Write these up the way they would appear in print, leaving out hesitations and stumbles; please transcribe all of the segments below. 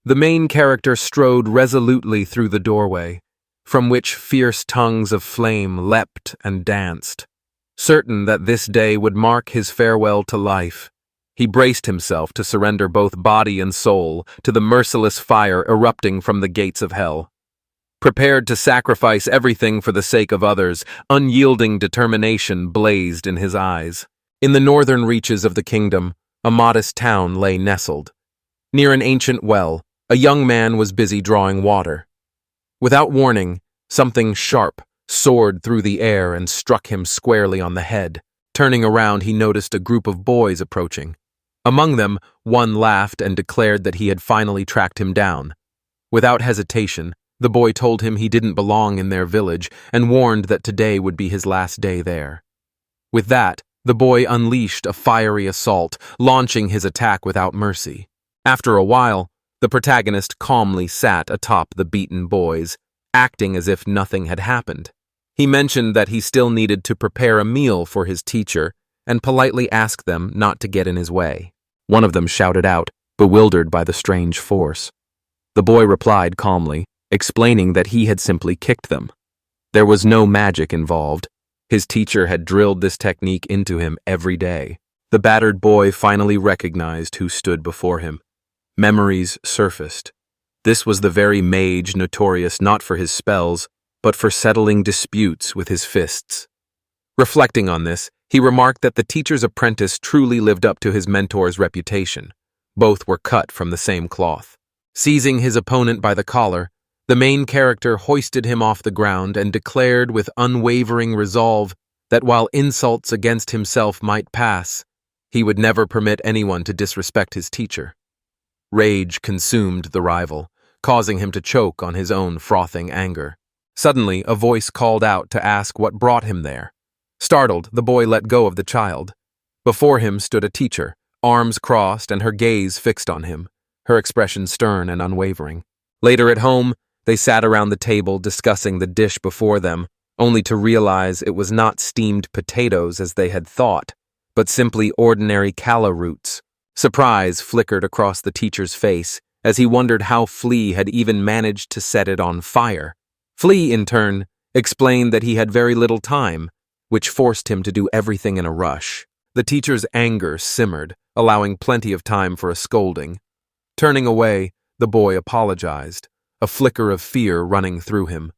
The main character strode resolutely through the doorway, from which fierce tongues of flame leapt and danced. Certain that this day would mark his farewell to life, he braced himself to surrender both body and soul to the merciless fire erupting from the gates of hell. Prepared to sacrifice everything for the sake of others, unyielding determination blazed in his eyes. In the northern reaches of the kingdom, a modest town lay nestled. Near an ancient well, a young man was busy drawing water. Without warning, something sharp soared through the air and struck him squarely on the head. Turning around, he noticed a group of boys approaching. Among them, one laughed and declared that he had finally tracked him down. Without hesitation, the boy told him he didn't belong in their village and warned that today would be his last day there. With that, the boy unleashed a fiery assault, launching his attack without mercy. After a while, the protagonist calmly sat atop the beaten boys, acting as if nothing had happened. He mentioned that he still needed to prepare a meal for his teacher and politely asked them not to get in his way. One of them shouted out, bewildered by the strange force. The boy replied calmly, explaining that he had simply kicked them. There was no magic involved. His teacher had drilled this technique into him every day. The battered boy finally recognized who stood before him. Memories surfaced. This was the very mage notorious not for his spells, but for settling disputes with his fists. Reflecting on this, he remarked that the teacher's apprentice truly lived up to his mentor's reputation. Both were cut from the same cloth. Seizing his opponent by the collar, the main character hoisted him off the ground and declared with unwavering resolve that while insults against himself might pass, he would never permit anyone to disrespect his teacher. Rage consumed the rival, causing him to choke on his own frothing anger. Suddenly, a voice called out to ask what brought him there. Startled, the boy let go of the child. Before him stood a teacher, arms crossed and her gaze fixed on him, her expression stern and unwavering. Later at home, they sat around the table discussing the dish before them, only to realize it was not steamed potatoes as they had thought, but simply ordinary calla roots. Surprise flickered across the teacher's face as he wondered how Flea had even managed to set it on fire. Flea, in turn, explained that he had very little time, which forced him to do everything in a rush. The teacher's anger simmered, allowing plenty of time for a scolding. Turning away, the boy apologized, a flicker of fear running through him.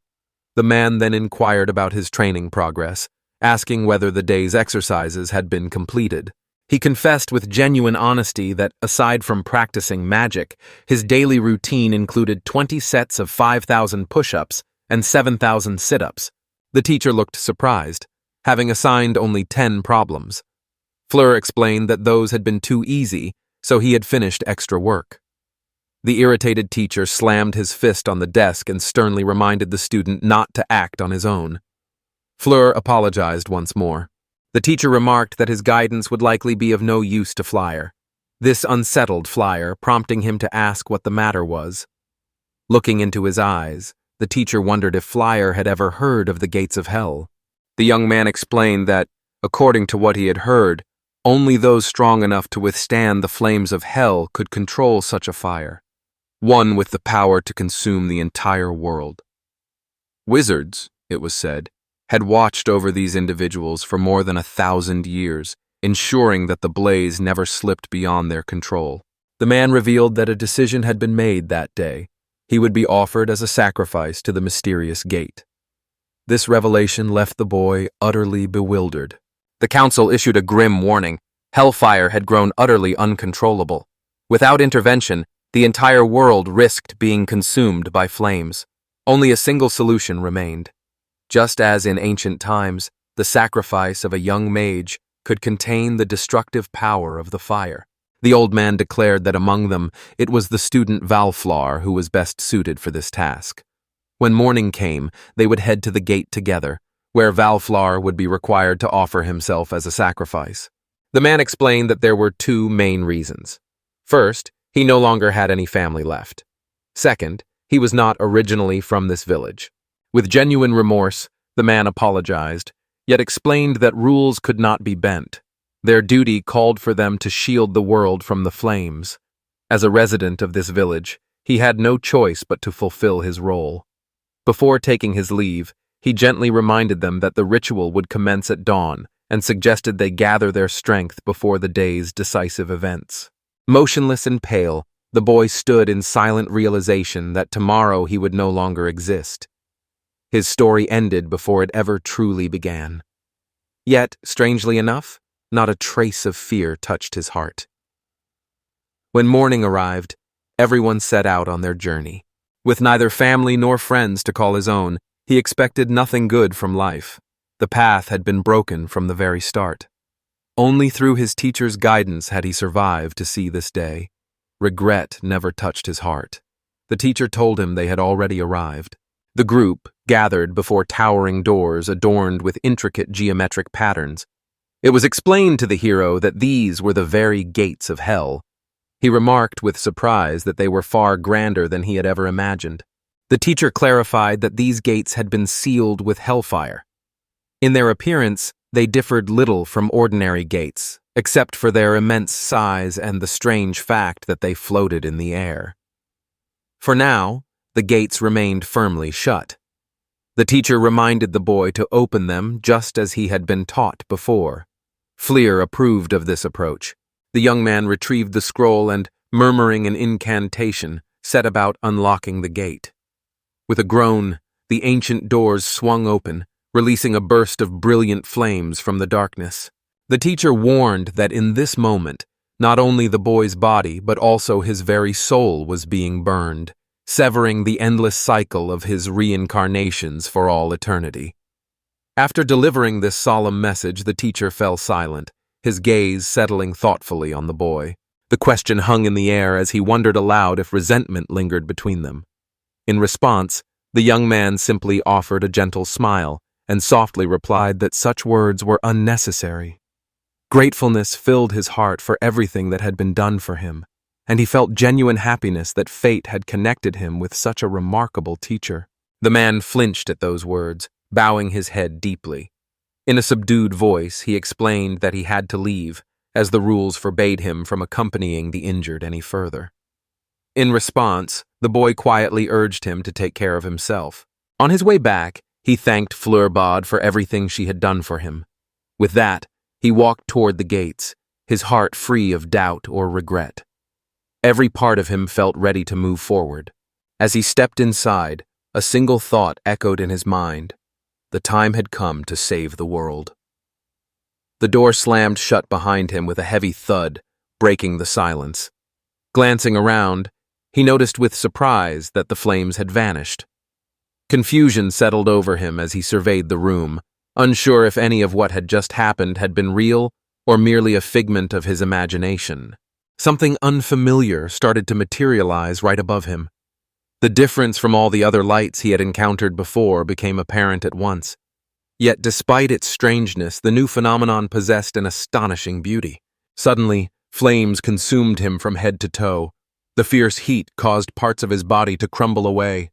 The man then inquired about his training progress, asking whether the day's exercises had been completed. He confessed with genuine honesty that, aside from practicing magic, his daily routine included 20 sets of 5,000 push-ups and 7,000 sit-ups. The teacher looked surprised, having assigned only 10 problems. Fleur explained that those had been too easy, so he had finished extra work. The irritated teacher slammed his fist on the desk and sternly reminded the student not to act on his own. Fleur apologized once more. The teacher remarked that his guidance would likely be of no use to Flyer. This unsettled Flyer, prompting him to ask what the matter was. Looking into his eyes, the teacher wondered if Flyer had ever heard of the gates of hell. The young man explained that, according to what he had heard, only those strong enough to withstand the flames of hell could control such a fire, one with the power to consume the entire world. Wizards, it was said, had watched over these individuals for more than 1,000 years, ensuring that the blaze never slipped beyond their control. The man revealed that a decision had been made that day. He would be offered as a sacrifice to the mysterious gate. This revelation left the boy utterly bewildered. The council issued a grim warning. Hellfire had grown utterly uncontrollable. Without intervention, the entire world risked being consumed by flames. Only a single solution remained. Just as in ancient times, the sacrifice of a young mage could contain the destructive power of the fire. The old man declared that among them, it was the student Valflar who was best suited for this task. When morning came, they would head to the gate together, where Valflar would be required to offer himself as a sacrifice. The man explained that there were two main reasons. First, he no longer had any family left. Second, he was not originally from this village. With genuine remorse, the man apologized, yet explained that rules could not be bent. Their duty called for them to shield the world from the flames. As a resident of this village, He had no choice but to fulfill his role. Before taking his leave, he gently reminded them that the ritual would commence at dawn and suggested they gather their strength before the day's decisive events. Motionless and pale, the boy stood in silent realization that tomorrow he would no longer exist. His story ended before it ever truly began. Yet, strangely enough, not a trace of fear touched his heart. When morning arrived, everyone set out on their journey. With neither family nor friends to call his own, he expected nothing good from life. The path had been broken from the very start. Only through his teacher's guidance had he survived to see this day. Regret never touched his heart. The teacher told him they had already arrived. The group gathered before towering doors adorned with intricate geometric patterns. It was explained to the hero that these were the very gates of hell. He remarked with surprise that they were far grander than he had ever imagined. The teacher clarified that these gates had been sealed with hellfire. In their appearance, they differed little from ordinary gates, except for their immense size and the strange fact that they floated in the air. For now, the gates remained firmly shut. The teacher reminded the boy to open them just as he had been taught before. Fleer approved of this approach. The young man retrieved the scroll and, murmuring an incantation, set about unlocking the gate. With a groan, the ancient doors swung open, releasing a burst of brilliant flames from the darkness. The teacher warned that in this moment, not only the boy's body but also his very soul was being burned, severing the endless cycle of his reincarnations for all eternity. After delivering this solemn message, the teacher fell silent, his gaze settling thoughtfully on the boy. The question hung in the air as he wondered aloud if resentment lingered between them. In response, the young man simply offered a gentle smile and softly replied that such words were unnecessary. Gratefulness filled his heart for everything that had been done for him, and he felt genuine happiness that fate had connected him with such a remarkable teacher. The man flinched at those words, bowing his head deeply. In a subdued voice, he explained that he had to leave, as the rules forbade him from accompanying the injured any further. In response, the boy quietly urged him to take care of himself. On his way back, he thanked Fleurbaude for everything she had done for him. With that, he walked toward the gates, his heart free of doubt or regret. Every part of him felt ready to move forward. As he stepped inside, a single thought echoed in his mind. The time had come to save the world. The door slammed shut behind him with a heavy thud, breaking the silence. Glancing around, he noticed with surprise that the flames had vanished. Confusion settled over him as he surveyed the room, unsure if any of what had just happened had been real or merely a figment of his imagination. Something unfamiliar started to materialize right above him. The difference from all the other lights he had encountered before became apparent at once. Yet despite its strangeness, the new phenomenon possessed an astonishing beauty. Suddenly, flames consumed him from head to toe. The fierce heat caused parts of his body to crumble away.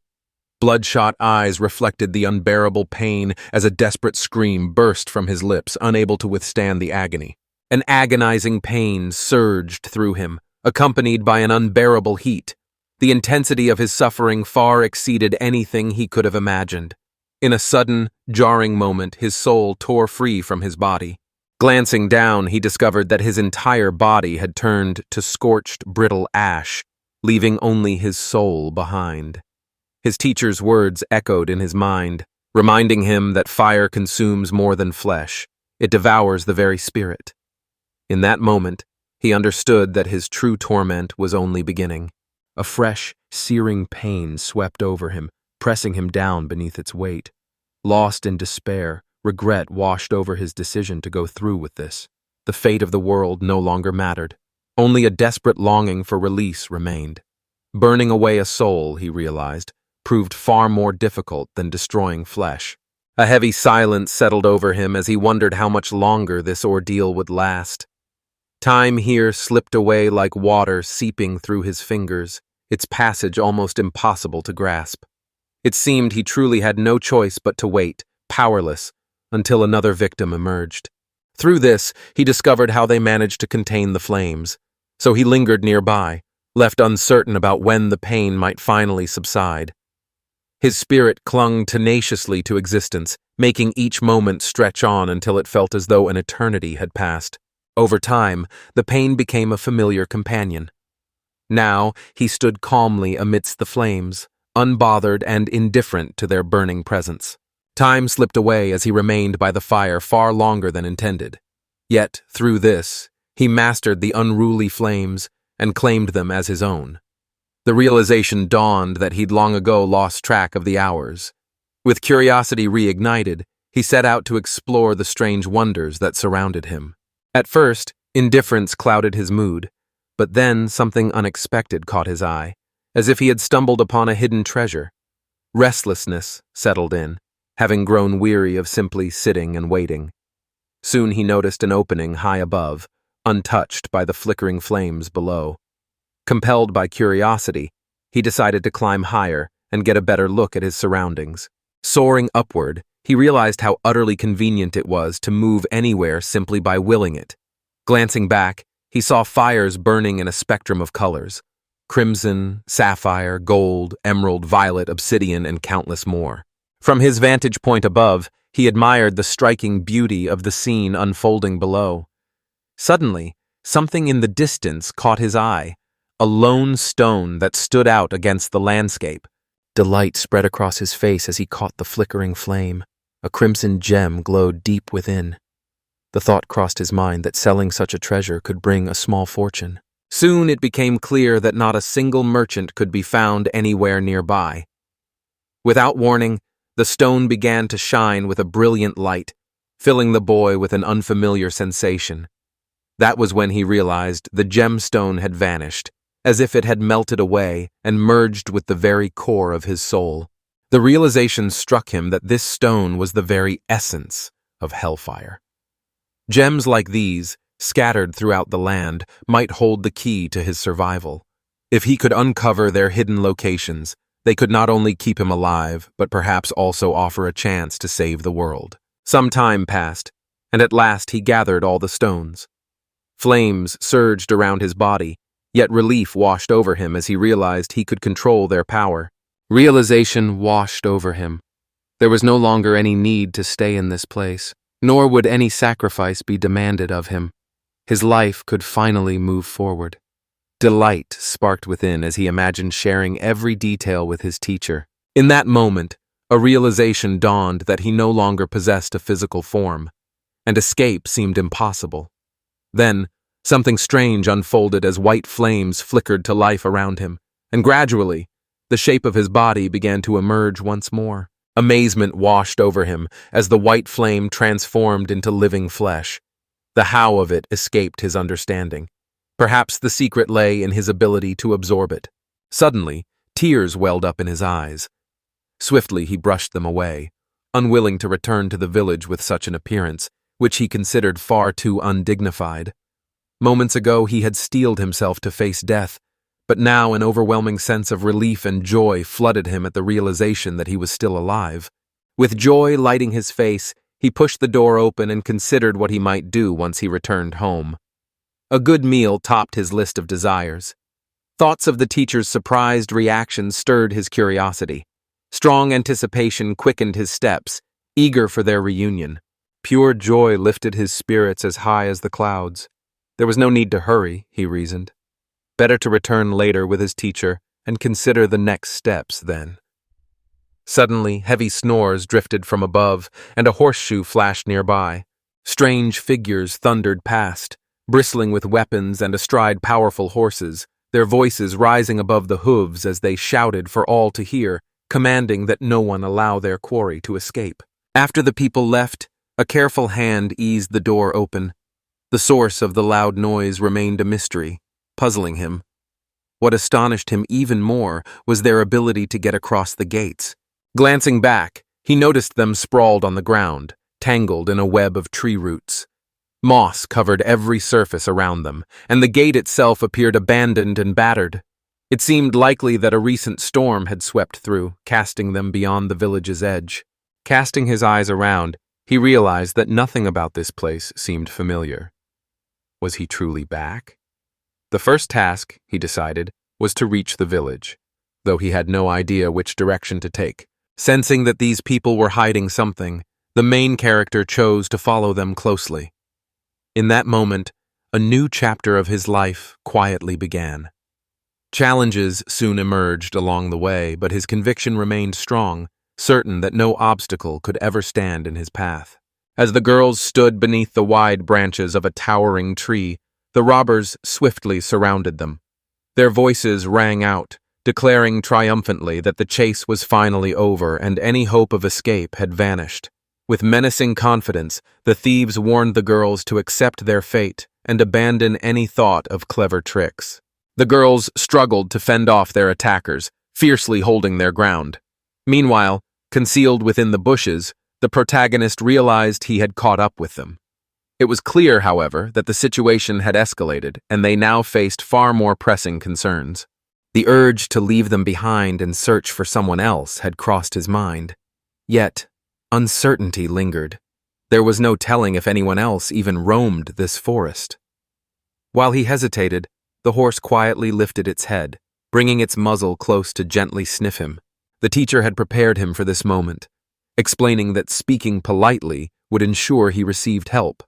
Bloodshot eyes reflected the unbearable pain as a desperate scream burst from his lips, unable to withstand the agony. An agonizing pain surged through him, accompanied by an unbearable heat. The intensity of his suffering far exceeded anything he could have imagined. In a sudden, jarring moment, his soul tore free from his body. Glancing down, he discovered that his entire body had turned to scorched, brittle ash, leaving only his soul behind. His teacher's words echoed in his mind, reminding him that fire consumes more than flesh. It devours the very spirit. In that moment, he understood that his true torment was only beginning. A fresh, searing pain swept over him, pressing him down beneath its weight. Lost in despair, regret washed over his decision to go through with this. The fate of the world no longer mattered. Only a desperate longing for release remained. Burning away a soul, he realized, proved far more difficult than destroying flesh. A heavy silence settled over him as he wondered how much longer this ordeal would last. Time here slipped away like water seeping through his fingers, its passage almost impossible to grasp. It seemed he truly had no choice but to wait, powerless, until another victim emerged. Through this, he discovered how they managed to contain the flames. So he lingered nearby, left uncertain about when the pain might finally subside. His spirit clung tenaciously to existence, making each moment stretch on until it felt as though an eternity had passed. Over time, the pain became a familiar companion. Now he stood calmly amidst the flames, unbothered and indifferent to their burning presence. Time slipped away as he remained by the fire far longer than intended. Yet, through this, he mastered the unruly flames and claimed them as his own. The realization dawned that he'd long ago lost track of the hours. With curiosity reignited, he set out to explore the strange wonders that surrounded him. At first, indifference clouded his mood, but then something unexpected caught his eye, as if he had stumbled upon a hidden treasure. Restlessness settled in, having grown weary of simply sitting and waiting. Soon he noticed an opening high above, untouched by the flickering flames below. Compelled by curiosity, he decided to climb higher and get a better look at his surroundings. Soaring upward, he realized how utterly convenient it was to move anywhere simply by willing it. Glancing back, he saw fires burning in a spectrum of colors: crimson, sapphire, gold, emerald, violet, obsidian, and countless more. From his vantage point above, he admired the striking beauty of the scene unfolding below. Suddenly, something in the distance caught his eye, a lone stone that stood out against the landscape. Delight spread across his face as he caught the flickering flame. A crimson gem glowed deep within. The thought crossed his mind that selling such a treasure could bring a small fortune. Soon it became clear that not a single merchant could be found anywhere nearby. Without warning, the stone began to shine with a brilliant light, filling the boy with an unfamiliar sensation. That was when he realized the gemstone had vanished, as if it had melted away and merged with the very core of his soul. The realization struck him that this stone was the very essence of hellfire. Gems like these, scattered throughout the land, might hold the key to his survival. If he could uncover their hidden locations, they could not only keep him alive, but perhaps also offer a chance to save the world. Some time passed, and at last he gathered all the stones. Flames surged around his body, yet relief washed over him as he realized he could control their power. Realization washed over him. There was no longer any need to stay in this place, nor would any sacrifice be demanded of him. His life could finally move forward. Delight sparked within as he imagined sharing every detail with his teacher. In that moment, a realization dawned that he no longer possessed a physical form, and escape seemed impossible. Then, something strange unfolded as white flames flickered to life around him, and gradually, the shape of his body began to emerge once more. Amazement washed over him as the white flame transformed into living flesh. The how of it escaped his understanding. Perhaps the secret lay in his ability to absorb it. Suddenly, tears welled up in his eyes. Swiftly he brushed them away, unwilling to return to the village with such an appearance, which he considered far too undignified. Moments ago he had steeled himself to face death, but now an overwhelming sense of relief and joy flooded him at the realization that he was still alive. With joy lighting his face, he pushed the door open and considered what he might do once he returned home. A good meal topped his list of desires. Thoughts of the teacher's surprised reaction stirred his curiosity. Strong anticipation quickened his steps, eager for their reunion. Pure joy lifted his spirits as high as the clouds. There was no need to hurry, he reasoned. Better to return later with his teacher and consider the next steps then. Suddenly, heavy snores drifted from above, and a horseshoe flashed nearby. Strange figures thundered past, bristling with weapons and astride powerful horses, their voices rising above the hooves as they shouted for all to hear, commanding that no one allow their quarry to escape. After the people left, a careful hand eased the door open. The source of the loud noise remained a mystery, puzzling him. What astonished him even more was their ability to get across the gates. Glancing back, he noticed them sprawled on the ground, tangled in a web of tree roots. Moss covered every surface around them, and the gate itself appeared abandoned and battered. It seemed likely that a recent storm had swept through, casting them beyond the village's edge. Casting his eyes around, he realized that nothing about this place seemed familiar. Was he truly back? The first task, he decided, was to reach the village, though he had no idea which direction to take. Sensing that these people were hiding something, the main character chose to follow them closely. In that moment, a new chapter of his life quietly began. Challenges soon emerged along the way, but his conviction remained strong, certain that no obstacle could ever stand in his path. As the girls stood beneath the wide branches of a towering tree, the robbers swiftly surrounded them. Their voices rang out, declaring triumphantly that the chase was finally over and any hope of escape had vanished. With menacing confidence, the thieves warned the girls to accept their fate and abandon any thought of clever tricks. The girls struggled to fend off their attackers, fiercely holding their ground. Meanwhile, concealed within the bushes, the protagonist realized he had caught up with them. It was clear, however, that the situation had escalated, and they now faced far more pressing concerns. The urge to leave them behind and search for someone else had crossed his mind. Yet, uncertainty lingered. There was no telling if anyone else even roamed this forest. While he hesitated, the horse quietly lifted its head, bringing its muzzle close to gently sniff him. The teacher had prepared him for this moment, explaining that speaking politely would ensure he received help.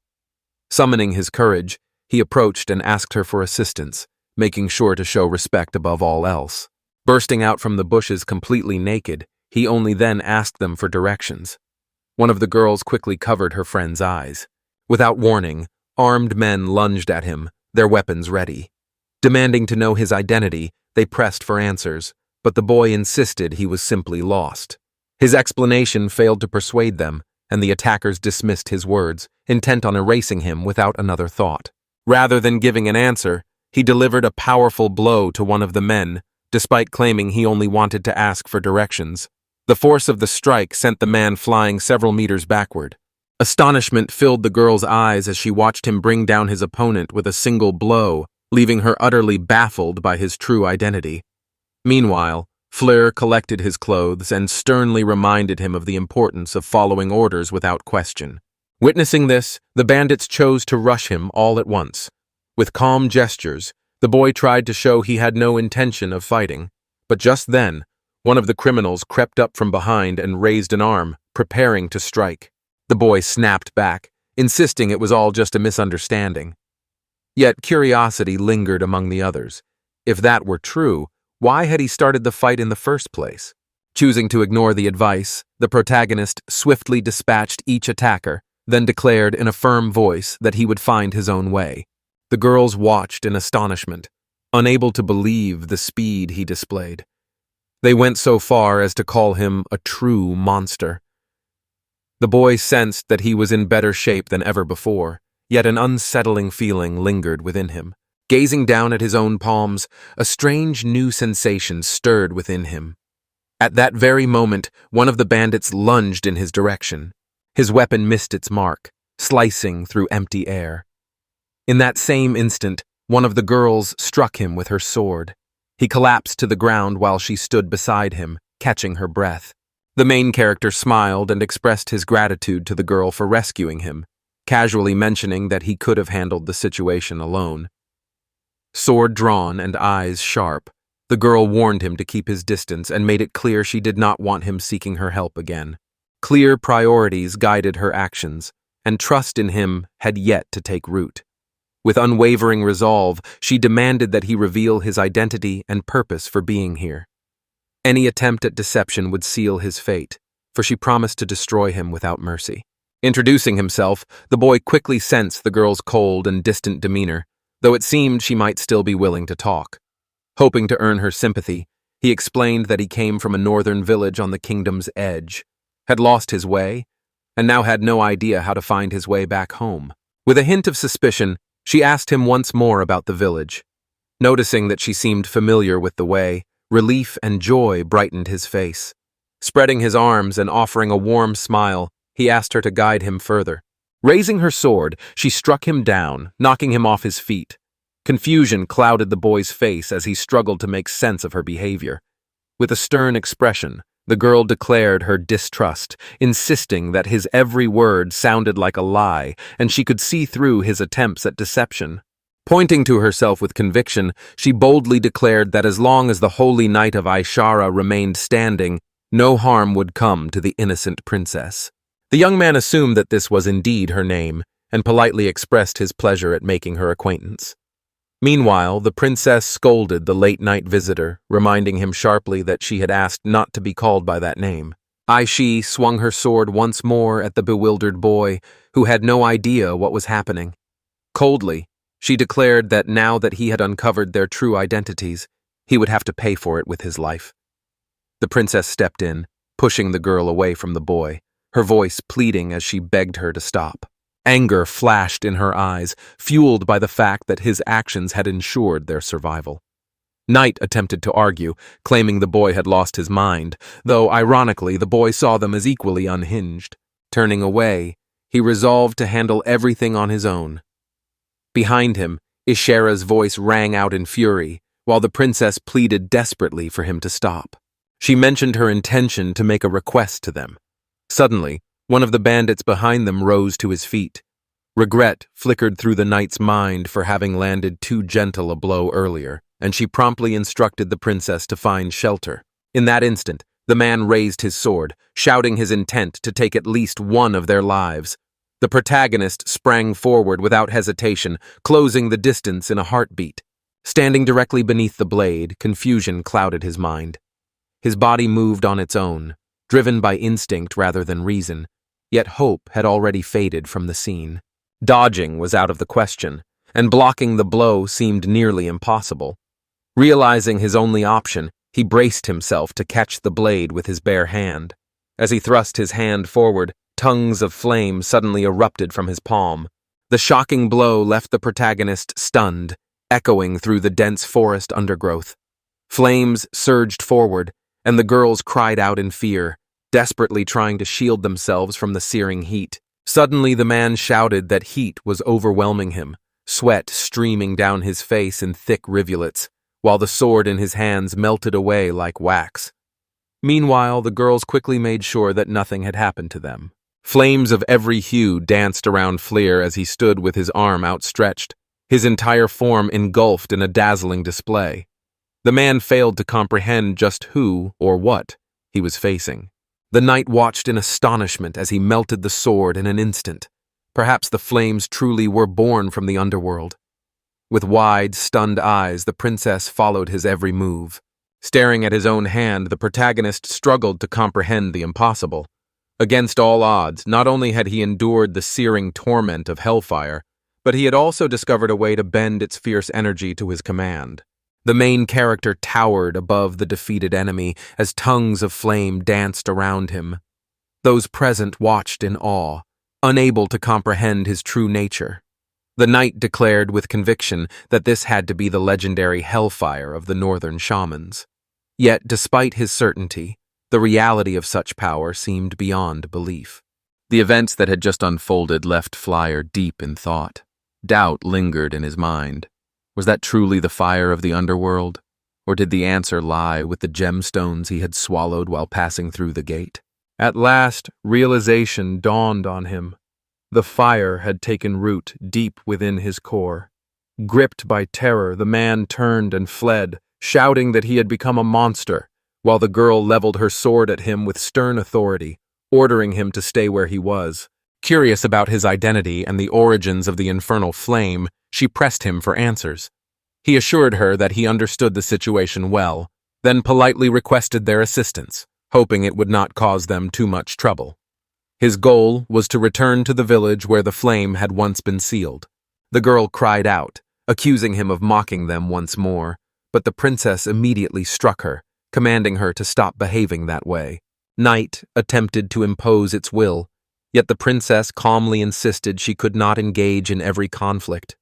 Summoning his courage, he approached and asked her for assistance, making sure to show respect above all else. Bursting out from the bushes completely naked, he only then asked them for directions. One of the girls quickly covered her friend's eyes. Without warning, armed men lunged at him, their weapons ready. Demanding to know his identity, they pressed for answers, but the boy insisted he was simply lost. His explanation failed to persuade them, and the attackers dismissed his words, intent on erasing him without another thought. Rather than giving an answer, he delivered a powerful blow to one of the men, despite claiming he only wanted to ask for directions. The force of the strike sent the man flying several meters backward. Astonishment filled the girl's eyes as she watched him bring down his opponent with a single blow, leaving her utterly baffled by his true identity. Meanwhile, Fleur collected his clothes and sternly reminded him of the importance of following orders without question. Witnessing this, the bandits chose to rush him all at once. With calm gestures, the boy tried to show he had no intention of fighting, but just then, one of the criminals crept up from behind and raised an arm, preparing to strike. The boy snapped back, insisting it was all just a misunderstanding. Yet curiosity lingered among the others. If that were true, why had he started the fight in the first place? Choosing to ignore the advice, the protagonist swiftly dispatched each attacker, then declared in a firm voice that he would find his own way. The girls watched in astonishment, unable to believe the speed he displayed. They went so far as to call him a true monster. The boy sensed that he was in better shape than ever before, yet an unsettling feeling lingered within him. Gazing down at his own palms, a strange new sensation stirred within him. At that very moment, one of the bandits lunged in his direction. His weapon missed its mark, slicing through empty air. In that same instant, one of the girls struck him with her sword. He collapsed to the ground while she stood beside him, catching her breath. The main character smiled and expressed his gratitude to the girl for rescuing him, casually mentioning that he could have handled the situation alone. Sword drawn and eyes sharp, the girl warned him to keep his distance and made it clear she did not want him seeking her help again. Clear priorities guided her actions, and trust in him had yet to take root. With unwavering resolve, she demanded that he reveal his identity and purpose for being here. Any attempt at deception would seal his fate, for she promised to destroy him without mercy. Introducing himself, the boy quickly sensed the girl's cold and distant demeanor, though it seemed she might still be willing to talk. Hoping to earn her sympathy, he explained that he came from a northern village on the kingdom's edge, had lost his way, and now had no idea how to find his way back home. With a hint of suspicion, she asked him once more about the village. Noticing that she seemed familiar with the way, relief and joy brightened his face. Spreading his arms and offering a warm smile, he asked her to guide him further. Raising her sword, she struck him down, knocking him off his feet. Confusion clouded the boy's face as he struggled to make sense of her behavior. With a stern expression, the girl declared her distrust, insisting that his every word sounded like a lie, and she could see through his attempts at deception. Pointing to herself with conviction, she boldly declared that as long as the holy night of Aishara remained standing, no harm would come to the innocent princess. The young man assumed that this was indeed her name, and politely expressed his pleasure at making her acquaintance. Meanwhile, the princess scolded the late-night visitor, reminding him sharply that she had asked not to be called by that name. Aishi swung her sword once more at the bewildered boy, who had no idea what was happening. Coldly, she declared that now that he had uncovered their true identities, he would have to pay for it with his life. The princess stepped in, pushing the girl away from the boy, her voice pleading as she begged her to stop. Anger flashed in her eyes, fueled by the fact that his actions had ensured their survival. Knight attempted to argue, claiming the boy had lost his mind, though ironically the boy saw them as equally unhinged. Turning away, he resolved to handle everything on his own. Behind him, Ishera's voice rang out in fury, while the princess pleaded desperately for him to stop. She mentioned her intention to make a request to them. Suddenly, one of the bandits behind them rose to his feet. Regret flickered through the knight's mind for having landed too gentle a blow earlier, and she promptly instructed the princess to find shelter. In that instant, the man raised his sword, shouting his intent to take at least one of their lives. The protagonist sprang forward without hesitation, closing the distance in a heartbeat. Standing directly beneath the blade, confusion clouded his mind. His body moved on its own, driven by instinct rather than reason, yet hope had already faded from the scene. Dodging was out of the question, and blocking the blow seemed nearly impossible. Realizing his only option, he braced himself to catch the blade with his bare hand. As he thrust his hand forward, tongues of flame suddenly erupted from his palm. The shocking blow left the protagonist stunned, echoing through the dense forest undergrowth. Flames surged forward, and the girls cried out in fear, desperately trying to shield themselves from the searing heat. Suddenly the man shouted that heat was overwhelming him, sweat streaming down his face in thick rivulets, while the sword in his hands melted away like wax. Meanwhile, the girls quickly made sure that nothing had happened to them. Flames of every hue danced around Fleer as he stood with his arm outstretched, his entire form engulfed in a dazzling display. The man failed to comprehend just who, or what, he was facing. The knight watched in astonishment as he melted the sword in an instant. Perhaps the flames truly were born from the underworld. With wide, stunned eyes, the princess followed his every move. Staring at his own hand, the protagonist struggled to comprehend the impossible. Against all odds, not only had he endured the searing torment of hellfire, but he had also discovered a way to bend its fierce energy to his command. The main character towered above the defeated enemy as tongues of flame danced around him. Those present watched in awe, unable to comprehend his true nature. The knight declared with conviction that this had to be the legendary hellfire of the northern shamans. Yet, despite his certainty, the reality of such power seemed beyond belief. The events that had just unfolded left Flyer deep in thought. Doubt lingered in his mind. Was that truly the fire of the underworld? Or did the answer lie with the gemstones he had swallowed while passing through the gate? At last, realization dawned on him. The fire had taken root deep within his core. Gripped by terror, the man turned and fled, shouting that he had become a monster, while the girl leveled her sword at him with stern authority, ordering him to stay where he was. Curious about his identity and the origins of the infernal flame, she pressed him for answers. He assured her that he understood the situation well, then politely requested their assistance, hoping it would not cause them too much trouble. His goal was to return to the village where the flame had once been sealed. The girl cried out, accusing him of mocking them once more, but the princess immediately struck her, commanding her to stop behaving that way. Night attempted to impose its will, yet the princess calmly insisted she could not engage in every conflict.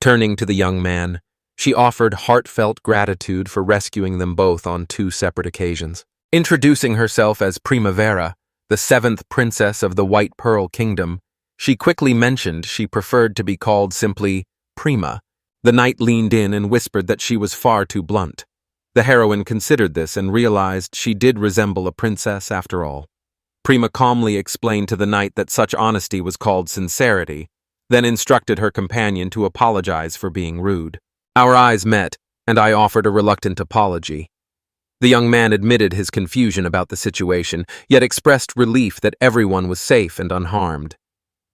Turning to the young man, she offered heartfelt gratitude for rescuing them both on 2 separate occasions. Introducing herself as Primavera, the 7th princess of the White Pearl Kingdom, she quickly mentioned she preferred to be called simply Prima. The knight leaned in and whispered that she was far too blunt. The heroine considered this and realized she did resemble a princess after all. Prima calmly explained to the knight that such honesty was called sincerity, then instructed her companion to apologize for being rude. Our eyes met, and I offered a reluctant apology. The young man admitted his confusion about the situation, yet expressed relief that everyone was safe and unharmed.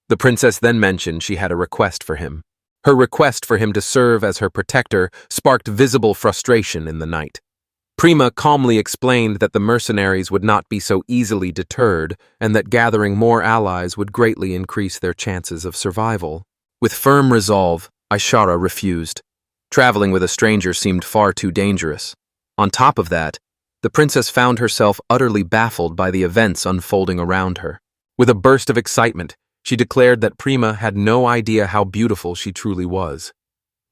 The princess then mentioned she had a request for him. Her request for him to serve as her protector sparked visible frustration in the knight. Prima calmly explained that the mercenaries would not be so easily deterred and that gathering more allies would greatly increase their chances of survival. With firm resolve, Aishara refused. Traveling with a stranger seemed far too dangerous. On top of that, the princess found herself utterly baffled by the events unfolding around her. With a burst of excitement, she declared that Prima had no idea how beautiful she truly was.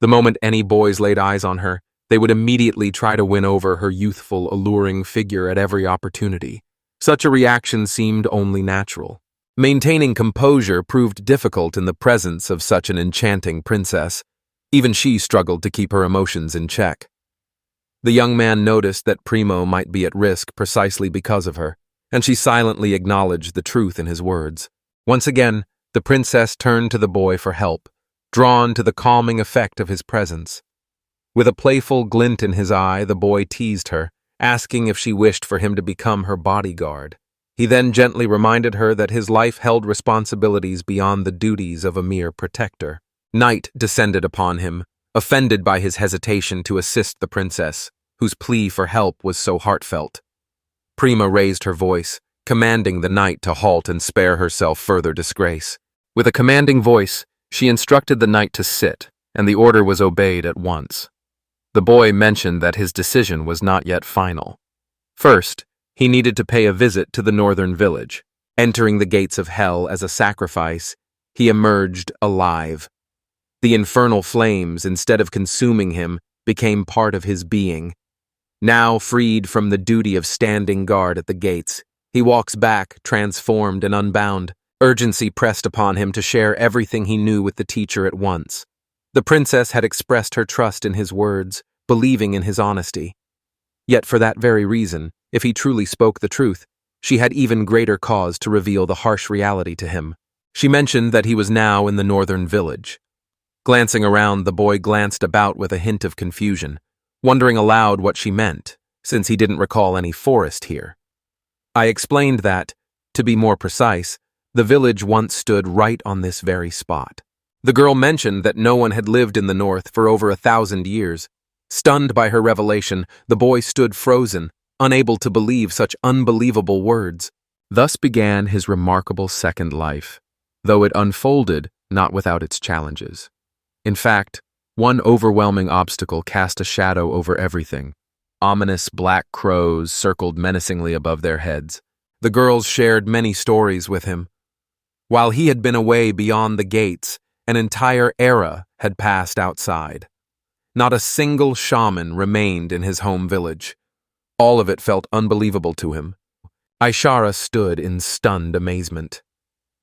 The moment any boys laid eyes on her, they would immediately try to win over her youthful, alluring figure at every opportunity. Such a reaction seemed only natural. Maintaining composure proved difficult in the presence of such an enchanting princess. Even she struggled to keep her emotions in check. The young man noticed that Primo might be at risk precisely because of her, and she silently acknowledged the truth in his words. Once again, the princess turned to the boy for help, drawn to the calming effect of his presence. With a playful glint in his eye, the boy teased her, asking if she wished for him to become her bodyguard. He then gently reminded her that his life held responsibilities beyond the duties of a mere protector. Night descended upon him, offended by his hesitation to assist the princess, whose plea for help was so heartfelt. Prima raised her voice, commanding the knight to halt and spare herself further disgrace. With a commanding voice, she instructed the knight to sit, and the order was obeyed at once. The boy mentioned that his decision was not yet final. First, he needed to pay a visit to the northern village. Entering the gates of hell as a sacrifice, he emerged alive. The infernal flames, instead of consuming him, became part of his being. Now freed from the duty of standing guard at the gates, he walks back, transformed and unbound. Urgency pressed upon him to share everything he knew with the teacher at once. The princess had expressed her trust in his words, believing in his honesty. Yet for that very reason, if he truly spoke the truth, she had even greater cause to reveal the harsh reality to him. She mentioned that he was now in the northern village. Glancing around, the boy glanced about with a hint of confusion, wondering aloud what she meant, since he didn't recall any forest here. I explained that, to be more precise, the village once stood right on this very spot. The girl mentioned that no one had lived in the north for over 1,000 years. Stunned by her revelation, the boy stood frozen, unable to believe such unbelievable words. Thus began his remarkable second life, though it unfolded not without its challenges. In fact, one overwhelming obstacle cast a shadow over everything. Ominous black crows circled menacingly above their heads. The girls shared many stories with him. While he had been away beyond the gates, an entire era had passed outside. Not a single shaman remained in his home village. All of it felt unbelievable to him. Aishara stood in stunned amazement.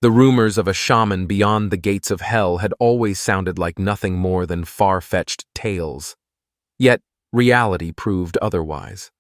The rumors of a shaman beyond the gates of hell had always sounded like nothing more than far-fetched tales. Yet, reality proved otherwise.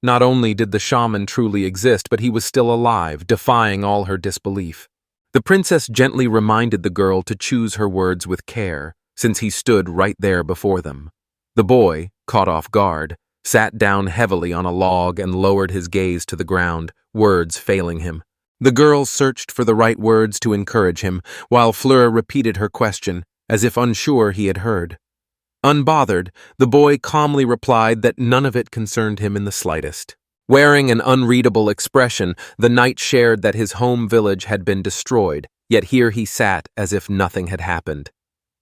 Not only did the shaman truly exist, but he was still alive, defying all her disbelief. The princess gently reminded the girl to choose her words with care, since he stood right there before them. The boy, caught off guard, sat down heavily on a log and lowered his gaze to the ground, words failing him. The girl searched for the right words to encourage him, while Fleur repeated her question, as if unsure he had heard. Unbothered, the boy calmly replied that none of it concerned him in the slightest. Wearing an unreadable expression, the knight shared that his home village had been destroyed, yet here he sat as if nothing had happened.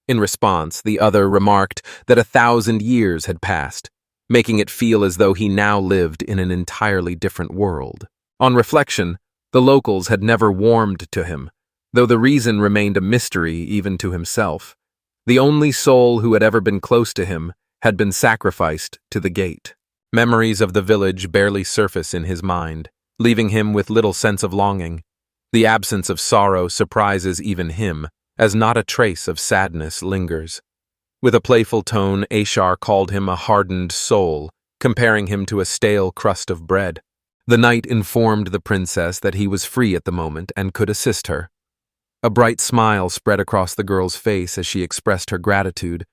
In response, the other remarked that 1,000 years had passed, making it feel as though he now lived in an entirely different world. On reflection, the locals had never warmed to him, though the reason remained a mystery even to himself. The only soul who had ever been close to him had been sacrificed to the gate. Memories of the village barely surface in his mind, leaving him with little sense of longing. The absence of sorrow surprises even him, as not a trace of sadness lingers. With a playful tone, Aishar called him a hardened soul, comparing him to a stale crust of bread. The knight informed the princess that he was free at the moment and could assist her. A bright smile spread across the girl's face as she expressed her gratitude,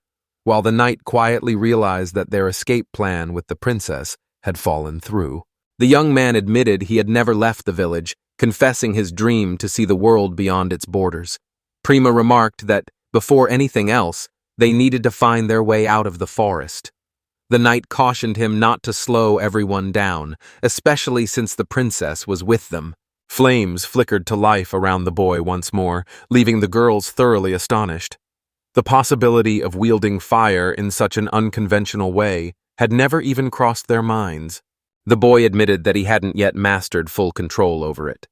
while the knight quietly realized that their escape plan with the princess had fallen through. The young man admitted he had never left the village, confessing his dream to see the world beyond its borders. Prima remarked that, before anything else, they needed to find their way out of the forest. The knight cautioned him not to slow everyone down, especially since the princess was with them. Flames flickered to life around the boy once more, leaving the girls thoroughly astonished. The possibility of wielding fire in such an unconventional way had never even crossed their minds. The boy admitted that he hadn't yet mastered full control over it.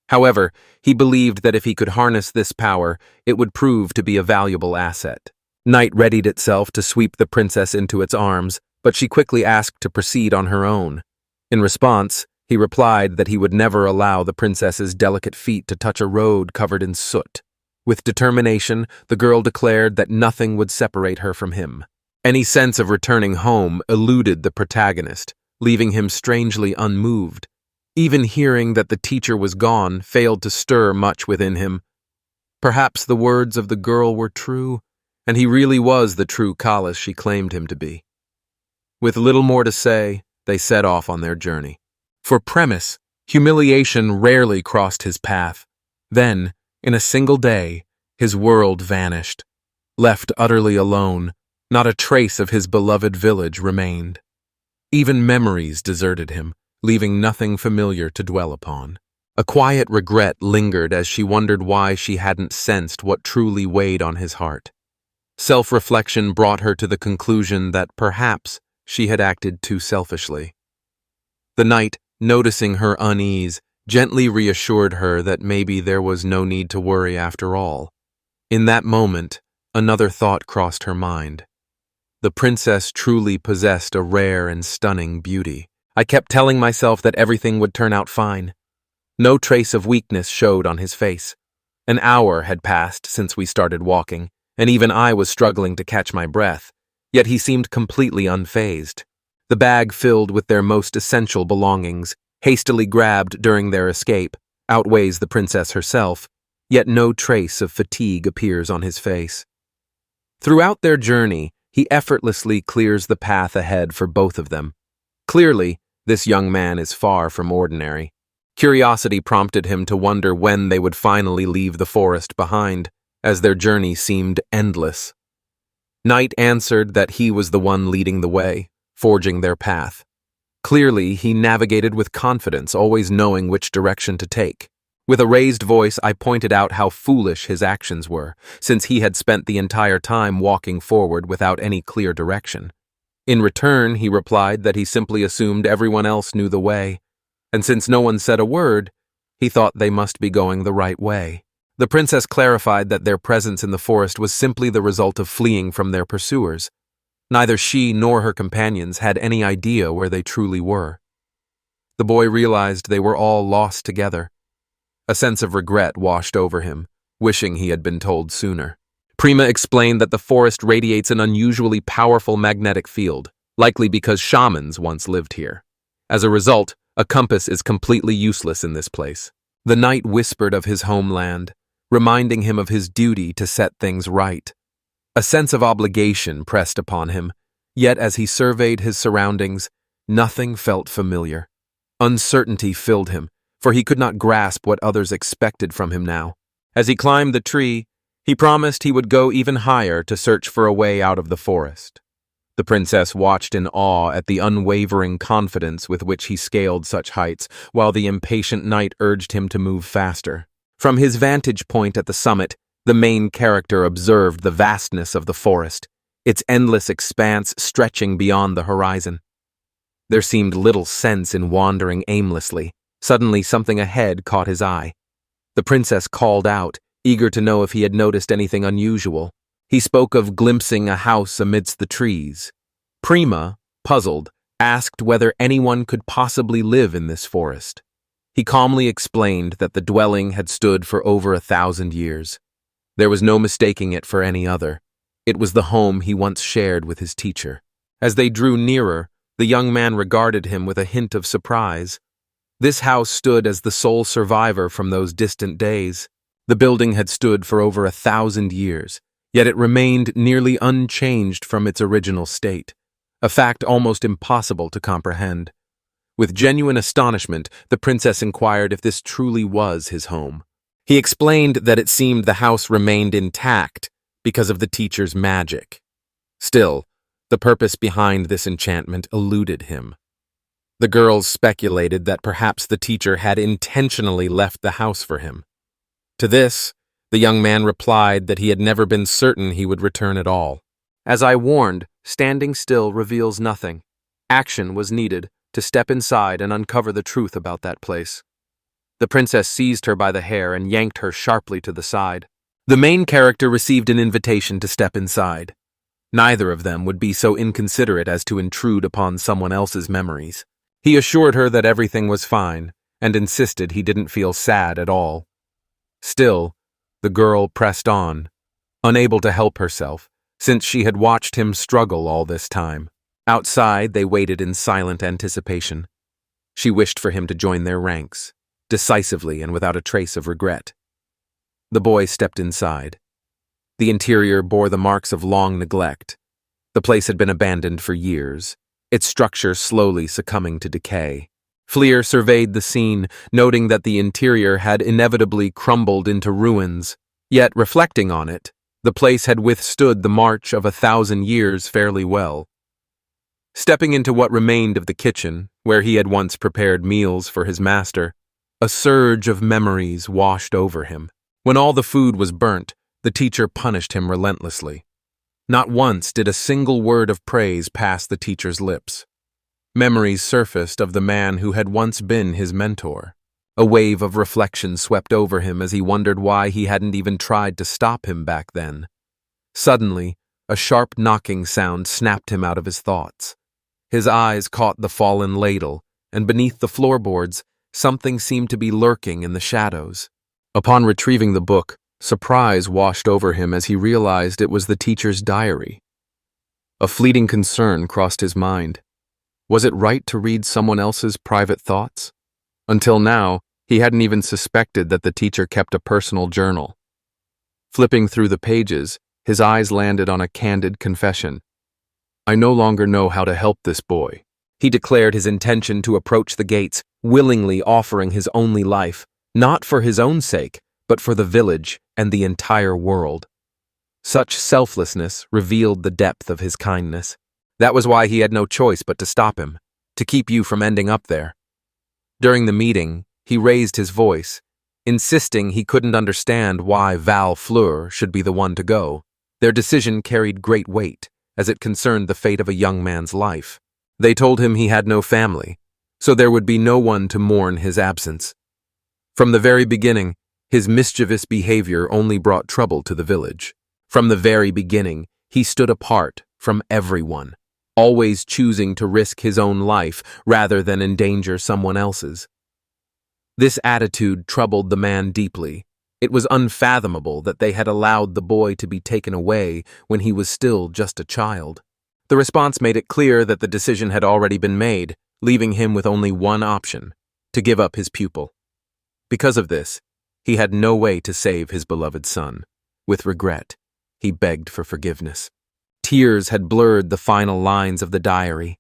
However, he believed that if he could harness this power, it would prove to be a valuable asset. Night readied itself to sweep the princess into its arms, but she quickly asked to proceed on her own. In response, he replied that he would never allow the princess's delicate feet to touch a road covered in soot. With determination, the girl declared that nothing would separate her from him. Any sense of returning home eluded the protagonist, leaving him strangely unmoved. Even hearing that the teacher was gone failed to stir much within him. Perhaps the words of the girl were true, and he really was the true Kalas she claimed him to be. With little more to say, they set off on their journey. For premise, humiliation rarely crossed his path. Then, in a single day, his world vanished. Left utterly alone, not a trace of his beloved village remained. Even memories deserted him, leaving nothing familiar to dwell upon. A quiet regret lingered as she wondered why she hadn't sensed what truly weighed on his heart. Self-reflection brought her to the conclusion that perhaps she had acted too selfishly. The knight, noticing her unease, gently reassured her that maybe there was no need to worry after all. In that moment, another thought crossed her mind. The princess truly possessed a rare and stunning beauty. I kept telling myself that everything would turn out fine. No trace of weakness showed on his face. An hour had passed since we started walking, and even I was struggling to catch my breath, yet he seemed completely unfazed. The bag filled with their most essential belongings, hastily grabbed during their escape, outweighs the princess herself, yet no trace of fatigue appears on his face. Throughout their journey, he effortlessly clears the path ahead for both of them. Clearly, this young man is far from ordinary. Curiosity prompted him to wonder when they would finally leave the forest behind, as their journey seemed endless. Night answered that he was the one leading the way, forging their path. Clearly, he navigated with confidence, always knowing which direction to take. With a raised voice, I pointed out how foolish his actions were, since he had spent the entire time walking forward without any clear direction. In return, he replied that he simply assumed everyone else knew the way, and since no one said a word, he thought they must be going the right way. The princess clarified that their presence in the forest was simply the result of fleeing from their pursuers. Neither she nor her companions had any idea where they truly were. The boy realized they were all lost together. A sense of regret washed over him, wishing he had been told sooner. Prima explained that the forest radiates an unusually powerful magnetic field, likely because shamans once lived here. As a result, a compass is completely useless in this place. The knight whispered of his homeland, reminding him of his duty to set things right. A sense of obligation pressed upon him, yet as he surveyed his surroundings, nothing felt familiar. Uncertainty filled him, for he could not grasp what others expected from him now. As he climbed the tree, he promised he would go even higher to search for a way out of the forest. The princess watched in awe at the unwavering confidence with which he scaled such heights, while the impatient knight urged him to move faster. From his vantage point at the summit, the main character observed the vastness of the forest, its endless expanse stretching beyond the horizon. There seemed little sense in wandering aimlessly. Suddenly, something ahead caught his eye. The princess called out, eager to know if he had noticed anything unusual. He spoke of glimpsing a house amidst the trees. Prima, puzzled, asked whether anyone could possibly live in this forest. He calmly explained that the dwelling had stood for over 1,000 years. There was no mistaking it for any other. It was the home he once shared with his teacher. As they drew nearer, the young man regarded him with a hint of surprise. This house stood as the sole survivor from those distant days. The building had stood for over 1,000 years, yet it remained nearly unchanged from its original state, a fact almost impossible to comprehend. With genuine astonishment, the princess inquired if this truly was his home. He explained that it seemed the house remained intact because of the teacher's magic. Still, the purpose behind this enchantment eluded him. The girls speculated that perhaps the teacher had intentionally left the house for him. To this, the young man replied that he had never been certain he would return at all. As I warned, standing still reveals nothing. Action was needed to step inside and uncover the truth about that place. The princess seized her by the hair and yanked her sharply to the side. The main character received an invitation to step inside. Neither of them would be so inconsiderate as to intrude upon someone else's memories. He assured her that everything was fine and insisted he didn't feel sad at all. Still, the girl pressed on, unable to help herself, since she had watched him struggle all this time. Outside, they waited in silent anticipation. She wished for him to join their ranks, decisively and without a trace of regret. The boy stepped inside. The interior bore the marks of long neglect. The place had been abandoned for years, its structure slowly succumbing to decay. Fleer surveyed the scene, noting that the interior had inevitably crumbled into ruins. Yet, reflecting on it, the place had withstood the march of 1,000 years fairly well. Stepping into what remained of the kitchen, where he had once prepared meals for his master, a surge of memories washed over him. When all the food was burnt, the teacher punished him relentlessly. Not once did a single word of praise pass the teacher's lips. Memories surfaced of the man who had once been his mentor. A wave of reflection swept over him as he wondered why he hadn't even tried to stop him back then. Suddenly, a sharp knocking sound snapped him out of his thoughts. His eyes caught the fallen ladle, and beneath the floorboards, something seemed to be lurking in the shadows. Upon retrieving the book, surprise washed over him as he realized it was the teacher's diary. A fleeting concern crossed his mind. Was it right to read someone else's private thoughts? Until now, he hadn't even suspected that the teacher kept a personal journal. Flipping through the pages, his eyes landed on a candid confession. "I no longer know how to help this boy." He declared his intention to approach the gates, willingly offering his only life, not for his own sake, but for the village and the entire world. Such selflessness revealed the depth of his kindness. That was why he had no choice but to stop him, to keep you from ending up there. During the meeting, he raised his voice, insisting he couldn't understand why Val Fleur should be the one to go. Their decision carried great weight, as it concerned the fate of a young man's life. They told him he had no family, so there would be no one to mourn his absence. From the very beginning, his mischievous behavior only brought trouble to the village. From the very beginning, he stood apart from everyone, always choosing to risk his own life rather than endanger someone else's. This attitude troubled the man deeply. It was unfathomable that they had allowed the boy to be taken away when he was still just a child. The response made it clear that the decision had already been made, leaving him with only one option: to give up his pupil. Because of this, he had no way to save his beloved son. With regret, he begged for forgiveness. Tears had blurred the final lines of the diary.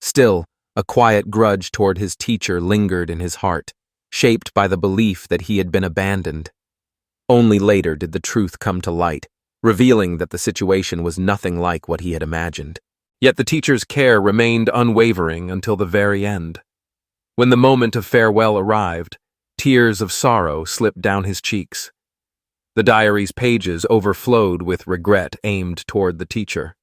Still, a quiet grudge toward his teacher lingered in his heart, shaped by the belief that he had been abandoned. Only later did the truth come to light, revealing that the situation was nothing like what he had imagined. Yet the teacher's care remained unwavering until the very end. When the moment of farewell arrived, tears of sorrow slipped down his cheeks. The diary's pages overflowed with regret aimed toward the teacher.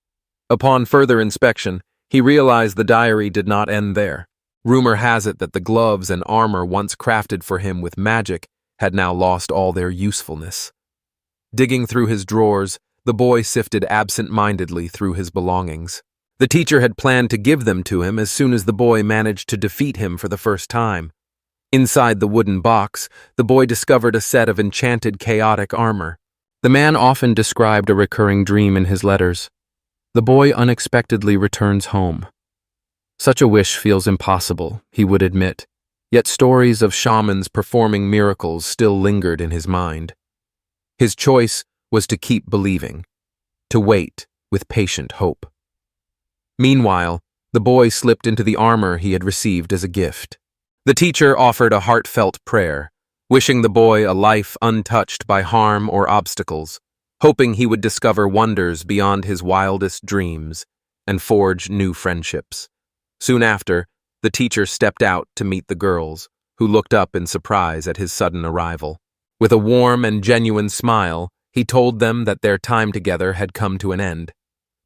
Upon further inspection, he realized the diary did not end there. Rumor has it that the gloves and armor once crafted for him with magic had now lost all their usefulness. Digging through his drawers, the boy sifted absent-mindedly through his belongings. The teacher had planned to give them to him as soon as the boy managed to defeat him for the first time. Inside the wooden box, the boy discovered a set of enchanted chaotic armor. The man often described a recurring dream in his letters. The boy unexpectedly returns home. Such a wish feels impossible, he would admit, yet stories of shamans performing miracles still lingered in his mind. His choice was to keep believing, to wait with patient hope. Meanwhile, the boy slipped into the armor he had received as a gift. The teacher offered a heartfelt prayer, wishing the boy a life untouched by harm or obstacles, hoping he would discover wonders beyond his wildest dreams and forge new friendships. Soon after, the teacher stepped out to meet the girls, who looked up in surprise at his sudden arrival. With a warm and genuine smile, he told them that their time together had come to an end.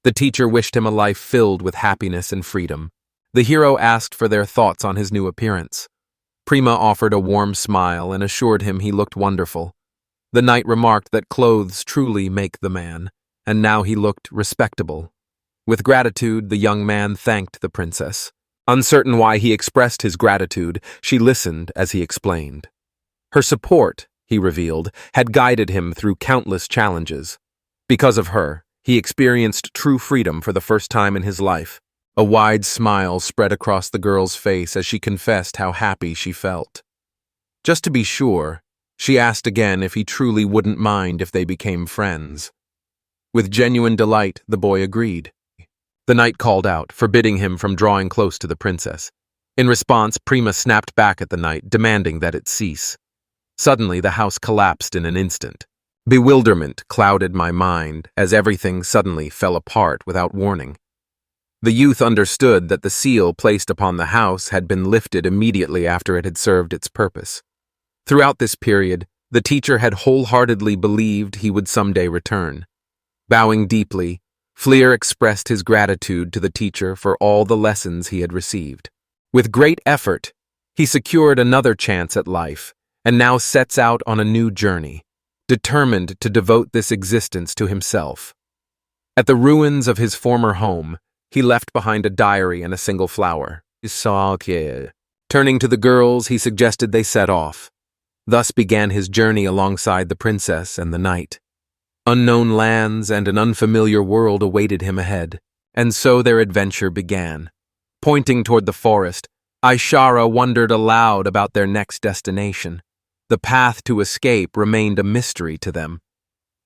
The teacher wished him a life filled with happiness and freedom. The hero asked for their thoughts on his new appearance. Prima offered a warm smile and assured him he looked wonderful. The knight remarked that clothes truly make the man, and now he looked respectable. With gratitude, the young man thanked the princess. Uncertain why he expressed his gratitude, she listened as he explained. Her support, he revealed, had guided him through countless challenges. Because of her, he experienced true freedom for the first time in his life. A wide smile spread across the girl's face as she confessed how happy she felt. Just to be sure, she asked again if he truly wouldn't mind if they became friends. With genuine delight, the boy agreed. The knight called out, forbidding him from drawing close to the princess. In response, Prima snapped back at the knight, demanding that it cease. Suddenly, the house collapsed in an instant. Bewilderment clouded my mind as everything suddenly fell apart without warning. The youth understood that the seal placed upon the house had been lifted immediately after it had served its purpose. Throughout this period, the teacher had wholeheartedly believed he would someday return. Bowing deeply, Fleer expressed his gratitude to the teacher for all the lessons he had received. With great effort, he secured another chance at life, and now sets out on a new journey, determined to devote this existence to himself. At the ruins of his former home, he left behind a diary and a single flower. Turning to the girls, he suggested they set off. Thus began his journey alongside the princess and the knight. Unknown lands and an unfamiliar world awaited him ahead, and so their adventure began. Pointing toward the forest, Aishara wondered aloud about their next destination. The path to escape remained a mystery to them.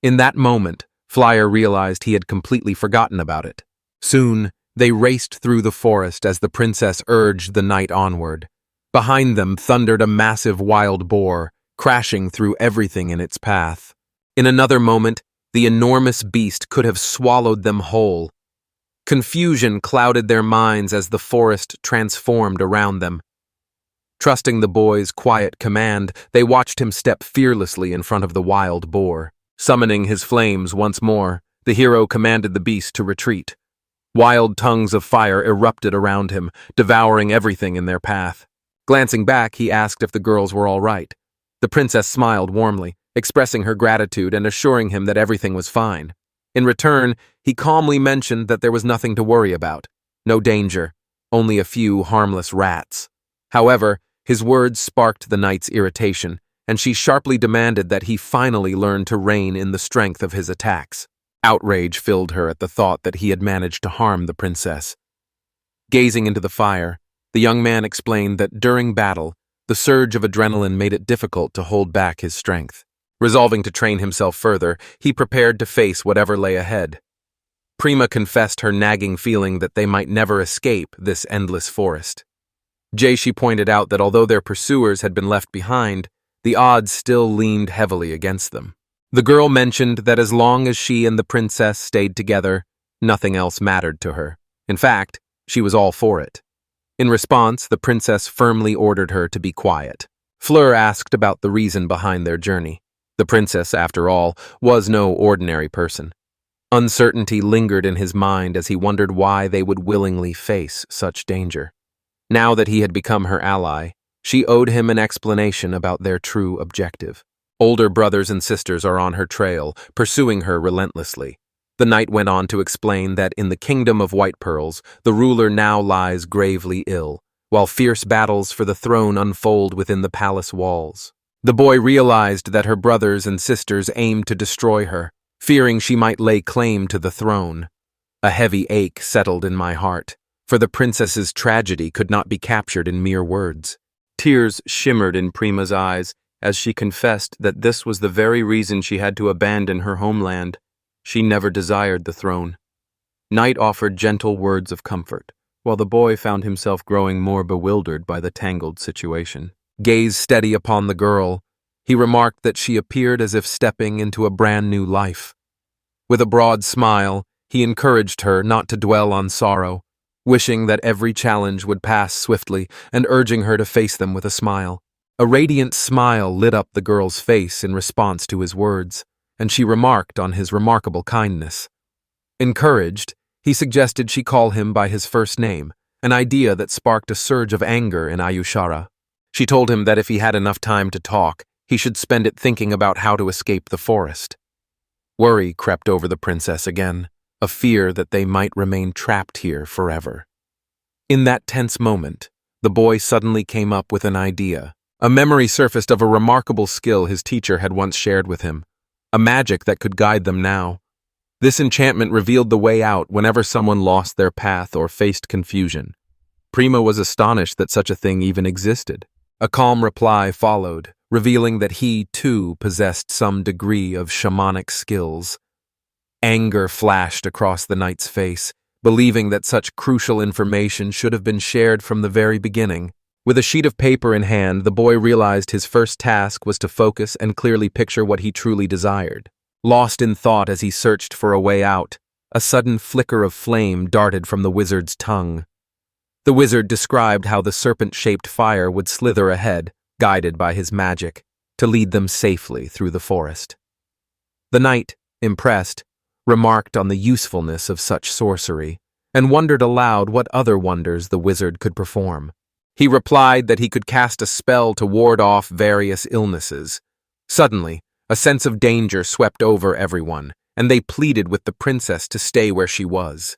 In that moment, Flyer realized he had completely forgotten about it. Soon, they raced through the forest as the princess urged the knight onward. Behind them thundered a massive wild boar, crashing through everything in its path. In another moment, the enormous beast could have swallowed them whole. Confusion clouded their minds as the forest transformed around them. Trusting the boy's quiet command, they watched him step fearlessly in front of the wild boar. Summoning his flames once more, the hero commanded the beast to retreat. Wild tongues of fire erupted around him, devouring everything in their path. Glancing back, he asked if the girls were all right. The princess smiled warmly, expressing her gratitude and assuring him that everything was fine. In return, he calmly mentioned that there was nothing to worry about. No danger, only a few harmless rats. However, his words sparked the knight's irritation, and she sharply demanded that he finally learn to rein in the strength of his attacks. Outrage filled her at the thought that he had managed to harm the princess. Gazing into the fire, the young man explained that during battle, the surge of adrenaline made it difficult to hold back his strength. Resolving to train himself further, he prepared to face whatever lay ahead. Prima confessed her nagging feeling that they might never escape this endless forest. Jaishi pointed out that although their pursuers had been left behind, the odds still leaned heavily against them. The girl mentioned that as long as she and the princess stayed together, nothing else mattered to her. In fact, she was all for it. In response, the princess firmly ordered her to be quiet. Fleur asked about the reason behind their journey. The princess, after all, was no ordinary person. Uncertainty lingered in his mind as he wondered why they would willingly face such danger. Now that he had become her ally, she owed him an explanation about their true objective. Older brothers and sisters are on her trail, pursuing her relentlessly. The knight went on to explain that in the kingdom of White Pearls, the ruler now lies gravely ill, while fierce battles for the throne unfold within the palace walls. The boy realized that her brothers and sisters aimed to destroy her, fearing she might lay claim to the throne. A heavy ache settled in my heart, for the princess's tragedy could not be captured in mere words. Tears shimmered in Prima's eyes as she confessed that this was the very reason she had to abandon her homeland. She never desired the throne. Night offered gentle words of comfort, while the boy found himself growing more bewildered by the tangled situation. Gaze steady upon the girl, he remarked that she appeared as if stepping into a brand new life. With a broad smile, he encouraged her not to dwell on sorrow, wishing that every challenge would pass swiftly and urging her to face them with a smile. A radiant smile lit up the girl's face in response to his words, and she remarked on his remarkable kindness. Encouraged, he suggested she call him by his first name, an idea that sparked a surge of anger in Ayushara. She told him that if he had enough time to talk, he should spend it thinking about how to escape the forest. Worry crept over the princess again, a fear that they might remain trapped here forever. In that tense moment, the boy suddenly came up with an idea. A memory surfaced of a remarkable skill his teacher had once shared with him, a magic that could guide them now. This enchantment revealed the way out whenever someone lost their path or faced confusion. Prima was astonished that such a thing even existed. A calm reply followed, revealing that he, too, possessed some degree of shamanic skills. Anger flashed across the knight's face, believing that such crucial information should have been shared from the very beginning. With a sheet of paper in hand, the boy realized his first task was to focus and clearly picture what he truly desired. Lost in thought as he searched for a way out, a sudden flicker of flame darted from the wizard's tongue. The wizard described how the serpent-shaped fire would slither ahead, guided by his magic, to lead them safely through the forest. The knight, impressed, remarked on the usefulness of such sorcery, and wondered aloud what other wonders the wizard could perform. He replied that he could cast a spell to ward off various illnesses. Suddenly, a sense of danger swept over everyone, and they pleaded with the princess to stay where she was.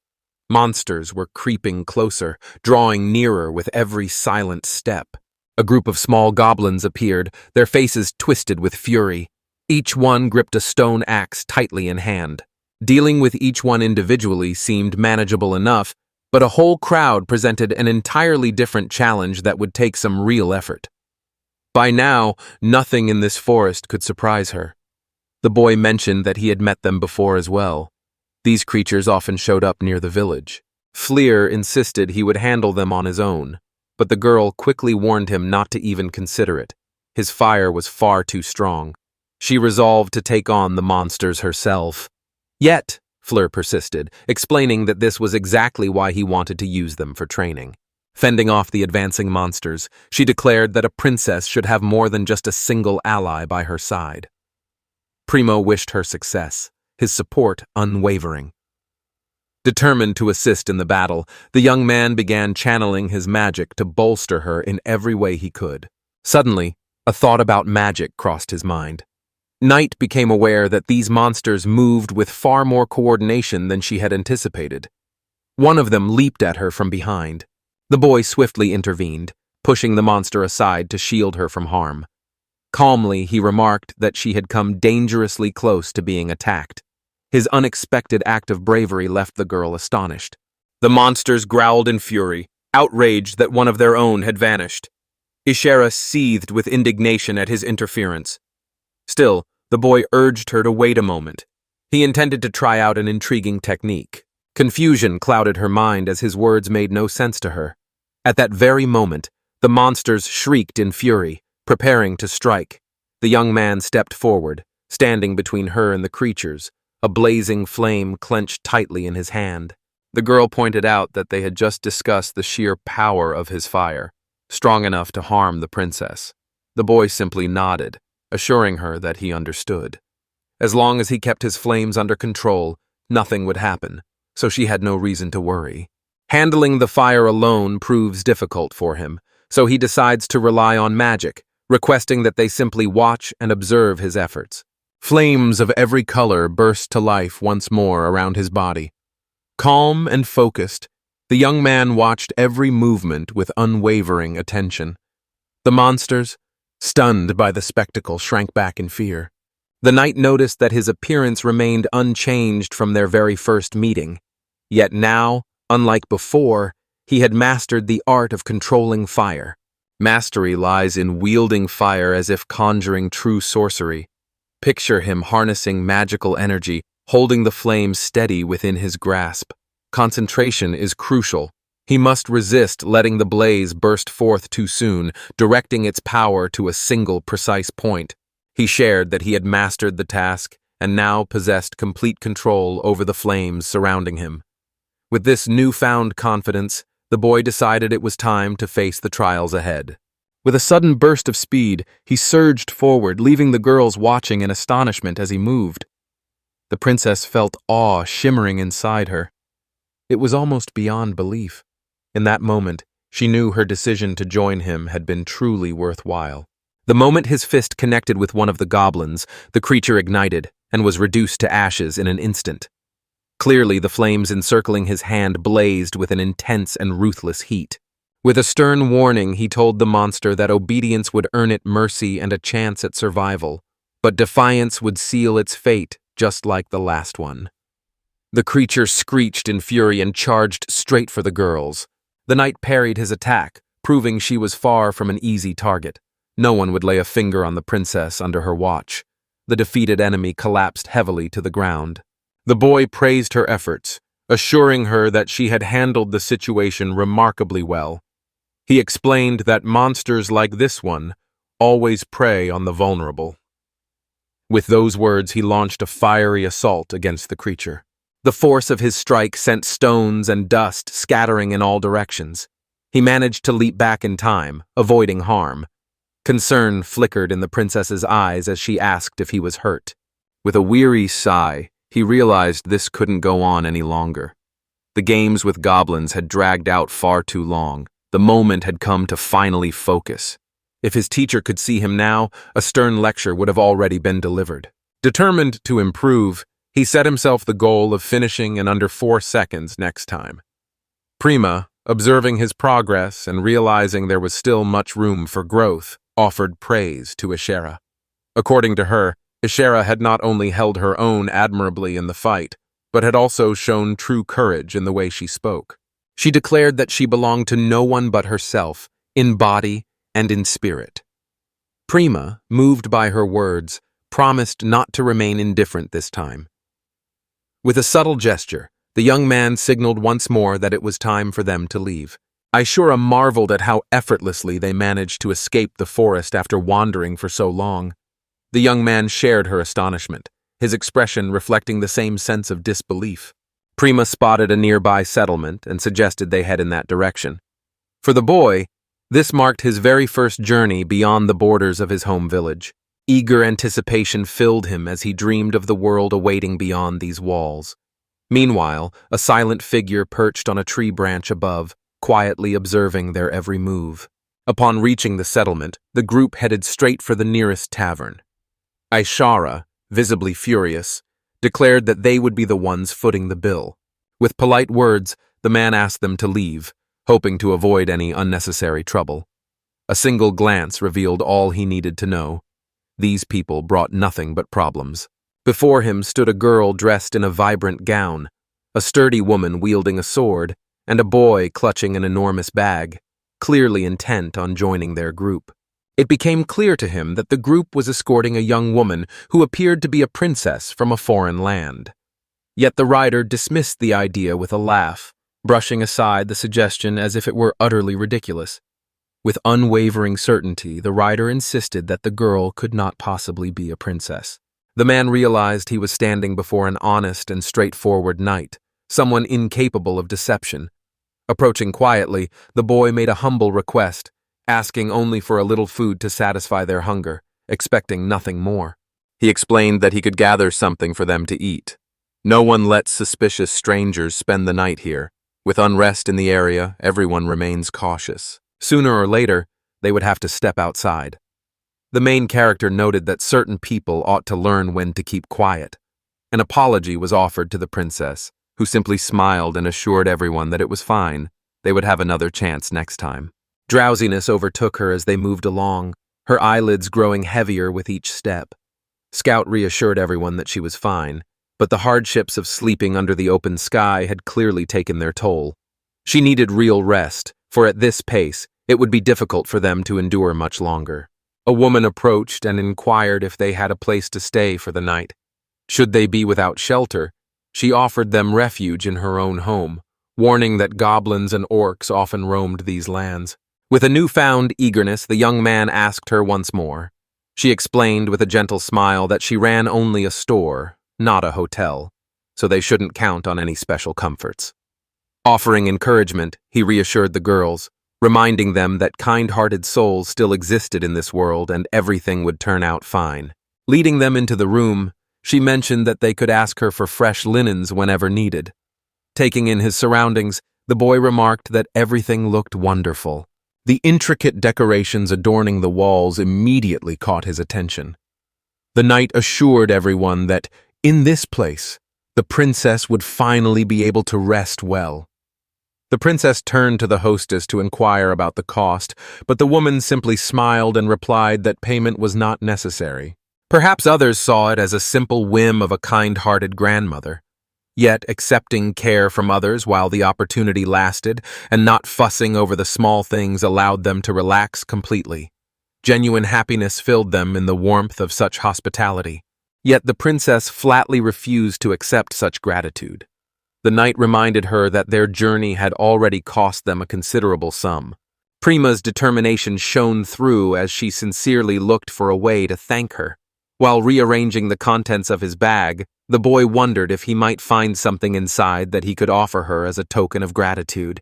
Monsters were creeping closer, drawing nearer with every silent step. A group of small goblins appeared, their faces twisted with fury. Each one gripped a stone axe tightly in hand. Dealing with each one individually seemed manageable enough, but a whole crowd presented an entirely different challenge that would take some real effort. By now, nothing in this forest could surprise her. The boy mentioned that he had met them before as well. These creatures often showed up near the village. Fleer insisted he would handle them on his own, but the girl quickly warned him not to even consider it. His fire was far too strong. She resolved to take on the monsters herself. Yet, Fleur persisted, explaining that this was exactly why he wanted to use them for training. Fending off the advancing monsters, she declared that a princess should have more than just a single ally by her side. Primo wished her success, his support unwavering. Determined to assist in the battle, the young man began channeling his magic to bolster her in every way he could. Suddenly, a thought about magic crossed his mind. Night became aware that these monsters moved with far more coordination than she had anticipated. One of them leaped at her from behind. The boy swiftly intervened, pushing the monster aside to shield her from harm. Calmly, he remarked that she had come dangerously close to being attacked. His unexpected act of bravery left the girl astonished. The monsters growled in fury, outraged that one of their own had vanished. Ishera seethed with indignation at his interference. Still, the boy urged her to wait a moment. He intended to try out an intriguing technique. Confusion clouded her mind as his words made no sense to her. At that very moment, the monsters shrieked in fury, preparing to strike. The young man stepped forward, standing between her and the creatures, a blazing flame clenched tightly in his hand. The girl pointed out that they had just discussed the sheer power of his fire, strong enough to harm the princess. The boy simply nodded, assuring her that he understood. As long as he kept his flames under control, nothing would happen, so she had no reason to worry. Handling the fire alone proves difficult for him, so he decides to rely on magic, requesting that they simply watch and observe his efforts. Flames of every color burst to life once more around his body. Calm and focused, the young man watched every movement with unwavering attention. The monsters, stunned by the spectacle, shrank back in fear. The knight noticed that his appearance remained unchanged from their very first meeting. Yet now, unlike before, he had mastered the art of controlling fire. Mastery lies in wielding fire as if conjuring true sorcery. Picture him harnessing magical energy, holding the flame steady within his grasp. Concentration is crucial. He must resist letting the blaze burst forth too soon, directing its power to a single precise point. He shared that he had mastered the task and now possessed complete control over the flames surrounding him. With this newfound confidence, the boy decided it was time to face the trials ahead. With a sudden burst of speed, he surged forward, leaving the girls watching in astonishment as he moved. The princess felt awe shimmering inside her. It was almost beyond belief. In that moment, she knew her decision to join him had been truly worthwhile. The moment his fist connected with one of the goblins, the creature ignited and was reduced to ashes in an instant. Clearly, the flames encircling his hand blazed with an intense and ruthless heat. With a stern warning, he told the monster that obedience would earn it mercy and a chance at survival, but defiance would seal its fate, just like the last one. The creature screeched in fury and charged straight for the girls. The knight parried his attack, proving she was far from an easy target. No one would lay a finger on the princess under her watch. The defeated enemy collapsed heavily to the ground. The boy praised her efforts, assuring her that she had handled the situation remarkably well. He explained that monsters like this one always prey on the vulnerable. With those words, he launched a fiery assault against the creature. The force of his strike sent stones and dust scattering in all directions. He managed to leap back in time, avoiding harm. Concern flickered in the princess's eyes as she asked if he was hurt. With a weary sigh, he realized this couldn't go on any longer. The games with goblins had dragged out far too long. The moment had come to finally focus. If his teacher could see him now, a stern lecture would have already been delivered. Determined to improve, he set himself the goal of finishing in under 4 seconds next time. Prima, observing his progress and realizing there was still much room for growth, offered praise to Ishera. According to her, Ishera had not only held her own admirably in the fight, but had also shown true courage in the way she spoke. She declared that she belonged to no one but herself, in body and in spirit. Prima, moved by her words, promised not to remain indifferent this time. With a subtle gesture, the young man signaled once more that it was time for them to leave. Ishera marveled at how effortlessly they managed to escape the forest after wandering for so long. The young man shared her astonishment, his expression reflecting the same sense of disbelief. Prima spotted a nearby settlement and suggested they head in that direction. For the boy, this marked his very first journey beyond the borders of his home village. Eager anticipation filled him as he dreamed of the world awaiting beyond these walls. Meanwhile, a silent figure perched on a tree branch above, quietly observing their every move. Upon reaching the settlement, the group headed straight for the nearest tavern. Ishera, visibly furious, declared that they would be the ones footing the bill. With polite words, the man asked them to leave, hoping to avoid any unnecessary trouble. A single glance revealed all he needed to know. These people brought nothing but problems. Before him stood a girl dressed in a vibrant gown, a sturdy woman wielding a sword, and a boy clutching an enormous bag, clearly intent on joining their group. It became clear to him that the group was escorting a young woman who appeared to be a princess from a foreign land. Yet the rider dismissed the idea with a laugh, brushing aside the suggestion as if it were utterly ridiculous. With unwavering certainty, the rider insisted that the girl could not possibly be a princess. The man realized he was standing before an honest and straightforward knight, someone incapable of deception. Approaching quietly, the boy made a humble request, asking only for a little food to satisfy their hunger, expecting nothing more. He explained that he could gather something for them to eat. No one lets suspicious strangers spend the night here. With unrest in the area, everyone remains cautious. Sooner or later, they would have to step outside. The main character noted that certain people ought to learn when to keep quiet. An apology was offered to the princess, who simply smiled and assured everyone that it was fine. They would have another chance next time. Drowsiness overtook her as they moved along, her eyelids growing heavier with each step. Scout reassured everyone that she was fine, but the hardships of sleeping under the open sky had clearly taken their toll. She needed real rest, for at this pace, It would be difficult for them to endure much longer. A woman approached and inquired if they had a place to stay for the night. Should they be without shelter, she offered them refuge in her own home, warning that goblins and orcs often roamed these lands. With a newfound eagerness, the young man asked her once more. She explained with a gentle smile that she ran only a store, not a hotel, so they shouldn't count on any special comforts. Offering encouragement, he reassured the girls, reminding them that kind-hearted souls still existed in this world and everything would turn out fine. Leading them into the room, she mentioned that they could ask her for fresh linens whenever needed. Taking in his surroundings, the boy remarked that everything looked wonderful. The intricate decorations adorning the walls immediately caught his attention. The knight assured everyone that, in this place, the princess would finally be able to rest well. The princess turned to the hostess to inquire about the cost, but the woman simply smiled and replied that payment was not necessary. Perhaps others saw it as a simple whim of a kind-hearted grandmother. Yet, accepting care from others while the opportunity lasted and not fussing over the small things allowed them to relax completely. Genuine happiness filled them in the warmth of such hospitality. Yet the princess flatly refused to accept such gratitude. The knight reminded her that their journey had already cost them a considerable sum. Prima's determination shone through as she sincerely looked for a way to thank her. While rearranging the contents of his bag, the boy wondered if he might find something inside that he could offer her as a token of gratitude.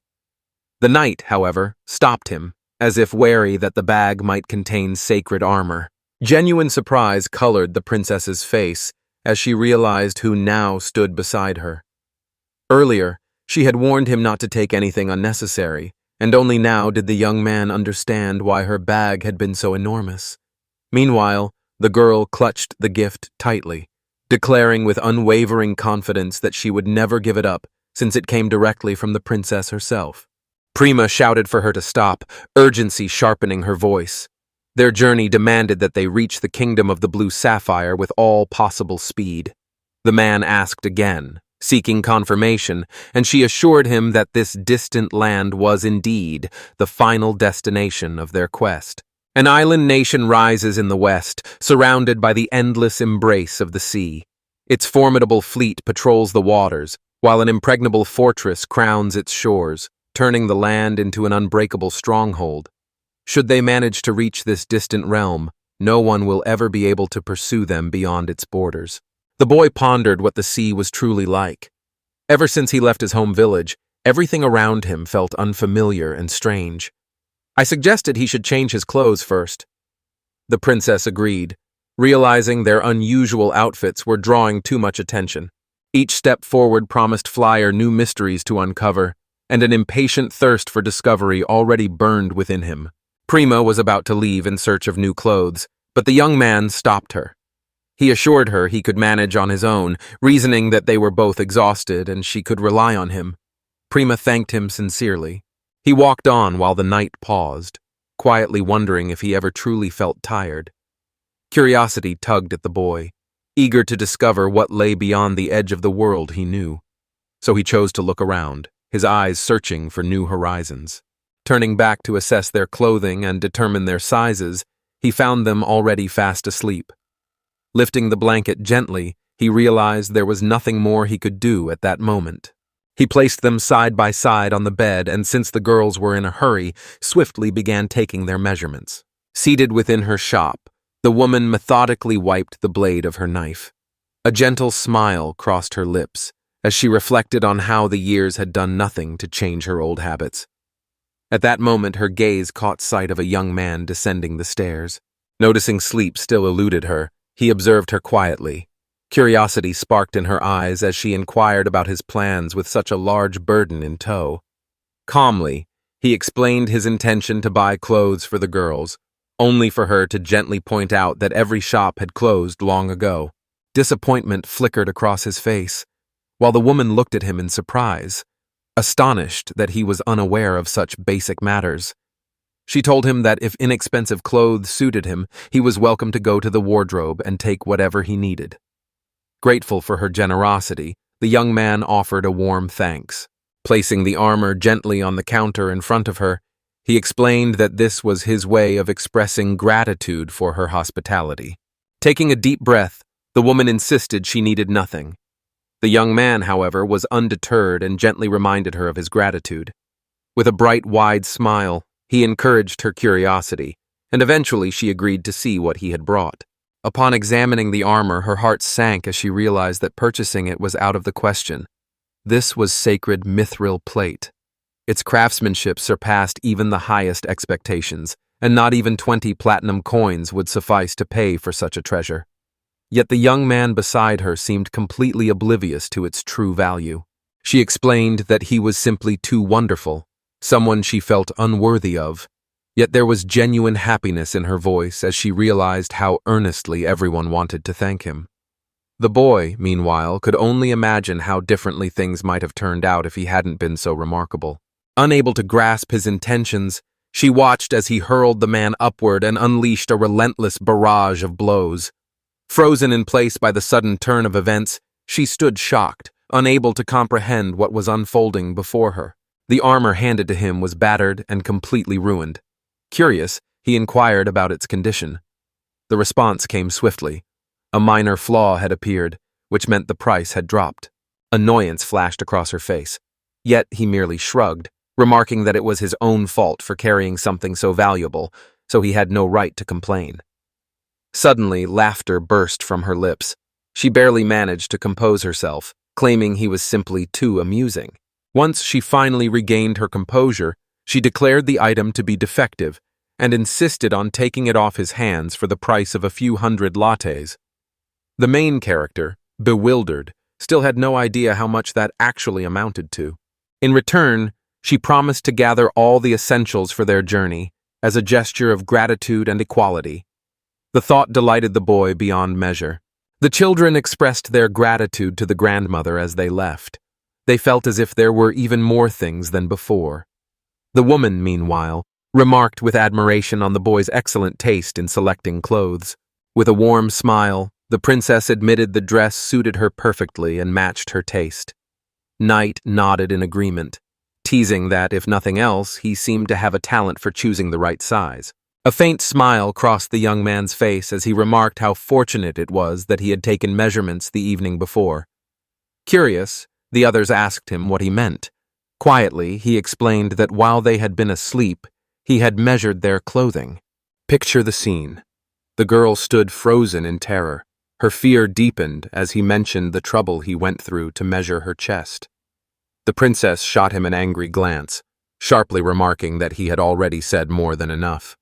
The knight, however, stopped him, as if wary that the bag might contain sacred armor. Genuine surprise colored the princess's face as she realized who now stood beside her. Earlier, she had warned him not to take anything unnecessary, and only now did the young man understand why her bag had been so enormous. Meanwhile, the girl clutched the gift tightly, declaring with unwavering confidence that she would never give it up since it came directly from the princess herself. Prima shouted for her to stop, urgency sharpening her voice. Their journey demanded that they reach the kingdom of the blue sapphire with all possible speed. The man asked again, seeking confirmation, and she assured him that this distant land was indeed the final destination of their quest. An island nation rises in the west, surrounded by the endless embrace of the sea. Its formidable fleet patrols the waters, while an impregnable fortress crowns its shores, turning the land into an unbreakable stronghold. Should they manage to reach this distant realm, no one will ever be able to pursue them beyond its borders. The boy pondered what the sea was truly like. Ever since he left his home village, everything around him felt unfamiliar and strange. I suggested he should change his clothes first. The princess agreed, realizing their unusual outfits were drawing too much attention. Each step forward promised Flyer new mysteries to uncover, and an impatient thirst for discovery already burned within him. Prima was about to leave in search of new clothes, but the young man stopped her. He assured her he could manage on his own, reasoning that they were both exhausted and she could rely on him. Prima thanked him sincerely. He walked on while the knight paused, quietly wondering if he ever truly felt tired. Curiosity tugged at the boy, eager to discover what lay beyond the edge of the world he knew. So he chose to look around, his eyes searching for new horizons. Turning back to assess their clothing and determine their sizes, he found them already fast asleep. Lifting the blanket gently, he realized there was nothing more he could do at that moment. He placed them side by side on the bed, and since the girls were in a hurry, swiftly began taking their measurements. Seated within her shop, the woman methodically wiped the blade of her knife. A gentle smile crossed her lips as she reflected on how the years had done nothing to change her old habits. At that moment, her gaze caught sight of a young man descending the stairs. Noticing sleep still eluded her, he observed her quietly. Curiosity sparked in her eyes as she inquired about his plans with such a large burden in tow. Calmly, he explained his intention to buy clothes for the girls, only for her to gently point out that every shop had closed long ago. Disappointment flickered across his face, while the woman looked at him in surprise, astonished that he was unaware of such basic matters. She told him that if inexpensive clothes suited him, he was welcome to go to the wardrobe and take whatever he needed. Grateful for her generosity, the young man offered a warm thanks. Placing the armor gently on the counter in front of her, He explained that this was his way of expressing gratitude for her hospitality. Taking a deep breath, the woman insisted she needed nothing. The young man, however, was undeterred and gently reminded her of his gratitude. With a bright, wide smile, he encouraged her curiosity, and eventually she agreed to see what he had brought. Upon examining the armor, her heart sank as she realized that purchasing it was out of the question. This was sacred mithril plate. Its craftsmanship surpassed even the highest expectations, and not even 20 platinum coins would suffice to pay for such a treasure. Yet the young man beside her seemed completely oblivious to its true value. She explained that he was simply too wonderful, someone she felt unworthy of. Yet there was genuine happiness in her voice as she realized how earnestly everyone wanted to thank him. The boy, meanwhile, could only imagine how differently things might have turned out if he hadn't been so remarkable. Unable to grasp his intentions, she watched as he hurled the man upward and unleashed a relentless barrage of blows. Frozen in place by the sudden turn of events, she stood shocked, unable to comprehend what was unfolding before her. The armor handed to him was battered and completely ruined. Curious, he inquired about its condition. The response came swiftly. A minor flaw had appeared, which meant the price had dropped. Annoyance flashed across her face. Yet he merely shrugged, remarking that it was his own fault for carrying something so valuable, so he had no right to complain. Suddenly, laughter burst from her lips. She barely managed to compose herself, claiming he was simply too amusing. Once she finally regained her composure, she declared the item to be defective and insisted on taking it off his hands for the price of a few hundred lattes. The main character, bewildered, still had no idea how much that actually amounted to. In return, she promised to gather all the essentials for their journey as a gesture of gratitude and equality. The thought delighted the boy beyond measure. The children expressed their gratitude to the grandmother as they left. They felt as if there were even more things than before. The woman, meanwhile, remarked with admiration on the boy's excellent taste in selecting clothes. With a warm smile, the princess admitted the dress suited her perfectly and matched her taste. Knight nodded in agreement, teasing that, if nothing else, he seemed to have a talent for choosing the right size. A faint smile crossed the young man's face as he remarked how fortunate it was that he had taken measurements the evening before. Curious, the others asked him what he meant. Quietly, he explained that while they had been asleep, he had measured their clothing. Picture the scene. The girl stood frozen in terror. Her fear deepened as he mentioned the trouble he went through to measure her chest. The princess shot him an angry glance, sharply remarking that he had already said more than enough.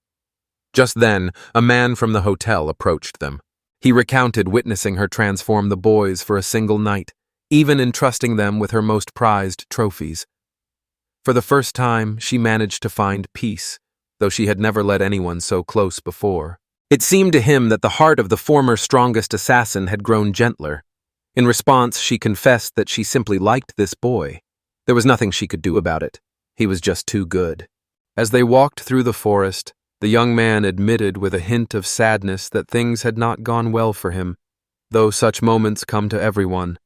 Just then, a man from the hotel approached them. He recounted witnessing her transform the boys for a single night, even entrusting them with her most prized trophies. For the first time, she managed to find peace, though she had never let anyone so close before. It seemed to him that the heart of the former strongest assassin had grown gentler. In response, she confessed that she simply liked this boy. There was nothing she could do about it. He was just too good. As they walked through the forest, the young man admitted with a hint of sadness that things had not gone well for him, though such moments come to everyone.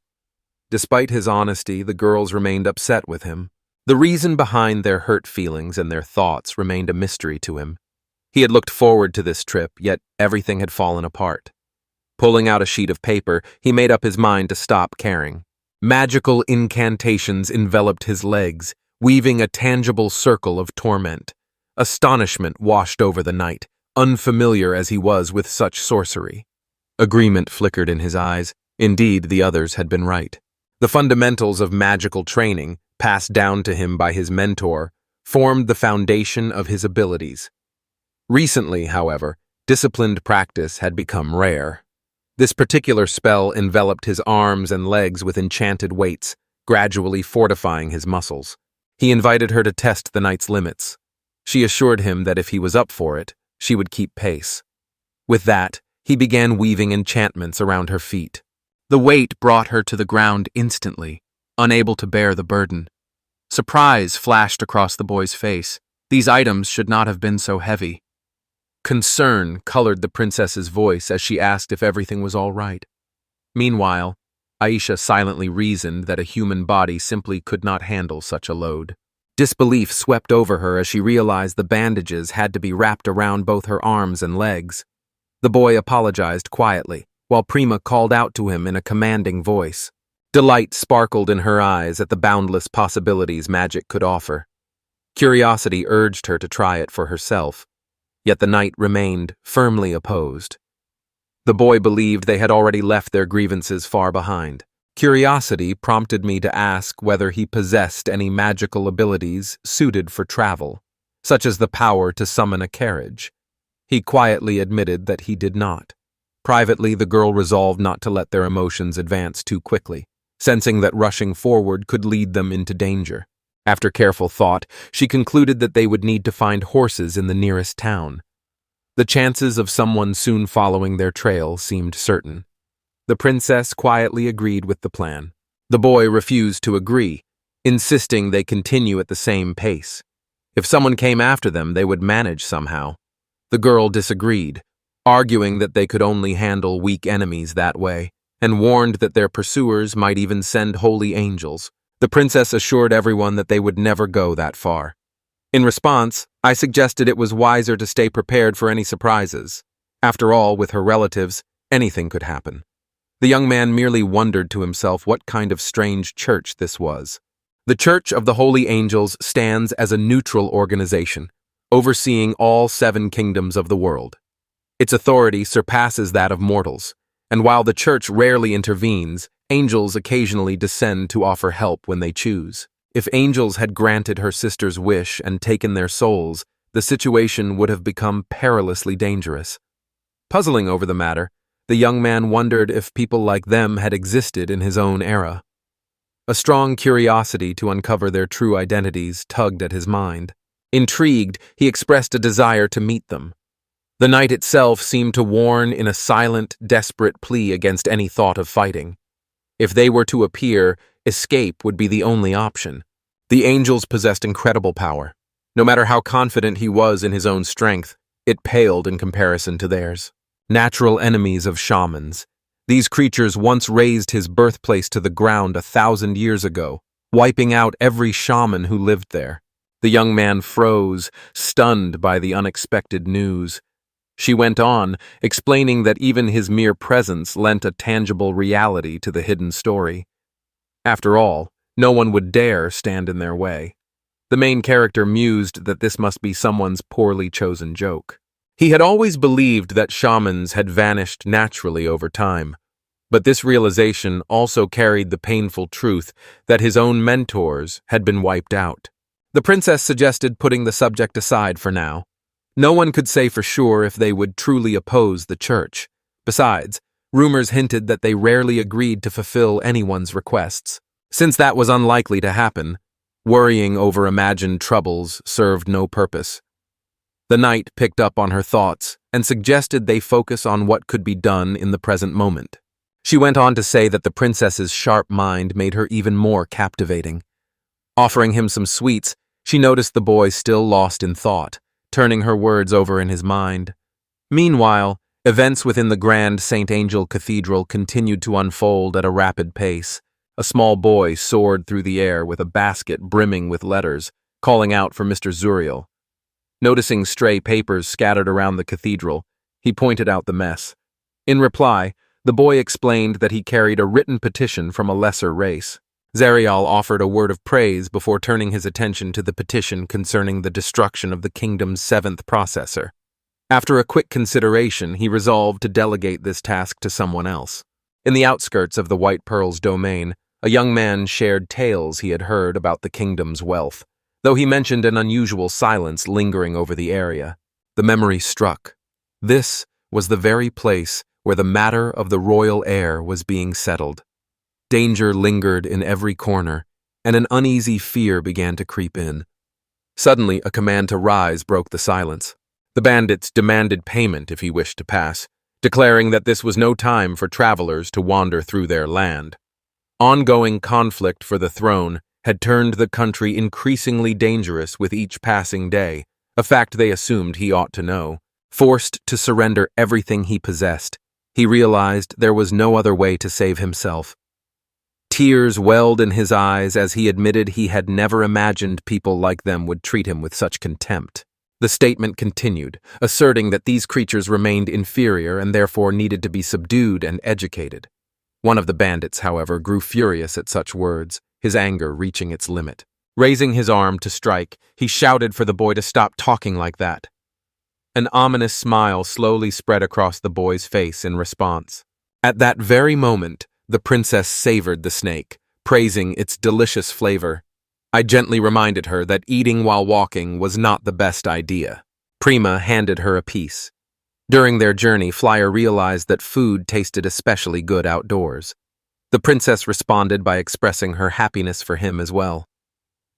Despite his honesty, the girls remained upset with him. The reason behind their hurt feelings and their thoughts remained a mystery to him. He had looked forward to this trip, yet everything had fallen apart. Pulling out a sheet of paper, he made up his mind to stop caring. Magical incantations enveloped his legs, weaving a tangible circle of torment. Astonishment washed over the knight, unfamiliar as he was with such sorcery. Agreement flickered in his eyes. Indeed, the others had been right. The fundamentals of magical training, passed down to him by his mentor, formed the foundation of his abilities. Recently, however, disciplined practice had become rare. This particular spell enveloped his arms and legs with enchanted weights, gradually fortifying his muscles. He invited her to test the knight's limits. She assured him that if he was up for it, she would keep pace. With that, he began weaving enchantments around her feet. The weight brought her to the ground instantly, unable to bear the burden. Surprise flashed across the boy's face. These items should not have been so heavy. Concern colored the princess's voice as she asked if everything was all right. Meanwhile, Aisha silently reasoned that a human body simply could not handle such a load. Disbelief swept over her as she realized the bandages had to be wrapped around both her arms and legs. The boy apologized quietly, while Prima called out to him in a commanding voice. Delight sparkled in her eyes at the boundless possibilities magic could offer. Curiosity urged her to try it for herself, yet the knight remained firmly opposed. The boy believed they had already left their grievances far behind. Curiosity prompted me to ask whether he possessed any magical abilities suited for travel, such as the power to summon a carriage. He quietly admitted that he did not. Privately, the girl resolved not to let their emotions advance too quickly, sensing that rushing forward could lead them into danger. After careful thought, she concluded that they would need to find horses in the nearest town. The chances of someone soon following their trail seemed certain. The princess quietly agreed with the plan. The boy refused to agree, insisting they continue at the same pace. If someone came after them, they would manage somehow. The girl disagreed, arguing that they could only handle weak enemies that way, and warned that their pursuers might even send holy angels. The princess assured everyone that they would never go that far. In response, I suggested it was wiser to stay prepared for any surprises. After all, with her relatives, anything could happen. The young man merely wondered to himself what kind of strange church this was. The Church of the Holy Angels stands as a neutral organization, overseeing all 7 kingdoms of the world. Its authority surpasses that of mortals, and while the church rarely intervenes, angels occasionally descend to offer help when they choose. If angels had granted her sister's wish and taken their souls, the situation would have become perilously dangerous. Puzzling over the matter, the young man wondered if people like them had existed in his own era. A strong curiosity to uncover their true identities tugged at his mind. Intrigued, he expressed a desire to meet them. The night itself seemed to warn in a silent, desperate plea against any thought of fighting. If they were to appear, escape would be the only option. The angels possessed incredible power. No matter how confident he was in his own strength, it paled in comparison to theirs. Natural enemies of shamans, these creatures once razed his birthplace to the ground 1,000 years ago, wiping out every shaman who lived there. The young man froze, stunned by the unexpected news. She went on, explaining that even his mere presence lent a tangible reality to the hidden story. After all, no one would dare stand in their way. The main character mused that this must be someone's poorly chosen joke. He had always believed that shamans had vanished naturally over time, but this realization also carried the painful truth that his own mentors had been wiped out. The princess suggested putting the subject aside for now. No one could say for sure if they would truly oppose the church. Besides, rumors hinted that they rarely agreed to fulfill anyone's requests. Since that was unlikely to happen, worrying over imagined troubles served no purpose. The knight picked up on her thoughts and suggested they focus on what could be done in the present moment. She went on to say that the princess's sharp mind made her even more captivating. Offering him some sweets, she noticed the boy still lost in thought, turning her words over in his mind. Meanwhile, events within the Grand St. Angel Cathedral continued to unfold at a rapid pace. A small boy soared through the air with a basket brimming with letters, calling out for Mr. Zuriel. Noticing stray papers scattered around the cathedral, he pointed out the mess. In reply, the boy explained that he carried a written petition from a lesser race. Zariel offered a word of praise before turning his attention to the petition concerning the destruction of the kingdom's 7th processor. After a quick consideration, he resolved to delegate this task to someone else. In the outskirts of the White Pearl's domain, a young man shared tales he had heard about the kingdom's wealth, though he mentioned an unusual silence lingering over the area. The memory struck. This was the very place where the matter of the royal heir was being settled. Danger lingered in every corner, and an uneasy fear began to creep in. Suddenly, a command to rise broke the silence. The bandits demanded payment if he wished to pass, declaring that this was no time for travelers to wander through their land. Ongoing conflict for the throne had turned the country increasingly dangerous with each passing day, a fact they assumed he ought to know. Forced to surrender everything he possessed, he realized there was no other way to save himself. Tears welled in his eyes as he admitted he had never imagined people like them would treat him with such contempt. The statement continued, asserting that these creatures remained inferior and therefore needed to be subdued and educated. One of the bandits, however, grew furious at such words, his anger reaching its limit. Raising his arm to strike, he shouted for the boy to stop talking like that. An ominous smile slowly spread across the boy's face in response. At that very moment, the princess savored the snake, praising its delicious flavor. I gently reminded her that eating while walking was not the best idea. Prima handed her a piece. During their journey, Flyer realized that food tasted especially good outdoors. The princess responded by expressing her happiness for him as well.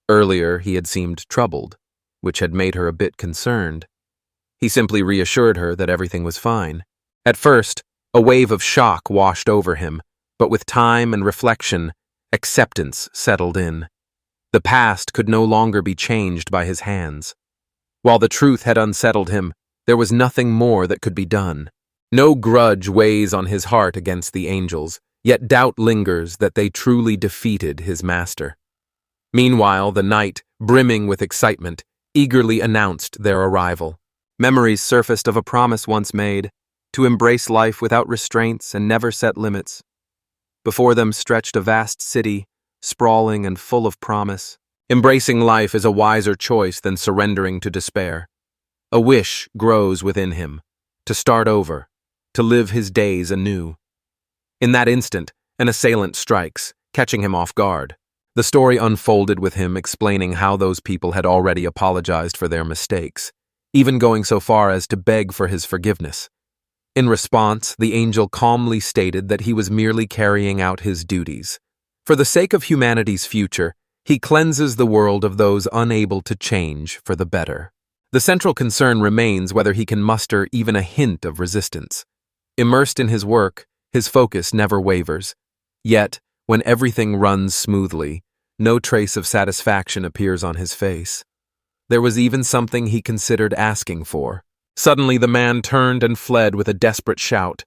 Earlier, he had seemed troubled, which had made her a bit concerned. He simply reassured her that everything was fine. At first, a wave of shock washed over him, but with time and reflection, acceptance settled in. The past could no longer be changed by his hands. While the truth had unsettled him, there was nothing more that could be done. No grudge weighs on his heart against the angels, yet doubt lingers that they truly defeated his master. Meanwhile, the knight, brimming with excitement, eagerly announced their arrival. Memories surfaced of a promise once made, to embrace life without restraints and never set limits. Before them stretched a vast city, sprawling and full of promise. Embracing life is a wiser choice than surrendering to despair. A wish grows within him, to start over, to live his days anew. In that instant, an assailant strikes, catching him off guard. The story unfolded with him explaining how those people had already apologized for their mistakes, even going so far as to beg for his forgiveness. In response, the angel calmly stated that he was merely carrying out his duties. For the sake of humanity's future, he cleanses the world of those unable to change for the better. The central concern remains whether he can muster even a hint of resistance. Immersed in his work, his focus never wavers. Yet, when everything runs smoothly, no trace of satisfaction appears on his face. There was even something he considered asking for. Suddenly the man turned and fled with a desperate shout.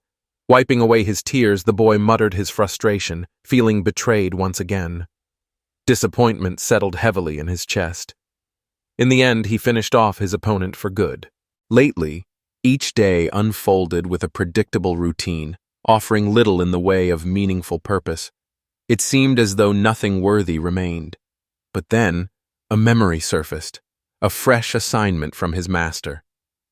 Wiping away his tears, the boy muttered his frustration, feeling betrayed once again. Disappointment settled heavily in his chest. In the end, he finished off his opponent for good. Lately, each day unfolded with a predictable routine, offering little in the way of meaningful purpose. It seemed as though nothing worthy remained. But then, a memory surfaced, a fresh assignment from his master.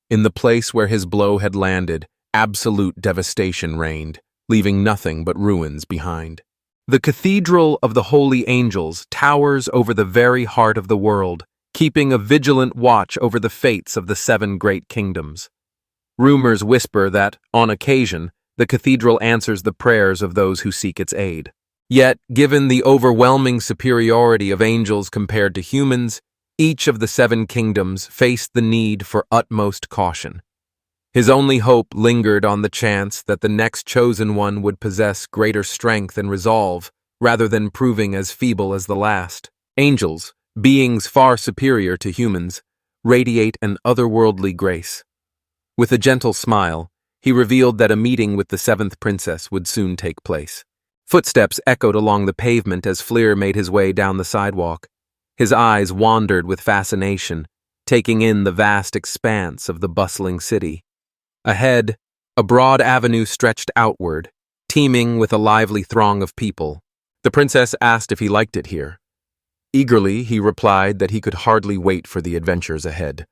In the place where his blow had landed, absolute devastation reigned, leaving nothing but ruins behind. The Cathedral of the Holy Angels towers over the very heart of the world, keeping a vigilant watch over the fates of the 7 great kingdoms. Rumors whisper that, on occasion, the cathedral answers the prayers of those who seek its aid. Yet, given the overwhelming superiority of angels compared to humans, each of the 7 kingdoms faced the need for utmost caution. His only hope lingered on the chance that the next chosen one would possess greater strength and resolve, rather than proving as feeble as the last. Angels, beings far superior to humans, radiate an otherworldly grace. With a gentle smile, he revealed that a meeting with the 7th princess would soon take place. Footsteps echoed along the pavement as Fleer made his way down the sidewalk. His eyes wandered with fascination, taking in the vast expanse of the bustling city. Ahead, a broad avenue stretched outward, teeming with a lively throng of people. The princess asked if he liked it here. Eagerly, he replied that he could hardly wait for the adventures ahead.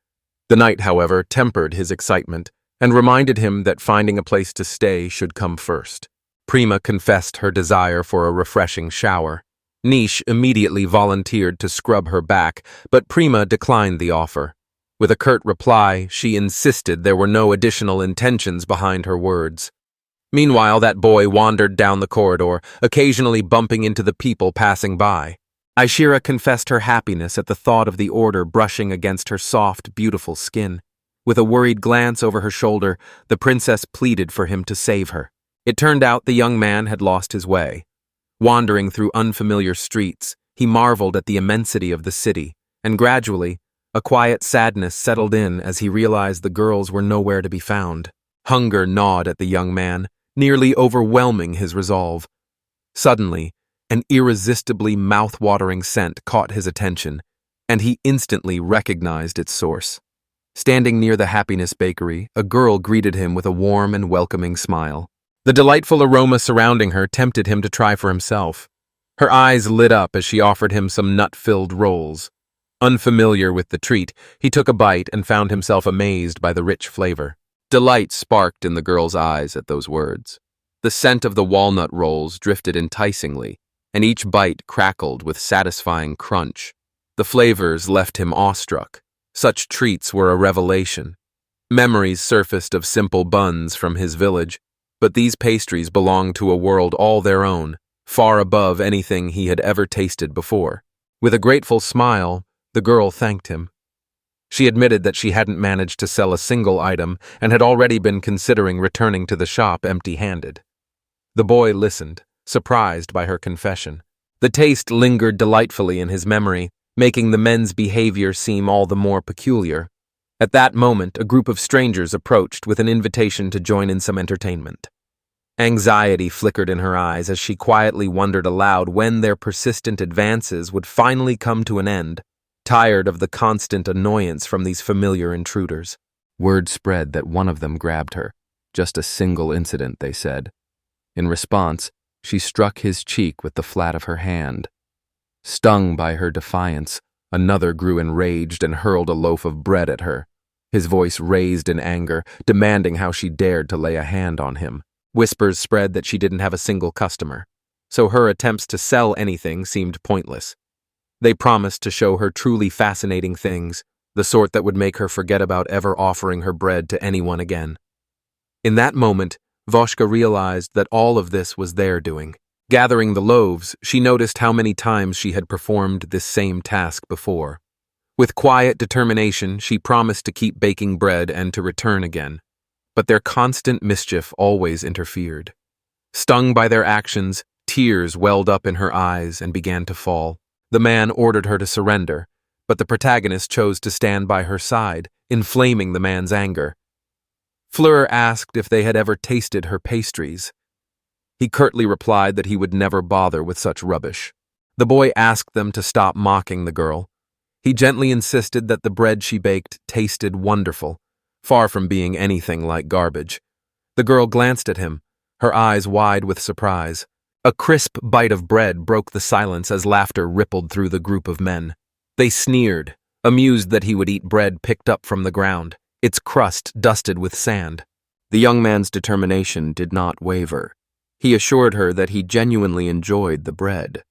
The knight, however, tempered his excitement and reminded him that finding a place to stay should come first. Prima confessed her desire for a refreshing shower. Niche immediately volunteered to scrub her back, but Prima declined the offer. With a curt reply, she insisted there were no additional intentions behind her words. Meanwhile, that boy wandered down the corridor, occasionally bumping into the people passing by. Aishira confessed her happiness at the thought of the order brushing against her soft, beautiful skin. With a worried glance over her shoulder, the princess pleaded for him to save her. It turned out the young man had lost his way. Wandering through unfamiliar streets, he marveled at the immensity of the city, and gradually, a quiet sadness settled in as he realized the girls were nowhere to be found. Hunger gnawed at the young man, nearly overwhelming his resolve. Suddenly, An irresistibly mouth-watering scent caught his attention, and he instantly recognized its source. Standing near the Happiness Bakery, a girl greeted him with a warm and welcoming smile. The delightful aroma surrounding her tempted him to try for himself. Her eyes lit up as she offered him some nut-filled rolls. Unfamiliar with the treat, he took a bite and found himself amazed by the rich flavor. Delight sparked in the girl's eyes at those words. The scent of the walnut rolls drifted enticingly, and each bite crackled with satisfying crunch. The flavors left him awestruck. Such treats were a revelation. Memories surfaced of simple buns from his village, but these pastries belonged to a world all their own, far above anything he had ever tasted before. With a grateful smile, the girl thanked him. She admitted that she hadn't managed to sell a single item and had already been considering returning to the shop empty-handed. The boy listened, surprised by her confession. The taste lingered delightfully in his memory, making the men's behavior seem all the more peculiar. At that moment, a group of strangers approached with an invitation to join in some entertainment. Anxiety flickered in her eyes as she quietly wondered aloud when their persistent advances would finally come to an end, tired of the constant annoyance from these familiar intruders. Word spread that one of them grabbed her. Just a single incident, they said. In response, she struck his cheek with the flat of her hand. Stung by her defiance, another grew enraged and hurled a loaf of bread at her. His voice raised in anger, demanding how she dared to lay a hand on him. Whispers spread that she didn't have a single customer, so her attempts to sell anything seemed pointless. They promised to show her truly fascinating things, the sort that would make her forget about ever offering her bread to anyone again. In that moment, Voshka realized that all of this was their doing. Gathering the loaves, she noticed how many times she had performed this same task before. With quiet determination, she promised to keep baking bread and to return again. But their constant mischief always interfered. Stung by their actions, tears welled up in her eyes and began to fall. The man ordered her to surrender, but the protagonist chose to stand by her side, inflaming the man's anger. Fleur asked if they had ever tasted her pastries. He curtly replied that he would never bother with such rubbish. The boy asked them to stop mocking the girl. He gently insisted that the bread she baked tasted wonderful, far from being anything like garbage. The girl glanced at him, her eyes wide with surprise. A crisp bite of bread broke the silence as laughter rippled through the group of men. They sneered, amused that he would eat bread picked up from the ground, its crust dusted with sand. The young man's determination did not waver. He assured her that he genuinely enjoyed the bread.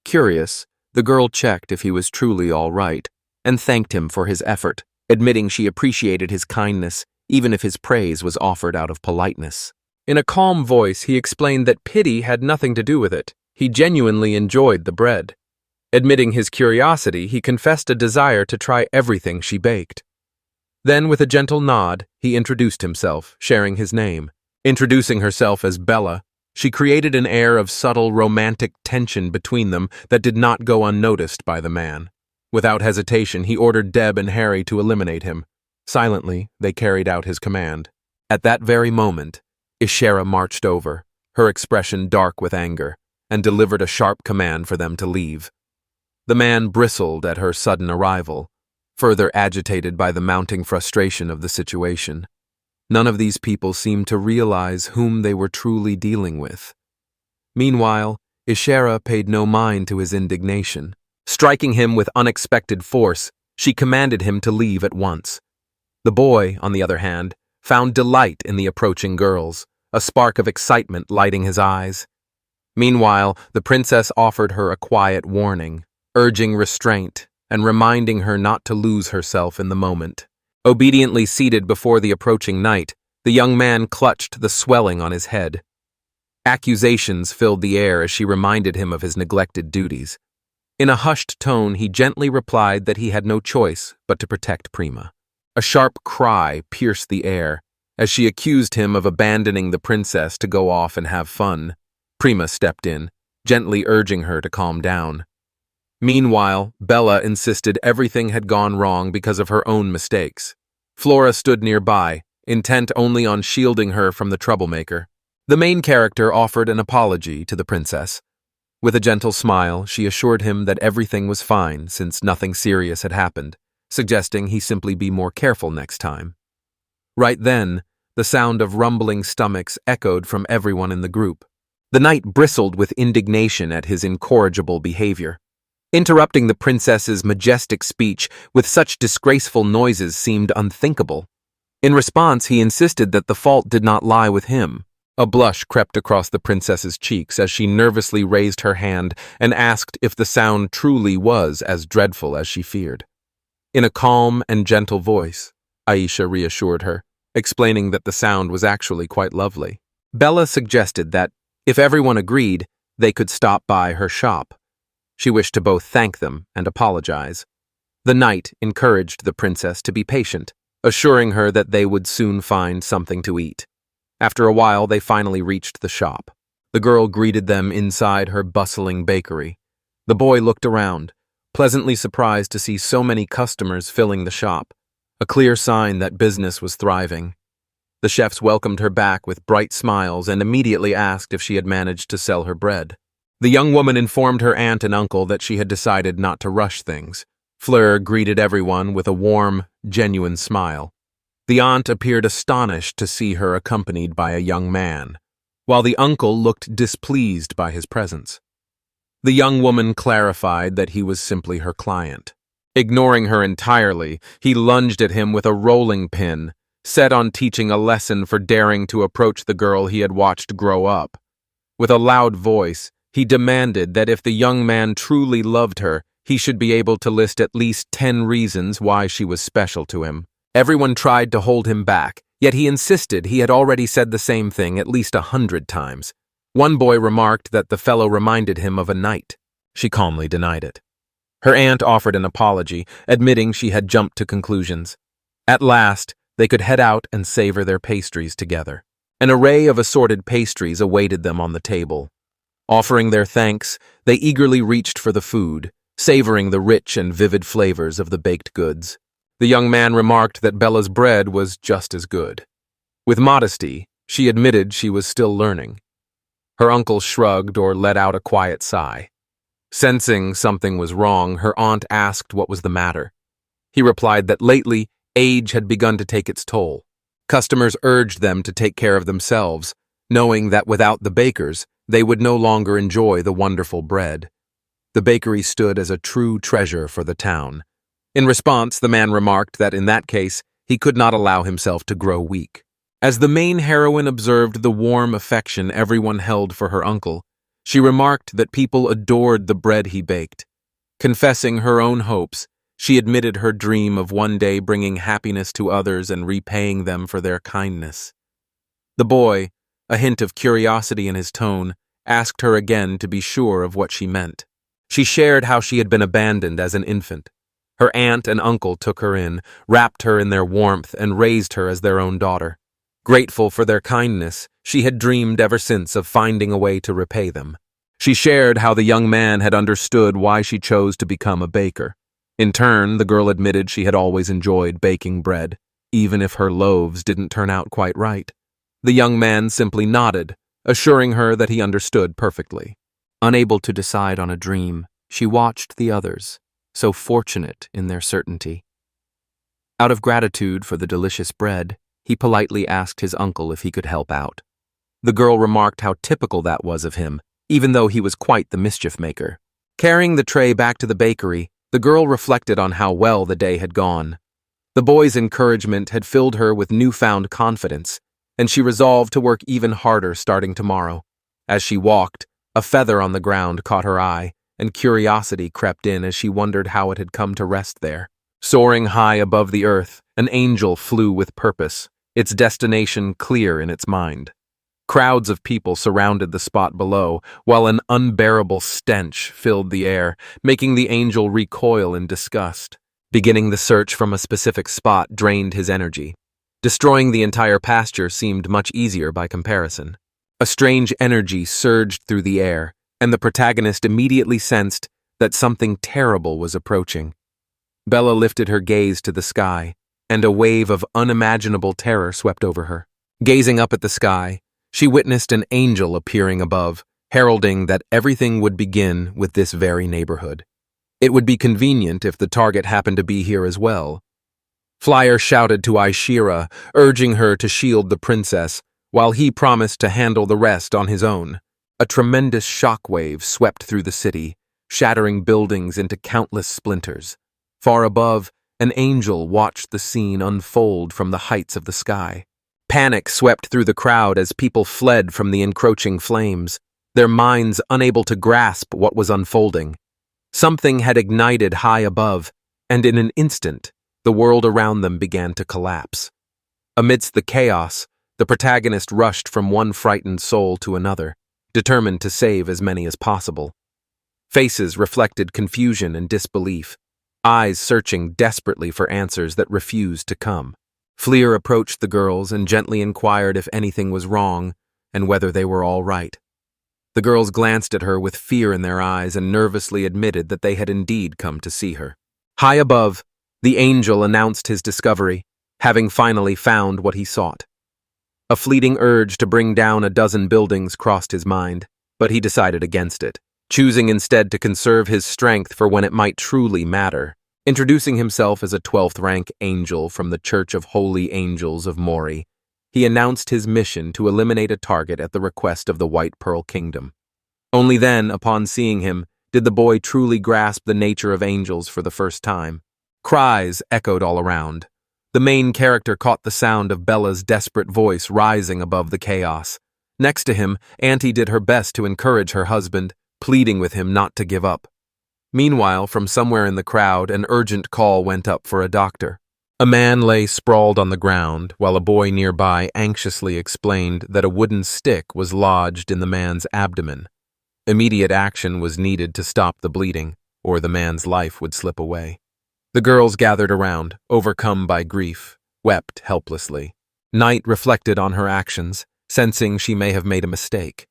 Curious, the girl checked if he was truly all right, and thanked him for his effort, admitting she appreciated his kindness, even if his praise was offered out of politeness. In a calm voice, he explained that pity had nothing to do with it. He genuinely enjoyed the bread. Admitting his curiosity, he confessed a desire to try everything she baked. Then, with a gentle nod, he introduced himself, sharing his name. Introducing herself as Bella, she created an air of subtle romantic tension between them that did not go unnoticed by the man. Without hesitation, he ordered Deb and Harry to eliminate him. Silently, they carried out his command. At that very moment, Ishera marched over, her expression dark with anger, and delivered a sharp command for them to leave. The man bristled at her sudden arrival, further agitated by the mounting frustration of the situation. None of these people seemed to realize whom they were truly dealing with. Meanwhile, Ishera paid no mind to his indignation. Striking him with unexpected force, she commanded him to leave at once. The boy, on the other hand, found delight in the approaching girls, a spark of excitement lighting his eyes. Meanwhile, the princess offered her a quiet warning, urging restraint and reminding her not to lose herself in the moment. Obediently seated before the approaching knight, the young man clutched the swelling on his head. Accusations filled the air as she reminded him of his neglected duties. In a hushed tone, he gently replied that he had no choice but to protect Prima. A sharp cry pierced the air as she accused him of abandoning the princess to go off and have fun. Prima stepped in, gently urging her to calm down. Meanwhile, Bella insisted everything had gone wrong because of her own mistakes. Flora stood nearby, intent only on shielding her from the troublemaker. The main character offered an apology to the princess. With a gentle smile, she assured him that everything was fine since nothing serious had happened, suggesting he simply be more careful next time. Right then, the sound of rumbling stomachs echoed from everyone in the group. The knight bristled with indignation at his incorrigible behavior. Interrupting the princess's majestic speech with such disgraceful noises seemed unthinkable. In response, he insisted that the fault did not lie with him. A blush crept across the princess's cheeks as she nervously raised her hand and asked if the sound truly was as dreadful as she feared. In a calm and gentle voice, Aisha reassured her, explaining that the sound was actually quite lovely. Bella suggested that, if everyone agreed, they could stop by her shop. She wished to both thank them and apologize. The knight encouraged the princess to be patient, assuring her that they would soon find something to eat. After a while, they finally reached the shop. The girl greeted them inside her bustling bakery. The boy looked around, pleasantly surprised to see so many customers filling the shop, a clear sign that business was thriving. The chefs welcomed her back with bright smiles and immediately asked if she had managed to sell her bread. The young woman informed her aunt and uncle that she had decided not to rush things. Fleur greeted everyone with a warm, genuine smile. The aunt appeared astonished to see her accompanied by a young man, while the uncle looked displeased by his presence. The young woman clarified that he was simply her client. Ignoring her entirely, he lunged at him with a rolling pin, set on teaching a lesson for daring to approach the girl he had watched grow up. With a loud voice, he demanded that if the young man truly loved her, he should be able to list at least 10 reasons why she was special to him. Everyone tried to hold him back, yet he insisted he had already said the same thing at least 100 times. One boy remarked that the fellow reminded him of a knight. She calmly denied it. Her aunt offered an apology, admitting she had jumped to conclusions. At last, they could head out and savor their pastries together. An array of assorted pastries awaited them on the table. Offering their thanks, they eagerly reached for the food, savoring the rich and vivid flavors of the baked goods. The young man remarked that Bella's bread was just as good. With modesty, she admitted she was still learning. Her uncle shrugged or let out a quiet sigh. Sensing something was wrong, her aunt asked what was the matter. He replied that lately, age had begun to take its toll. Customers urged them to take care of themselves, knowing that without the bakers, they would no longer enjoy the wonderful bread. The bakery stood as a true treasure for the town. In response, the man remarked that in that case, he could not allow himself to grow weak. As the main heroine observed the warm affection everyone held for her uncle, she remarked that people adored the bread he baked. Confessing her own hopes, she admitted her dream of one day bringing happiness to others and repaying them for their kindness. The boy, a hint of curiosity in his tone, asked her again to be sure of what she meant. She shared how she had been abandoned as an infant. Her aunt and uncle took her in, wrapped her in their warmth, and raised her as their own daughter. Grateful for their kindness, she had dreamed ever since of finding a way to repay them. She shared how the young man had understood why she chose to become a baker. In turn, the girl admitted she had always enjoyed baking bread, even if her loaves didn't turn out quite right. The young man simply nodded, assuring her that he understood perfectly. Unable to decide on a dream, she watched the others, so fortunate in their certainty. Out of gratitude for the delicious bread, he politely asked his uncle if he could help out. The girl remarked how typical that was of him, even though he was quite the mischief maker. Carrying the tray back to the bakery, the girl reflected on how well the day had gone. The boy's encouragement had filled her with newfound confidence, and she resolved to work even harder starting tomorrow. As she walked, a feather on the ground caught her eye, and curiosity crept in as she wondered how it had come to rest there. Soaring high above the earth, an angel flew with purpose, its destination clear in its mind. Crowds of people surrounded the spot below, while an unbearable stench filled the air, making the angel recoil in disgust. Beginning the search from a specific spot drained his energy. Destroying the entire pasture seemed much easier by comparison. A strange energy surged through the air, and the protagonist immediately sensed that something terrible was approaching. Bella lifted her gaze to the sky, and a wave of unimaginable terror swept over her. Gazing up at the sky, she witnessed an angel appearing above, heralding that everything would begin with this very neighborhood. It would be convenient if the target happened to be here as well. Flyer shouted to Aishira, urging her to shield the princess, while he promised to handle the rest on his own. A tremendous shockwave swept through the city, shattering buildings into countless splinters. Far above, an angel watched the scene unfold from the heights of the sky. Panic swept through the crowd as people fled from the encroaching flames, their minds unable to grasp what was unfolding. Something had ignited high above, and in an instant, the world around them began to collapse. Amidst the chaos, the protagonist rushed from one frightened soul to another, determined to save as many as possible. Faces reflected confusion and disbelief, eyes searching desperately for answers that refused to come. Fleer approached the girls and gently inquired if anything was wrong and whether they were all right. The girls glanced at her with fear in their eyes and nervously admitted that they had indeed come to see her. High above, the angel announced his discovery, having finally found what he sought. A fleeting urge to bring down a dozen buildings crossed his mind, but he decided against it, choosing instead to conserve his strength for when it might truly matter. Introducing himself as a 12th-rank angel from the Church of Holy Angels of Mori, he announced his mission to eliminate a target at the request of the White Pearl Kingdom. Only then, upon seeing him, did the boy truly grasp the nature of angels for the first time. Cries echoed all around. The main character caught the sound of Bella's desperate voice rising above the chaos. Next to him, Auntie did her best to encourage her husband, pleading with him not to give up. Meanwhile, from somewhere in the crowd, an urgent call went up for a doctor. A man lay sprawled on the ground, while a boy nearby anxiously explained that a wooden stick was lodged in the man's abdomen. Immediate action was needed to stop the bleeding, or the man's life would slip away. The girls gathered around, overcome by grief, wept helplessly. Night reflected on her actions, sensing she may have made a mistake.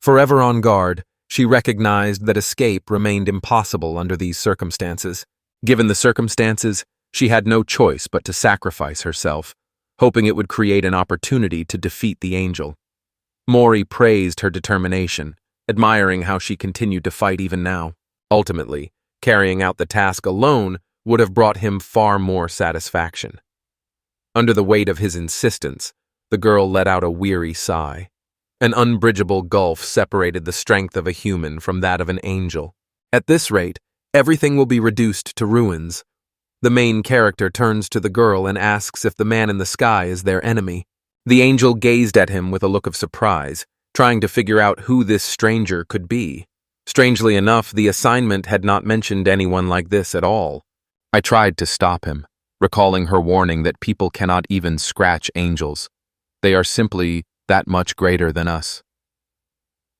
Forever on guard, she recognized that escape remained impossible under these circumstances. Given the circumstances, she had no choice but to sacrifice herself, hoping it would create an opportunity to defeat the angel. Mori praised her determination, admiring how she continued to fight even now. Ultimately, carrying out the task alone would have brought him far more satisfaction. Under the weight of his insistence, the girl let out a weary sigh. An unbridgeable gulf separated the strength of a human from that of an angel. At this rate, everything will be reduced to ruins. The main character turns to the girl and asks if the man in the sky is their enemy. The angel gazed at him with a look of surprise, trying to figure out who this stranger could be. Strangely enough, the assignment had not mentioned anyone like this at all. I tried to stop him, recalling her warning that people cannot even scratch angels. They are simply that much greater than us.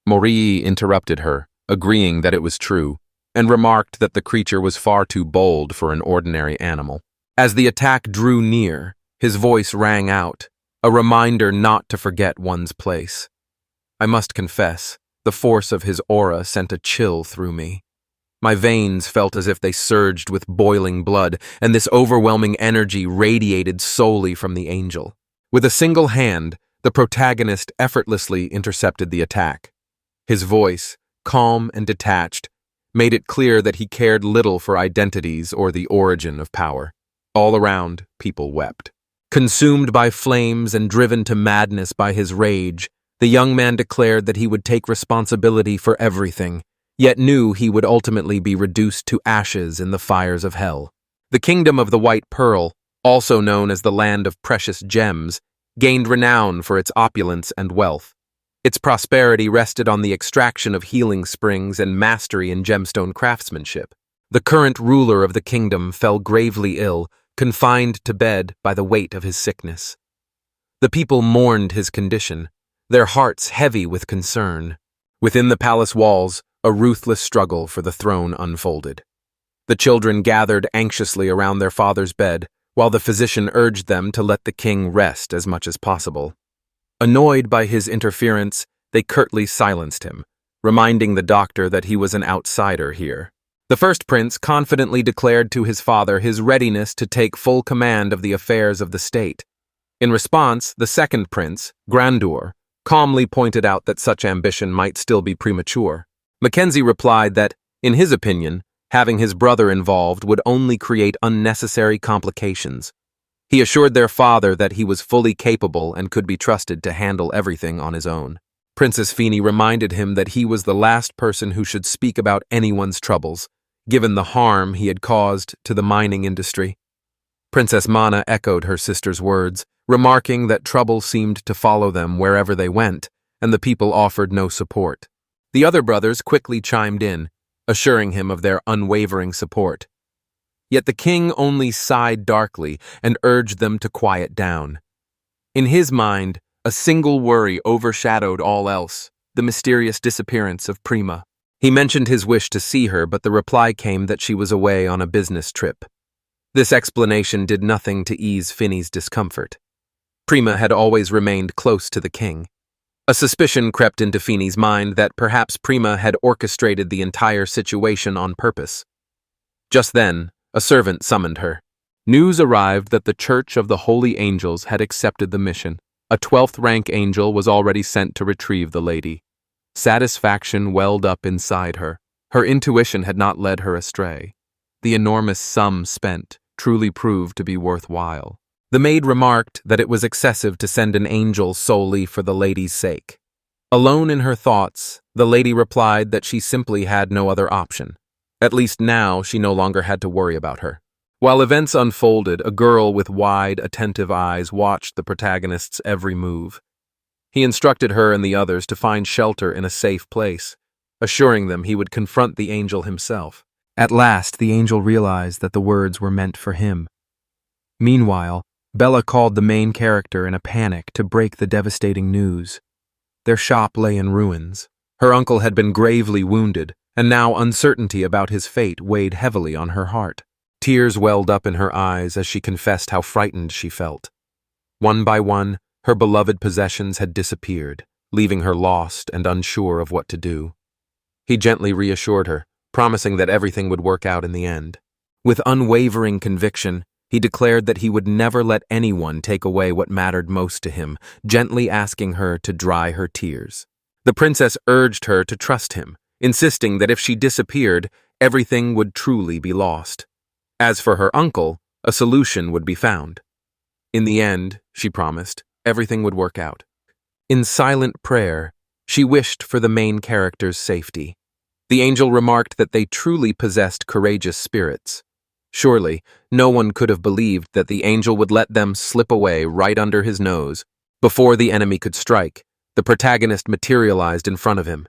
Mori interrupted her, agreeing that it was true, and remarked that the creature was far too bold for an ordinary animal. As the attack drew near, his voice rang out, a reminder not to forget one's place. I must confess, the force of his aura sent a chill through me. My veins felt as if they surged with boiling blood, and this overwhelming energy radiated solely from the angel. With a single hand, the protagonist effortlessly intercepted the attack. His voice, calm and detached, made it clear that he cared little for identities or the origin of power. All around, people wept. Consumed by flames and driven to madness by his rage, the young man declared that he would take responsibility for everything, yet knew he would ultimately be reduced to ashes in the fires of hell. The kingdom of the White Pearl, also known as the Land of Precious Gems, gained renown for its opulence and wealth. Its prosperity rested on the extraction of healing springs and mastery in gemstone craftsmanship. The current ruler of the kingdom fell gravely ill, confined to bed by the weight of his sickness. The people mourned his condition, their hearts heavy with concern. Within the palace walls, a ruthless struggle for the throne unfolded. The children gathered anxiously around their father's bed, while the physician urged them to let the king rest as much as possible. Annoyed by his interference, they curtly silenced him, reminding the doctor that he was an outsider here. The first prince confidently declared to his father his readiness to take full command of the affairs of the state. In response, the second prince, Grandeur, calmly pointed out that such ambition might still be premature. Mackenzie replied that, in his opinion, having his brother involved would only create unnecessary complications. He assured their father that he was fully capable and could be trusted to handle everything on his own. Princess Feeny reminded him that he was the last person who should speak about anyone's troubles, given the harm he had caused to the mining industry. Princess Mana echoed her sister's words, remarking that trouble seemed to follow them wherever they went, and the people offered no support. The other brothers quickly chimed in, assuring him of their unwavering support. Yet the king only sighed darkly and urged them to quiet down. In his mind, a single worry overshadowed all else, the mysterious disappearance of Prima. He mentioned his wish to see her, but the reply came that she was away on a business trip. This explanation did nothing to ease Finny's discomfort. Prima had always remained close to the king. A suspicion crept into Finny's mind that perhaps Prima had orchestrated the entire situation on purpose. Just then, a servant summoned her. News arrived that the Church of the Holy Angels had accepted the mission. A 12th rank angel was already sent to retrieve the lady. Satisfaction welled up inside her. Her intuition had not led her astray. The enormous sum spent truly proved to be worthwhile. The maid remarked that it was excessive to send an angel solely for the lady's sake. Alone in her thoughts, the lady replied that she simply had no other option. At least now she no longer had to worry about her. While events unfolded, a girl with wide, attentive eyes watched the protagonist's every move. He instructed her and the others to find shelter in a safe place, assuring them he would confront the angel himself. At last, the angel realized that the words were meant for him. Meanwhile, Bella called the main character in a panic to break the devastating news. Their shop lay in ruins. Her uncle had been gravely wounded, and now uncertainty about his fate weighed heavily on her heart. Tears welled up in her eyes as she confessed how frightened she felt. One by one, her beloved possessions had disappeared, leaving her lost and unsure of what to do. He gently reassured her, promising that everything would work out in the end. With unwavering conviction, he declared that he would never let anyone take away what mattered most to him, gently asking her to dry her tears. The princess urged her to trust him, insisting that if she disappeared, everything would truly be lost. As for her uncle, a solution would be found. In the end, she promised, everything would work out. In silent prayer, she wished for the main character's safety. The angel remarked that they truly possessed courageous spirits. Surely, no one could have believed that the angel would let them slip away right under his nose. Before the enemy could strike, the protagonist materialized in front of him.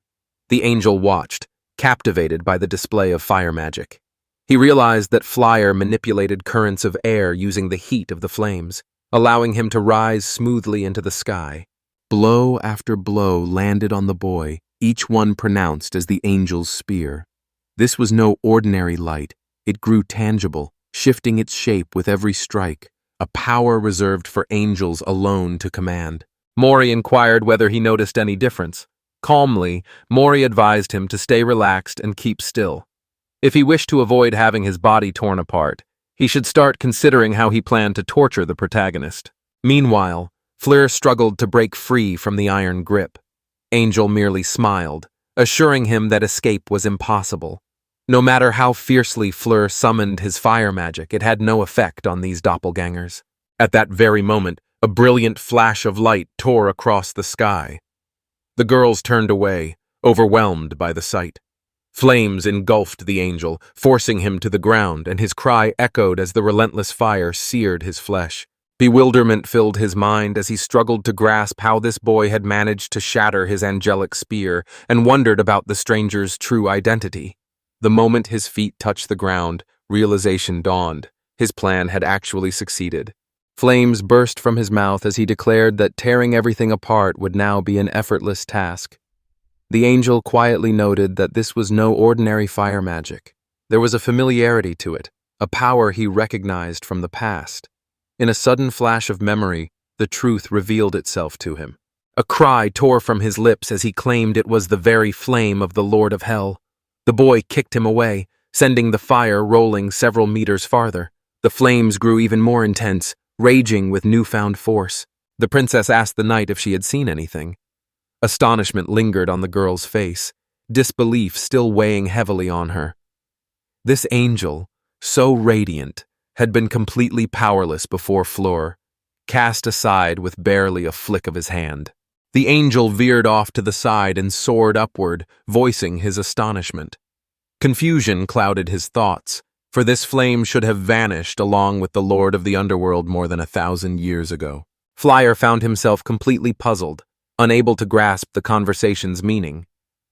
The angel watched, captivated by the display of fire magic. He realized that Flyer manipulated currents of air using the heat of the flames, allowing him to rise smoothly into the sky. Blow after blow landed on the boy, each one pronounced as the angel's spear. This was no ordinary light. It grew tangible, shifting its shape with every strike, a power reserved for angels alone to command. Mori inquired whether he noticed any difference. Calmly, Mori advised him to stay relaxed and keep still. If he wished to avoid having his body torn apart, he should start considering how he planned to torture the protagonist. Meanwhile, Fleur struggled to break free from the iron grip. Angel merely smiled, assuring him that escape was impossible. No matter how fiercely Fleur summoned his fire magic, it had no effect on these doppelgangers. At that very moment, a brilliant flash of light tore across the sky. The girls turned away, overwhelmed by the sight. Flames engulfed the angel, forcing him to the ground, and his cry echoed as the relentless fire seared his flesh. Bewilderment filled his mind as he struggled to grasp how this boy had managed to shatter his angelic spear and wondered about the stranger's true identity. The moment his feet touched the ground, realization dawned. His plan had actually succeeded. Flames burst from his mouth as he declared that tearing everything apart would now be an effortless task. The angel quietly noted that this was no ordinary fire magic. There was a familiarity to it, a power he recognized from the past. In a sudden flash of memory, the truth revealed itself to him. A cry tore from his lips as he claimed it was the very flame of the Lord of Hell. The boy kicked him away, sending the fire rolling several meters farther. The flames grew even more intense, raging with newfound force. The princess asked the knight if she had seen anything. Astonishment lingered on the girl's face, disbelief still weighing heavily on her. This angel, so radiant, had been completely powerless before Fleur, cast aside with barely a flick of his hand. The angel veered off to the side and soared upward, voicing his astonishment. Confusion clouded his thoughts, for this flame should have vanished along with the Lord of the Underworld more than 1,000 years ago. Flyer found himself completely puzzled, unable to grasp the conversation's meaning.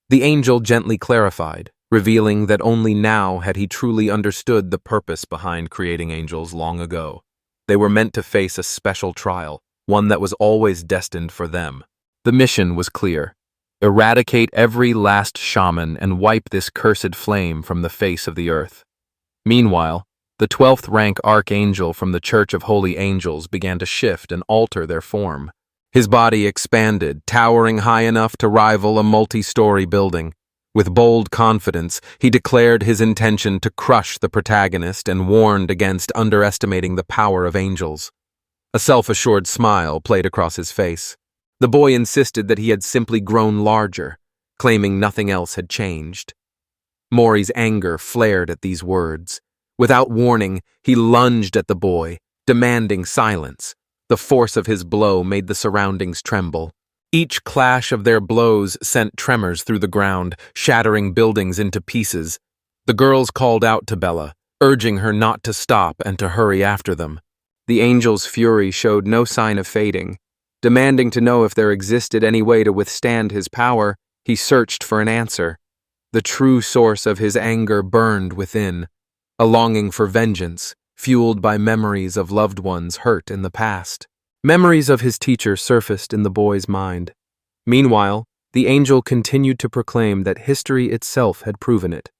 The angel gently clarified, revealing that only now had he truly understood the purpose behind creating angels long ago. They were meant to face a special trial, one that was always destined for them. The mission was clear: eradicate every last shaman and wipe this cursed flame from the face of the earth. Meanwhile, the 12th rank archangel from the Church of Holy Angels began to shift and alter their form. His body expanded, towering high enough to rival a multi-story building. With bold confidence, he declared his intention to crush the protagonist and warned against underestimating the power of angels. A self-assured smile played across his face. The boy insisted that he had simply grown larger, claiming nothing else had changed. Mori's anger flared at these words. Without warning, he lunged at the boy, demanding silence. The force of his blow made the surroundings tremble. Each clash of their blows sent tremors through the ground, shattering buildings into pieces. The girls called out to Bella, urging her not to stop and to hurry after them. The angel's fury showed no sign of fading. Demanding to know if there existed any way to withstand his power, he searched for an answer. The true source of his anger burned within, a longing for vengeance, fueled by memories of loved ones hurt in the past. Memories of his teacher surfaced in the boy's mind. Meanwhile, the angel continued to proclaim that history itself had proven it.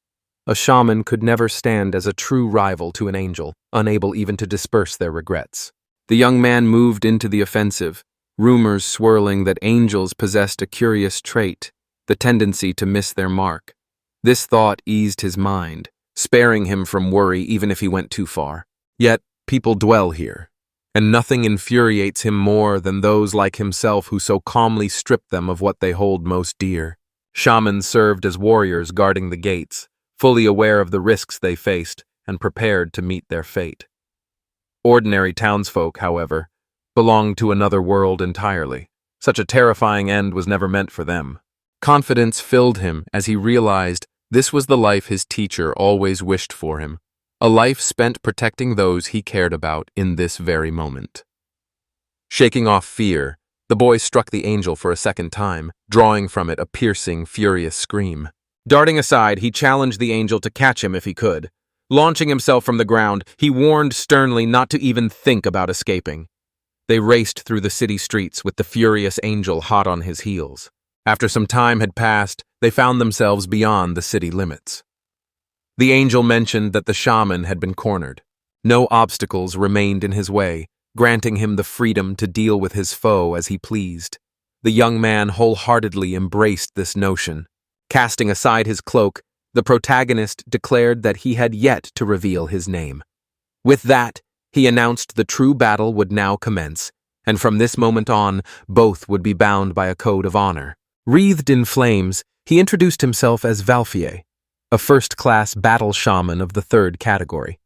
A shaman could never stand as a true rival to an angel, unable even to disperse their regrets. The young man moved into the offensive, rumors swirling that angels possessed a curious trait, the tendency to miss their mark. This thought eased his mind, sparing him from worry even if he went too far. Yet, people dwell here, and nothing infuriates him more than those like himself who so calmly strip them of what they hold most dear. Shamans served as warriors guarding the gates, fully aware of the risks they faced and prepared to meet their fate. Ordinary townsfolk, however, belonged to another world entirely. Such a terrifying end was never meant for them. Confidence filled him as he realized this was the life his teacher always wished for him, a life spent protecting those he cared about in this very moment. Shaking off fear, the boy struck the angel for a second time, drawing from it a piercing, furious scream. Darting aside, he challenged the angel to catch him if he could. Launching himself from the ground, he warned sternly not to even think about escaping. They raced through the city streets with the furious angel hot on his heels. After some time had passed, they found themselves beyond the city limits. The angel mentioned that the shaman had been cornered. No obstacles remained in his way, granting him the freedom to deal with his foe as he pleased. The young man wholeheartedly embraced this notion. Casting aside his cloak, the protagonist declared that he had yet to reveal his name. With that, he announced the true battle would now commence, and from this moment on, both would be bound by a code of honor. Wreathed in flames, he introduced himself as Valfier, a first-class battle shaman of the 3rd category.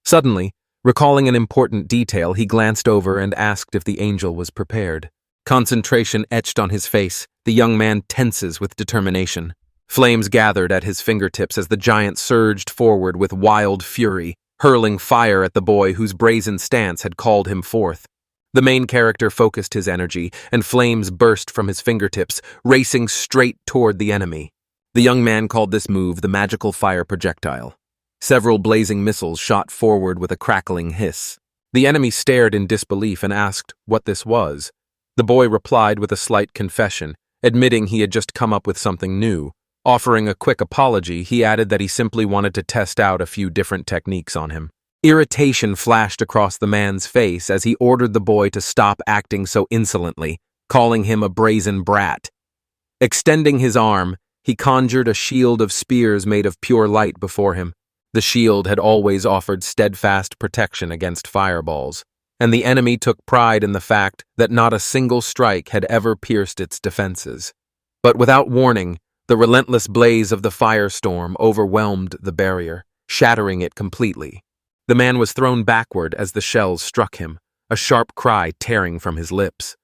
Suddenly, recalling an important detail, he glanced over and asked if the angel was prepared. Concentration etched on his face, the young man tenses with determination. Flames gathered at his fingertips as the giant surged forward with wild fury, hurling fire at the boy whose brazen stance had called him forth. The main character focused his energy, and flames burst from his fingertips, racing straight toward the enemy. The young man called this move the magical fire projectile. Several blazing missiles shot forward with a crackling hiss. The enemy stared in disbelief and asked what this was. The boy replied with a slight confession, admitting he had just come up with something new. Offering a quick apology, he added that he simply wanted to test out a few different techniques on him. Irritation flashed across the man's face as he ordered the boy to stop acting so insolently, calling him a brazen brat. Extending his arm, he conjured a shield of spears made of pure light before him. The shield had always offered steadfast protection against fireballs, and the enemy took pride in the fact that not a single strike had ever pierced its defenses. But without warning, the relentless blaze of the firestorm overwhelmed the barrier, shattering it completely. The man was thrown backward as the shells struck him, a sharp cry tearing from his lips.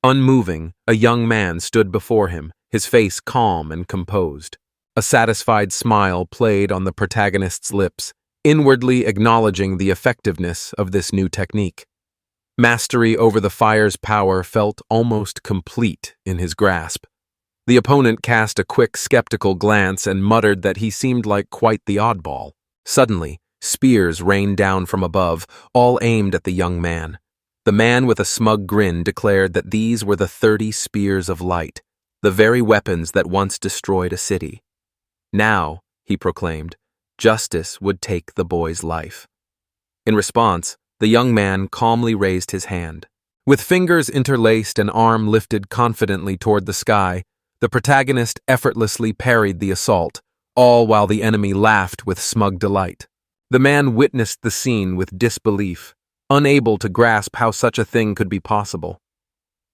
Unmoving, a young man stood before him, his face calm and composed. A satisfied smile played on the protagonist's lips, inwardly acknowledging the effectiveness of this new technique. Mastery over the fire's power felt almost complete in his grasp. The opponent cast a quick, skeptical glance and muttered that he seemed like quite the oddball. Suddenly, spears rained down from above, all aimed at the young man. The man with a smug grin declared that these were the 30 spears of light, the very weapons that once destroyed a city. Now, he proclaimed, justice would take the boy's life. In response, the young man calmly raised his hand. With fingers interlaced and arm lifted confidently toward the sky, the protagonist effortlessly parried the assault, all while the enemy laughed with smug delight. The man witnessed the scene with disbelief, unable to grasp how such a thing could be possible.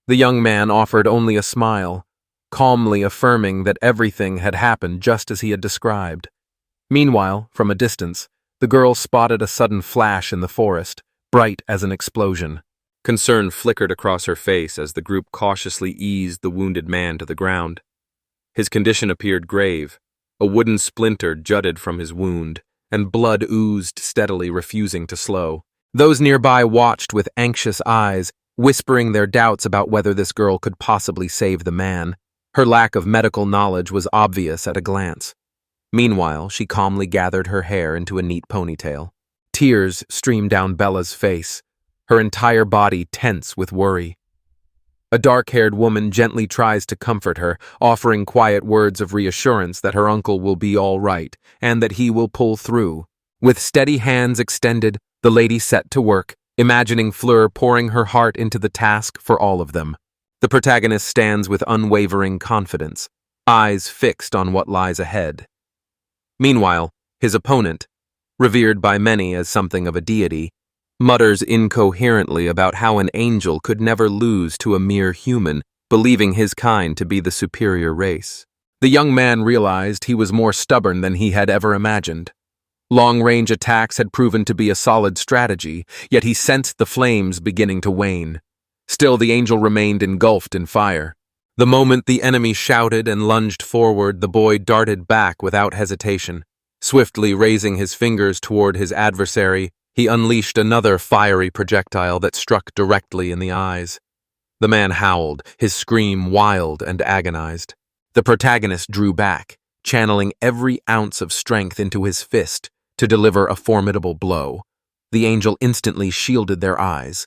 The young man offered only a smile, calmly affirming that everything had happened just as he had described. Meanwhile, from a distance, the girl spotted a sudden flash in the forest, bright as an explosion. Concern flickered across her face as the group cautiously eased the wounded man to the ground. His condition appeared grave. A wooden splinter jutted from his wound, and blood oozed steadily, refusing to slow. Those nearby watched with anxious eyes, whispering their doubts about whether this girl could possibly save the man. Her lack of medical knowledge was obvious at a glance. Meanwhile, she calmly gathered her hair into a neat ponytail. Tears streamed down Bella's face, her entire body tense with worry. A dark-haired woman gently tries to comfort her, offering quiet words of reassurance that her uncle will be all right and that he will pull through. With steady hands extended, the lady set to work, imagining Fleur pouring her heart into the task for all of them. The protagonist stands with unwavering confidence, eyes fixed on what lies ahead. Meanwhile, his opponent, revered by many as something of a deity, mutters incoherently about how an angel could never lose to a mere human, believing his kind to be the superior race. The young man realized he was more stubborn than he had ever imagined. Long-range attacks had proven to be a solid strategy, yet he sensed the flames beginning to wane. Still, the angel remained engulfed in fire. The moment the enemy shouted and lunged forward, the boy darted back without hesitation. Swiftly raising his fingers toward his adversary, he unleashed another fiery projectile that struck directly in the eyes. The man howled, his scream wild and agonized. The protagonist drew back, channeling every ounce of strength into his fist to deliver a formidable blow. The angel instantly shielded their eyes.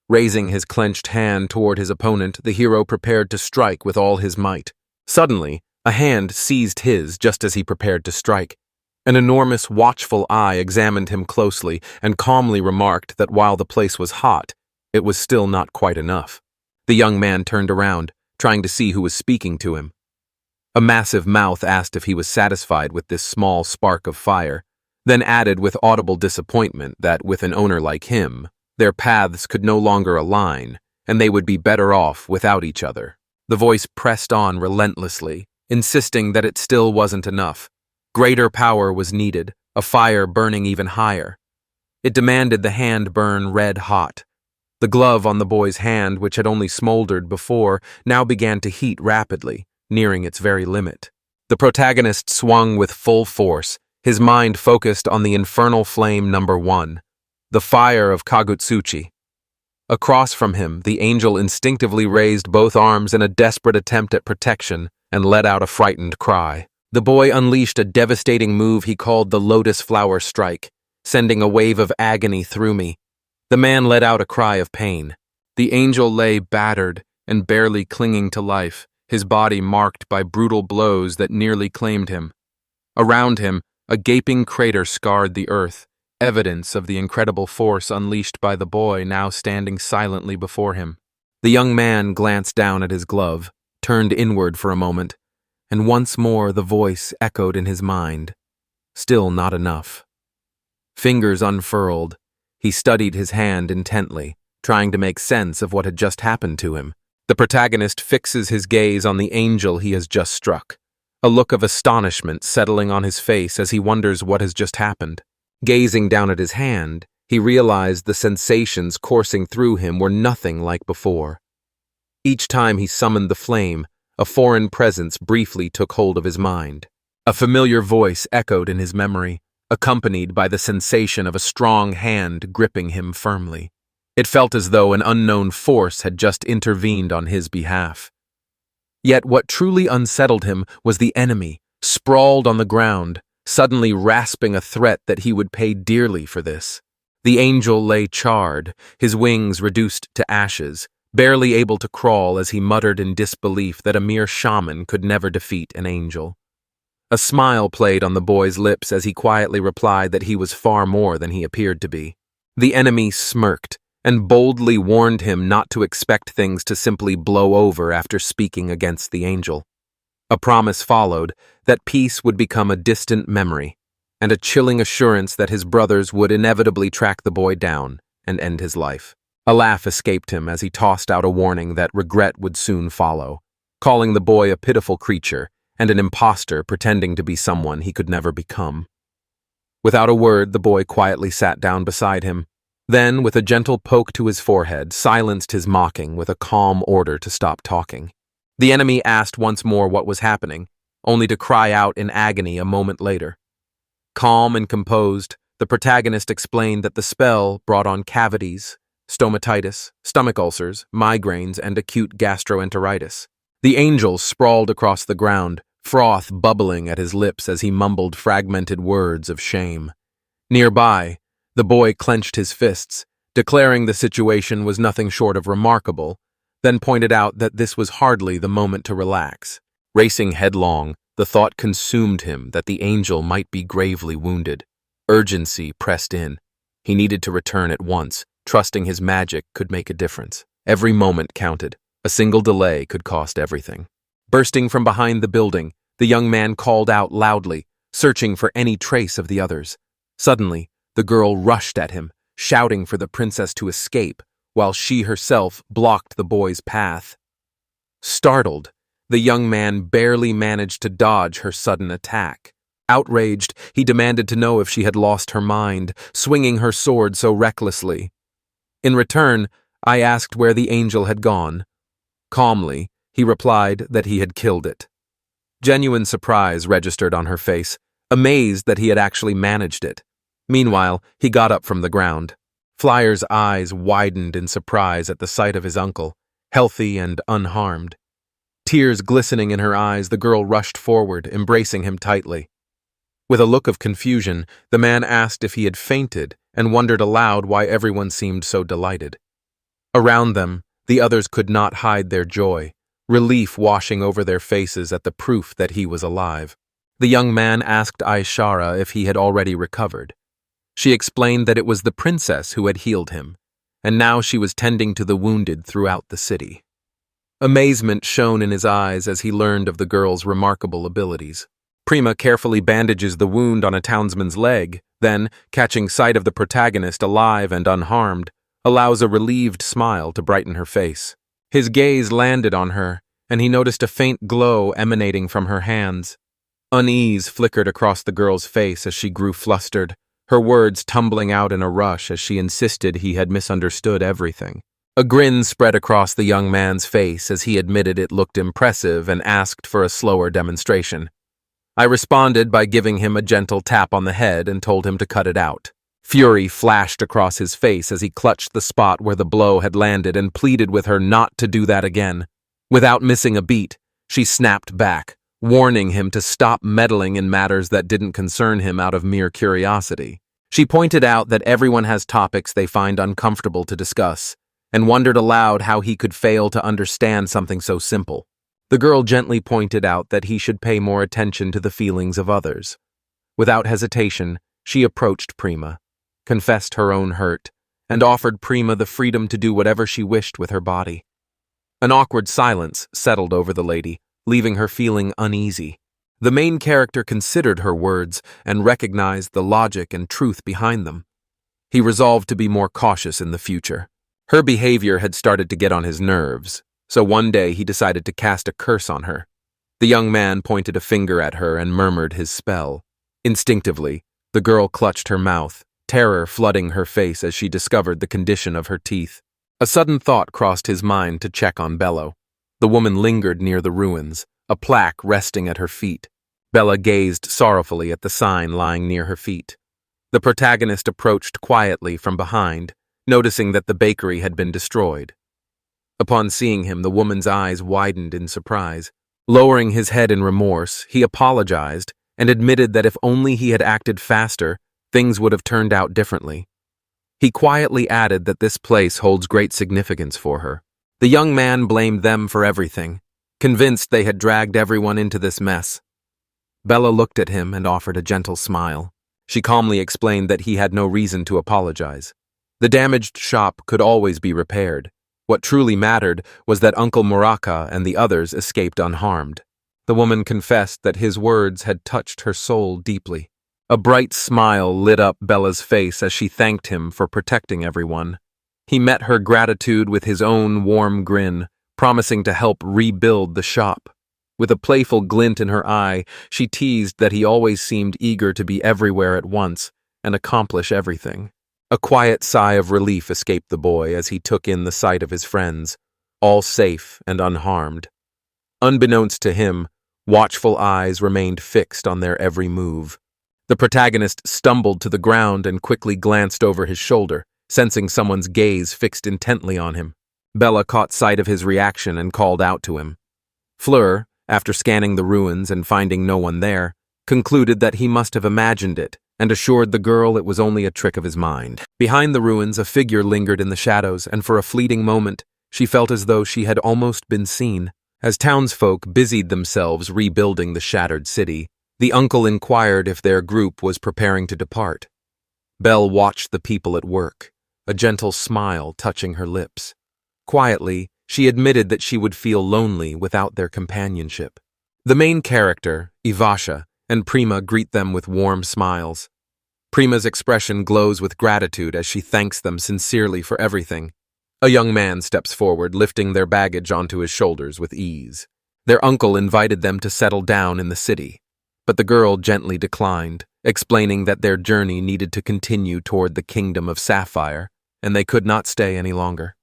Raising his clenched hand toward his opponent, the hero prepared to strike with all his might. Suddenly, a hand seized his just as he prepared to strike. An enormous, watchful eye examined him closely and calmly remarked that while the place was hot, it was still not quite enough. The young man turned around, trying to see who was speaking to him. A massive mouth asked if he was satisfied with this small spark of fire, then added with audible disappointment that with an owner like him, their paths could no longer align, and they would be better off without each other. The voice pressed on relentlessly, insisting that it still wasn't enough. Greater power was needed, a fire burning even higher. It demanded the hand burn red hot. The glove on the boy's hand, which had only smoldered before, now began to heat rapidly, nearing its very limit. The protagonist swung with full force, his mind focused on the infernal flame number 1, the fire of Kagutsuchi. Across from him, the angel instinctively raised both arms in a desperate attempt at protection and let out a frightened cry. The boy unleashed a devastating move he called the Lotus Flower Strike, sending a wave of agony through me. The man let out a cry of pain. The angel lay battered and barely clinging to life, his body marked by brutal blows that nearly claimed him. Around him, a gaping crater scarred the earth, evidence of the incredible force unleashed by the boy now standing silently before him. The young man glanced down at his glove, turned inward for a moment, and once more the voice echoed in his mind. Still not enough. Fingers unfurled, He studied his hand intently, trying to make sense of what had just happened to him. The protagonist fixes his gaze on the angel he has just struck, a look of astonishment settling on his face as he wonders what has just happened. Gazing down at his hand, he realized the sensations coursing through him were nothing like before. Each time he summoned the flame, a foreign presence briefly took hold of his mind. A familiar voice echoed in his memory, accompanied by the sensation of a strong hand gripping him firmly. It felt as though an unknown force had just intervened on his behalf. Yet what truly unsettled him was the enemy, sprawled on the ground, suddenly rasping a threat that he would pay dearly for this. The angel lay charred, his wings reduced to ashes, barely able to crawl as he muttered in disbelief that a mere shaman could never defeat an angel. A smile played on the boy's lips as he quietly replied that he was far more than he appeared to be. The enemy smirked and boldly warned him not to expect things to simply blow over after speaking against the angel. A promise followed that peace would become a distant memory, and a chilling assurance that his brothers would inevitably track the boy down and end his life. A laugh escaped him as he tossed out a warning that regret would soon follow, calling the boy a pitiful creature and an imposter pretending to be someone he could never become. Without a word, the boy quietly sat down beside him. Then, with a gentle poke to his forehead, silenced his mocking with a calm order to stop talking. The enemy asked once more what was happening, only to cry out in agony a moment later. Calm and composed, the protagonist explained that the spell brought on cavities, stomatitis, stomach ulcers, migraines, and acute gastroenteritis. The angel sprawled across the ground, froth bubbling at his lips as he mumbled fragmented words of shame. Nearby, the boy clenched his fists, declaring the situation was nothing short of remarkable, then pointed out that this was hardly the moment to relax. Racing headlong, the thought consumed him that the angel might be gravely wounded. Urgency pressed in. He needed to return at once, trusting his magic could make a difference. Every moment counted. A single delay could cost everything. Bursting from behind the building, the young man called out loudly, searching for any trace of the others. Suddenly, the girl rushed at him, shouting for the princess to escape, while she herself blocked the boy's path. Startled, the young man barely managed to dodge her sudden attack. Outraged, he demanded to know if she had lost her mind, swinging her sword so recklessly. In return, I asked where the angel had gone. Calmly, he replied that he had killed it. Genuine surprise registered on her face, amazed that he had actually managed it. Meanwhile, he got up from the ground. Flyer's eyes widened in surprise at the sight of his uncle, healthy and unharmed. Tears glistening in her eyes, the girl rushed forward, embracing him tightly. With a look of confusion, the man asked if he had fainted and wondered aloud why everyone seemed so delighted. Around them, the others could not hide their joy, relief washing over their faces at the proof that he was alive. The young man asked Aishara if he had already recovered. She explained that it was the princess who had healed him, and now she was tending to the wounded throughout the city. Amazement shone in his eyes as he learned of the girl's remarkable abilities. Prima carefully bandages the wound on a townsman's leg, then, catching sight of the protagonist alive and unharmed, allows a relieved smile to brighten her face. His gaze landed on her, and he noticed a faint glow emanating from her hands. Unease flickered across the girl's face as she grew flustered, her words tumbling out in a rush as she insisted he had misunderstood everything. A grin spread across the young man's face as he admitted it looked impressive and asked for a slower demonstration. I responded by giving him a gentle tap on the head and told him to cut it out. Fury flashed across his face as he clutched the spot where the blow had landed and pleaded with her not to do that again. Without missing a beat, she snapped back, warning him to stop meddling in matters that didn't concern him out of mere curiosity. She pointed out that everyone has topics they find uncomfortable to discuss, and wondered aloud how he could fail to understand something so simple. The girl gently pointed out that he should pay more attention to the feelings of others. Without hesitation, she approached Prima, confessed her own hurt, and offered Prima the freedom to do whatever she wished with her body. An awkward silence settled over the lady, leaving her feeling uneasy. The main character considered her words and recognized the logic and truth behind them. He resolved to be more cautious in the future. Her behavior had started to get on his nerves, so one day he decided to cast a curse on her. The young man pointed a finger at her and murmured his spell. Instinctively, the girl clutched her mouth, terror flooding her face as she discovered the condition of her teeth. A sudden thought crossed his mind to check on Bella. The woman lingered near the ruins, a plaque resting at her feet. Bella gazed sorrowfully at the sign lying near her feet. The protagonist approached quietly from behind, noticing that the bakery had been destroyed. Upon seeing him, the woman's eyes widened in surprise. Lowering his head in remorse, he apologized and admitted that if only he had acted faster, things would have turned out differently. He quietly added that this place holds great significance for her. The young man blamed them for everything, convinced they had dragged everyone into this mess. Bella looked at him and offered a gentle smile. She calmly explained that he had no reason to apologize. The damaged shop could always be repaired. What truly mattered was that Uncle Muraka and the others escaped unharmed. The woman confessed that his words had touched her soul deeply. A bright smile lit up Bella's face as she thanked him for protecting everyone. He met her gratitude with his own warm grin, promising to help rebuild the shop. With a playful glint in her eye, she teased that he always seemed eager to be everywhere at once and accomplish everything. A quiet sigh of relief escaped the boy as he took in the sight of his friends, all safe and unharmed. Unbeknownst to him, watchful eyes remained fixed on their every move. The protagonist stumbled to the ground and quickly glanced over his shoulder, sensing someone's gaze fixed intently on him. Bella caught sight of his reaction and called out to him. Fleur, after scanning the ruins and finding no one there, concluded that he must have imagined it and assured the girl it was only a trick of his mind. Behind the ruins, a figure lingered in the shadows, and for a fleeting moment, she felt as though she had almost been seen. As townsfolk busied themselves rebuilding the shattered city, the uncle inquired if their group was preparing to depart. Belle watched the people at work, a gentle smile touching her lips. Quietly, she admitted that she would feel lonely without their companionship. The main character, Ivasha, and Prima greet them with warm smiles. Prima's expression glows with gratitude as she thanks them sincerely for everything. A young man steps forward, lifting their baggage onto his shoulders with ease. Their uncle invited them to settle down in the city, but the girl gently declined, explaining that their journey needed to continue toward the kingdom of Sapphire, and they could not stay any longer.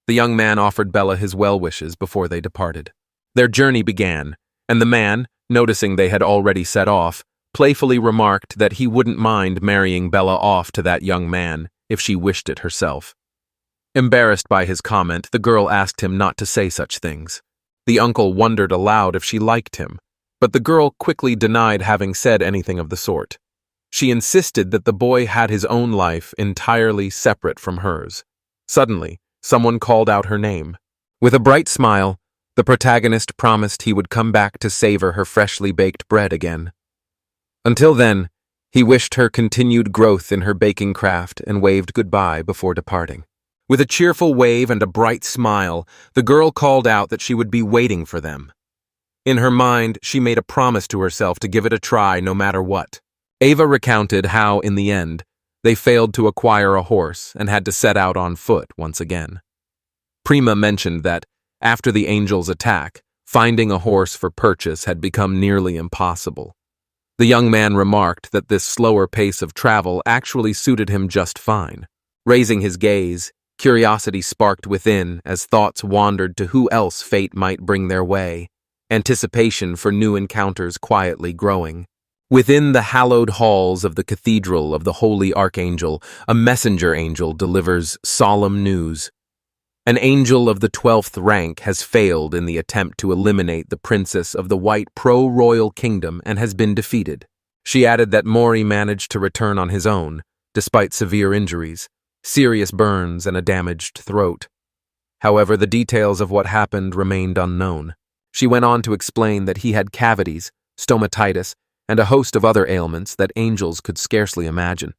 The young man offered Bella his well wishes before they departed. Their journey began, and the man, noticing they had already set off, playfully remarked that he wouldn't mind marrying Bella off to that young man if she wished it herself. Embarrassed by his comment, the girl asked him not to say such things. The uncle wondered aloud if she liked him, but the girl quickly denied having said anything of the sort. She insisted that the boy had his own life entirely separate from hers. Suddenly, someone called out her name. With a bright smile, the protagonist promised he would come back to savor her freshly baked bread again. Until then, he wished her continued growth in her baking craft and waved goodbye before departing. With a cheerful wave and a bright smile, the girl called out that she would be waiting for them. In her mind, she made a promise to herself to give it a try no matter what. Ava recounted how, in the end, they failed to acquire a horse and had to set out on foot once again. Prima mentioned that, after the angels' attack, finding a horse for purchase had become nearly impossible. The young man remarked that this slower pace of travel actually suited him just fine. Raising his gaze, curiosity sparked within as thoughts wandered to who else fate might bring their way, anticipation for new encounters quietly growing. Within the hallowed halls of the Cathedral of the Holy Archangel, a messenger angel delivers solemn news. An angel of the 12th rank has failed in the attempt to eliminate the princess of the White Pro-Royal Kingdom and has been defeated. She added that Mori managed to return on his own, despite severe injuries, serious burns, and a damaged throat. However, the details of what happened remained unknown. She went on to explain that he had cavities, stomatitis, and a host of other ailments that angels could scarcely imagine.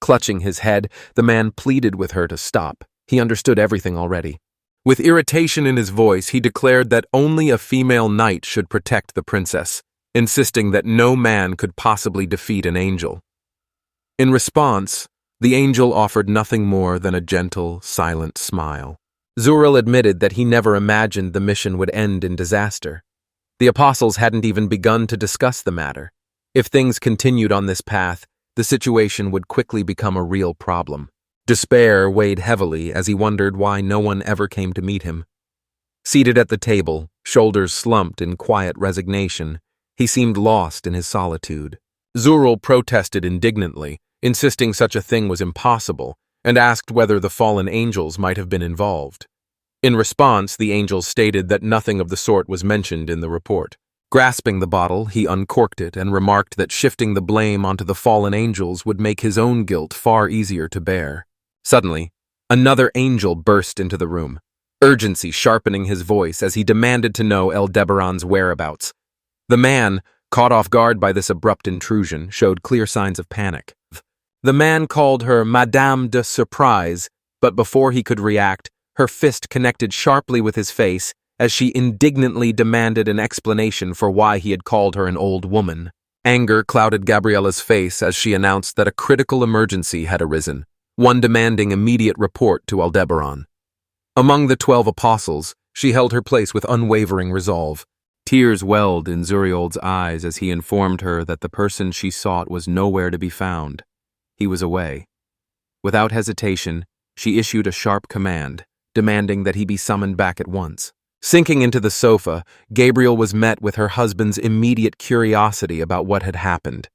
Clutching his head, the man pleaded with her to stop. He understood everything already. With irritation in his voice, he declared that only a female knight should protect the princess, insisting that no man could possibly defeat an angel. In response, The angel offered nothing more than a gentle, silent smile. Zuril admitted that he never imagined the mission would end in disaster. The apostles hadn't even begun to discuss the matter. If things continued on this path, the situation would quickly become a real problem. Despair weighed heavily as he wondered why no one ever came to meet him. Seated at the table, shoulders slumped in quiet resignation, he seemed lost in his solitude. Zuril protested indignantly, insisting such a thing was impossible, and asked whether the fallen angels might have been involved. In response, the angels stated that nothing of the sort was mentioned in the report. Grasping the bottle, he uncorked it and remarked that shifting the blame onto the fallen angels would make his own guilt far easier to bear. Suddenly, another angel burst into the room, urgency sharpening his voice as he demanded to know Aldebaran's whereabouts. The man, caught off guard by this abrupt intrusion, showed clear signs of panic. The man called her Madame de Surprise, but before he could react, her fist connected sharply with his face as she indignantly demanded an explanation for why he had called her an old woman. Anger clouded Gabriella's face as she announced that a critical emergency had arisen, one demanding immediate report to Aldebaran. Among the 12 apostles, she held her place with unwavering resolve. Tears welled in Zuriold's eyes as he informed her that the person she sought was nowhere to be found. He was away. Without hesitation, she issued a sharp command, demanding that he be summoned back at once. Sinking into the sofa, Gabriel was met with her husband's immediate curiosity about what had happened.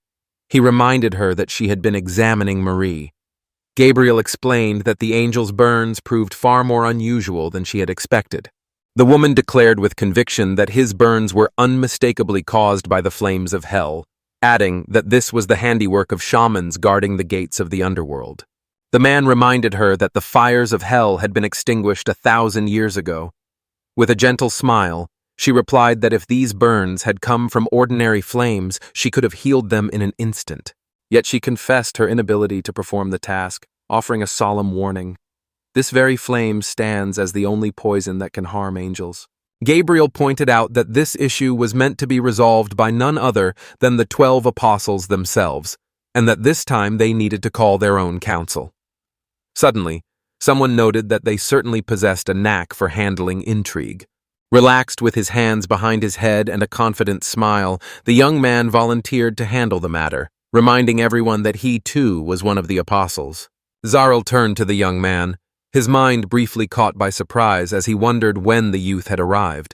He reminded her that she had been examining Marie. Gabriel explained that the angel's burns proved far more unusual than she had expected. The woman declared with conviction that his burns were unmistakably caused by the flames of hell, adding that this was the handiwork of shamans guarding the gates of the underworld. The man reminded her that the fires of hell had been extinguished 1,000 years ago. With a gentle smile, she replied that if these burns had come from ordinary flames, she could have healed them in an instant. Yet she confessed her inability to perform the task, offering a solemn warning. This very flame stands as the only poison that can harm angels. Gabriel pointed out that this issue was meant to be resolved by none other than the 12 apostles themselves, and that this time they needed to call their own council. Suddenly, someone noted that they certainly possessed a knack for handling intrigue. Relaxed with his hands behind his head and a confident smile, the young man volunteered to handle the matter, reminding everyone that he too was one of the apostles. Zuril turned to the young man, his mind briefly caught by surprise as he wondered when the youth had arrived.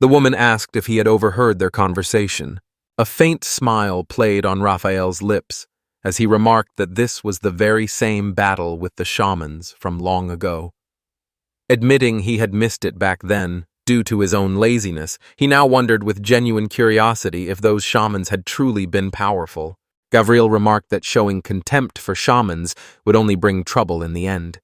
The woman asked if he had overheard their conversation. A faint smile played on Raphael's lips as he remarked that this was the very same battle with the shamans from long ago. Admitting he had missed it back then, due to his own laziness, he now wondered with genuine curiosity if those shamans had truly been powerful. Gabriel remarked that showing contempt for shamans would only bring trouble in the end.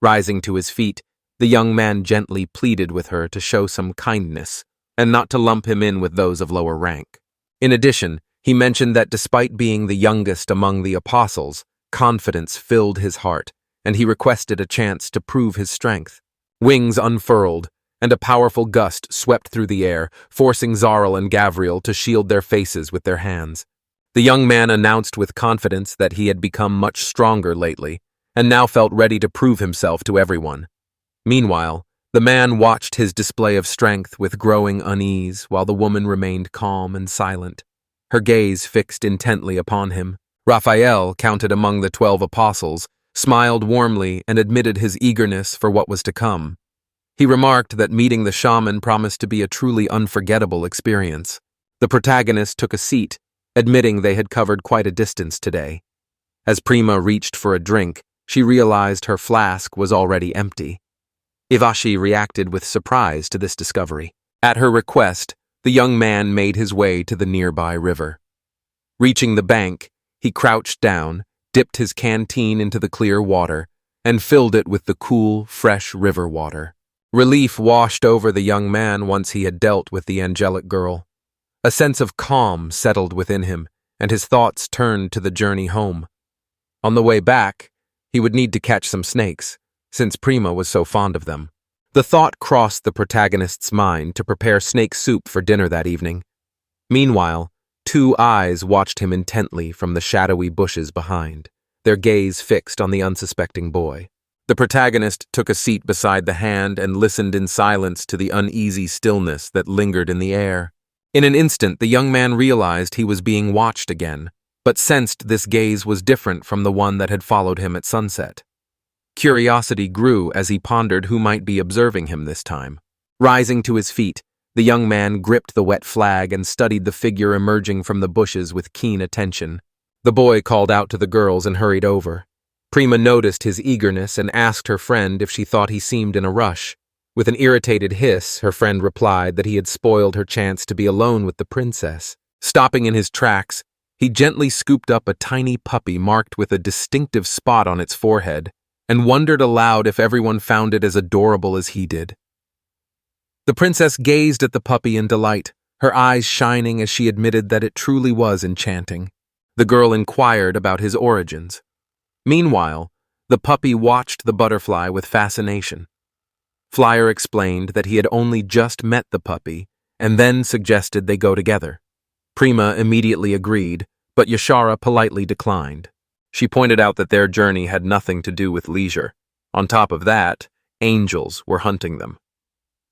Rising to his feet, the young man gently pleaded with her to show some kindness and not to lump him in with those of lower rank. In addition, he mentioned that despite being the youngest among the apostles, confidence filled his heart, and he requested a chance to prove his strength. Wings unfurled, and a powerful gust swept through the air, forcing Zuril and Gabriel to shield their faces with their hands. The young man announced with confidence that he had become much stronger lately, and now felt ready to prove himself to everyone. Meanwhile, the man watched his display of strength with growing unease while the woman remained calm and silent, her gaze fixed intently upon him. Raphael, counted among the 12 apostles, smiled warmly and admitted his eagerness for what was to come. He remarked that meeting the shaman promised to be a truly unforgettable experience. The protagonist took a seat, admitting they had covered quite a distance today. As Prima reached for a drink, she realized her flask was already empty. Ivashi reacted with surprise to this discovery. At her request, the young man made his way to the nearby river. Reaching the bank, he crouched down, dipped his canteen into the clear water, and filled it with the cool, fresh river water. Relief washed over the young man once he had dealt with the angelic girl. A sense of calm settled within him, and his thoughts turned to the journey home. On the way back, he would need to catch some snakes, since Prima was so fond of them. The thought crossed the protagonist's mind to prepare snake soup for dinner that evening. Meanwhile, 2 eyes watched him intently from the shadowy bushes behind. their gaze fixed on the unsuspecting boy. The protagonist took a seat beside the hand and listened in silence to the uneasy stillness that lingered in the air. In an instant, the young man realized he was being watched again, but sensed this gaze was different from the one that had followed him at sunset. Curiosity grew as he pondered who might be observing him this time. Rising to his feet, the young man gripped the wet flag and studied the figure emerging from the bushes with keen attention. The boy called out to the girls and hurried over. Prima noticed his eagerness and asked her friend if she thought he seemed in a rush. With an irritated hiss, her friend replied that he had spoiled her chance to be alone with the princess. Stopping in his tracks, he gently scooped up a tiny puppy marked with a distinctive spot on its forehead and wondered aloud if everyone found it as adorable as he did. The princess gazed at the puppy in delight, her eyes shining as she admitted that it truly was enchanting. The girl inquired about his origins. Meanwhile, the puppy watched the butterfly with fascination. Flyer explained that he had only just met the puppy and then suggested they go together. Prima immediately agreed, but Yashara politely declined. She pointed out that their journey had nothing to do with leisure. On top of that, angels were hunting them.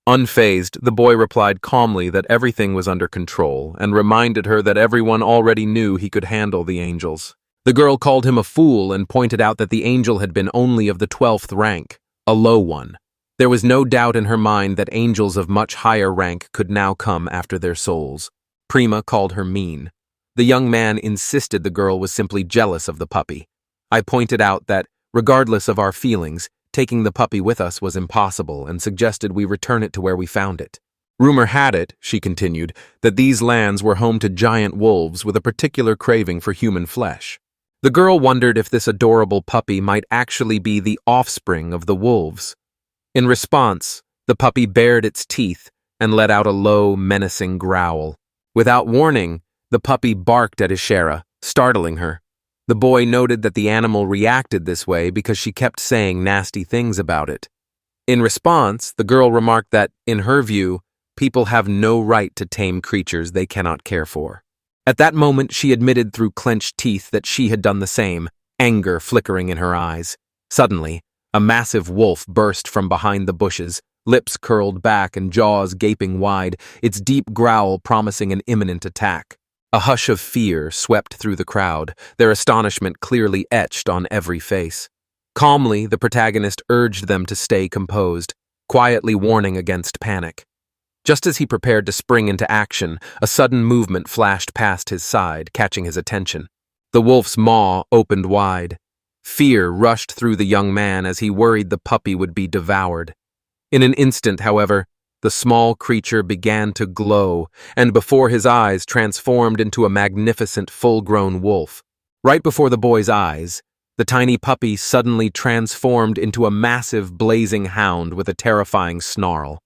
Unfazed, the boy replied calmly that everything was under control and reminded her that everyone already knew he could handle the angels. The girl called him a fool and pointed out that the angel had been only of the 12th rank, a low one. There was no doubt in her mind that angels of much higher rank could now come after their souls. Prima called her mean. The young man insisted the girl was simply jealous of the puppy. I pointed out that, regardless of our feelings, taking the puppy with us was impossible and suggested we return it to where we found it. Rumor had it, she continued, that these lands were home to giant wolves with a particular craving for human flesh. The girl wondered if this adorable puppy might actually be the offspring of the wolves. In response, the puppy bared its teeth and let out a low, menacing growl. Without warning, the puppy barked at Ishera, startling her. The boy noted that the animal reacted this way because she kept saying nasty things about it. In response, the girl remarked that, in her view, people have no right to tame creatures they cannot care for. At that moment, she admitted through clenched teeth that she had done the same, anger flickering in her eyes. Suddenly, a massive wolf burst from behind the bushes, lips curled back and jaws gaping wide, its deep growl promising an imminent attack. A hush of fear swept through the crowd, their astonishment clearly etched on every face. Calmly, the protagonist urged them to stay composed, quietly warning against panic. Just as he prepared to spring into action, a sudden movement flashed past his side, catching his attention. The wolf's maw opened wide. Fear rushed through the young man as he worried the puppy would be devoured. In an instant, however, the small creature began to glow, and before his eyes transformed into a magnificent full-grown wolf. Right before the boy's eyes, the tiny puppy suddenly transformed into a massive blazing hound with a terrifying snarl.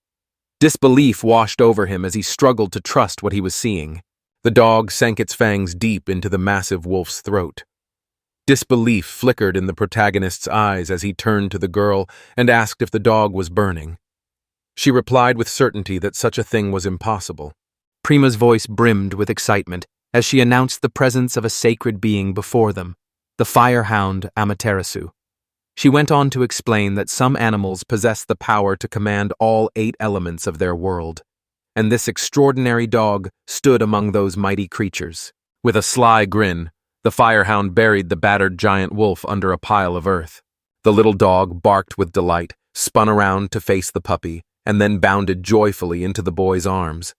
Disbelief washed over him as he struggled to trust what he was seeing. The dog sank its fangs deep into the massive wolf's throat. Disbelief flickered in the protagonist's eyes as he turned to the girl and asked if the dog was burning. She replied with certainty that such a thing was impossible. Prima's voice brimmed with excitement as she announced the presence of a sacred being before them, the firehound Amaterasu. She went on to explain that some animals possess the power to command all 8 elements of their world, and this extraordinary dog stood among those mighty creatures. With a sly grin, the firehound buried the battered giant wolf under a pile of earth. The little dog barked with delight, spun around to face the puppy, and then bounded joyfully into the boy's arms.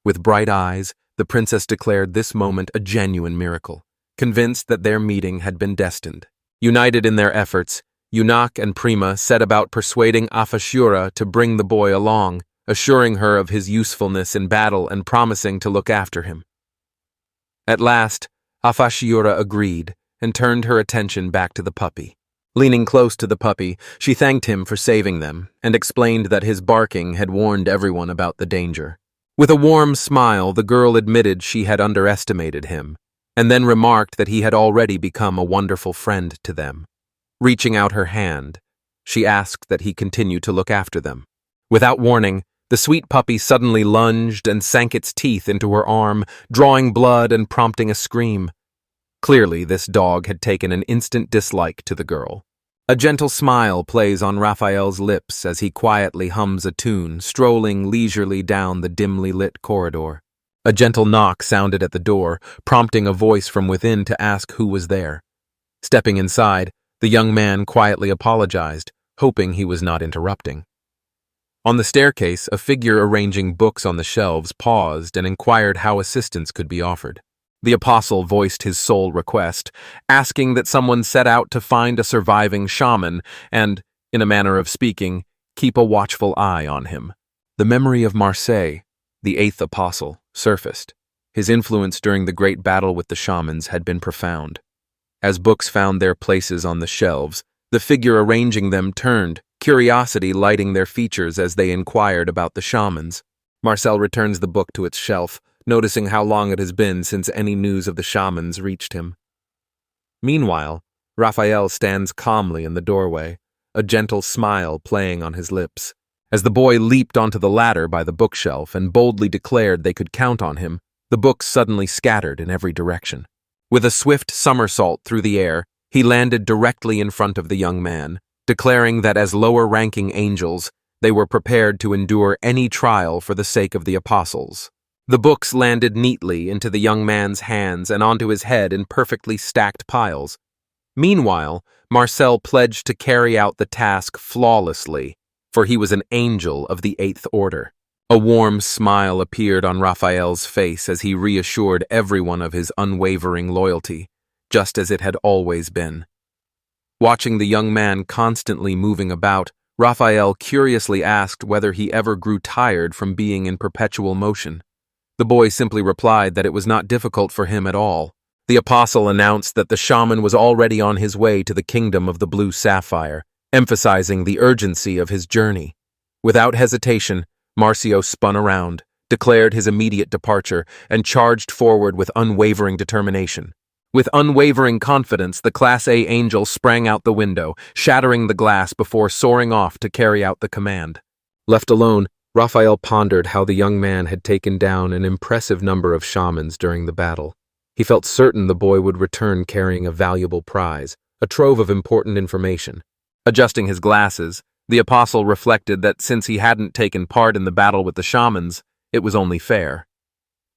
With bright eyes, the princess declared this moment a genuine miracle, convinced that their meeting had been destined. United in their efforts, Yunak and Prima set about persuading Afashura to bring the boy along, assuring her of his usefulness in battle and promising to look after him. At last, Afashura agreed and turned her attention back to the puppy. Leaning close to the puppy, she thanked him for saving them and explained that his barking had warned everyone about the danger. With a warm smile, the girl admitted she had underestimated him, and then remarked that he had already become a wonderful friend to them. Reaching out her hand, she asked that he continue to look after them. Without warning, the sweet puppy suddenly lunged and sank its teeth into her arm, drawing blood and prompting a scream. Clearly, this dog had taken an instant dislike to the girl. A gentle smile plays on Raphael's lips as he quietly hums a tune, strolling leisurely down the dimly lit corridor. A gentle knock sounded at the door, prompting a voice from within to ask who was there. Stepping inside, the young man quietly apologized, hoping he was not interrupting. On the staircase, a figure arranging books on the shelves paused and inquired how assistance could be offered. The apostle voiced his sole request, asking that someone set out to find a surviving shaman and, in a manner of speaking, keep a watchful eye on him. The memory of Marseille, the eighth apostle, surfaced. His influence during the great battle with the shamans had been profound. As books found their places on the shelves, the figure arranging them turned, curiosity lighting their features as they inquired about the shamans. Marcel returns the book to its shelf, noticing how long it has been since any news of the shamans reached him. Meanwhile, Raphael stands calmly in the doorway, a gentle smile playing on his lips. As the boy leaped onto the ladder by the bookshelf and boldly declared they could count on him, the books suddenly scattered in every direction. With a swift somersault through the air, he landed directly in front of the young man, declaring that as lower-ranking angels, they were prepared to endure any trial for the sake of the apostles. The books landed neatly into the young man's hands and onto his head in perfectly stacked piles. Meanwhile, Marcel pledged to carry out the task flawlessly, for he was an angel of the Eighth Order. A warm smile appeared on Raphael's face as he reassured everyone of his unwavering loyalty, just as it had always been. Watching the young man constantly moving about, Raphael curiously asked whether he ever grew tired from being in perpetual motion. The boy simply replied that it was not difficult for him at all. The apostle announced that the shaman was already on his way to the kingdom of the blue sapphire, emphasizing the urgency of his journey. Without hesitation, Marcio spun around, declared his immediate departure, and charged forward with unwavering determination. With unwavering confidence, the Class A angel sprang out the window, shattering the glass before soaring off to carry out the command. Left alone, Raphael pondered how the young man had taken down an impressive number of shamans during the battle. He felt certain the boy would return carrying a valuable prize, a trove of important information. Adjusting his glasses, the apostle reflected that since he hadn't taken part in the battle with the shamans, it was only fair.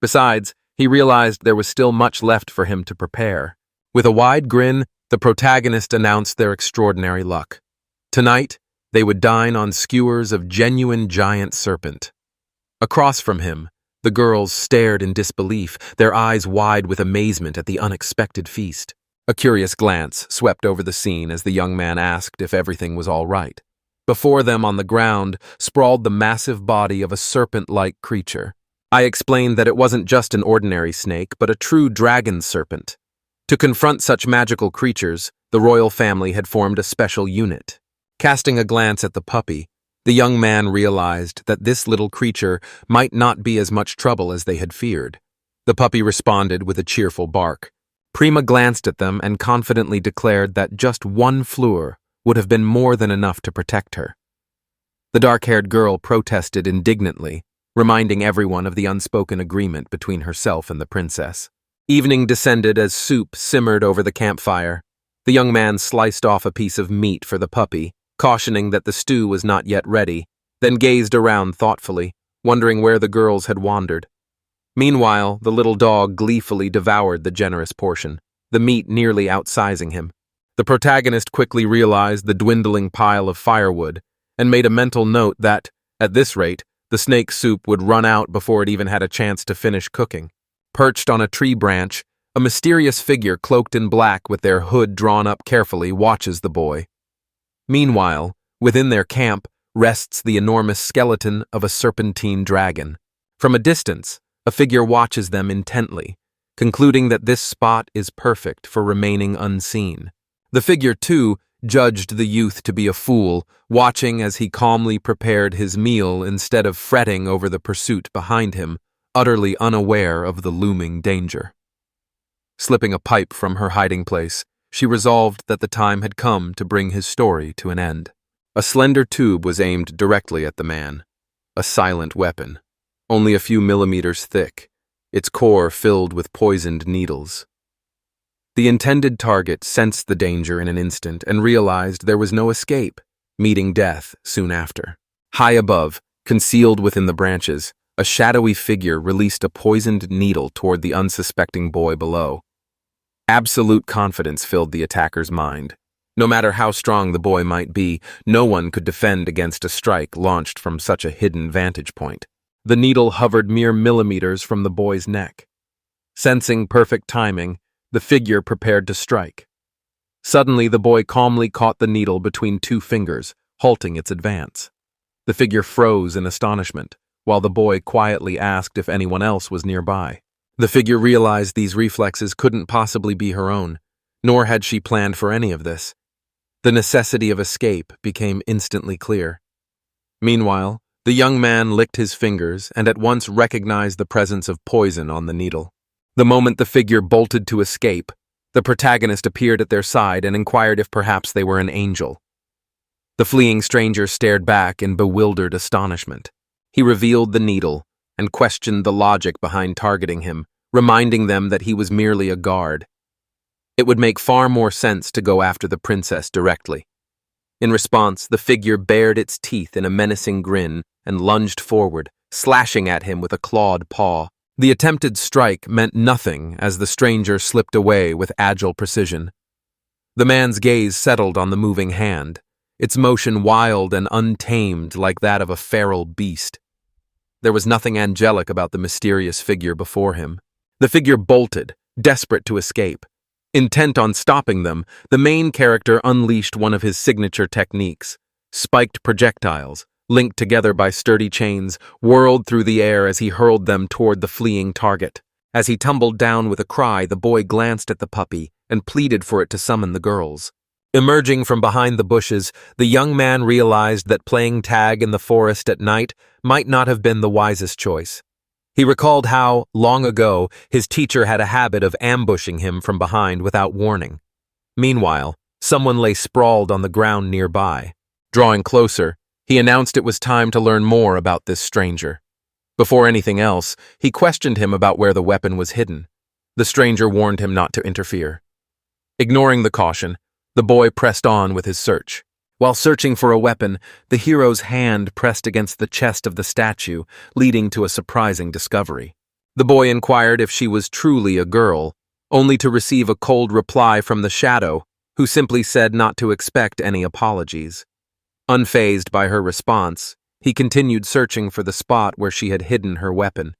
Besides, he realized there was still much left for him to prepare. With a wide grin, the protagonist announced their extraordinary luck. Tonight, they would dine on skewers of genuine giant serpent. Across from him, the girls stared in disbelief, their eyes wide with amazement at the unexpected feast. A curious glance swept over the scene as the young man asked if everything was all right. Before them on the ground sprawled the massive body of a serpent-like creature. I explained that it wasn't just an ordinary snake, but a true dragon serpent. To confront such magical creatures, the royal family had formed a special unit. Casting a glance at the puppy, the young man realized that this little creature might not be as much trouble as they had feared. The puppy responded with a cheerful bark. Prima glanced at them and confidently declared that just one fleur would have been more than enough to protect her. The dark-haired girl protested indignantly, reminding everyone of the unspoken agreement between herself and the princess. Evening descended as soup simmered over the campfire. The young man sliced off a piece of meat for the puppy, cautioning that the stew was not yet ready, then gazed around thoughtfully, wondering where the girls had wandered. Meanwhile, the little dog gleefully devoured the generous portion, the meat nearly outsizing him. The protagonist quickly realized the dwindling pile of firewood and made a mental note that, at this rate, the snake soup would run out before it even had a chance to finish cooking. Perched on a tree branch, a mysterious figure cloaked in black with their hood drawn up carefully watches the boy. Meanwhile, within their camp rests the enormous skeleton of a serpentine dragon. From a distance, a figure watches them intently, concluding that this spot is perfect for remaining unseen. The figure, too, judged the youth to be a fool, watching as he calmly prepared his meal instead of fretting over the pursuit behind him, utterly unaware of the looming danger. Slipping a pipe from her hiding place, she resolved that the time had come to bring his story to an end. A slender tube was aimed directly at the man, a silent weapon, only a few millimeters thick, its core filled with poisoned needles. The intended target sensed the danger in an instant and realized there was no escape, meeting death soon after. High above, concealed within the branches, a shadowy figure released a poisoned needle toward the unsuspecting boy below. Absolute confidence filled the attacker's mind. No matter how strong the boy might be, no one could defend against a strike launched from such a hidden vantage point. The needle hovered mere millimeters from the boy's neck. Sensing perfect timing, the figure prepared to strike. Suddenly, the boy calmly caught the needle between two fingers, halting its advance. The figure froze in astonishment, while the boy quietly asked if anyone else was nearby. The figure realized these reflexes couldn't possibly be her own, nor had she planned for any of this. The necessity of escape became instantly clear. Meanwhile, the young man licked his fingers and at once recognized the presence of poison on the needle. The moment the figure bolted to escape, the protagonist appeared at their side and inquired if perhaps they were an angel. The fleeing stranger stared back in bewildered astonishment. He revealed the needle and questioned the logic behind targeting him, reminding them that he was merely a guard. It would make far more sense to go after the princess directly. In response, the figure bared its teeth in a menacing grin and lunged forward, slashing at him with a clawed paw. The attempted strike meant nothing as the stranger slipped away with agile precision. The man's gaze settled on the moving hand, its motion wild and untamed like that of a feral beast. There was nothing angelic about the mysterious figure before him. The figure bolted, desperate to escape. Intent on stopping them, the main character unleashed one of his signature techniques. Spiked projectiles, linked together by sturdy chains, whirled through the air as he hurled them toward the fleeing target. As he tumbled down with a cry, the boy glanced at the puppy and pleaded for it to summon the girls. Emerging from behind the bushes, the young man realized that playing tag in the forest at night might not have been the wisest choice. He recalled how, long ago, his teacher had a habit of ambushing him from behind without warning. Meanwhile, someone lay sprawled on the ground nearby. Drawing closer, he announced it was time to learn more about this stranger. Before anything else, he questioned him about where the weapon was hidden. The stranger warned him not to interfere. Ignoring the caution, the boy pressed on with his search. While searching for a weapon, the hero's hand pressed against the chest of the statue, leading to a surprising discovery. The boy inquired if she was truly a girl, only to receive a cold reply from the shadow, who simply said not to expect any apologies. Unfazed by her response, he continued searching for the spot where she had hidden her weapon.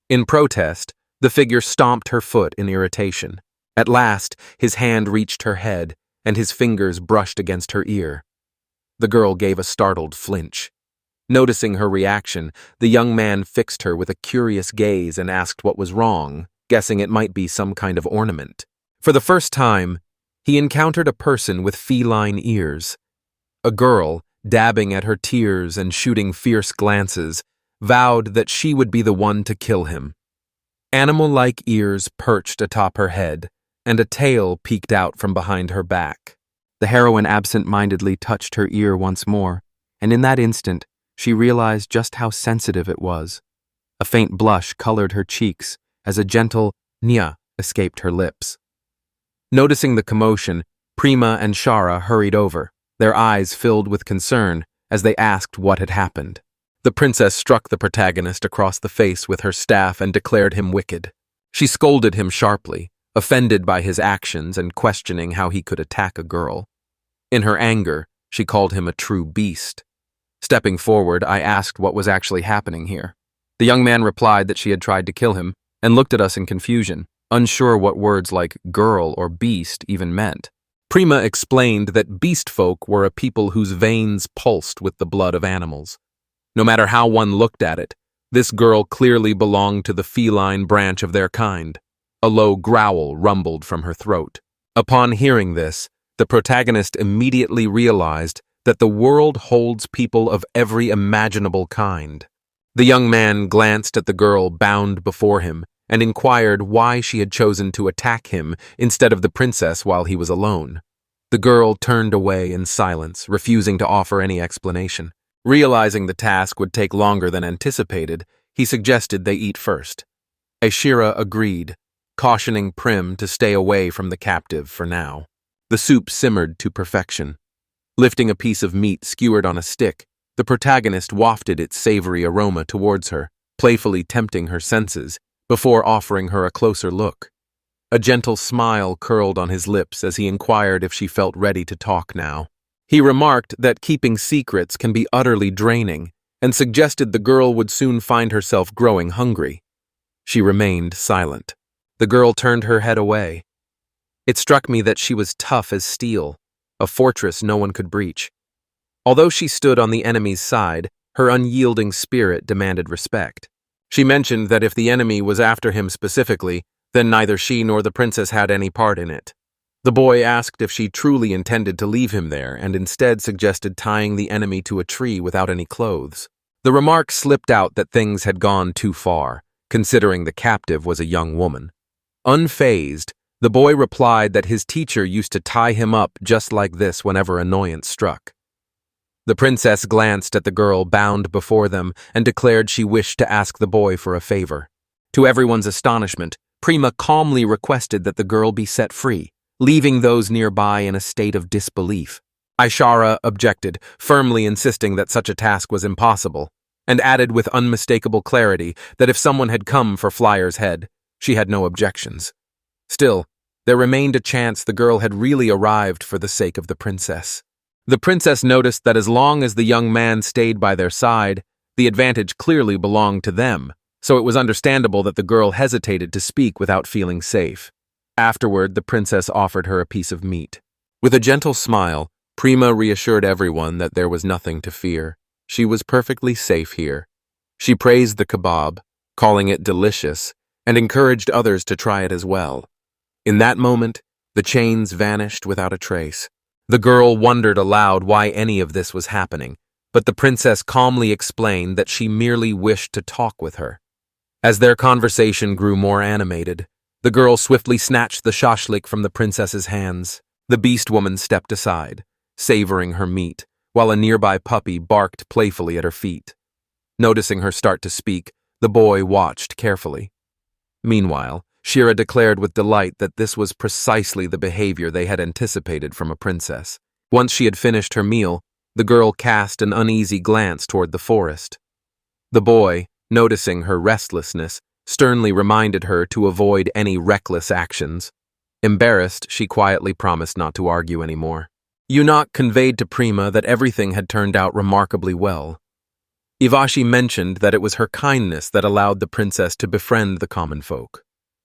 In protest, the figure stomped her foot in irritation. At last, his hand reached her head, and his fingers brushed against her ear. The girl gave a startled flinch. Noticing her reaction, the young man fixed her with a curious gaze and asked what was wrong, guessing it might be some kind of ornament. For the first time, he encountered a person with feline ears. A girl, dabbing at her tears and shooting fierce glances, vowed that she would be the one to kill him. Animal-like ears perched atop her head, and a tail peeked out from behind her back. The heroine absent-mindedly touched her ear once more, and in that instant, she realized just how sensitive it was. A faint blush colored her cheeks as a gentle "nya" escaped her lips. Noticing the commotion, Prima and Shara hurried over, their eyes filled with concern as they asked what had happened. The princess struck the protagonist across the face with her staff and declared him wicked. She scolded him sharply, offended by his actions and questioning how he could attack a girl. In her anger, she called him a true beast. Stepping forward, I asked what was actually happening here. The young man replied that she had tried to kill him and looked at us in confusion, unsure what words like girl or beast even meant. Prima explained that beast folk were a people whose veins pulsed with the blood of animals. No matter how one looked at it, this girl clearly belonged to the feline branch of their kind. A low growl rumbled from her throat. Upon hearing this, the protagonist immediately realized that the world holds people of every imaginable kind. The young man glanced at the girl bound before him and inquired why she had chosen to attack him instead of the princess while he was alone. The girl turned away in silence, refusing to offer any explanation. Realizing the task would take longer than anticipated, he suggested they eat first. Ashira agreed, cautioning Prim to stay away from the captive for now. The soup simmered to perfection. Lifting a piece of meat skewered on a stick, the protagonist wafted its savory aroma towards her, playfully tempting her senses, before offering her a closer look. A gentle smile curled on his lips as he inquired if she felt ready to talk now. He remarked that keeping secrets can be utterly draining, and suggested the girl would soon find herself growing hungry. She remained silent. The girl turned her head away. It struck me that she was tough as steel, a fortress no one could breach. Although she stood on the enemy's side, her unyielding spirit demanded respect. She mentioned that if the enemy was after him specifically, then neither she nor the princess had any part in it. The boy asked if she truly intended to leave him there and instead suggested tying the enemy to a tree without any clothes. The remark slipped out that things had gone too far, considering the captive was a young woman. Unfazed, the boy replied that his teacher used to tie him up just like this whenever annoyance struck. The princess glanced at the girl bound before them and declared she wished to ask the boy for a favor. To everyone's astonishment, Prima calmly requested that the girl be set free, leaving those nearby in a state of disbelief. Ishara objected, firmly insisting that such a task was impossible, and added with unmistakable clarity that if someone had come for Flyer's head, she had no objections. Still, there remained a chance the girl had really arrived for the sake of the princess. The princess noticed that as long as the young man stayed by their side, the advantage clearly belonged to them, so it was understandable that the girl hesitated to speak without feeling safe. Afterward, the princess offered her a piece of meat. With a gentle smile, Prima reassured everyone that there was nothing to fear. She was perfectly safe here. She praised the kebab, calling it delicious, and encouraged others to try it as well. In that moment, the chains vanished without a trace. The girl wondered aloud why any of this was happening, but the princess calmly explained that she merely wished to talk with her. As their conversation grew more animated, the girl swiftly snatched the shashlik from the princess's hands. The beast woman stepped aside, savoring her meat, while a nearby puppy barked playfully at her feet. Noticing her start to speak, the boy watched carefully. Meanwhile, Shira declared with delight that this was precisely the behavior they had anticipated from a princess. Once she had finished her meal, the girl cast an uneasy glance toward the forest. The boy, noticing her restlessness, sternly reminded her to avoid any reckless actions. Embarrassed, she quietly promised not to argue anymore. Yunak conveyed to Prima that everything had turned out remarkably well. Ivashi mentioned that it was her kindness that allowed the princess to befriend the common folk.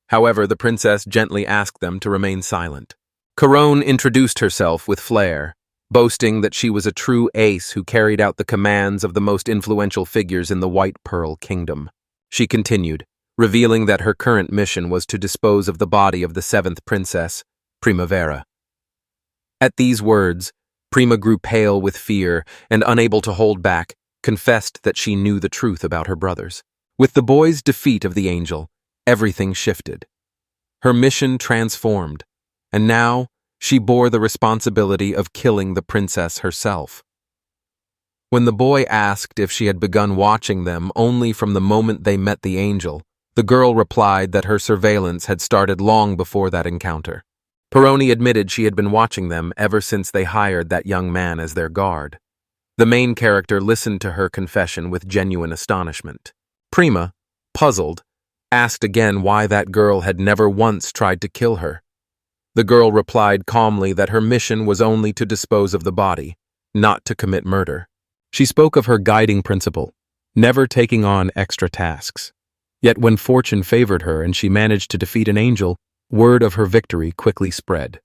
However, the princess gently asked them to remain silent. Corone introduced herself with flair, boasting that she was a true ace who carried out the commands of the most influential figures in the White Pearl Kingdom. She continued, revealing that her current mission was to dispose of the body of the seventh princess, Primavera. At these words, Prima grew pale with fear and, unable to hold back, confessed that she knew the truth about her brothers. With the boy's defeat of the angel, everything shifted. Her mission transformed, and now she bore the responsibility of killing the princess herself. When the boy asked if she had begun watching them only from the moment they met the angel, the girl replied that her surveillance had started long before that encounter. Peroni admitted she had been watching them ever since they hired that young man as their guard. The main character listened to her confession with genuine astonishment. Prima, puzzled, asked again why that girl had never once tried to kill her. The girl replied calmly that her mission was only to dispose of the body, not to commit murder. She spoke of her guiding principle, never taking on extra tasks. Yet when fortune favored her and she managed to defeat an angel, word of her victory quickly spread.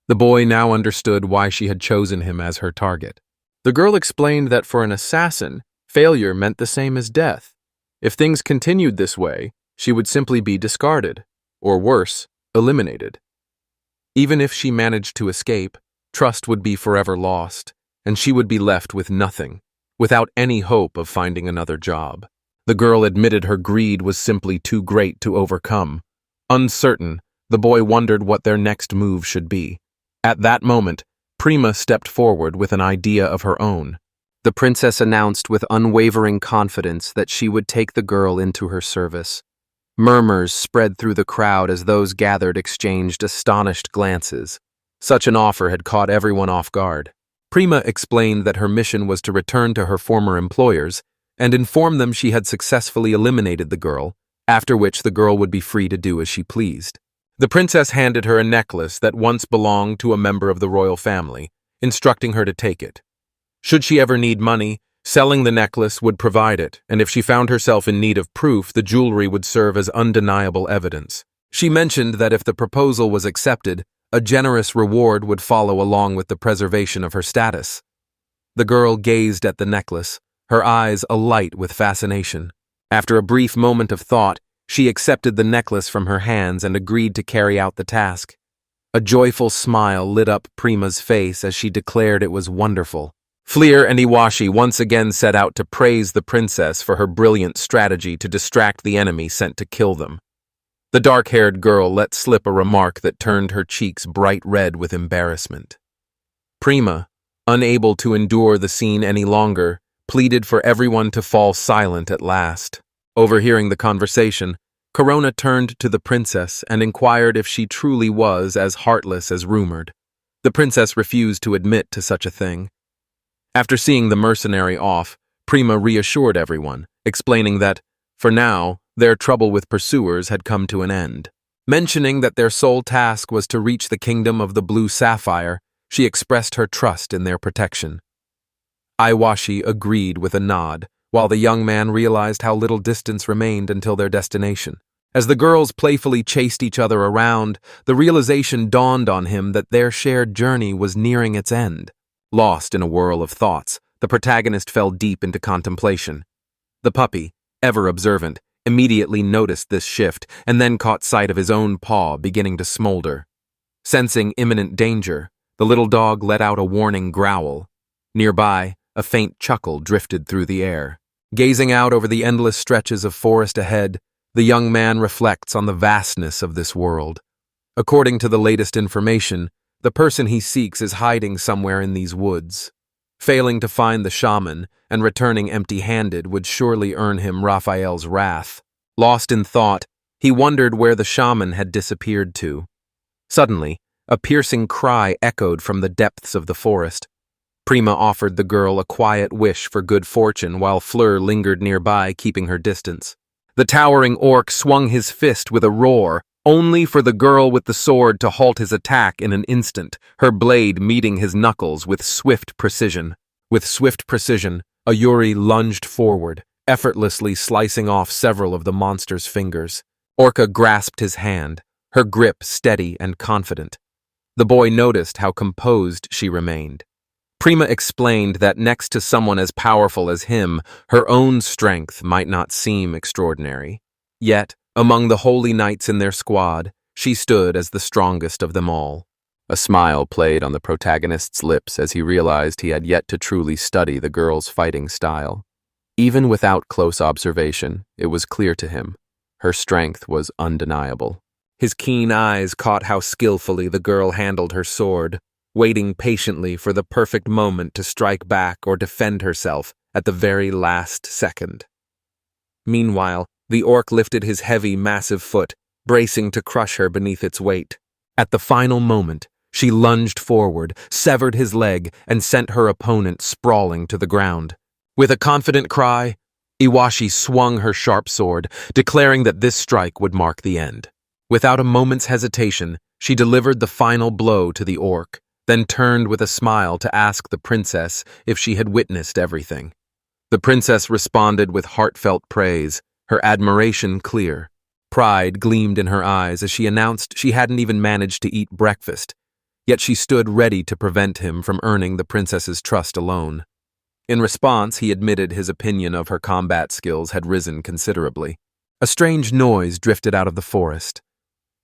The boy now understood why she had chosen him as her target. The girl explained that for an assassin, failure meant the same as death. If things continued this way, she would simply be discarded, or worse, eliminated. Even if she managed to escape, trust would be forever lost, and she would be left with nothing, without any hope of finding another job. The girl admitted her greed was simply too great to overcome. Uncertain, the boy wondered what their next move should be. At that moment, Prima stepped forward with an idea of her own. The princess announced with unwavering confidence that she would take the girl into her service. Murmurs spread through the crowd as those gathered exchanged astonished glances. Such an offer had caught everyone off guard. Prima explained that her mission was to return to her former employers and inform them she had successfully eliminated the girl, after which the girl would be free to do as she pleased. The princess handed her a necklace that once belonged to a member of the royal family, instructing her to take it. Should she ever need money, selling the necklace would provide it, and if she found herself in need of proof, the jewelry would serve as undeniable evidence. She mentioned that if the proposal was accepted, a generous reward would follow along with the preservation of her status. The girl gazed at the necklace, her eyes alight with fascination. After a brief moment of thought, she accepted the necklace from her hands and agreed to carry out the task. A joyful smile lit up Prima's face as she declared it was wonderful. Fleer and Iwashi once again set out to praise the princess for her brilliant strategy to distract the enemy sent to kill them. The dark-haired girl let slip a remark that turned her cheeks bright red with embarrassment. Prima, unable to endure the scene any longer, pleaded for everyone to fall silent at last. Overhearing the conversation, Corona turned to the princess and inquired if she truly was as heartless as rumored. The princess refused to admit to such a thing. After seeing the mercenary off, Prima reassured everyone, explaining that, for now, their trouble with pursuers had come to an end. Mentioning that their sole task was to reach the kingdom of the blue sapphire, she expressed her trust in their protection. Iwashi agreed with a nod, while the young man realized how little distance remained until their destination. As the girls playfully chased each other around, the realization dawned on him that their shared journey was nearing its end. Lost in a whirl of thoughts, the protagonist fell deep into contemplation. The puppy, ever observant, immediately noticed this shift and then caught sight of his own paw beginning to smolder. Sensing imminent danger, the little dog let out a warning growl. Nearby, a faint chuckle drifted through the air. Gazing out over the endless stretches of forest ahead, the young man reflects on the vastness of this world. According to the latest information, the person he seeks is hiding somewhere in these woods. Failing to find the shaman and returning empty-handed would surely earn him Raphael's wrath. Lost in thought, he wondered where the shaman had disappeared to. Suddenly, a piercing cry echoed from the depths of the forest. Prima offered the girl a quiet wish for good fortune while Fleur lingered nearby, keeping her distance. The towering orc swung his fist with a roar, only for the girl with the sword to halt his attack in an instant, her blade meeting his knuckles with swift precision. With swift precision, Ayuri lunged forward, effortlessly slicing off several of the monster's fingers. Orca grasped his hand, her grip steady and confident. The boy noticed how composed she remained. Prima explained that next to someone as powerful as him, her own strength might not seem extraordinary. Yet, among the holy knights in their squad, she stood as the strongest of them all. A smile played on the protagonist's lips as he realized he had yet to truly study the girl's fighting style. Even without close observation, it was clear to him. Her strength was undeniable. His keen eyes caught how skillfully the girl handled her sword, waiting patiently for the perfect moment to strike back or defend herself at the very last second. Meanwhile, the orc lifted his heavy, massive foot, bracing to crush her beneath its weight. At the final moment, she lunged forward, severed his leg, and sent her opponent sprawling to the ground. With a confident cry, Iwashi swung her sharp sword, declaring that this strike would mark the end. Without a moment's hesitation, she delivered the final blow to the orc, then turned with a smile to ask the princess if she had witnessed everything. The princess responded with heartfelt praise, her admiration clear. Pride gleamed in her eyes as she announced she hadn't even managed to eat breakfast, yet she stood ready to prevent him from earning the princess's trust alone. In response, he admitted his opinion of her combat skills had risen considerably. A strange noise drifted out of the forest.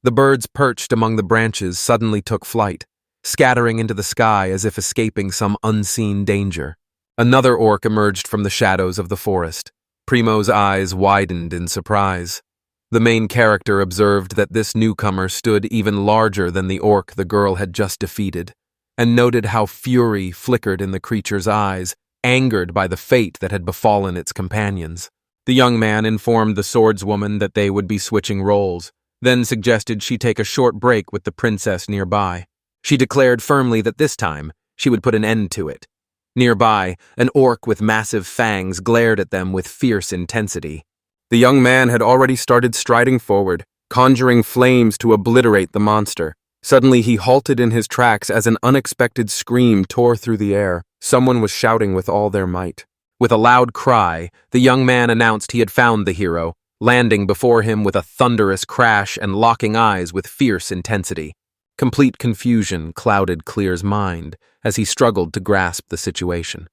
The birds perched among the branches suddenly took flight, scattering into the sky as if escaping some unseen danger. Another orc emerged from the shadows of the forest. Primo's eyes widened in surprise. The main character observed that this newcomer stood even larger than the orc the girl had just defeated, and noted how fury flickered in the creature's eyes, angered by the fate that had befallen its companions. The young man informed the swordswoman that they would be switching roles, then suggested she take a short break with the princess nearby. She declared firmly that this time she would put an end to it. Nearby, an orc with massive fangs glared at them with fierce intensity. The young man had already started striding forward, conjuring flames to obliterate the monster. Suddenly he halted in his tracks as an unexpected scream tore through the air. Someone was shouting with all their might. With a loud cry, the young man announced he had found the hero, landing before him with a thunderous crash and locking eyes with fierce intensity. Complete confusion clouded Clear's mind as he struggled to grasp the situation.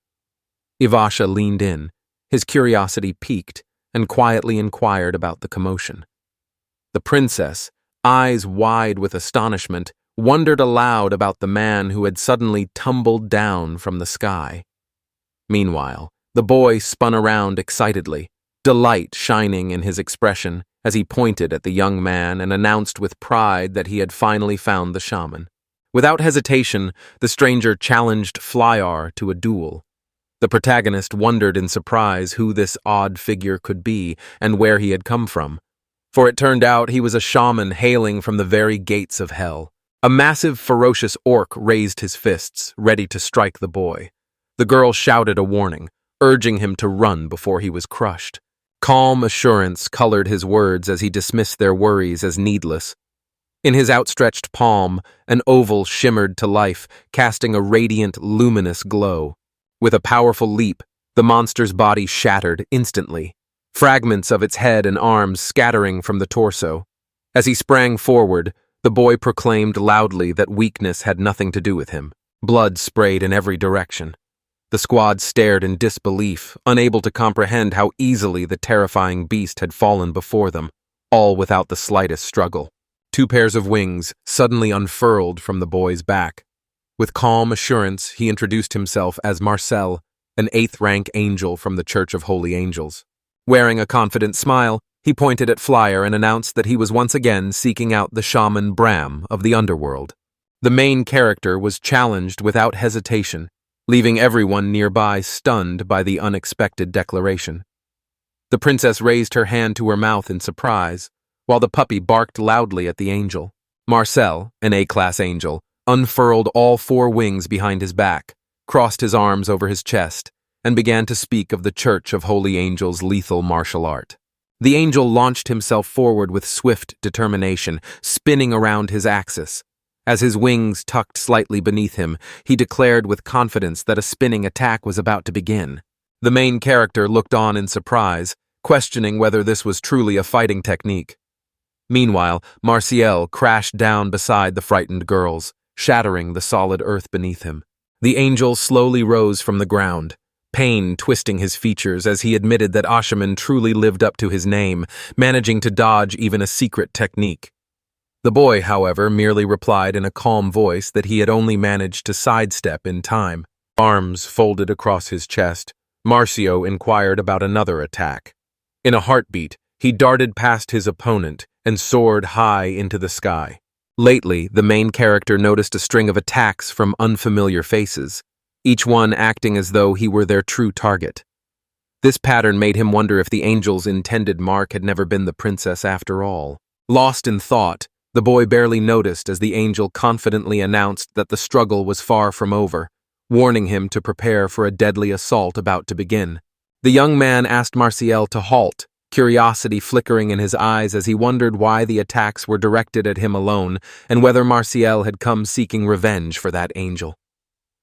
Ivasha leaned in, his curiosity piqued, and quietly inquired about the commotion. The princess, eyes wide with astonishment, wondered aloud about the man who had suddenly tumbled down from the sky. Meanwhile, the boy spun around excitedly, delight shining in his expression as he pointed at the young man and announced with pride that he had finally found the shaman. Without hesitation, the stranger challenged Flyar to a duel. The protagonist wondered in surprise who this odd figure could be and where he had come from, for it turned out he was a shaman hailing from the very gates of hell. A massive, ferocious orc raised his fists, ready to strike the boy. The girl shouted a warning, urging him to run before he was crushed. Calm assurance colored his words as he dismissed their worries as needless. In his outstretched palm, an oval shimmered to life, casting a radiant, luminous glow. With a powerful leap, the monster's body shattered instantly, fragments of its head and arms scattering from the torso. As he sprang forward, the boy proclaimed loudly that weakness had nothing to do with him. Blood sprayed in every direction. The squad stared in disbelief, unable to comprehend how easily the terrifying beast had fallen before them, all without the slightest struggle. 2 pairs of wings suddenly unfurled from the boy's back. With calm assurance, he introduced himself as Marcel, an 8th-rank angel from the Church of Holy Angels. Wearing a confident smile, he pointed at Flyer and announced that he was once again seeking out the shaman Bram of the underworld. The main character was challenged without hesitation, leaving everyone nearby stunned by the unexpected declaration. The princess raised her hand to her mouth in surprise, while the puppy barked loudly at the angel. Marcel, an A-class angel, unfurled all 4 wings behind his back, crossed his arms over his chest, and began to speak of the Church of Holy Angels' lethal martial art. The angel launched himself forward with swift determination, spinning around his axis. As his wings tucked slightly beneath him, he declared with confidence that a spinning attack was about to begin. The main character looked on in surprise, questioning whether this was truly a fighting technique. Meanwhile, Marcial crashed down beside the frightened girls, shattering the solid earth beneath him. The angel slowly rose from the ground, pain twisting his features as he admitted that Ashaman truly lived up to his name, managing to dodge even a secret technique. The boy, however, merely replied in a calm voice that he had only managed to sidestep in time. Arms folded across his chest, Marcio inquired about another attack. In a heartbeat, he darted past his opponent and soared high into the sky. Lately, the main character noticed a string of attacks from unfamiliar faces, each one acting as though he were their true target. This pattern made him wonder if the angel's intended mark had never been the princess after all. Lost in thought, the boy barely noticed as the angel confidently announced that the struggle was far from over, warning him to prepare for a deadly assault about to begin. The young man asked Marcial to halt, curiosity flickering in his eyes as he wondered why the attacks were directed at him alone and whether Marcial had come seeking revenge for that angel.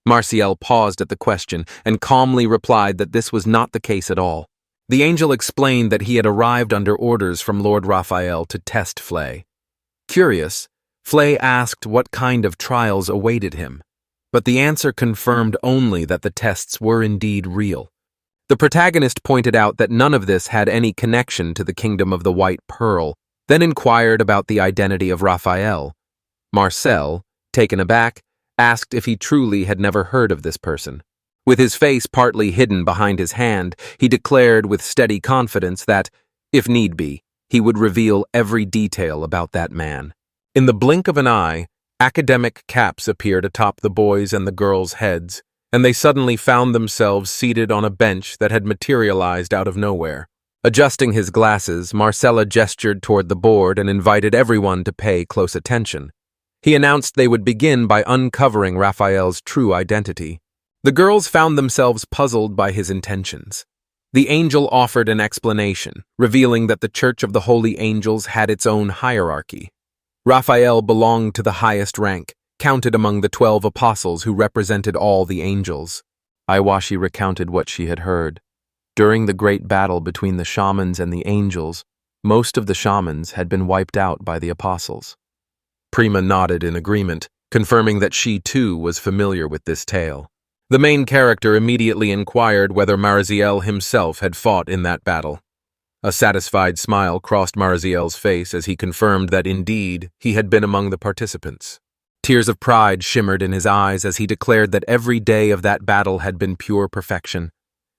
Marcial paused at the question and calmly replied that this was not the case at all. The angel explained that he had arrived under orders from Lord Raphael to test Flay. Curious, Flay asked what kind of trials awaited him, but the answer confirmed only that the tests were indeed real. The protagonist pointed out that none of this had any connection to the Kingdom of the White Pearl, then inquired about the identity of Raphael. Marcel, taken aback, asked if he truly had never heard of this person. With his face partly hidden behind his hand, he declared with steady confidence that, if need be, he would reveal every detail about that man. In the blink of an eye, academic caps appeared atop the boys' and the girls' heads, and they suddenly found themselves seated on a bench that had materialized out of nowhere. Adjusting his glasses, Marcella gestured toward the board and invited everyone to pay close attention. He announced they would begin by uncovering Raphael's true identity. The girls found themselves puzzled by his intentions. The angel offered an explanation, revealing that the Church of the Holy Angels had its own hierarchy. Raphael belonged to the highest rank, counted among the 12 apostles who represented all the angels. Iwashi recounted what she had heard. During the great battle between the shamans and the angels, most of the shamans had been wiped out by the apostles. Prima nodded in agreement, confirming that she too was familiar with this tale. The main character immediately inquired whether Mariziel himself had fought in that battle. A satisfied smile crossed Mariziel's face as he confirmed that indeed he had been among the participants. Tears of pride shimmered in his eyes as he declared that every day of that battle had been pure perfection.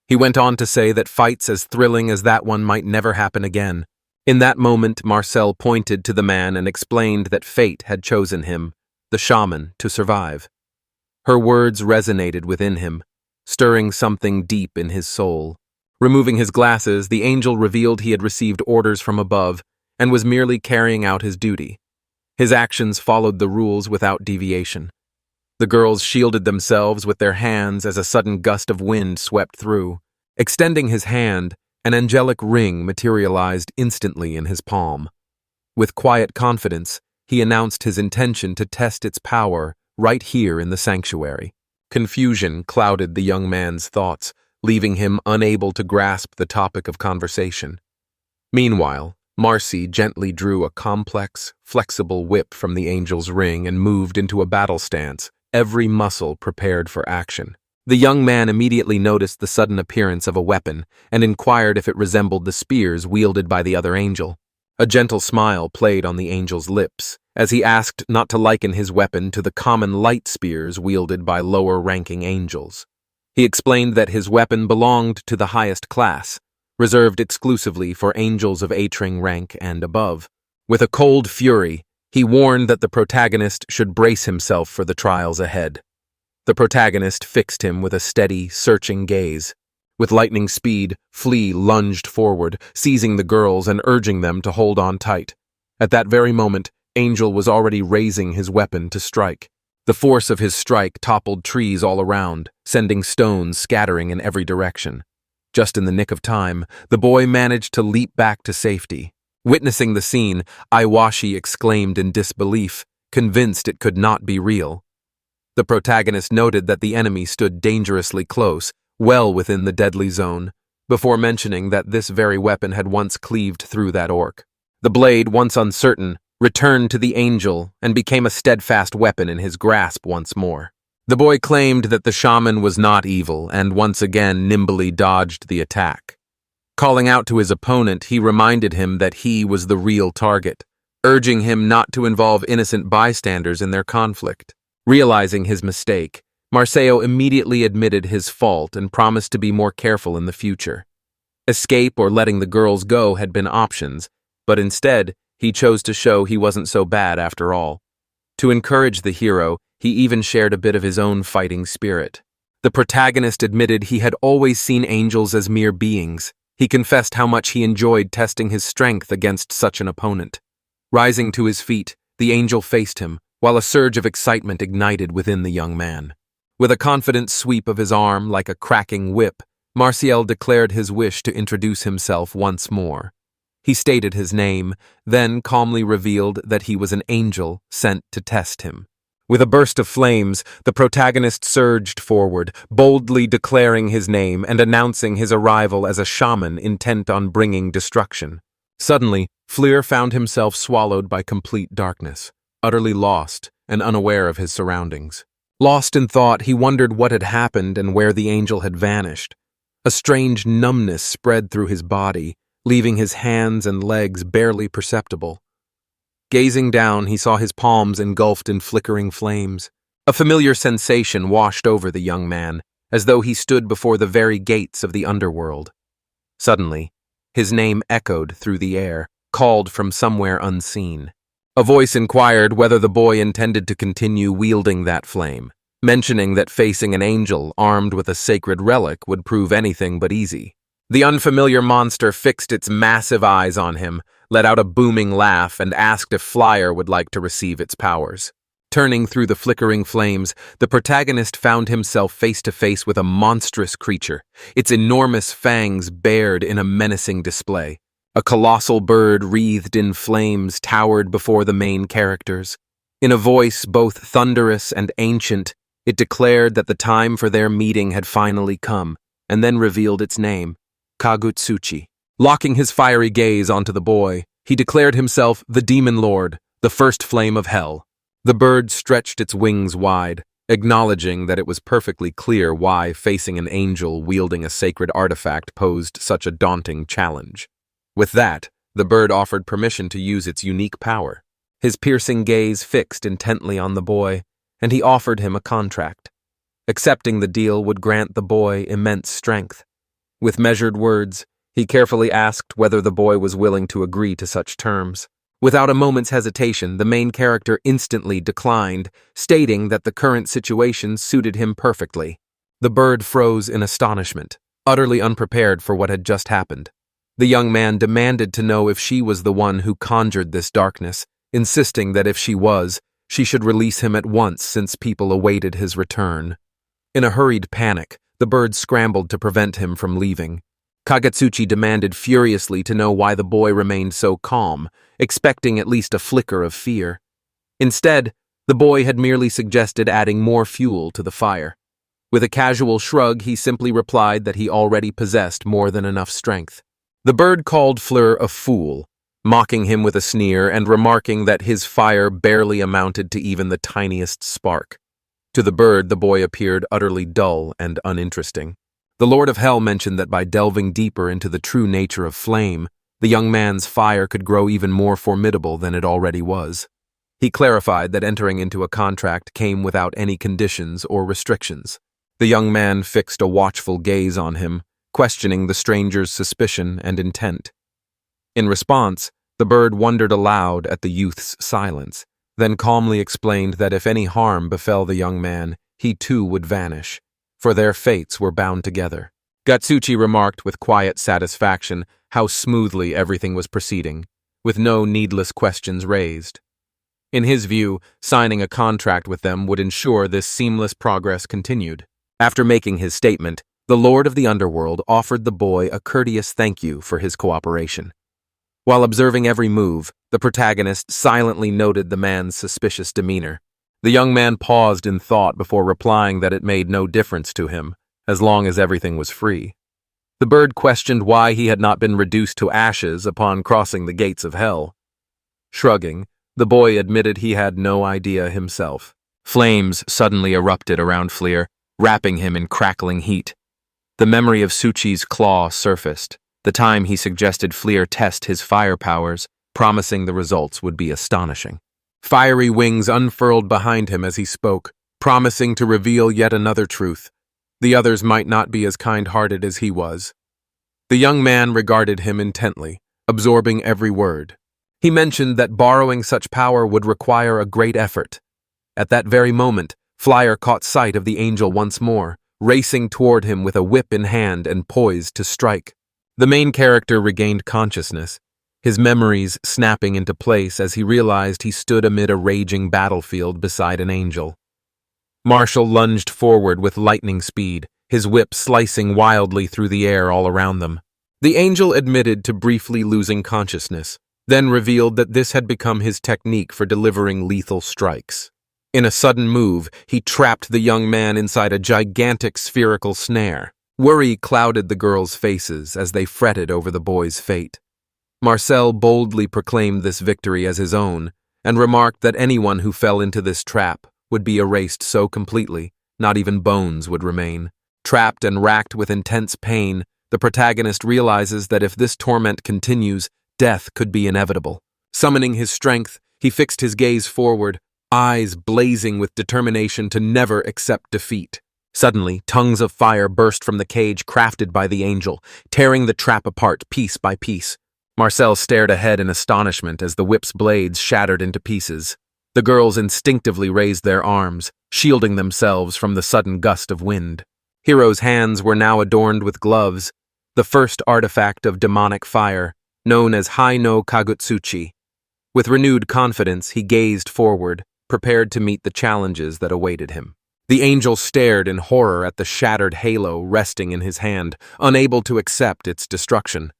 He went on to say that fights as thrilling as that one might never happen again. In that moment, Marcel pointed to the man and explained that fate had chosen him, the shaman, to survive. Her words resonated within him, stirring something deep in his soul. Removing his glasses, the angel revealed he had received orders from above and was merely carrying out his duty. His actions followed the rules without deviation. The girls shielded themselves with their hands as a sudden gust of wind swept through. Extending his hand, an angelic ring materialized instantly in his palm. With quiet confidence, he announced his intention to test its power right here in the sanctuary. Confusion clouded the young man's thoughts, leaving him unable to grasp the topic of conversation. Meanwhile, Marcy gently drew a complex, flexible whip from the angel's ring and moved into a battle stance, every muscle prepared for action. The young man immediately noticed the sudden appearance of a weapon and inquired if it resembled the spears wielded by the other angel. A gentle smile played on the angel's lips, as he asked not to liken his weapon to the common light spears wielded by lower-ranking angels. He explained that his weapon belonged to the highest class, reserved exclusively for angels of Atring rank and above. With a cold fury, he warned that the protagonist should brace himself for the trials ahead. The protagonist fixed him with a steady, searching gaze. With lightning speed, Flea lunged forward, seizing the girls and urging them to hold on tight. At that very moment, Angel was already raising his weapon to strike. The force of his strike toppled trees all around, sending stones scattering in every direction. Just in the nick of time, the boy managed to leap back to safety. Witnessing the scene, Iwashi exclaimed in disbelief, convinced it could not be real. The protagonist noted that the enemy stood dangerously close, well within the deadly zone, before mentioning that this very weapon had once cleaved through that orc. The blade, once uncertain, returned to the angel and became a steadfast weapon in his grasp once more. The boy claimed that the shaman was not evil and once again nimbly dodged the attack. Calling out to his opponent, he reminded him that he was the real target, urging him not to involve innocent bystanders in their conflict. Realizing his mistake, Marceo immediately admitted his fault and promised to be more careful in the future. Escape or letting the girls go had been options, but instead, he chose to show he wasn't so bad after all. To encourage the hero, he even shared a bit of his own fighting spirit. The protagonist admitted he had always seen angels as mere beings. He confessed how much he enjoyed testing his strength against such an opponent. Rising to his feet, the angel faced him, while a surge of excitement ignited within the young man. With a confident sweep of his arm like a cracking whip, Marcial declared his wish to introduce himself once more. He stated his name, then calmly revealed that he was an angel sent to test him. With a burst of flames, the protagonist surged forward, boldly declaring his name and announcing his arrival as a shaman intent on bringing destruction. Suddenly, Fleer found himself swallowed by complete darkness, utterly lost and unaware of his surroundings. Lost in thought, he wondered what had happened and where the angel had vanished. A strange numbness spread through his body, leaving his hands and legs barely perceptible. Gazing down, he saw his palms engulfed in flickering flames. A familiar sensation washed over the young man, as though he stood before the very gates of the underworld. Suddenly, his name echoed through the air, called from somewhere unseen. A voice inquired whether the boy intended to continue wielding that flame, mentioning that facing an angel armed with a sacred relic would prove anything but easy. The unfamiliar monster fixed its massive eyes on him, let out a booming laugh, and asked if Flyer would like to receive its powers. Turning through the flickering flames, the protagonist found himself face to face with a monstrous creature, its enormous fangs bared in a menacing display. A colossal bird wreathed in flames towered before the main characters. In a voice both thunderous and ancient, it declared that the time for their meeting had finally come, and then revealed its name, Kagutsuchi. Locking his fiery gaze onto the boy, he declared himself the Demon Lord, the first flame of hell. The bird stretched its wings wide, acknowledging that it was perfectly clear why facing an angel wielding a sacred artifact posed such a daunting challenge. With that, the bird offered permission to use its unique power. His piercing gaze fixed intently on the boy, and he offered him a contract. Accepting the deal would grant the boy immense strength. With measured words, he carefully asked whether the boy was willing to agree to such terms. Without a moment's hesitation, the main character instantly declined, stating that the current situation suited him perfectly. The bird froze in astonishment, utterly unprepared for what had just happened. The young man demanded to know if she was the one who conjured this darkness, insisting that if she was, she should release him at once since people awaited his return. In a hurried panic, the bird scrambled to prevent him from leaving. Kagutsuchi demanded furiously to know why the boy remained so calm, expecting at least a flicker of fear. Instead, the boy had merely suggested adding more fuel to the fire. With a casual shrug, he simply replied that he already possessed more than enough strength. The bird called Fleur a fool, mocking him with a sneer and remarking that his fire barely amounted to even the tiniest spark. To the bird, the boy appeared utterly dull and uninteresting. The Lord of Hell mentioned that by delving deeper into the true nature of flame, the young man's fire could grow even more formidable than it already was. He clarified that entering into a contract came without any conditions or restrictions. The young man fixed a watchful gaze on him, questioning the stranger's suspicion and intent. In response, the bird wondered aloud at the youth's silence, then calmly explained that if any harm befell the young man, he too would vanish, for their fates were bound together. Gatsuchi remarked with quiet satisfaction how smoothly everything was proceeding, with no needless questions raised. In his view, signing a contract with them would ensure this seamless progress continued. After making his statement, the Lord of the Underworld offered the boy a courteous thank you for his cooperation. While observing every move, the protagonist silently noted the man's suspicious demeanor. The young man paused in thought before replying that it made no difference to him, as long as everything was free. The bird questioned why he had not been reduced to ashes upon crossing the gates of hell. Shrugging, the boy admitted he had no idea himself. Flames suddenly erupted around Fleer, wrapping him in crackling heat. The memory of Suchi's claw surfaced, the time he suggested Fleer test his fire powers, promising the results would be astonishing. Fiery wings unfurled behind him as he spoke, promising to reveal yet another truth. The others might not be as kind-hearted as he was. The young man regarded him intently, absorbing every word. He mentioned that borrowing such power would require a great effort. At that very moment, Flyer caught sight of the angel once more, racing toward him with a whip in hand and poised to strike. The main character regained consciousness, his memories snapping into place as he realized he stood amid a raging battlefield beside an angel. Marshall lunged forward with lightning speed, his whip slicing wildly through the air all around them. The angel admitted to briefly losing consciousness, then revealed that this had become his technique for delivering lethal strikes. In a sudden move, he trapped the young man inside a gigantic spherical snare. Worry clouded the girls' faces as they fretted over the boy's fate. Marcel boldly proclaimed this victory as his own, and remarked that anyone who fell into this trap would be erased so completely, not even bones would remain. Trapped and racked with intense pain, the protagonist realizes that if this torment continues, death could be inevitable. Summoning his strength, he fixed his gaze forward, eyes blazing with determination to never accept defeat. Suddenly, tongues of fire burst from the cage crafted by the angel, tearing the trap apart piece by piece. Marcel stared ahead in astonishment as the whip's blades shattered into pieces. The girls instinctively raised their arms, shielding themselves from the sudden gust of wind. Hero's hands were now adorned with gloves, the first artifact of demonic fire, known as Hai no Kagutsuchi. With renewed confidence, he gazed forward, prepared to meet the challenges that awaited him. The angel stared in horror at the shattered halo resting in his hand, unable to accept its destruction.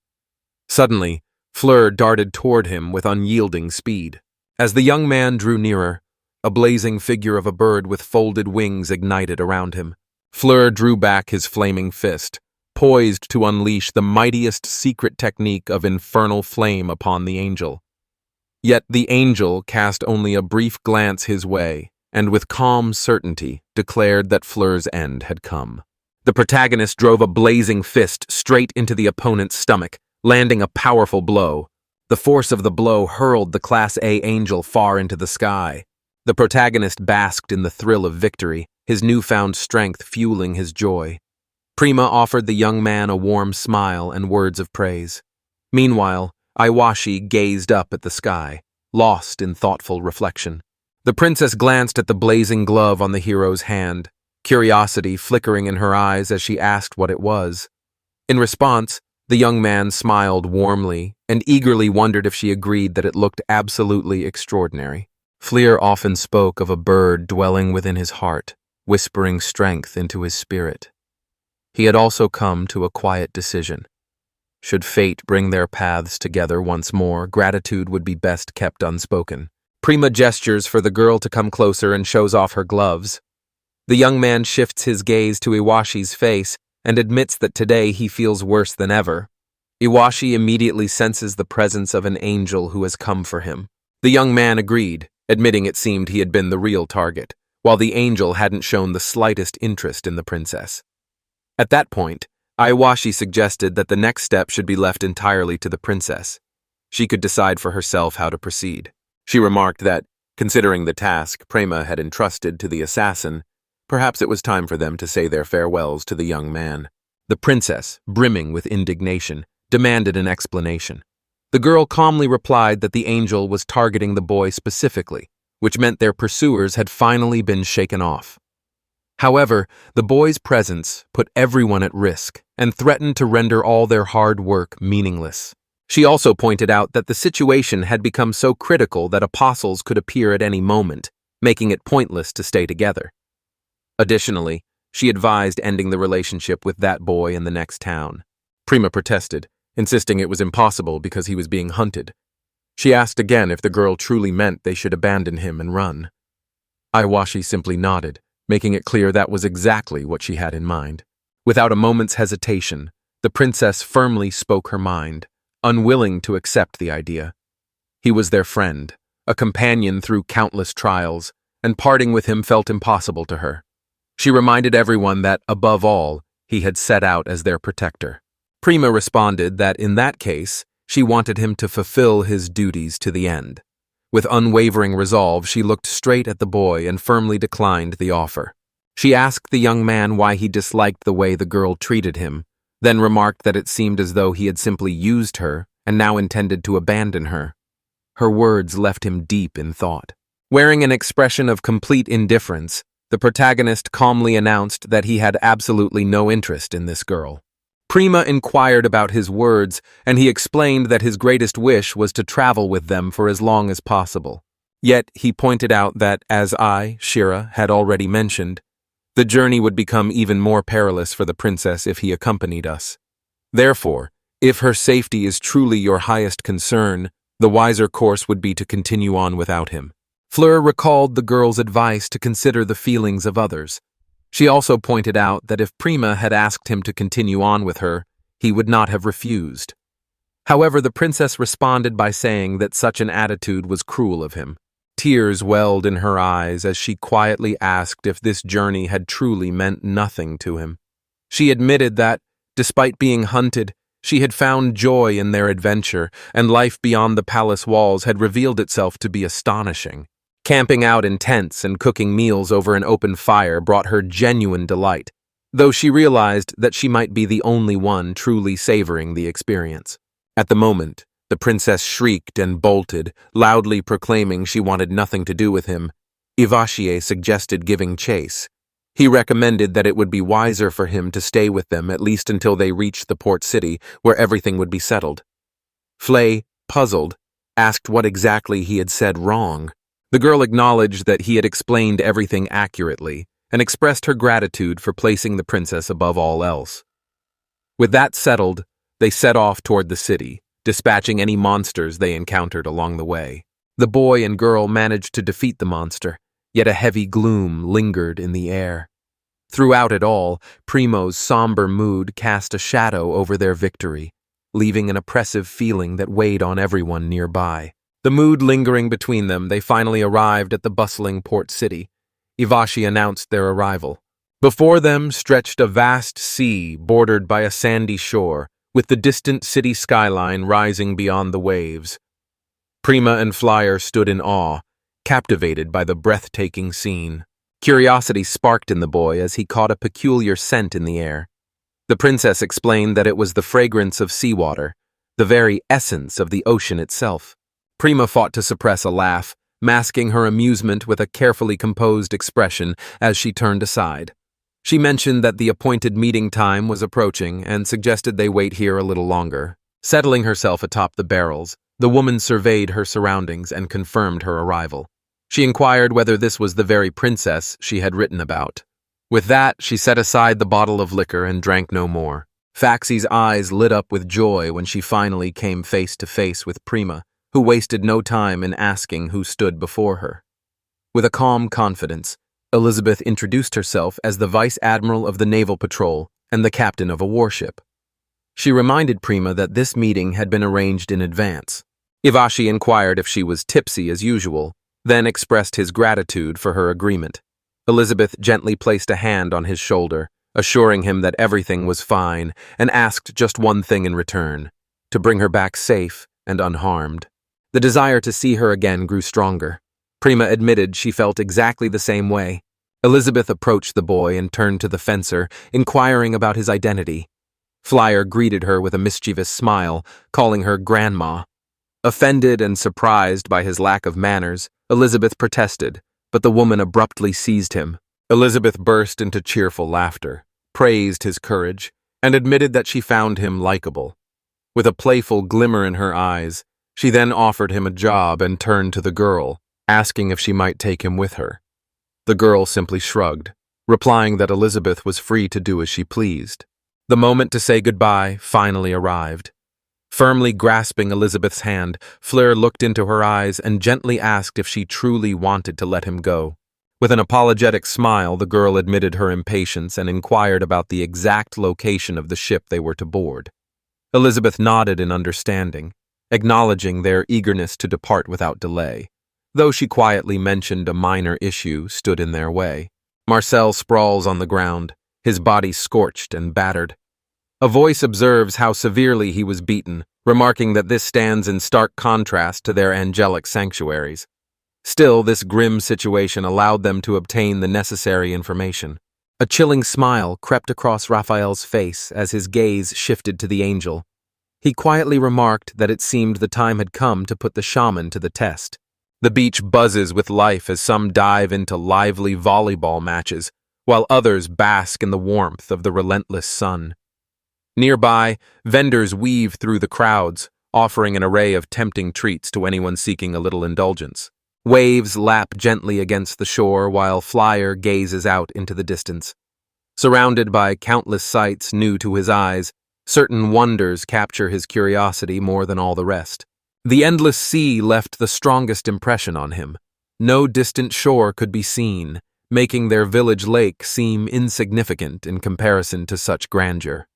Suddenly, Fleur darted toward him with unyielding speed. As the young man drew nearer, a blazing figure of a bird with folded wings ignited around him. Fleur drew back his flaming fist, poised to unleash the mightiest secret technique of infernal flame upon the angel. Yet the angel cast only a brief glance his way, and with calm certainty declared that Fleur's end had come. The protagonist drove a blazing fist straight into the opponent's stomach, landing a powerful blow. The force of the blow hurled the Class A angel far into the sky. The protagonist basked in the thrill of victory, his newfound strength fueling his joy. Prima offered the young man a warm smile and words of praise. Meanwhile, Iwashi gazed up at the sky, lost in thoughtful reflection. The princess glanced at the blazing glove on the hero's hand, curiosity flickering in her eyes as she asked what it was. In response, the young man smiled warmly and eagerly wondered if she agreed that it looked absolutely extraordinary. Fleur often spoke of a bird dwelling within his heart, whispering strength into his spirit. He had also come to a quiet decision. Should fate bring their paths together once more, gratitude would be best kept unspoken. Prima gestures for the girl to come closer and shows off her gloves. The young man shifts his gaze to Iwashi's face and admits that today he feels worse than ever. Iwashi immediately senses the presence of an angel who has come for him. The young man agreed, admitting it seemed he had been the real target, while the angel hadn't shown the slightest interest in the princess. At that point, Iwashi suggested that the next step should be left entirely to the princess. She could decide for herself how to proceed. She remarked that, considering the task Prima had entrusted to the assassin, perhaps it was time for them to say their farewells to the young man. The princess, brimming with indignation, demanded an explanation. The girl calmly replied that the angel was targeting the boy specifically, which meant their pursuers had finally been shaken off. However, the boy's presence put everyone at risk and threatened to render all their hard work meaningless. She also pointed out that the situation had become so critical that apostles could appear at any moment, making it pointless to stay together. Additionally, she advised ending the relationship with that boy in the next town. Prima protested, insisting it was impossible because he was being hunted. She asked again if the girl truly meant they should abandon him and run. Iwashi simply nodded, making it clear that was exactly what she had in mind. Without a moment's hesitation, the princess firmly spoke her mind, unwilling to accept the idea. He was their friend, a companion through countless trials, and parting with him felt impossible to her. She reminded everyone that, above all, he had set out as their protector. Prima responded that in that case, she wanted him to fulfill his duties to the end. With unwavering resolve, she looked straight at the boy and firmly declined the offer. She asked the young man why he disliked the way the girl treated him, then remarked that it seemed as though he had simply used her and now intended to abandon her. Her words left him deep in thought. Wearing an expression of complete indifference, the protagonist calmly announced that he had absolutely no interest in this girl. Prima inquired about his words, and he explained that his greatest wish was to travel with them for as long as possible. Yet he pointed out that, as Shira, had already mentioned, the journey would become even more perilous for the princess if he accompanied us. Therefore, if her safety is truly your highest concern, the wiser course would be to continue on without him. Fleur recalled the girl's advice to consider the feelings of others. She also pointed out that if Prima had asked him to continue on with her, he would not have refused. However, the princess responded by saying that such an attitude was cruel of him. Tears welled in her eyes as she quietly asked if this journey had truly meant nothing to him. She admitted that, despite being hunted, she had found joy in their adventure, and life beyond the palace walls had revealed itself to be astonishing. Camping out in tents and cooking meals over an open fire brought her genuine delight, though she realized that she might be the only one truly savoring the experience. At the moment, the princess shrieked and bolted, loudly proclaiming she wanted nothing to do with him. Iwashi suggested giving chase. He recommended that it would be wiser for him to stay with them at least until they reached the port city, where everything would be settled. Flay, puzzled, asked what exactly he had said wrong. The girl acknowledged that he had explained everything accurately and expressed her gratitude for placing the princess above all else. With that settled, they set off toward the city, dispatching any monsters they encountered along the way. The boy and girl managed to defeat the monster, yet a heavy gloom lingered in the air. Throughout it all, Primo's somber mood cast a shadow over their victory, leaving an oppressive feeling that weighed on everyone nearby. The mood lingering between them, they finally arrived at the bustling port city. Ivashi announced their arrival. Before them stretched a vast sea bordered by a sandy shore, with the distant city skyline rising beyond the waves. Prima and Flyer stood in awe, captivated by the breathtaking scene. Curiosity sparked in the boy as he caught a peculiar scent in the air. The princess explained that it was the fragrance of seawater, the very essence of the ocean itself. Prima fought to suppress a laugh, masking her amusement with a carefully composed expression as she turned aside. She mentioned that the appointed meeting time was approaching and suggested they wait here a little longer. Settling herself atop the barrels, the woman surveyed her surroundings and confirmed her arrival. She inquired whether this was the very princess she had written about. With that, she set aside the bottle of liquor and drank no more. Faxie's eyes lit up with joy when she finally came face to face with Prima, who wasted no time in asking who stood before her. With a calm confidence, Elizabeth introduced herself as the Vice Admiral of the Naval Patrol and the captain of a warship. She reminded Prima that this meeting had been arranged in advance. Ivashi inquired if she was tipsy as usual, then expressed his gratitude for her agreement. Elizabeth gently placed a hand on his shoulder, assuring him that everything was fine, and asked just one thing in return: to bring her back safe and unharmed. The desire to see her again grew stronger. Prima admitted she felt exactly the same way. Elizabeth approached the boy and turned to the fencer, inquiring about his identity. Flyer greeted her with a mischievous smile, calling her grandma. Offended and surprised by his lack of manners, Elizabeth protested, but the woman abruptly seized him. Elizabeth burst into cheerful laughter, praised his courage, and admitted that she found him likable. With a playful glimmer in her eyes, she then offered him a job and turned to the girl, asking if she might take him with her. The girl simply shrugged, replying that Elizabeth was free to do as she pleased. The moment to say goodbye finally arrived. Firmly grasping Elizabeth's hand, Fleur looked into her eyes and gently asked if she truly wanted to let him go. With an apologetic smile, the girl admitted her impatience and inquired about the exact location of the ship they were to board. Elizabeth nodded in understanding, acknowledging their eagerness to depart without delay, though she quietly mentioned a minor issue stood in their way. Marcel sprawls on the ground, his body scorched and battered. A voice observes how severely he was beaten, remarking that this stands in stark contrast to their angelic sanctuaries. Still, this grim situation allowed them to obtain the necessary information. A chilling smile crept across Raphael's face as his gaze shifted to the angel. He quietly remarked that it seemed the time had come to put the shaman to the test. The beach buzzes with life as some dive into lively volleyball matches, while others bask in the warmth of the relentless sun. Nearby, vendors weave through the crowds, offering an array of tempting treats to anyone seeking a little indulgence. Waves lap gently against the shore while Flyer gazes out into the distance. Surrounded by countless sights new to his eyes, certain wonders capture his curiosity more than all the rest. The endless sea left the strongest impression on him. No distant shore could be seen, making their village lake seem insignificant in comparison to such grandeur.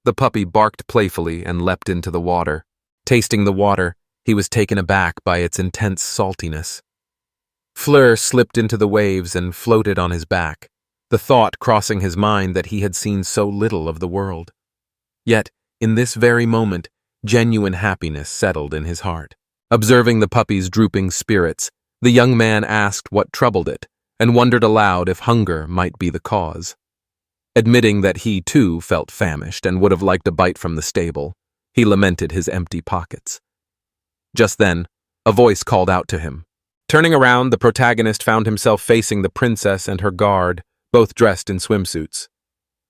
The puppy barked playfully and leapt into the water. Tasting the water, he was taken aback by its intense saltiness. Fleur slipped into the waves and floated on his back, the thought crossing his mind that he had seen so little of the world. Yet, in this very moment, genuine happiness settled in his heart. Observing the puppy's drooping spirits, the young man asked what troubled it, and wondered aloud if hunger might be the cause. Admitting that he, too, felt famished and would have liked a bite from the stable, he lamented his empty pockets. Just then, a voice called out to him. Turning around, the protagonist found himself facing the princess and her guard, both dressed in swimsuits.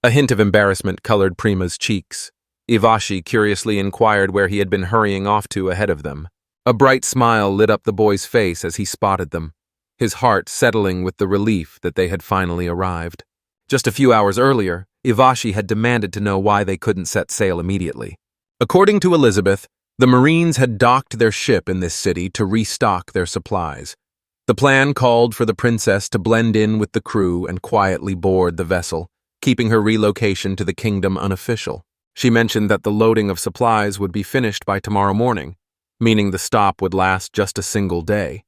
A hint of embarrassment colored Prima's cheeks. Ivashi curiously inquired where he had been hurrying off to ahead of them. A bright smile lit up the boy's face as he spotted them, his heart settling with the relief that they had finally arrived. Just a few hours earlier, Ivashi had demanded to know why they couldn't set sail immediately. According to Elizabeth, the Marines had docked their ship in this city to restock their supplies. The plan called for the princess to blend in with the crew and quietly board the vessel, keeping her relocation to the kingdom unofficial. She mentioned that the loading of supplies would be finished by tomorrow morning, meaning the stop would last just a single day.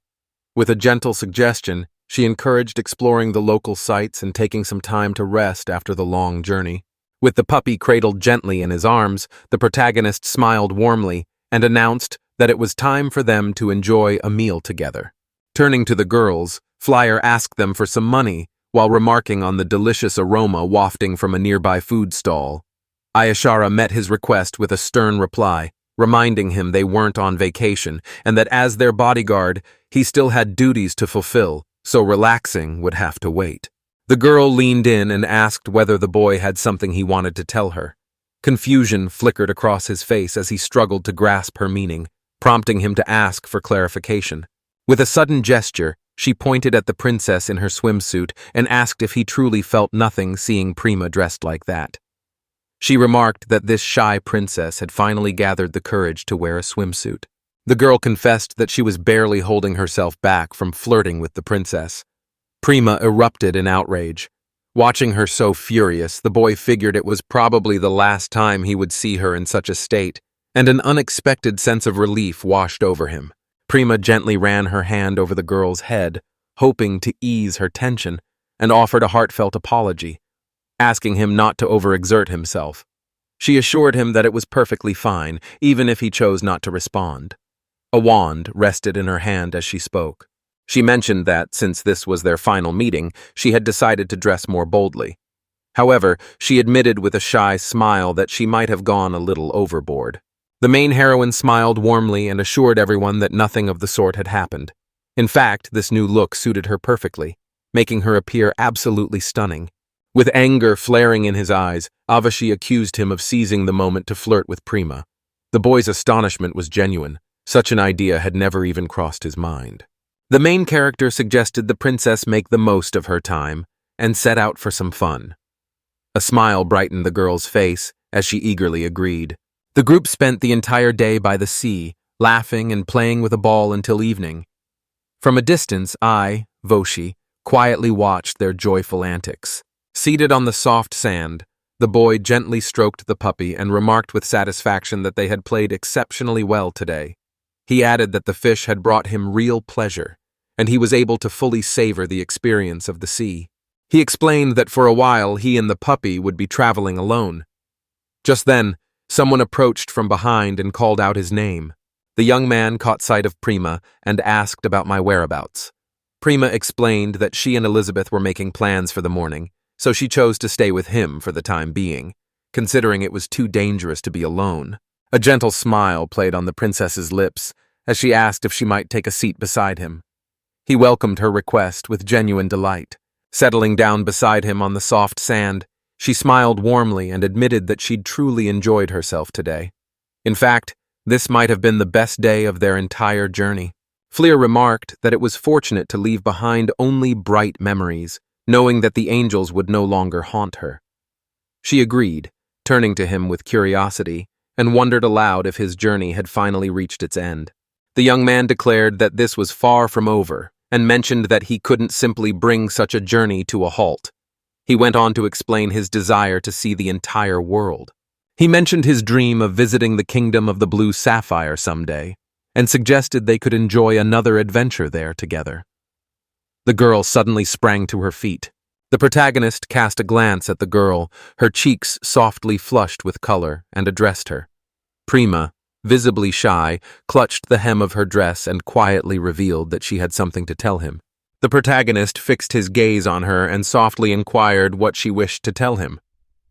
With a gentle suggestion, she encouraged exploring the local sites and taking some time to rest after the long journey. With the puppy cradled gently in his arms, the protagonist smiled warmly and announced that it was time for them to enjoy a meal together. Turning to the girls, Flyer asked them for some money while remarking on the delicious aroma wafting from a nearby food stall. Ayashara met his request with a stern reply, reminding him they weren't on vacation and that as their bodyguard, he still had duties to fulfill, so relaxing would have to wait. The girl leaned in and asked whether the boy had something he wanted to tell her. Confusion flickered across his face as he struggled to grasp her meaning, prompting him to ask for clarification. With a sudden gesture, she pointed at the princess in her swimsuit and asked if he truly felt nothing seeing Prima dressed like that. She remarked that this shy princess had finally gathered the courage to wear a swimsuit. The girl confessed that she was barely holding herself back from flirting with the princess. Prima erupted in outrage. Watching her so furious, the boy figured it was probably the last time he would see her in such a state, and an unexpected sense of relief washed over him. Prima gently ran her hand over the girl's head, hoping to ease her tension, and offered a heartfelt apology, asking him not to overexert himself. She assured him that it was perfectly fine, even if he chose not to respond. A wand rested in her hand as she spoke. She mentioned that, since this was their final meeting, she had decided to dress more boldly. However, she admitted with a shy smile that she might have gone a little overboard. The main heroine smiled warmly and assured everyone that nothing of the sort had happened. In fact, this new look suited her perfectly, making her appear absolutely stunning. With anger flaring in his eyes, Avashi accused him of seizing the moment to flirt with Prima. The boy's astonishment was genuine. Such an idea had never even crossed his mind. The main character suggested the princess make the most of her time and set out for some fun. A smile brightened the girl's face as she eagerly agreed. The group spent the entire day by the sea, laughing and playing with a ball until evening. From a distance, I, Voshi, quietly watched their joyful antics. Seated on the soft sand, the boy gently stroked the puppy and remarked with satisfaction that they had played exceptionally well today. He added that the fish had brought him real pleasure, and he was able to fully savor the experience of the sea. He explained that for a while he and the puppy would be traveling alone. Just then, someone approached from behind and called out his name. The young man caught sight of Prima and asked about my whereabouts. Prima explained that she and Elizabeth were making plans for the morning, so she chose to stay with him for the time being, considering it was too dangerous to be alone. A gentle smile played on the princess's lips as she asked if she might take a seat beside him. He welcomed her request with genuine delight. Settling down beside him on the soft sand, she smiled warmly and admitted that she'd truly enjoyed herself today. In fact, this might have been the best day of their entire journey. Fleer remarked that it was fortunate to leave behind only bright memories, knowing that the angels would no longer haunt her. She agreed, turning to him with curiosity, and wondered aloud if his journey had finally reached its end. The young man declared that this was far from over, and mentioned that he couldn't simply bring such a journey to a halt. He went on to explain his desire to see the entire world. He mentioned his dream of visiting the kingdom of the blue sapphire someday, and suggested they could enjoy another adventure there together. The girl suddenly sprang to her feet. The protagonist cast a glance at the girl, her cheeks softly flushed with color, and addressed her. Prima, visibly shy, clutched the hem of her dress and quietly revealed that she had something to tell him. The protagonist fixed his gaze on her and softly inquired what she wished to tell him.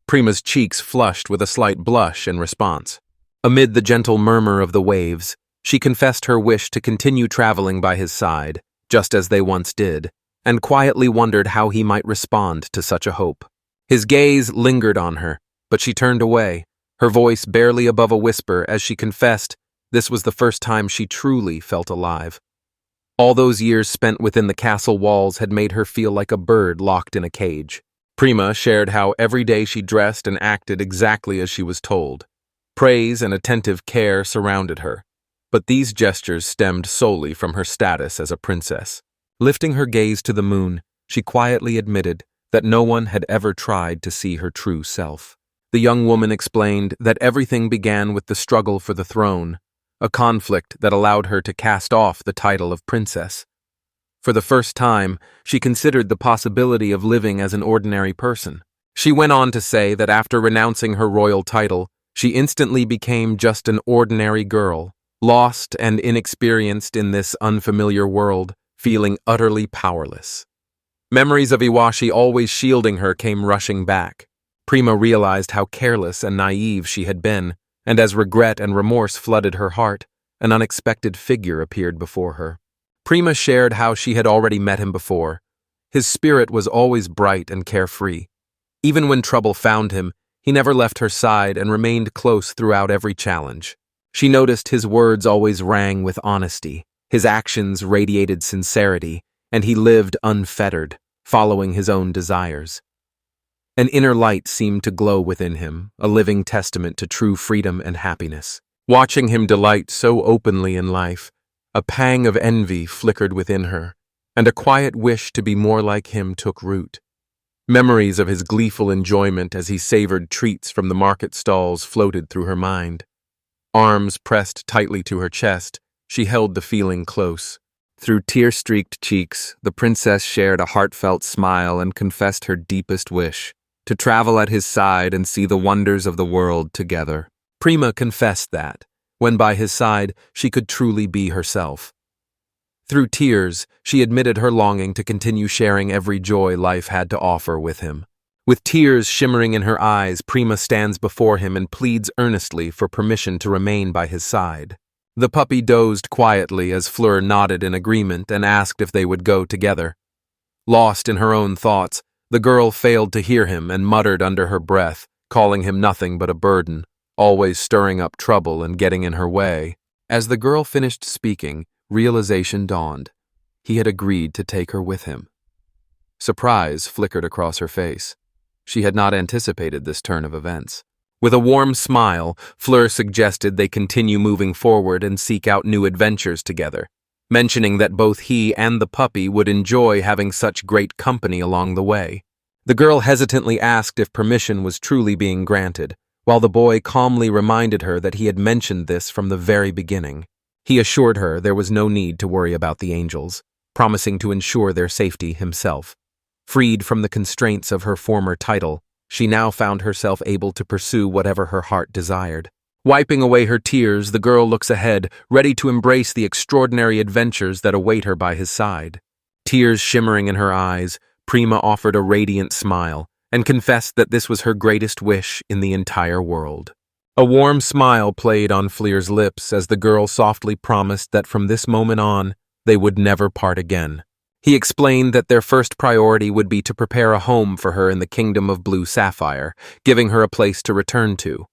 Prima's cheeks flushed with a slight blush in response. Amid the gentle murmur of the waves, she confessed her wish to continue traveling by his side, just as they once did, and quietly wondered how he might respond to such a hope. His gaze lingered on her, but she turned away, her voice barely above a whisper as she confessed this was the first time she truly felt alive. All those years spent within the castle walls had made her feel like a bird locked in a cage. Prima shared how every day she dressed and acted exactly as she was told. Praise and attentive care surrounded her, but these gestures stemmed solely from her status as a princess. Lifting her gaze to the moon, she quietly admitted that no one had ever tried to see her true self. The young woman explained that everything began with the struggle for the throne, a conflict that allowed her to cast off the title of princess. For the first time, she considered the possibility of living as an ordinary person. She went on to say that after renouncing her royal title, she instantly became just an ordinary girl, lost and inexperienced in this unfamiliar world, feeling utterly powerless. Memories of Iwashi always shielding her came rushing back. Prima realized how careless and naive she had been, and as regret and remorse flooded her heart, an unexpected figure appeared before her. Prima shared how she had already met him before. His spirit was always bright and carefree. Even when trouble found him, he never left her side and remained close throughout every challenge. She noticed his words always rang with honesty, his actions radiated sincerity, and he lived unfettered, following his own desires. An inner light seemed to glow within him, a living testament to true freedom and happiness. Watching him delight so openly in life, a pang of envy flickered within her, and a quiet wish to be more like him took root. Memories of his gleeful enjoyment as he savored treats from the market stalls floated through her mind. Arms pressed tightly to her chest, she held the feeling close. Through tear-streaked cheeks, the princess shared a heartfelt smile and confessed her deepest wish, to travel at his side and see the wonders of the world together. Prima confessed that, when by his side, she could truly be herself. Through tears, she admitted her longing to continue sharing every joy life had to offer with him. With tears shimmering in her eyes, Prima stands before him and pleads earnestly for permission to remain by his side. The puppy dozed quietly as Fleur nodded in agreement and asked if they would go together. Lost in her own thoughts, the girl failed to hear him and muttered under her breath, calling him nothing but a burden, always stirring up trouble and getting in her way. As the girl finished speaking, realization dawned. He had agreed to take her with him. Surprise flickered across her face. She had not anticipated this turn of events. With a warm smile, Fleur suggested they continue moving forward and seek out new adventures together, mentioning that both he and the puppy would enjoy having such great company along the way. The girl hesitantly asked if permission was truly being granted, while the boy calmly reminded her that he had mentioned this from the very beginning. He assured her there was no need to worry about the angels, promising to ensure their safety himself. Freed from the constraints of her former title, she now found herself able to pursue whatever her heart desired. Wiping away her tears, the girl looks ahead, ready to embrace the extraordinary adventures that await her by his side. Tears shimmering in her eyes, Prima offered a radiant smile and confessed that this was her greatest wish in the entire world. A warm smile played on Fleur's lips as the girl softly promised that from this moment on, they would never part again. He explained that their first priority would be to prepare a home for her in the kingdom of Blue Sapphire, giving her a place to return to.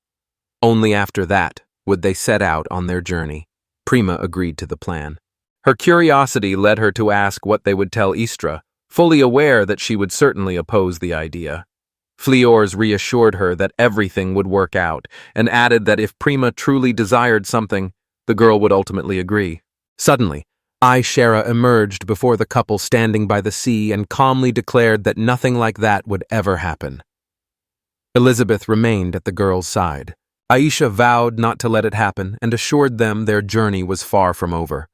Only after that would they set out on their journey. Prima agreed to the plan. Her curiosity led her to ask what they would tell Istra, fully aware that she would certainly oppose the idea. Fleors reassured her that everything would work out, and added that if Prima truly desired something, the girl would ultimately agree. Suddenly, Aishera emerged before the couple standing by the sea and calmly declared that nothing like that would ever happen. Elizabeth remained at the girl's side. Aisha vowed not to let it happen and assured them their journey was far from over.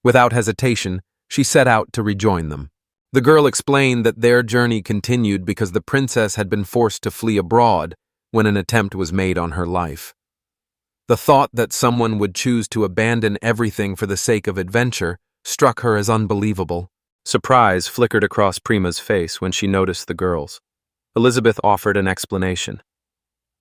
Without hesitation, she set out to rejoin them. The girl explained that their journey continued because the princess had been forced to flee abroad when an attempt was made on her life. The thought that someone would choose to abandon everything for the sake of adventure struck her as unbelievable. Surprise flickered across Prima's face when she noticed the girls. Elizabeth offered an explanation.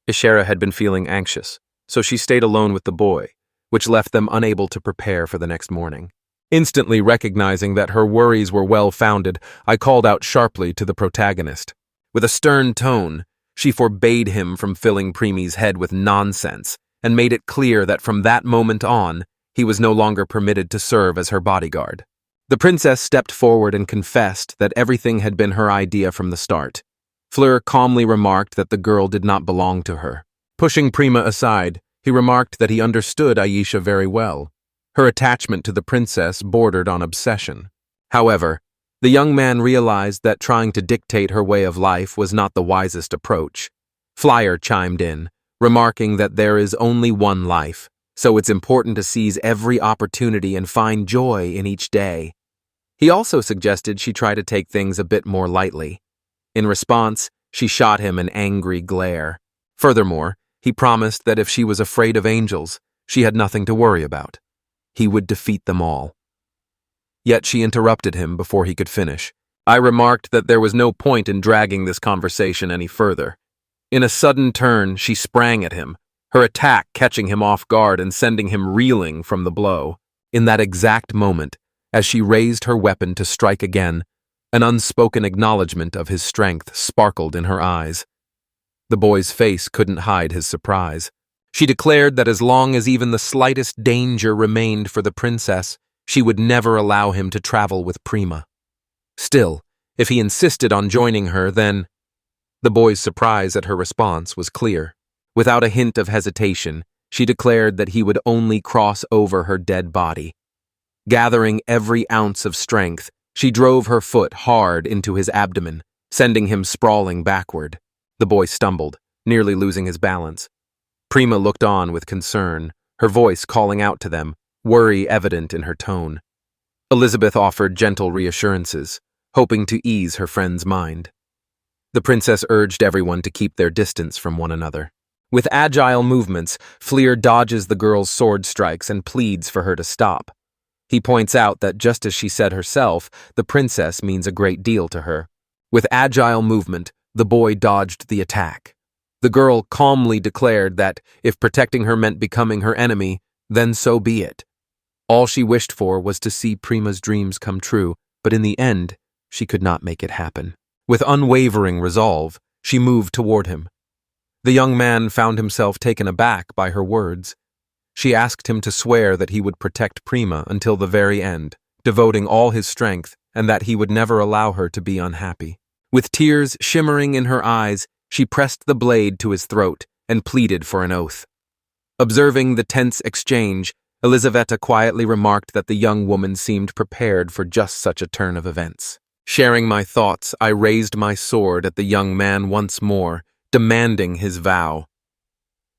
Ishera had been feeling anxious, so she stayed alone with the boy, which left them unable to prepare for the next morning. Instantly recognizing that her worries were well-founded, I called out sharply to the protagonist. With a stern tone, she forbade him from filling Preemy's head with nonsense and made it clear that from that moment on, he was no longer permitted to serve as her bodyguard. The princess stepped forward and confessed that everything had been her idea from the start. Fleur calmly remarked that the girl did not belong to her. Pushing Prima aside, he remarked that he understood Aisha very well. Her attachment to the princess bordered on obsession. However, the young man realized that trying to dictate her way of life was not the wisest approach. Flyer chimed in, remarking that there is only one life, so it's important to seize every opportunity and find joy in each day. He also suggested she try to take things a bit more lightly. In response, she shot him an angry glare. Furthermore, he promised that if she was afraid of angels, she had nothing to worry about. He would defeat them all. Yet she interrupted him before he could finish. I remarked that there was no point in dragging this conversation any further. In a sudden turn, she sprang at him, her attack catching him off guard and sending him reeling from the blow. In that exact moment, as she raised her weapon to strike again, an unspoken acknowledgement of his strength sparkled in her eyes. The boy's face couldn't hide his surprise. She declared that as long as even the slightest danger remained for the princess, she would never allow him to travel with Prima. Still, if he insisted on joining her, then— The boy's surprise at her response was clear. Without a hint of hesitation, she declared that he would only cross over her dead body. Gathering every ounce of strength, she drove her foot hard into his abdomen, sending him sprawling backward. The boy stumbled, nearly losing his balance. Prima looked on with concern, her voice calling out to them, worry evident in her tone. Elizabeth offered gentle reassurances, hoping to ease her friend's mind. The princess urged everyone to keep their distance from one another. With agile movements, Fleur dodges the girl's sword strikes and pleads for her to stop. He points out that just as she said herself, the princess means a great deal to her. With agile movement, the boy dodged the attack. The girl calmly declared that if protecting her meant becoming her enemy, then so be it. All she wished for was to see Prima's dreams come true, but in the end, she could not make it happen. With unwavering resolve, she moved toward him. The young man found himself taken aback by her words. She asked him to swear that he would protect Prima until the very end, devoting all his strength, and that he would never allow her to be unhappy. With tears shimmering in her eyes, she pressed the blade to his throat and pleaded for an oath. Observing the tense exchange, Elisaveta quietly remarked that the young woman seemed prepared for just such a turn of events. Sharing my thoughts, I raised my sword at the young man once more, demanding his vow.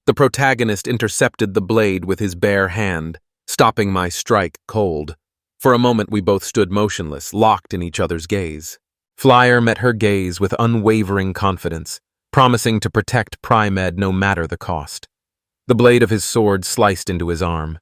The protagonist intercepted the blade with his bare hand, stopping my strike cold. For a moment we both stood motionless, locked in each other's gaze. Flyer met her gaze with unwavering confidence, promising to protect Primed no matter the cost. The blade of his sword sliced into his arm.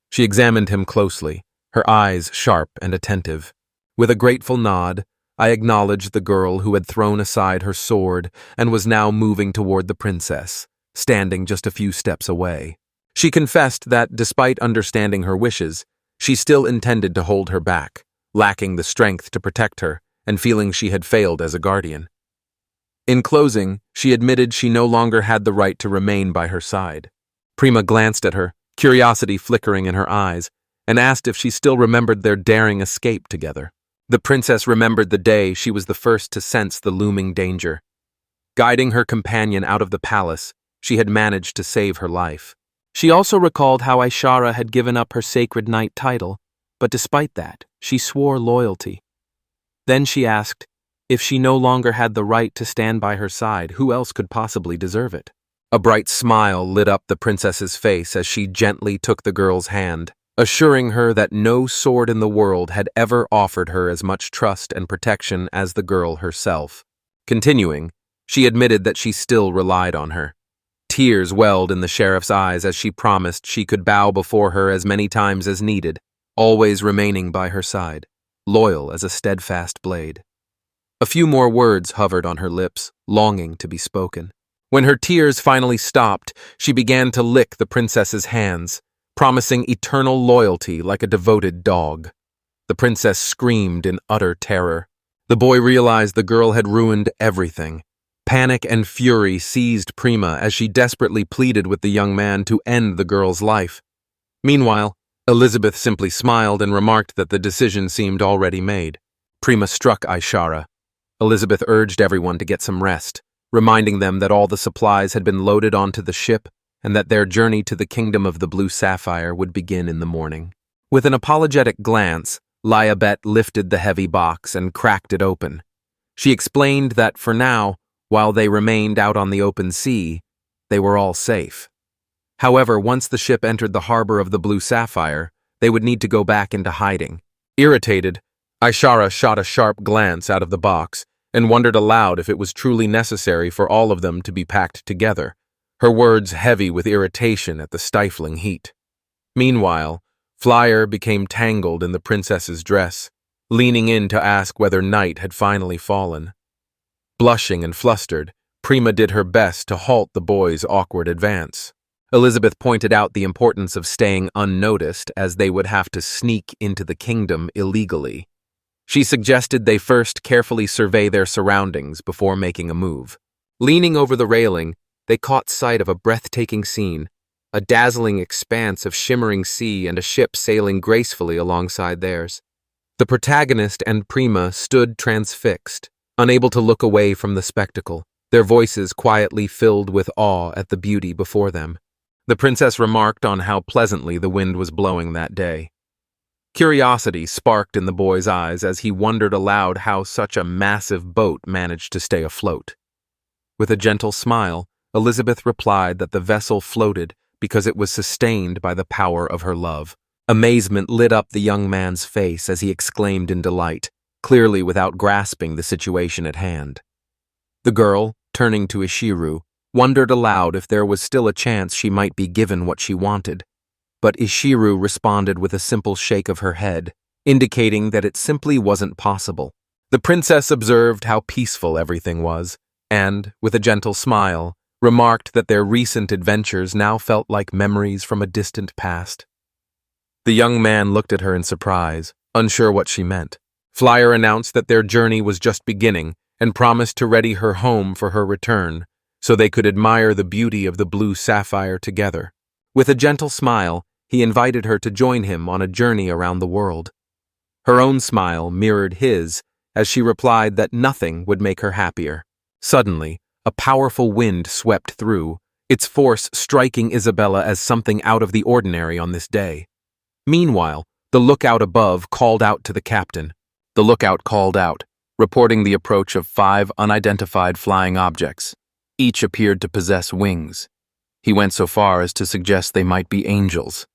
She examined him closely, her eyes sharp and attentive. With a grateful nod, I acknowledged the girl who had thrown aside her sword and was now moving toward the princess, standing just a few steps away. She confessed that, despite understanding her wishes, she still intended to hold her back, lacking the strength to protect her and feeling she had failed as a guardian. In closing, she admitted she no longer had the right to remain by her side. Prima glanced at her, curiosity flickering in her eyes, and asked if she still remembered their daring escape together. The princess remembered the day she was the first to sense the looming danger. Guiding her companion out of the palace, she had managed to save her life. She also recalled how Aishara had given up her sacred knight title, but despite that, she swore loyalty. Then she asked, if she no longer had the right to stand by her side, who else could possibly deserve it? A bright smile lit up the princess's face as she gently took the girl's hand, assuring her that no sword in the world had ever offered her as much trust and protection as the girl herself. Continuing, she admitted that she still relied on her. Tears welled in the sheriff's eyes as she promised she could bow before her as many times as needed, always remaining by her side, loyal as a steadfast blade. A few more words hovered on her lips, longing to be spoken. When her tears finally stopped, she began to lick the princess's hands, promising eternal loyalty like a devoted dog. The princess screamed in utter terror. The boy realized the girl had ruined everything. Panic and fury seized Prima as she desperately pleaded with the young man to end the girl's life. Meanwhile, Elizabeth simply smiled and remarked that the decision seemed already made. Prima struck Ishara. Elizabeth urged everyone to get some rest, reminding them that all the supplies had been loaded onto the ship and that their journey to the kingdom of the Blue Sapphire would begin in the morning. With an apologetic glance, Liabet lifted the heavy box and cracked it open. She explained that for now, while they remained out on the open sea, they were all safe. However, once the ship entered the harbor of the Blue Sapphire, they would need to go back into hiding. Irritated, Ishara shot a sharp glance out of the box and wondered aloud if it was truly necessary for all of them to be packed together, her words heavy with irritation at the stifling heat. Meanwhile, Flyer became tangled in the princess's dress, leaning in to ask whether night had finally fallen. Blushing and flustered, Prima did her best to halt the boy's awkward advance. Elizabeth pointed out the importance of staying unnoticed, as they would have to sneak into the kingdom illegally. She suggested they first carefully survey their surroundings before making a move. Leaning over the railing, they caught sight of a breathtaking scene, a dazzling expanse of shimmering sea and a ship sailing gracefully alongside theirs. The protagonist and Prima stood transfixed, unable to look away from the spectacle, their voices quietly filled with awe at the beauty before them. The princess remarked on how pleasantly the wind was blowing that day. Curiosity sparked in the boy's eyes as he wondered aloud how such a massive boat managed to stay afloat. With a gentle smile, Elizabeth replied that the vessel floated because it was sustained by the power of her love. Amazement lit up the young man's face as he exclaimed in delight, clearly without grasping the situation at hand. The girl, turning to Ishiru, wondered aloud if there was still a chance she might be given what she wanted. But Ishiru responded with a simple shake of her head, indicating that it simply wasn't possible. The princess observed how peaceful everything was, and, with a gentle smile, remarked that their recent adventures now felt like memories from a distant past. The young man looked at her in surprise, unsure what she meant. Flyer announced that their journey was just beginning and promised to ready her home for her return, so they could admire the beauty of the Blue Sapphire together. With a gentle smile, he invited her to join him on a journey around the world. Her own smile mirrored his as she replied that nothing would make her happier. Suddenly, a powerful wind swept through, its force striking Isabella as something out of the ordinary on this day. Meanwhile, the lookout above called out to the captain. The lookout called out, reporting the approach of 5 unidentified flying objects. Each appeared to possess wings. He went so far as to suggest they might be angels.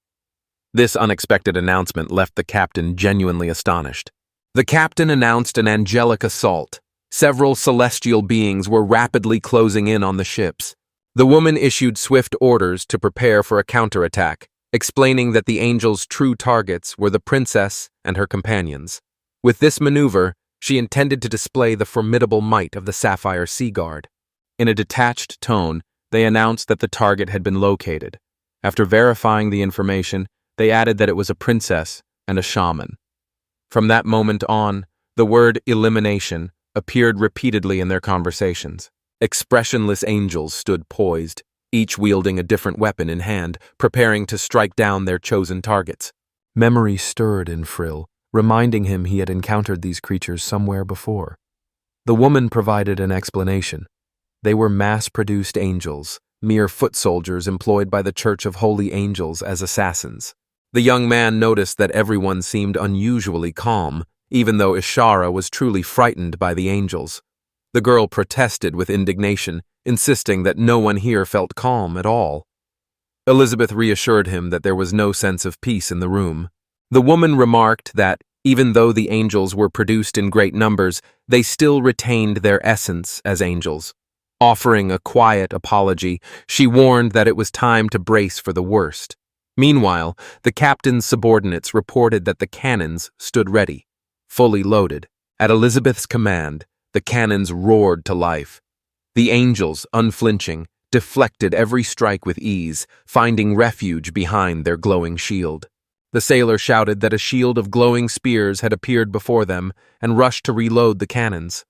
This unexpected announcement left the captain genuinely astonished. The captain announced an angelic assault. Several celestial beings were rapidly closing in on the ships. The woman issued swift orders to prepare for a counterattack, explaining that the angels' true targets were the princess and her companions. With this maneuver, she intended to display the formidable might of the Sapphire Sea Guard. In a detached tone, they announced that the target had been located. After verifying the information, they added that it was a princess and a shaman. From that moment on, the word elimination appeared repeatedly in their conversations. Expressionless angels stood poised, each wielding a different weapon in hand, preparing to strike down their chosen targets. Memory stirred in Frill, reminding him he had encountered these creatures somewhere before. The woman provided an explanation. They were mass-produced angels, mere foot soldiers employed by the Church of Holy Angels as assassins. The young man noticed that everyone seemed unusually calm, even though Ishara was truly frightened by the angels. The girl protested with indignation, insisting that no one here felt calm at all. Elizabeth reassured him that there was no sense of peace in the room. The woman remarked that, even though the angels were produced in great numbers, they still retained their essence as angels. Offering a quiet apology, she warned that it was time to brace for the worst. Meanwhile, the captain's subordinates reported that the cannons stood ready, fully loaded. At Elizabeth's command, the cannons roared to life. The angels, unflinching, deflected every strike with ease, finding refuge behind their glowing shield. The sailor shouted that a shield of glowing spears had appeared before them and rushed to reload the cannons.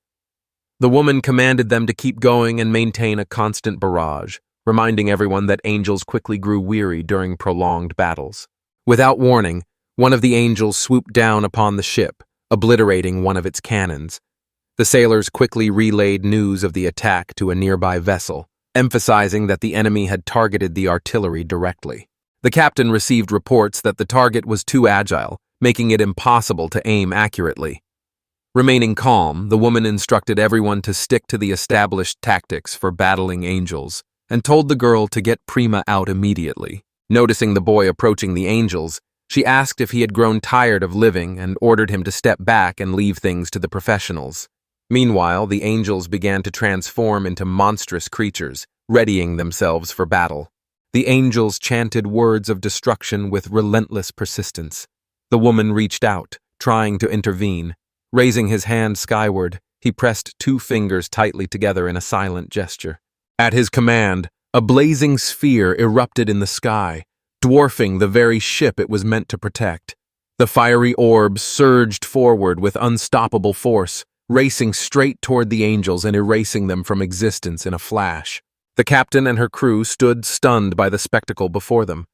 The woman commanded them to keep going and maintain a constant barrage, reminding everyone that angels quickly grew weary during prolonged battles. Without warning, one of the angels swooped down upon the ship, obliterating one of its cannons. The sailors quickly relayed news of the attack to a nearby vessel, emphasizing that the enemy had targeted the artillery directly. The captain received reports that the target was too agile, making it impossible to aim accurately. Remaining calm, the woman instructed everyone to stick to the established tactics for battling angels, and told the girl to get Prima out immediately. Noticing the boy approaching the angels, she asked if he had grown tired of living and ordered him to step back and leave things to the professionals. Meanwhile, the angels began to transform into monstrous creatures, readying themselves for battle. The angels chanted words of destruction with relentless persistence. The woman reached out, trying to intervene. Raising his hand skyward, he pressed 2 fingers tightly together in a silent gesture. At his command, a blazing sphere erupted in the sky, dwarfing the very ship it was meant to protect. The fiery orb surged forward with unstoppable force, racing straight toward the angels and erasing them from existence in a flash. The captain and her crew stood stunned by the spectacle before them.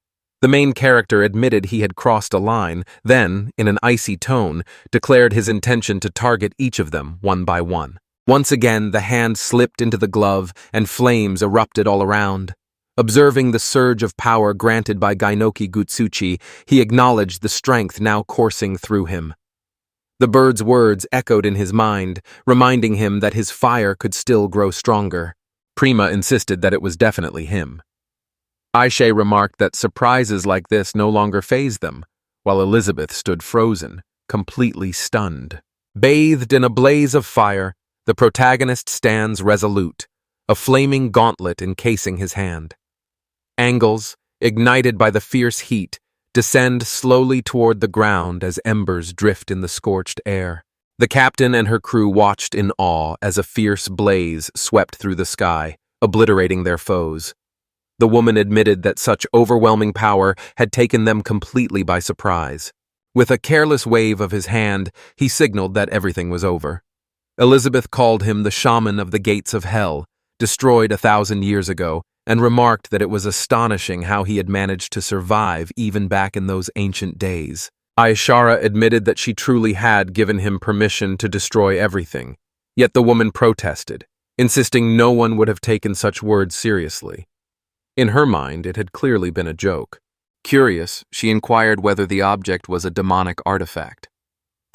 The main character admitted he had crossed a line, then, in an icy tone, declared his intention to target each of them one by one. Once again, the hand slipped into the glove and flames erupted all around. Observing the surge of power granted by Gainoki Gutsuchi, he acknowledged the strength now coursing through him. The bird's words echoed in his mind, reminding him that his fire could still grow stronger. Prima insisted that it was definitely him. Aisha remarked that surprises like this no longer fazed them, while Elizabeth stood frozen, completely stunned. Bathed in a blaze of fire, the protagonist stands resolute, a flaming gauntlet encasing his hand. Angles, ignited by the fierce heat, descend slowly toward the ground as embers drift in the scorched air. The captain and her crew watched in awe as a fierce blaze swept through the sky, obliterating their foes. The woman admitted that such overwhelming power had taken them completely by surprise. With a careless wave of his hand, he signaled that everything was over. Elizabeth called him the shaman of the gates of hell, destroyed 1,000 years ago, and remarked that it was astonishing how he had managed to survive even back in those ancient days. Aishara admitted that she truly had given him permission to destroy everything, yet the woman protested, insisting no one would have taken such words seriously. In her mind, it had clearly been a joke. Curious, she inquired whether the object was a demonic artifact.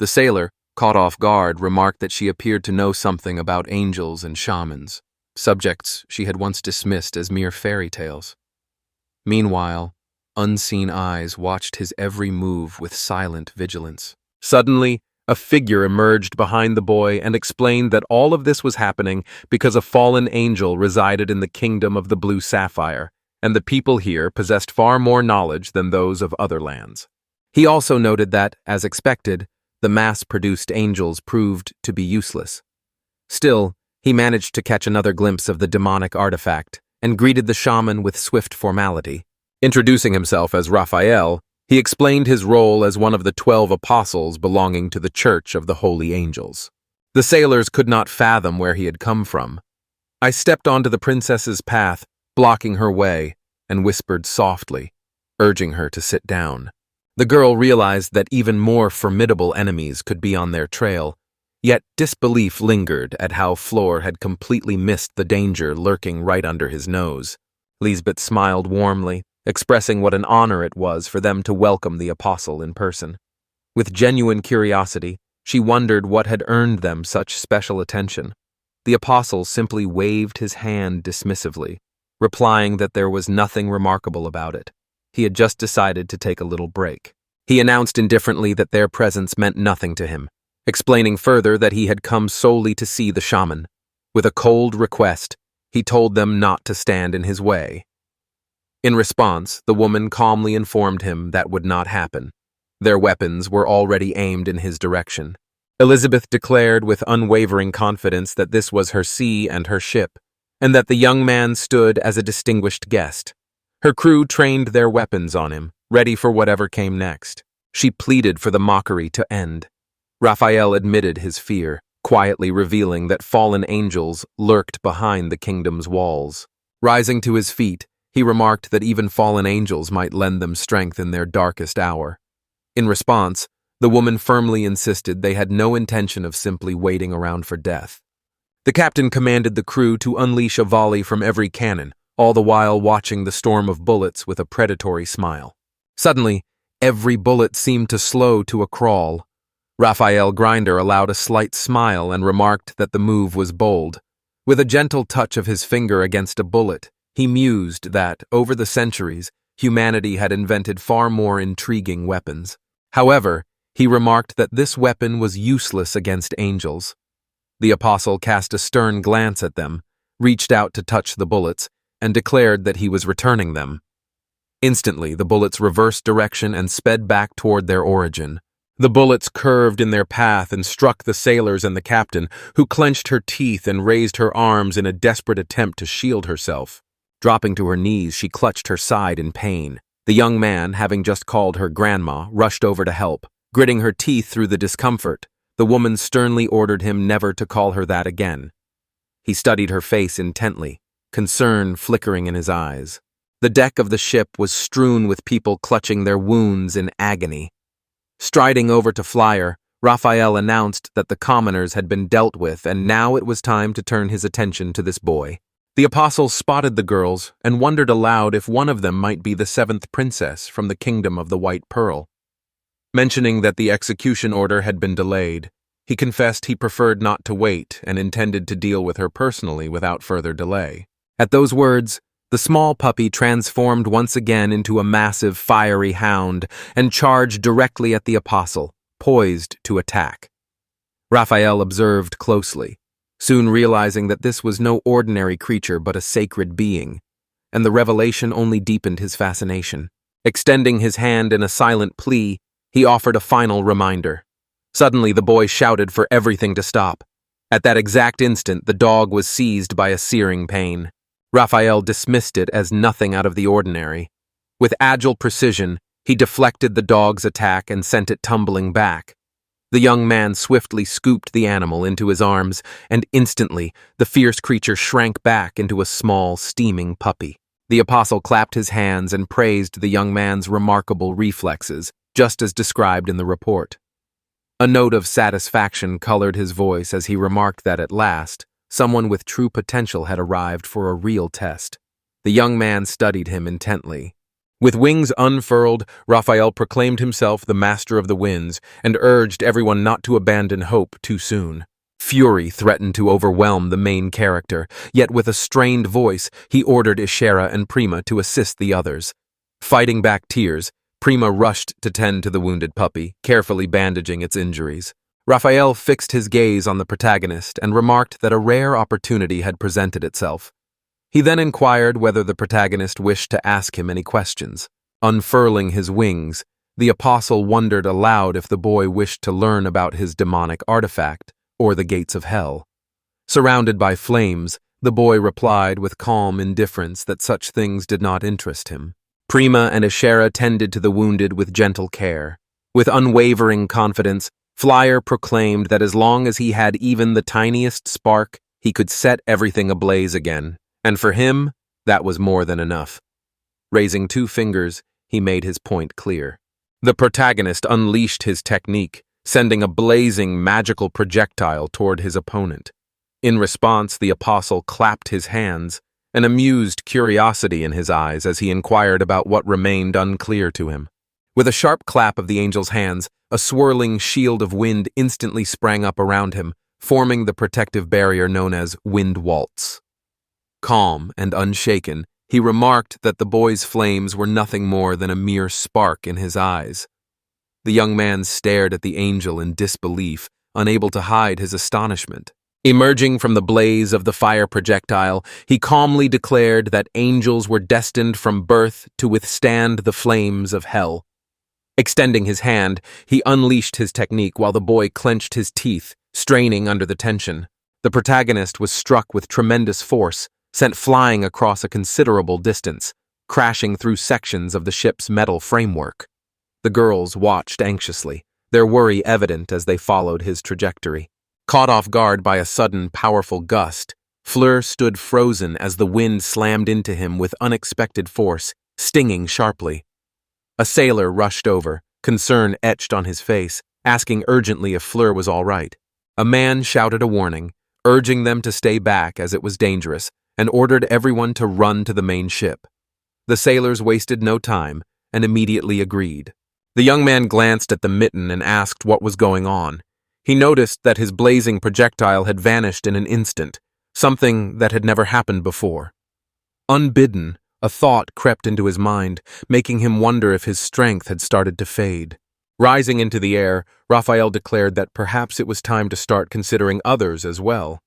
The sailor, caught off guard, remarked that she appeared to know something about angels and shamans, subjects she had once dismissed as mere fairy tales. Meanwhile, unseen eyes watched his every move with silent vigilance. Suddenly, a figure emerged behind the boy and explained that all of this was happening because a fallen angel resided in the kingdom of the blue sapphire, and the people here possessed far more knowledge than those of other lands. He also noted that, as expected, the mass-produced angels proved to be useless. Still, he managed to catch another glimpse of the demonic artifact and greeted the shaman with swift formality. Introducing himself as Raphael, he explained his role as one of the 12 apostles belonging to the Church of the Holy Angels. The sailors could not fathom where he had come from. I stepped onto the princess's path, blocking her way, and whispered softly, urging her to sit down. The girl realized that even more formidable enemies could be on their trail, yet disbelief lingered at how Flor had completely missed the danger lurking right under his nose. Lisbeth smiled warmly, expressing what an honor it was for them to welcome the apostle in person. With genuine curiosity, she wondered what had earned them such special attention. The apostle simply waved his hand dismissively, replying that there was nothing remarkable about it. He had just decided to take a little break. He announced indifferently that their presence meant nothing to him, explaining further that he had come solely to see the shaman. With a cold request, he told them not to stand in his way. In response, the woman calmly informed him that would not happen. Their weapons were already aimed in his direction. Elizabeth declared with unwavering confidence that this was her sea and her ship, and that the young man stood as a distinguished guest. Her crew trained their weapons on him, ready for whatever came next. She pleaded for the mockery to end. Raphael admitted his fear, quietly revealing that fallen angels lurked behind the kingdom's walls. Rising to his feet, he remarked that even fallen angels might lend them strength in their darkest hour. In response, the woman firmly insisted they had no intention of simply waiting around for death. The captain commanded the crew to unleash a volley from every cannon, all the while watching the storm of bullets with a predatory smile. Suddenly, every bullet seemed to slow to a crawl. Raphael Grinder allowed a slight smile and remarked that the move was bold. With a gentle touch of his finger against a bullet, he mused that, over the centuries, humanity had invented far more intriguing weapons. However, he remarked that this weapon was useless against angels. The apostle cast a stern glance at them, reached out to touch the bullets, and declared that he was returning them. Instantly, the bullets reversed direction and sped back toward their origin. The bullets curved in their path and struck the sailors and the captain, who clenched her teeth and raised her arms in a desperate attempt to shield herself. Dropping to her knees, she clutched her side in pain. The young man, having just called her grandma, rushed over to help. Gritting her teeth through the discomfort, the woman sternly ordered him never to call her that again. He studied her face intently, concern flickering in his eyes. The deck of the ship was strewn with people clutching their wounds in agony. Striding over to Flyer, Raphael announced that the commoners had been dealt with and now it was time to turn his attention to this boy. The apostle spotted the girls and wondered aloud if one of them might be the seventh princess from the kingdom of the White Pearl. Mentioning that the execution order had been delayed, he confessed he preferred not to wait and intended to deal with her personally without further delay. At those words, the small puppy transformed once again into a massive, fiery hound and charged directly at the apostle, poised to attack. Raphael observed closely, soon realizing that this was no ordinary creature but a sacred being, and the revelation only deepened his fascination. Extending his hand in a silent plea, he offered a final reminder. Suddenly, the boy shouted for everything to stop. At that exact instant, the dog was seized by a searing pain. Raphael dismissed it as nothing out of the ordinary. With agile precision, he deflected the dog's attack and sent it tumbling back. The young man swiftly scooped the animal into his arms, and instantly, the fierce creature shrank back into a small, steaming puppy. The apostle clapped his hands and praised the young man's remarkable reflexes, just as described in the report. A note of satisfaction colored his voice as he remarked that at last, someone with true potential had arrived for a real test. The young man studied him intently. With wings unfurled, Raphael proclaimed himself the master of the winds and urged everyone not to abandon hope too soon. Fury threatened to overwhelm the main character, yet with a strained voice, he ordered Ishera and Prima to assist the others. Fighting back tears, Prima rushed to tend to the wounded puppy, carefully bandaging its injuries. Raphael fixed his gaze on the protagonist and remarked that a rare opportunity had presented itself. He then inquired whether the protagonist wished to ask him any questions. Unfurling his wings, the apostle wondered aloud if the boy wished to learn about his demonic artifact or the gates of hell. Surrounded by flames, the boy replied with calm indifference that such things did not interest him. Prima and Ishera tended to the wounded with gentle care. With unwavering confidence, Flyer proclaimed that as long as he had even the tiniest spark, he could set everything ablaze again, and for him, that was more than enough. Raising 2 fingers, he made his point clear. The protagonist unleashed his technique, sending a blazing magical projectile toward his opponent. In response, the apostle clapped his hands, an amused curiosity in his eyes as he inquired about what remained unclear to him. With a sharp clap of the angel's hands, a swirling shield of wind instantly sprang up around him, forming the protective barrier known as wind waltz. Calm and unshaken, he remarked that the boy's flames were nothing more than a mere spark in his eyes. The young man stared at the angel in disbelief, unable to hide his astonishment. Emerging from the blaze of the fire projectile, he calmly declared that angels were destined from birth to withstand the flames of hell. Extending his hand, he unleashed his technique while the boy clenched his teeth, straining under the tension. The protagonist was struck with tremendous force, sent flying across a considerable distance. crashing through sections of the ship's metal framework. The girls watched anxiously, their worry evident as they followed his trajectory. Caught off guard by a sudden, powerful gust, Fleur stood frozen as the wind slammed into him with unexpected force, stinging sharply. A sailor rushed over, concern etched on his face, asking urgently if Fleur was all right. A man shouted a warning, urging them to stay back as it was dangerous, and ordered everyone to run to the main ship. The sailors wasted no time and immediately agreed. The young man glanced at the mitten and asked what was going on. He noticed that his blazing projectile had vanished in an instant, something that had never happened before. Unbidden, a thought crept into his mind, making him wonder if his strength had started to fade. Rising into the air, Raphael declared that perhaps it was time to start considering others as well.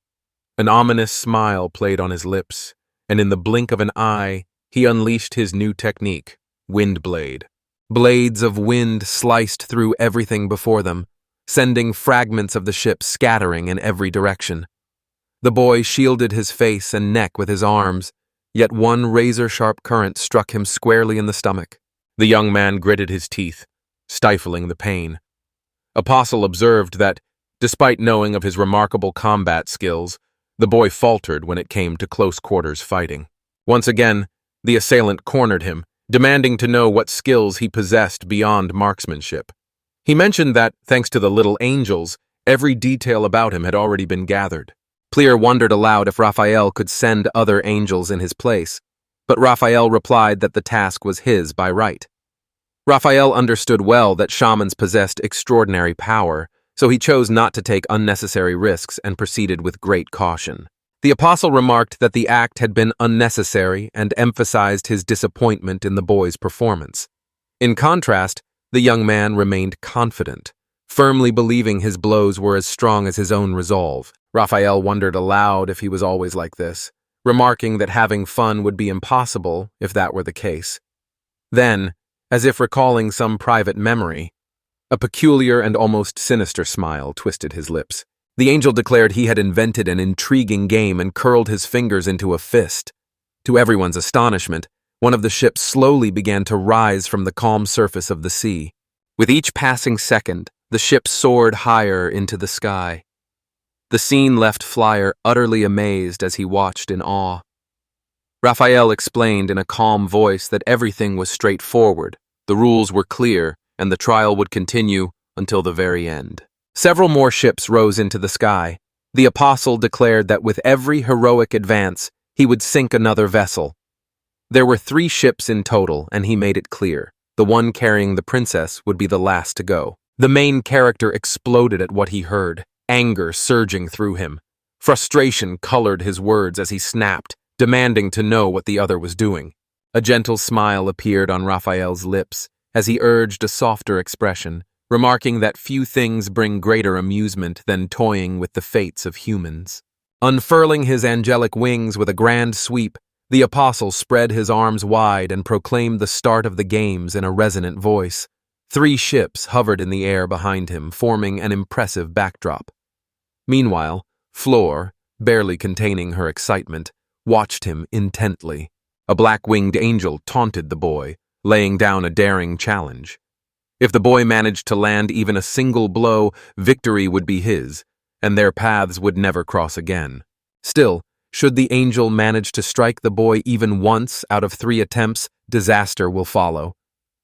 An ominous smile played on his lips, and in the blink of an eye, he unleashed his new technique, Wind Blade. Blades of wind sliced through everything before them, sending fragments of the ship scattering in every direction. The boy shielded his face and neck with his arms, yet one razor-sharp current struck him squarely in the stomach. The young man gritted his teeth, stifling the pain. Apostle observed that, despite knowing of his remarkable combat skills, the boy faltered when it came to close-quarters fighting. Once again, the assailant cornered him, demanding to know what skills he possessed beyond marksmanship. He mentioned that, thanks to the little angels, every detail about him had already been gathered. Clear wondered aloud if Raphael could send other angels in his place, but Raphael replied that the task was his by right. Raphael understood well that shamans possessed extraordinary power, so he chose not to take unnecessary risks and proceeded with great caution. The apostle remarked that the act had been unnecessary and emphasized his disappointment in the boy's performance. In contrast, the young man remained confident, firmly believing his blows were as strong as his own resolve. Raphael wondered aloud if he was always like this, remarking that having fun would be impossible if that were the case. Then, as if recalling some private memory, a peculiar and almost sinister smile twisted his lips. The angel declared he had invented an intriguing game and curled his fingers into a fist. To everyone's astonishment, one of the ships slowly began to rise from the calm surface of the sea. With each passing second, the ship soared higher into the sky. The scene left Flyer utterly amazed as he watched in awe. Raphael explained in a calm voice that everything was straightforward, the rules were clear, and the trial would continue until the very end. Several more ships rose into the sky. The apostle declared that with every heroic advance, he would sink another vessel. There were 3 ships in total, and he made it clear. The one carrying the princess would be the last to go. The main character exploded at what he heard, anger surging through him. Frustration colored his words as he snapped, demanding to know what the other was doing. A gentle smile appeared on Raphael's lips as he urged a softer expression, remarking that few things bring greater amusement than toying with the fates of humans. Unfurling his angelic wings with a grand sweep, the apostle spread his arms wide and proclaimed the start of the games in a resonant voice. 3 ships hovered in the air behind him, forming an impressive backdrop. Meanwhile, Fleur, barely containing her excitement, watched him intently. A black-winged angel taunted the boy, laying down a daring challenge. If the boy managed to land even a single blow, victory would be his, and their paths would never cross again. Still, should the angel manage to strike the boy even once out of 3 attempts, disaster will follow.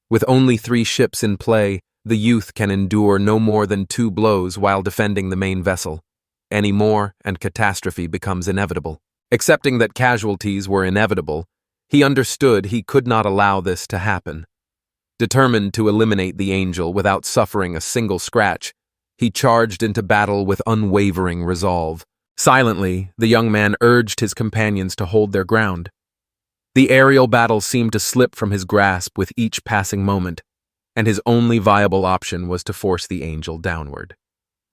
With only 3 ships in play, the youth can endure no more than 2 blows while defending the main vessel. Any more, and catastrophe becomes inevitable. Accepting that casualties were inevitable, he understood he could not allow this to happen. Determined to eliminate the angel without suffering a single scratch, he charged into battle with unwavering resolve. Silently, the young man urged his companions to hold their ground. The aerial battle seemed to slip from his grasp with each passing moment, and his only viable option was to force the angel downward.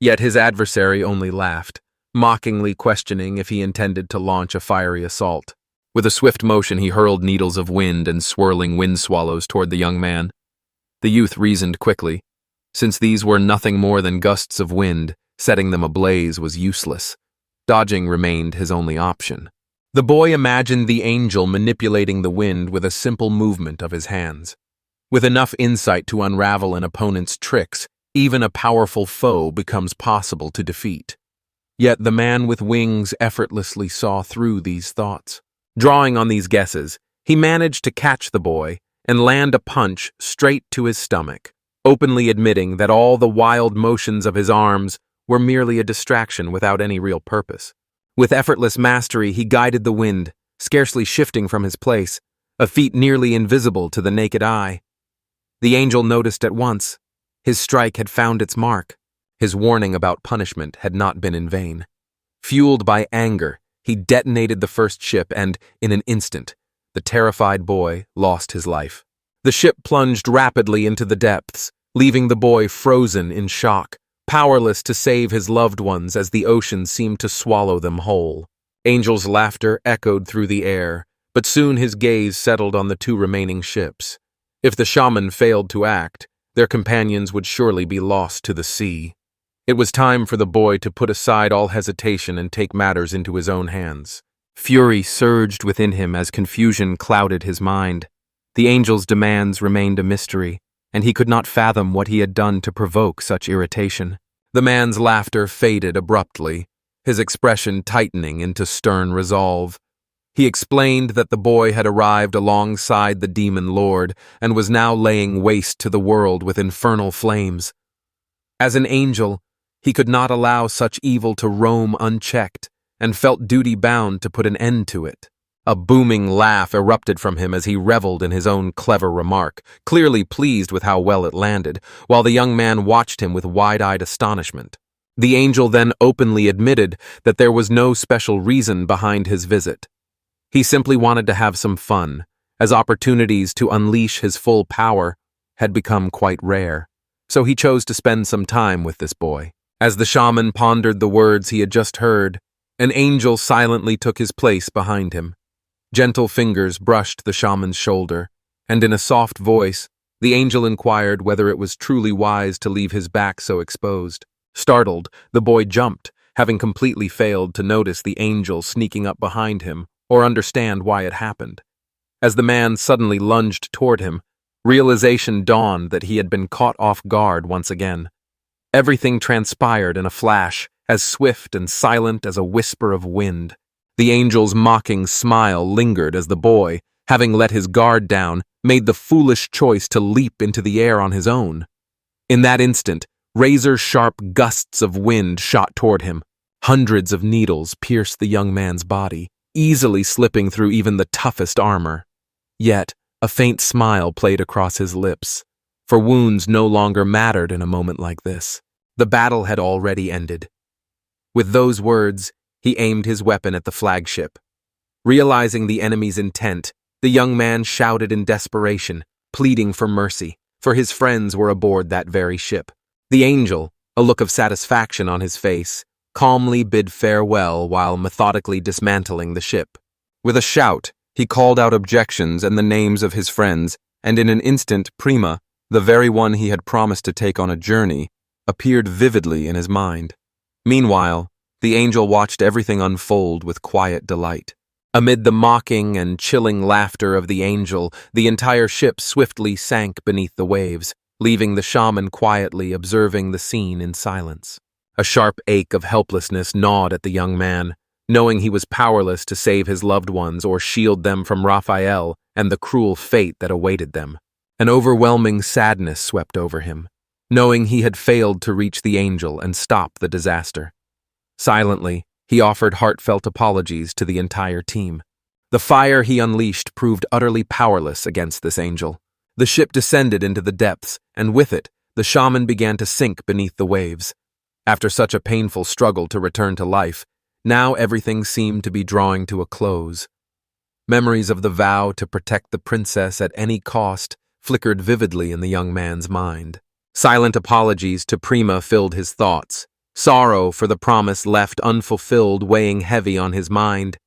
Yet his adversary only laughed, mockingly questioning if he intended to launch a fiery assault. With a swift motion, he hurled needles of wind and swirling wind swallows toward the young man. The youth reasoned quickly. Since these were nothing more than gusts of wind, setting them ablaze was useless. Dodging remained his only option. The boy imagined the angel manipulating the wind with a simple movement of his hands. With enough insight to unravel an opponent's tricks, even a powerful foe becomes possible to defeat. Yet the man with wings effortlessly saw through these thoughts. Drawing on these guesses, he managed to catch the boy and land a punch straight to his stomach, openly admitting that all the wild motions of his arms were merely a distraction without any real purpose. With effortless mastery, he guided the wind, scarcely shifting from his place, a feat nearly invisible to the naked eye. The angel noticed at once. His strike had found its mark. His warning about punishment had not been in vain. Fueled by anger, he detonated the first ship and, in an instant, the terrified boy lost his life. The ship plunged rapidly into the depths, leaving the boy frozen in shock, powerless to save his loved ones as the ocean seemed to swallow them whole. Angel's laughter echoed through the air, but soon his gaze settled on the two remaining ships. If the shaman failed to act, their companions would surely be lost to the sea. It was time for the boy to put aside all hesitation and take matters into his own hands. Fury surged within him as confusion clouded his mind. The angel's demands remained a mystery, and he could not fathom what he had done to provoke such irritation. The man's laughter faded abruptly, his expression tightening into stern resolve. He explained that the boy had arrived alongside the demon lord and was now laying waste to the world with infernal flames. As an angel, he could not allow such evil to roam unchecked, and felt duty-bound to put an end to it. A booming laugh erupted from him as he reveled in his own clever remark, clearly pleased with how well it landed, while the young man watched him with wide-eyed astonishment. The angel then openly admitted that there was no special reason behind his visit. He simply wanted to have some fun, as opportunities to unleash his full power had become quite rare. So he chose to spend some time with this boy. As the shaman pondered the words he had just heard, an angel silently took his place behind him. Gentle fingers brushed the shaman's shoulder, and in a soft voice, the angel inquired whether it was truly wise to leave his back so exposed. Startled, the boy jumped, having completely failed to notice the angel sneaking up behind him or understand why it happened. As the man suddenly lunged toward him, realization dawned that he had been caught off guard once again. Everything transpired in a flash, as swift and silent as a whisper of wind. The angel's mocking smile lingered as the boy, having let his guard down, made the foolish choice to leap into the air on his own. In that instant, razor-sharp gusts of wind shot toward him. Hundreds of needles pierced the young man's body, easily slipping through even the toughest armor. Yet, a faint smile played across his lips, for wounds no longer mattered in a moment like this. The battle had already ended. With those words, he aimed his weapon at the flagship. Realizing the enemy's intent, the young man shouted in desperation, pleading for mercy, for his friends were aboard that very ship. The angel, a look of satisfaction on his face, calmly bid farewell while methodically dismantling the ship. With a shout, he called out objections and the names of his friends, and in an instant Prima, the very one he had promised to take on a journey, appeared vividly in his mind. Meanwhile, the angel watched everything unfold with quiet delight. Amid the mocking and chilling laughter of the angel, the entire ship swiftly sank beneath the waves, leaving the shaman quietly observing the scene in silence. A sharp ache of helplessness gnawed at the young man, knowing he was powerless to save his loved ones or shield them from Raphael and the cruel fate that awaited them. An overwhelming sadness swept over him, knowing he had failed to reach the angel and stop the disaster. Silently, he offered heartfelt apologies to the entire team. The fire he unleashed proved utterly powerless against this angel. The ship descended into the depths, and with it, the shaman began to sink beneath the waves. After such a painful struggle to return to life, now everything seemed to be drawing to a close. Memories of the vow to protect the princess at any cost flickered vividly in the young man's mind. Silent apologies to Prima filled his thoughts, sorrow for the promise left unfulfilled weighing heavy on his mind.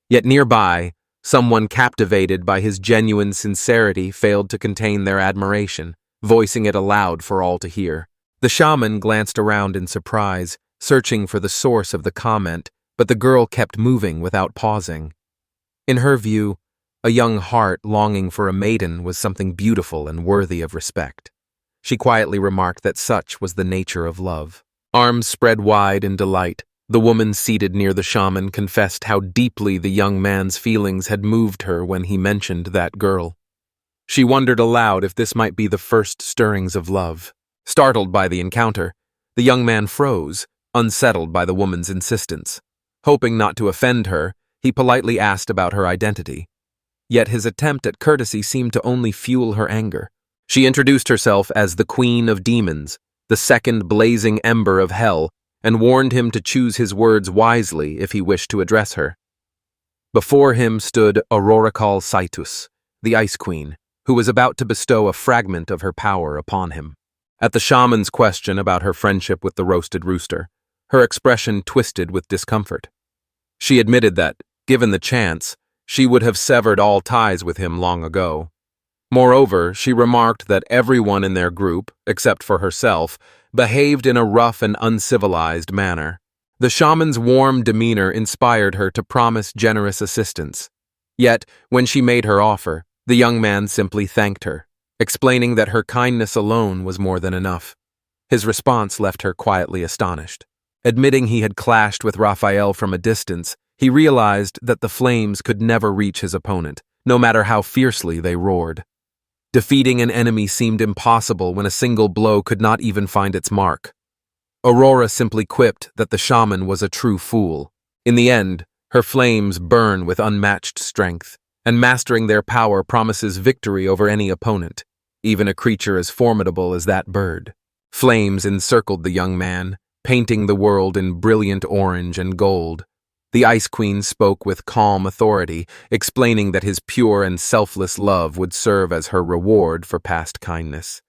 Yet nearby, someone captivated by his genuine sincerity failed to contain their admiration, voicing it aloud for all to hear. The shaman glanced around in surprise, searching for the source of the comment, but the girl kept moving without pausing. In her view, a young heart longing for a maiden was something beautiful and worthy of respect. She quietly remarked that such was the nature of love. Arms spread wide in delight, the woman seated near the shaman confessed how deeply the young man's feelings had moved her when he mentioned that girl. She wondered aloud if this might be the first stirrings of love. Startled by the encounter, the young man froze, unsettled by the woman's insistence. Hoping not to offend her, he politely asked about her identity. Yet his attempt at courtesy seemed to only fuel her anger. She introduced herself as the Queen of Demons, the second blazing ember of hell, and warned him to choose his words wisely if he wished to address her. Before him stood Aurorikal Saitus, the Ice Queen, who was about to bestow a fragment of her power upon him. At the shaman's question about her friendship with the roasted rooster, her expression twisted with discomfort. She admitted that, given the chance, she would have severed all ties with him long ago. Moreover, she remarked that everyone in their group, except for herself, behaved in a rough and uncivilized manner. The shaman's warm demeanor inspired her to promise generous assistance. Yet, when she made her offer, the young man simply thanked her, explaining that her kindness alone was more than enough. His response left her quietly astonished. Admitting he had clashed with Raphael from a distance, he realized that the flames could never reach his opponent, no matter how fiercely they roared. Defeating an enemy seemed impossible when a single blow could not even find its mark. Aurora simply quipped that the shaman was a true fool. In the end, her flames burn with unmatched strength, and mastering their power promises victory over any opponent, even a creature as formidable as that bird. Flames encircled the young man, painting the world in brilliant orange and gold. The Ice Queen spoke with calm authority, explaining that his pure and selfless love would serve as her reward for past kindness.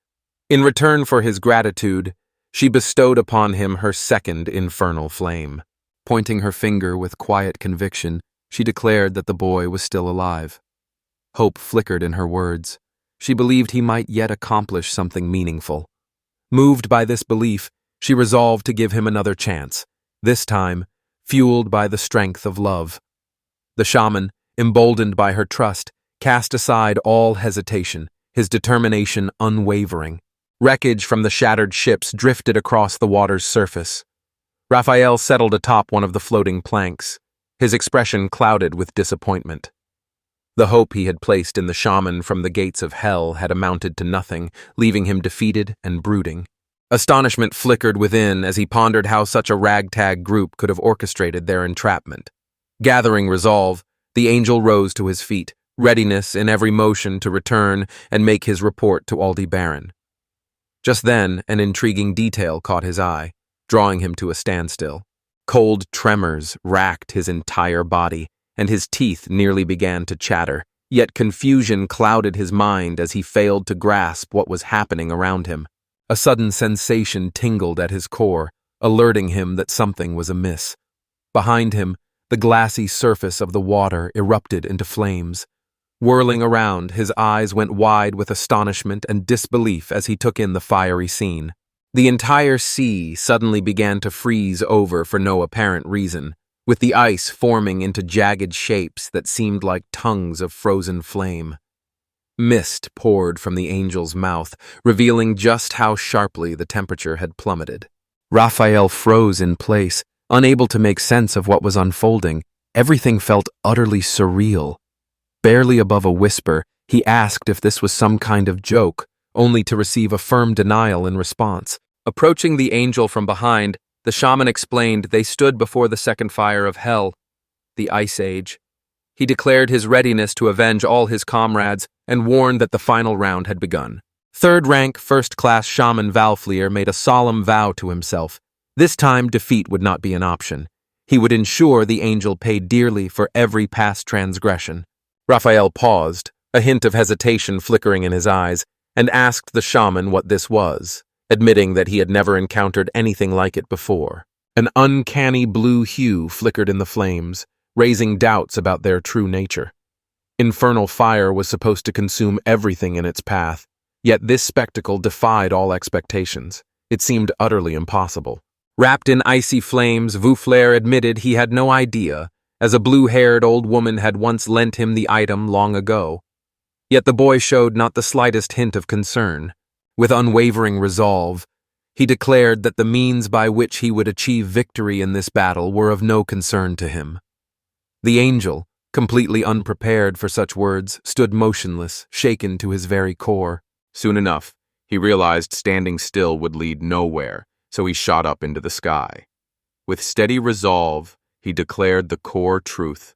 In return for his gratitude, she bestowed upon him her second infernal flame. Pointing her finger with quiet conviction, she declared that the boy was still alive. Hope flickered in her words. She believed he might yet accomplish something meaningful. Moved by this belief, she resolved to give him another chance, this time fueled by the strength of love. The shaman, emboldened by her trust, cast aside all hesitation, his determination unwavering. Wreckage from the shattered ships drifted across the water's surface. Raphael settled atop one of the floating planks, his expression clouded with disappointment. The hope he had placed in the shaman from the gates of hell had amounted to nothing, leaving him defeated and brooding. Astonishment flickered within as he pondered how such a ragtag group could have orchestrated their entrapment. Gathering resolve, the angel rose to his feet, readiness in every motion to return and make his report to Aldebaran. Just then, an intriguing detail caught his eye, drawing him to a standstill. Cold tremors racked his entire body, and his teeth nearly began to chatter, yet confusion clouded his mind as he failed to grasp what was happening around him. A sudden sensation tingled at his core, alerting him that something was amiss. Behind him, the glassy surface of the water erupted into flames. Whirling around, his eyes went wide with astonishment and disbelief as he took in the fiery scene. The entire sea suddenly began to freeze over for no apparent reason, with the ice forming into jagged shapes that seemed like tongues of frozen flame. Mist poured from the angel's mouth, revealing just how sharply the temperature had plummeted. Raphael froze in place, unable to make sense of what was unfolding. Everything felt utterly surreal. Barely above a whisper, he asked if this was some kind of joke, only to receive a firm denial in response. Approaching the angel from behind, the shaman explained they stood before the second fire of hell, the Ice Age. He declared his readiness to avenge all his comrades and warned that the final round had begun. Third-rank, first-class shaman Valfleer made a solemn vow to himself. This time, defeat would not be an option. He would ensure the angel paid dearly for every past transgression. Raphael paused, a hint of hesitation flickering in his eyes, and asked the shaman what this was, admitting that he had never encountered anything like it before. An uncanny blue hue flickered in the flames, raising doubts about their true nature. Infernal fire was supposed to consume everything in its path, yet this spectacle defied all expectations. It seemed utterly impossible. Wrapped in icy flames, Vouflair admitted he had no idea as a blue-haired old woman had once lent him the item long ago. Yet the boy showed not the slightest hint of concern. With unwavering resolve, he declared that the means by which he would achieve victory in this battle were of no concern to him. The angel, completely unprepared for such words, stood motionless, shaken to his very core. Soon enough, he realized standing still would lead nowhere, so he shot up into the sky. With steady resolve, he declared the core truth.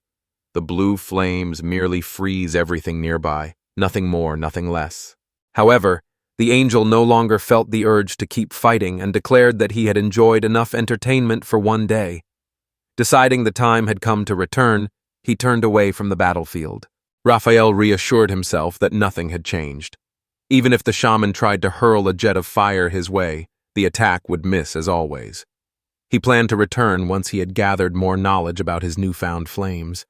The blue flames merely freeze everything nearby, nothing more, nothing less. However, the angel no longer felt the urge to keep fighting and declared that he had enjoyed enough entertainment for one day. Deciding the time had come to return, he turned away from the battlefield. Raphael reassured himself that nothing had changed. Even if the shaman tried to hurl a jet of fire his way, the attack would miss as always. He planned to return once he had gathered more knowledge about his newfound flames.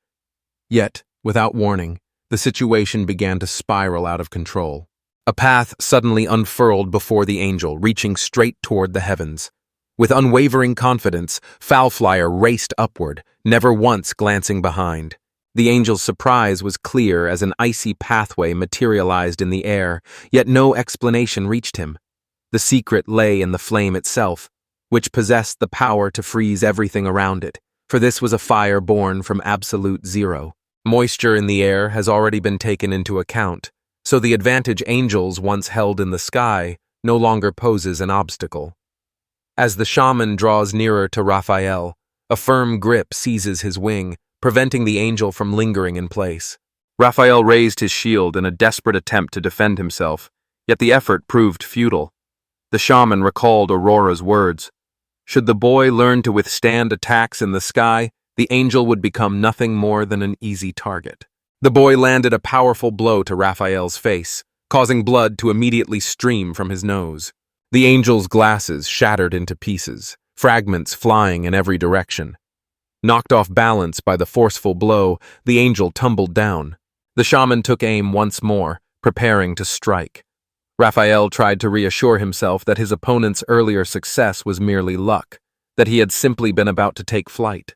Yet, without warning, the situation began to spiral out of control. A path suddenly unfurled before the angel, reaching straight toward the heavens. With unwavering confidence, Foulflyer raced upward, never once glancing behind. The angel's surprise was clear as an icy pathway materialized in the air, yet no explanation reached him. The secret lay in the flame itself, which possessed the power to freeze everything around it, for this was a fire born from absolute zero. Moisture in the air has already been taken into account, so the advantage angels once held in the sky no longer poses an obstacle. As the shaman draws nearer to Raphael, a firm grip seizes his wing, preventing the angel from lingering in place. Raphael raised his shield in a desperate attempt to defend himself, yet the effort proved futile. The shaman recalled Aurora's words. Should the boy learn to withstand attacks in the sky, the angel would become nothing more than an easy target. The boy landed a powerful blow to Raphael's face, causing blood to immediately stream from his nose. The angel's glasses shattered into pieces, fragments flying in every direction. Knocked off balance by the forceful blow, the angel tumbled down. The shaman took aim once more, preparing to strike. Raphael tried to reassure himself that his opponent's earlier success was merely luck, that he had simply been about to take flight.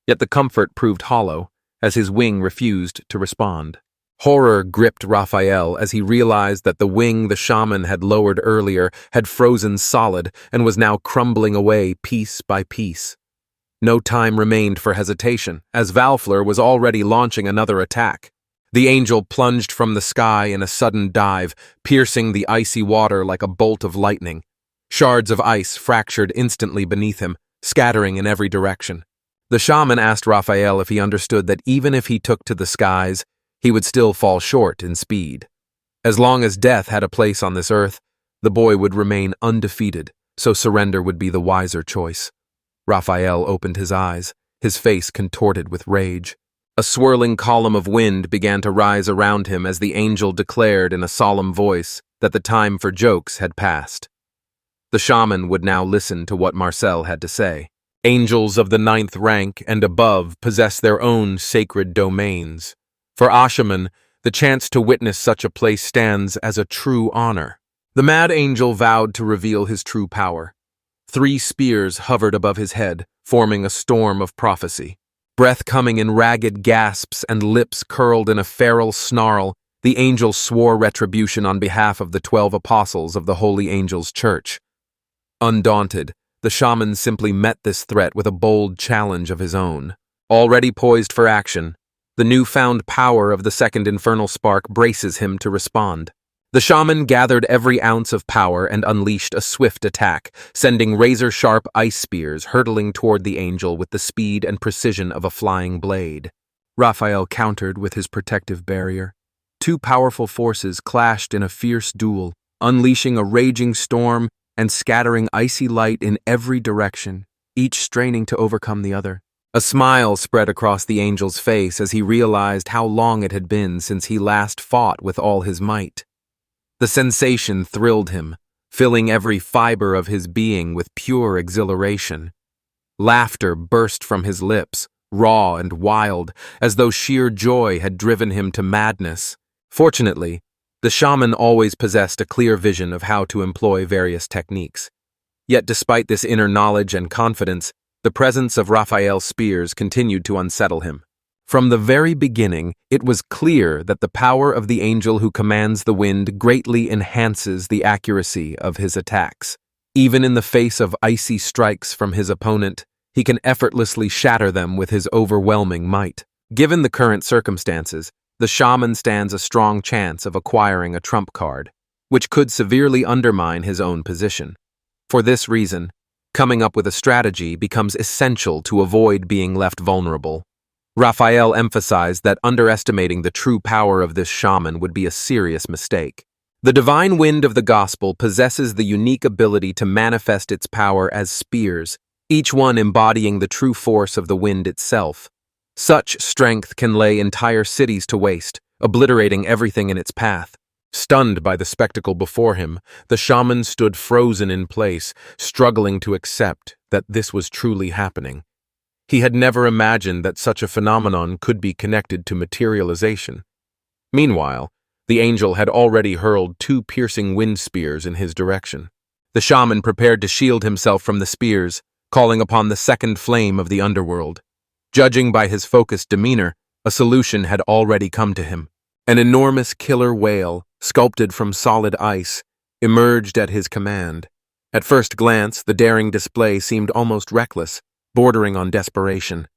Yet the comfort proved hollow, as his wing refused to respond. Horror gripped Raphael as he realized that the wing the shaman had lowered earlier had frozen solid and was now crumbling away piece by piece. No time remained for hesitation, as Valfler was already launching another attack. The angel plunged from the sky in a sudden dive, piercing the icy water like a bolt of lightning. Shards of ice fractured instantly beneath him, scattering in every direction. The shaman asked Raphael if he understood that even if he took to the skies, he would still fall short in speed. As long as death had a place on this earth, the boy would remain undefeated, so surrender would be the wiser choice. Raphael opened his eyes, his face contorted with rage. A swirling column of wind began to rise around him as the angel declared in a solemn voice that the time for jokes had passed. The shaman would now listen to what Marcel had to say. Angels of the 9th rank and above possess their own sacred domains. For Ashaman, the chance to witness such a place stands as a true honor. The mad angel vowed to reveal his true power. 3 spears hovered above his head, forming a storm of prophecy. Breath coming in ragged gasps and lips curled in a feral snarl, the angel swore retribution on behalf of the 12 apostles of the Holy Angels Church. Undaunted, the shaman simply met this threat with a bold challenge of his own. Already poised for action, the newfound power of the second infernal spark braces him to respond. The shaman gathered every ounce of power and unleashed a swift attack, sending razor-sharp ice spears hurtling toward the angel with the speed and precision of a flying blade. Raphael countered with his protective barrier. 2 powerful forces clashed in a fierce duel, unleashing a raging storm and scattering icy light in every direction, each straining to overcome the other. A smile spread across the angel's face as he realized how long it had been since he last fought with all his might. The sensation thrilled him, filling every fiber of his being with pure exhilaration. Laughter burst from his lips, raw and wild, as though sheer joy had driven him to madness. Fortunately, the shaman always possessed a clear vision of how to employ various techniques. Yet despite this inner knowledge and confidence, The presence of Raphael's spears continued to unsettle him. From the very beginning, it was clear that the power of the angel who commands the wind greatly enhances the accuracy of his attacks. Even in the face of icy strikes from his opponent, he can effortlessly shatter them with his overwhelming might. Given the current circumstances, the shaman stands a strong chance of acquiring a trump card, which could severely undermine his own position. For this reason, coming up with a strategy becomes essential to avoid being left vulnerable. Raphael emphasized that underestimating the true power of this shaman would be a serious mistake. The divine wind of the gospel possesses the unique ability to manifest its power as spears, each one embodying the true force of the wind itself. Such strength can lay entire cities to waste, obliterating everything in its path. Stunned by the spectacle before him, the shaman stood frozen in place, struggling to accept that this was truly happening. He had never imagined that such a phenomenon could be connected to materialization. Meanwhile, the angel had already hurled 2 piercing wind spears in his direction. The shaman prepared to shield himself from the spears, calling upon the second flame of the underworld. Judging by his focused demeanor, a solution had already come to him. An enormous killer whale, sculpted from solid ice, emerged at his command. At first glance, the daring display seemed almost reckless, bordering on desperation.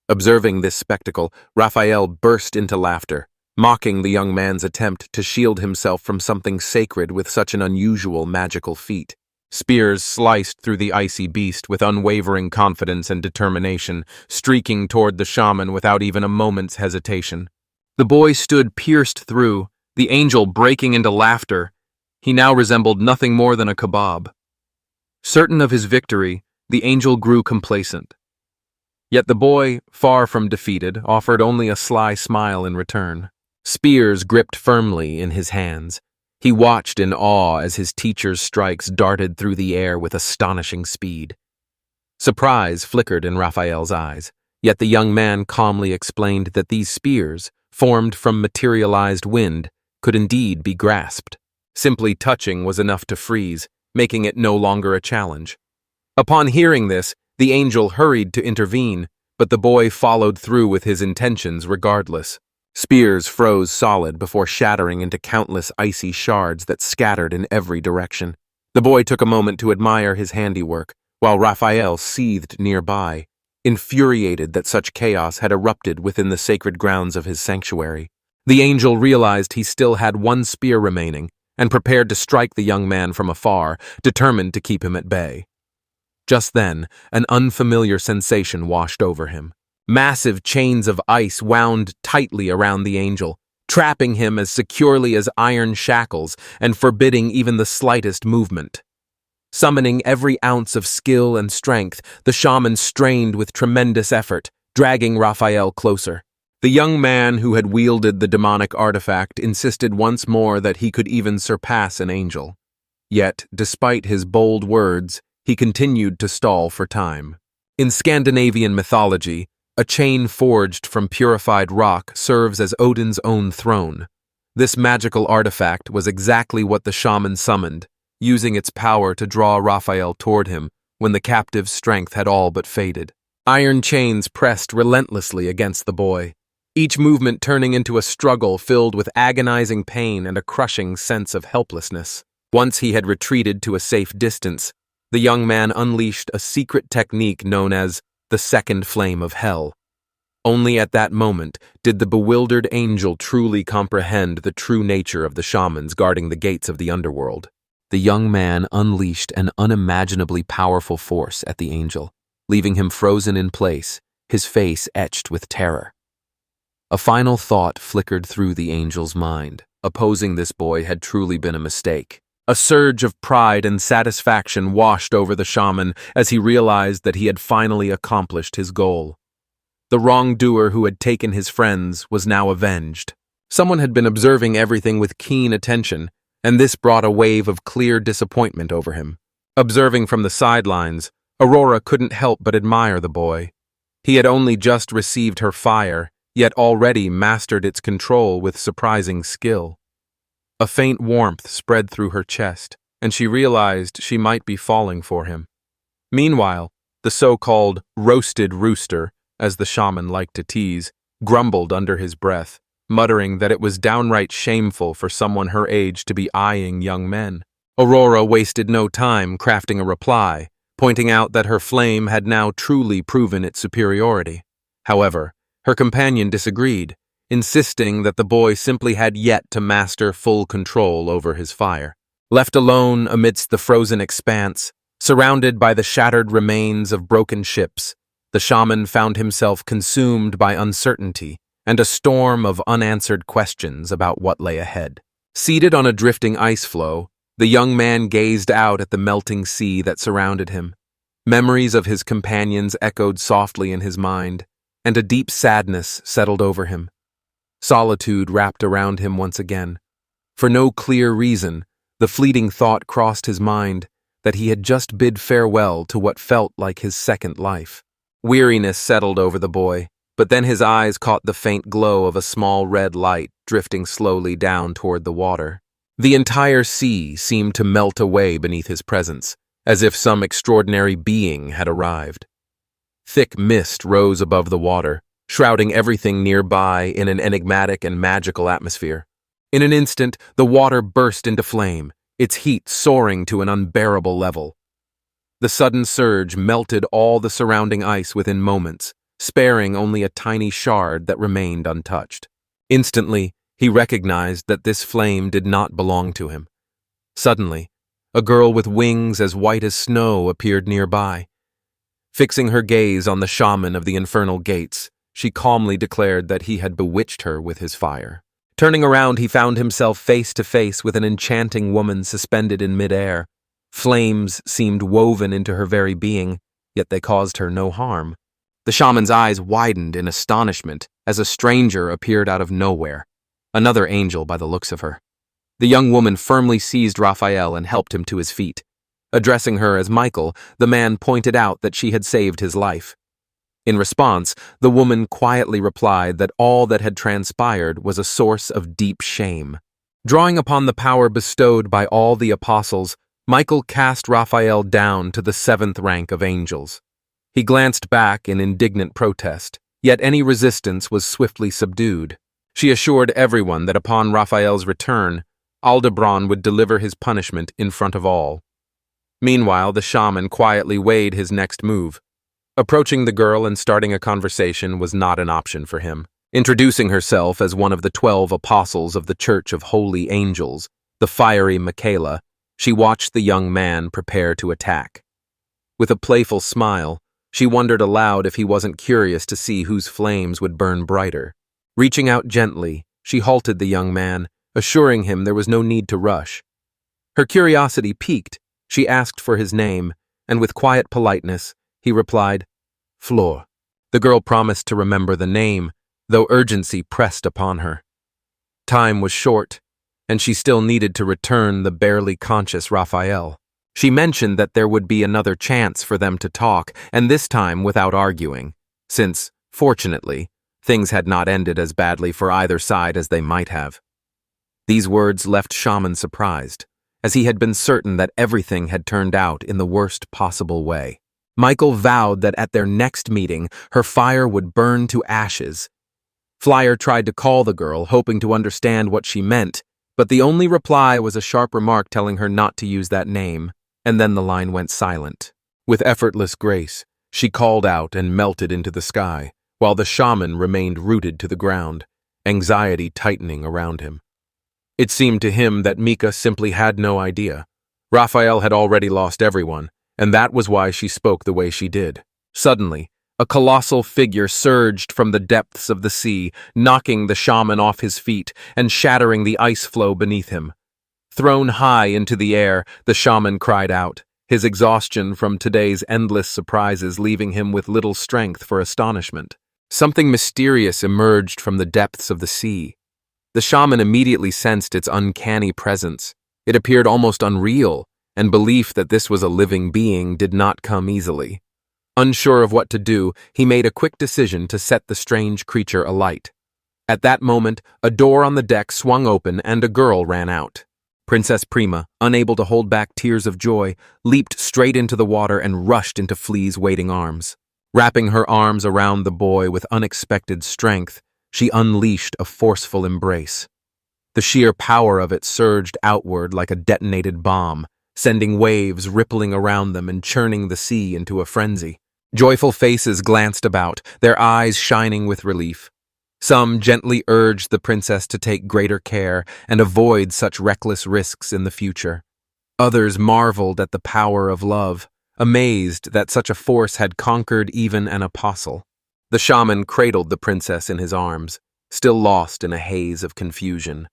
Observing this spectacle, Raphael burst into laughter, mocking the young man's attempt to shield himself from something sacred with such an unusual magical feat. Spears sliced through the icy beast with unwavering confidence and determination, streaking toward the shaman without even a moment's hesitation. The boy stood pierced through, the angel breaking into laughter. He now resembled nothing more than a kebab. Certain of his victory, the angel grew complacent. Yet the boy, far from defeated, offered only a sly smile in return. Spears gripped firmly in his hands. He watched in awe as his teacher's strikes darted through the air with astonishing speed. Surprise flickered in Raphael's eyes, yet the young man calmly explained that these spears, formed from materialized wind, could indeed be grasped. Simply touching was enough to freeze, making it no longer a challenge. Upon hearing this, the angel hurried to intervene, but the boy followed through with his intentions regardless. Spears froze solid before shattering into countless icy shards that scattered in every direction. The boy took a moment to admire his handiwork, while Raphael seethed nearby, infuriated that such chaos had erupted within the sacred grounds of his sanctuary. The angel realized he still had 1 spear remaining, and prepared to strike the young man from afar, determined to keep him at bay. Just then, an unfamiliar sensation washed over him. Massive chains of ice wound tightly around the angel, trapping him as securely as iron shackles and forbidding even the slightest movement. Summoning every ounce of skill and strength, the shaman strained with tremendous effort, dragging Raphael closer. The young man who had wielded the demonic artifact insisted once more that he could even surpass an angel. Yet, despite his bold words, he continued to stall for time. In Scandinavian mythology, a chain forged from purified rock serves as Odin's own throne. This magical artifact was exactly what the shaman summoned, using its power to draw Raphael toward him when the captive's strength had all but faded. Iron chains pressed relentlessly against the boy, each movement turning into a struggle filled with agonizing pain and a crushing sense of helplessness. Once he had retreated to a safe distance, the young man unleashed a secret technique known as the second flame of hell. Only at that moment did the bewildered angel truly comprehend the true nature of the shamans guarding the gates of the underworld. The young man unleashed an unimaginably powerful force at the angel, leaving him frozen in place, his face etched with terror. A final thought flickered through the angel's mind. Opposing this boy had truly been a mistake. A surge of pride and satisfaction washed over the shaman as he realized that he had finally accomplished his goal. The wrongdoer who had taken his friends was now avenged. Someone had been observing everything with keen attention, and this brought a wave of clear disappointment over him. Observing from the sidelines, Aurora couldn't help but admire the boy. He had only just received her fire, yet already mastered its control with surprising skill. A faint warmth spread through her chest, and she realized she might be falling for him. Meanwhile, The so-called roasted rooster, as the shaman liked to tease, grumbled under his breath, muttering that it was downright shameful for someone her age to be eyeing young men. Aurora wasted no time crafting a reply, pointing out that her flame had now truly proven its superiority. However, her companion disagreed, insisting that the boy simply had yet to master full control over his fire. Left alone amidst the frozen expanse, surrounded by the shattered remains of broken ships, the shaman found himself consumed by uncertainty and a storm of unanswered questions about what lay ahead. Seated on a drifting ice floe, the young man gazed out at the melting sea that surrounded him. Memories of his companions echoed softly in his mind, and a deep sadness settled over him. Solitude wrapped around him once again. For no clear reason, the fleeting thought crossed his mind that he had just bid farewell to what felt like his second life. Weariness settled over the boy, but then his eyes caught the faint glow of a small red light drifting slowly down toward the water. The entire sea seemed to melt away beneath his presence, as if some extraordinary being had arrived. Thick mist rose above the water, shrouding everything nearby in an enigmatic and magical atmosphere. In an instant, the water burst into flame, its heat soaring to an unbearable level. The sudden surge melted all the surrounding ice within moments, sparing only a tiny shard that remained untouched. Instantly, he recognized that this flame did not belong to him. Suddenly, a girl with wings as white as snow appeared nearby. Fixing her gaze on the shaman of the infernal gates, she calmly declared that he had bewitched her with his fire. Turning around, he found himself face to face with an enchanting woman suspended in midair. Flames seemed woven into her very being, yet they caused her no harm. The shaman's eyes widened in astonishment as a stranger appeared out of nowhere. Another angel by the looks of her. The young woman firmly seized Raphael and helped him to his feet. Addressing her as Michael, the man pointed out that she had saved his life. In response, the woman quietly replied that all that had transpired was a source of deep shame. Drawing upon the power bestowed by all the apostles, Michael cast Raphael down to the 7th rank of angels. He glanced back in indignant protest, yet any resistance was swiftly subdued. She assured everyone that upon Raphael's return, Aldebaran would deliver his punishment in front of all. Meanwhile, the shaman quietly weighed his next move. Approaching the girl and starting a conversation was not an option for him. Introducing herself as one of the 12 apostles of the Church of Holy Angels, the fiery Michaela, she watched the young man prepare to attack. With a playful smile, she wondered aloud if he wasn't curious to see whose flames would burn brighter. Reaching out gently, she halted the young man, assuring him there was no need to rush. Her curiosity piqued, she asked for his name, and with quiet politeness, he replied, "Flor." The girl promised to remember the name, though urgency pressed upon her. Time was short, and she still needed to return the barely conscious Raphael. She mentioned that there would be another chance for them to talk, and this time without arguing, since, fortunately, things had not ended as badly for either side as they might have. These words left Shaman surprised, as he had been certain that everything had turned out in the worst possible way. Michael vowed that at their next meeting, her fire would burn to ashes. Flyer tried to call the girl, hoping to understand what she meant, but the only reply was a sharp remark telling her not to use that name, and then the line went silent. With effortless grace, she called out and melted into the sky, while the shaman remained rooted to the ground, anxiety tightening around him. It seemed to him that Mika simply had no idea. Raphael had already lost everyone, and that was why she spoke the way she did. Suddenly, a colossal figure surged from the depths of the sea, knocking the shaman off his feet and shattering the ice floe beneath him. Thrown high into the air, the shaman cried out, his exhaustion from today's endless surprises leaving him with little strength for astonishment. Something mysterious emerged from the depths of the sea. The shaman immediately sensed its uncanny presence. It appeared almost unreal, and belief that this was a living being did not come easily. Unsure of what to do, he made a quick decision to set the strange creature alight. At that moment, a door on the deck swung open and a girl ran out. Princess Prima, unable to hold back tears of joy, leaped straight into the water and rushed into Flea's waiting arms. Wrapping her arms around the boy with unexpected strength, she unleashed a forceful embrace. The sheer power of it surged outward like a detonated bomb, sending waves rippling around them and churning the sea into a frenzy. Joyful faces glanced about, their eyes shining with relief. Some gently urged the princess to take greater care and avoid such reckless risks in the future. Others marveled at the power of love, amazed that such a force had conquered even an apostle. The shaman cradled the princess in his arms, still lost in a haze of confusion.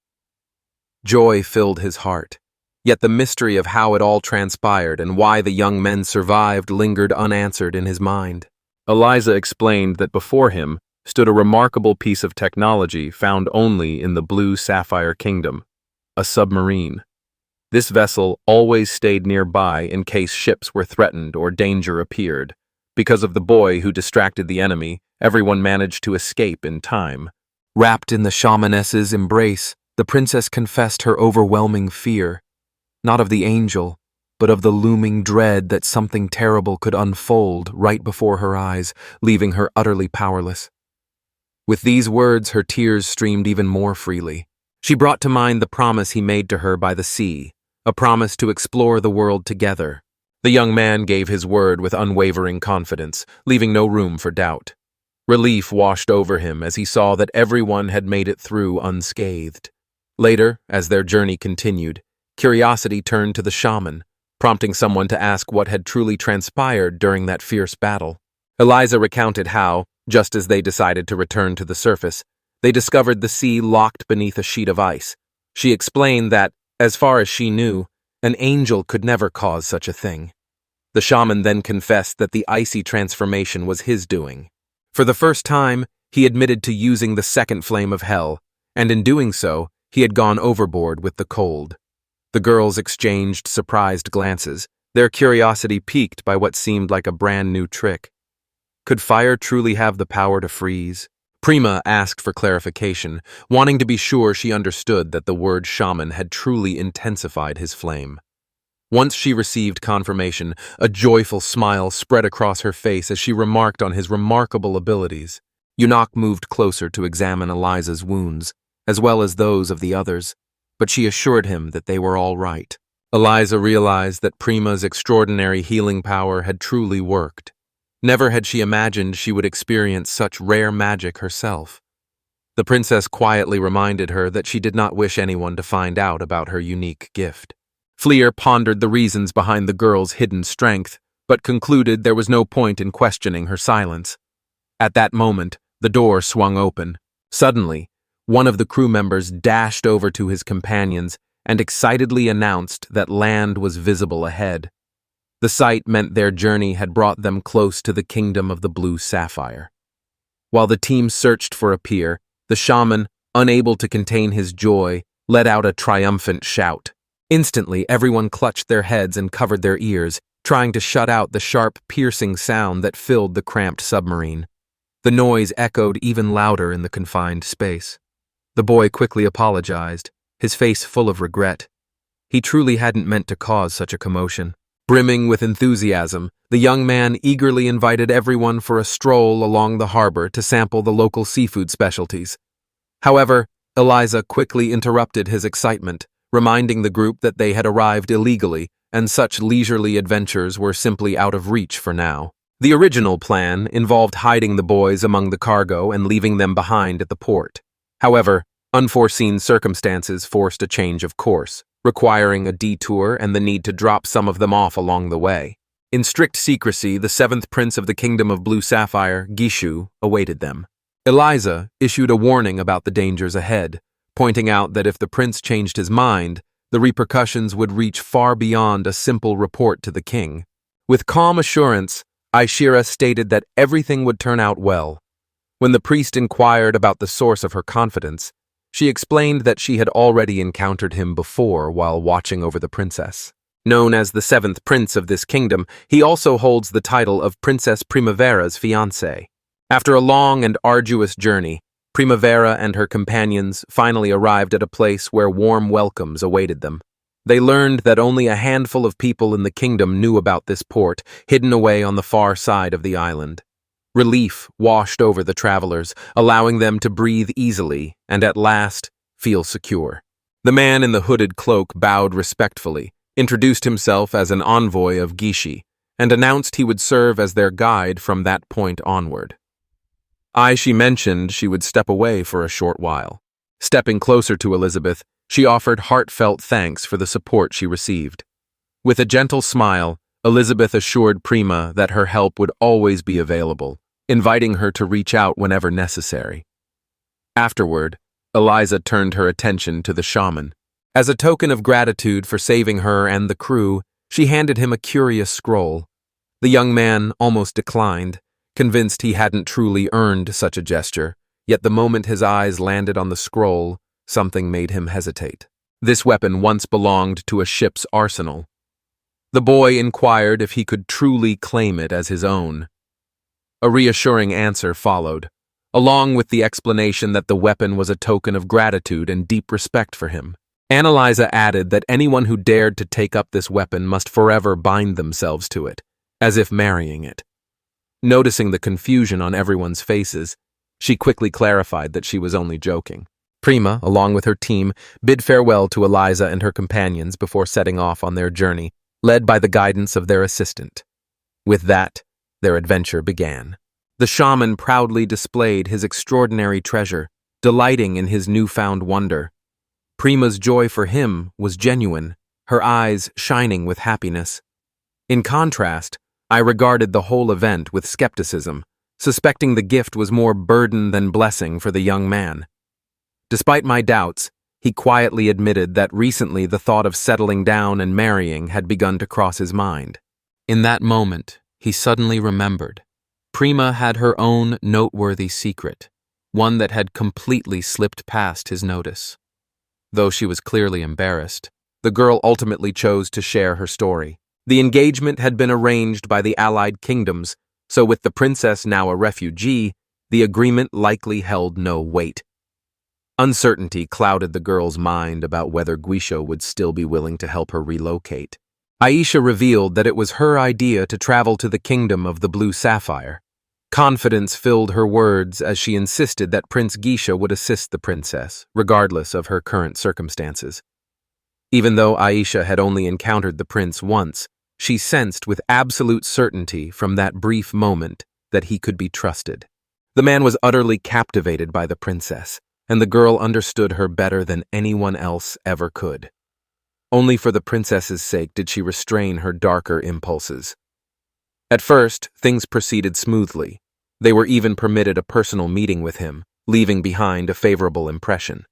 Joy filled his heart, yet the mystery of how it all transpired and why the young men survived lingered unanswered in his mind. Eliza explained that before him stood a remarkable piece of technology found only in the Blue Sapphire Kingdom, a submarine. This vessel always stayed nearby in case ships were threatened or danger appeared. Because of the boy who distracted the enemy, everyone managed to escape in time. Wrapped in the shamaness's embrace, the princess confessed her overwhelming fear, not of the angel, but of the looming dread that something terrible could unfold right before her eyes, leaving her utterly powerless. With these words, her tears streamed even more freely. She brought to mind the promise he made to her by the sea, a promise to explore the world together. The young man gave his word with unwavering confidence, leaving no room for doubt. Relief washed over him as he saw that everyone had made it through unscathed. Later, as their journey continued, curiosity turned to the shaman, prompting someone to ask what had truly transpired during that fierce battle. Eliza recounted how, just as they decided to return to the surface, they discovered the sea locked beneath a sheet of ice. She explained that, as far as she knew, an angel could never cause such a thing. The shaman then confessed that the icy transformation was his doing. For the first time, he admitted to using the second flame of hell, and in doing so, he had gone overboard with the cold. The girls exchanged surprised glances, their curiosity piqued by what seemed like a brand new trick. Could fire truly have the power to freeze? Prima asked for clarification, wanting to be sure she understood that the word shaman had truly intensified his flame. Once she received confirmation, a joyful smile spread across her face as she remarked on his remarkable abilities. Yunak moved closer to examine Eliza's wounds, as well as those of the others, but she assured him that they were all right. Eliza realized that Prima's extraordinary healing power had truly worked. Never had she imagined she would experience such rare magic herself. The princess quietly reminded her that she did not wish anyone to find out about her unique gift. Fleer pondered the reasons behind the girl's hidden strength, but concluded there was no point in questioning her silence. At that moment, the door swung open. Suddenly, one of the crew members dashed over to his companions and excitedly announced that land was visible ahead. The sight meant their journey had brought them close to the kingdom of the Blue Sapphire. While the team searched for a pier, the shaman, unable to contain his joy, let out a triumphant shout. Instantly, everyone clutched their heads and covered their ears, trying to shut out the sharp, piercing sound that filled the cramped submarine. The noise echoed even louder in the confined space. The boy quickly apologized, his face full of regret. He truly hadn't meant to cause such a commotion. Brimming with enthusiasm, the young man eagerly invited everyone for a stroll along the harbor to sample the local seafood specialties. However, Eliza quickly interrupted his excitement, reminding the group that they had arrived illegally and such leisurely adventures were simply out of reach for now. The original plan involved hiding the boys among the cargo and leaving them behind at the port. However, unforeseen circumstances forced a change of course, requiring a detour and the need to drop some of them off along the way. In strict secrecy, the seventh prince of the Kingdom of Blue Sapphire, Gishu, awaited them. Eliza issued a warning about the dangers ahead, pointing out that if the prince changed his mind, the repercussions would reach far beyond a simple report to the king. With calm assurance, Aishira stated that everything would turn out well. When the priest inquired about the source of her confidence, she explained that she had already encountered him before while watching over the princess. Known as the seventh prince of this kingdom, he also holds the title of Princess Primavera's fiancé. After a long and arduous journey, Primavera and her companions finally arrived at a place where warm welcomes awaited them. They learned that only a handful of people in the kingdom knew about this port, hidden away on the far side of the island. Relief washed over the travelers, allowing them to breathe easily and at last feel secure. The man in the hooded cloak bowed respectfully, introduced himself as an envoy of Gishi, and announced he would serve as their guide from that point onward. She mentioned she would step away for a short while. Stepping closer to Elizabeth, she offered heartfelt thanks for the support she received. With a gentle smile, Elizabeth assured Prima that her help would always be available, inviting her to reach out whenever necessary. Afterward, Eliza turned her attention to the shaman. As a token of gratitude for saving her and the crew, she handed him a curious scroll. The young man almost declined, convinced he hadn't truly earned such a gesture, yet the moment his eyes landed on the scroll, something made him hesitate. This weapon once belonged to a ship's arsenal. The boy inquired if he could truly claim it as his own. A reassuring answer followed, along with the explanation that the weapon was a token of gratitude and deep respect for him. Eliza added that anyone who dared to take up this weapon must forever bind themselves to it, as if marrying it. Noticing the confusion on everyone's faces, she quickly clarified that she was only joking. Prima, along with her team, bid farewell to Eliza and her companions before setting off on their journey, led by the guidance of their assistant. With that, their adventure began. The shaman proudly displayed his extraordinary treasure, delighting in his newfound wonder. Prima's joy for him was genuine, her eyes shining with happiness. In contrast, I regarded the whole event with skepticism, suspecting the gift was more burden than blessing for the young man. Despite my doubts, he quietly admitted that recently the thought of settling down and marrying had begun to cross his mind. In that moment, he suddenly remembered. Prima had her own noteworthy secret, one that had completely slipped past his notice. Though she was clearly embarrassed, the girl ultimately chose to share her story. The engagement had been arranged by the allied kingdoms, so with the princess now a refugee, the agreement likely held no weight. Uncertainty clouded the girl's mind about whether Guisho would still be willing to help her relocate. Aisha revealed that it was her idea to travel to the kingdom of the Blue Sapphire. Confidence filled her words as she insisted that Prince Guisho would assist the princess, regardless of her current circumstances. Even though Aisha had only encountered the prince once, she sensed with absolute certainty from that brief moment that he could be trusted. The man was utterly captivated by the princess, and the girl understood her better than anyone else ever could. Only for the princess's sake did she restrain her darker impulses. At first, things proceeded smoothly. They were even permitted a personal meeting with him, leaving behind a favorable impression.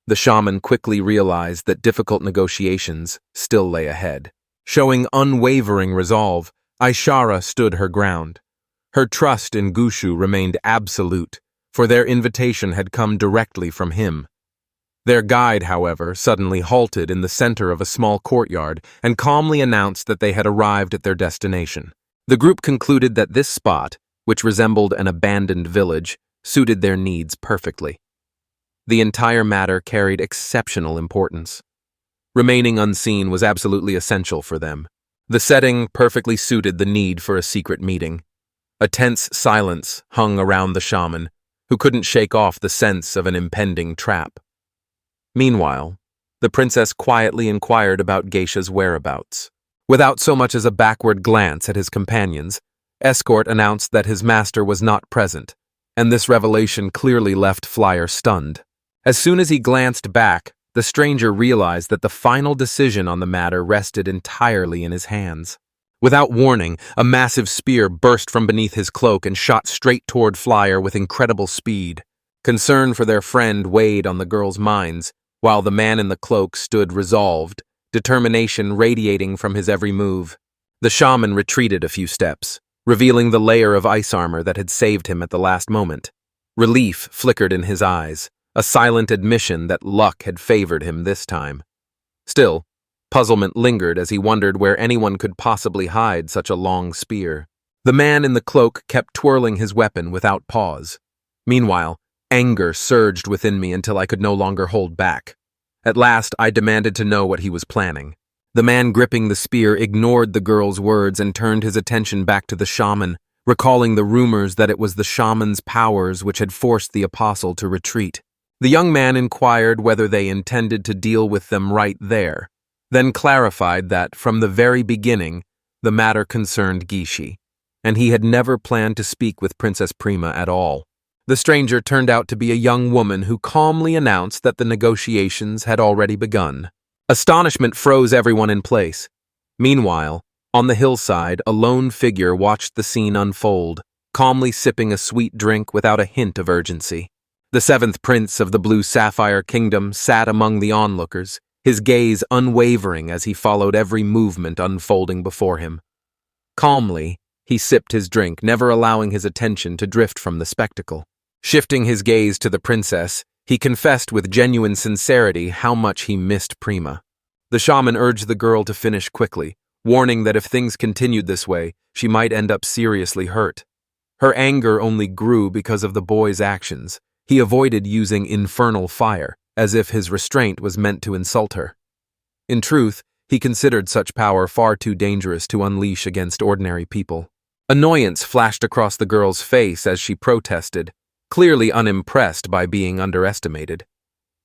The shaman quickly realized that difficult negotiations still lay ahead. Showing unwavering resolve, Aishara stood her ground. Her trust in Gushu remained absolute, for their invitation had come directly from him. Their guide, however, suddenly halted in the center of a small courtyard and calmly announced that they had arrived at their destination. The group concluded that this spot, which resembled an abandoned village, suited their needs perfectly. The entire matter carried exceptional importance. Remaining unseen was absolutely essential for them. The setting perfectly suited the need for a secret meeting. A tense silence hung around the shaman, who couldn't shake off the sense of an impending trap. Meanwhile, the princess quietly inquired about Geisha's whereabouts. Without so much as a backward glance at his companions, Escort announced that his master was not present, and this revelation clearly left Flyer stunned. As soon as he glanced back, the stranger realized that the final decision on the matter rested entirely in his hands. Without warning, a massive spear burst from beneath his cloak and shot straight toward Flyer with incredible speed. Concern for their friend weighed on the girls' minds, while the man in the cloak stood resolved, determination radiating from his every move. The shaman retreated a few steps, revealing the layer of ice armor that had saved him at the last moment. Relief flickered in his eyes, a silent admission that luck had favored him this time. Still, puzzlement lingered as he wondered where anyone could possibly hide such a long spear. The man in the cloak kept twirling his weapon without pause. Meanwhile, anger surged within me until I could no longer hold back. At last, I demanded to know what he was planning. The man gripping the spear ignored the girl's words and turned his attention back to the shaman, recalling the rumors that it was the shaman's powers which had forced the apostle to retreat. The young man inquired whether they intended to deal with them right there, then clarified that, from the very beginning, the matter concerned Gishi, and he had never planned to speak with Princess Prima at all. The stranger turned out to be a young woman who calmly announced that the negotiations had already begun. Astonishment froze everyone in place. Meanwhile, on the hillside, a lone figure watched the scene unfold, calmly sipping a sweet drink without a hint of urgency. The seventh prince of the Blue Sapphire Kingdom sat among the onlookers, his gaze unwavering as he followed every movement unfolding before him. Calmly, he sipped his drink, never allowing his attention to drift from the spectacle. Shifting his gaze to the princess, he confessed with genuine sincerity how much he missed Prima. The shaman urged the girl to finish quickly, warning that if things continued this way, she might end up seriously hurt. Her anger only grew because of the boy's actions. He avoided using infernal fire, as if his restraint was meant to insult her. In truth, he considered such power far too dangerous to unleash against ordinary people. Annoyance flashed across the girl's face as she protested, clearly unimpressed by being underestimated.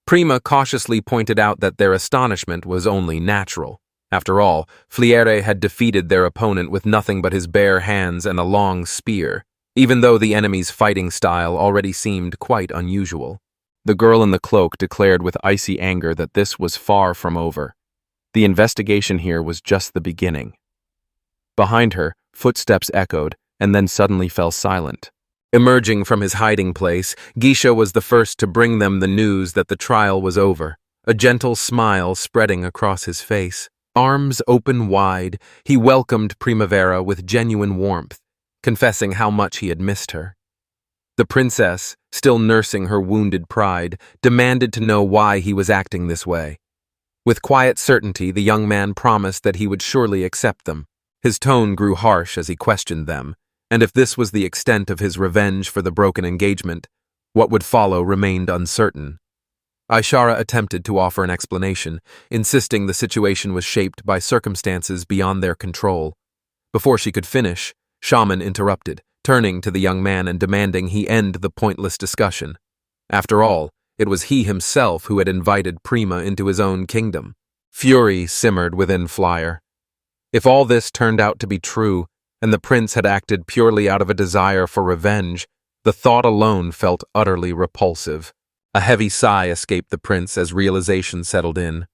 Prima cautiously pointed out that their astonishment was only natural. After all, Fliere had defeated their opponent with nothing but his bare hands and a long spear, even though the enemy's fighting style already seemed quite unusual. The girl in the cloak declared with icy anger that this was far from over. The investigation here was just the beginning. Behind her, footsteps echoed, and then suddenly fell silent. Emerging from his hiding place, Geisha was the first to bring them the news that the trial was over, a gentle smile spreading across his face. Arms open wide, he welcomed Primavera with genuine warmth, confessing how much he had missed her. The princess, still nursing her wounded pride, demanded to know why he was acting this way. With quiet certainty, the young man promised that he would surely accept them. His tone grew harsh as he questioned them, and if this was the extent of his revenge for the broken engagement, what would follow remained uncertain. Aishara attempted to offer an explanation, insisting the situation was shaped by circumstances beyond their control. Before she could finish, Shaman interrupted, turning to the young man and demanding he end the pointless discussion. After all, it was he himself who had invited Prima into his own kingdom. Fury simmered within Flyer. If all this turned out to be true, and the prince had acted purely out of a desire for revenge, the thought alone felt utterly repulsive. A heavy sigh escaped the prince as realization settled in.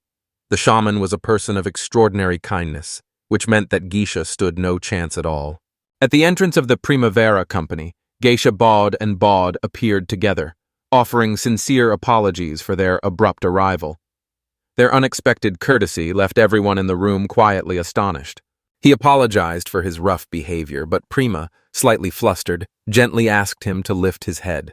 The shaman was a person of extraordinary kindness, which meant that Geisha stood no chance at all. At the entrance of the Primavera company, Geisha Bod and Bod appeared together, offering sincere apologies for their abrupt arrival. Their unexpected courtesy left everyone in the room quietly astonished. He apologized for his rough behavior, but Prima, slightly flustered, gently asked him to lift his head.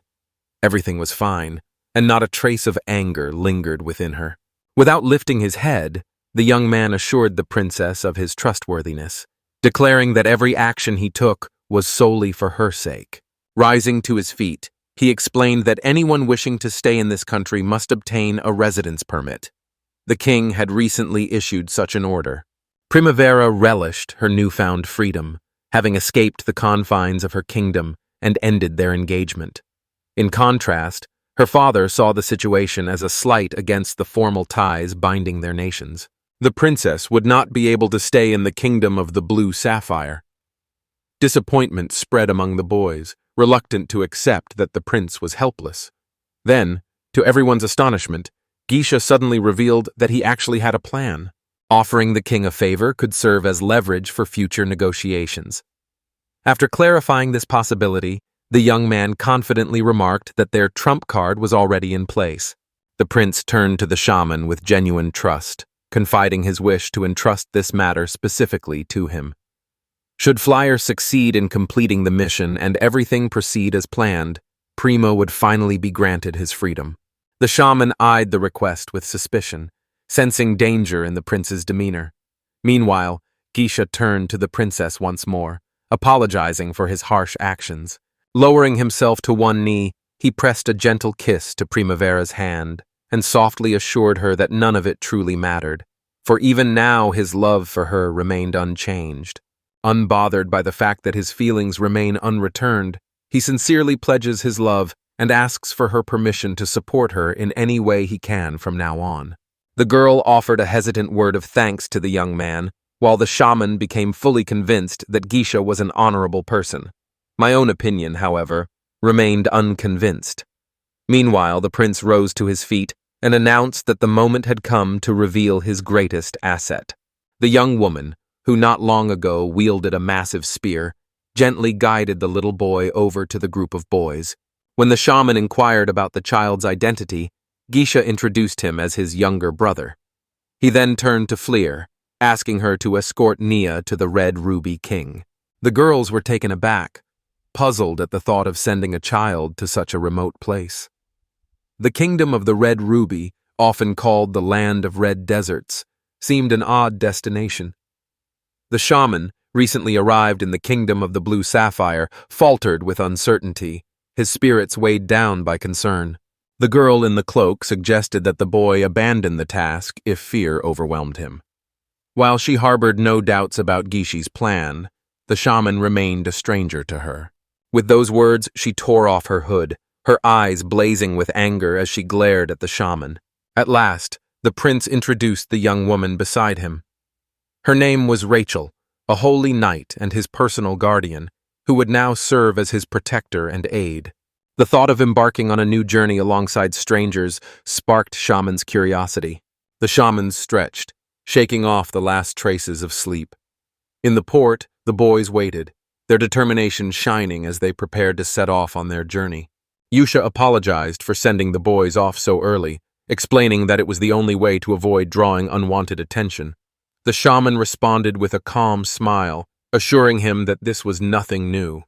Everything was fine, and not a trace of anger lingered within her. Without lifting his head, the young man assured the princess of his trustworthiness, declaring that every action he took was solely for her sake. Rising to his feet, he explained that anyone wishing to stay in this country must obtain a residence permit. The king had recently issued such an order. Primavera relished her newfound freedom, having escaped the confines of her kingdom and ended their engagement. In contrast, her father saw the situation as a slight against the formal ties binding their nations. The princess would not be able to stay in the kingdom of the Blue Sapphire. Disappointment spread among the boys, reluctant to accept that the prince was helpless. Then, to everyone's astonishment, Geisha suddenly revealed that he actually had a plan. Offering the king a favor could serve as leverage for future negotiations. After clarifying this possibility, the young man confidently remarked that their trump card was already in place. The prince turned to the shaman with genuine trust, confiding his wish to entrust this matter specifically to him. Should Flyer succeed in completing the mission and everything proceed as planned, Primo would finally be granted his freedom. The shaman eyed the request with suspicion, sensing danger in the prince's demeanor. Meanwhile, Geisha turned to the princess once more, apologizing for his harsh actions. Lowering himself to one knee, he pressed a gentle kiss to Primavera's hand and softly assured her that none of it truly mattered. for even now his love for her remained unchanged. Unbothered by the fact that his feelings remain unreturned, he sincerely pledges his love and asks for her permission to support her in any way he can from now on. The girl offered a hesitant word of thanks to the young man, while the shaman became fully convinced that Geisha was an honorable person. My own opinion, however, remained unconvinced. Meanwhile, the prince rose to his feet and announced that the moment had come to reveal his greatest asset. The young woman, who not long ago wielded a massive spear, gently guided the little boy over to the group of boys. When the shaman inquired about the child's identity, Geisha introduced him as his younger brother. He then turned to Fleer, asking her to escort Nia to the Red Ruby King. The girls were taken aback, puzzled at the thought of sending a child to such a remote place. The kingdom of the Red Ruby, often called the Land of Red Deserts, seemed an odd destination. The shaman, recently arrived in the kingdom of the Blue Sapphire, faltered with uncertainty, his spirits weighed down by concern. The girl in the cloak suggested that the boy abandon the task if fear overwhelmed him. While she harbored no doubts about Geisha's plan, the shaman remained a stranger to her. With those words, she tore off her hood, her eyes blazing with anger as she glared at the shaman. At last, the prince introduced the young woman beside him. Her name was Rachel, a holy knight and his personal guardian, who would now serve as his protector and aid. The thought of embarking on a new journey alongside strangers sparked Shaman's curiosity. The shaman stretched, shaking off the last traces of sleep. In the port, the boys waited, their determination shining as they prepared to set off on their journey. Yusha apologized for sending the boys off so early, explaining that it was the only way to avoid drawing unwanted attention. The shaman responded with a calm smile, assuring him that this was nothing new.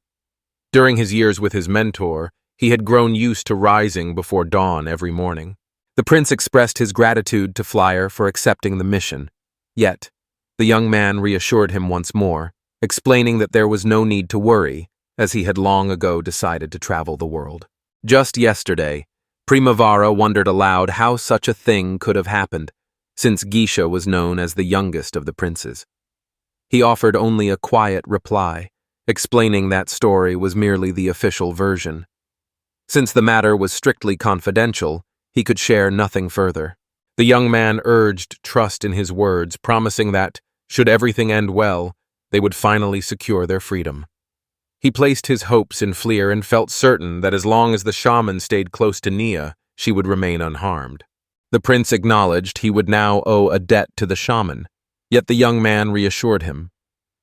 During his years with his mentor, he had grown used to rising before dawn every morning. The prince expressed his gratitude to Flyer for accepting the mission. Yet, the young man reassured him once more, explaining that there was no need to worry, as he had long ago decided to travel the world. Just yesterday, Primavera wondered aloud how such a thing could have happened, since Geisha was known as the youngest of the princes. He offered only a quiet reply, explaining that story was merely the official version. Since the matter was strictly confidential, he could share nothing further. The young man urged trust in his words, promising that, should everything end well, they would finally secure their freedom. He placed his hopes in Fleer and felt certain that as long as the shaman stayed close to Nia, she would remain unharmed. The prince acknowledged he would now owe a debt to the shaman, yet the young man reassured him.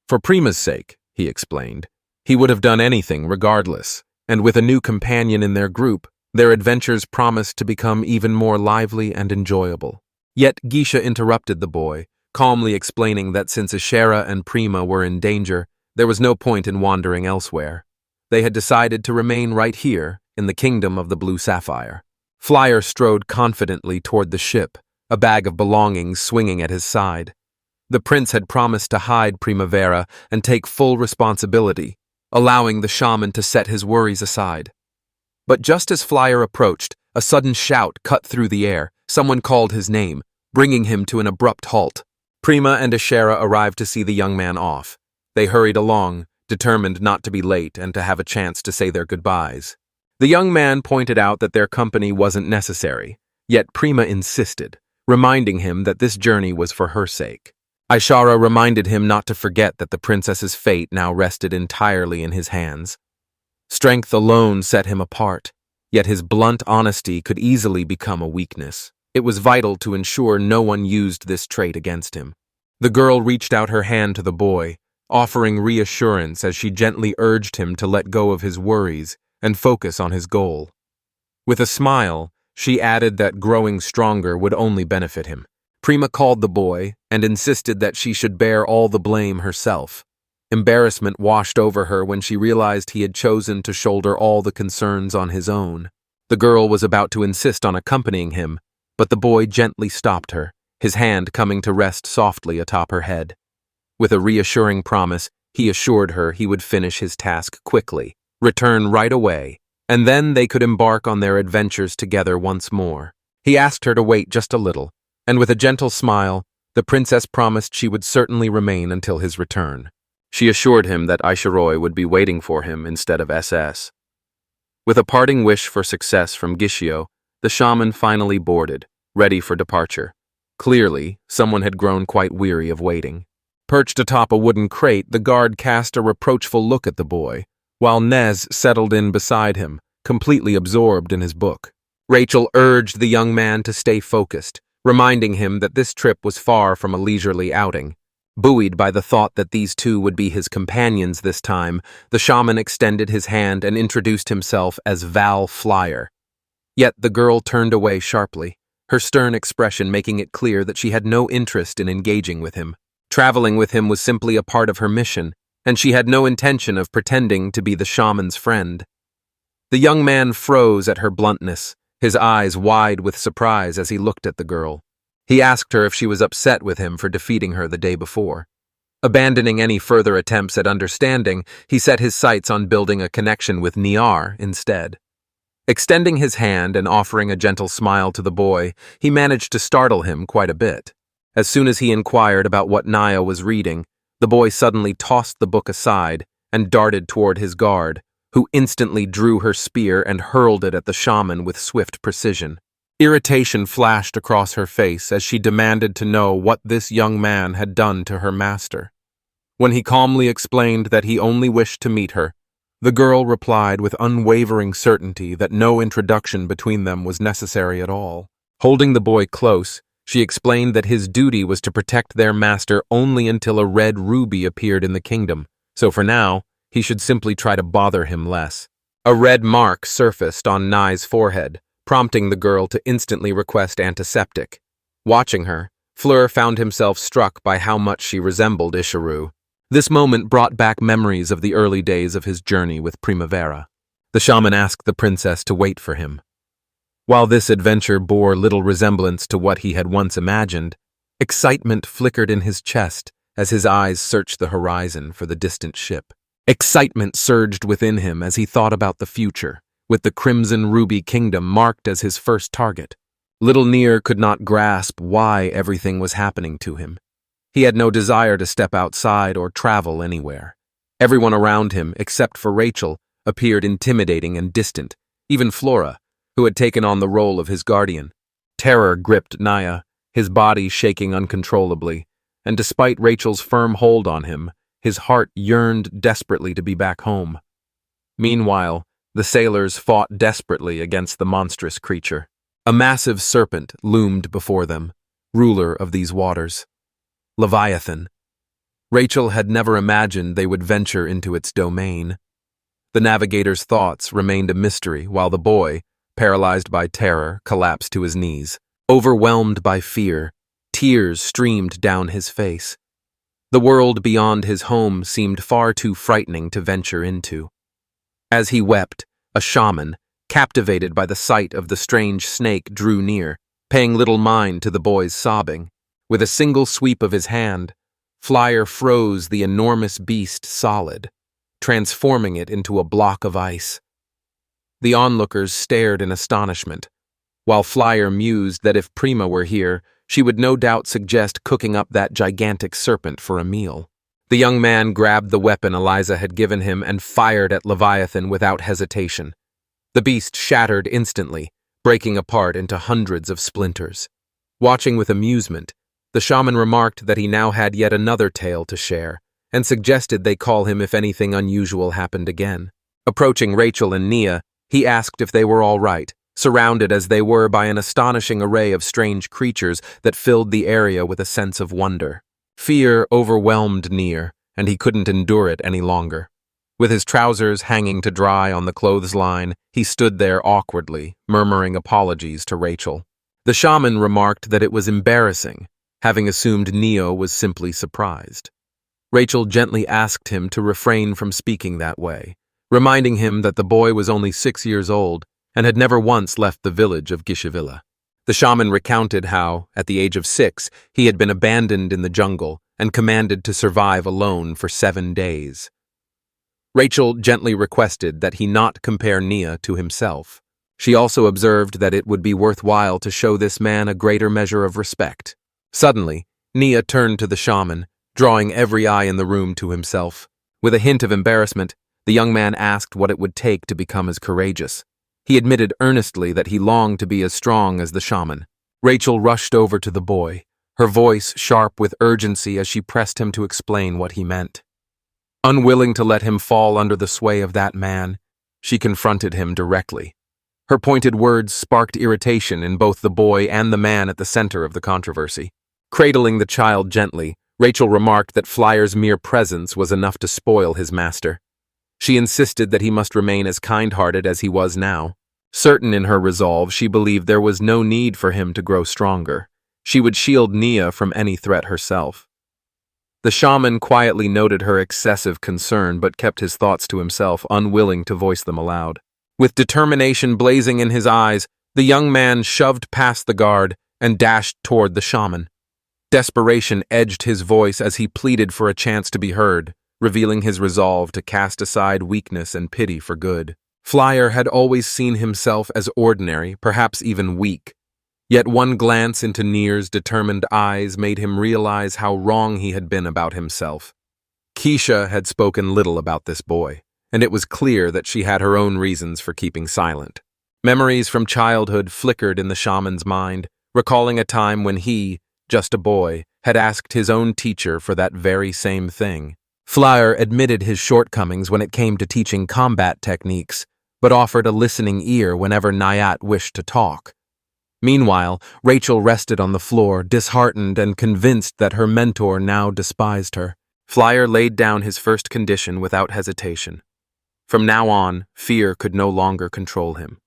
For Prima's sake, he explained, he would have done anything regardless, and with a new companion in their group, their adventures promised to become even more lively and enjoyable. Yet Geisha interrupted the boy, calmly explaining that since Ashera and Prima were in danger, there was no point in wandering elsewhere. They had decided to remain right here, in the kingdom of the Blue Sapphire. Flyer strode confidently toward the ship, a bag of belongings swinging at his side. The prince had promised to hide Primavera and take full responsibility, allowing the shaman to set his worries aside. But just as Flyer approached, a sudden shout cut through the air. Someone called his name, bringing him to an abrupt halt. Prima and Ashera arrived to see the young man off. They hurried along, determined not to be late and to have a chance to say their goodbyes. The young man pointed out that their company wasn't necessary, yet Prima insisted, reminding him that this journey was for her sake. Ishara reminded him not to forget that the princess's fate now rested entirely in his hands. Strength alone set him apart, yet his blunt honesty could easily become a weakness. It was vital to ensure no one used this trait against him. The girl reached out her hand to the boy, offering reassurance as she gently urged him to let go of his worries and focus on his goal. With a smile, she added that growing stronger would only benefit him. Prima called the boy and insisted that she should bear all the blame herself. Embarrassment washed over her when she realized he had chosen to shoulder all the concerns on his own. The girl was about to insist on accompanying him, but the boy gently stopped her, his hand coming to rest softly atop her head. With a reassuring promise, he assured her he would finish his task quickly, return right away, and then they could embark on their adventures together once more. He asked her to wait just a little, and with a gentle smile, The princess promised she would certainly remain until his return. She assured him that Aishiroi would be waiting for him instead of SS. With a parting wish for success from Gishio, the shaman finally boarded, ready for departure. Clearly, someone had grown quite weary of waiting. Perched atop a wooden crate, the guard cast a reproachful look at the boy, while Nez settled in beside him, completely absorbed in his book. Rachel urged the young man to stay focused, reminding him that this trip was far from a leisurely outing. Buoyed by the thought that these two would be his companions this time, the shaman extended his hand and introduced himself as Val Flyer. Yet the girl turned away sharply, her stern expression making it clear that she had no interest in engaging with him. Traveling with him was simply a part of her mission, and she had no intention of pretending to be the shaman's friend. The young man froze at her bluntness, his eyes wide with surprise as he looked at the girl. He asked her if she was upset with him for defeating her the day before. Abandoning any further attempts at understanding, he set his sights on building a connection with Niar instead. Extending his hand and offering a gentle smile to the boy, he managed to startle him quite a bit. As soon as he inquired about what Naya was reading, the boy suddenly tossed the book aside and darted toward his guard, who instantly drew her spear and hurled it at the shaman with swift precision. Irritation flashed across her face as she demanded to know what this young man had done to her master. When he calmly explained that he only wished to meet her, the girl replied with unwavering certainty that no introduction between them was necessary at all. Holding the boy close, she explained that his duty was to protect their master only until a red ruby appeared in the kingdom, so for now, he should simply try to bother him less. A red mark surfaced on Nai's forehead, prompting the girl to instantly request antiseptic. Watching her, Fleur found himself struck by how much she resembled Ishiru. This moment brought back memories of the early days of his journey with Primavera. The shaman asked the princess to wait for him. While this adventure bore little resemblance to what he had once imagined, excitement flickered in his chest as his eyes searched the horizon for the distant ship. Excitement surged within him as he thought about the future, with the Crimson Ruby Kingdom marked as his first target. Little Nier could not grasp why everything was happening to him. He had no desire to step outside or travel anywhere. Everyone around him, except for Rachel, appeared intimidating and distant, even Flora, who had taken on the role of his guardian. Terror gripped Naya, his body shaking uncontrollably, and despite Rachel's firm hold on him, his heart yearned desperately to be back home. Meanwhile, the sailors fought desperately against the monstrous creature. A massive serpent loomed before them, ruler of these waters. Leviathan. Rachel had never imagined they would venture into its domain. The navigator's thoughts remained a mystery while the boy, paralyzed by terror, collapsed to his knees. Overwhelmed by fear, tears streamed down his face. The world beyond his home seemed far too frightening to venture into. As he wept, a shaman, captivated by the sight of the strange snake, drew near, paying little mind to the boy's sobbing. With a single sweep of his hand, Flyer froze the enormous beast solid, transforming it into a block of ice. The onlookers stared in astonishment, while Flyer mused that if Prima were here, she would no doubt suggest cooking up that gigantic serpent for a meal. The young man grabbed the weapon Eliza had given him and fired at Leviathan without hesitation. The beast shattered instantly, breaking apart into hundreds of splinters. Watching with amusement, the shaman remarked that he now had yet another tale to share, and suggested they call him if anything unusual happened again. Approaching Rachel and Nia, he asked if they were all right, surrounded as they were by an astonishing array of strange creatures that filled the area with a sense of wonder. Fear overwhelmed Nier, and he couldn't endure it any longer. With his trousers hanging to dry on the clothesline, he stood there awkwardly, murmuring apologies to Rachel. The shaman remarked that it was embarrassing, having assumed Neo was simply surprised. Rachel gently asked him to refrain from speaking that way, reminding him that the boy was only 6 years old and had never once left the village of Gishivilla. The shaman recounted how, at the age of 6, he had been abandoned in the jungle and commanded to survive alone for 7 days. Rachel gently requested that he not compare Nia to himself. She also observed that it would be worthwhile to show this man a greater measure of respect. Suddenly, Nia turned to the shaman, drawing every eye in the room to himself. With a hint of embarrassment, the young man asked what it would take to become as courageous. He admitted earnestly that he longed to be as strong as the shaman. Rachel rushed over to the boy, her voice sharp with urgency as she pressed him to explain what he meant. Unwilling to let him fall under the sway of that man, she confronted him directly. Her pointed words sparked irritation in both the boy and the man at the center of the controversy. Cradling the child gently, Rachel remarked that Flyer's mere presence was enough to spoil his master. She insisted that he must remain as kind-hearted as he was now. Certain in her resolve, she believed there was no need for him to grow stronger. She would shield Nia from any threat herself. The shaman quietly noted her excessive concern but kept his thoughts to himself, unwilling to voice them aloud. With determination blazing in his eyes, the young man shoved past the guard and dashed toward the shaman. Desperation edged his voice as he pleaded for a chance to be heard, revealing his resolve to cast aside weakness and pity for good. Flyer had always seen himself as ordinary, perhaps even weak. Yet one glance into Nia's determined eyes made him realize how wrong he had been about himself. Keisha had spoken little about this boy, and it was clear that she had her own reasons for keeping silent. Memories from childhood flickered in the shaman's mind, recalling a time when he, just a boy, had asked his own teacher for that very same thing. Flyer admitted his shortcomings when it came to teaching combat techniques, but offered a listening ear whenever Nayat wished to talk. Meanwhile, Rachel rested on the floor, disheartened and convinced that her mentor now despised her. Flyer laid down his first condition without hesitation. From now on, fear could no longer control him.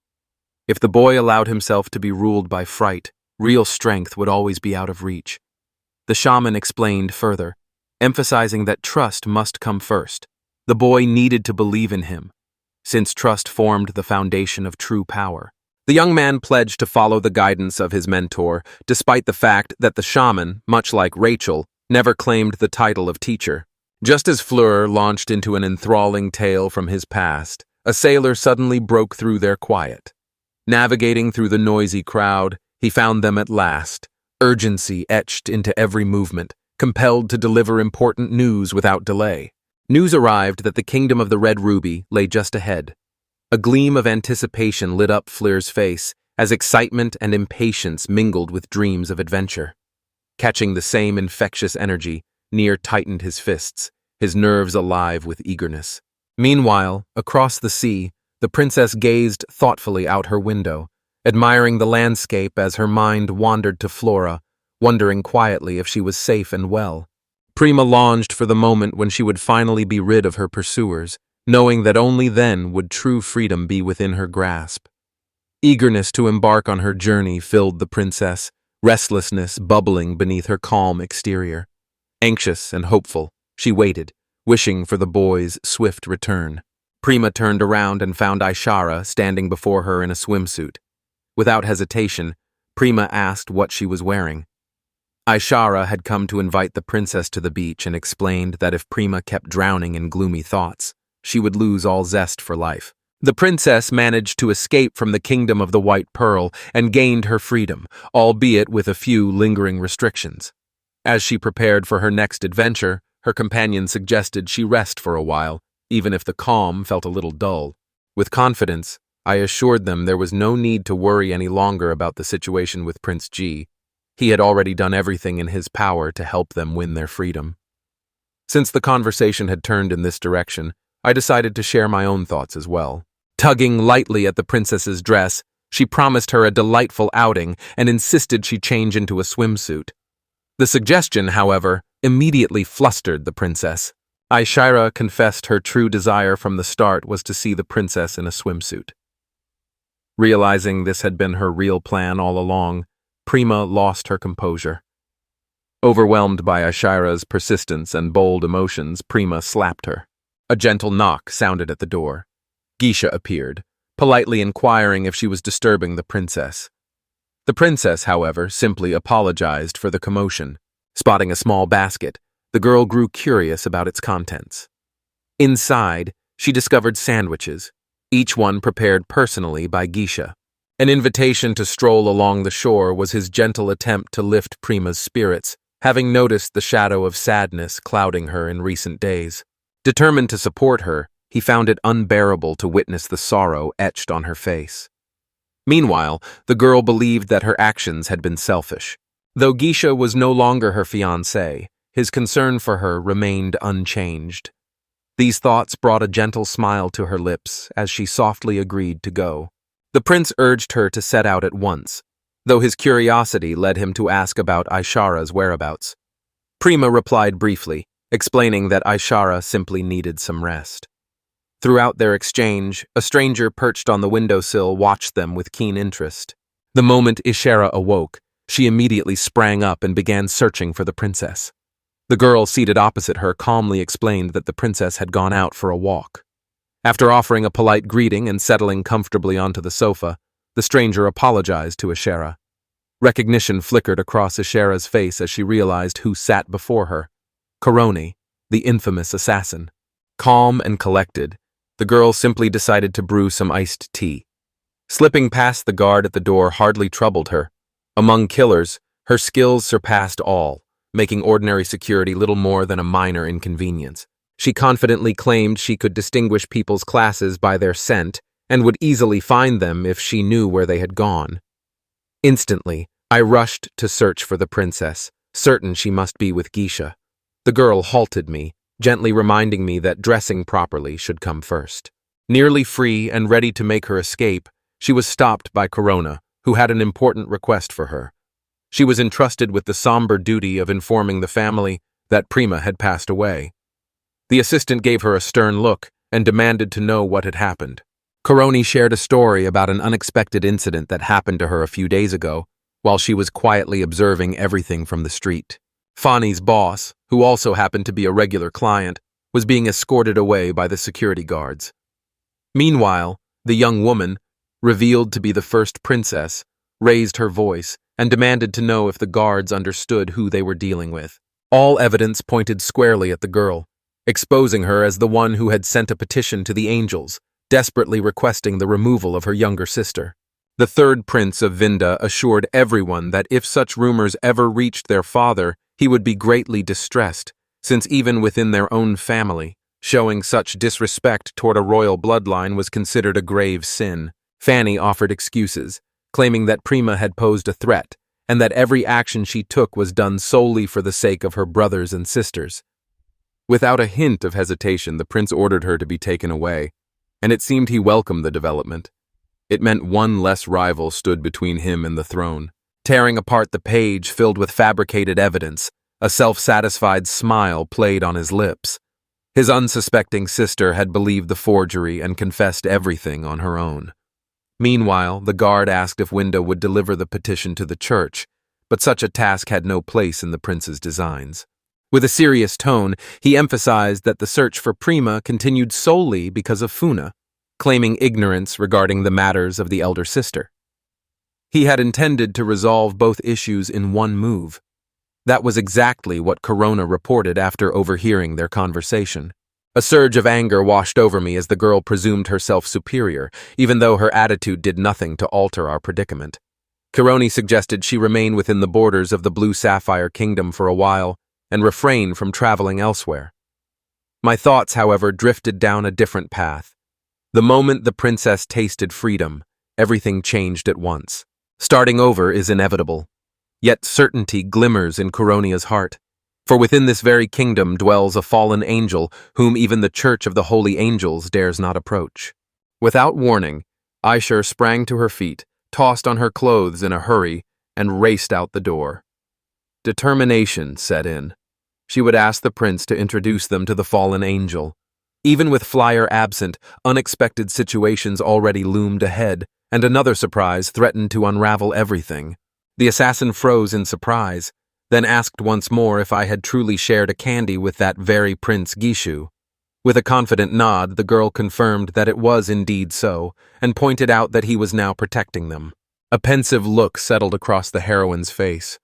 If the boy allowed himself to be ruled by fright, real strength would always be out of reach. The shaman explained further, emphasizing that trust must come first. The boy needed to believe in him, since trust formed the foundation of true power. The young man pledged to follow the guidance of his mentor, despite the fact that the shaman, much like Rachel, never claimed the title of teacher. Just as Fleur launched into an enthralling tale from his past, a sailor suddenly broke through their quiet. Navigating through the noisy crowd, he found them at last, urgency etched into every movement, compelled to deliver important news without delay. News arrived that the kingdom of the Red Ruby lay just ahead. A gleam of anticipation lit up Fleur's face as excitement and impatience mingled with dreams of adventure. Catching the same infectious energy, Nia tightened his fists, his nerves alive with eagerness. Meanwhile, across the sea, the princess gazed thoughtfully out her window, admiring the landscape as her mind wandered to Flora, wondering quietly if she was safe and well. Prima longed for the moment when she would finally be rid of her pursuers, knowing that only then would true freedom be within her grasp. Eagerness to embark on her journey filled the princess, restlessness bubbling beneath her calm exterior. Anxious and hopeful, she waited, wishing for the boy's swift return. Prima turned around and found Aishara standing before her in a swimsuit. Without hesitation, Prima asked what she was wearing. Aishara had come to invite the princess to the beach and explained that if Prima kept drowning in gloomy thoughts, she would lose all zest for life. The princess managed to escape from the kingdom of the White Pearl and gained her freedom, albeit with a few lingering restrictions. As she prepared for her next adventure, her companion suggested she rest for a while, even if the calm felt a little dull. With confidence, I assured them there was no need to worry any longer about the situation with Prince G. He had already done everything in his power to help them win their freedom. Since the conversation had turned in this direction, I decided to share my own thoughts as well. Tugging lightly at the princess's dress, she promised her a delightful outing and insisted she change into a swimsuit. The suggestion, however, immediately flustered the princess. Aishara confessed her true desire from the start was to see the princess in a swimsuit. Realizing this had been her real plan all along, Prima lost her composure. Overwhelmed by Aishara's persistence and bold emotions, Prima slapped her. A gentle knock sounded at the door. Geisha appeared, politely inquiring if she was disturbing the princess. The princess, however, simply apologized for the commotion. Spotting a small basket, the girl grew curious about its contents. Inside, she discovered sandwiches, each one prepared personally by Geisha. An invitation to stroll along the shore was his gentle attempt to lift Prima's spirits, having noticed the shadow of sadness clouding her in recent days. Determined to support her, he found it unbearable to witness the sorrow etched on her face. Meanwhile, the girl believed that her actions had been selfish. Though Geisha was no longer her fiancé, his concern for her remained unchanged. These thoughts brought a gentle smile to her lips as she softly agreed to go. The prince urged her to set out at once, though his curiosity led him to ask about Aishara's whereabouts. Prima replied briefly, explaining that Aishara simply needed some rest. Throughout their exchange, a stranger perched on the windowsill watched them with keen interest. The moment Ishara awoke, she immediately sprang up and began searching for the princess. The girl seated opposite her calmly explained that the princess had gone out for a walk. After offering a polite greeting and settling comfortably onto the sofa, the stranger apologized to Ishara. Recognition flickered across Ishara's face as she realized who sat before her. Koroni, the infamous assassin. Calm and collected, the girl simply decided to brew some iced tea. Slipping past the guard at the door hardly troubled her. Among killers, her skills surpassed all, making ordinary security little more than a minor inconvenience. She confidently claimed she could distinguish people's classes by their scent and would easily find them if she knew where they had gone. Instantly, I rushed to search for the princess, certain she must be with Geisha. The girl halted me, gently reminding me that dressing properly should come first. Nearly free and ready to make her escape, she was stopped by Corona, who had an important request for her. She was entrusted with the somber duty of informing the family that Prima had passed away. The assistant gave her a stern look and demanded to know what had happened. Koroni shared a story about an unexpected incident that happened to her a few days ago, while she was quietly observing everything from the street. Fani's boss, who also happened to be a regular client, was being escorted away by the security guards. Meanwhile, the young woman, revealed to be the first princess, raised her voice and demanded to know if the guards understood who they were dealing with. All evidence pointed squarely at the girl, exposing her as the one who had sent a petition to the angels, desperately requesting the removal of her younger sister. The third prince of Vinda assured everyone that if such rumors ever reached their father, he would be greatly distressed, since even within their own family, showing such disrespect toward a royal bloodline was considered a grave sin. Fanny offered excuses, claiming that Prima had posed a threat, and that every action she took was done solely for the sake of her brothers and sisters. Without a hint of hesitation, the prince ordered her to be taken away, and it seemed he welcomed the development. It meant one less rival stood between him and the throne. Tearing apart the page filled with fabricated evidence, a self-satisfied smile played on his lips. His unsuspecting sister had believed the forgery and confessed everything on her own. Meanwhile, the guard asked if Winda would deliver the petition to the church, but such a task had no place in the prince's designs. With a serious tone, he emphasized that the search for Prima continued solely because of Funa, claiming ignorance regarding the matters of the elder sister. He had intended to resolve both issues in one move. That was exactly what Corona reported after overhearing their conversation. A surge of anger washed over me as the girl presumed herself superior, even though her attitude did nothing to alter our predicament. Kironi suggested she remain within the borders of the Blue Sapphire Kingdom for a while and refrain from traveling elsewhere. My thoughts, however, drifted down a different path. The moment the princess tasted freedom, everything changed at once. Starting over is inevitable, yet certainty glimmers in Coronia's heart. For within this very kingdom dwells a fallen angel whom even the Church of the Holy Angels dares not approach. Without warning, Aishar sprang to her feet, tossed on her clothes in a hurry, and raced out the door. Determination set in. She would ask the prince to introduce them to the fallen angel. Even with Flyer absent, unexpected situations already loomed ahead, and another surprise threatened to unravel everything. The assassin froze in surprise, then asked once more if I had truly shared a candy with that very Prince Gishu. With a confident nod, the girl confirmed that it was indeed so, and pointed out that he was now protecting them. A pensive look settled across the heroine's face.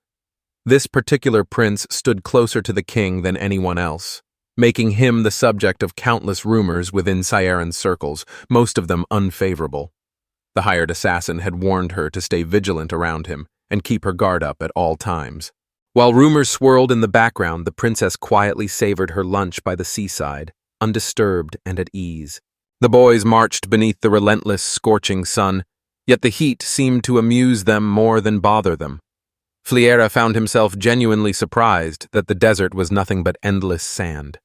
This particular prince stood closer to the king than anyone else, making him the subject of countless rumors within Sieran's circles, most of them unfavorable. The hired assassin had warned her to stay vigilant around him and keep her guard up at all times. While rumors swirled in the background, the princess quietly savored her lunch by the seaside, undisturbed and at ease. The boys marched beneath the relentless, scorching sun, yet the heat seemed to amuse them more than bother them. Fliera found himself genuinely surprised that the desert was nothing but endless sand.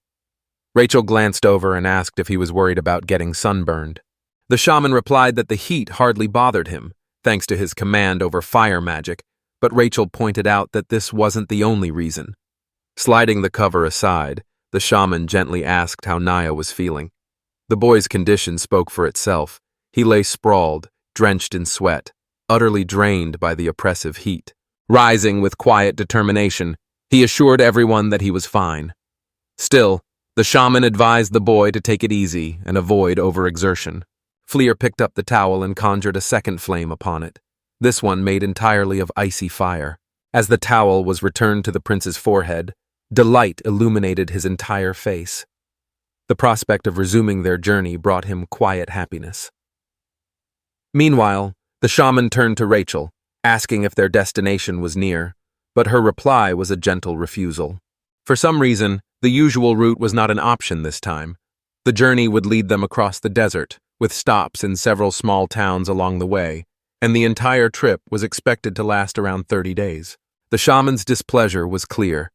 Rachel glanced over and asked if he was worried about getting sunburned. The shaman replied that the heat hardly bothered him, thanks to his command over fire magic, but Rachel pointed out that this wasn't the only reason. Sliding the cover aside, the shaman gently asked how Naya was feeling. The boy's condition spoke for itself. He lay sprawled, drenched in sweat, utterly drained by the oppressive heat. Rising with quiet determination, he assured everyone that he was fine. Still, the shaman advised the boy to take it easy and avoid overexertion. Fleer picked up the towel and conjured a second flame upon it, this one made entirely of icy fire. As the towel was returned to the prince's forehead, delight illuminated his entire face. The prospect of resuming their journey brought him quiet happiness. Meanwhile, the shaman turned to Rachel, asking if their destination was near, but her reply was a gentle refusal. For some reason, the usual route was not an option this time. The journey would lead them across the desert, with stops in several small towns along the way, and the entire trip was expected to last around 30 days. The shaman's displeasure was clear.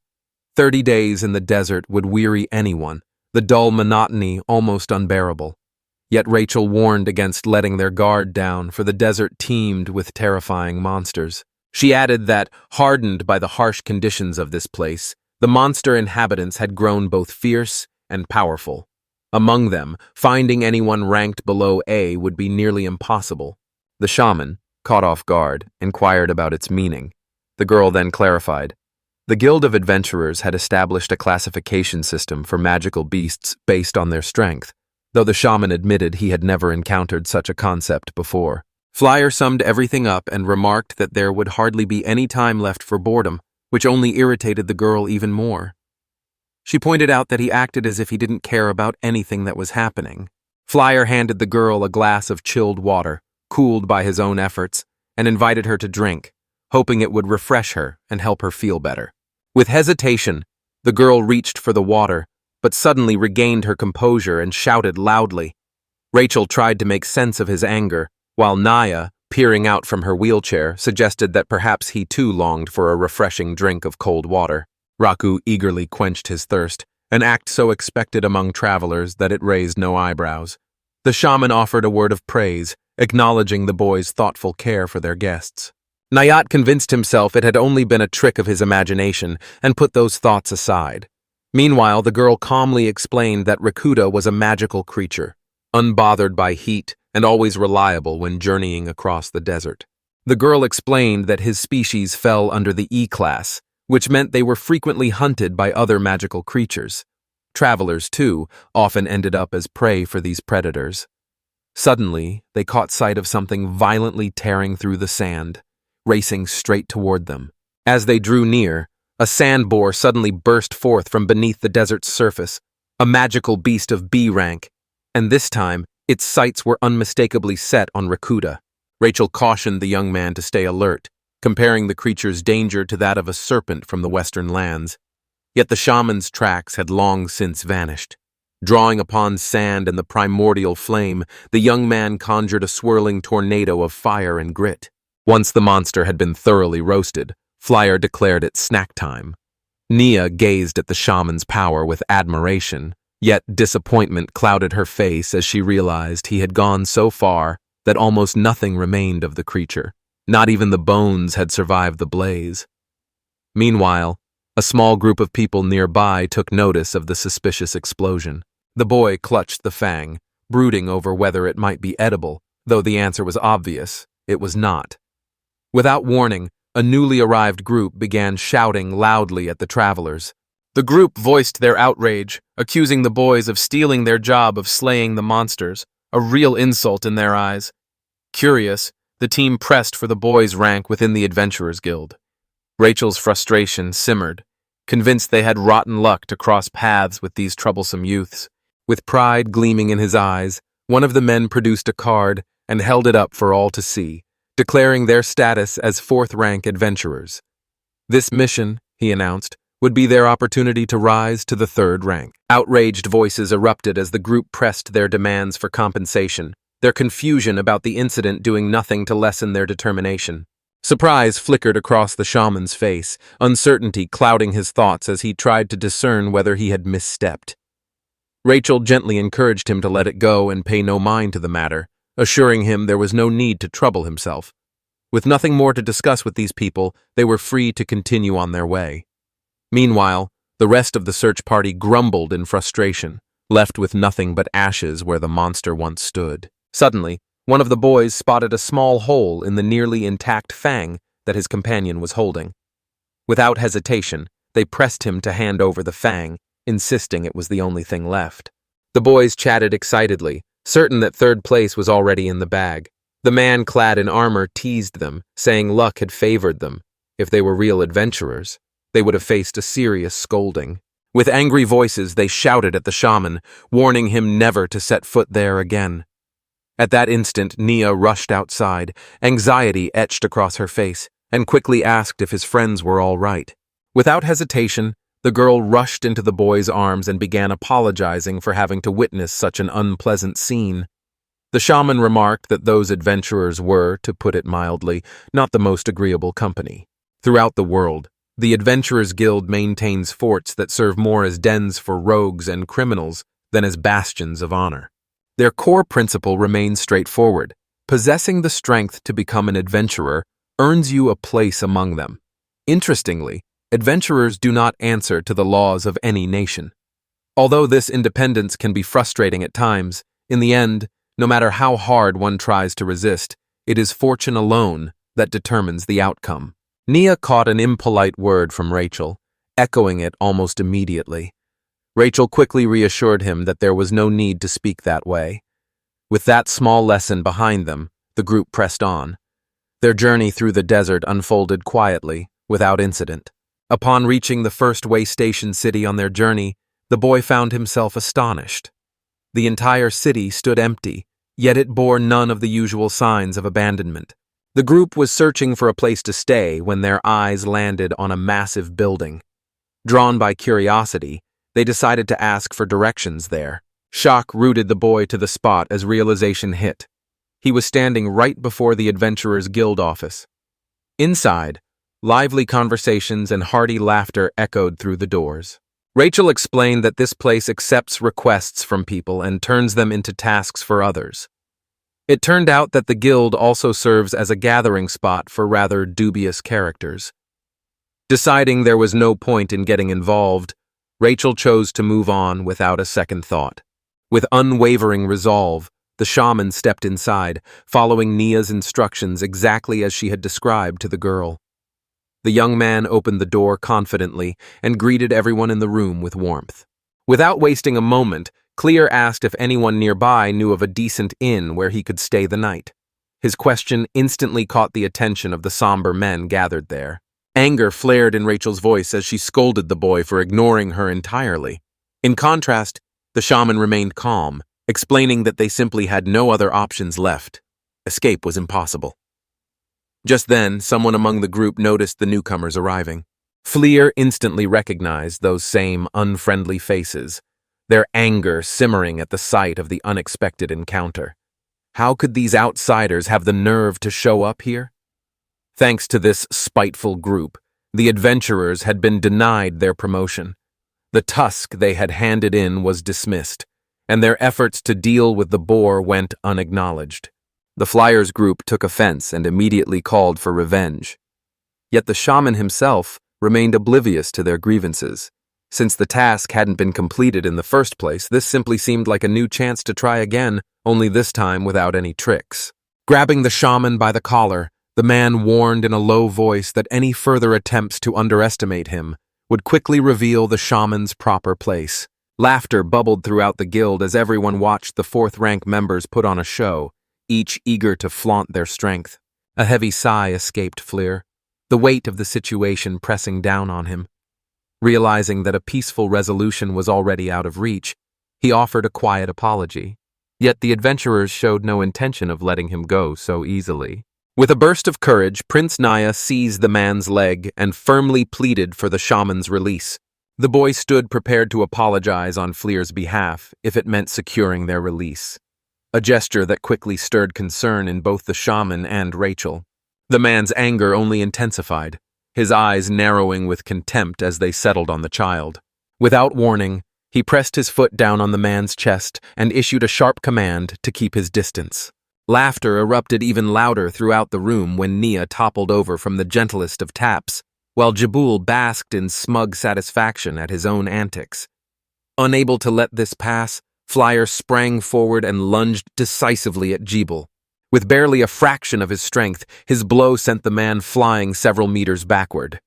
30 days in the desert would weary anyone, the dull monotony almost unbearable. Yet Rachel warned against letting their guard down, for the desert teemed with terrifying monsters. She added that, hardened by the harsh conditions of this place, the monster inhabitants had grown both fierce and powerful. Among them, finding anyone ranked below A would be nearly impossible. The shaman, caught off guard, inquired about its meaning. The girl then clarified. The Guild of Adventurers had established a classification system for magical beasts based on their strength, though the shaman admitted he had never encountered such a concept before. Flyer summed everything up and remarked that there would hardly be any time left for boredom, which only irritated the girl even more. She pointed out that he acted as if he didn't care about anything that was happening. Flyer handed the girl a glass of chilled water, cooled by his own efforts, and invited her to drink, hoping it would refresh her and help her feel better. With hesitation, the girl reached for the water, but suddenly regained her composure and shouted loudly. Rachel tried to make sense of his anger, while Naya, peering out from her wheelchair, suggested that perhaps he too longed for a refreshing drink of cold water. Raku eagerly quenched his thirst, an act so expected among travelers that it raised no eyebrows. The shaman offered a word of praise, acknowledging the boys' thoughtful care for their guests. Nayat convinced himself it had only been a trick of his imagination and put those thoughts aside. Meanwhile, the girl calmly explained that Rakuda was a magical creature, unbothered by heat and always reliable when journeying across the desert. The girl explained that his species fell under the E class, which meant they were frequently hunted by other magical creatures. Travelers, too, often ended up as prey for these predators. Suddenly, they caught sight of something violently tearing through the sand, racing straight toward them. As they drew near, a sand boar suddenly burst forth from beneath the desert's surface, a magical beast of B rank, and this time, its sights were unmistakably set on Rakuda. Rachel cautioned the young man to stay alert, comparing the creature's danger to that of a serpent from the western lands. Yet the shaman's tracks had long since vanished. Drawing upon sand and the primordial flame, the young man conjured a swirling tornado of fire and grit. Once the monster had been thoroughly roasted, Flyer declared it snack time. Nia gazed at the shaman's power with admiration, yet disappointment clouded her face as she realized he had gone so far that almost nothing remained of the creature. Not even the bones had survived the blaze. Meanwhile, a small group of people nearby took notice of the suspicious explosion. The boy clutched the fang, brooding over whether it might be edible, though the answer was obvious, it was not. Without warning, a newly arrived group began shouting loudly at the travelers. The group voiced their outrage, accusing the boys of stealing their job of slaying the monsters, a real insult in their eyes. Curious, the team pressed for the boys' rank within the Adventurers Guild. Rachel's frustration simmered, convinced they had rotten luck to cross paths with these troublesome youths. With pride gleaming in his eyes, one of the men produced a card and held it up for all to see, declaring their status as fourth-rank adventurers. This mission, he announced, would be their opportunity to rise to the third rank. Outraged voices erupted as the group pressed their demands for compensation, their confusion about the incident doing nothing to lessen their determination. Surprise flickered across the shaman's face, uncertainty clouding his thoughts as he tried to discern whether he had misstepped. Rachel gently encouraged him to let it go and pay no mind to the matter, assuring him there was no need to trouble himself. With nothing more to discuss with these people, they were free to continue on their way. Meanwhile, the rest of the search party grumbled in frustration, left with nothing but ashes where the monster once stood. Suddenly, one of the boys spotted a small hole in the nearly intact fang that his companion was holding. Without hesitation, they pressed him to hand over the fang, insisting it was the only thing left. The boys chatted excitedly, certain that third place was already in the bag. The man clad in armor teased them, saying luck had favored them. If they were real adventurers, they would have faced a serious scolding. With angry voices, they shouted at the shaman, warning him never to set foot there again. At that instant, Nia rushed outside, anxiety etched across her face, and quickly asked if his friends were all right. Without hesitation, the girl rushed into the boy's arms and began apologizing for having to witness such an unpleasant scene. The shaman remarked that those adventurers were, to put it mildly, not the most agreeable company. Throughout the world, the Adventurers Guild maintains forts that serve more as dens for rogues and criminals than as bastions of honor. Their core principle remains straightforward. Possessing the strength to become an adventurer earns you a place among them. Interestingly, adventurers do not answer to the laws of any nation. Although this independence can be frustrating at times, in the end, no matter how hard one tries to resist, it is fortune alone that determines the outcome. Nia caught an impolite word from Rachel, echoing it almost immediately. Rachel quickly reassured him that there was no need to speak that way. With that small lesson behind them, the group pressed on. Their journey through the desert unfolded quietly, without incident. Upon reaching the first way station city on their journey, the boy found himself astonished. The entire city stood empty, yet it bore none of the usual signs of abandonment. The group was searching for a place to stay when their eyes landed on a massive building. Drawn by curiosity, they decided to ask for directions there. Shock rooted the boy to the spot as realization hit. He was standing right before the Adventurers Guild office. Inside, lively conversations and hearty laughter echoed through the doors. Rachel explained that this place accepts requests from people and turns them into tasks for others. It turned out that the guild also serves as a gathering spot for rather dubious characters. Deciding there was no point in getting involved, Rachel chose to move on without a second thought. With unwavering resolve, the shaman stepped inside, following Nia's instructions exactly as she had described to the girl. The young man opened the door confidently and greeted everyone in the room with warmth. Without wasting a moment, Clear asked if anyone nearby knew of a decent inn where he could stay the night. His question instantly caught the attention of the somber men gathered there. Anger flared in Rachel's voice as she scolded the boy for ignoring her entirely. In contrast, the shaman remained calm, explaining that they simply had no other options left. Escape was impossible. Just then, someone among the group noticed the newcomers arriving. Fleer instantly recognized those same unfriendly faces, their anger simmering at the sight of the unexpected encounter. How could these outsiders have the nerve to show up here? Thanks to this spiteful group, the adventurers had been denied their promotion. The tusk they had handed in was dismissed, and their efforts to deal with the boar went unacknowledged. The Flyers group took offense and immediately called for revenge. Yet the shaman himself remained oblivious to their grievances. Since the task hadn't been completed in the first place, this simply seemed like a new chance to try again, only this time without any tricks. Grabbing the shaman by the collar, the man warned in a low voice that any further attempts to underestimate him would quickly reveal the shaman's proper place. Laughter bubbled throughout the guild as everyone watched the fourth-rank members put on a show, each eager to flaunt their strength. A heavy sigh escaped Fleer, the weight of the situation pressing down on him. Realizing that a peaceful resolution was already out of reach, he offered a quiet apology. Yet the adventurers showed no intention of letting him go so easily. With a burst of courage, Prince Naya seized the man's leg and firmly pleaded for the shaman's release. The boy stood prepared to apologize on Fleer's behalf if it meant securing their release, a gesture that quickly stirred concern in both the shaman and Rachel. The man's anger only intensified, his eyes narrowing with contempt as they settled on the child. Without warning, he pressed his foot down on the man's chest and issued a sharp command to keep his distance. Laughter erupted even louder throughout the room when Nia toppled over from the gentlest of taps, while Jabul basked in smug satisfaction at his own antics. Unable to let this pass, Flyer sprang forward and lunged decisively at Jebul. With barely a fraction of his strength, his blow sent the man flying several meters backward.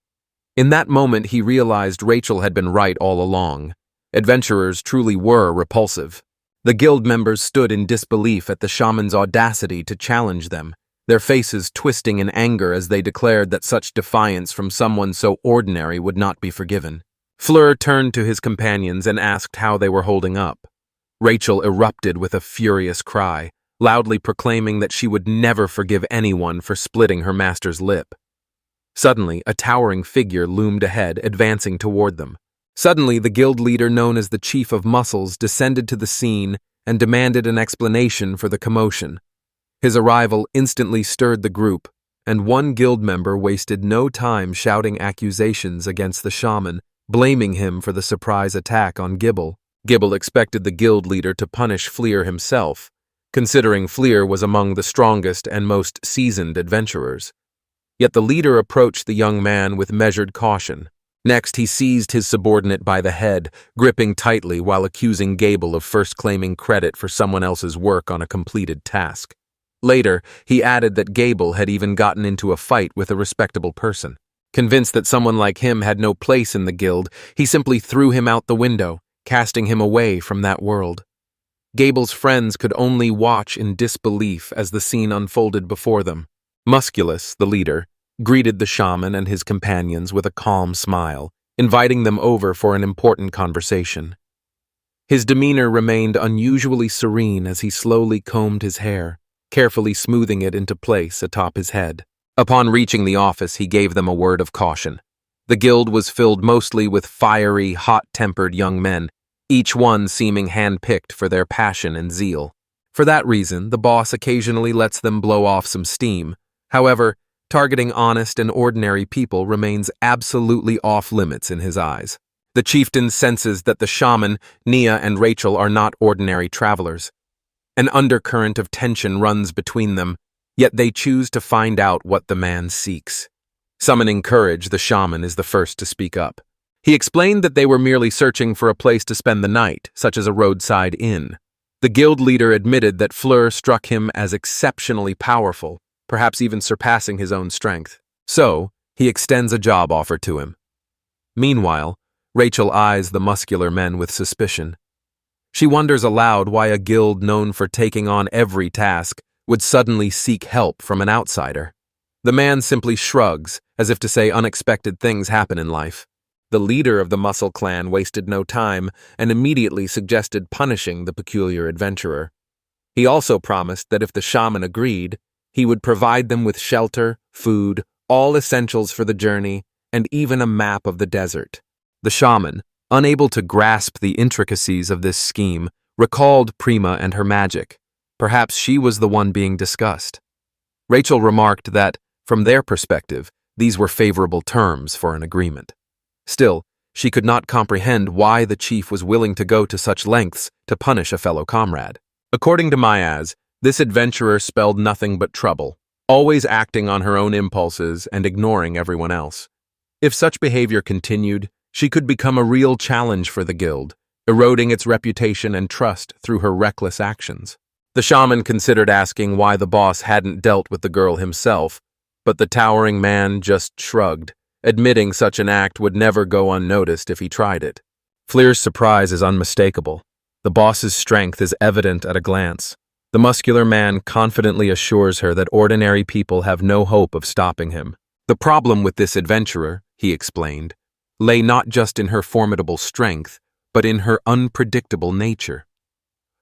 In that moment, he realized Rachel had been right all along. Adventurers truly were repulsive. The guild members stood in disbelief at the shaman's audacity to challenge them, their faces twisting in anger as they declared that such defiance from someone so ordinary would not be forgiven. Fleur turned to his companions and asked how they were holding up. Rachel erupted with a furious cry, loudly proclaiming that she would never forgive anyone for splitting her master's lip. Suddenly, a towering figure loomed ahead, advancing toward them. Suddenly, the guild leader known as the Chief of Muscles descended to the scene and demanded an explanation for the commotion. His arrival instantly stirred the group, and one guild member wasted no time shouting accusations against the shaman, blaming him for the surprise attack on Gibble. Gibble expected the guild leader to punish Fleer himself, considering Fleer was among the strongest and most seasoned adventurers. Yet the leader approached the young man with measured caution. Next, he seized his subordinate by the head, gripping tightly while accusing Gable of first claiming credit for someone else's work on a completed task. Later, he added that Gable had even gotten into a fight with a respectable person. Convinced that someone like him had no place in the guild, he simply threw him out the window, casting him away from that world. Gable's friends could only watch in disbelief as the scene unfolded before them. Musculus, the leader, greeted the shaman and his companions with a calm smile, inviting them over for an important conversation. His demeanor remained unusually serene as he slowly combed his hair, carefully smoothing it into place atop his head. Upon reaching the office, he gave them a word of caution. The guild was filled mostly with fiery, hot-tempered young men, each one seeming hand-picked for their passion and zeal. For that reason, the boss occasionally lets them blow off some steam. However, targeting honest and ordinary people remains absolutely off-limits in his eyes. The chieftain senses that the shaman, Nia, and Rachel are not ordinary travelers. An undercurrent of tension runs between them, yet they choose to find out what the man seeks. Summoning courage, the shaman is the first to speak up. He explained that they were merely searching for a place to spend the night, such as a roadside inn. The guild leader admitted that Fleur struck him as exceptionally powerful, perhaps even surpassing his own strength. So, he extends a job offer to him. Meanwhile, Rachel eyes the muscular men with suspicion. She wonders aloud why a guild known for taking on every task would suddenly seek help from an outsider. The man simply shrugs, as if to say unexpected things happen in life. The leader of the Muscle clan wasted no time and immediately suggested punishing the peculiar adventurer. He also promised that if the shaman agreed, he would provide them with shelter, food, all essentials for the journey, and even a map of the desert. The shaman, unable to grasp the intricacies of this scheme, recalled Prima and her magic. Perhaps she was the one being discussed. Rachel remarked that, from their perspective, these were favorable terms for an agreement. Still, she could not comprehend why the chief was willing to go to such lengths to punish a fellow comrade. According to Mayaz, this adventurer spelled nothing but trouble, always acting on her own impulses and ignoring everyone else. If such behavior continued, she could become a real challenge for the guild, eroding its reputation and trust through her reckless actions. The shaman considered asking why the boss hadn't dealt with the girl himself, but the towering man just shrugged, admitting such an act would never go unnoticed if he tried it. Fleer's surprise is unmistakable. The boss's strength is evident at a glance. The muscular man confidently assures her that ordinary people have no hope of stopping him. The problem with this adventurer, he explained, lay not just in her formidable strength, but in her unpredictable nature.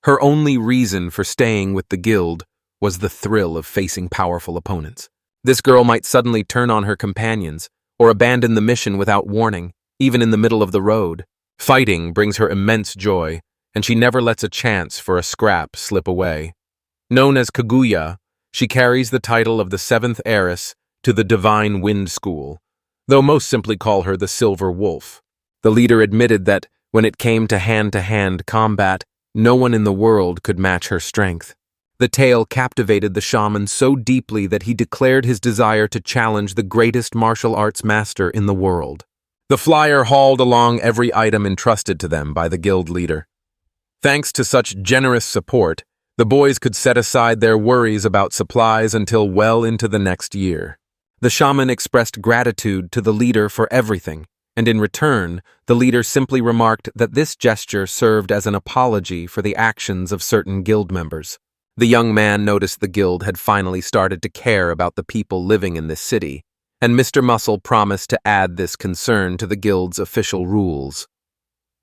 Her only reason for staying with the guild was the thrill of facing powerful opponents. This girl might suddenly turn on her companions, or abandon the mission without warning, even in the middle of the road. Fighting brings her immense joy, and she never lets a chance for a scrap slip away. Known as Kaguya, she carries the title of the seventh heiress to the Divine Wind School, though most simply call her the Silver Wolf. The leader admitted that, when it came to hand-to-hand combat, no one in the world could match her strength. The tale captivated the shaman so deeply that he declared his desire to challenge the greatest martial arts master in the world. The flyer hauled along every item entrusted to them by the guild leader. Thanks to such generous support, the boys could set aside their worries about supplies until well into the next year. The shaman expressed gratitude to the leader for everything, and in return, the leader simply remarked that this gesture served as an apology for the actions of certain guild members. The young man noticed the guild had finally started to care about the people living in this city, and Mr. Muscle promised to add this concern to the guild's official rules.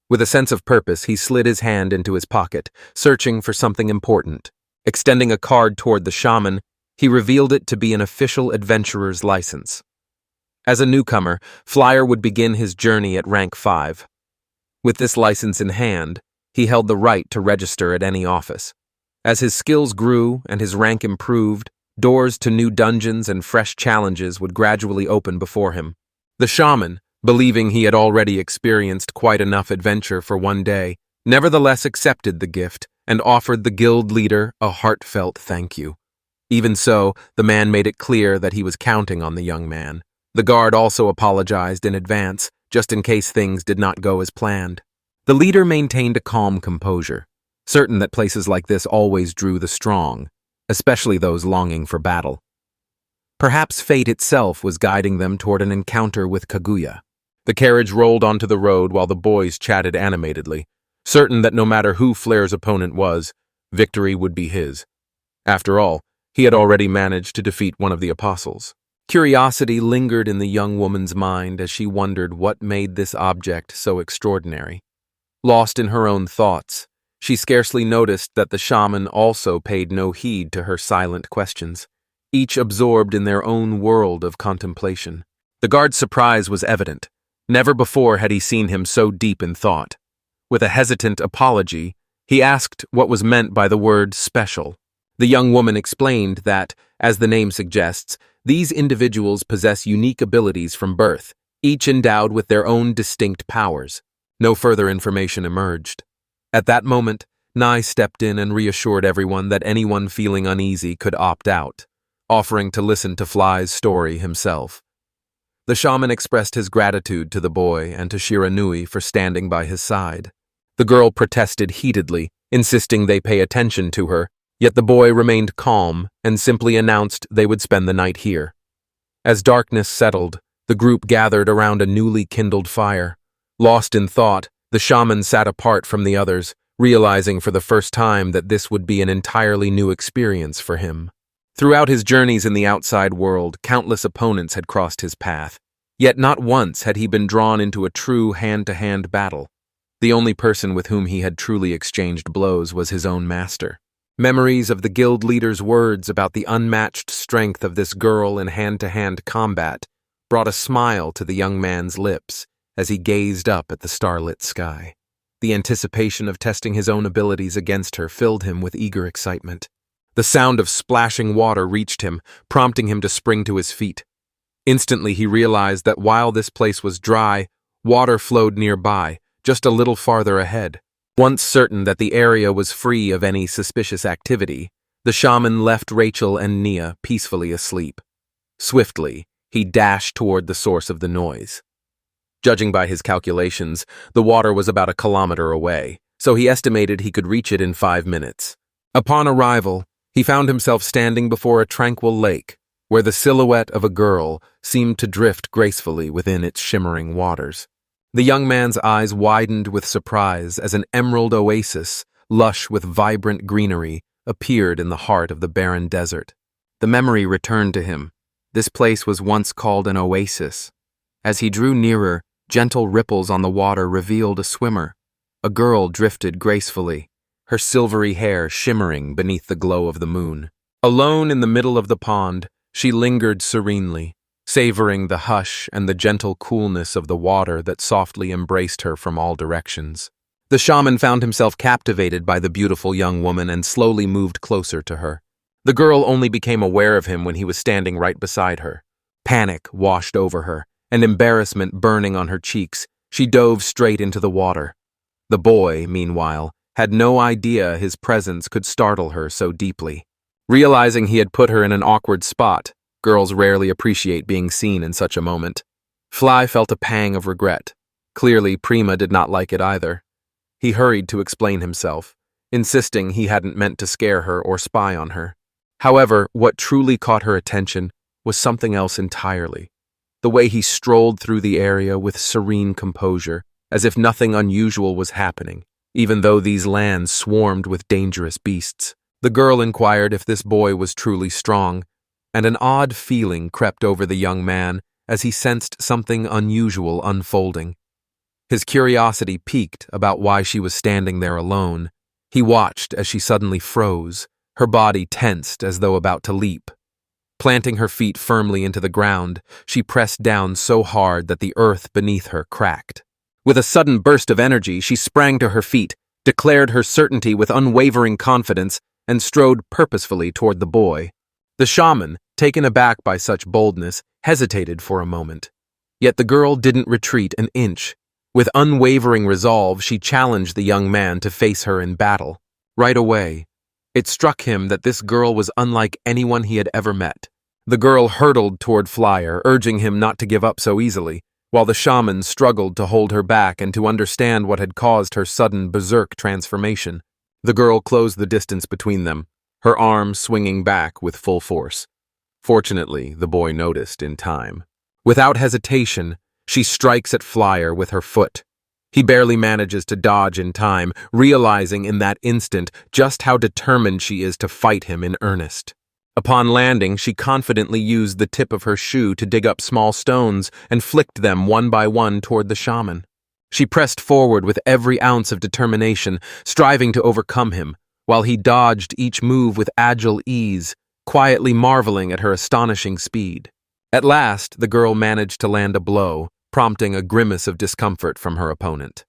With a sense of purpose, he slid his hand into his pocket, searching for something important. Extending a card toward the shaman, he revealed it to be an official adventurer's license. As a newcomer, Flyer would begin his journey at rank 5. With this license in hand, he held the right to register at any office. As his skills grew and his rank improved, doors to new dungeons and fresh challenges would gradually open before him. The shaman, believing he had already experienced quite enough adventure for one day, nevertheless accepted the gift and offered the guild leader a heartfelt thank you. Even so, the man made it clear that he was counting on the young man. The guard also apologized in advance, just in case things did not go as planned. The leader maintained a calm composure, certain that places like this always drew the strong, especially those longing for battle. Perhaps fate itself was guiding them toward an encounter with Kaguya. The carriage rolled onto the road while the boys chatted animatedly, certain that no matter who Flair's opponent was, victory would be his. After all, he had already managed to defeat one of the apostles. Curiosity lingered in the young woman's mind as she wondered what made this object so extraordinary. Lost in her own thoughts, she scarcely noticed that the shaman also paid no heed to her silent questions, each absorbed in their own world of contemplation. The guard's surprise was evident. Never before had he seen him so deep in thought. With a hesitant apology, he asked what was meant by the word special. The young woman explained that, as the name suggests, these individuals possess unique abilities from birth, each endowed with their own distinct powers. No further information emerged. At that moment, Nye stepped in and reassured everyone that anyone feeling uneasy could opt out, offering to listen to Fly's story himself. The shaman expressed his gratitude to the boy and to Shiranui for standing by his side. The girl protested heatedly, insisting they pay attention to her, yet the boy remained calm and simply announced they would spend the night here. As darkness settled, the group gathered around a newly kindled fire. Lost in thought, the shaman sat apart from the others, realizing for the first time that this would be an entirely new experience for him. Throughout his journeys in the outside world, countless opponents had crossed his path, yet not once had he been drawn into a true hand-to-hand battle. The only person with whom he had truly exchanged blows was his own master. Memories of the guild leader's words about the unmatched strength of this girl in hand-to-hand combat brought a smile to the young man's lips as he gazed up at the starlit sky. The anticipation of testing his own abilities against her filled him with eager excitement. The sound of splashing water reached him, prompting him to spring to his feet. Instantly he realized that while this place was dry, water flowed nearby, just a little farther ahead. Once certain that the area was free of any suspicious activity, the shaman left Rachel and Nia peacefully asleep. Swiftly, he dashed toward the source of the noise. Judging by his calculations, the water was about a kilometer away, so he estimated he could reach it in 5 minutes. Upon arrival, he found himself standing before a tranquil lake, where the silhouette of a girl seemed to drift gracefully within its shimmering waters. The young man's eyes widened with surprise as an emerald oasis, lush with vibrant greenery, appeared in the heart of the barren desert. The memory returned to him. This place was once called an oasis. As he drew nearer, gentle ripples on the water revealed a swimmer. A girl drifted gracefully, her silvery hair shimmering beneath the glow of the moon. Alone in the middle of the pond, She lingered serenely, savoring the hush and the gentle coolness of the water that softly embraced her from all directions. The shaman found himself captivated by the beautiful young woman and slowly moved closer to her. The girl only became aware of him when he was standing right beside her. Panic washed over her, and embarrassment burning on her cheeks. She dove straight into the water. The boy, meanwhile, had no idea his presence could startle her so deeply. Realizing he had put her in an awkward spot, girls rarely appreciate being seen in such a moment. Fly felt a pang of regret. Clearly, Prima did not like it either. He hurried to explain himself, insisting he hadn't meant to scare her or spy on her. However, what truly caught her attention was something else entirely. The way he strolled through the area with serene composure, as if nothing unusual was happening, even though these lands swarmed with dangerous beasts. The girl inquired if this boy was truly strong, and an odd feeling crept over the young man as he sensed something unusual unfolding. His curiosity piqued about why she was standing there alone. He watched as she suddenly froze, her body tensed as though about to leap. Planting her feet firmly into the ground, she pressed down so hard that the earth beneath her cracked. With a sudden burst of energy, she sprang to her feet, declared her certainty with unwavering confidence, and strode purposefully toward the boy. The shaman, taken aback by such boldness, hesitated for a moment. Yet the girl didn't retreat an inch. With unwavering resolve, she challenged the young man to face her in battle. Right away, it struck him that this girl was unlike anyone he had ever met. The girl hurtled toward Flyer, urging him not to give up so easily, while the shaman struggled to hold her back and to understand what had caused her sudden berserk transformation. The girl closed the distance between them, her arm swinging back with full force. Fortunately, the boy noticed in time. Without hesitation, she strikes at Flyer with her foot. He barely manages to dodge in time, realizing in that instant just how determined she is to fight him in earnest. Upon landing, she confidently used the tip of her shoe to dig up small stones and flicked them one by one toward the shaman. She pressed forward with every ounce of determination, striving to overcome him, while he dodged each move with agile ease, quietly marveling at her astonishing speed. At last, the girl managed to land a blow, prompting a grimace of discomfort from her opponent.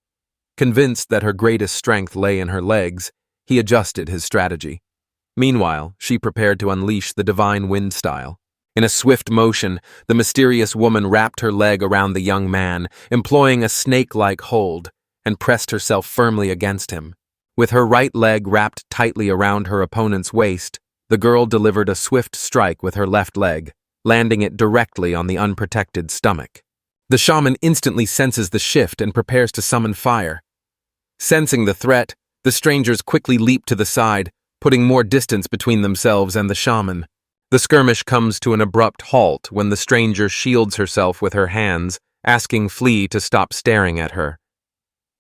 Convinced that her greatest strength lay in her legs, he adjusted his strategy. Meanwhile, she prepared to unleash the divine wind style. In a swift motion, the mysterious woman wrapped her leg around the young man, employing a snake-like hold, and pressed herself firmly against him. With her right leg wrapped tightly around her opponent's waist, the girl delivered a swift strike with her left leg, landing it directly on the unprotected stomach. The shaman instantly senses the shift and prepares to summon fire. Sensing the threat, the strangers quickly leap to the side, putting more distance between themselves and the shaman. The skirmish comes to an abrupt halt when the stranger shields herself with her hands, asking Flea to stop staring at her.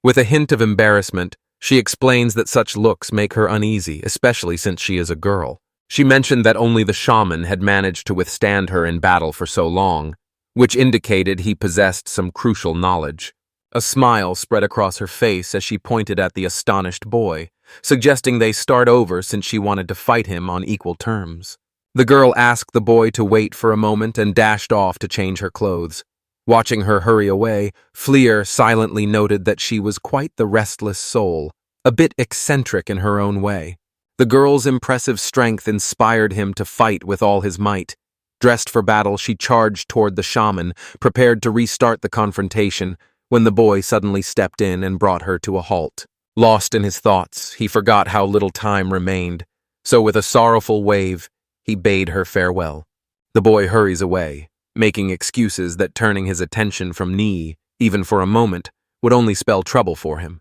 With a hint of embarrassment, she explains that such looks make her uneasy, especially since she is a girl. She mentioned that only the shaman had managed to withstand her in battle for so long, which indicated he possessed some crucial knowledge. A smile spread across her face as she pointed at the astonished boy, suggesting they start over since she wanted to fight him on equal terms. The girl asked the boy to wait for a moment and dashed off to change her clothes. Watching her hurry away, Fleer silently noted that she was quite the restless soul, a bit eccentric in her own way. The girl's impressive strength inspired him to fight with all his might. Dressed for battle, she charged toward the shaman, prepared to restart the confrontation, when the boy suddenly stepped in and brought her to a halt. Lost in his thoughts, he forgot how little time remained, so with a sorrowful wave, he bade her farewell. The boy hurries away, making excuses that turning his attention from Nee, even for a moment, would only spell trouble for him.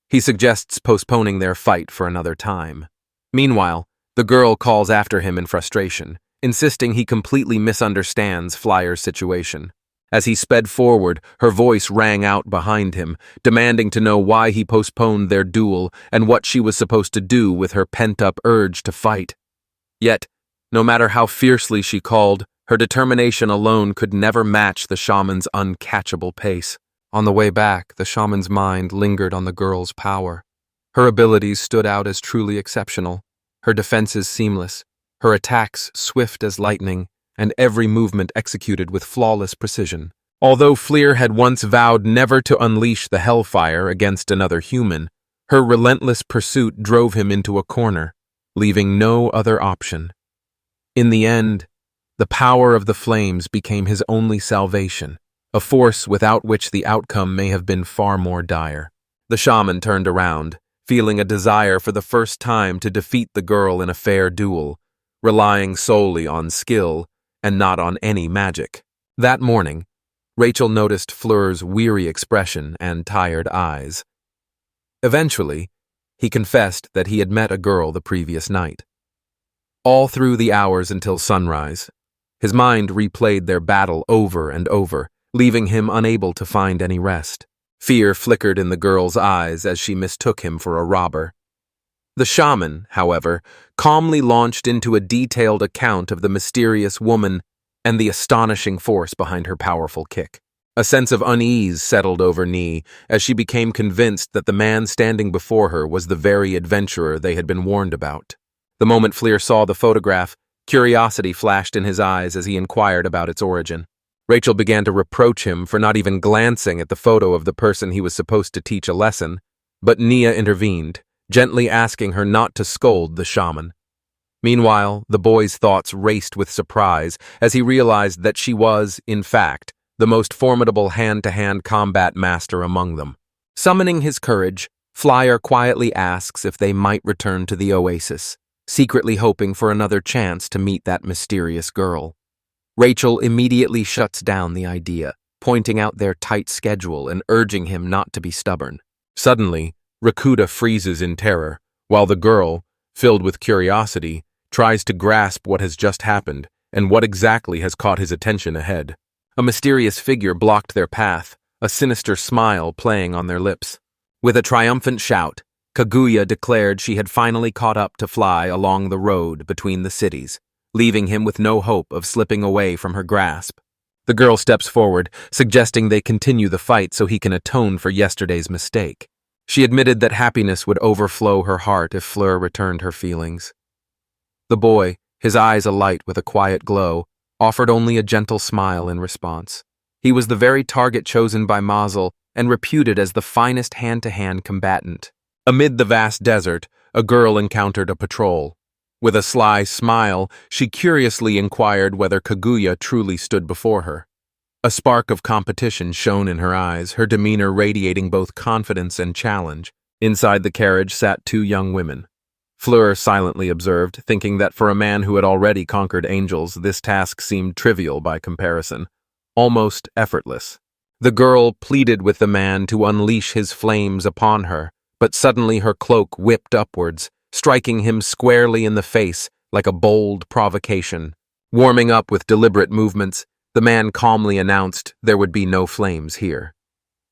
He suggests postponing their fight for another time. Meanwhile, the girl calls after him in frustration, insisting he completely misunderstands Flyer's situation. As he sped forward, her voice rang out behind him, demanding to know why he postponed their duel and what she was supposed to do with her pent-up urge to fight. Yet, no matter how fiercely she called, her determination alone could never match the shaman's uncatchable pace. On the way back, the shaman's mind lingered on the girl's power. Her abilities stood out as truly exceptional, her defenses seamless, her attacks swift as lightning, and every movement executed with flawless precision. Although Fleer had once vowed never to unleash the hellfire against another human, her relentless pursuit drove him into a corner, leaving no other option. In the end, the power of the flames became his only salvation, a force without which the outcome may have been far more dire. The shaman turned around, feeling a desire for the first time to defeat the girl in a fair duel, relying solely on skill and not on any magic. That morning, Rachel noticed Fleur's weary expression and tired eyes. Eventually, he confessed that he had met a girl the previous night. All through the hours until sunrise, his mind replayed their battle over and over, leaving him unable to find any rest. Fear flickered in the girl's eyes as she mistook him for a robber. The shaman, however, calmly launched into a detailed account of the mysterious woman and the astonishing force behind her powerful kick. A sense of unease settled over Nee as she became convinced that the man standing before her was the very adventurer they had been warned about. The moment Fleer saw the photograph, curiosity flashed in his eyes as he inquired about its origin. Rachel began to reproach him for not even glancing at the photo of the person he was supposed to teach a lesson, but Nia intervened, gently asking her not to scold the shaman. Meanwhile, the boy's thoughts raced with surprise as he realized that she was, in fact, the most formidable hand-to-hand combat master among them. Summoning his courage, Flyer quietly asks if they might return to the oasis, secretly hoping for another chance to meet that mysterious girl. Rachel immediately shuts down the idea, pointing out their tight schedule and urging him not to be stubborn. Suddenly, Rakuda freezes in terror, while the girl, filled with curiosity, tries to grasp what has just happened and what exactly has caught his attention ahead. A mysterious figure blocked their path, a sinister smile playing on their lips. With a triumphant shout, Kaguya declared she had finally caught up to Fly along the road between the cities, leaving him with no hope of slipping away from her grasp. The girl steps forward, suggesting they continue the fight so he can atone for yesterday's mistake. She admitted that happiness would overflow her heart if Fleur returned her feelings. The boy, his eyes alight with a quiet glow, offered only a gentle smile in response. He was the very target chosen by Mazel and reputed as the finest hand-to-hand combatant. Amid the vast desert, a girl encountered a patrol. With a sly smile, she curiously inquired whether Kaguya truly stood before her. A spark of competition shone in her eyes, her demeanor radiating both confidence and challenge. Inside the carriage sat two young women. Fleur silently observed, thinking that for a man who had already conquered angels, this task seemed trivial by comparison, almost effortless. The girl pleaded with the man to unleash his flames upon her, but suddenly her cloak whipped upwards, striking him squarely in the face like a bold provocation. Warming up with deliberate movements, the man calmly announced there would be no flames here.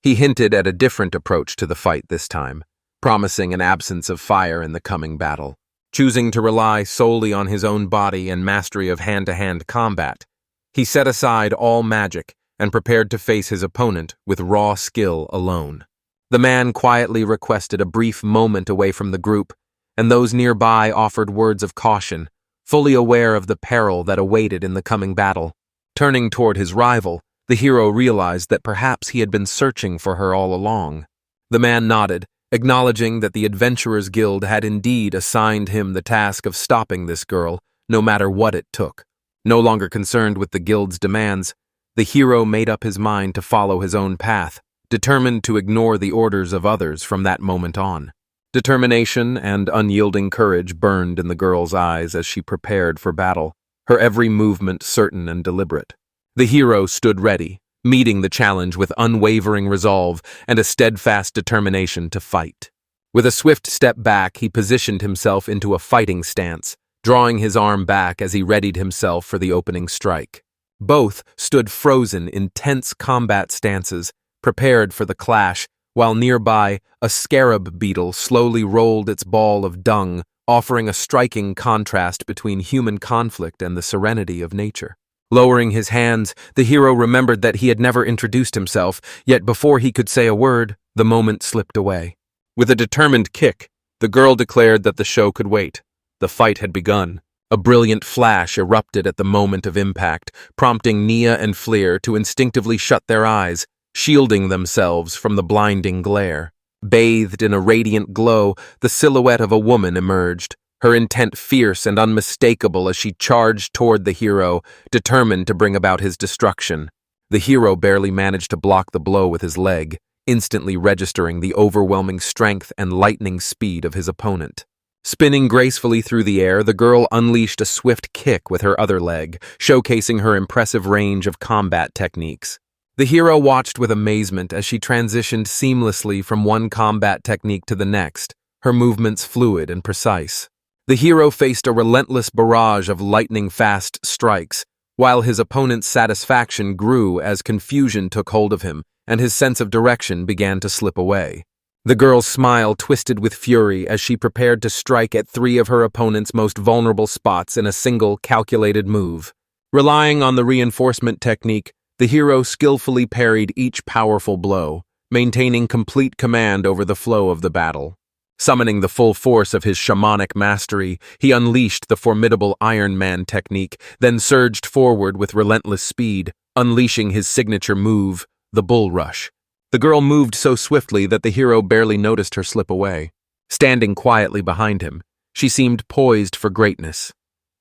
He hinted at a different approach to the fight this time, promising an absence of fire in the coming battle. Choosing to rely solely on his own body and mastery of hand-to-hand combat, he set aside all magic and prepared to face his opponent with raw skill alone. The man quietly requested a brief moment away from the group, and those nearby offered words of caution, fully aware of the peril that awaited in the coming battle. Turning toward his rival, the hero realized that perhaps he had been searching for her all along. The man nodded, acknowledging that the Adventurers Guild had indeed assigned him the task of stopping this girl, no matter what it took. No longer concerned with the guild's demands, the hero made up his mind to follow his own path, determined to ignore the orders of others from that moment on. Determination and unyielding courage burned in the girl's eyes as she prepared for battle, her every movement certain and deliberate. The hero stood ready, meeting the challenge with unwavering resolve and a steadfast determination to fight. With a swift step back, he positioned himself into a fighting stance, drawing his arm back as he readied himself for the opening strike. Both stood frozen in tense combat stances, prepared for the clash, while nearby, a scarab beetle slowly rolled its ball of dung, offering a striking contrast between human conflict and the serenity of nature. Lowering his hands, the hero remembered that he had never introduced himself, yet before he could say a word, the moment slipped away. With a determined kick, the girl declared that the show could wait. The fight had begun. A brilliant flash erupted at the moment of impact, prompting Nia and Fleer to instinctively shut their eyes, shielding themselves from the blinding glare. Bathed in a radiant glow, the silhouette of a woman emerged, her intent fierce and unmistakable as she charged toward the hero, determined to bring about his destruction. The hero barely managed to block the blow with his leg, instantly registering the overwhelming strength and lightning speed of his opponent. Spinning gracefully through the air, the girl unleashed a swift kick with her other leg, showcasing her impressive range of combat techniques. The hero watched with amazement as she transitioned seamlessly from one combat technique to the next, her movements fluid and precise. The hero faced a relentless barrage of lightning-fast strikes, while his opponent's satisfaction grew as confusion took hold of him and his sense of direction began to slip away. The girl's smile twisted with fury as she prepared to strike at three of her opponent's most vulnerable spots in a single, calculated move. Relying on the reinforcement technique, the hero skillfully parried each powerful blow, maintaining complete command over the flow of the battle. Summoning the full force of his shamanic mastery, he unleashed the formidable Iron Man technique, then surged forward with relentless speed, unleashing his signature move, the Bull Rush. The girl moved so swiftly that the hero barely noticed her slip away. Standing quietly behind him, she seemed poised for greatness.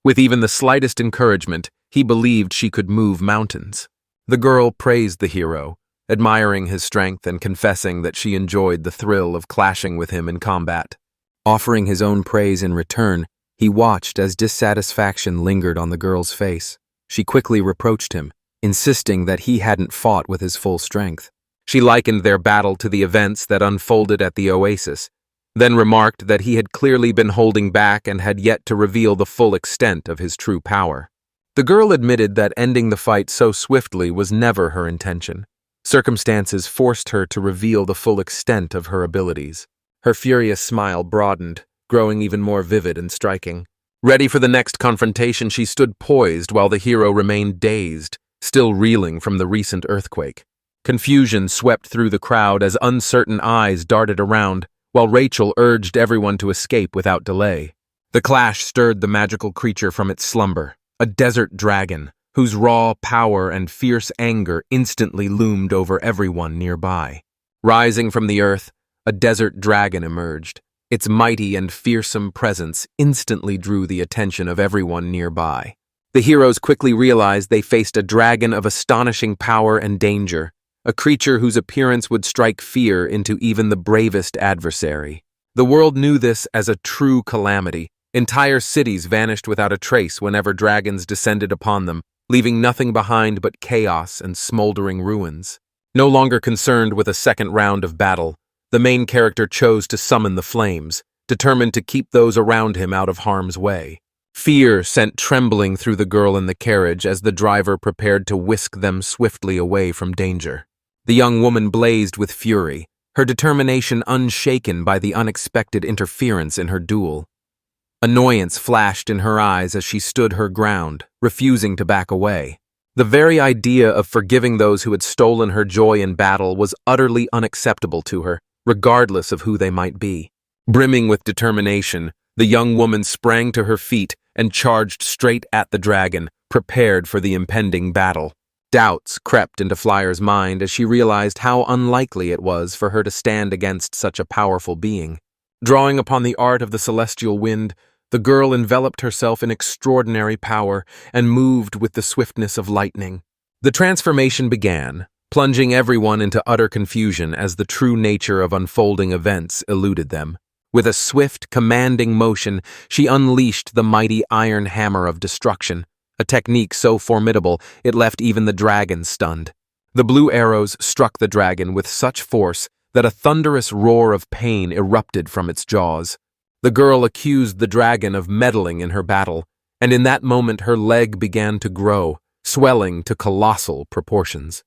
With even the slightest encouragement, he believed she could move mountains. The girl praised the hero, admiring his strength and confessing that she enjoyed the thrill of clashing with him in combat. Offering his own praise in return, he watched as dissatisfaction lingered on the girl's face. She quickly reproached him, insisting that he hadn't fought with his full strength. She likened their battle to the events that unfolded at the Oasis, then remarked that he had clearly been holding back and had yet to reveal the full extent of his true power. The girl admitted that ending the fight so swiftly was never her intention. Circumstances forced her to reveal the full extent of her abilities. Her furious smile broadened, growing even more vivid and striking. Ready for the next confrontation, she stood poised while the hero remained dazed, still reeling from the recent earthquake. Confusion swept through the crowd as uncertain eyes darted around, while Rachel urged everyone to escape without delay. The clash stirred the magical creature from its slumber, a desert dragon, whose raw power and fierce anger instantly loomed over everyone nearby. Rising from the earth, a desert dragon emerged. Its mighty and fearsome presence instantly drew the attention of everyone nearby. The heroes quickly realized they faced a dragon of astonishing power and danger, a creature whose appearance would strike fear into even the bravest adversary. The world knew this as a true calamity. Entire cities vanished without a trace whenever dragons descended upon them, leaving nothing behind but chaos and smoldering ruins. No longer concerned with a second round of battle, the main character chose to summon the flames, determined to keep those around him out of harm's way. Fear sent trembling through the girl in the carriage as the driver prepared to whisk them swiftly away from danger. The young woman blazed with fury, her determination unshaken by the unexpected interference in her duel. Annoyance flashed in her eyes as she stood her ground, refusing to back away. The very idea of forgiving those who had stolen her joy in battle was utterly unacceptable to her, regardless of who they might be. Brimming with determination, the young woman sprang to her feet and charged straight at the dragon, prepared for the impending battle. Doubts crept into Flyer's mind as she realized how unlikely it was for her to stand against such a powerful being. Drawing upon the art of the celestial wind, the girl enveloped herself in extraordinary power and moved with the swiftness of lightning. The transformation began, plunging everyone into utter confusion as the true nature of unfolding events eluded them. With a swift, commanding motion, she unleashed the mighty iron hammer of destruction, a technique so formidable it left even the dragon stunned. The blue arrows struck the dragon with such force that a thunderous roar of pain erupted from its jaws. The girl accused the dragon of meddling in her battle, and in that moment her leg began to grow, swelling to colossal proportions.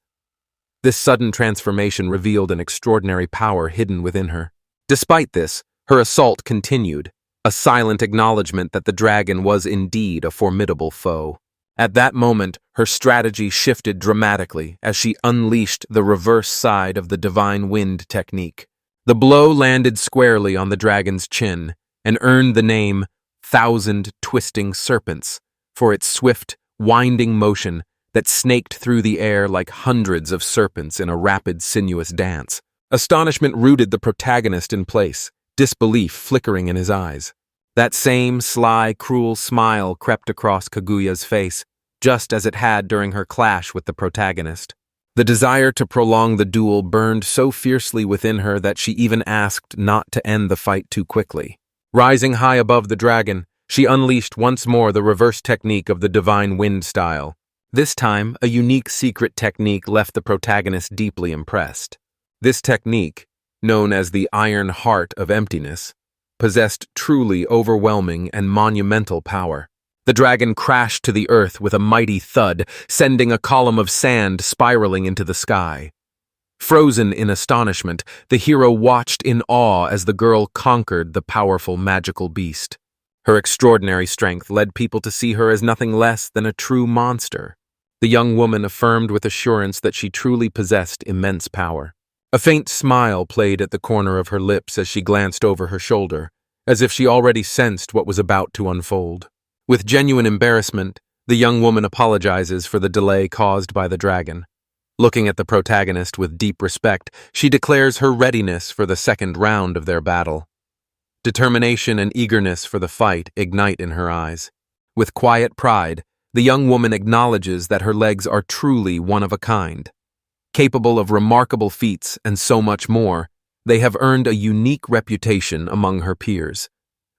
This sudden transformation revealed an extraordinary power hidden within her. Despite this, her assault continued, a silent acknowledgement that the dragon was indeed a formidable foe. At that moment, her strategy shifted dramatically as she unleashed the reverse side of the divine wind technique. The blow landed squarely on the dragon's chin and earned the name 1,000 twisting serpents, for its swift, winding motion that snaked through the air like hundreds of serpents in a rapid, sinuous dance. Astonishment rooted the protagonist in place, disbelief flickering in his eyes. That same sly, cruel smile crept across Kaguya's face, just as it had during her clash with the protagonist. The desire to prolong the duel burned so fiercely within her that she even asked not to end the fight too quickly. Rising high above the dragon, she unleashed once more the reverse technique of the divine wind style. This time, a unique secret technique left the protagonist deeply impressed. This technique, known as the Iron Heart of Emptiness, possessed truly overwhelming and monumental power. The dragon crashed to the earth with a mighty thud, sending a column of sand spiraling into the sky. Frozen in astonishment, the hero watched in awe as the girl conquered the powerful magical beast. Her extraordinary strength led people to see her as nothing less than a true monster. The young woman affirmed with assurance that she truly possessed immense power. A faint smile played at the corner of her lips as she glanced over her shoulder, as if she already sensed what was about to unfold. With genuine embarrassment, the young woman apologizes for the delay caused by the dragon. Looking at the protagonist with deep respect, she declares her readiness for the second round of their battle. Determination and eagerness for the fight ignite in her eyes. With quiet pride, the young woman acknowledges that her legs are truly one of a kind. Capable of remarkable feats and so much more, they have earned a unique reputation among her peers.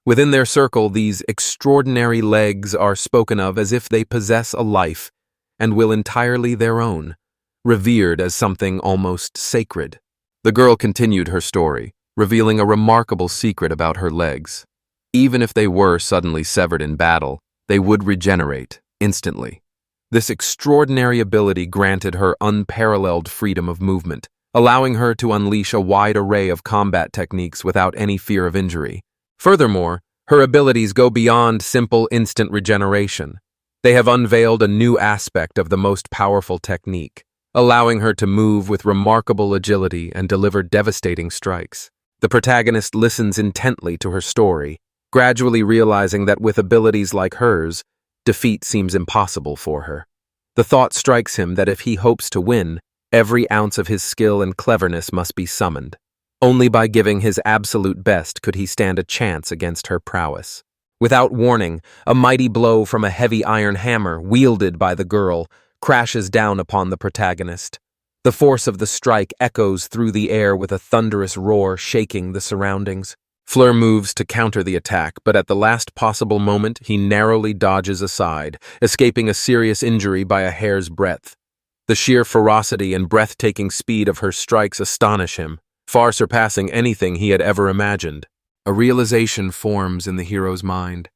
Within their circle, these extraordinary legs are spoken of as if they possess a life and will entirely their own, revered as something almost sacred. The girl continued her story, revealing a remarkable secret about her legs. Even if they were suddenly severed in battle, they would regenerate instantly. This extraordinary ability granted her unparalleled freedom of movement, allowing her to unleash a wide array of combat techniques without any fear of injury. Furthermore, her abilities go beyond simple instant regeneration. They have unveiled a new aspect of the most powerful technique, allowing her to move with remarkable agility and deliver devastating strikes. The protagonist listens intently to her story, gradually realizing that with abilities like hers, defeat seems impossible for her. The thought strikes him that if he hopes to win, every ounce of his skill and cleverness must be summoned. Only by giving his absolute best could he stand a chance against her prowess. Without warning, a mighty blow from a heavy iron hammer, wielded by the girl, crashes down upon the protagonist. The force of the strike echoes through the air with a thunderous roar, shaking the surroundings. Fleur moves to counter the attack, but at the last possible moment, he narrowly dodges aside, escaping a serious injury by a hair's breadth. The sheer ferocity and breathtaking speed of her strikes astonish him, far surpassing anything he had ever imagined. A realization forms in the hero's mind.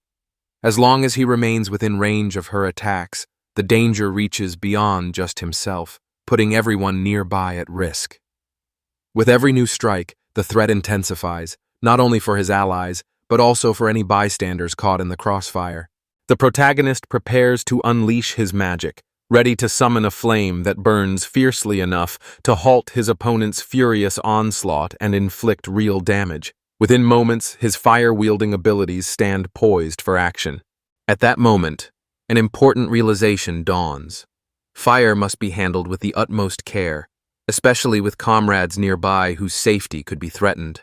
As long as he remains within range of her attacks, the danger reaches beyond just himself, putting everyone nearby at risk. With every new strike, the threat intensifies, not only for his allies, but also for any bystanders caught in the crossfire. The protagonist prepares to unleash his magic, ready to summon a flame that burns fiercely enough to halt his opponent's furious onslaught and inflict real damage. Within moments, his fire-wielding abilities stand poised for action. At that moment, an important realization dawns. Fire must be handled with the utmost care, especially with comrades nearby whose safety could be threatened.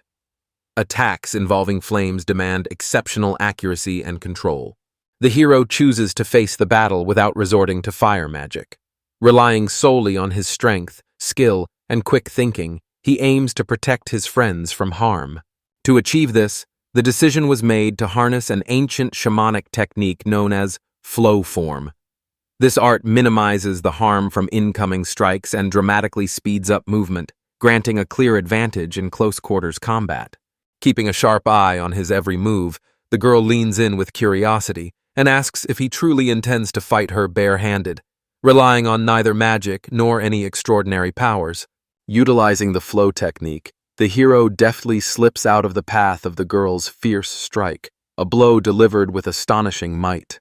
Attacks involving flames demand exceptional accuracy and control. The hero chooses to face the battle without resorting to fire magic. Relying solely on his strength, skill, and quick thinking, he aims to protect his friends from harm. To achieve this, the decision was made to harness an ancient shamanic technique known as flow form. This art minimizes the harm from incoming strikes and dramatically speeds up movement, granting a clear advantage in close-quarters combat. Keeping a sharp eye on his every move, the girl leans in with curiosity and asks if he truly intends to fight her bare-handed, relying on neither magic nor any extraordinary powers. Utilizing the flow technique, the hero deftly slips out of the path of the girl's fierce strike, a blow delivered with astonishing might.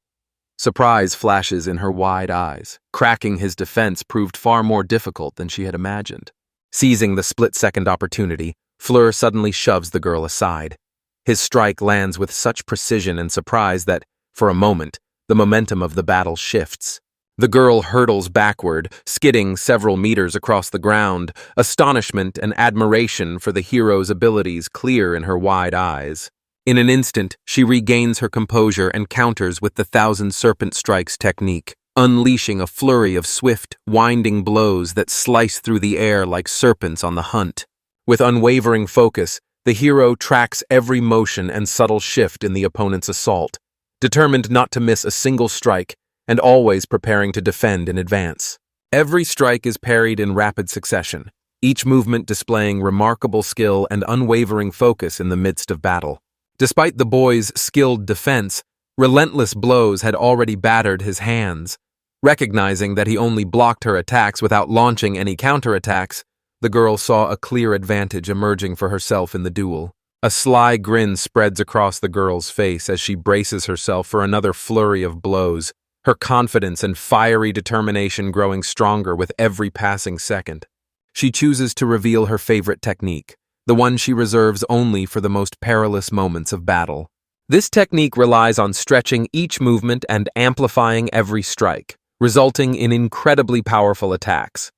Surprise flashes in her wide eyes. Cracking his defense proved far more difficult than she had imagined. Seizing the split-second opportunity, Fleur suddenly shoves the girl aside. His strike lands with such precision and surprise that, for a moment, the momentum of the battle shifts. The girl hurtles backward, skidding several meters across the ground, astonishment and admiration for the hero's abilities clear in her wide eyes. In an instant, she regains her composure and counters with the thousand serpent strikes technique, unleashing a flurry of swift, winding blows that slice through the air like serpents on the hunt. With unwavering focus, the hero tracks every motion and subtle shift in the opponent's assault, determined not to miss a single strike and always preparing to defend in advance. Every strike is parried in rapid succession, each movement displaying remarkable skill and unwavering focus in the midst of battle. Despite the boy's skilled defense, relentless blows had already battered his hands. Recognizing that he only blocked her attacks without launching any counterattacks, the girl saw a clear advantage emerging for herself in the duel. A sly grin spreads across the girl's face as she braces herself for another flurry of blows, her confidence and fiery determination growing stronger with every passing second. She chooses to reveal her favorite technique, the one she reserves only for the most perilous moments of battle. This technique relies on stretching each movement and amplifying every strike, resulting in incredibly powerful attacks.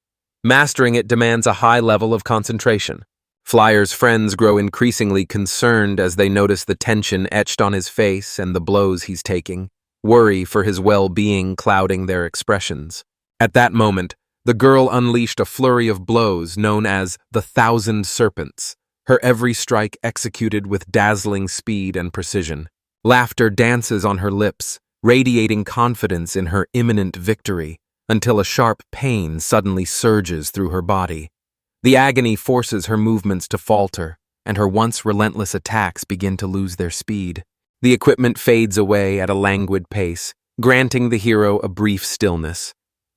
Mastering it demands a high level of concentration. Flyer's friends grow increasingly concerned as they notice the tension etched on his face and the blows he's taking, worry for his well-being clouding their expressions. At that moment, the girl unleashed a flurry of blows known as the 1,000 Serpents, her every strike executed with dazzling speed and precision. Laughter dances on her lips, radiating confidence in her imminent victory, until a sharp pain suddenly surges through her body. The agony forces her movements to falter, and her once relentless attacks begin to lose their speed. The equipment fades away at a languid pace, granting the hero a brief stillness.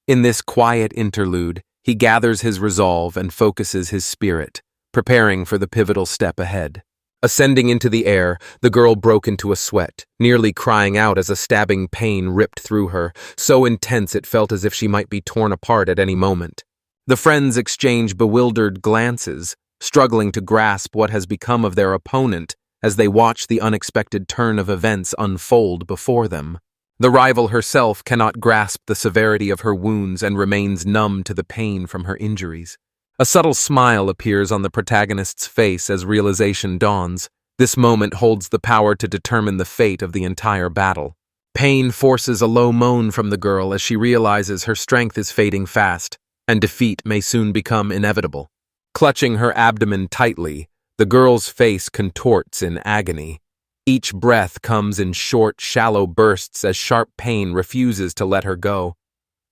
In this quiet interlude, he gathers his resolve and focuses his spirit, preparing for the pivotal step ahead. Ascending into the air, the girl broke into a sweat, nearly crying out as a stabbing pain ripped through her, so intense it felt as if she might be torn apart at any moment. The friends exchange bewildered glances, struggling to grasp what has become of their opponent as they watch the unexpected turn of events unfold before them. The rival herself cannot grasp the severity of her wounds and remains numb to the pain from her injuries. A subtle smile appears on the protagonist's face as realization dawns. This moment holds the power to determine the fate of the entire battle. Pain forces a low moan from the girl as she realizes her strength is fading fast, and defeat may soon become inevitable. Clutching her abdomen tightly, the girl's face contorts in agony. Each breath comes in short, shallow bursts as sharp pain refuses to let her go.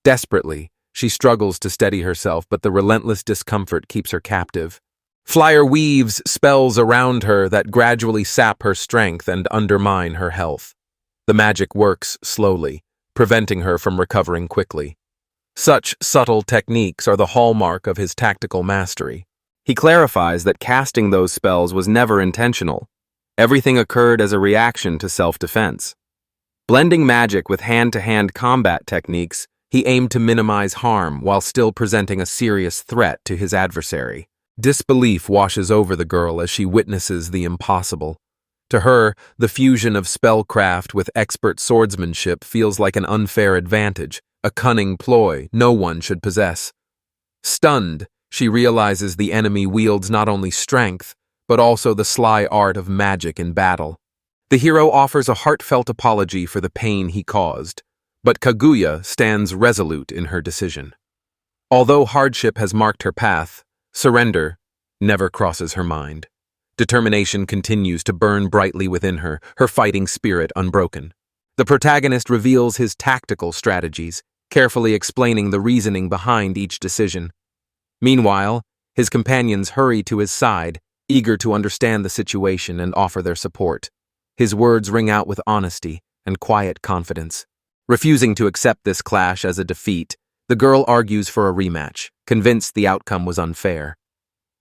Desperately, she struggles to steady herself, but the relentless discomfort keeps her captive. Flyer weaves spells around her that gradually sap her strength and undermine her health. The magic works slowly, preventing her from recovering quickly. Such subtle techniques are the hallmark of his tactical mastery. He clarifies that casting those spells was never intentional. Everything occurred as a reaction to self-defense. Blending magic with hand-to-hand combat techniques, he aimed to minimize harm while still presenting a serious threat to his adversary. Disbelief washes over the girl as she witnesses the impossible. To her, the fusion of spellcraft with expert swordsmanship feels like an unfair advantage, a cunning ploy no one should possess. Stunned, she realizes the enemy wields not only strength, but also the sly art of magic in battle. The hero offers a heartfelt apology for the pain he caused, but Kaguya stands resolute in her decision. Although hardship has marked her path, surrender never crosses her mind. Determination continues to burn brightly within her, her fighting spirit unbroken. The protagonist reveals his tactical strategies, carefully explaining the reasoning behind each decision. Meanwhile, his companions hurry to his side, eager to understand the situation and offer their support. His words ring out with honesty and quiet confidence. Refusing to accept this clash as a defeat, the girl argues for a rematch, convinced the outcome was unfair.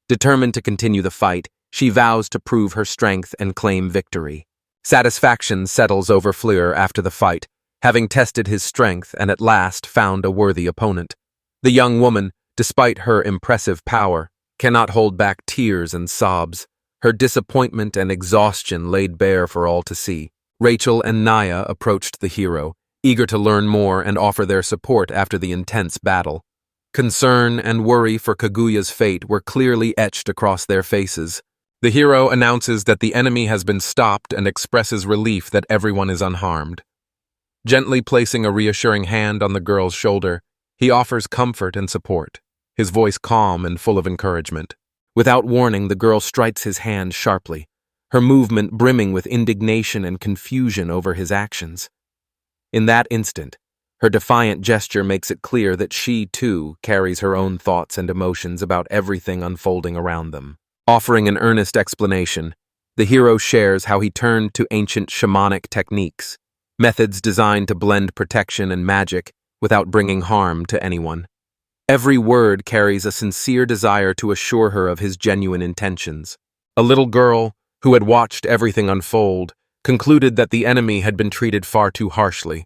Determined to continue the fight, she vows to prove her strength and claim victory. Satisfaction settles over Fleur after the fight, having tested his strength and at last found a worthy opponent. The young woman, despite her impressive power, cannot hold back tears and sobs. Her her disappointment and exhaustion laid bare for all to see. Rachel and Naya approached the hero, eager to learn more and offer their support after the intense battle. Concern and worry for Kaguya's fate were clearly etched across their faces. The hero announces that the enemy has been stopped and expresses relief that everyone is unharmed. Gently placing a reassuring hand on the girl's shoulder, he offers comfort and support, his voice calm and full of encouragement. Without warning, the girl strikes his hand sharply, her movement brimming with indignation and confusion over his actions. In that instant, her defiant gesture makes it clear that she, too, carries her own thoughts and emotions about everything unfolding around them. Offering an earnest explanation, the hero shares how he turned to ancient shamanic techniques, methods designed to blend protection and magic without bringing harm to anyone. Every word carries a sincere desire to assure her of his genuine intentions. A little girl, who had watched everything unfold, concluded that the enemy had been treated far too harshly.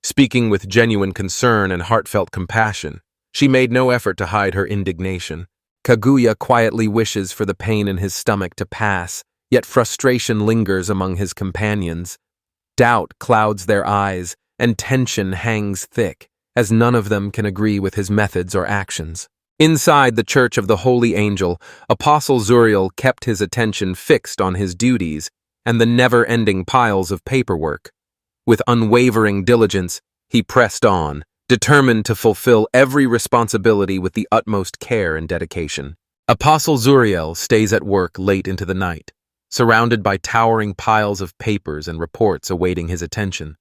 Speaking with genuine concern and heartfelt compassion, she made no effort to hide her indignation. Kaguya quietly wishes for the pain in his stomach to pass, yet frustration lingers among his companions. Doubt clouds their eyes, and tension hangs thick, as none of them can agree with his methods or actions. Inside the Church of the Holy Angel, Apostle Zuriel kept his attention fixed on his duties and the never-ending piles of paperwork. With unwavering diligence, he pressed on, determined to fulfill every responsibility with the utmost care and dedication. Apostle Zuriel stays at work late into the night, surrounded by towering piles of papers and reports awaiting his attention.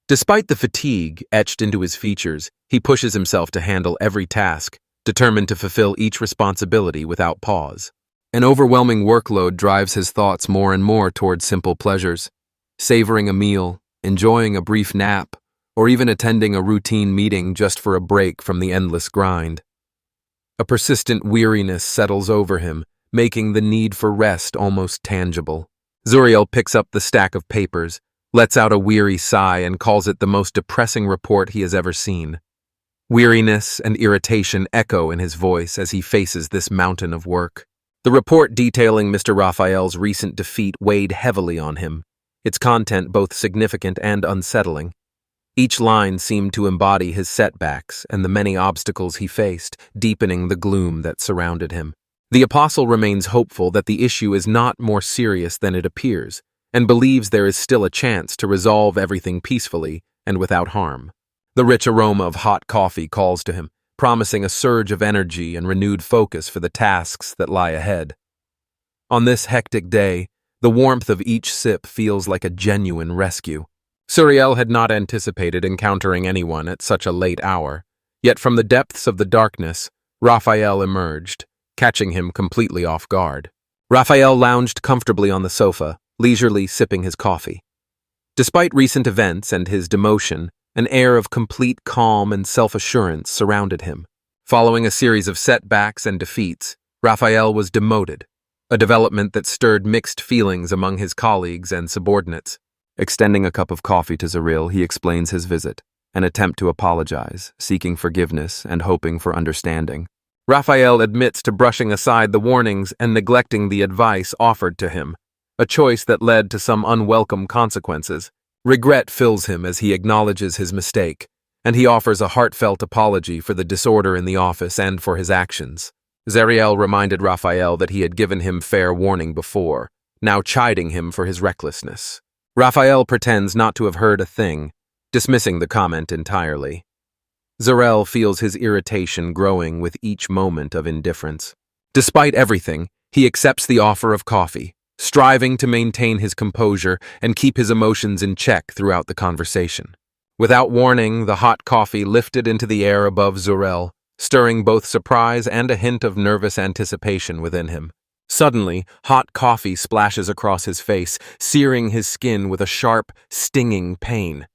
Despite the fatigue etched into his features, he pushes himself to handle every task, determined to fulfill each responsibility without pause. An overwhelming workload drives his thoughts more and more toward simple pleasures, savoring a meal, enjoying a brief nap, or even attending a routine meeting just for a break from the endless grind. A persistent weariness settles over him, making the need for rest almost tangible. Zuriel picks up the stack of papers, lets out a weary sigh, and calls it the most depressing report he has ever seen. Weariness and irritation echo in his voice as he faces this mountain of work. The report detailing Mr. Raphael's recent defeat weighed heavily on him, its content both significant and unsettling. Each line seemed to embody his setbacks and the many obstacles he faced, deepening the gloom that surrounded him. The apostle remains hopeful that the issue is not more serious than it appears, and believes there is still a chance to resolve everything peacefully and without harm. The rich aroma of hot coffee calls to him, promising a surge of energy and renewed focus for the tasks that lie ahead. On this hectic day, the warmth of each sip feels like a genuine rescue. Zuriel had not anticipated encountering anyone at such a late hour, yet from the depths of the darkness, Raphael emerged, catching him completely off guard. Raphael lounged comfortably on the sofa, leisurely sipping his coffee. Despite recent events and his demotion, an air of complete calm and self-assurance surrounded him. Following a series of setbacks and defeats, Raphael was demoted, a development that stirred mixed feelings among his colleagues and subordinates. Extending a cup of coffee to Zuriel, he explains his visit, an attempt to apologize, seeking forgiveness and hoping for understanding. Raphael admits to brushing aside the warnings and neglecting the advice offered to him, a choice that led to some unwelcome consequences. Regret fills him as he acknowledges his mistake, and he offers a heartfelt apology for the disorder in the office and for his actions. Zuriel reminded Raphael that he had given him fair warning before, now chiding him for his recklessness. Raphael pretends not to have heard a thing, dismissing the comment entirely. Zuriel feels his irritation growing with each moment of indifference. Despite everything, he accepts the offer of coffee, striving to maintain his composure and keep his emotions in check throughout the conversation. Without warning, the hot coffee lifted into the air above Zuriel, stirring both surprise and a hint of nervous anticipation within him. Suddenly, hot coffee splashes across his face, searing his skin with a sharp, stinging pain.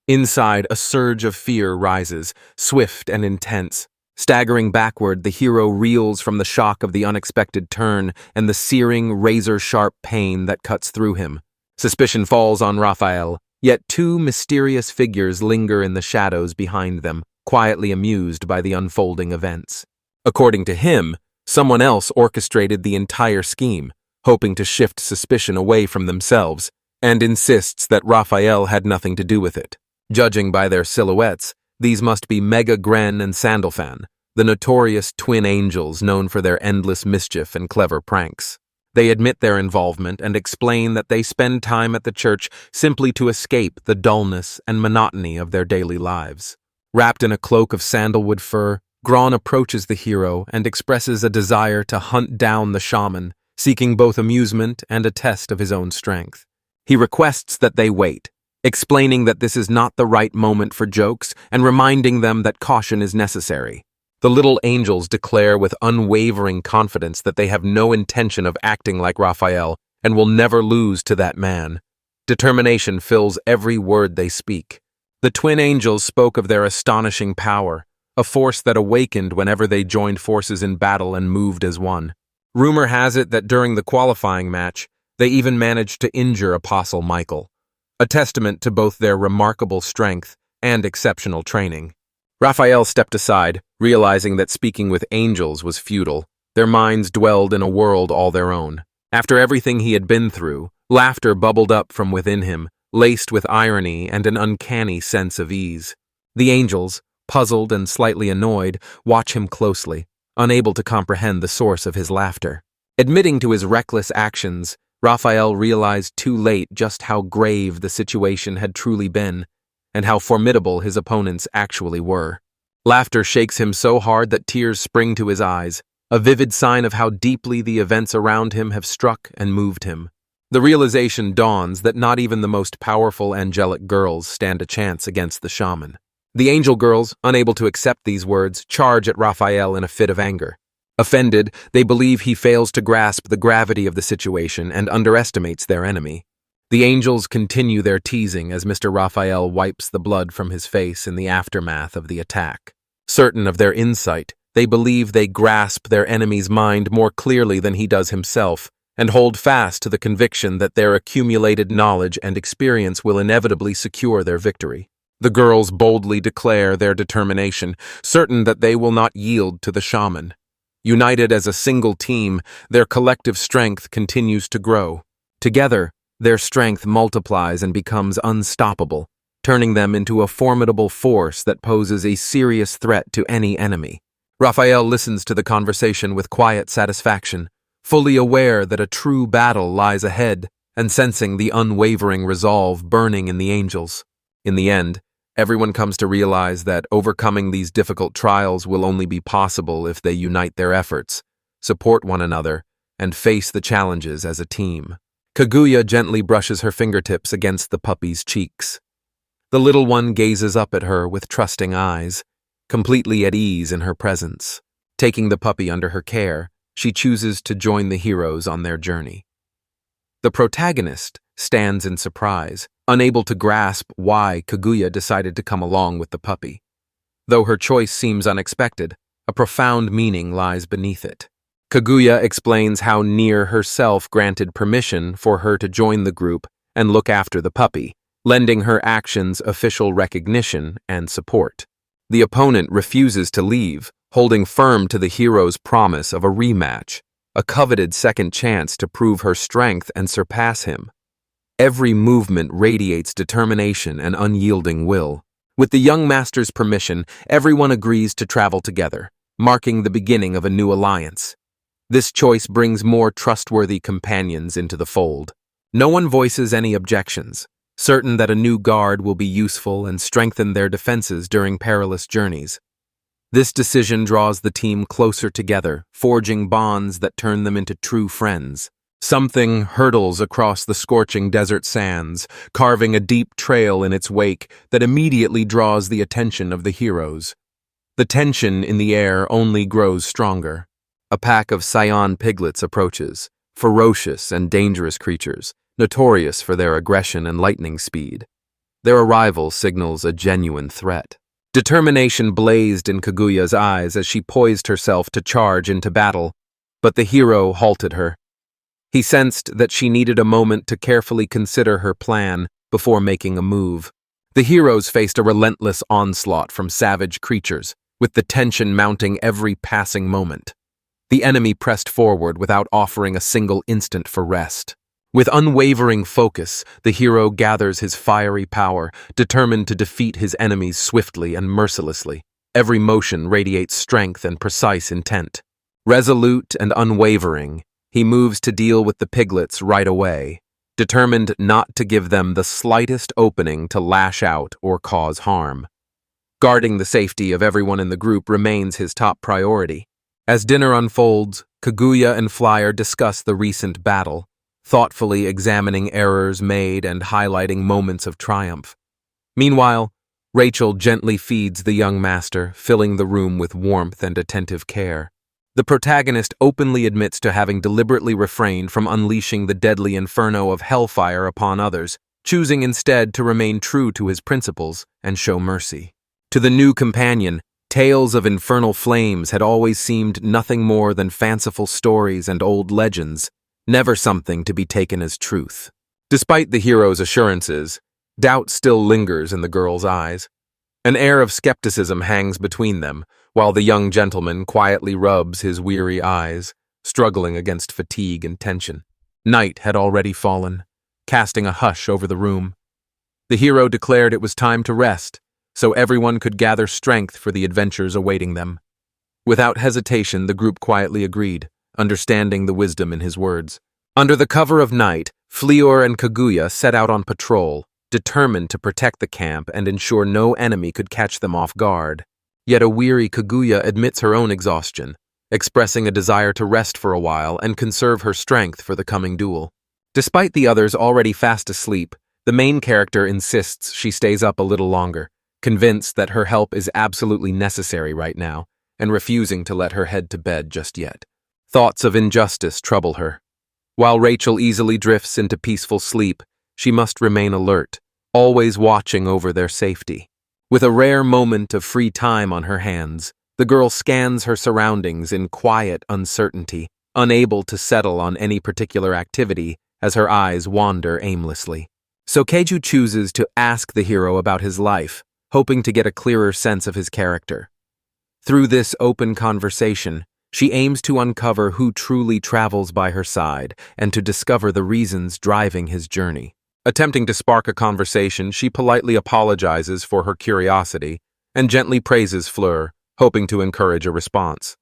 Inside, a surge of fear rises, swift and intense. Staggering backward, the hero reels from the shock of the unexpected turn and the searing, razor-sharp pain that cuts through him. Suspicion falls on Raphael, yet two mysterious figures linger in the shadows behind them, quietly amused by the unfolding events. According to him, someone else orchestrated the entire scheme, hoping to shift suspicion away from themselves, and insists that Raphael had nothing to do with it. Judging by their silhouettes, these must be Mega Gren and Sandalfan, the notorious twin angels known for their endless mischief and clever pranks. They admit their involvement and explain that they spend time at the church simply to escape the dullness and monotony of their daily lives. Wrapped in a cloak of sandalwood fur, Gron approaches the hero and expresses a desire to hunt down the shaman, seeking both amusement and a test of his own strength. He requests that they wait, explaining that this is not the right moment for jokes and reminding them that caution is necessary. The little angels declare with unwavering confidence that they have no intention of acting like Raphael and will never lose to that man. Determination fills every word they speak. The twin angels spoke of their astonishing power, a force that awakened whenever they joined forces in battle and moved as one. Rumor has it that during the qualifying match, they even managed to injure Apostle Michael, a testament to both their remarkable strength and exceptional training. Raphael stepped aside, realizing that speaking with angels was futile. Their minds dwelled in a world all their own. After everything he had been through, laughter bubbled up from within him, laced with irony and an uncanny sense of ease. The angels, puzzled and slightly annoyed, watch him closely, unable to comprehend the source of his laughter. Admitting to his reckless actions, Raphael realized too late just how grave the situation had truly been, and how formidable his opponents actually were. Laughter shakes him so hard that tears spring to his eyes, a vivid sign of how deeply the events around him have struck and moved him. The realization dawns that not even the most powerful angelic girls stand a chance against the shaman. The angel girls, unable to accept these words, charge at Raphael in a fit of anger. Offended, they believe he fails to grasp the gravity of the situation and underestimates their enemy. The angels continue their teasing as Mr. Raphael wipes the blood from his face in the aftermath of the attack. Certain of their insight, they believe they grasp their enemy's mind more clearly than he does himself, and hold fast to the conviction that their accumulated knowledge and experience will inevitably secure their victory. The girls boldly declare their determination, certain that they will not yield to the shaman. United as a single team, their collective strength continues to grow. Together, their strength multiplies and becomes unstoppable, turning them into a formidable force that poses a serious threat to any enemy. Raphael listens to the conversation with quiet satisfaction, fully aware that a true battle lies ahead and sensing the unwavering resolve burning in the angels. In the end, everyone comes to realize that overcoming these difficult trials will only be possible if they unite their efforts, support one another, and face the challenges as a team. Kaguya gently brushes her fingertips against the puppy's cheeks. The little one gazes up at her with trusting eyes, completely at ease in her presence. Taking the puppy under her care, she chooses to join the heroes on their journey. The protagonist stands in surprise, unable to grasp why Kaguya decided to come along with the puppy. Though her choice seems unexpected, a profound meaning lies beneath it. Kaguya explains how Nier herself granted permission for her to join the group and look after the puppy, lending her actions official recognition and support. The opponent refuses to leave, holding firm to the hero's promise of a rematch, a coveted second chance to prove her strength and surpass him. Every movement radiates determination and unyielding will. With the young master's permission, everyone agrees to travel together, marking the beginning of a new alliance. This choice brings more trustworthy companions into the fold. No one voices any objections, certain that a new guard will be useful and strengthen their defenses during perilous journeys. This decision draws the team closer together, forging bonds that turn them into true friends. Something hurtles across the scorching desert sands, carving a deep trail in its wake that immediately draws the attention of the heroes. The tension in the air only grows stronger. A pack of scion piglets approaches, ferocious and dangerous creatures, notorious for their aggression and lightning speed. Their arrival signals a genuine threat. Determination blazed in Kaguya's eyes as she poised herself to charge into battle, but the hero halted her. He sensed that she needed a moment to carefully consider her plan before making a move. The heroes faced a relentless onslaught from savage creatures, with the tension mounting every passing moment. The enemy pressed forward without offering a single instant for rest. With unwavering focus, the hero gathers his fiery power, determined to defeat his enemies swiftly and mercilessly. Every motion radiates strength and precise intent. Resolute and unwavering, he moves to deal with the piglets right away, determined not to give them the slightest opening to lash out or cause harm. Guarding the safety of everyone in the group remains his top priority. As dinner unfolds, Kaguya and Flyer discuss the recent battle, thoughtfully examining errors made and highlighting moments of triumph. Meanwhile, Rachel gently feeds the young master, filling the room with warmth and attentive care. The protagonist openly admits to having deliberately refrained from unleashing the deadly inferno of hellfire upon others, choosing instead to remain true to his principles and show mercy. To the new companion, tales of infernal flames had always seemed nothing more than fanciful stories and old legends, never something to be taken as truth. Despite the hero's assurances, doubt still lingers in the girl's eyes. An air of skepticism hangs between them, while the young gentleman quietly rubs his weary eyes, struggling against fatigue and tension. Night had already fallen, casting a hush over the room. The hero declared it was time to rest, so everyone could gather strength for the adventures awaiting them. Without hesitation, the group quietly agreed, understanding the wisdom in his words. Under the cover of night, Fleur and Kaguya set out on patrol, determined to protect the camp and ensure no enemy could catch them off guard. Yet a weary Kaguya admits her own exhaustion, expressing a desire to rest for a while and conserve her strength for the coming duel. Despite the others already fast asleep, the main character insists she stays up a little longer, convinced that her help is absolutely necessary right now, and refusing to let her head to bed just yet. Thoughts of injustice trouble her. While Rachel easily drifts into peaceful sleep, she must remain alert, always watching over their safety. With a rare moment of free time on her hands, the girl scans her surroundings in quiet uncertainty, unable to settle on any particular activity as her eyes wander aimlessly. So Keiju chooses to ask the hero about his life, hoping to get a clearer sense of his character. Through this open conversation, she aims to uncover who truly travels by her side and to discover the reasons driving his journey. Attempting to spark a conversation, she politely apologizes for her curiosity and gently praises Fleur, hoping to encourage a response.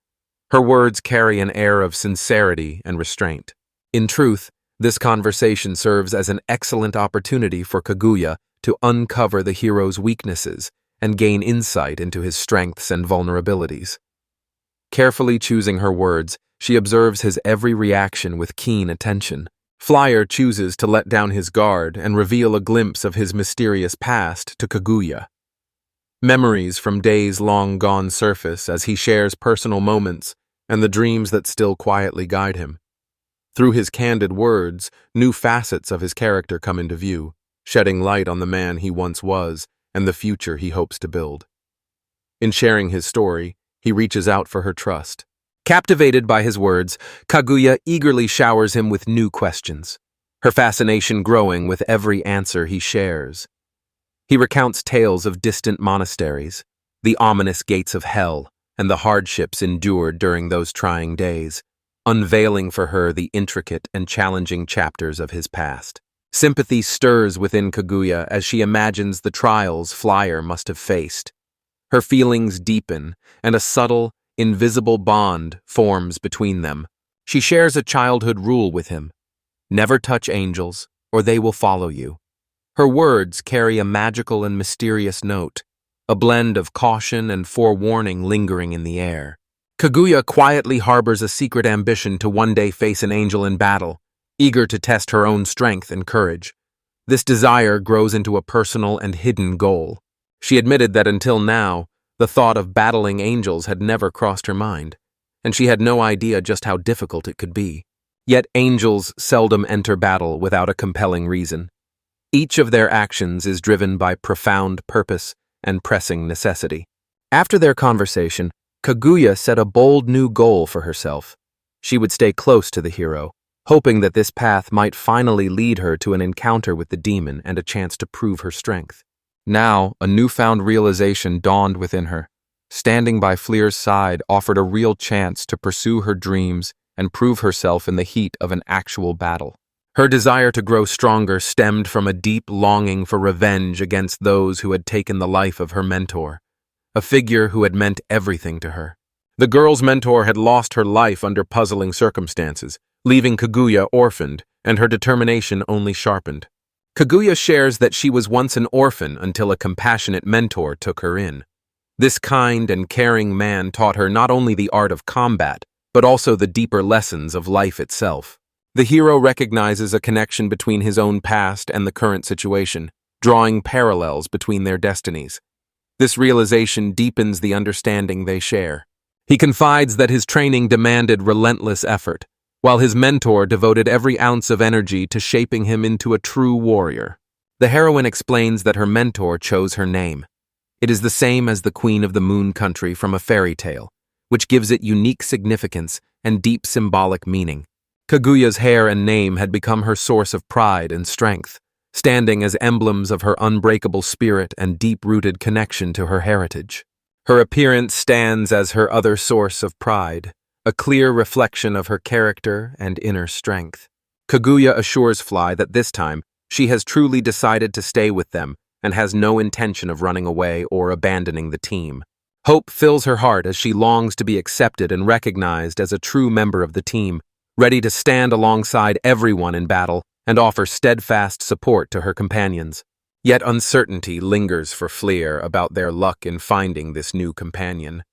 Her words carry an air of sincerity and restraint. In truth, this conversation serves as an excellent opportunity for Kaguya to uncover the hero's weaknesses and gain insight into his strengths and vulnerabilities. Carefully choosing her words, she observes his every reaction with keen attention. Flyer chooses to let down his guard and reveal a glimpse of his mysterious past to Kaguya. Memories from days long gone surface as he shares personal moments and the dreams that still quietly guide him. Through his candid words, new facets of his character come into view, shedding light on the man he once was and the future he hopes to build. In sharing his story, he reaches out for her trust. Captivated by his words, Kaguya eagerly showers him with new questions, her fascination growing with every answer he shares. He recounts tales of distant monasteries, the ominous gates of hell, and the hardships endured during those trying days, unveiling for her the intricate and challenging chapters of his past. Sympathy stirs within Kaguya as she imagines the trials Flyer must have faced. Her feelings deepen, and a subtle, invisible bond forms between them. She shares a childhood rule with him: never touch angels, or they will follow you. Her words carry a magical and mysterious note, a blend of caution and forewarning lingering in the air. Kaguya quietly harbors a secret ambition to one day face an angel in battle, eager to test her own strength and courage. This desire grows into a personal and hidden goal. She admitted that until now, the thought of battling angels had never crossed her mind, and she had no idea just how difficult it could be. Yet angels seldom enter battle without a compelling reason. Each of their actions is driven by profound purpose and pressing necessity. After their conversation, Kaguya set a bold new goal for herself. She would stay close to the hero, hoping that this path might finally lead her to an encounter with the demon and a chance to prove her strength. Now, a newfound realization dawned within her. standing by Fleer's side offered a real chance to pursue her dreams and prove herself in the heat of an actual battle. Her desire to grow stronger stemmed from a deep longing for revenge against those who had taken the life of her mentor, a figure who had meant everything to her. The girl's mentor had lost her life under puzzling circumstances, leaving Kaguya orphaned, and her determination only sharpened. Kaguya shares that she was once an orphan until a compassionate mentor took her in. This kind and caring man taught her not only the art of combat, but also the deeper lessons of life itself. The hero recognizes a connection between his own past and the current situation, drawing parallels between their destinies. This realization deepens the understanding they share. He confides that his training demanded relentless effort, while his mentor devoted every ounce of energy to shaping him into a true warrior. The heroine explains that her mentor chose her name. It is the same as the Queen of the Moon Country from a fairy tale, which gives it unique significance and deep symbolic meaning. Kaguya's hair and name had become her source of pride and strength, standing as emblems of her unbreakable spirit and deep-rooted connection to her heritage. Her appearance stands as her other source of pride, a clear reflection of her character and inner strength. Kaguya assures Fly that this time she has truly decided to stay with them and has no intention of running away or abandoning the team. Hope fills her heart as she longs to be accepted and recognized as a true member of the team, ready to stand alongside everyone in battle and offer steadfast support to her companions. Yet uncertainty lingers for Fleer about their luck in finding this new companion.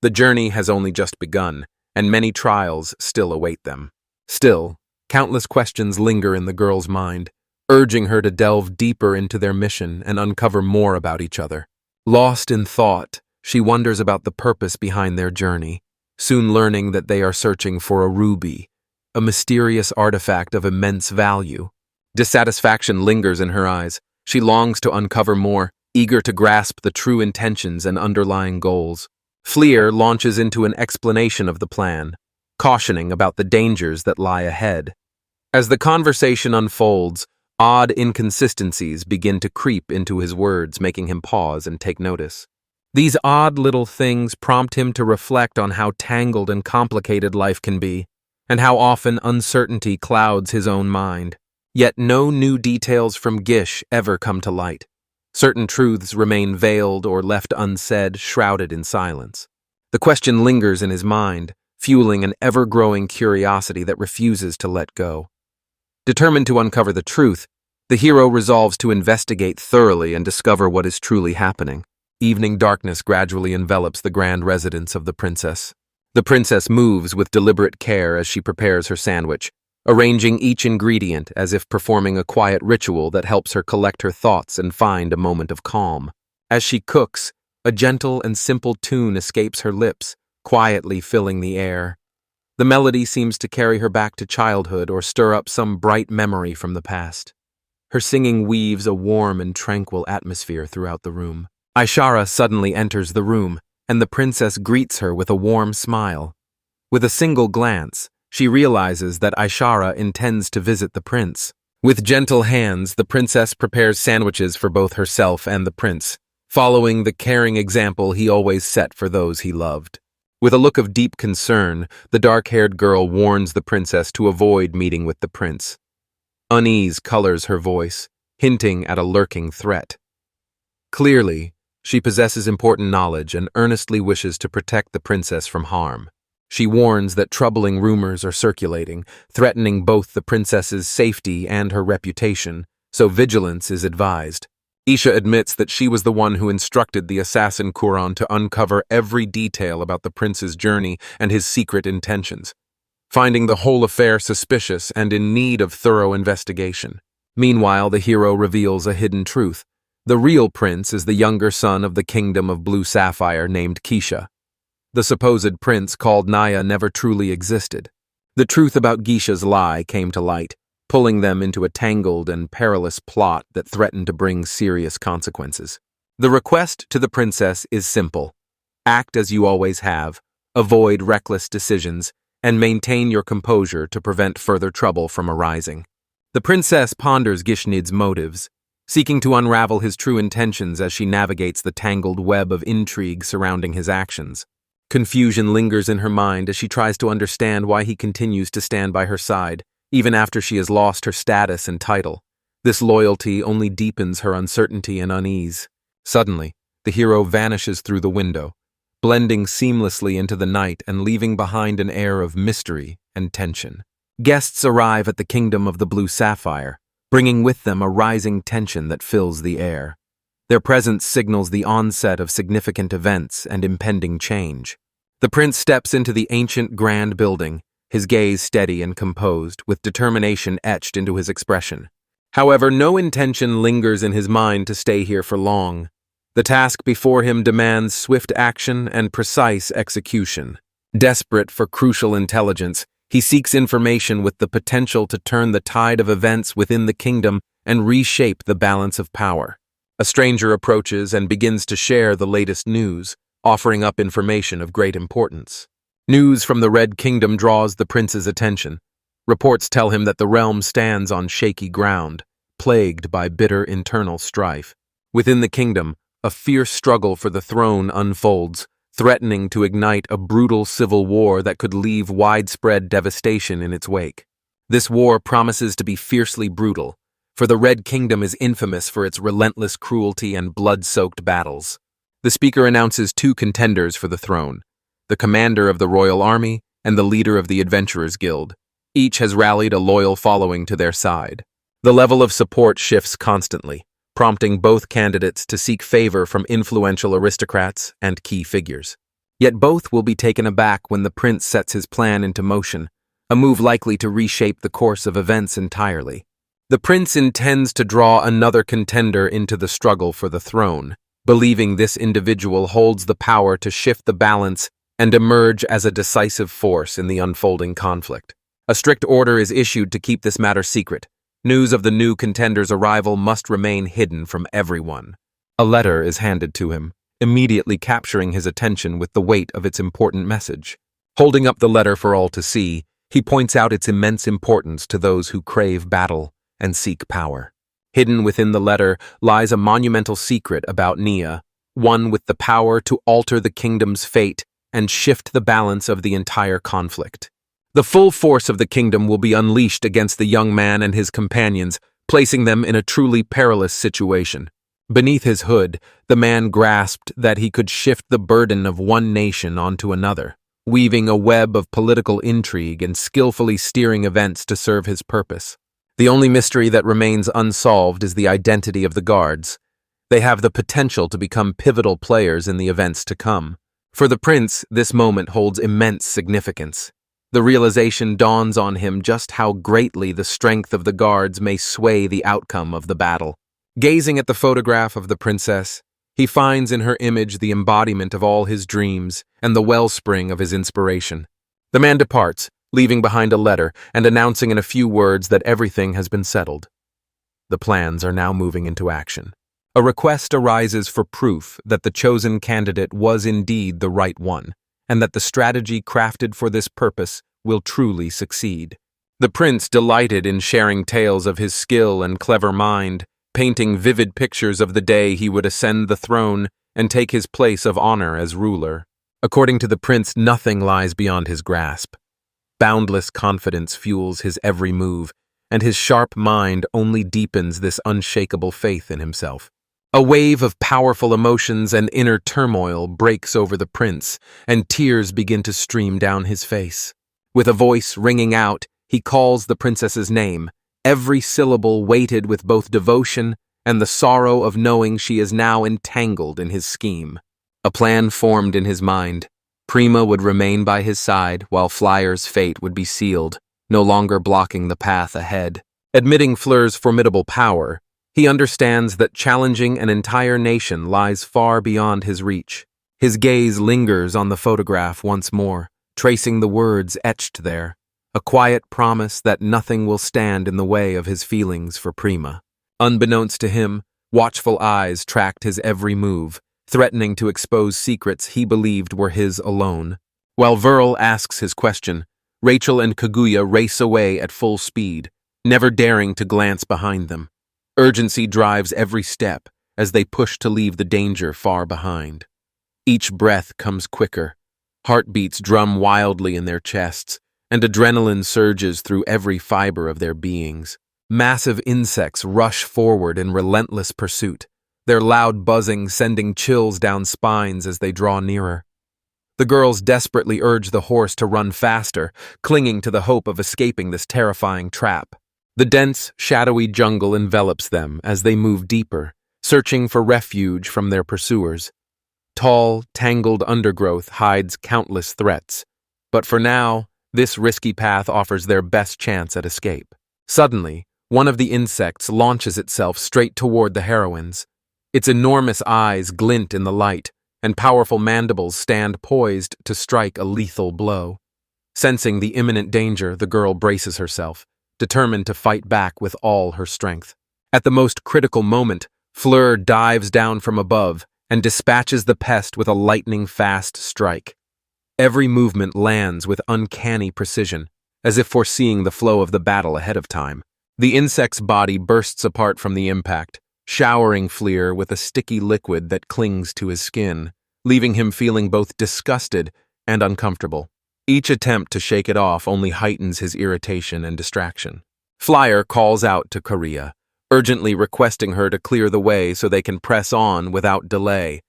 The journey has only just begun, and many trials still await them. Still, countless questions linger in the girl's mind, urging her to delve deeper into their mission and uncover more about each other. Lost in thought, she wonders about the purpose behind their journey, soon learning that they are searching for a ruby, a mysterious artifact of immense value. Dissatisfaction lingers in her eyes. She longs to uncover more, eager to grasp the true intentions and underlying goals. Fleer launches into an explanation of the plan, cautioning about the dangers that lie ahead. As the conversation unfolds, odd inconsistencies begin to creep into his words, making him pause and take notice. These odd little things prompt him to reflect on how tangled and complicated life can be, and how often uncertainty clouds his own mind. Yet no new details from Gish ever come to light. Certain truths remain veiled or left unsaid, shrouded in silence. The question lingers in his mind, fueling an ever-growing curiosity that refuses to let go. Determined to uncover the truth, the hero resolves to investigate thoroughly and discover what is truly happening. Evening darkness gradually envelops the grand residence of the princess. The princess moves with deliberate care as she prepares her sandwich, arranging each ingredient as if performing a quiet ritual that helps her collect her thoughts and find a moment of calm. As she cooks, a gentle and simple tune escapes her lips, quietly filling the air. The melody seems to carry her back to childhood or stir up some bright memory from the past. Her singing weaves a warm and tranquil atmosphere throughout the room. Aishara suddenly enters the room, and the princess greets her with a warm smile. With a single glance, she realizes that Aishara intends to visit the prince. With gentle hands, the princess prepares sandwiches for both herself and the prince, following the caring example he always set for those he loved. With a look of deep concern, the dark-haired girl warns the princess to avoid meeting with the prince. Unease colors her voice, hinting at a lurking threat. Clearly, she possesses important knowledge and earnestly wishes to protect the princess from harm. She warns that troubling rumors are circulating, threatening both the princess's safety and her reputation, so vigilance is advised. Isha admits that she was the one who instructed the assassin Kuran to uncover every detail about the prince's journey and his secret intentions, finding the whole affair suspicious and in need of thorough investigation. Meanwhile, the hero reveals a hidden truth. The real prince is the younger son of the kingdom of Blue Sapphire named Kisha. The supposed prince called Naya never truly existed. The truth about Gisha's lie came to light, pulling them into a tangled and perilous plot that threatened to bring serious consequences. The request to the princess is simple. Act as you always have, avoid reckless decisions, and maintain your composure to prevent further trouble from arising. The princess ponders Gishnid's motives, seeking to unravel his true intentions as she navigates the tangled web of intrigue surrounding his actions. Confusion lingers in her mind as she tries to understand why he continues to stand by her side, even after she has lost her status and title. This loyalty only deepens her uncertainty and unease. Suddenly, the hero vanishes through the window, blending seamlessly into the night and leaving behind an air of mystery and tension. Guests arrive at the kingdom of the blue sapphire, bringing with them a rising tension that fills the air. Their presence signals the onset of significant events and impending change. The prince steps into the ancient grand building, his gaze steady and composed, with determination etched into his expression. However, no intention lingers in his mind to stay here for long. The task before him demands swift action and precise execution. Desperate for crucial intelligence, he seeks information with the potential to turn the tide of events within the kingdom and reshape the balance of power. A stranger approaches and begins to share the latest news, offering up information of great importance. News from the Red Kingdom draws the prince's attention. Reports tell him that the realm stands on shaky ground, plagued by bitter internal strife. Within the kingdom, a fierce struggle for the throne unfolds, threatening to ignite a brutal civil war that could leave widespread devastation in its wake. This war promises to be fiercely brutal, for the Red Kingdom is infamous for its relentless cruelty and blood-soaked battles. The speaker announces two contenders for the throne, the commander of the royal army and the leader of the Adventurers Guild. Each has rallied a loyal following to their side. The level of support shifts constantly, prompting both candidates to seek favor from influential aristocrats and key figures. Yet both will be taken aback when the prince sets his plan into motion, a move likely to reshape the course of events entirely. The prince intends to draw another contender into the struggle for the throne, believing this individual holds the power to shift the balance and emerge as a decisive force in the unfolding conflict. A strict order is issued to keep this matter secret. News of the new contender's arrival must remain hidden from everyone. A letter is handed to him, immediately capturing his attention with the weight of its important message. Holding up the letter for all to see, he points out its immense importance to those who crave battle and seek power. Hidden within the letter lies a monumental secret about Nia, one with the power to alter the kingdom's fate and shift the balance of the entire conflict. The full force of the kingdom will be unleashed against the young man and his companions, placing them in a truly perilous situation. Beneath his hood, the man grasped that he could shift the burden of one nation onto another, weaving a web of political intrigue and skillfully steering events to serve his purpose. The only mystery that remains unsolved is the identity of the guards. They have the potential to become pivotal players in the events to come. For the prince, this moment holds immense significance. The realization dawns on him just how greatly the strength of the guards may sway the outcome of the battle. Gazing at the photograph of the princess, he finds in her image the embodiment of all his dreams and the wellspring of his inspiration. The man departs, leaving behind a letter and announcing in a few words that everything has been settled. The plans are now moving into action. A request arises for proof that the chosen candidate was indeed the right one, and that the strategy crafted for this purpose will truly succeed. The prince delighted in sharing tales of his skill and clever mind, painting vivid pictures of the day he would ascend the throne and take his place of honor as ruler. According to the prince, nothing lies beyond his grasp. Boundless confidence fuels his every move, and his sharp mind only deepens this unshakable faith in himself. A wave of powerful emotions and inner turmoil breaks over the prince, and tears begin to stream down his face. With a voice ringing out, he calls the princess's name, every syllable weighted with both devotion and the sorrow of knowing she is now entangled in his scheme. A plan formed in his mind. Prima would remain by his side while Flyer's fate would be sealed, no longer blocking the path ahead. Admitting Fleur's formidable power, he understands that challenging an entire nation lies far beyond his reach. His gaze lingers on the photograph once more, tracing the words etched there, a quiet promise that nothing will stand in the way of his feelings for Prima. Unbeknownst to him, watchful eyes tracked his every move, threatening to expose secrets he believed were his alone. While Verl asks his question, Rachel and Kaguya race away at full speed, never daring to glance behind them. Urgency drives every step as they push to leave the danger far behind. Each breath comes quicker. Heartbeats drum wildly in their chests, and adrenaline surges through every fiber of their beings. Massive insects rush forward in relentless pursuit, their loud buzzing sending chills down spines as they draw nearer. The girls desperately urge the horse to run faster, clinging to the hope of escaping this terrifying trap. The dense, shadowy jungle envelops them as they move deeper, searching for refuge from their pursuers. Tall, tangled undergrowth hides countless threats, but for now, this risky path offers their best chance at escape. Suddenly, one of the insects launches itself straight toward the heroines. Its enormous eyes glint in the light, and powerful mandibles stand poised to strike a lethal blow. Sensing the imminent danger, the girl braces herself, determined to fight back with all her strength. At the most critical moment, Fleur dives down from above and dispatches the pest with a lightning-fast strike. Every movement lands with uncanny precision, as if foreseeing the flow of the battle ahead of time. The insect's body bursts apart from the impact, showering Fleur with a sticky liquid that clings to his skin, leaving him feeling both disgusted and uncomfortable. Each attempt to shake it off only heightens his irritation and distraction. Flyer calls out to Korea, urgently requesting her to clear the way so they can press on without delay.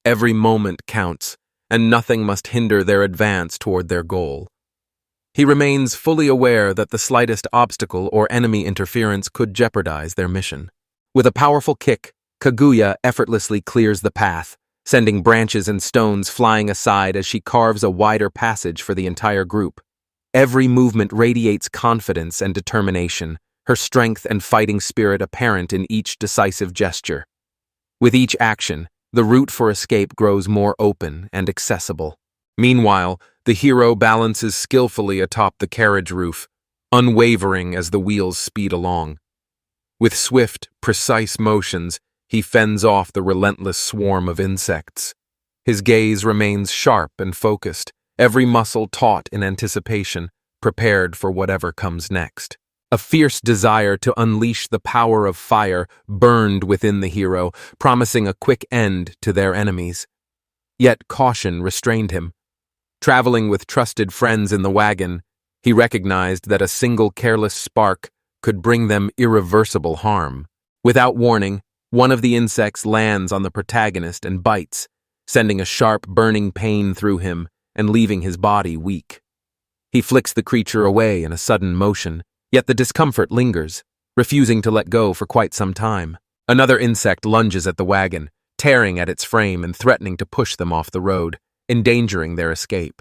Every moment counts, and nothing must hinder their advance toward their goal. He remains fully aware that the slightest obstacle or enemy interference could jeopardize their mission. With a powerful kick, Kaguya effortlessly clears the path, sending branches and stones flying aside as she carves a wider passage for the entire group. Every movement radiates confidence and determination, her strength and fighting spirit apparent in each decisive gesture. With each action, the route for escape grows more open and accessible. Meanwhile, the hero balances skillfully atop the carriage roof, unwavering as the wheels speed along. With swift, precise motions, he fends off the relentless swarm of insects. His gaze remains sharp and focused, every muscle taut in anticipation, prepared for whatever comes next. A fierce desire to unleash the power of fire burned within the hero, promising a quick end to their enemies. Yet caution restrained him. Traveling with trusted friends in the wagon, he recognized that a single careless spark could bring them irreversible harm. Without warning, one of the insects lands on the protagonist and bites, sending a sharp, burning pain through him and leaving his body weak. He flicks the creature away in a sudden motion, yet the discomfort lingers, refusing to let go for quite some time. Another insect lunges at the wagon, tearing at its frame and threatening to push them off the road, endangering their escape.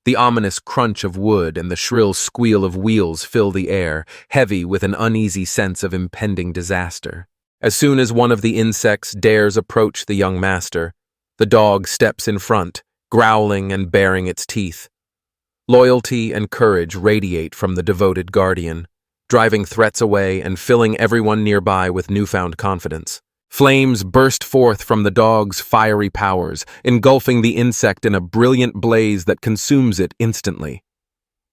The ominous crunch of wood and the shrill squeal of wheels fill the air, heavy with an uneasy sense of impending disaster. As soon as one of the insects dares approach the young master, the dog steps in front, growling and baring its teeth. Loyalty and courage radiate from the devoted guardian, driving threats away and filling everyone nearby with newfound confidence. Flames burst forth from the dog's fiery powers, engulfing the insect in a brilliant blaze that consumes it instantly.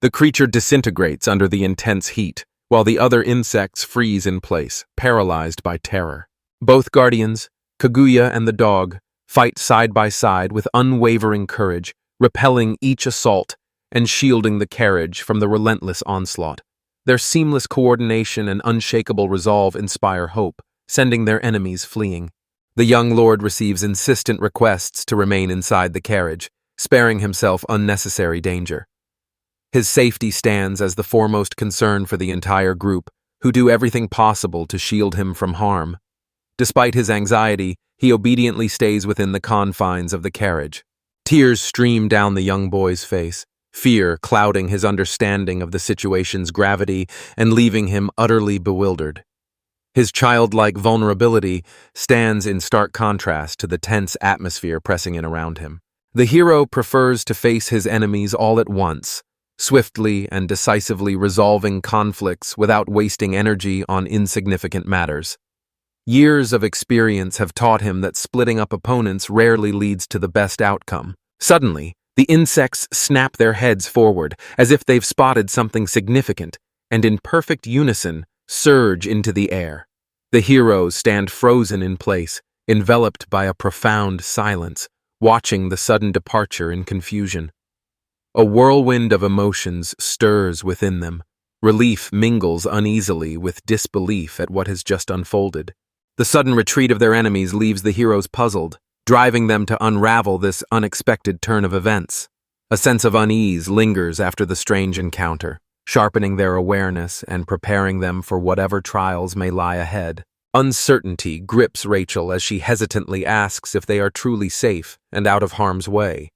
The creature disintegrates under the intense heat, while the other insects freeze in place, paralyzed by terror. Both guardians, Kaguya and the dog, fight side by side with unwavering courage, repelling each assault and shielding the carriage from the relentless onslaught. Their seamless coordination and unshakable resolve inspire hope, sending their enemies fleeing. The young lord receives insistent requests to remain inside the carriage, sparing himself unnecessary danger. His safety stands as the foremost concern for the entire group, who do everything possible to shield him from harm. Despite his anxiety, he obediently stays within the confines of the carriage. Tears stream down the young boy's face, fear clouding his understanding of the situation's gravity and leaving him utterly bewildered. His childlike vulnerability stands in stark contrast to the tense atmosphere pressing in around him. The hero prefers to face his enemies all at once, swiftly and decisively resolving conflicts without wasting energy on insignificant matters. Years of experience have taught him that splitting up opponents rarely leads to the best outcome. Suddenly, the insects snap their heads forward, as if they've spotted something significant, and in perfect unison, surge into the air. The heroes stand frozen in place, enveloped by a profound silence, watching the sudden departure in confusion. A whirlwind of emotions stirs within them. Relief mingles uneasily with disbelief at what has just unfolded. The sudden retreat of their enemies leaves the heroes puzzled, driving them to unravel this unexpected turn of events. A sense of unease lingers after the strange encounter, sharpening their awareness and preparing them for whatever trials may lie ahead. Uncertainty grips Rachel as she hesitantly asks if they are truly safe and out of harm's way.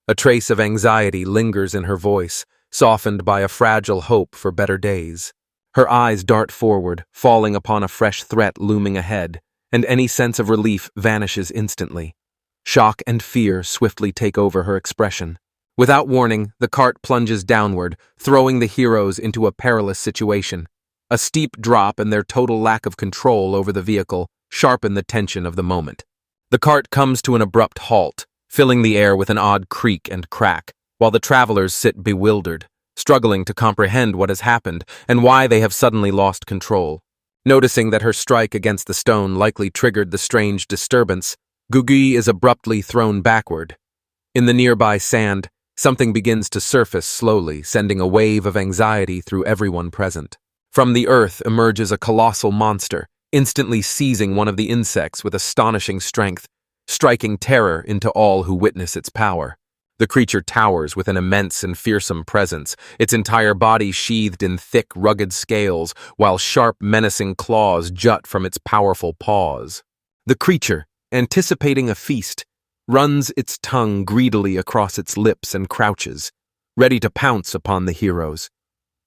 A trace of anxiety lingers in her voice, softened by a fragile hope for better days. Her eyes dart forward, falling upon a fresh threat looming ahead, and any sense of relief vanishes instantly. Shock and fear swiftly take over her expression. Without warning, the cart plunges downward, throwing the heroes into a perilous situation. A steep drop and their total lack of control over the vehicle sharpen the tension of the moment. The cart comes to an abrupt halt, filling the air with an odd creak and crack, while the travelers sit bewildered, struggling to comprehend what has happened and why they have suddenly lost control. Noticing that her strike against the stone likely triggered the strange disturbance, Gugi is abruptly thrown backward. In the nearby sand, something begins to surface slowly, sending a wave of anxiety through everyone present. From the earth emerges a colossal monster, instantly seizing one of the insects with astonishing strength, striking terror into all who witness its power. The creature towers with an immense and fearsome presence, its entire body sheathed in thick, rugged scales, while sharp, menacing claws jut from its powerful paws. The creature, anticipating a feast, runs its tongue greedily across its lips and crouches, ready to pounce upon the heroes.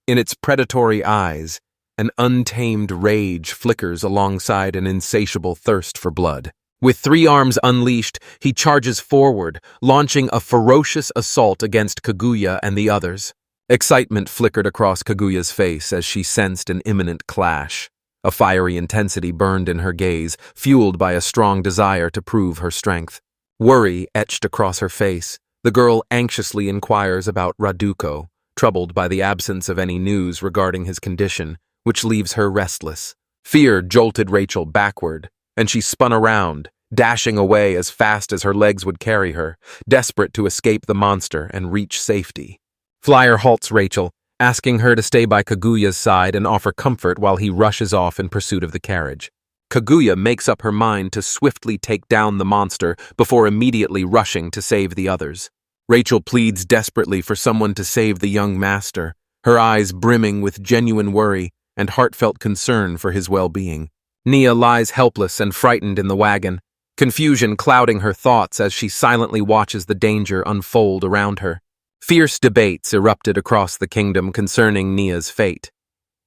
In its predatory eyes, an untamed rage flickers alongside an insatiable thirst for blood. With 3 arms unleashed, he charges forward, launching a ferocious assault against Kaguya and the others. Excitement flickered across Kaguya's face as she sensed an imminent clash. A fiery intensity burned in her gaze, fueled by a strong desire to prove her strength. Worry etched across her face. The girl anxiously inquires about Raduko, troubled by the absence of any news regarding his condition, which leaves her restless. Fear jolted Rachel backward, and she spun around, dashing away as fast as her legs would carry her, desperate to escape the monster and reach safety. Flyer halts Rachel, asking her to stay by Kaguya's side and offer comfort while he rushes off in pursuit of the carriage. Kaguya makes up her mind to swiftly take down the monster before immediately rushing to save the others. Rachel pleads desperately for someone to save the young master, her eyes brimming with genuine worry and heartfelt concern for his well-being. Nia lies helpless and frightened in the wagon, confusion clouding her thoughts as she silently watches the danger unfold around her. Fierce debates erupted across the kingdom concerning Nia's fate.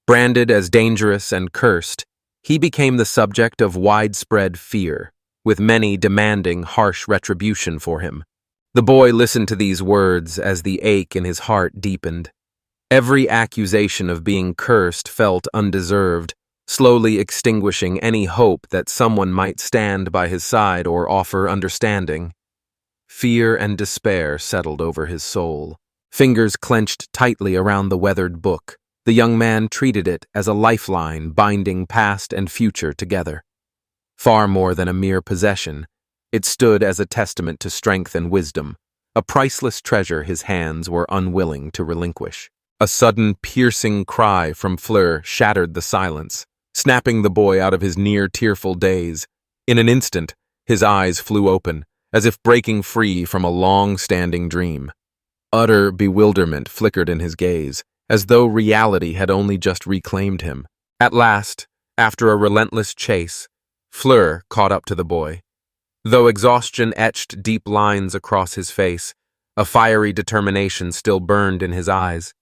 Branded as dangerous and cursed, he became the subject of widespread fear, with many demanding harsh retribution for him. The boy listened to these words as the ache in his heart deepened. Every accusation of being cursed felt undeserved, slowly extinguishing any hope that someone might stand by his side or offer understanding. Fear and despair settled over his soul. Fingers clenched tightly around the weathered book, the young man treated it as a lifeline binding past and future together. Far more than a mere possession, it stood as a testament to strength and wisdom, a priceless treasure his hands were unwilling to relinquish. A sudden, piercing cry from Fleur shattered the silence, snapping the boy out of his near-tearful daze. In an instant, his eyes flew open, as if breaking free from a long-standing dream. Utter bewilderment flickered in his gaze, as though reality had only just reclaimed him. At last, after a relentless chase, Fleur caught up to the boy. Though exhaustion etched deep lines across his face, a fiery determination still burned in his eyes.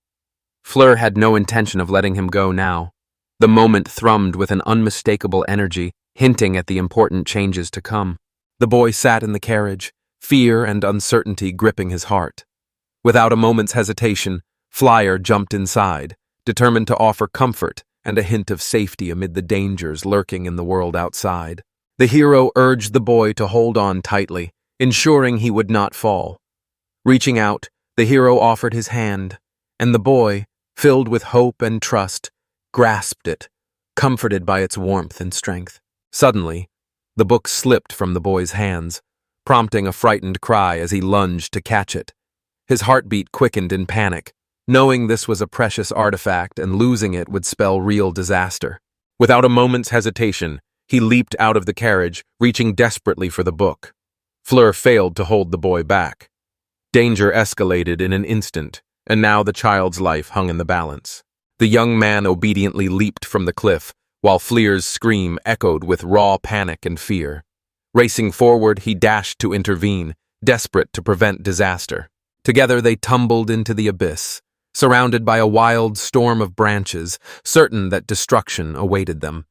Fleur had no intention of letting him go now. The moment thrummed with an unmistakable energy, hinting at the important changes to come. The boy sat in the carriage, fear and uncertainty gripping his heart. Without a moment's hesitation, Flyer jumped inside, determined to offer comfort and a hint of safety amid the dangers lurking in the world outside. The hero urged the boy to hold on tightly, ensuring he would not fall. Reaching out, the hero offered his hand, and the boy, filled with hope and trust, grasped it, comforted by its warmth and strength. Suddenly, the book slipped from the boy's hands, prompting a frightened cry as he lunged to catch it. His heartbeat quickened in panic, knowing this was a precious artifact and losing it would spell real disaster. Without a moment's hesitation, he leaped out of the carriage, reaching desperately for the book. Fleur failed to hold the boy back. Danger escalated in an instant, and now the child's life hung in the balance. The young man obediently leaped from the cliff, while Fleur's scream echoed with raw panic and fear. Racing forward, he dashed to intervene, desperate to prevent disaster. Together they tumbled into the abyss, surrounded by a wild storm of branches, certain that destruction awaited them.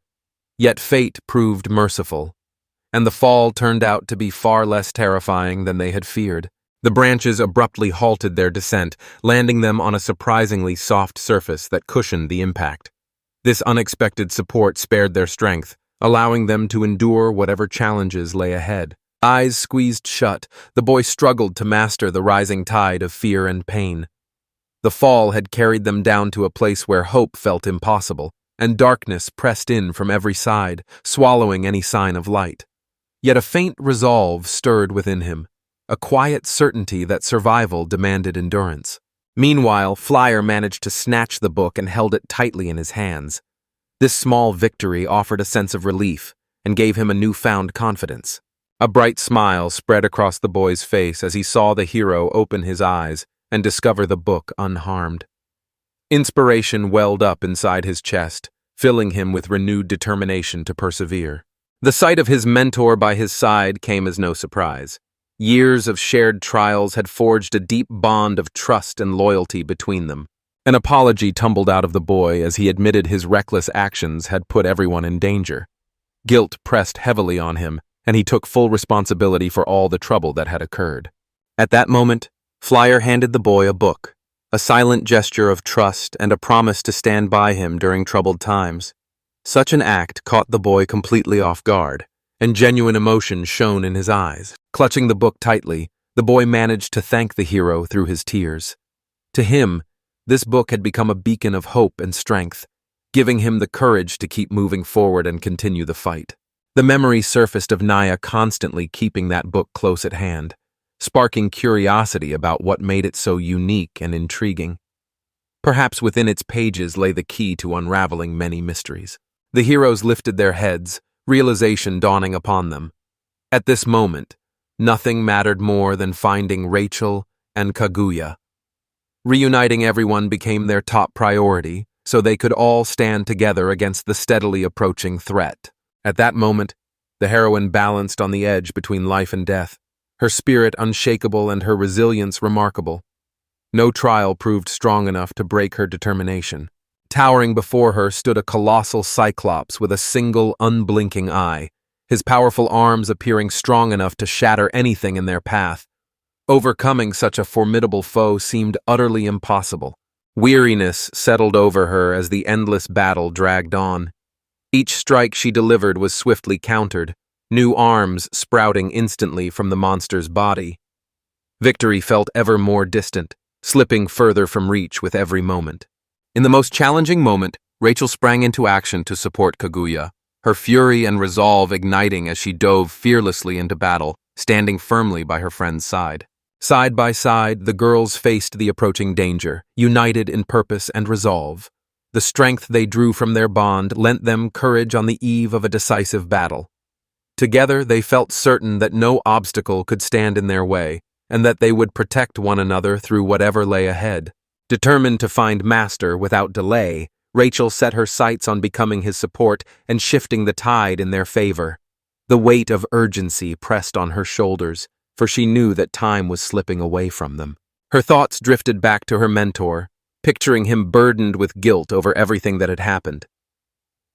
Yet fate proved merciful, and the fall turned out to be far less terrifying than they had feared. The branches abruptly halted their descent, landing them on a surprisingly soft surface that cushioned the impact. This unexpected support spared their strength, allowing them to endure whatever challenges lay ahead. Eyes squeezed shut, the boy struggled to master the rising tide of fear and pain. The fall had carried them down to a place where hope felt impossible, and darkness pressed in from every side, swallowing any sign of light. Yet a faint resolve stirred within him, a quiet certainty that survival demanded endurance. Meanwhile, Flyer managed to snatch the book and held it tightly in his hands. This small victory offered a sense of relief and gave him a newfound confidence. A bright smile spread across the boy's face as he saw the hero open his eyes and discover the book unharmed. Inspiration welled up inside his chest, filling him with renewed determination to persevere. The sight of his mentor by his side came as no surprise. Years of shared trials had forged a deep bond of trust and loyalty between them. An apology tumbled out of the boy as he admitted his reckless actions had put everyone in danger. Guilt pressed heavily on him, and he took full responsibility for all the trouble that had occurred. At that moment, Flyer handed the boy a book, a silent gesture of trust and a promise to stand by him during troubled times. Such an act caught the boy completely off guard, and genuine emotion shone in his eyes. Clutching the book tightly, the boy managed to thank the hero through his tears. To him, this book had become a beacon of hope and strength, giving him the courage to keep moving forward and continue the fight. The memory surfaced of Naya constantly keeping that book close at hand, sparking curiosity about what made it so unique and intriguing. Perhaps within its pages lay the key to unraveling many mysteries. The heroes lifted their heads, realization dawning upon them. At this moment, nothing mattered more than finding Rachel and Kaguya. Reuniting everyone became their top priority, so they could all stand together against the steadily approaching threat. At that moment, the heroine balanced on the edge between life and death, her spirit unshakable and her resilience remarkable. No trial proved strong enough to break her determination. Towering before her stood a colossal cyclops with a single, unblinking eye, his powerful arms appearing strong enough to shatter anything in their path. Overcoming such a formidable foe seemed utterly impossible. Weariness settled over her as the endless battle dragged on. Each strike she delivered was swiftly countered, new arms sprouting instantly from the monster's body. Victory felt ever more distant, slipping further from reach with every moment. In the most challenging moment, Rachel sprang into action to support Kaguya, her fury and resolve igniting as she dove fearlessly into battle, standing firmly by her friend's side. Side by side, the girls faced the approaching danger, united in purpose and resolve. The strength they drew from their bond lent them courage on the eve of a decisive battle. Together, they felt certain that no obstacle could stand in their way, and that they would protect one another through whatever lay ahead. Determined to find Master without delay, Rachel set her sights on becoming his support and shifting the tide in their favor. The weight of urgency pressed on her shoulders, for she knew that time was slipping away from them. Her thoughts drifted back to her mentor, picturing him burdened with guilt over everything that had happened.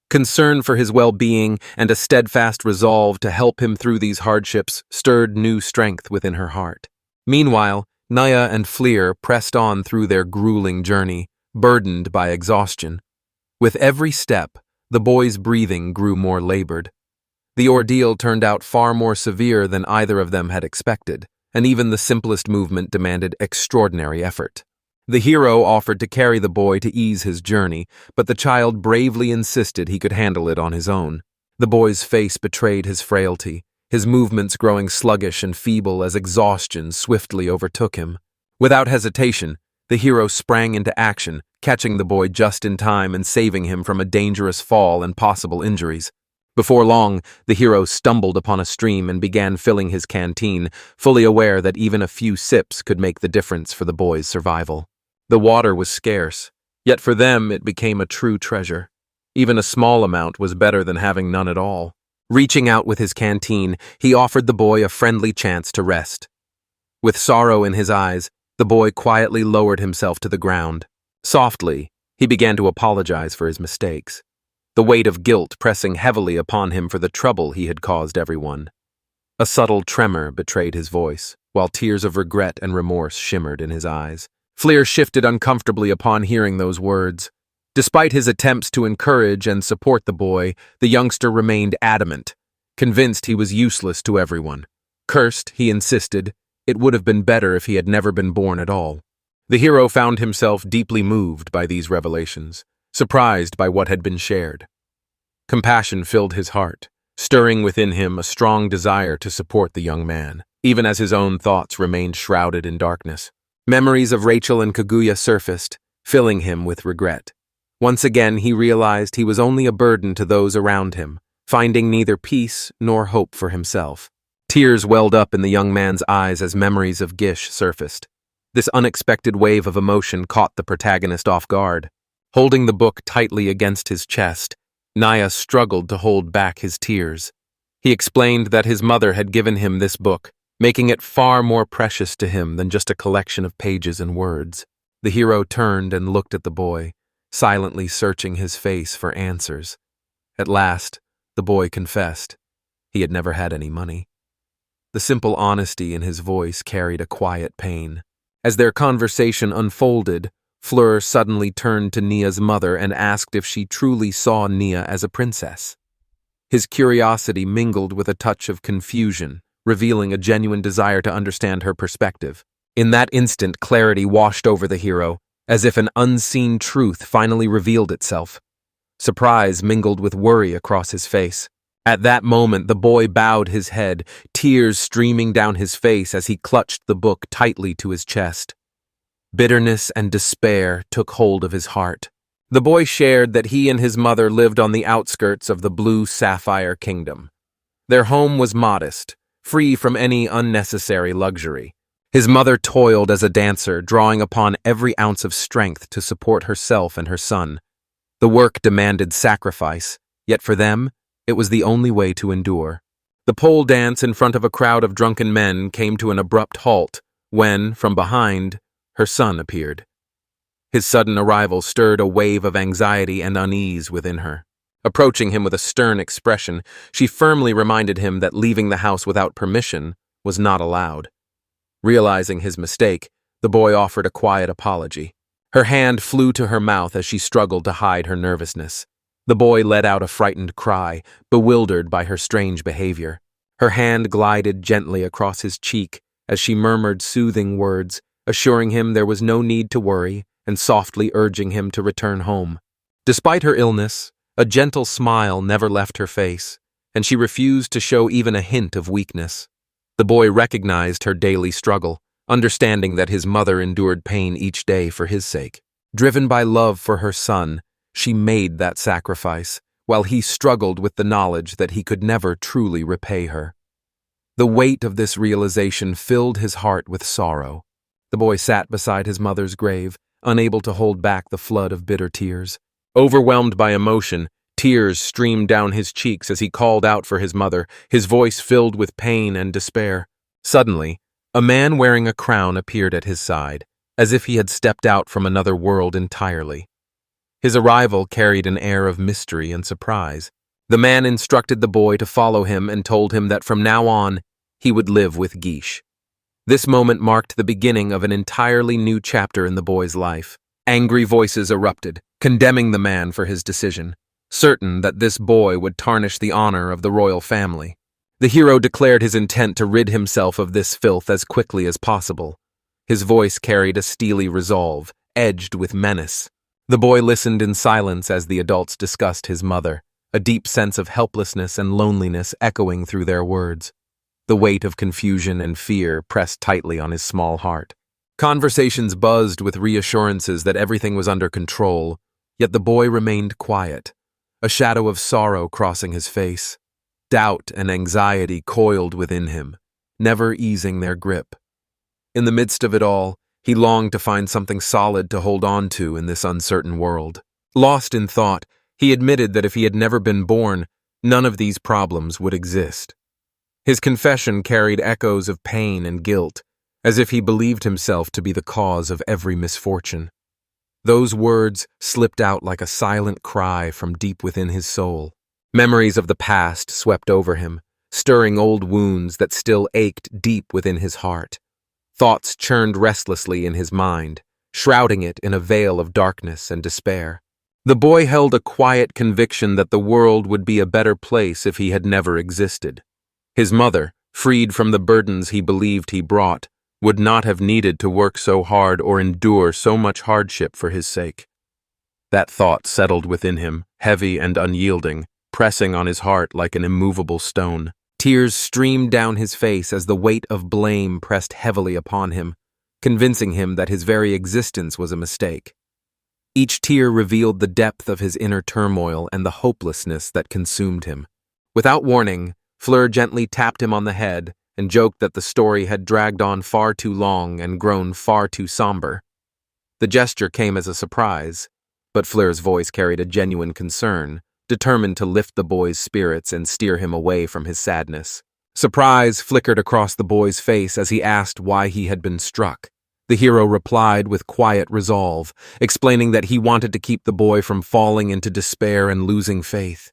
Concern for his well-being and a steadfast resolve to help him through these hardships stirred new strength within her heart. Meanwhile, Naya and Fleur pressed on through their grueling journey, burdened by exhaustion. With every step, the boy's breathing grew more labored. The ordeal turned out far more severe than either of them had expected, and even the simplest movement demanded extraordinary effort. The hero offered to carry the boy to ease his journey, but the child bravely insisted he could handle it on his own. The boy's face betrayed his frailty, his movements growing sluggish and feeble as exhaustion swiftly overtook him. Without hesitation, the hero sprang into action, catching the boy just in time and saving him from a dangerous fall and possible injuries. Before long, the hero stumbled upon a stream and began filling his canteen, fully aware that even a few sips could make the difference for the boy's survival. The water was scarce, yet for them it became a true treasure. Even a small amount was better than having none at all. Reaching out with his canteen, he offered the boy a friendly chance to rest. With sorrow in his eyes, the boy quietly lowered himself to the ground. Softly, he began to apologize for his mistakes, the weight of guilt pressing heavily upon him for the trouble he had caused everyone. A subtle tremor betrayed his voice, while tears of regret and remorse shimmered in his eyes. Fleer shifted uncomfortably upon hearing those words. Despite his attempts to encourage and support the boy, the youngster remained adamant, convinced he was useless to everyone. Cursed, he insisted, it would have been better if he had never been born at all. The hero found himself deeply moved by these revelations, surprised by what had been shared. Compassion filled his heart, stirring within him a strong desire to support the young man, even as his own thoughts remained shrouded in darkness. Memories of Rachel and Kaguya surfaced, filling him with regret. Once again he realized he was only a burden to those around him, finding neither peace nor hope for himself. Tears welled up in the young man's eyes as memories of Gish surfaced. This unexpected wave of emotion caught the protagonist off guard. Holding the book tightly against his chest, Naya struggled to hold back his tears. He explained that his mother had given him this book, making it far more precious to him than just a collection of pages and words. The hero turned and looked at the boy, silently searching his face for answers. At last, the boy confessed. He had never had any money. The simple honesty in his voice carried a quiet pain. As their conversation unfolded, Fleur suddenly turned to Nia's mother and asked if she truly saw Nia as a princess. His curiosity mingled with a touch of confusion, revealing a genuine desire to understand her perspective. In that instant, clarity washed over the hero, as if an unseen truth finally revealed itself. Surprise mingled with worry across his face. At that moment, the boy bowed his head, tears streaming down his face as he clutched the book tightly to his chest. Bitterness and despair took hold of his heart. The boy shared that he and his mother lived on the outskirts of the Blue Sapphire Kingdom. Their home was modest, free from any unnecessary luxury. His mother toiled as a dancer, drawing upon every ounce of strength to support herself and her son. The work demanded sacrifice, yet for them, it was the only way to endure. The pole dance in front of a crowd of drunken men came to an abrupt halt when, from behind, her son appeared. His sudden arrival stirred a wave of anxiety and unease within her. Approaching him with a stern expression, she firmly reminded him that leaving the house without permission was not allowed. Realizing his mistake, the boy offered a quiet apology. Her hand flew to her mouth as she struggled to hide her nervousness. The boy let out a frightened cry, bewildered by her strange behavior. Her hand glided gently across his cheek as she murmured soothing words, assuring him there was no need to worry and softly urging him to return home. Despite her illness, a gentle smile never left her face, and she refused to show even a hint of weakness. The boy recognized her daily struggle, understanding that his mother endured pain each day for his sake. Driven by love for her son, she made that sacrifice, while he struggled with the knowledge that he could never truly repay her. The weight of this realization filled his heart with sorrow. The boy sat beside his mother's grave, unable to hold back the flood of bitter tears. Overwhelmed by emotion, tears streamed down his cheeks as he called out for his mother, his voice filled with pain and despair. Suddenly, a man wearing a crown appeared at his side, as if he had stepped out from another world entirely. His arrival carried an air of mystery and surprise. The man instructed the boy to follow him and told him that from now on, he would live with Gish. This moment marked the beginning of an entirely new chapter in the boy's life. Angry voices erupted, condemning the man for his decision, certain that this boy would tarnish the honor of the royal family. The hero declared his intent to rid himself of this filth as quickly as possible. His voice carried a steely resolve, edged with menace. The boy listened in silence as the adults discussed his mother, a deep sense of helplessness and loneliness echoing through their words. The weight of confusion and fear pressed tightly on his small heart. Conversations buzzed with reassurances that everything was under control, yet the boy remained quiet, a shadow of sorrow crossing his face. Doubt and anxiety coiled within him, never easing their grip. In the midst of it all, he longed to find something solid to hold on to in this uncertain world. Lost in thought, he admitted that if he had never been born, none of these problems would exist. His confession carried echoes of pain and guilt, as if he believed himself to be the cause of every misfortune. Those words slipped out like a silent cry from deep within his soul. Memories of the past swept over him, stirring old wounds that still ached deep within his heart. Thoughts churned restlessly in his mind, shrouding it in a veil of darkness and despair. The boy held a quiet conviction that the world would be a better place if he had never existed. His mother, freed from the burdens he believed he brought, would not have needed to work so hard or endure so much hardship for his sake. That thought settled within him, heavy and unyielding, pressing on his heart like an immovable stone. Tears streamed down his face as the weight of blame pressed heavily upon him, convincing him that his very existence was a mistake. Each tear revealed the depth of his inner turmoil and the hopelessness that consumed him. Without warning, Fleur gently tapped him on the head and joked that the story had dragged on far too long and grown far too somber. The gesture came as a surprise, but Fleur's voice carried a genuine concern, determined to lift the boy's spirits and steer him away from his sadness. Surprise flickered across the boy's face as he asked why he had been struck. The hero replied with quiet resolve, explaining that he wanted to keep the boy from falling into despair and losing faith.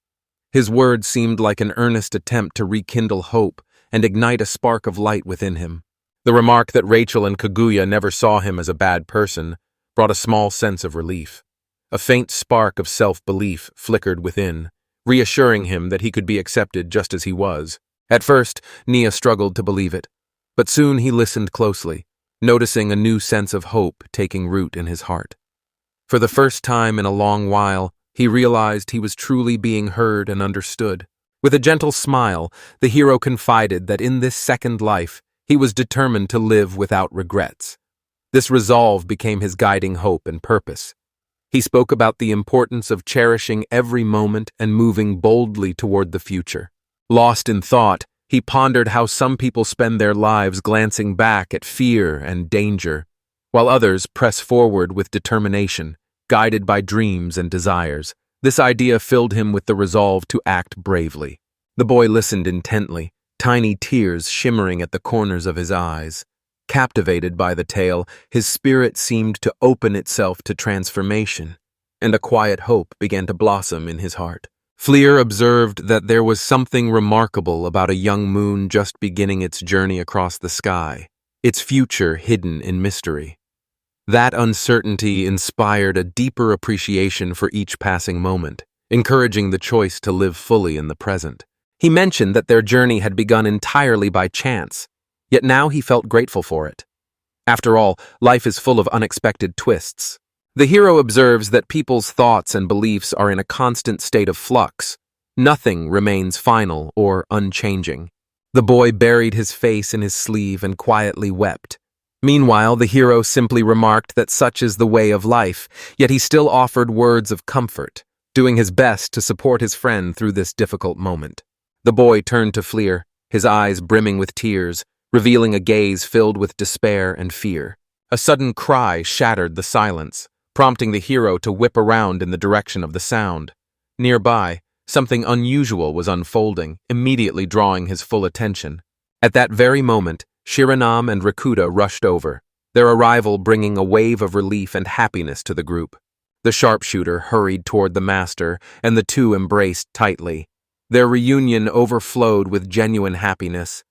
His words seemed like an earnest attempt to rekindle hope and ignite a spark of light within him. The remark that Rachel and Kaguya never saw him as a bad person brought a small sense of relief. A faint spark of self-belief flickered within, reassuring him that he could be accepted just as he was. At first, Nia struggled to believe it, but soon he listened closely, noticing a new sense of hope taking root in his heart. For the first time in a long while, he realized he was truly being heard and understood. With a gentle smile, the hero confided that in this second life, he was determined to live without regrets. This resolve became his guiding hope and purpose. He spoke about the importance of cherishing every moment and moving boldly toward the future. Lost in thought, he pondered how some people spend their lives glancing back at fear and danger, while others press forward with determination, guided by dreams and desires. This idea filled him with the resolve to act bravely. The boy listened intently, tiny tears shimmering at the corners of his eyes. Captivated by the tale, his spirit seemed to open itself to transformation, and a quiet hope began to blossom in his heart. Fleur observed that there was something remarkable about a young moon just beginning its journey across the sky, its future hidden in mystery. That uncertainty inspired a deeper appreciation for each passing moment, encouraging the choice to live fully in the present. He mentioned that their journey had begun entirely by chance, yet now he felt grateful for it. After all, life is full of unexpected twists. The hero observes that people's thoughts and beliefs are in a constant state of flux. Nothing remains final or unchanging. The boy buried his face in his sleeve and quietly wept. Meanwhile, the hero simply remarked that such is the way of life, yet he still offered words of comfort, doing his best to support his friend through this difficult moment. The boy turned to Fleur, his eyes brimming with tears, revealing a gaze filled with despair and fear. A sudden cry shattered the silence, prompting the hero to whip around in the direction of the sound. Nearby, something unusual was unfolding, immediately drawing his full attention. At that very moment, Shiranam and Rakuta rushed over, their arrival bringing a wave of relief and happiness to the group. The sharpshooter hurried toward the master, and the two embraced tightly. Their reunion overflowed with genuine happiness.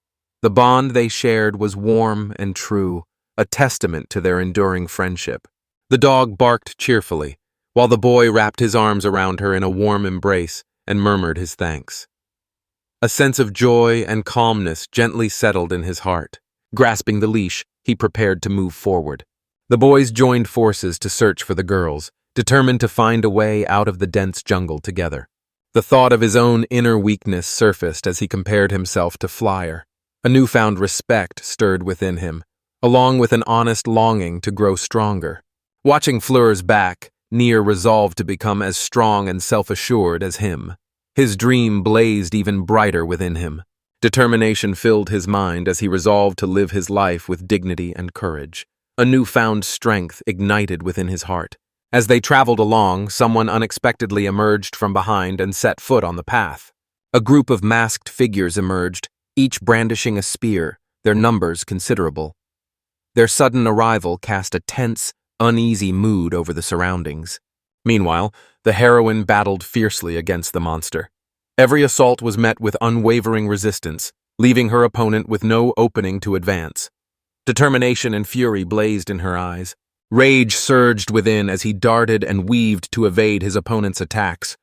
The bond they shared was warm and true, a testament to their enduring friendship. The dog barked cheerfully, while the boy wrapped his arms around her in a warm embrace and murmured his thanks. A sense of joy and calmness gently settled in his heart. Grasping the leash, he prepared to move forward. The boys joined forces to search for the girls, determined to find a way out of the dense jungle together. The thought of his own inner weakness surfaced as he compared himself to Flyer. A newfound respect stirred within him, along with an honest longing to grow stronger. Watching Fleur's back, Nier resolved to become as strong and self-assured as him. His dream blazed even brighter within him. Determination filled his mind as he resolved to live his life with dignity and courage. A newfound strength ignited within his heart. As they traveled along, someone unexpectedly emerged from behind and set foot on the path. A group of masked figures emerged, each brandishing a spear, their numbers considerable. Their sudden arrival cast a tense, uneasy mood over the surroundings. Meanwhile, the heroine battled fiercely against the monster. Every assault was met with unwavering resistance, leaving her opponent with no opening to advance. Determination and fury blazed in her eyes. Rage surged within as he darted and weaved to evade his opponent's attacks.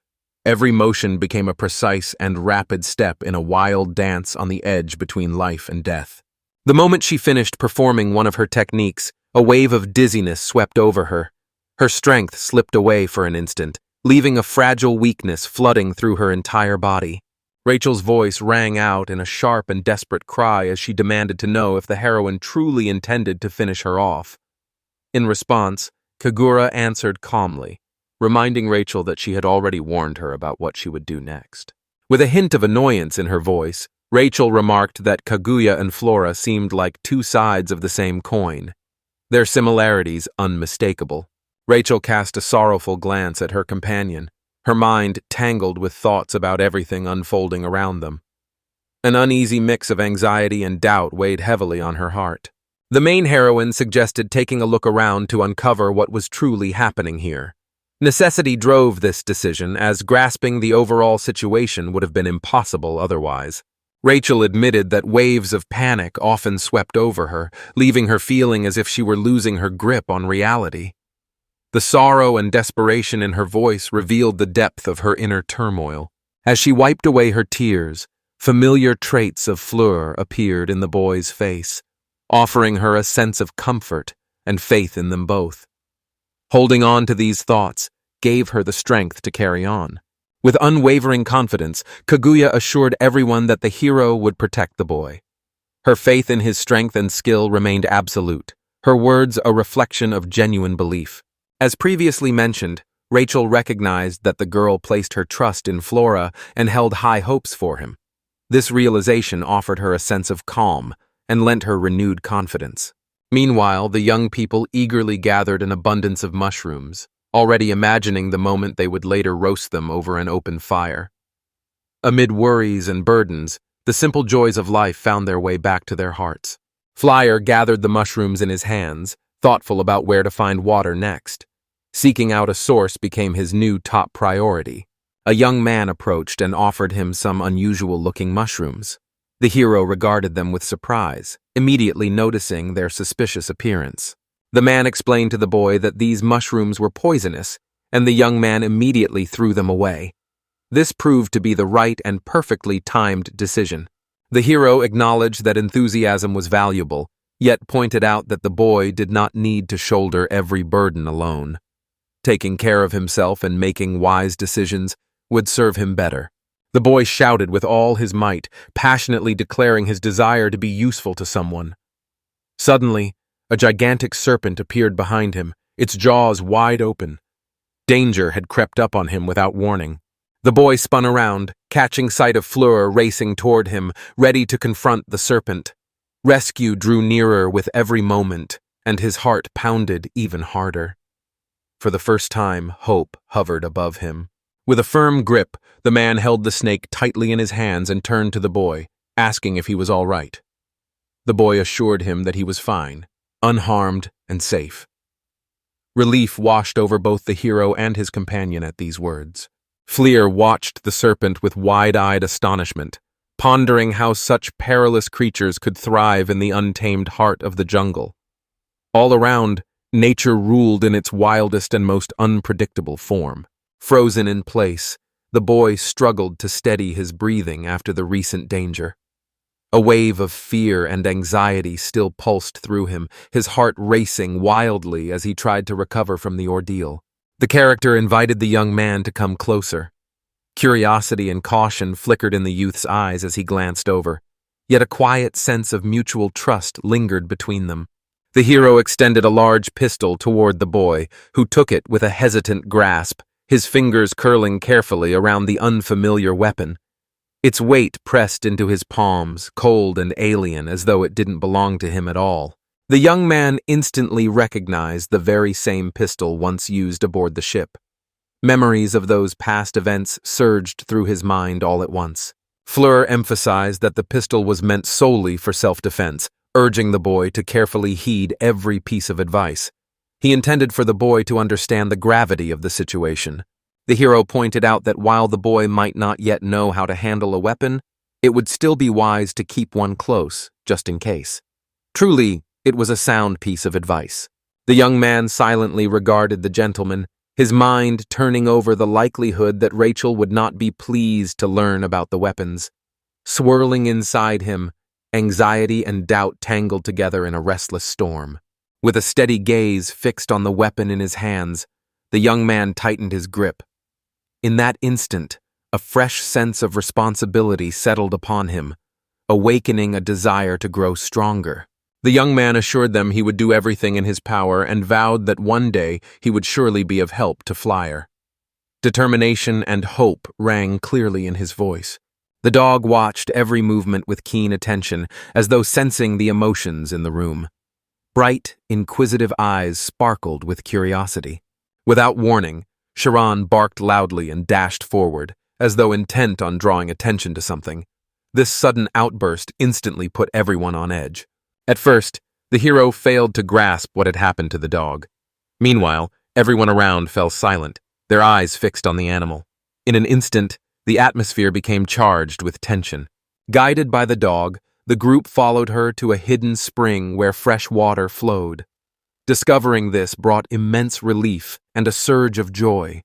Every motion became a precise and rapid step in a wild dance on the edge between life and death. The moment she finished performing one of her techniques, a wave of dizziness swept over her. Her strength slipped away for an instant, leaving a fragile weakness flooding through her entire body. Rachel's voice rang out in a sharp and desperate cry as she demanded to know if the heroine truly intended to finish her off. In response, Kagura answered calmly, reminding Rachel that she had already warned her about what she would do next. With a hint of annoyance in her voice, Rachel remarked that Kaguya and Flora seemed like two sides of the same coin, their similarities unmistakable. Rachel cast a sorrowful glance at her companion, her mind tangled with thoughts about everything unfolding around them. An uneasy mix of anxiety and doubt weighed heavily on her heart. The main heroine suggested taking a look around to uncover what was truly happening here. Necessity drove this decision, as grasping the overall situation would have been impossible otherwise. Rachel admitted that waves of panic often swept over her, leaving her feeling as if she were losing her grip on reality. The sorrow and desperation in her voice revealed the depth of her inner turmoil. As she wiped away her tears, familiar traits of Fleur appeared in the boy's face, offering her a sense of comfort and faith in them both. Holding on to these thoughts gave her the strength to carry on. With unwavering confidence, Kaguya assured everyone that the hero would protect the boy. Her faith in his strength and skill remained absolute, her words a reflection of genuine belief. As previously mentioned, Rachel recognized that the girl placed her trust in Flora and held high hopes for him. This realization offered her a sense of calm and lent her renewed confidence. Meanwhile, the young people eagerly gathered an abundance of mushrooms, already imagining the moment they would later roast them over an open fire. Amid worries and burdens, the simple joys of life found their way back to their hearts. Flyer gathered the mushrooms in his hands, thoughtful about where to find water next. Seeking out a source became his new top priority. A young man approached and offered him some unusual-looking mushrooms. The hero regarded them with surprise, immediately noticing their suspicious appearance. The man explained to the boy that these mushrooms were poisonous, and the young man immediately threw them away. This proved to be the right and perfectly timed decision. The hero acknowledged that enthusiasm was valuable, yet pointed out that the boy did not need to shoulder every burden alone. Taking care of himself and making wise decisions would serve him better. The boy shouted with all his might, passionately declaring his desire to be useful to someone. Suddenly, a gigantic serpent appeared behind him, its jaws wide open. Danger had crept up on him without warning. The boy spun around, catching sight of Fleur racing toward him, ready to confront the serpent. Rescue drew nearer with every moment, and his heart pounded even harder. For the first time, hope hovered above him. With a firm grip, the man held the snake tightly in his hands and turned to the boy, asking if he was all right. The boy assured him that he was fine, unharmed and safe. Relief washed over both the hero and his companion at these words. Fleur watched the serpent with wide-eyed astonishment, pondering how such perilous creatures could thrive in the untamed heart of the jungle. All around, nature ruled in its wildest and most unpredictable form. Frozen in place, the boy struggled to steady his breathing after the recent danger. A wave of fear and anxiety still pulsed through him, his heart racing wildly as he tried to recover from the ordeal. The character invited the young man to come closer. Curiosity and caution flickered in the youth's eyes as he glanced over, yet a quiet sense of mutual trust lingered between them. The hero extended a large pistol toward the boy, who took it with a hesitant grasp, his fingers curling carefully around the unfamiliar weapon. Its weight pressed into his palms, cold and alien, as though it didn't belong to him at all. The young man instantly recognized the very same pistol once used aboard the ship. Memories of those past events surged through his mind all at once. Fleur emphasized that the pistol was meant solely for self-defense, urging the boy to carefully heed every piece of advice. He intended for the boy to understand the gravity of the situation. The hero pointed out that while the boy might not yet know how to handle a weapon, it would still be wise to keep one close, just in case. Truly, it was a sound piece of advice. The young man silently regarded the gentleman, his mind turning over the likelihood that Rachel would not be pleased to learn about the weapons. Swirling inside him, anxiety and doubt tangled together in a restless storm. With a steady gaze fixed on the weapon in his hands, the young man tightened his grip. In that instant, a fresh sense of responsibility settled upon him, awakening a desire to grow stronger. The young man assured them he would do everything in his power and vowed that one day he would surely be of help to Flyer. Determination and hope rang clearly in his voice. The dog watched every movement with keen attention, as though sensing the emotions in the room. Bright, inquisitive eyes sparkled with curiosity. Without warning, Sharon barked loudly and dashed forward, as though intent on drawing attention to something. This sudden outburst instantly put everyone on edge. At first, the hero failed to grasp what had happened to the dog. Meanwhile, everyone around fell silent, their eyes fixed on the animal. In an instant, the atmosphere became charged with tension. Guided by the dog, the group followed her to a hidden spring where fresh water flowed. Discovering this brought immense relief and a surge of joy.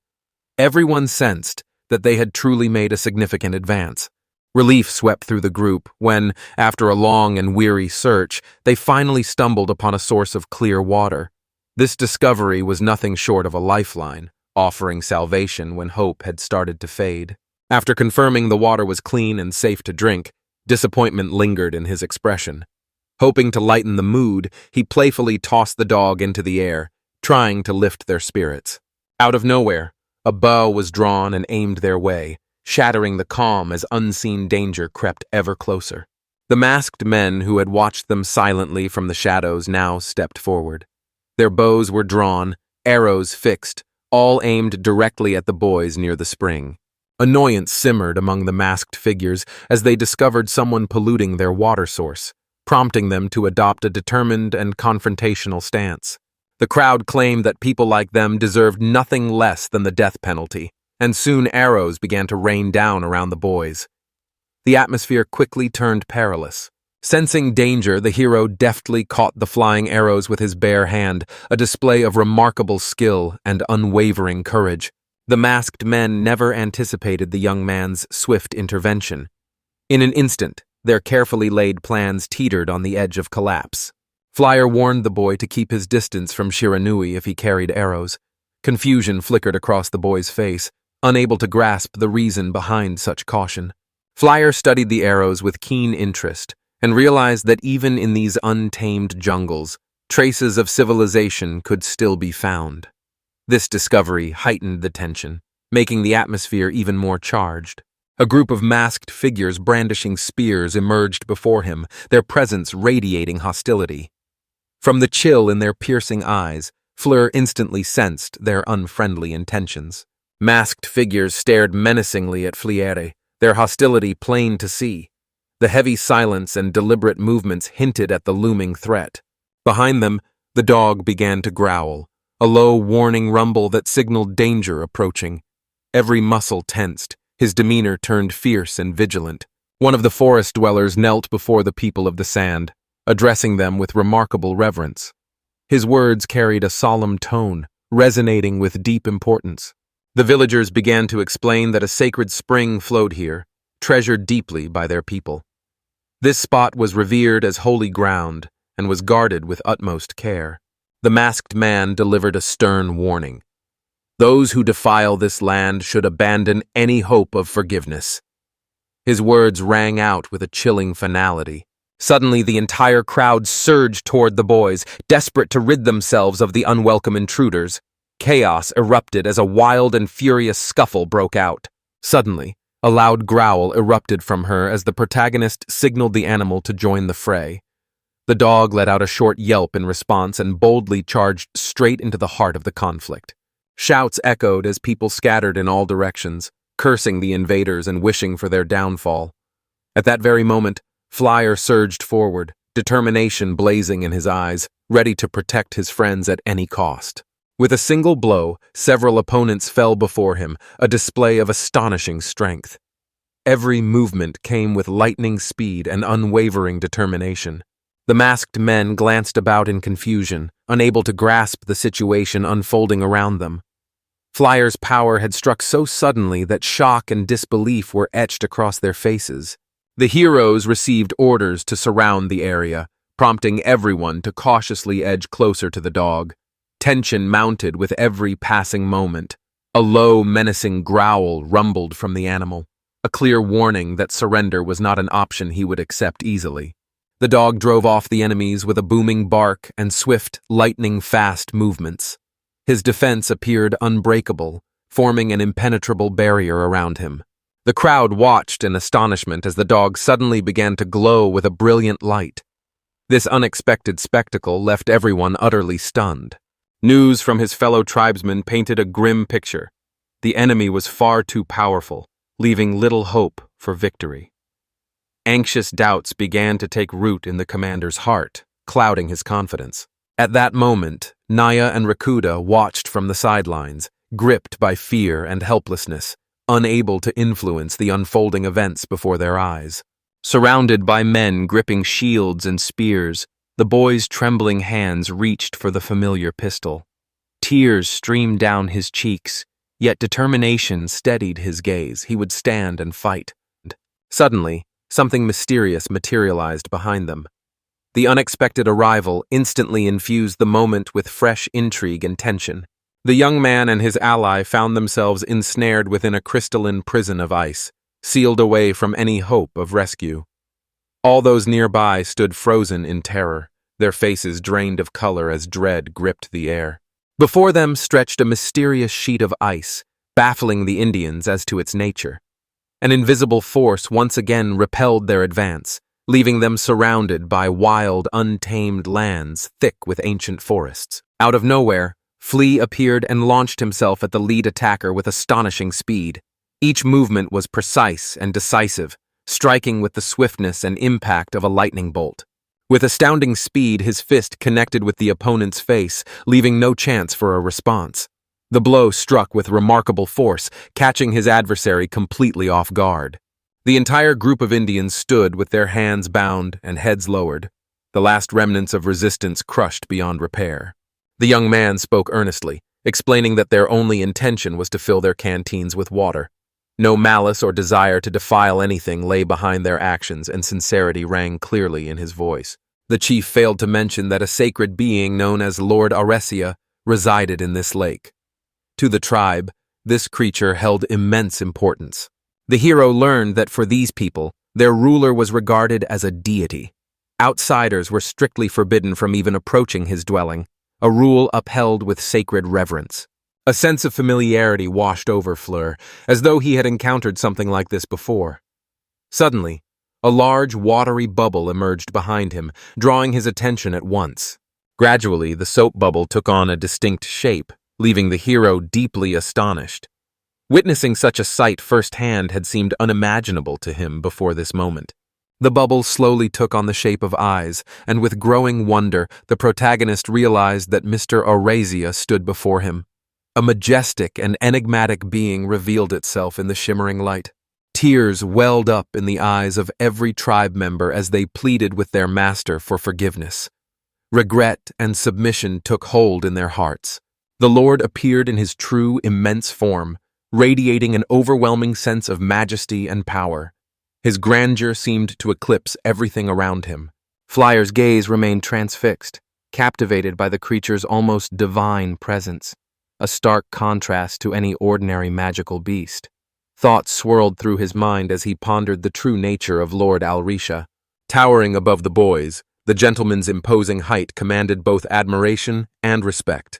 Everyone sensed that they had truly made a significant advance. Relief swept through the group when, after a long and weary search, they finally stumbled upon a source of clear water. This discovery was nothing short of a lifeline, offering salvation when hope had started to fade. After confirming the water was clean and safe to drink, disappointment lingered in his expression. Hoping to lighten the mood, he playfully tossed the dog into the air, trying to lift their spirits. Out of nowhere, a bow was drawn and aimed their way, shattering the calm as unseen danger crept ever closer. The masked men who had watched them silently from the shadows now stepped forward. Their bows were drawn, arrows fixed, all aimed directly at the boys near the spring. Annoyance simmered among the masked figures as they discovered someone polluting their water source, prompting them to adopt a determined and confrontational stance. The crowd claimed that people like them deserved nothing less than the death penalty, and soon arrows began to rain down around the boys. The atmosphere quickly turned perilous. Sensing danger, the hero deftly caught the flying arrows with his bare hand, a display of remarkable skill and unwavering courage. The masked men never anticipated the young man's swift intervention. In an instant, their carefully laid plans teetered on the edge of collapse. Flyer warned the boy to keep his distance from Shiranui if he carried arrows. Confusion flickered across the boy's face, unable to grasp the reason behind such caution. Flyer studied the arrows with keen interest and realized that even in these untamed jungles, traces of civilization could still be found. This discovery heightened the tension, making the atmosphere even more charged. A group of masked figures brandishing spears emerged before him, their presence radiating hostility. From the chill in their piercing eyes, Fleur instantly sensed their unfriendly intentions. Masked figures stared menacingly at Fliere, their hostility plain to see. The heavy silence and deliberate movements hinted at the looming threat. Behind them, the dog began to growl, a low warning rumble that signaled danger approaching. Every muscle tensed, his demeanor turned fierce and vigilant. One of the forest dwellers knelt before the people of the sand, addressing them with remarkable reverence. His words carried a solemn tone, resonating with deep importance. The villagers began to explain that a sacred spring flowed here, treasured deeply by their people. This spot was revered as holy ground and was guarded with utmost care. The masked man delivered a stern warning. Those who defile this land should abandon any hope of forgiveness. His words rang out with a chilling finality. Suddenly, the entire crowd surged toward the boys, desperate to rid themselves of the unwelcome intruders. Chaos erupted as a wild and furious scuffle broke out. Suddenly, a loud growl erupted from her as the protagonist signaled the animal to join the fray. The dog let out a short yelp in response and boldly charged straight into the heart of the conflict. Shouts echoed as people scattered in all directions, cursing the invaders and wishing for their downfall. At that very moment, Flyer surged forward, determination blazing in his eyes, ready to protect his friends at any cost. With a single blow, several opponents fell before him, a display of astonishing strength. Every movement came with lightning speed and unwavering determination. The masked men glanced about in confusion, unable to grasp the situation unfolding around them. Flyer's power had struck so suddenly that shock and disbelief were etched across their faces. The heroes received orders to surround the area, prompting everyone to cautiously edge closer to the dog. Tension mounted with every passing moment. A low, menacing growl rumbled from the animal, a clear warning that surrender was not an option he would accept easily. The dog drove off the enemies with a booming bark and swift, lightning-fast movements. His defense appeared unbreakable, forming an impenetrable barrier around him. The crowd watched in astonishment as the dog suddenly began to glow with a brilliant light. This unexpected spectacle left everyone utterly stunned. News from his fellow tribesmen painted a grim picture. The enemy was far too powerful, leaving little hope for victory. Anxious doubts began to take root in the commander's heart, clouding his confidence. At that moment, Naya and Rakuda watched from the sidelines, gripped by fear and helplessness, unable to influence the unfolding events before their eyes. Surrounded by men gripping shields and spears, the boy's trembling hands reached for the familiar pistol. Tears streamed down his cheeks, yet determination steadied his gaze. He would stand and fight. Suddenly, something mysterious materialized behind them. The unexpected arrival instantly infused the moment with fresh intrigue and tension. The young man and his ally found themselves ensnared within a crystalline prison of ice, sealed away from any hope of rescue. All those nearby stood frozen in terror, their faces drained of color as dread gripped the air. Before them stretched a mysterious sheet of ice, baffling the Indians as to its nature. An invisible force once again repelled their advance, leaving them surrounded by wild, untamed lands thick with ancient forests. Out of nowhere, Flea appeared and launched himself at the lead attacker with astonishing speed. Each movement was precise and decisive, striking with the swiftness and impact of a lightning bolt. With astounding speed, his fist connected with the opponent's face, leaving no chance for a response. The blow struck with remarkable force, catching his adversary completely off guard. The entire group of Indians stood with their hands bound and heads lowered, the last remnants of resistance crushed beyond repair. The young man spoke earnestly, explaining that their only intention was to fill their canteens with water. No malice or desire to defile anything lay behind their actions, and sincerity rang clearly in his voice. The chief failed to mention that a sacred being known as Lord Auresia resided in this lake. To the tribe, this creature held immense importance. The hero learned that for these people, their ruler was regarded as a deity. Outsiders were strictly forbidden from even approaching his dwelling, a rule upheld with sacred reverence. A sense of familiarity washed over Fleur, as though he had encountered something like this before. Suddenly, a large, watery bubble emerged behind him, drawing his attention at once. Gradually, the soap bubble took on a distinct shape, leaving the hero deeply astonished. Witnessing such a sight firsthand had seemed unimaginable to him before this moment. The bubble slowly took on the shape of eyes, and with growing wonder, the protagonist realized that Mr. Auresia stood before him. A majestic and enigmatic being revealed itself in the shimmering light. Tears welled up in the eyes of every tribe member as they pleaded with their master for forgiveness. Regret and submission took hold in their hearts. The Lord appeared in his true, immense form, radiating an overwhelming sense of majesty and power. His grandeur seemed to eclipse everything around him. Flyer's gaze remained transfixed, captivated by the creature's almost divine presence, a stark contrast to any ordinary magical beast. Thoughts swirled through his mind as he pondered the true nature of Lord Alrisha. Towering above the boys, the gentleman's imposing height commanded both admiration and respect.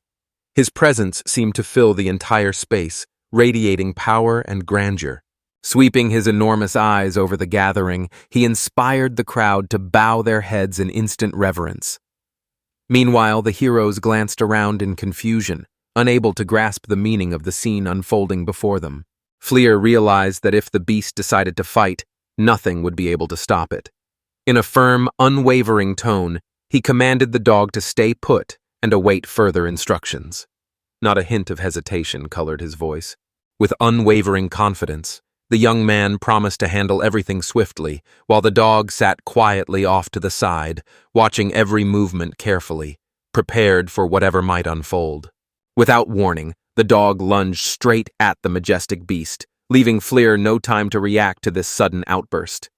His presence seemed to fill the entire space, radiating power and grandeur. Sweeping his enormous eyes over the gathering, he inspired the crowd to bow their heads in instant reverence. Meanwhile, the heroes glanced around in confusion, unable to grasp the meaning of the scene unfolding before them. Fleer realized that if the beast decided to fight, nothing would be able to stop it. In a firm, unwavering tone, he commanded the dog to stay put and await further instructions. Not a hint of hesitation colored his voice. With unwavering confidence, the young man promised to handle everything swiftly, while the dog sat quietly off to the side, watching every movement carefully, prepared for whatever might unfold. Without warning, the dog lunged straight at the majestic beast, leaving Fleer no time to react to this sudden outburst.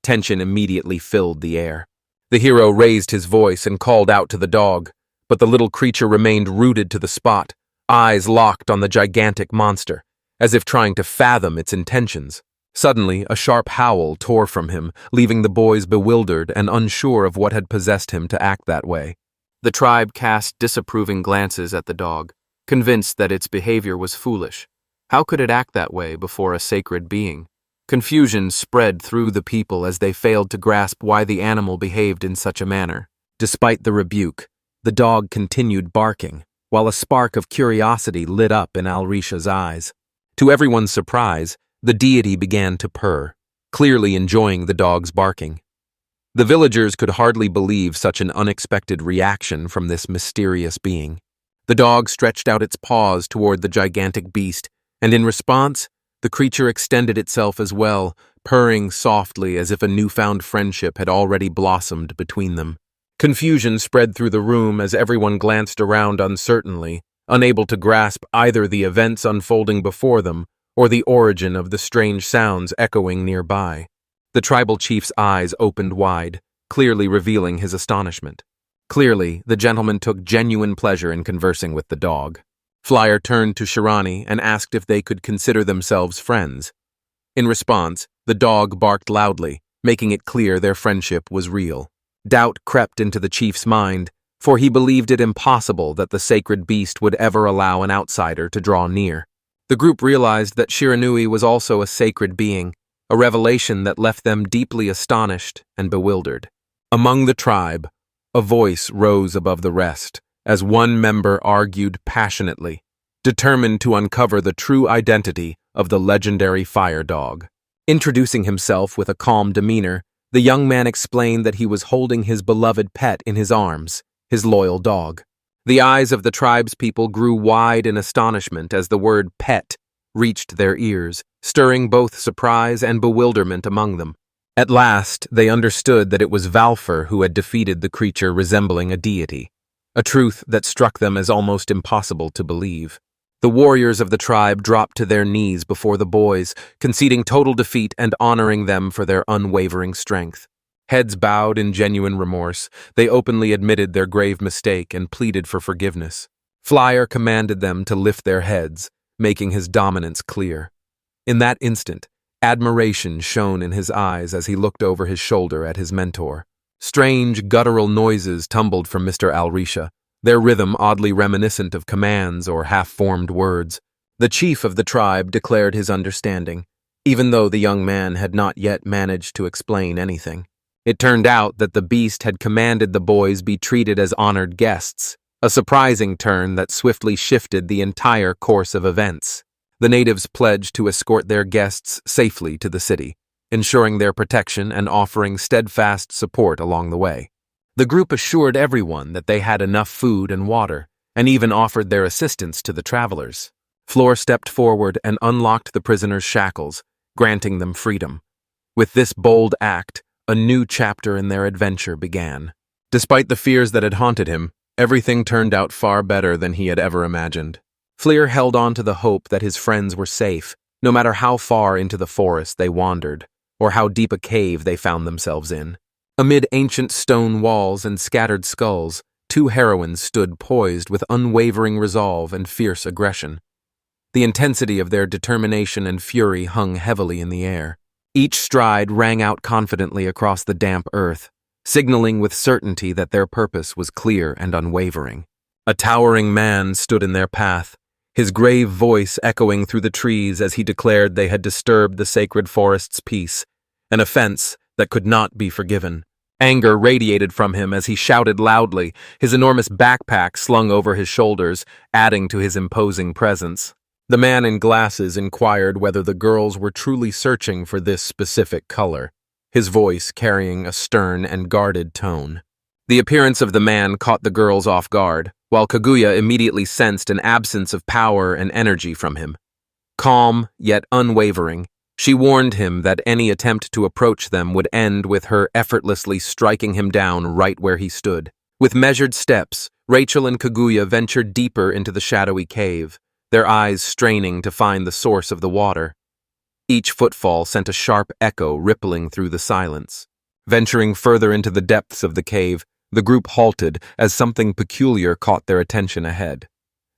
Tension immediately filled the air. The hero raised his voice and called out to the dog, but the little creature remained rooted to the spot, eyes locked on the gigantic monster, as if trying to fathom its intentions. Suddenly, a sharp howl tore from him, leaving the boys bewildered and unsure of what had possessed him to act that way. The tribe cast disapproving glances at the dog, convinced that its behavior was foolish. How could it act that way before a sacred being? Confusion spread through the people as they failed to grasp why the animal behaved in such a manner. Despite the rebuke, the dog continued barking, while a spark of curiosity lit up in Alrisha's eyes. To everyone's surprise, the deity began to purr, clearly enjoying the dog's barking. The villagers could hardly believe such an unexpected reaction from this mysterious being. The dog stretched out its paws toward the gigantic beast, and in response, the creature extended itself as well, purring softly as if a newfound friendship had already blossomed between them. Confusion spread through the room as everyone glanced around uncertainly, unable to grasp either the events unfolding before them or the origin of the strange sounds echoing nearby. The tribal chief's eyes opened wide, clearly revealing his astonishment. Clearly, the gentleman took genuine pleasure in conversing with the dog. Flyer turned to Shirani and asked if they could consider themselves friends. In response, the dog barked loudly, making it clear their friendship was real. Doubt crept into the chief's mind, for he believed it impossible that the sacred beast would ever allow an outsider to draw near. The group realized that Shiranui was also a sacred being, a revelation that left them deeply astonished and bewildered. Among the tribe, a voice rose above the rest, as one member argued passionately, determined to uncover the true identity of the legendary fire dog. Introducing himself with a calm demeanor, the young man explained that he was holding his beloved pet in his arms, his loyal dog. The eyes of the tribe's people grew wide in astonishment as the word pet reached their ears, stirring both surprise and bewilderment among them. At last, they understood that it was Valfer who had defeated the creature resembling a deity, a truth that struck them as almost impossible to believe. The warriors of the tribe dropped to their knees before the boys, conceding total defeat and honoring them for their unwavering strength. Heads bowed in genuine remorse, they openly admitted their grave mistake and pleaded for forgiveness. Flyer commanded them to lift their heads, making his dominance clear. In that instant, admiration shone in his eyes as he looked over his shoulder at his mentor. Strange, guttural noises tumbled from Mr. Alrisha, their rhythm oddly reminiscent of commands or half-formed words. The chief of the tribe declared his understanding, even though the young man had not yet managed to explain anything. It turned out that the beast had commanded the boys be treated as honored guests, a surprising turn that swiftly shifted the entire course of events. The natives pledged to escort their guests safely to the city, ensuring their protection and offering steadfast support along the way. The group assured everyone that they had enough food and water, and even offered their assistance to the travelers. Floor stepped forward and unlocked the prisoners' shackles, granting them freedom. With this bold act, a new chapter in their adventure began. Despite the fears that had haunted him, everything turned out far better than he had ever imagined. Fleer held on to the hope that his friends were safe, no matter how far into the forest they wandered. or how deep a cave they found themselves in. Amid ancient stone walls and scattered skulls, two heroines stood poised with unwavering resolve and fierce aggression. The intensity of their determination and fury hung heavily in the air. Each stride rang out confidently across the damp earth, signaling with certainty that their purpose was clear and unwavering. A towering man stood in their path, his grave voice echoing through the trees as he declared they had disturbed the sacred forest's peace, an offense that could not be forgiven. Anger radiated from him as he shouted loudly, his enormous backpack slung over his shoulders, adding to his imposing presence. The man in glasses inquired whether the girls were truly searching for this specific color, his voice carrying a stern and guarded tone. The appearance of the man caught the girls off guard, while Kaguya immediately sensed an absence of power and energy from him. Calm, yet unwavering, she warned him that any attempt to approach them would end with her effortlessly striking him down right where he stood. With measured steps, Rachel and Kaguya ventured deeper into the shadowy cave, their eyes straining to find the source of the water. Each footfall sent a sharp echo rippling through the silence. Venturing further into the depths of the cave, the group halted as something peculiar caught their attention ahead.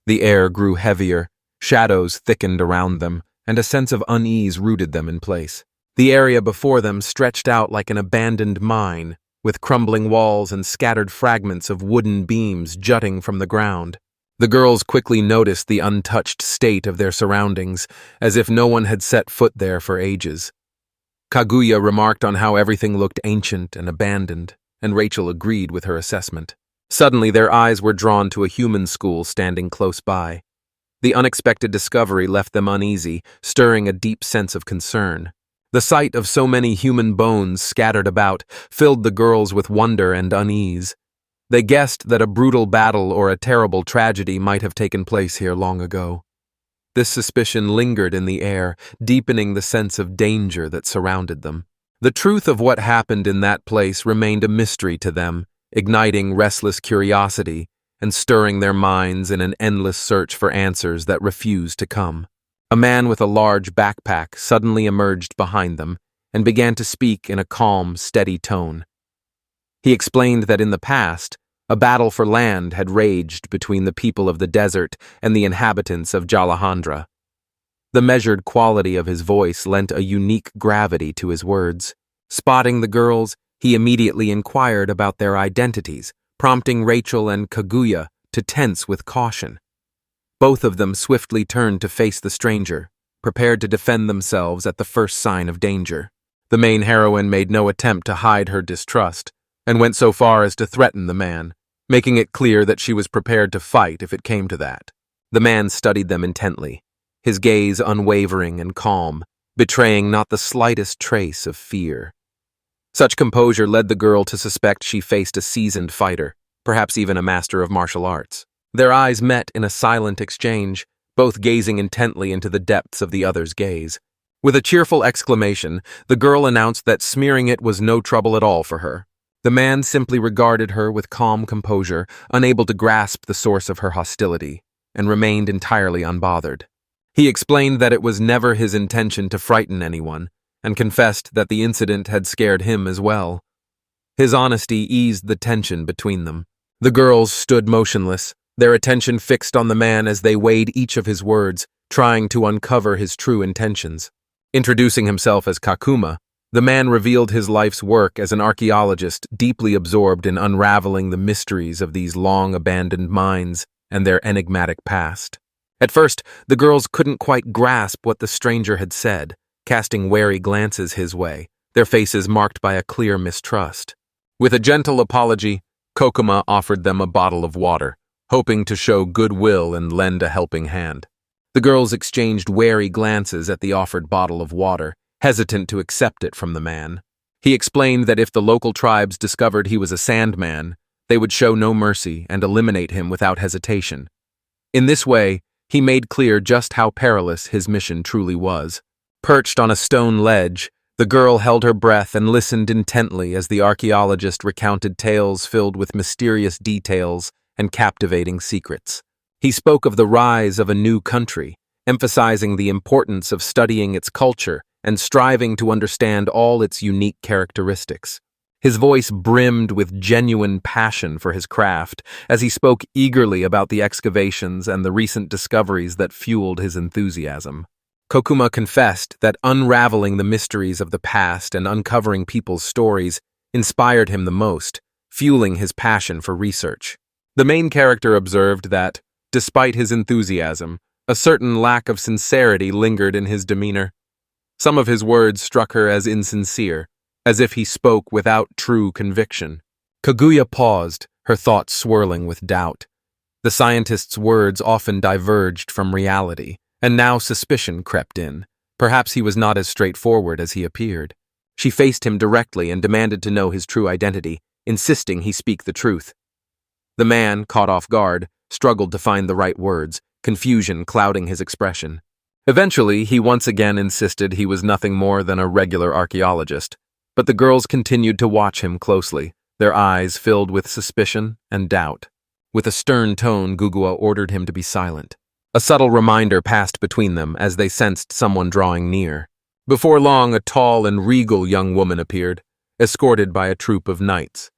The air grew heavier, shadows thickened around them, and a sense of unease rooted them in place. The area before them stretched out like an abandoned mine, with crumbling walls and scattered fragments of wooden beams jutting from the ground. The girls quickly noticed the untouched state of their surroundings, as if no one had set foot there for ages. Kaguya remarked on how everything looked ancient and abandoned, and Rachel agreed with her assessment. Suddenly, their eyes were drawn to a human school standing close by. The unexpected discovery left them uneasy, stirring a deep sense of concern. The sight of so many human bones scattered about filled the girls with wonder and unease. They guessed that a brutal battle or a terrible tragedy might have taken place here long ago. This suspicion lingered in the air, deepening the sense of danger that surrounded them. The truth of what happened in that place remained a mystery to them, igniting restless curiosity and stirring their minds in an endless search for answers that refused to come. A man with a large backpack suddenly emerged behind them and began to speak in a calm, steady tone. He explained that in the past, a battle for land had raged between the people of the desert and the inhabitants of Jalahandra. The measured quality of his voice lent a unique gravity to his words. Spotting the girls, he immediately inquired about their identities, prompting Rachel and Kaguya to tense with caution. Both of them swiftly turned to face the stranger, prepared to defend themselves at the first sign of danger. The main heroine made no attempt to hide her distrust, and went so far as to threaten the man, making it clear that she was prepared to fight if it came to that. The man studied them intently, his gaze unwavering and calm, betraying not the slightest trace of fear. Such composure led the girl to suspect she faced a seasoned fighter, perhaps even a master of martial arts. Their eyes met in a silent exchange, both gazing intently into the depths of the other's gaze. With a cheerful exclamation, the girl announced that smearing it was no trouble at all for her. The man simply regarded her with calm composure, unable to grasp the source of her hostility, and remained entirely unbothered. He explained that it was never his intention to frighten anyone, and confessed that the incident had scared him as well. His honesty eased the tension between them. The girls stood motionless, their attention fixed on the man as they weighed each of his words, trying to uncover his true intentions. Introducing himself as Kakuma, the man revealed his life's work as an archaeologist deeply absorbed in unraveling the mysteries of these long-abandoned mines and their enigmatic past. At first, the girls couldn't quite grasp what the stranger had said, casting wary glances his way, their faces marked by a clear mistrust. With a gentle apology, Kokuma offered them a bottle of water, hoping to show goodwill and lend a helping hand. The girls exchanged wary glances at the offered bottle of water, hesitant to accept it from the man. He explained that if the local tribes discovered he was a sandman, they would show no mercy and eliminate him without hesitation. In this way, he made clear just how perilous his mission truly was. Perched on a stone ledge, the girl held her breath and listened intently as the archaeologist recounted tales filled with mysterious details and captivating secrets. He spoke of the rise of a new country, emphasizing the importance of studying its culture and striving to understand all its unique characteristics. His voice brimmed with genuine passion for his craft as he spoke eagerly about the excavations and the recent discoveries that fueled his enthusiasm. Kokuma confessed that unraveling the mysteries of the past and uncovering people's stories inspired him the most, fueling his passion for research. The main character observed that, despite his enthusiasm, a certain lack of sincerity lingered in his demeanor. Some of his words struck her as insincere, as if he spoke without true conviction. Kaguya paused, her thoughts swirling with doubt. The scientist's words often diverged from reality, and now suspicion crept in. Perhaps he was not as straightforward as he appeared. She faced him directly and demanded to know his true identity, insisting he speak the truth. The man, caught off guard, struggled to find the right words, confusion clouding his expression. Eventually, he once again insisted he was nothing more than a regular archaeologist, but the girls continued to watch him closely, their eyes filled with suspicion and doubt. With a stern tone, Gugua ordered him to be silent. A subtle reminder passed between them as they sensed someone drawing near. Before long, a tall and regal young woman appeared, escorted by a troop of knights.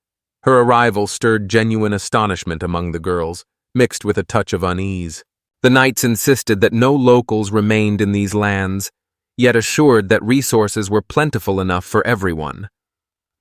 Her arrival stirred genuine astonishment among the girls, mixed with a touch of unease. The knights insisted that no locals remained in these lands, yet assured that resources were plentiful enough for everyone.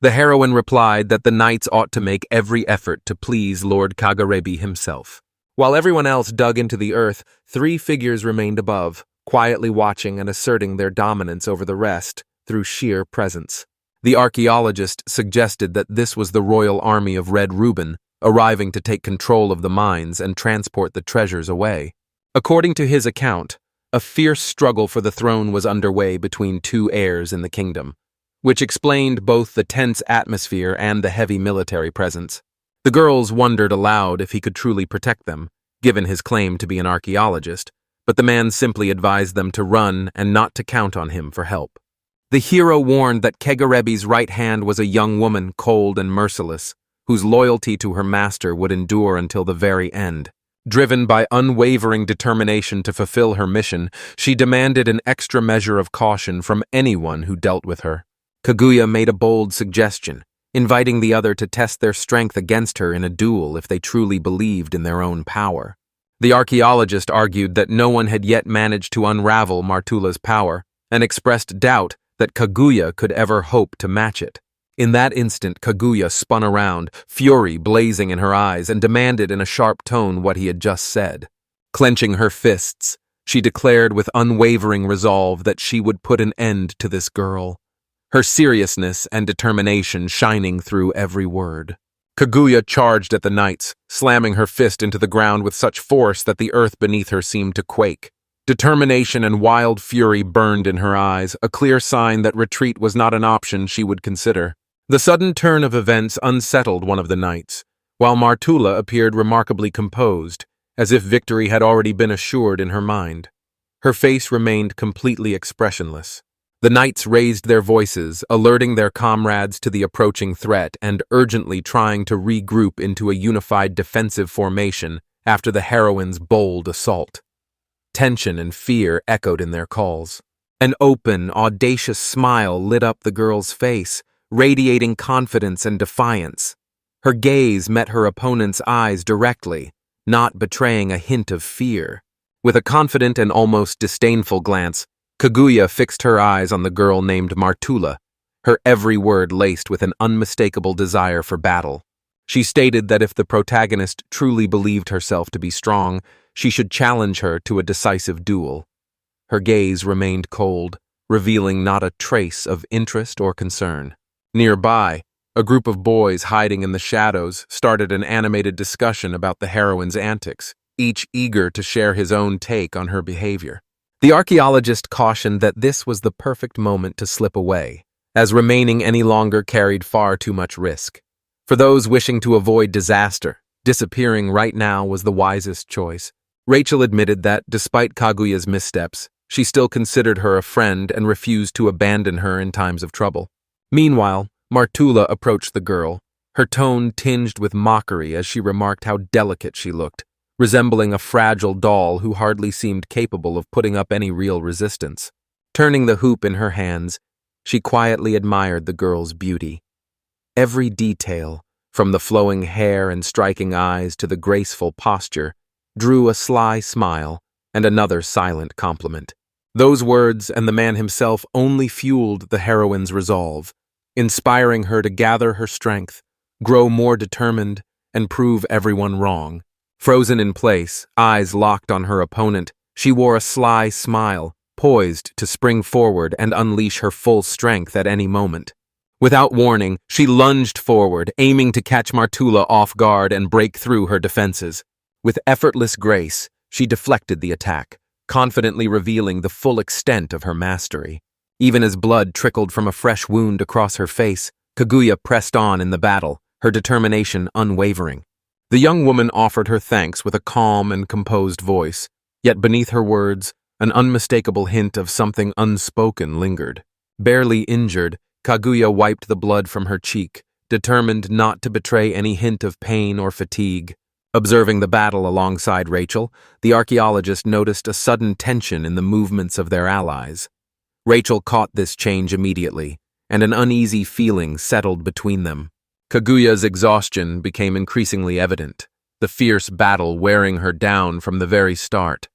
The heroine replied that the knights ought to make every effort to please Lord Kagarebi himself. While everyone else dug into the earth, 3 figures remained above, quietly watching and asserting their dominance over the rest through sheer presence. The archaeologist suggested that this was the royal army of Red Reuben, arriving to take control of the mines and transport the treasures away. According to his account, a fierce struggle for the throne was underway between 2 heirs in the kingdom, which explained both the tense atmosphere and the heavy military presence. The girls wondered aloud if he could truly protect them, given his claim to be an archaeologist, but the man simply advised them to run and not to count on him for help. The hero warned that Kagarebi's right hand was a young woman cold and merciless, whose loyalty to her master would endure until the very end. Driven by unwavering determination to fulfill her mission, she demanded an extra measure of caution from anyone who dealt with her. Kaguya made a bold suggestion, inviting the other to test their strength against her in a duel if they truly believed in their own power. The archaeologist argued that no one had yet managed to unravel Martula's power, and expressed doubt that Kaguya could ever hope to match it. In that instant, Kaguya spun around, fury blazing in her eyes, and demanded in a sharp tone what he had just said. Clenching her fists, she declared with unwavering resolve that she would put an end to this girl, her seriousness and determination shining through every word. Kaguya charged at the knights, slamming her fist into the ground with such force that the earth beneath her seemed to quake. Determination and wild fury burned in her eyes, a clear sign that retreat was not an option she would consider. The sudden turn of events unsettled one of the knights, while Martula appeared remarkably composed, as if victory had already been assured in her mind. Her face remained completely expressionless. The knights raised their voices, alerting their comrades to the approaching threat and urgently trying to regroup into a unified defensive formation after the heroine's bold assault. Tension and fear echoed in their calls. An open, audacious smile lit up the girl's face, radiating confidence and defiance. Her gaze met her opponent's eyes directly, not betraying a hint of fear. With a confident and almost disdainful glance, Kaguya fixed her eyes on the girl named Martula, her every word laced with an unmistakable desire for battle. She stated that if the protagonist truly believed herself to be strong, she should challenge her to a decisive duel. Her gaze remained cold, revealing not a trace of interest or concern. Nearby, a group of boys hiding in the shadows started an animated discussion about the heroine's antics, each eager to share his own take on her behavior. The archaeologist cautioned that this was the perfect moment to slip away, as remaining any longer carried far too much risk. For those wishing to avoid disaster, disappearing right now was the wisest choice. Rachel admitted that, despite Kaguya's missteps, she still considered her a friend and refused to abandon her in times of trouble. Meanwhile, Martula approached the girl, her tone tinged with mockery as she remarked how delicate she looked, resembling a fragile doll who hardly seemed capable of putting up any real resistance. Turning the hoop in her hands, she quietly admired the girl's beauty. Every detail, from the flowing hair and striking eyes to the graceful posture, drew a sly smile and another silent compliment. Those words and the man himself only fueled the heroine's resolve, inspiring her to gather her strength, grow more determined, and prove everyone wrong. Frozen in place, eyes locked on her opponent, she wore a sly smile, poised to spring forward and unleash her full strength at any moment. Without warning, she lunged forward, aiming to catch Martula off guard and break through her defenses. With effortless grace, she deflected the attack, confidently revealing the full extent of her mastery. Even as blood trickled from a fresh wound across her face, Kaguya pressed on in the battle, her determination unwavering. The young woman offered her thanks with a calm and composed voice, yet beneath her words, an unmistakable hint of something unspoken lingered. Barely injured, Kaguya wiped the blood from her cheek, determined not to betray any hint of pain or fatigue. Observing the battle alongside Rachel, the archaeologist noticed a sudden tension in the movements of their allies. Rachel caught this change immediately, and an uneasy feeling settled between them. Kaguya's exhaustion became increasingly evident, the fierce battle wearing her down from the very start.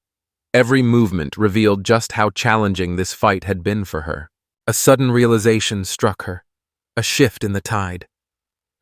Every movement revealed just how challenging this fight had been for her. A sudden realization struck her, a shift in the tide.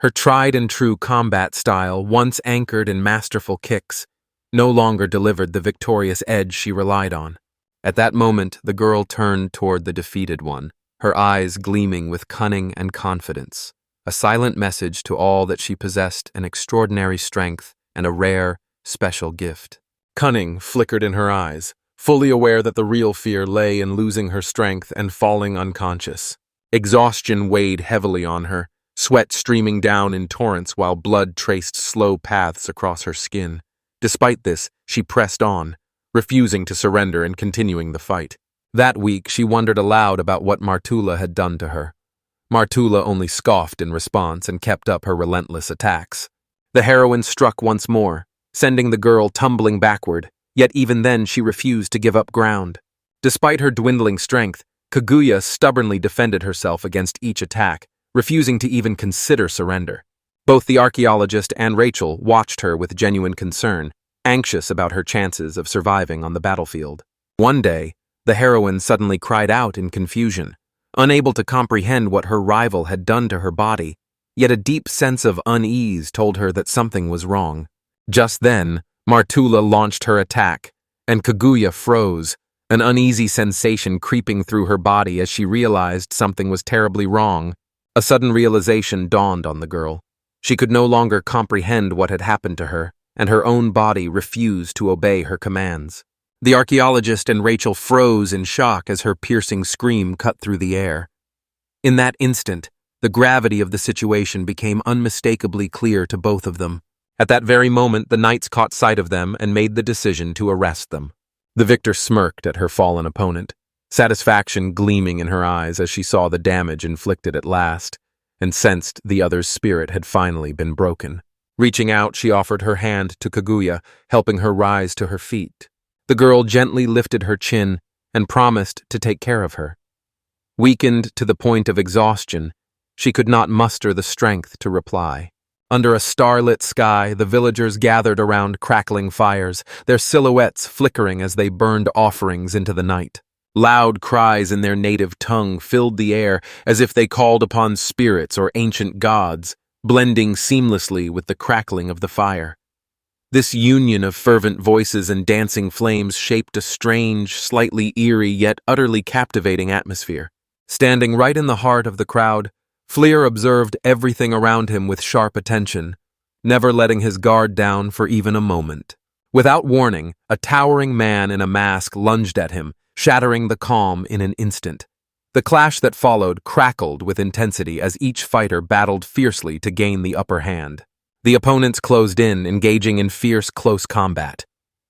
Her tried-and-true combat style, once anchored in masterful kicks, no longer delivered the victorious edge she relied on. At that moment, the girl turned toward the defeated one, her eyes gleaming with cunning and confidence, a silent message to all that she possessed an extraordinary strength and a rare, special gift. Cunning flickered in her eyes, fully aware that the real fear lay in losing her strength and falling unconscious. Exhaustion weighed heavily on her, sweat streaming down in torrents while blood traced slow paths across her skin. Despite this, she pressed on, refusing to surrender and continuing the fight. That week, she wondered aloud about what Martula had done to her. Martula only scoffed in response and kept up her relentless attacks. The heroine struck once more, sending the girl tumbling backward, yet even then she refused to give up ground. Despite her dwindling strength, Kaguya stubbornly defended herself against each attack, refusing to even consider surrender. Both the archaeologist and Rachel watched her with genuine concern, anxious about her chances of surviving on the battlefield. One day, the heroine suddenly cried out in confusion, unable to comprehend what her rival had done to her body, yet a deep sense of unease told her that something was wrong. Just then, Martula launched her attack, and Kaguya froze, an uneasy sensation creeping through her body as she realized something was terribly wrong. A sudden realization dawned on the girl. She could no longer comprehend what had happened to her, and her own body refused to obey her commands. The archaeologist and Rachel froze in shock as her piercing scream cut through the air. In that instant, the gravity of the situation became unmistakably clear to both of them. At that very moment, the knights caught sight of them and made the decision to arrest them. The victor smirked at her fallen opponent, satisfaction gleaming in her eyes as she saw the damage inflicted at last, and sensed the other's spirit had finally been broken. Reaching out, she offered her hand to Kaguya, helping her rise to her feet. The girl gently lifted her chin and promised to take care of her. Weakened to the point of exhaustion, she could not muster the strength to reply. Under a starlit sky, the villagers gathered around crackling fires, their silhouettes flickering as they burned offerings into the night. Loud cries in their native tongue filled the air as if they called upon spirits or ancient gods, blending seamlessly with the crackling of the fire. This union of fervent voices and dancing flames shaped a strange, slightly eerie yet utterly captivating atmosphere. Standing right in the heart of the crowd, Fleer observed everything around him with sharp attention, never letting his guard down for even a moment. Without warning, a towering man in a mask lunged at him, shattering the calm in an instant. The clash that followed crackled with intensity as each fighter battled fiercely to gain the upper hand. The opponents closed in, engaging in fierce close combat.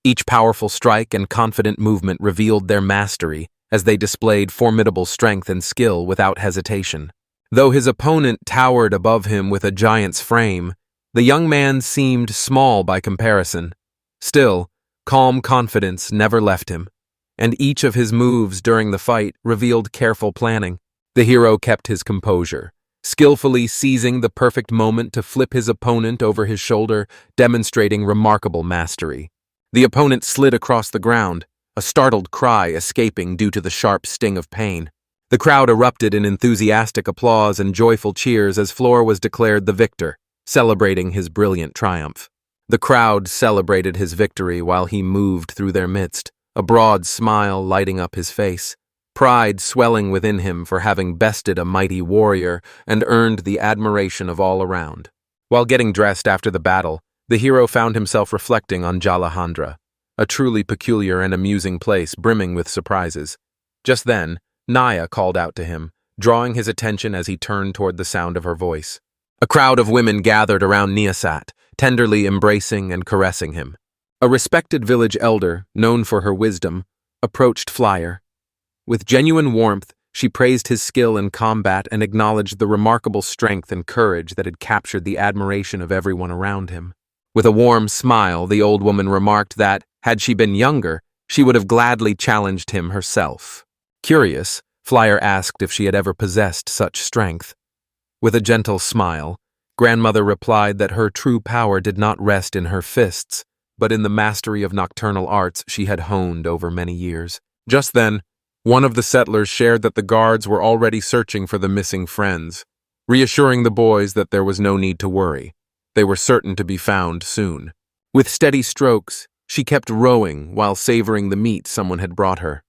Each powerful strike and confident movement revealed their mastery as they displayed formidable strength and skill without hesitation. Though his opponent towered above him with a giant's frame, the young man seemed small by comparison. Still, calm confidence never left him, and each of his moves during the fight revealed careful planning. The hero kept his composure, skillfully seizing the perfect moment to flip his opponent over his shoulder, demonstrating remarkable mastery. The opponent slid across the ground, a startled cry escaping due to the sharp sting of pain. The crowd erupted in enthusiastic applause and joyful cheers as Floor was declared the victor, celebrating his brilliant triumph. The crowd celebrated his victory while he moved through their midst, a broad smile lighting up his face, pride swelling within him for having bested a mighty warrior and earned the admiration of all around. While getting dressed after the battle, the hero found himself reflecting on Jalahandra, a truly peculiar and amusing place brimming with surprises. Just then, Naya called out to him, drawing his attention as he turned toward the sound of her voice. A crowd of women gathered around Niasat, tenderly embracing and caressing him. A respected village elder, known for her wisdom, approached Flyer. With genuine warmth, she praised his skill in combat and acknowledged the remarkable strength and courage that had captured the admiration of everyone around him. With a warm smile, the old woman remarked that, had she been younger, she would have gladly challenged him herself. Curious, Flyer asked if she had ever possessed such strength. With a gentle smile, Grandmother replied that her true power did not rest in her fists, but in the mastery of nocturnal arts she had honed over many years. Just then, one of the settlers shared that the guards were already searching for the missing friends, reassuring the boys that there was no need to worry. They were certain to be found soon. With steady strokes, she kept rowing while savoring the meat someone had brought her.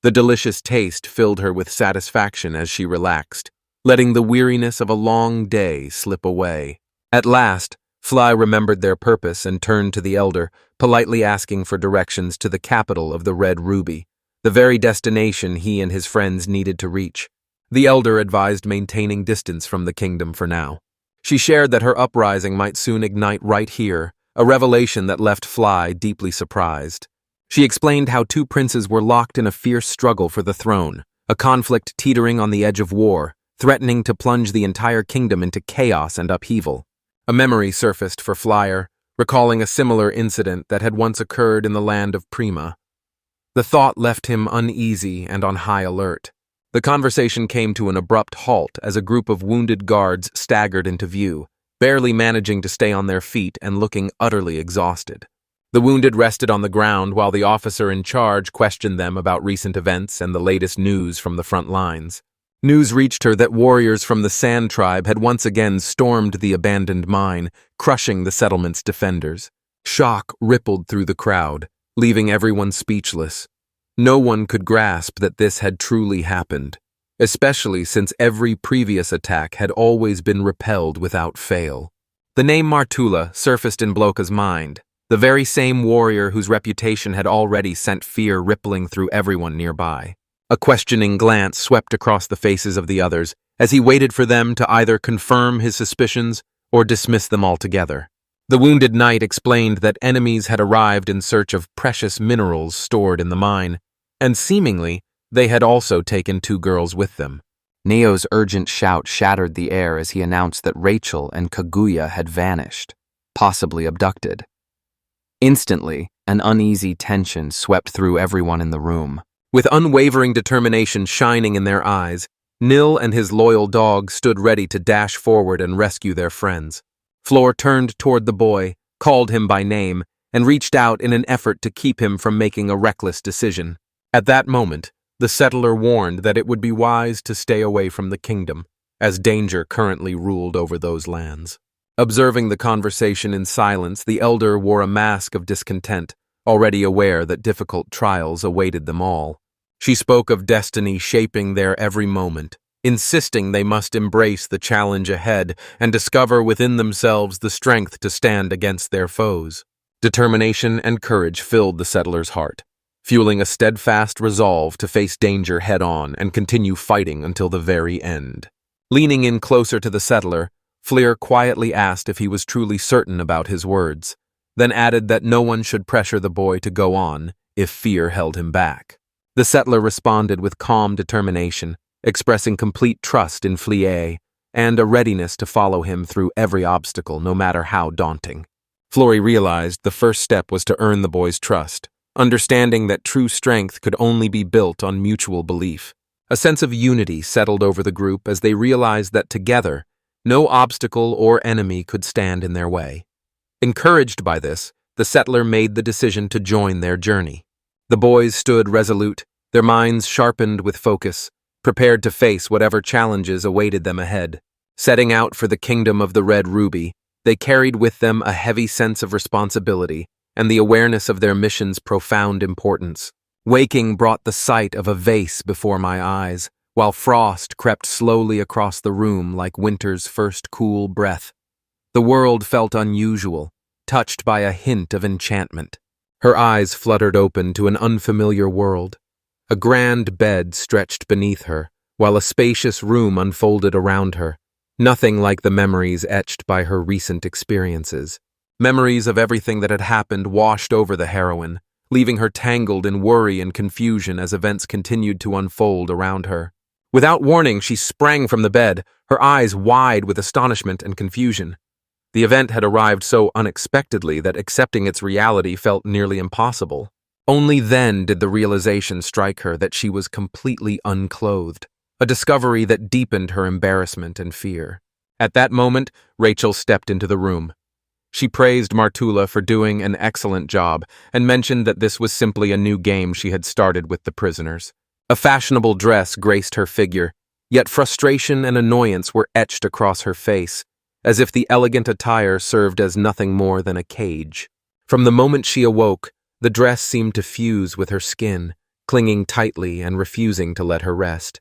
The delicious taste filled her with satisfaction as she relaxed, letting the weariness of a long day slip away. At last, Fly remembered their purpose and turned to the elder, politely asking for directions to the capital of the Red Ruby, the very destination he and his friends needed to reach. The elder advised maintaining distance from the kingdom for now. She shared that her uprising might soon ignite right here, a revelation that left Fly deeply surprised. She explained how two princes were locked in a fierce struggle for the throne, a conflict teetering on the edge of war, threatening to plunge the entire kingdom into chaos and upheaval. A memory surfaced for Flyer, recalling a similar incident that had once occurred in the land of Prima. The thought left him uneasy and on high alert. The conversation came to an abrupt halt as a group of wounded guards staggered into view, barely managing to stay on their feet and looking utterly exhausted. The wounded rested on the ground while the officer in charge questioned them about recent events and the latest news from the front lines. News reached her that warriors from the Sand Tribe had once again stormed the abandoned mine, crushing the settlement's defenders. Shock rippled through the crowd, leaving everyone speechless. No one could grasp that this had truly happened, especially since every previous attack had always been repelled without fail. The name Martula surfaced in Bloka's mind, the very same warrior whose reputation had already sent fear rippling through everyone nearby. A questioning glance swept across the faces of the others as he waited for them to either confirm his suspicions or dismiss them altogether. The wounded knight explained that enemies had arrived in search of precious minerals stored in the mine, and seemingly they had also taken two girls with them. Neo's urgent shout shattered the air as he announced that Rachel and Kaguya had vanished, possibly abducted. Instantly, an uneasy tension swept through everyone in the room. With unwavering determination shining in their eyes, Nil and his loyal dog stood ready to dash forward and rescue their friends. Floor turned toward the boy, called him by name, and reached out in an effort to keep him from making a reckless decision. At that moment, the settler warned that it would be wise to stay away from the kingdom, as danger currently ruled over those lands. Observing the conversation in silence, the elder wore a mask of discontent, already aware that difficult trials awaited them all. She spoke of destiny shaping their every moment, insisting they must embrace the challenge ahead and discover within themselves the strength to stand against their foes. Determination and courage filled the settler's heart, fueling a steadfast resolve to face danger head-on and continue fighting until the very end. Leaning in closer to the settler, Fleer quietly asked if he was truly certain about his words, then added that no one should pressure the boy to go on if fear held him back. The settler responded with calm determination, expressing complete trust in Fleer and a readiness to follow him through every obstacle, no matter how daunting. Flory realized the first step was to earn the boy's trust, understanding that true strength could only be built on mutual belief. A sense of unity settled over the group as they realized that together, no obstacle or enemy could stand in their way. Encouraged by this, the settler made the decision to join their journey. The boys stood resolute, their minds sharpened with focus, prepared to face whatever challenges awaited them ahead. Setting out for the kingdom of the Red Ruby, they carried with them a heavy sense of responsibility and the awareness of their mission's profound importance. Waking brought the sight of a vase before my eyes, while frost crept slowly across the room like winter's first cool breath. The world felt unusual, touched by a hint of enchantment. Her eyes fluttered open to an unfamiliar world. A grand bed stretched beneath her, while a spacious room unfolded around her. Nothing like the memories etched by her recent experiences. Memories of everything that had happened washed over the heroine, leaving her tangled in worry and confusion as events continued to unfold around her. Without warning, she sprang from the bed, her eyes wide with astonishment and confusion. The event had arrived so unexpectedly that accepting its reality felt nearly impossible. Only then did the realization strike her that she was completely unclothed, a discovery that deepened her embarrassment and fear. At that moment, Rachel stepped into the room. She praised Martula for doing an excellent job and mentioned that this was simply a new game she had started with the prisoners. A fashionable dress graced her figure, yet frustration and annoyance were etched across her face, as if the elegant attire served as nothing more than a cage. From the moment she awoke, the dress seemed to fuse with her skin, clinging tightly and refusing to let her rest.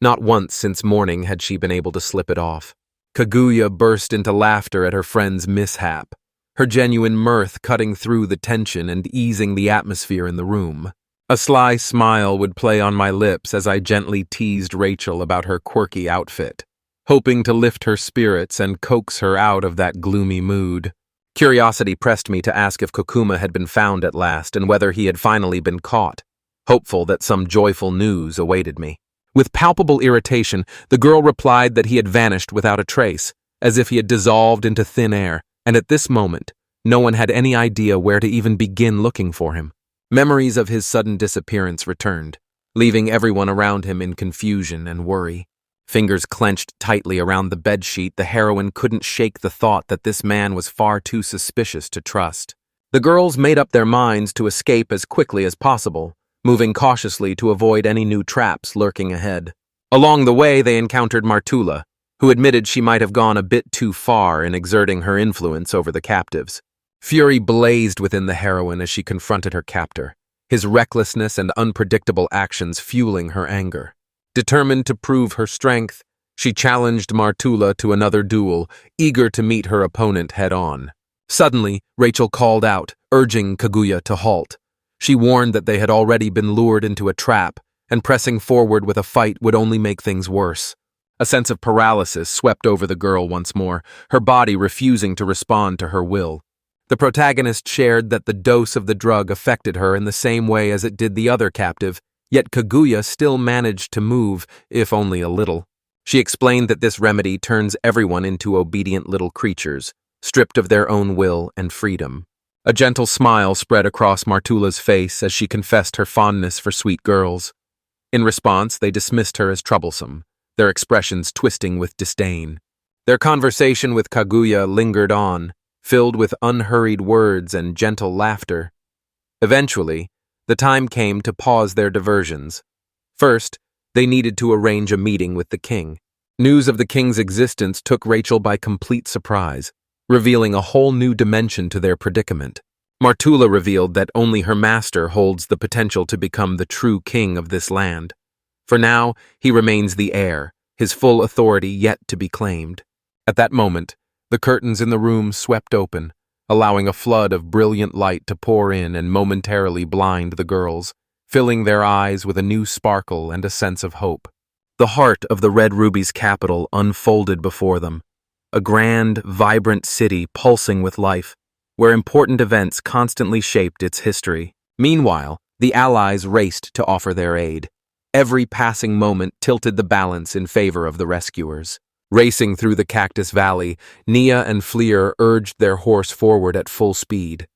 Not once since morning had she been able to slip it off. Kaguya burst into laughter at her friend's mishap, her genuine mirth cutting through the tension and easing the atmosphere in the room. A sly smile would play on my lips as I gently teased Rachel about her quirky outfit, hoping to lift her spirits and coax her out of that gloomy mood. Curiosity pressed me to ask if Kokuma had been found at last and whether he had finally been caught, hopeful that some joyful news awaited me. With palpable irritation, the girl replied that he had vanished without a trace, as if he had dissolved into thin air, and at this moment, no one had any idea where to even begin looking for him. Memories of his sudden disappearance returned, leaving everyone around him in confusion and worry. Fingers clenched tightly around the bedsheet, the heroine couldn't shake the thought that this man was far too suspicious to trust. The girls made up their minds to escape as quickly as possible, moving cautiously to avoid any new traps lurking ahead. Along the way, they encountered Martula, who admitted she might have gone a bit too far in exerting her influence over the captives. Fury blazed within the heroine as she confronted her captor, his recklessness and unpredictable actions fueling her anger. Determined to prove her strength, she challenged Martula to another duel, eager to meet her opponent head-on. Suddenly, Rachel called out, urging Kaguya to halt. She warned that they had already been lured into a trap, and pressing forward with a fight would only make things worse. A sense of paralysis swept over the girl once more, her body refusing to respond to her will. The protagonist shared that the dose of the drug affected her in the same way as it did the other captive, yet Kaguya still managed to move, if only a little. She explained that this remedy turns everyone into obedient little creatures, stripped of their own will and freedom. A gentle smile spread across Martula's face as she confessed her fondness for sweet girls. In response, they dismissed her as troublesome, their expressions twisting with disdain. Their conversation with Kaguya lingered on, filled with unhurried words and gentle laughter. Eventually, the time came to pause their diversions. First, they needed to arrange a meeting with the king. News of the king's existence took Rachel by complete surprise, revealing a whole new dimension to their predicament. Martula revealed that only her master holds the potential to become the true king of this land. For now, he remains the heir, his full authority yet to be claimed. At that moment, the curtains in the room swept open, allowing a flood of brilliant light to pour in and momentarily blind the girls, filling their eyes with a new sparkle and a sense of hope. The heart of the Red Ruby's capital unfolded before them, a grand, vibrant city pulsing with life, where important events constantly shaped its history. Meanwhile, the allies raced to offer their aid. Every passing moment tilted the balance in favor of the rescuers. Racing through the Cactus Valley, Nia and Fleer urged their horse forward at full speed.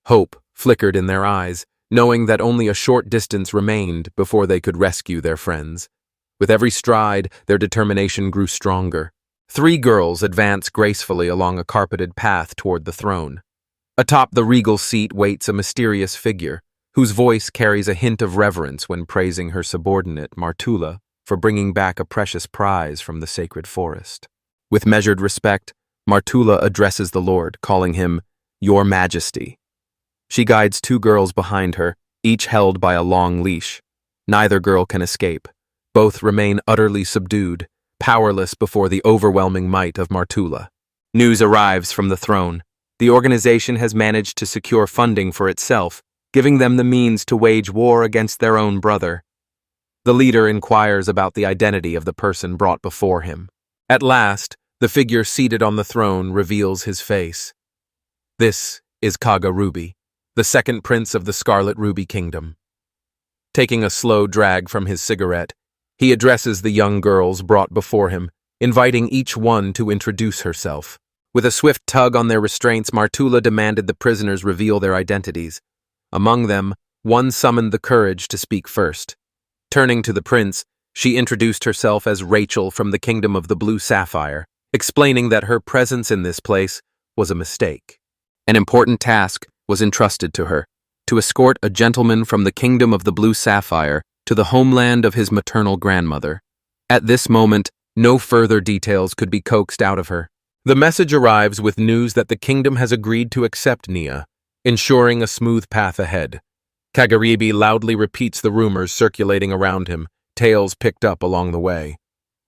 Hope flickered in their eyes, knowing that only a short distance remained before they could rescue their friends. With every stride, their determination grew stronger. 3 girls advance gracefully along a carpeted path toward the throne. Atop the regal seat waits a mysterious figure, whose voice carries a hint of reverence when praising her subordinate, Martula, for bringing back a precious prize from the sacred forest. With measured respect, Martula addresses the Lord, calling him, "Your Majesty." She guides 2 girls behind her, each held by a long leash. Neither girl can escape. Both remain utterly subdued, powerless before the overwhelming might of Martula. News arrives from the throne. The organization has managed to secure funding for itself, giving them the means to wage war against their own brother. The leader inquires about the identity of the person brought before him. At last, the figure seated on the throne reveals his face. This is Kaga Ruby, the second prince of the Scarlet Ruby Kingdom. Taking a slow drag from his cigarette, he addresses the young girls brought before him, inviting each one to introduce herself. With a swift tug on their restraints, Martula demanded the prisoners reveal their identities. Among them, one summoned the courage to speak first. Turning to the prince, she introduced herself as Rachel from the Kingdom of the Blue Sapphire, explaining that her presence in this place was a mistake. An important task was entrusted to her, to escort a gentleman from the Kingdom of the Blue Sapphire to the homeland of his maternal grandmother. At this moment, no further details could be coaxed out of her. The message arrives with news that the kingdom has agreed to accept Nia, ensuring a smooth path ahead. Kagaribi loudly repeats the rumors circulating around him, tales picked up along the way.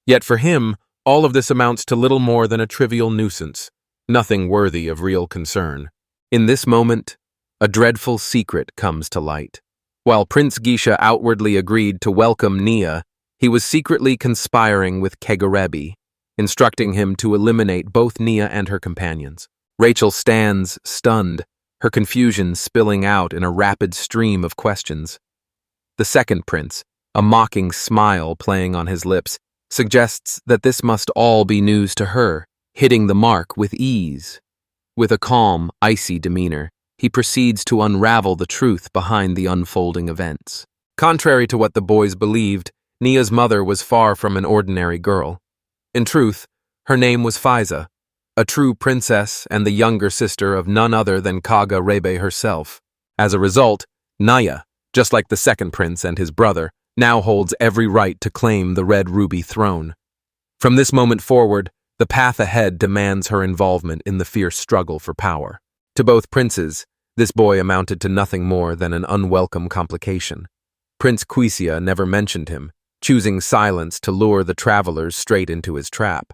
Yet for him, all of this amounts to little more than a trivial nuisance, nothing worthy of real concern. In this moment, a dreadful secret comes to light. While Prince Geisha outwardly agreed to welcome Nia, he was secretly conspiring with Kagaribi, instructing him to eliminate both Nia and her companions. Rachel stands, stunned, her confusion spilling out in a rapid stream of questions. The second prince, a mocking smile playing on his lips, suggests that this must all be news to her, hitting the mark with ease. With a calm, icy demeanor, he proceeds to unravel the truth behind the unfolding events. Contrary to what the boys believed, Nia's mother was far from an ordinary girl. In truth, her name was Faiza, a true princess and the younger sister of none other than Kaga Rebe herself. As a result, Naya, just like the second prince and his brother, now holds every right to claim the Red Ruby throne. From this moment forward, the path ahead demands her involvement in the fierce struggle for power. To both princes, this boy amounted to nothing more than an unwelcome complication. Prince Quisia never mentioned him, choosing silence to lure the travelers straight into his trap.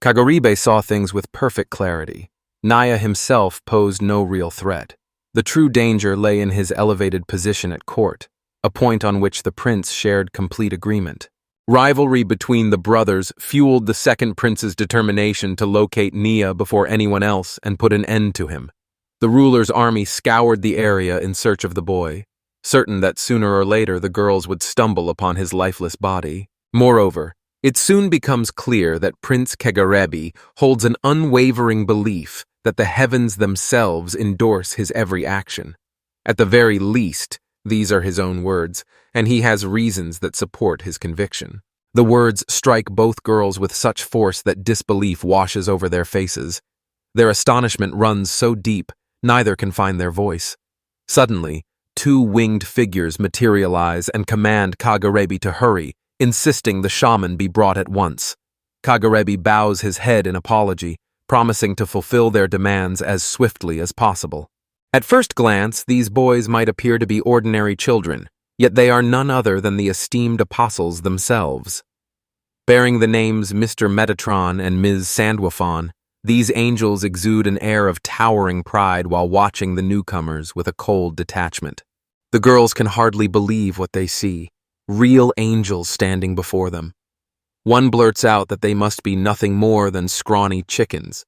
Kagaribe saw things with perfect clarity. Naya himself posed no real threat. The true danger lay in his elevated position at court, a point on which the prince shared complete agreement. Rivalry between the brothers fueled the second prince's determination to locate Nia before anyone else and put an end to him. The ruler's army scoured the area in search of the boy, certain that sooner or later the girls would stumble upon his lifeless body. Moreover, it soon becomes clear that Prince Kagaribe holds an unwavering belief that the heavens themselves endorse his every action. At the very least, these are his own words, and he has reasons that support his conviction. The words strike both girls with such force that disbelief washes over their faces. Their astonishment runs so deep, neither can find their voice. Suddenly, 2 winged figures materialize and command Kagaribe to hurry, insisting the shaman be brought at once. Kagaribe bows his head in apology, promising to fulfill their demands as swiftly as possible. At first glance, these boys might appear to be ordinary children, yet they are none other than the esteemed apostles themselves. Bearing the names Mr. Metatron and Ms. Sandwafon, these angels exude an air of towering pride while watching the newcomers with a cold detachment. The girls can hardly believe what they see, real angels standing before them. One blurts out that they must be nothing more than scrawny chickens,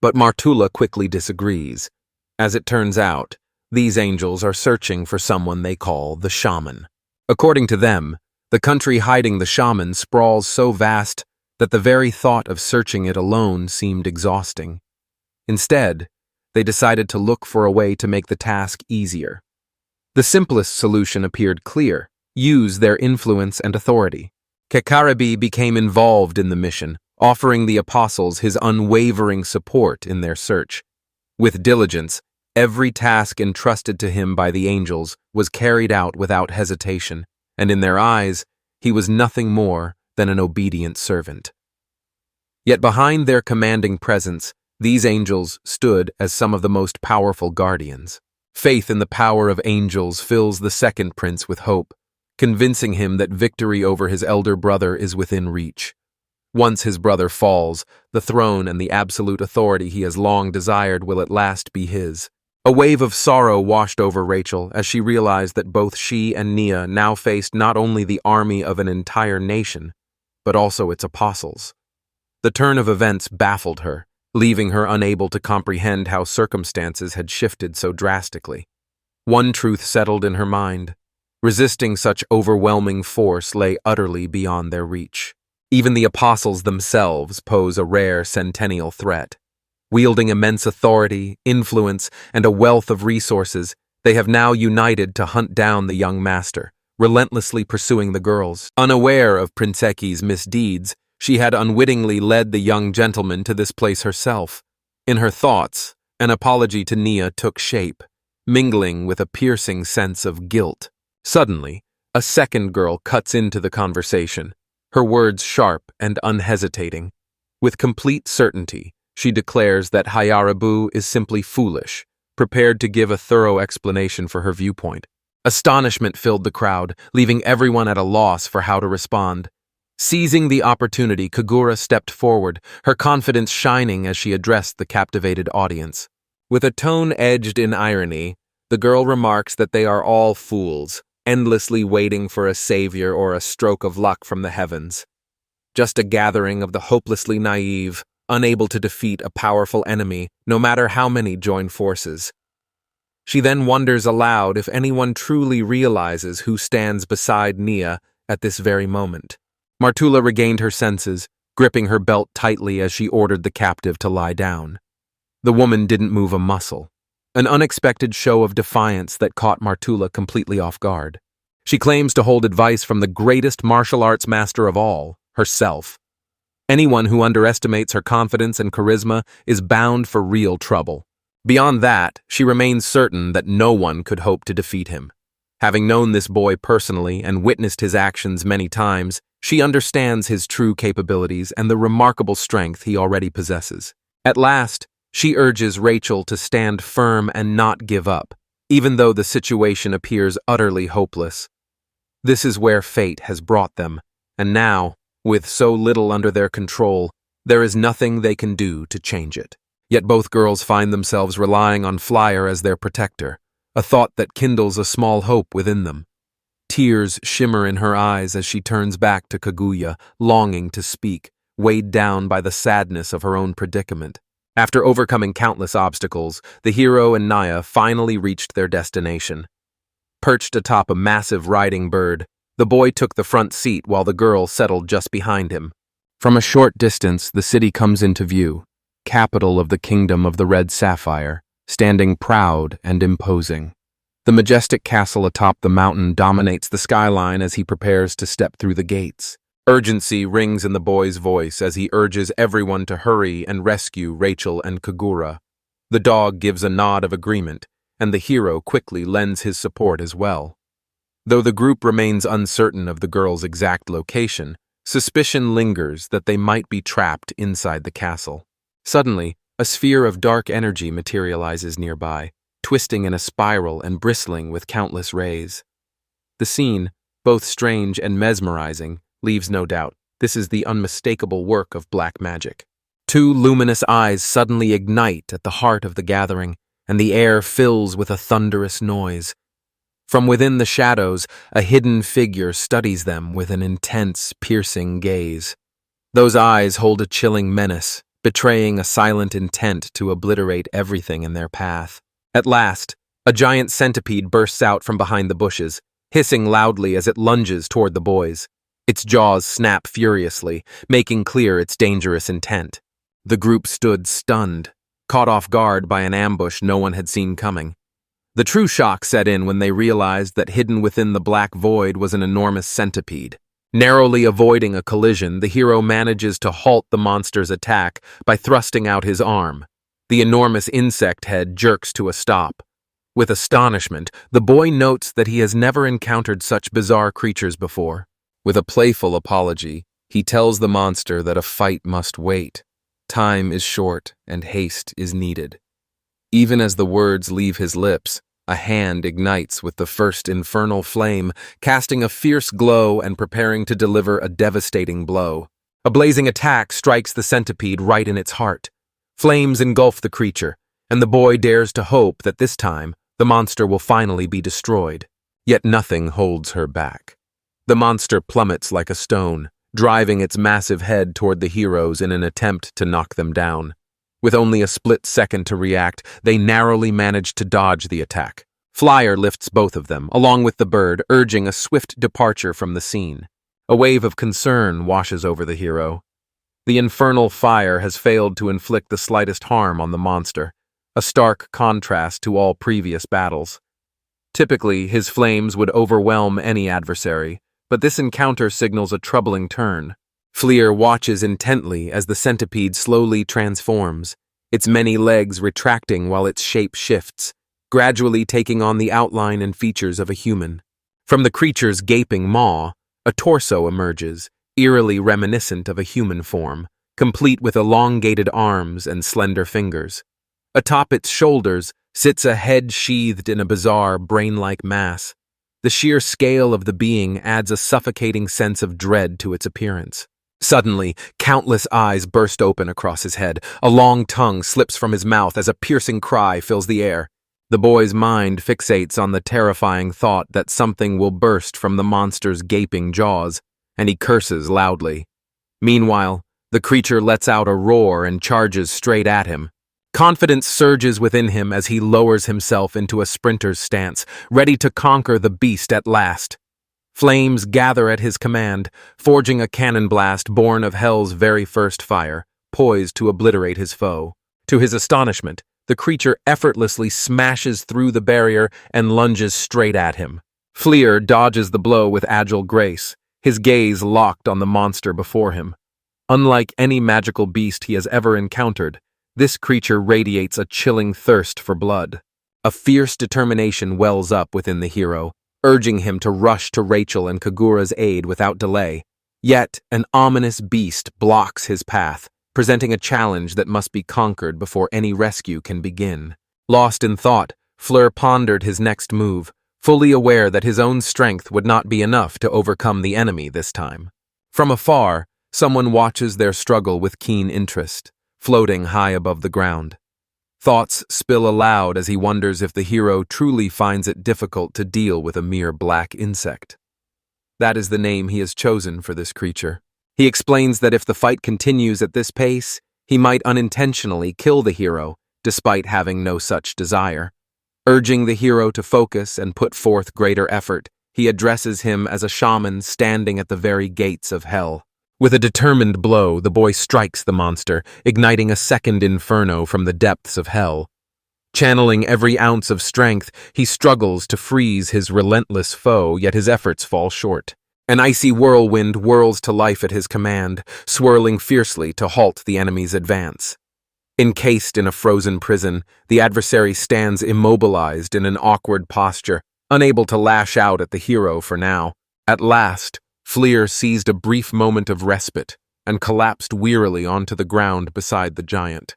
but Martula quickly disagrees. As it turns out, these angels are searching for someone they call the shaman. According to them, the country hiding the shaman sprawls so vast that the very thought of searching it alone seemed exhausting. Instead, they decided to look for a way to make the task easier. The simplest solution appeared clear: use their influence and authority. Kekarabi became involved in the mission, offering the apostles his unwavering support in their search. With diligence, every task entrusted to him by the angels was carried out without hesitation, and in their eyes, he was nothing more than an obedient servant. Yet behind their commanding presence, these angels stood as some of the most powerful guardians. Faith in the power of angels fills the second prince with hope, convincing him that victory over his elder brother is within reach. Once his brother falls, the throne and the absolute authority he has long desired will at last be his. A wave of sorrow washed over Rachel as she realized that both she and Nia now faced not only the army of an entire nation, but also its apostles. The turn of events baffled her, leaving her unable to comprehend how circumstances had shifted so drastically. One truth settled in her mind: resisting such overwhelming force lay utterly beyond their reach. Even the apostles themselves pose a rare centennial threat. Wielding immense authority, influence, and a wealth of resources, they have now united to hunt down the young master, relentlessly pursuing the girls. Unaware of Princeki's misdeeds, she had unwittingly led the young gentleman to this place herself. In her thoughts, an apology to Nia took shape, mingling with a piercing sense of guilt. Suddenly, a second girl cuts into the conversation, her words sharp and unhesitating. With complete certainty, she declares that Hayarabu is simply foolish, prepared to give a thorough explanation for her viewpoint. Astonishment filled the crowd, leaving everyone at a loss for how to respond. Seizing the opportunity, Kagura stepped forward, her confidence shining as she addressed the captivated audience. With a tone edged in irony, the girl remarks that they are all fools, endlessly waiting for a savior or a stroke of luck from the heavens. Just a gathering of the hopelessly naive, unable to defeat a powerful enemy, no matter how many join forces. She then wonders aloud if anyone truly realizes who stands beside Nia at this very moment. Martula regained her senses, gripping her belt tightly as she ordered the captive to lie down. The woman didn't move a muscle, an unexpected show of defiance that caught Martula completely off guard. She claims to hold advice from the greatest martial arts master of all, herself. Anyone who underestimates her confidence and charisma is bound for real trouble. Beyond that, she remains certain that no one could hope to defeat him. Having known this boy personally and witnessed his actions many times, she understands his true capabilities and the remarkable strength he already possesses. At last, she urges Rachel to stand firm and not give up, even though the situation appears utterly hopeless. This is where fate has brought them, and now, with so little under their control, there is nothing they can do to change it. Yet both girls find themselves relying on Flyer as their protector, a thought that kindles a small hope within them. Tears shimmer in her eyes as she turns back to Kaguya, longing to speak, weighed down by the sadness of her own predicament. After overcoming countless obstacles, the hero and Naya finally reached their destination. Perched atop a massive riding bird, the boy took the front seat while the girl settled just behind him. From a short distance, the city comes into view, capital of the kingdom of the Red Sapphire, standing proud and imposing. The majestic castle atop the mountain dominates the skyline as he prepares to step through the gates. Urgency rings in the boy's voice as he urges everyone to hurry and rescue Rachel and Kagura. The dog gives a nod of agreement, and the hero quickly lends his support as well. Though the group remains uncertain of the girl's exact location, suspicion lingers that they might be trapped inside the castle. Suddenly, a sphere of dark energy materializes nearby, twisting in a spiral and bristling with countless rays. The scene, both strange and mesmerizing, leaves no doubt this is the unmistakable work of black magic. Two luminous eyes suddenly ignite at the heart of the gathering, and the air fills with a thunderous noise. From within the shadows, a hidden figure studies them with an intense, piercing gaze. Those eyes hold a chilling menace, betraying a silent intent to obliterate everything in their path. At last, a giant centipede bursts out from behind the bushes, hissing loudly as it lunges toward the boys. Its jaws snap furiously, making clear its dangerous intent. The group stood stunned, caught off guard by an ambush no one had seen coming. The true shock set in when they realized that hidden within the black void was an enormous centipede. Narrowly avoiding a collision, the hero manages to halt the monster's attack by thrusting out his arm. The enormous insect head jerks to a stop. With astonishment, the boy notes that he has never encountered such bizarre creatures before. With a playful apology, he tells the monster that a fight must wait. Time is short and haste is needed. Even as the words leave his lips, a hand ignites with the first infernal flame, casting a fierce glow and preparing to deliver a devastating blow. A blazing attack strikes the centipede right in its heart. Flames engulf the creature, and the boy dares to hope that this time the monster will finally be destroyed. Yet nothing holds her back. The monster plummets like a stone, driving its massive head toward the heroes in an attempt to knock them down. With only a split second to react, they narrowly manage to dodge the attack. Flyer lifts both of them, along with the bird, urging a swift departure from the scene. A wave of concern washes over the hero. The infernal fire has failed to inflict the slightest harm on the monster, a stark contrast to all previous battles. Typically, his flames would overwhelm any adversary, but this encounter signals a troubling turn. Fleer watches intently as the centipede slowly transforms, its many legs retracting while its shape shifts, gradually taking on the outline and features of a human. From the creature's gaping maw, a torso emerges, eerily reminiscent of a human form, complete with elongated arms and slender fingers. Atop its shoulders sits a head sheathed in a bizarre, brain-like mass. The sheer scale of the being adds a suffocating sense of dread to its appearance. Suddenly, countless eyes burst open across his head. A long tongue slips from his mouth as a piercing cry fills the air. The boy's mind fixates on the terrifying thought that something will burst from the monster's gaping jaws, and he curses loudly. Meanwhile, the creature lets out a roar and charges straight at him. Confidence surges within him as he lowers himself into a sprinter's stance, ready to conquer the beast at last. Flames gather at his command, forging a cannon blast born of hell's very first fire, poised to obliterate his foe. To his astonishment, the creature effortlessly smashes through the barrier and lunges straight at him. Fleer dodges the blow with agile grace, his gaze locked on the monster before him. Unlike any magical beast he has ever encountered, this creature radiates a chilling thirst for blood. A fierce determination wells up within the hero, urging him to rush to Rachel and Kagura's aid without delay. Yet, an ominous beast blocks his path, presenting a challenge that must be conquered before any rescue can begin. Lost in thought, Fleur pondered his next move, fully aware that his own strength would not be enough to overcome the enemy this time. From afar, someone watches their struggle with keen interest, floating high above the ground. Thoughts spill aloud as he wonders if the hero truly finds it difficult to deal with a mere black insect. That is the name he has chosen for this creature. He explains that if the fight continues at this pace, he might unintentionally kill the hero, despite having no such desire. Urging the hero to focus and put forth greater effort, he addresses him as a shaman standing at the very gates of hell. With a determined blow, the boy strikes the monster, igniting a second inferno from the depths of hell. Channeling every ounce of strength, he struggles to freeze his relentless foe, yet his efforts fall short. An icy whirlwind whirls to life at his command, swirling fiercely to halt the enemy's advance. Encased in a frozen prison, the adversary stands immobilized in an awkward posture, unable to lash out at the hero for now. At last, Fleer seized a brief moment of respite and collapsed wearily onto the ground beside the giant.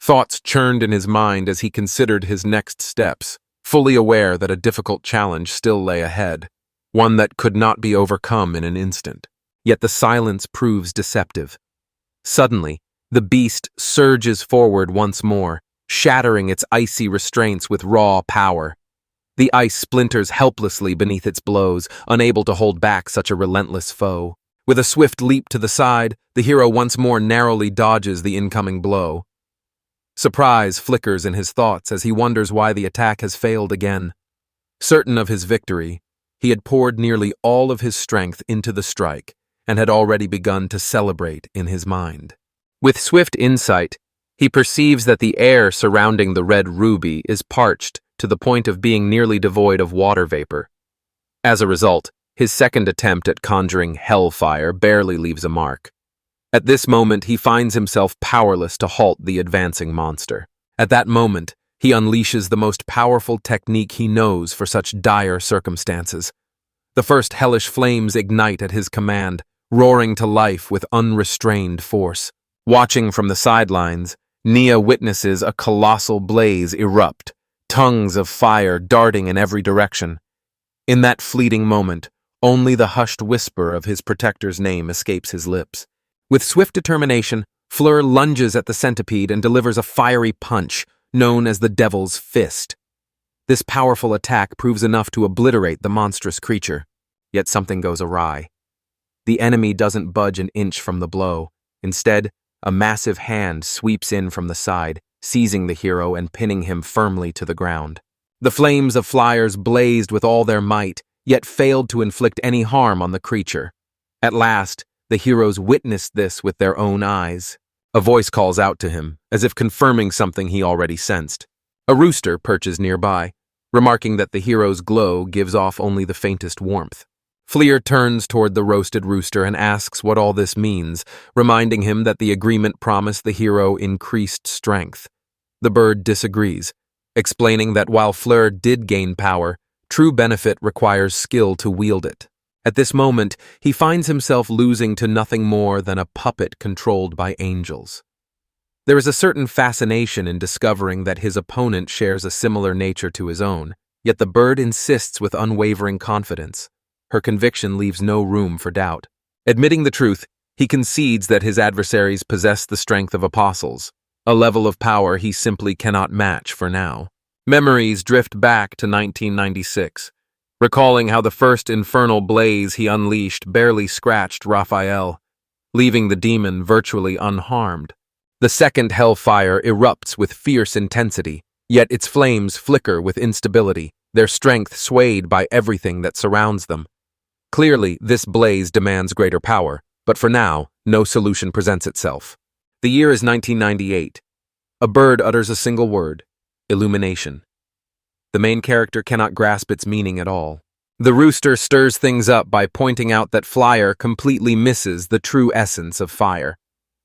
Thoughts churned in his mind as he considered his next steps, fully aware that a difficult challenge still lay ahead, one that could not be overcome in an instant. Yet the silence proves deceptive. Suddenly, the beast surges forward once more, shattering its icy restraints with raw power. The ice splinters helplessly beneath its blows, unable to hold back such a relentless foe. With a swift leap to the side, the hero once more narrowly dodges the incoming blow. Surprise flickers in his thoughts as he wonders why the attack has failed again. Certain of his victory, he had poured nearly all of his strength into the strike and had already begun to celebrate in his mind. With swift insight, he He perceives that the air surrounding the red ruby is parched to the point of being nearly devoid of water vapor. As a result, his second attempt at conjuring hellfire barely leaves a mark. At this moment, he finds himself powerless to halt the advancing monster. At that moment, he unleashes the most powerful technique he knows for such dire circumstances. The first hellish flames ignite at his command, roaring to life with unrestrained force. Watching from the sidelines, Nia witnesses a colossal blaze erupt, tongues of fire darting in every direction. In that fleeting moment, only the hushed whisper of his protector's name escapes his lips. With swift determination, Fleur lunges at the centipede and delivers a fiery punch, known as the Devil's Fist. This powerful attack proves enough to obliterate the monstrous creature. Yet something goes awry. The enemy doesn't budge an inch from the blow. Instead, a massive hand sweeps in from the side, seizing the hero and pinning him firmly to the ground. The flames of flyers blazed with all their might, yet failed to inflict any harm on the creature. At last, the heroes witnessed this with their own eyes. A voice calls out to him, as if confirming something he already sensed. A rooster perches nearby, remarking that the hero's glow gives off only the faintest warmth. Fleur turns toward the roasted rooster and asks what all this means, reminding him that the agreement promised the hero increased strength. The bird disagrees, explaining that while Fleur did gain power, true benefit requires skill to wield it. At this moment, he finds himself losing to nothing more than a puppet controlled by angels. There is a certain fascination in discovering that his opponent shares a similar nature to his own, yet the bird insists with unwavering confidence. Her conviction leaves no room for doubt. Admitting the truth, he concedes that his adversaries possess the strength of apostles, a level of power he simply cannot match for now. Memories drift back to 1996, recalling how the first infernal blaze he unleashed barely scratched Raphael, leaving the demon virtually unharmed. The second hellfire erupts with fierce intensity, yet its flames flicker with instability, their strength swayed by everything that surrounds them. Clearly, this blaze demands greater power, but for now, no solution presents itself. The year is 1998. A bird utters a single word: illumination. The main character cannot grasp its meaning at all. The rooster stirs things up by pointing out that Flyer completely misses the true essence of fire.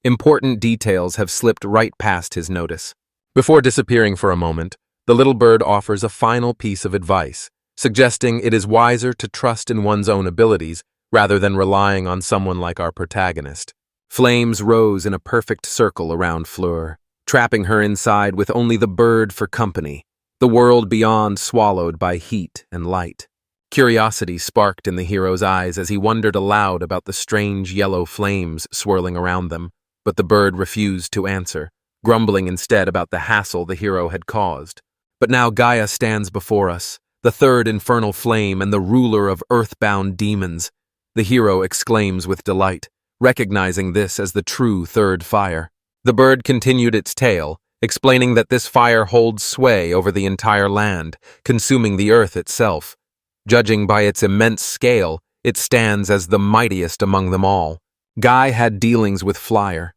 Important details have slipped right past his notice. Before disappearing for a moment, the little bird offers a final piece of advice, suggesting it is wiser to trust in one's own abilities rather than relying on someone like our protagonist. Flames rose in a perfect circle around Fleur, trapping her inside with only the bird for company, the world beyond swallowed by heat and light. Curiosity sparked in the hero's eyes as he wondered aloud about the strange yellow flames swirling around them, but the bird refused to answer, grumbling instead about the hassle the hero had caused. But now Gaia stands before us, the third infernal flame and the ruler of earthbound demons. The hero exclaims with delight, recognizing this as the true third fire. The bird continued its tale, explaining that this fire holds sway over the entire land, consuming the earth itself. Judging by its immense scale, it stands as the mightiest among them all. Guy had dealings with Flyer.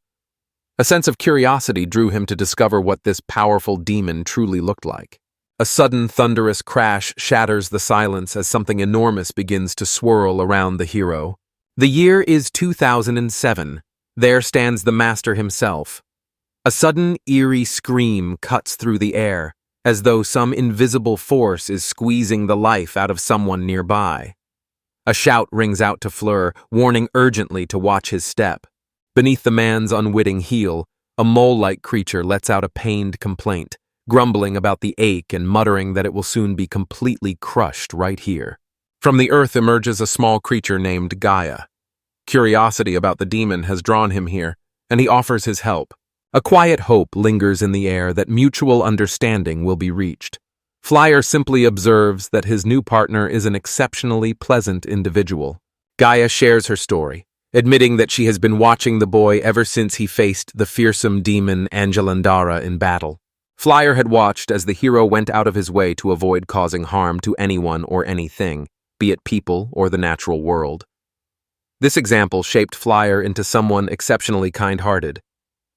A sense of curiosity drew him to discover what this powerful demon truly looked like. A sudden thunderous crash shatters the silence as something enormous begins to swirl around the hero. The year is 2007. There stands the master himself. A sudden, eerie scream cuts through the air, as though some invisible force is squeezing the life out of someone nearby. A shout rings out to Fleur, warning urgently to watch his step. Beneath the man's unwitting heel, a mole-like creature lets out a pained complaint, grumbling about the ache and muttering that it will soon be completely crushed right here. From the earth emerges a small creature named Gaia. Curiosity about the demon has drawn him here, and he offers his help. A quiet hope lingers in the air that mutual understanding will be reached. Flyer simply observes that his new partner is an exceptionally pleasant individual. Gaia shares her story, admitting that she has been watching the boy ever since he faced the fearsome demon Angelandara in battle. Flyer had watched as the hero went out of his way to avoid causing harm to anyone or anything, be it people or the natural world. This example shaped Flyer into someone exceptionally kind-hearted.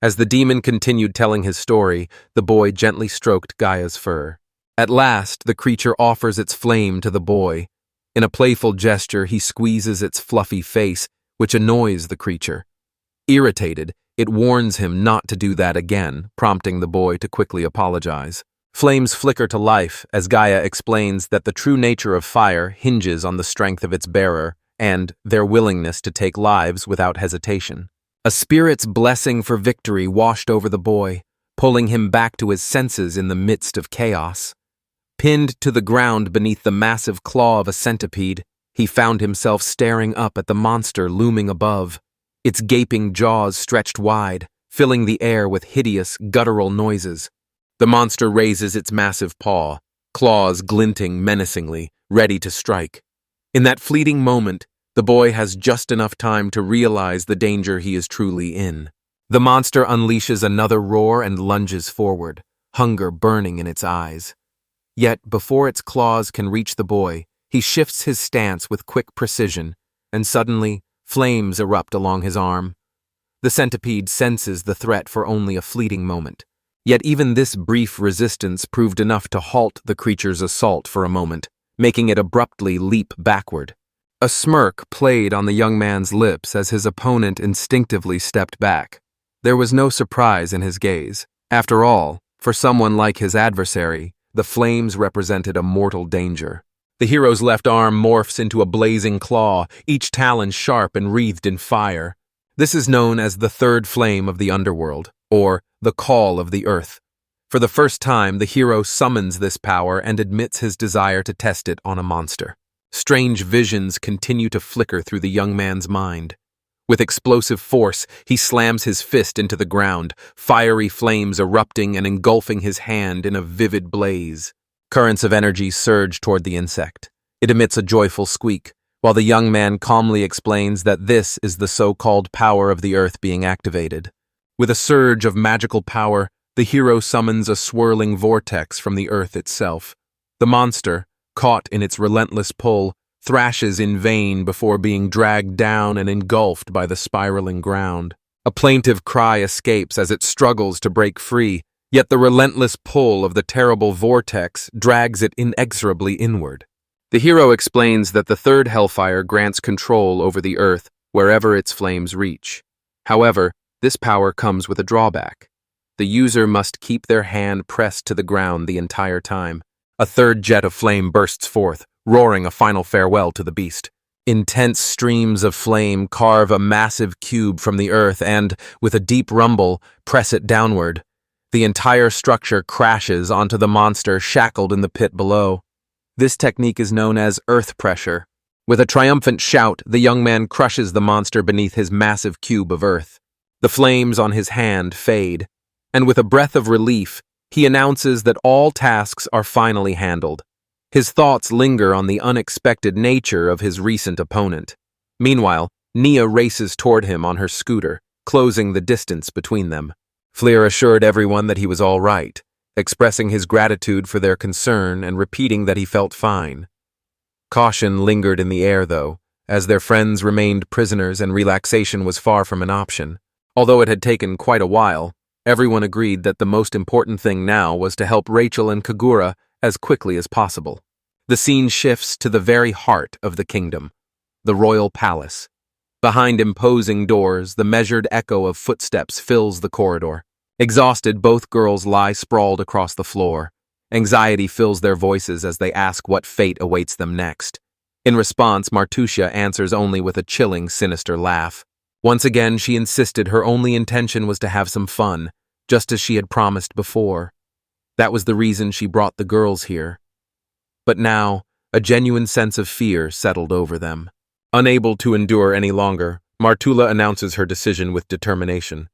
As the demon continued telling his story, the boy gently stroked Gaia's fur. At last, the creature offers its flame to the boy. In a playful gesture, he squeezes its fluffy face, which annoys the creature. Irritated, it warns him not to do that again, prompting the boy to quickly apologize. Flames flicker to life as Gaia explains that the true nature of fire hinges on the strength of its bearer and their willingness to take lives without hesitation. A spirit's blessing for victory washed over the boy, pulling him back to his senses in the midst of chaos. Pinned to the ground beneath the massive claw of a centipede, he found himself staring up at the monster looming above. Its gaping jaws stretched wide, filling the air with hideous, guttural noises. The monster raises its massive paw, claws glinting menacingly, ready to strike. In that fleeting moment, the boy has just enough time to realize the danger he is truly in. The monster unleashes another roar and lunges forward, hunger burning in its eyes. Yet, before its claws can reach the boy, he shifts his stance with quick precision, and suddenly, flames erupt along his arm. The centipede senses the threat for only a fleeting moment. Yet even this brief resistance proved enough to halt the creature's assault for a moment, making it abruptly leap backward. A smirk played on the young man's lips as his opponent instinctively stepped back. There was no surprise in his gaze. After all, for someone like his adversary, the flames represented a mortal danger. The hero's left arm morphs into a blazing claw, each talon sharp and wreathed in fire. This is known as the third flame of the underworld, or the call of the earth. For the first time, the hero summons this power and admits his desire to test it on a monster. Strange visions continue to flicker through the young man's mind. With explosive force, he slams his fist into the ground, fiery flames erupting and engulfing his hand in a vivid blaze. Currents of energy surge toward the insect. It emits a joyful squeak, while the young man calmly explains that this is the so-called power of the earth being activated. With a surge of magical power, the hero summons a swirling vortex from the earth itself. The monster, caught in its relentless pull, thrashes in vain before being dragged down and engulfed by the spiraling ground. A plaintive cry escapes as it struggles to break free, yet the relentless pull of the terrible vortex drags it inexorably inward. The hero explains that the third hellfire grants control over the earth wherever its flames reach. However, this power comes with a drawback. The user must keep their hand pressed to the ground the entire time. A third jet of flame bursts forth, roaring a final farewell to the beast. Intense streams of flame carve a massive cube from the earth and, with a deep rumble, press it downward. The entire structure crashes onto the monster shackled in the pit below. This technique is known as earth pressure. With a triumphant shout, the young man crushes the monster beneath his massive cube of earth. The flames on his hand fade, and with a breath of relief, he announces that all tasks are finally handled. His thoughts linger on the unexpected nature of his recent opponent. Meanwhile, Nia races toward him on her scooter, closing the distance between them. Fleer assured everyone that he was all right, expressing his gratitude for their concern and repeating that he felt fine. Caution lingered in the air, though, as their friends remained prisoners and relaxation was far from an option. Although it had taken quite a while, everyone agreed that the most important thing now was to help Rachel and Kagura as quickly as possible. The scene shifts to the very heart of the kingdom, the royal palace. Behind imposing doors, the measured echo of footsteps fills the corridor. Exhausted, both girls lie sprawled across the floor. Anxiety fills their voices as they ask what fate awaits them next. In response, Martusia answers only with a chilling, sinister laugh. Once again, she insisted her only intention was to have some fun, just as she had promised before. That was the reason she brought the girls here. But now, a genuine sense of fear settled over them. Unable to endure any longer, Martula announces her decision with determination.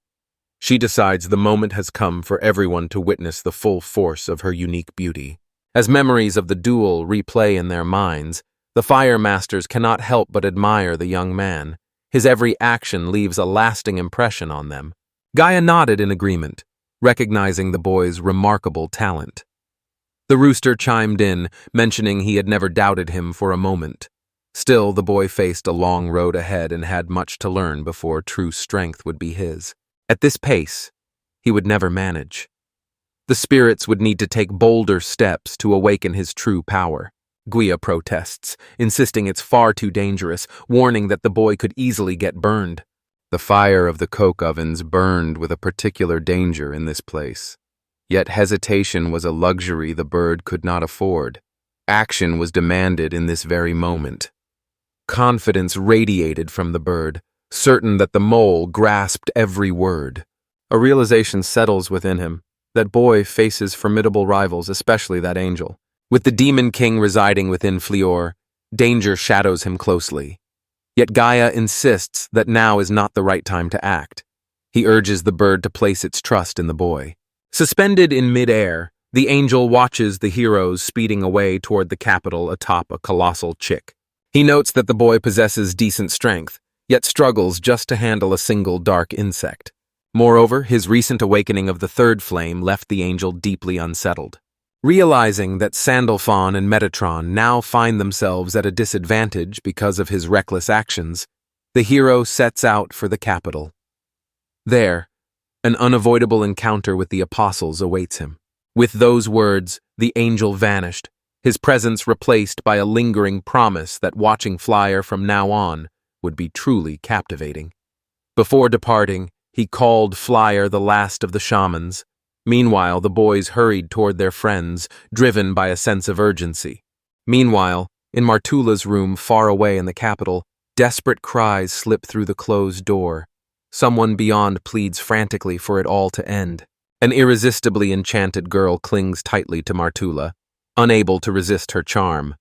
She decides the moment has come for everyone to witness the full force of her unique beauty. As memories of the duel replay in their minds, the Fire Masters cannot help but admire the young man. His every action leaves a lasting impression on them. Gaia nodded in agreement, recognizing the boy's remarkable talent. The rooster chimed in, mentioning he had never doubted him for a moment. Still, the boy faced a long road ahead and had much to learn before true strength would be his. At this pace, he would never manage. The spirits would need to take bolder steps to awaken his true power. Guia protests, insisting it's far too dangerous, warning that the boy could easily get burned. The fire of the coke ovens burned with a particular danger in this place. Yet hesitation was a luxury the bird could not afford. Action was demanded in this very moment. Confidence radiated from the bird, certain that the mole grasped every word. A realization settles within him. That boy faces formidable rivals, especially that angel. With the demon king residing within Flior, danger shadows him closely. Yet Gaia insists that now is not the right time to act. He urges the bird to place its trust in the boy. Suspended in mid-air, the angel watches the heroes speeding away toward the capital atop a colossal chick. He notes that the boy possesses decent strength, yet struggles just to handle a single dark insect. Moreover, his recent awakening of the third flame left the angel deeply unsettled. Realizing that Sandalphon and Metatron now find themselves at a disadvantage because of his reckless actions, the hero sets out for the capital. There, an unavoidable encounter with the apostles awaits him. With those words, the angel vanished, his presence replaced by a lingering promise that watching Flyer from now on would be truly captivating. Before departing, he called Flyer the last of the shamans. Meanwhile, the boys hurried toward their friends, driven by a sense of urgency. Meanwhile, in Martula's room far away in the capital, desperate cries slip through the closed door. Someone beyond pleads frantically for it all to end. An irresistibly enchanted girl clings tightly to Martula, unable to resist her charm.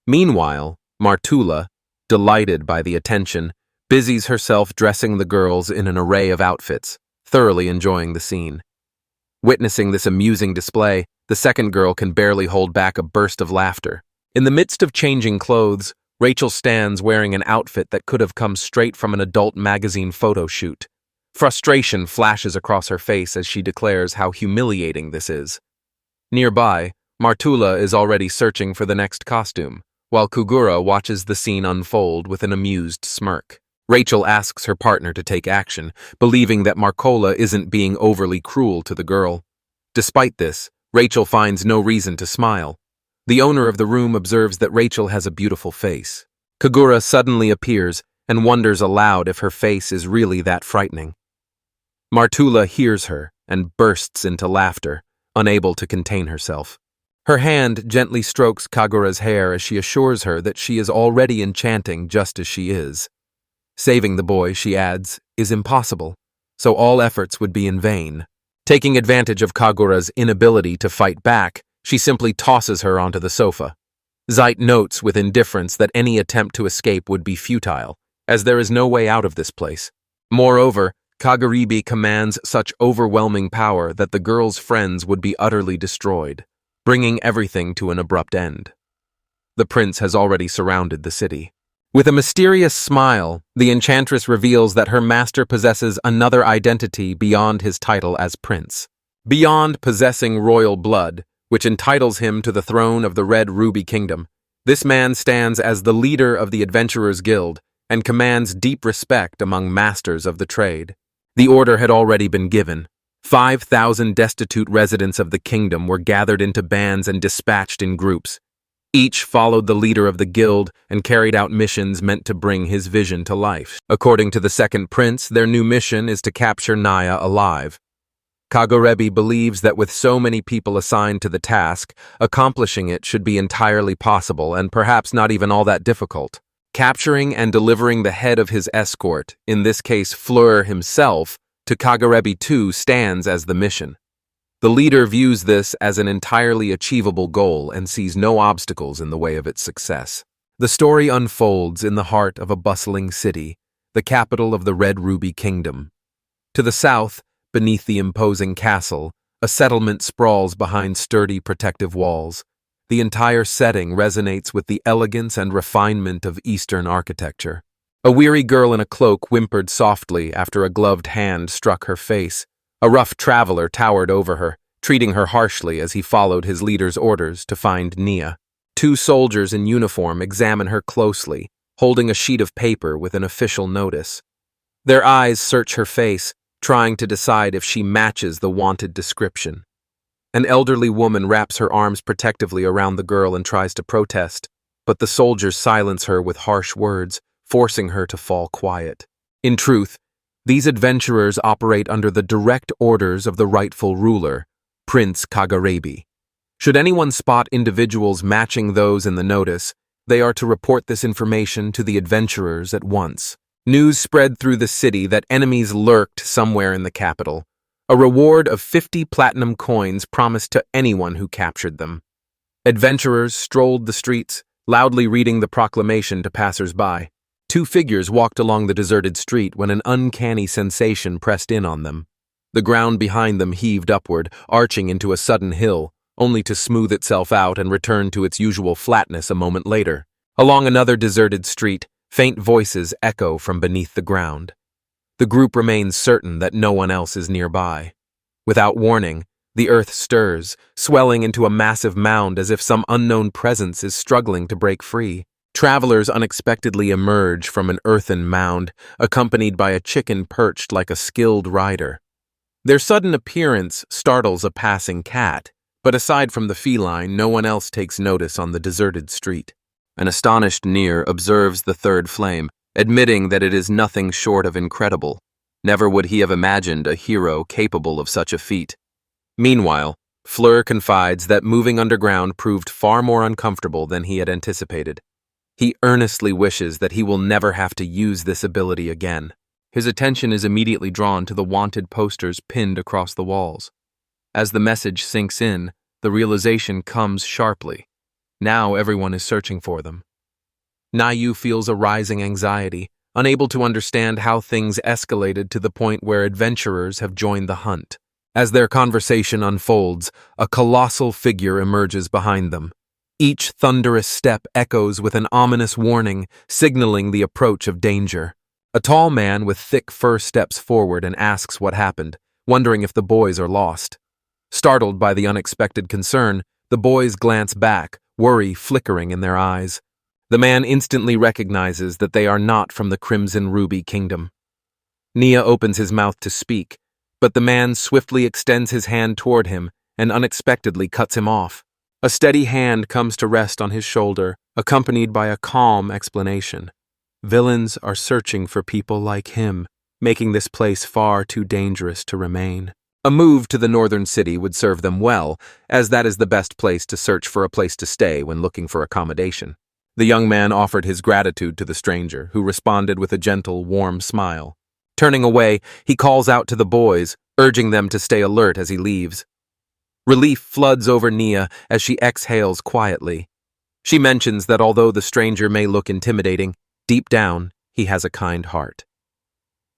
Meanwhile, Martula, delighted by the attention, busies herself dressing the girls in an array of outfits, thoroughly enjoying the scene. Witnessing this amusing display, the second girl can barely hold back a burst of laughter. In the midst of changing clothes, Rachel stands wearing an outfit that could have come straight from an adult magazine photo shoot. Frustration flashes across her face as she declares how humiliating this is. Nearby, Martula is already searching for the next costume, while Kugura watches the scene unfold with an amused smirk. Rachel asks her partner to take action, believing that Marcola isn't being overly cruel to the girl. Despite this, Rachel finds no reason to smile. The owner of the room observes that Rachel has a beautiful face. Kagura suddenly appears and wonders aloud if her face is really that frightening. Martula hears her and bursts into laughter, unable to contain herself. Her hand gently strokes Kagura's hair as she assures her that she is already enchanting just as she is. Saving the boy, she adds, is impossible, so all efforts would be in vain. Taking advantage of Kagura's inability to fight back, she simply tosses her onto the sofa. Zeit notes with indifference that any attempt to escape would be futile, as there is no way out of this place. Moreover, Kaguribi commands such overwhelming power that the girl's friends would be utterly destroyed, bringing everything to an abrupt end. The prince has already surrounded the city. With a mysterious smile, the enchantress reveals that her master possesses another identity beyond his title as prince. Beyond possessing royal blood, which entitles him to the throne of the Red Ruby Kingdom, this man stands as the leader of the Adventurers Guild and commands deep respect among masters of the trade. The order had already been given. 5,000 destitute residents of the kingdom were gathered into bands and dispatched in groups. Each followed the leader of the guild and carried out missions meant to bring his vision to life. According to the second prince, their new mission is to capture Naya alive. Kagorebi believes that with so many people assigned to the task, accomplishing it should be entirely possible and perhaps not even all that difficult. Capturing and delivering the head of his escort, in this case Fleur himself, to Kagorebi too stands as the mission. The leader views this as an entirely achievable goal and sees no obstacles in the way of its success. The story unfolds in the heart of a bustling city, the capital of the Red Ruby Kingdom. To the south, beneath the imposing castle, a settlement sprawls behind sturdy protective walls. The entire setting resonates with the elegance and refinement of Eastern architecture. A weary girl in a cloak whimpered softly after a gloved hand struck her face. A rough traveler towered over her, treating her harshly as he followed his leader's orders to find Nia. Two soldiers in uniform examine her closely, holding a sheet of paper with an official notice. Their eyes search her face, trying to decide if she matches the wanted description. An elderly woman wraps her arms protectively around the girl and tries to protest, but the soldiers silence her with harsh words, forcing her to fall quiet. In truth, these adventurers operate under the direct orders of the rightful ruler, Prince Kagurabi. Should anyone spot individuals matching those in the notice, they are to report this information to the adventurers at once. News spread through the city that enemies lurked somewhere in the capital. A reward of 50 platinum coins promised to anyone who captured them. Adventurers strolled the streets, loudly reading the proclamation to passers-by. Two figures walked along the deserted street when an uncanny sensation pressed in on them. The ground behind them heaved upward, arching into a sudden hill, only to smooth itself out and return to its usual flatness a moment later. Along another deserted street, faint voices echo from beneath the ground. The group remains certain that no one else is nearby. Without warning, the earth stirs, swelling into a massive mound as if some unknown presence is struggling to break free. Travelers unexpectedly emerge from an earthen mound, accompanied by a chicken perched like a skilled rider. Their sudden appearance startles a passing cat, but aside from the feline, no one else takes notice on the deserted street. An astonished Nier observes the third flame, admitting that it is nothing short of incredible. Never would he have imagined a hero capable of such a feat. Meanwhile, Fleur confides that moving underground proved far more uncomfortable than he had anticipated. He earnestly wishes that he will never have to use this ability again. His attention is immediately drawn to the wanted posters pinned across the walls. As the message sinks in, the realization comes sharply. Now everyone is searching for them. Nayu feels a rising anxiety, unable to understand how things escalated to the point where adventurers have joined the hunt. As their conversation unfolds, a colossal figure emerges behind them. Each thunderous step echoes with an ominous warning, signaling the approach of danger. A tall man with thick fur steps forward and asks what happened, wondering if the boys are lost. Startled by the unexpected concern, the boys glance back, worry flickering in their eyes. The man instantly recognizes that they are not from the Crimson Ruby Kingdom. Nia opens his mouth to speak, but the man swiftly extends his hand toward him and unexpectedly cuts him off. A steady hand comes to rest on his shoulder, accompanied by a calm explanation. Villains are searching for people like him, making this place far too dangerous to remain. A move to the northern city would serve them well, as that is the best place to search for a place to stay when looking for accommodation. The young man offered his gratitude to the stranger, who responded with a gentle, warm smile. Turning away, he calls out to the boys, urging them to stay alert as he leaves. Relief floods over Nia as she exhales quietly. She mentions that although the stranger may look intimidating, deep down, he has a kind heart.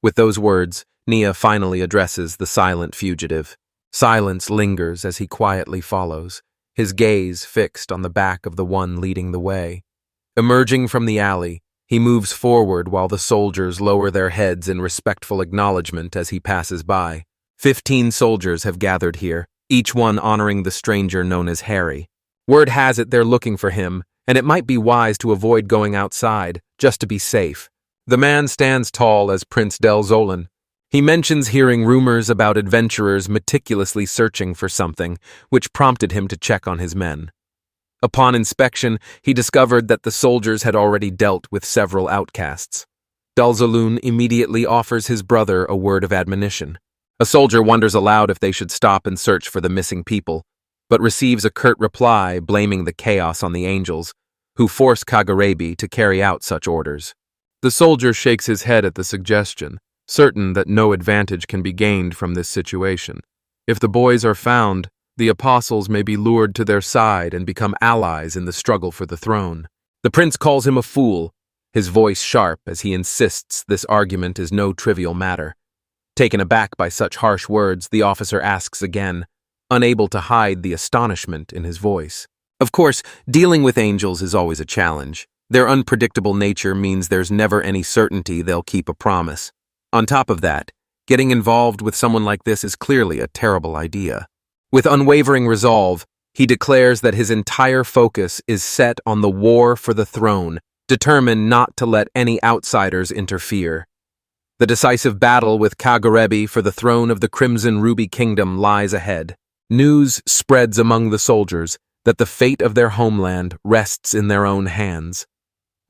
With those words, Nia finally addresses the silent fugitive. Silence lingers as he quietly follows, his gaze fixed on the back of the one leading the way. Emerging from the alley, he moves forward while the soldiers lower their heads in respectful acknowledgement as he passes by. 15 soldiers have gathered here, each one honoring the stranger known as Harry. Word has it they're looking for him, and it might be wise to avoid going outside, just to be safe. The man stands tall as Prince Del Zolan. He mentions hearing rumors about adventurers meticulously searching for something, which prompted him to check on his men. Upon inspection, he discovered that the soldiers had already dealt with several outcasts. Dalzaloon immediately offers his brother a word of admonition. A soldier wonders aloud if they should stop and search for the missing people, but receives a curt reply blaming the chaos on the angels, who force Kagurabi to carry out such orders. The soldier shakes his head at the suggestion, certain that no advantage can be gained from this situation. If the boys are found, the apostles may be lured to their side and become allies in the struggle for the throne. The prince calls him a fool, his voice sharp as he insists this argument is no trivial matter. Taken aback by such harsh words, the officer asks again, unable to hide the astonishment in his voice. Of course, dealing with angels is always a challenge. Their unpredictable nature means there's never any certainty they'll keep a promise. On top of that, getting involved with someone like this is clearly a terrible idea. With unwavering resolve, he declares that his entire focus is set on the war for the throne, determined not to let any outsiders interfere. The decisive battle with Kagarebi for the throne of the Crimson Ruby Kingdom lies ahead. News spreads among the soldiers that the fate of their homeland rests in their own hands.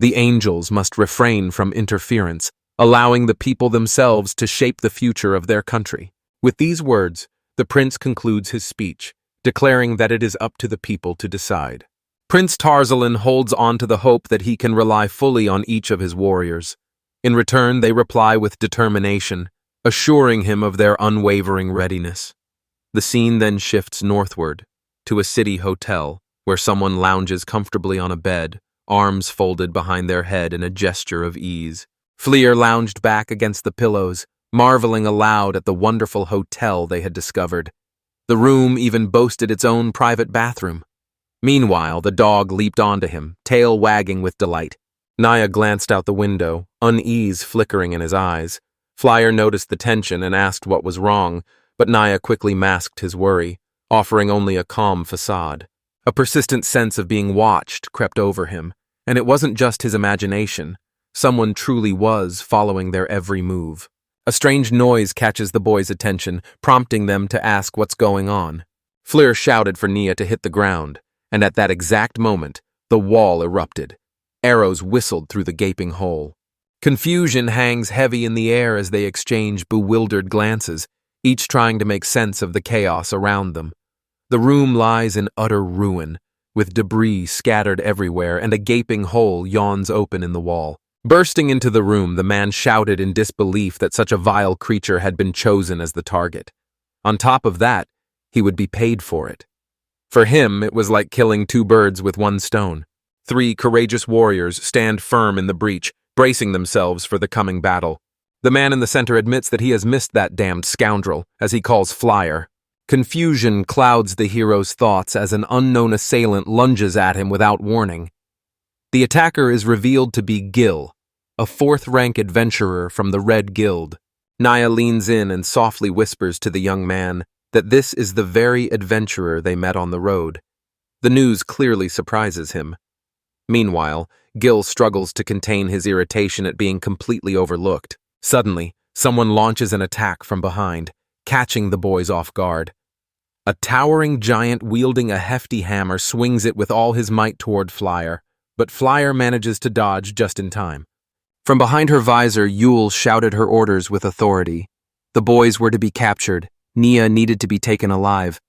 The angels must refrain from interference, allowing the people themselves to shape the future of their country. With these words, the prince concludes his speech, declaring that it is up to the people to decide. Prince Tarzalin holds on to the hope that he can rely fully on each of his warriors. In return, they reply with determination, assuring him of their unwavering readiness. The scene then shifts northward, to a city hotel, where someone lounges comfortably on a bed, arms folded behind their head in a gesture of ease. Fleer lounged back against the pillows, marveling aloud at the wonderful hotel they had discovered. The room even boasted its own private bathroom. Meanwhile, the dog leaped onto him, tail wagging with delight. Naya glanced out the window, unease flickering in his eyes. Flyer noticed the tension and asked what was wrong, but Naya quickly masked his worry, offering only a calm facade. A persistent sense of being watched crept over him, and it wasn't just his imagination. Someone truly was following their every move. A strange noise catches the boys' attention, prompting them to ask what's going on. Fleer shouted for Nia to hit the ground, and at that exact moment, the wall erupted. Arrows whistled through the gaping hole. Confusion hangs heavy in the air as they exchange bewildered glances, each trying to make sense of the chaos around them. The room lies in utter ruin, with debris scattered everywhere, and a gaping hole yawns open in the wall. Bursting into the room, the man shouted in disbelief that such a vile creature had been chosen as the target. On top of that, he would be paid for it. For him, it was like killing two birds with one stone. 3 courageous warriors stand firm in the breach, bracing themselves for the coming battle. The man in the center admits that he has missed that damned scoundrel, as he calls Flyer. Confusion clouds the hero's thoughts as an unknown assailant lunges at him without warning. The attacker is revealed to be Gil, a 4th-rank adventurer from the Red Guild. Naya leans in and softly whispers to the young man that this is the very adventurer they met on the road. The news clearly surprises him. Meanwhile, Gil struggles to contain his irritation at being completely overlooked. Suddenly, someone launches an attack from behind, catching the boys off guard. A towering giant wielding a hefty hammer swings it with all his might toward Flyer, but Flyer manages to dodge just in time. From behind her visor, Yule shouted her orders with authority. The boys were to be captured, Nia needed to be taken alive,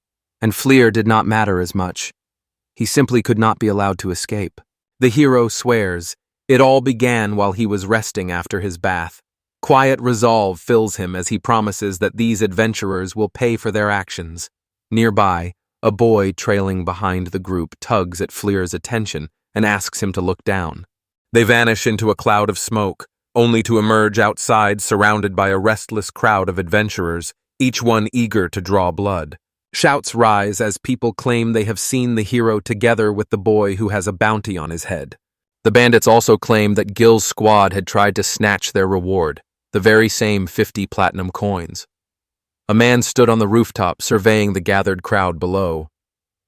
and Fleer did not matter as much. He simply could not be allowed to escape. The hero swears, it all began while he was resting after his bath. Quiet resolve fills him as he promises that these adventurers will pay for their actions. Nearby, a boy trailing behind the group tugs at Fleer's attention and asks him to look down. They vanish into a cloud of smoke, only to emerge outside surrounded by a restless crowd of adventurers, each one eager to draw blood. Shouts rise as people claim they have seen the hero together with the boy who has a bounty on his head. The bandits also claim that Gil's squad had tried to snatch their reward, the very same 50 platinum coins. A man stood on the rooftop surveying the gathered crowd below.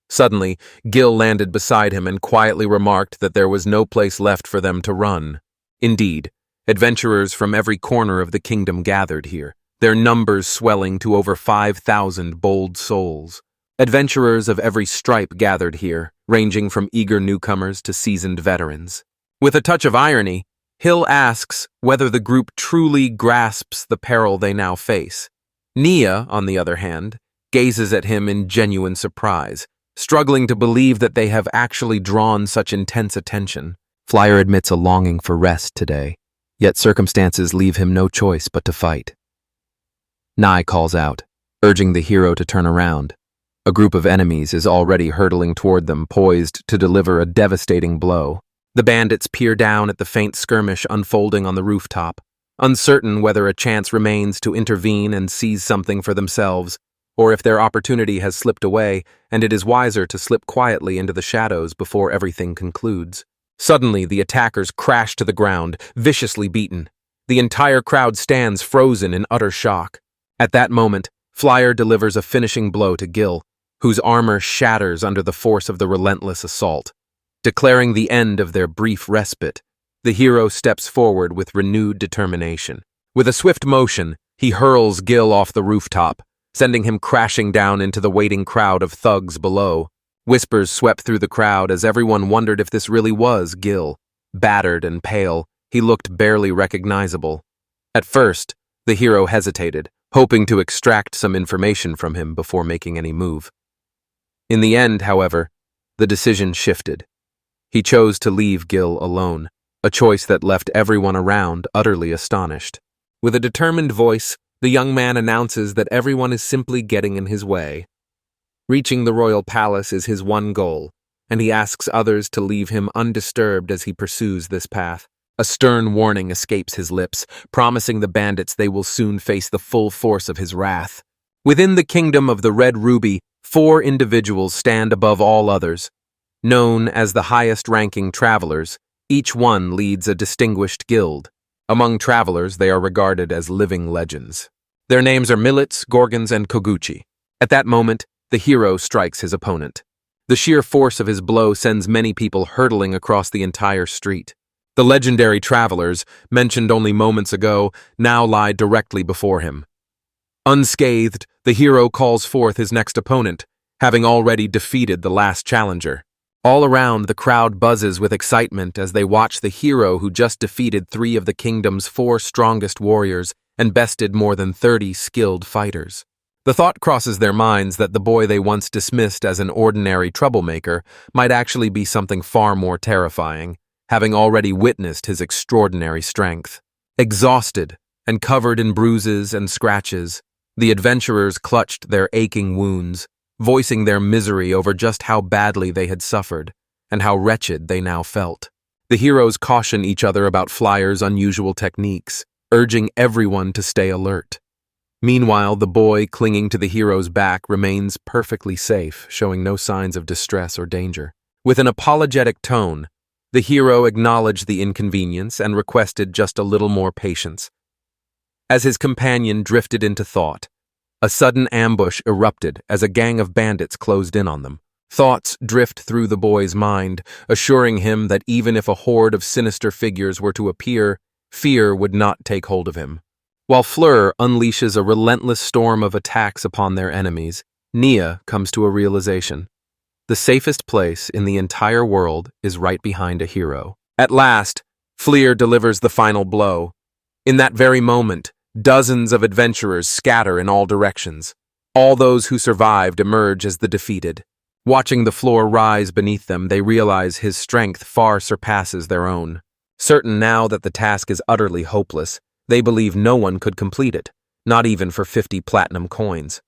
Suddenly, Gil landed beside him and quietly remarked that there was no place left for them to run. Indeed, adventurers from every corner of the kingdom gathered here, their numbers swelling to over 5,000 bold souls. Adventurers of every stripe gathered here, ranging from eager newcomers to seasoned veterans. With a touch of irony, Hill asks whether the group truly grasps the peril they now face. Nia, on the other hand, gazes at him in genuine surprise, struggling to believe that they have actually drawn such intense attention. Flyer admits a longing for rest today, yet circumstances leave him no choice but to fight. Nai calls out, urging the hero to turn around. A group of enemies is already hurtling toward them, poised to deliver a devastating blow. The bandits peer down at the faint skirmish unfolding on the rooftop, uncertain whether a chance remains to intervene and seize something for themselves, or if their opportunity has slipped away and it is wiser to slip quietly into the shadows before everything concludes. Suddenly, the attackers crash to the ground, viciously beaten. The entire crowd stands frozen in utter shock. At that moment, Flyer delivers a finishing blow to Gil, whose armor shatters under the force of the relentless assault. Declaring the end of their brief respite, the hero steps forward with renewed determination. With a swift motion, he hurls Gil off the rooftop, sending him crashing down into the waiting crowd of thugs below. Whispers swept through the crowd as everyone wondered if this really was Gil. Battered and pale, he looked barely recognizable. At first, the hero hesitated, hoping to extract some information from him before making any move. In the end, however, the decision shifted. He chose to leave Gil alone, a choice that left everyone around utterly astonished. With a determined voice, the young man announces that everyone is simply getting in his way. Reaching the royal palace is his one goal, and he asks others to leave him undisturbed as he pursues this path. A stern warning escapes his lips, promising the bandits they will soon face the full force of his wrath. Within the kingdom of the Red Ruby, 4 individuals stand above all others. Known as the highest-ranking travelers, each one leads a distinguished guild. Among travelers, they are regarded as living legends. Their names are Millets, Gorgons, and Koguchi. At that moment, the hero strikes his opponent. The sheer force of his blow sends many people hurtling across the entire street. The legendary travelers, mentioned only moments ago, now lie directly before him. Unscathed, the hero calls forth his next opponent, having already defeated the last challenger. All around, the crowd buzzes with excitement as they watch the hero who just defeated 3 of the kingdom's 4 strongest warriors and bested more than 30 skilled fighters. The thought crosses their minds that the boy they once dismissed as an ordinary troublemaker might actually be something far more terrifying, having already witnessed his extraordinary strength. Exhausted and covered in bruises and scratches, the adventurers clutched their aching wounds, voicing their misery over just how badly they had suffered and how wretched they now felt. The heroes caution each other about Flyer's unusual techniques, urging everyone to stay alert. Meanwhile, the boy clinging to the hero's back remains perfectly safe, showing no signs of distress or danger. With an apologetic tone, the hero acknowledged the inconvenience and requested just a little more patience. As his companion drifted into thought, a sudden ambush erupted as a gang of bandits closed in on them. Thoughts drift through the boy's mind, assuring him that even if a horde of sinister figures were to appear, fear would not take hold of him. While Fleur unleashes a relentless storm of attacks upon their enemies, Nia comes to a realization. The safest place in the entire world is right behind a hero. At last, Fleur delivers the final blow. In that very moment, dozens of adventurers scatter in all directions. All those who survived emerge as the defeated. Watching the floor rise beneath them, they realize his strength far surpasses their own. Certain now that the task is utterly hopeless, they believe no one could complete it, not even for 50 platinum coins.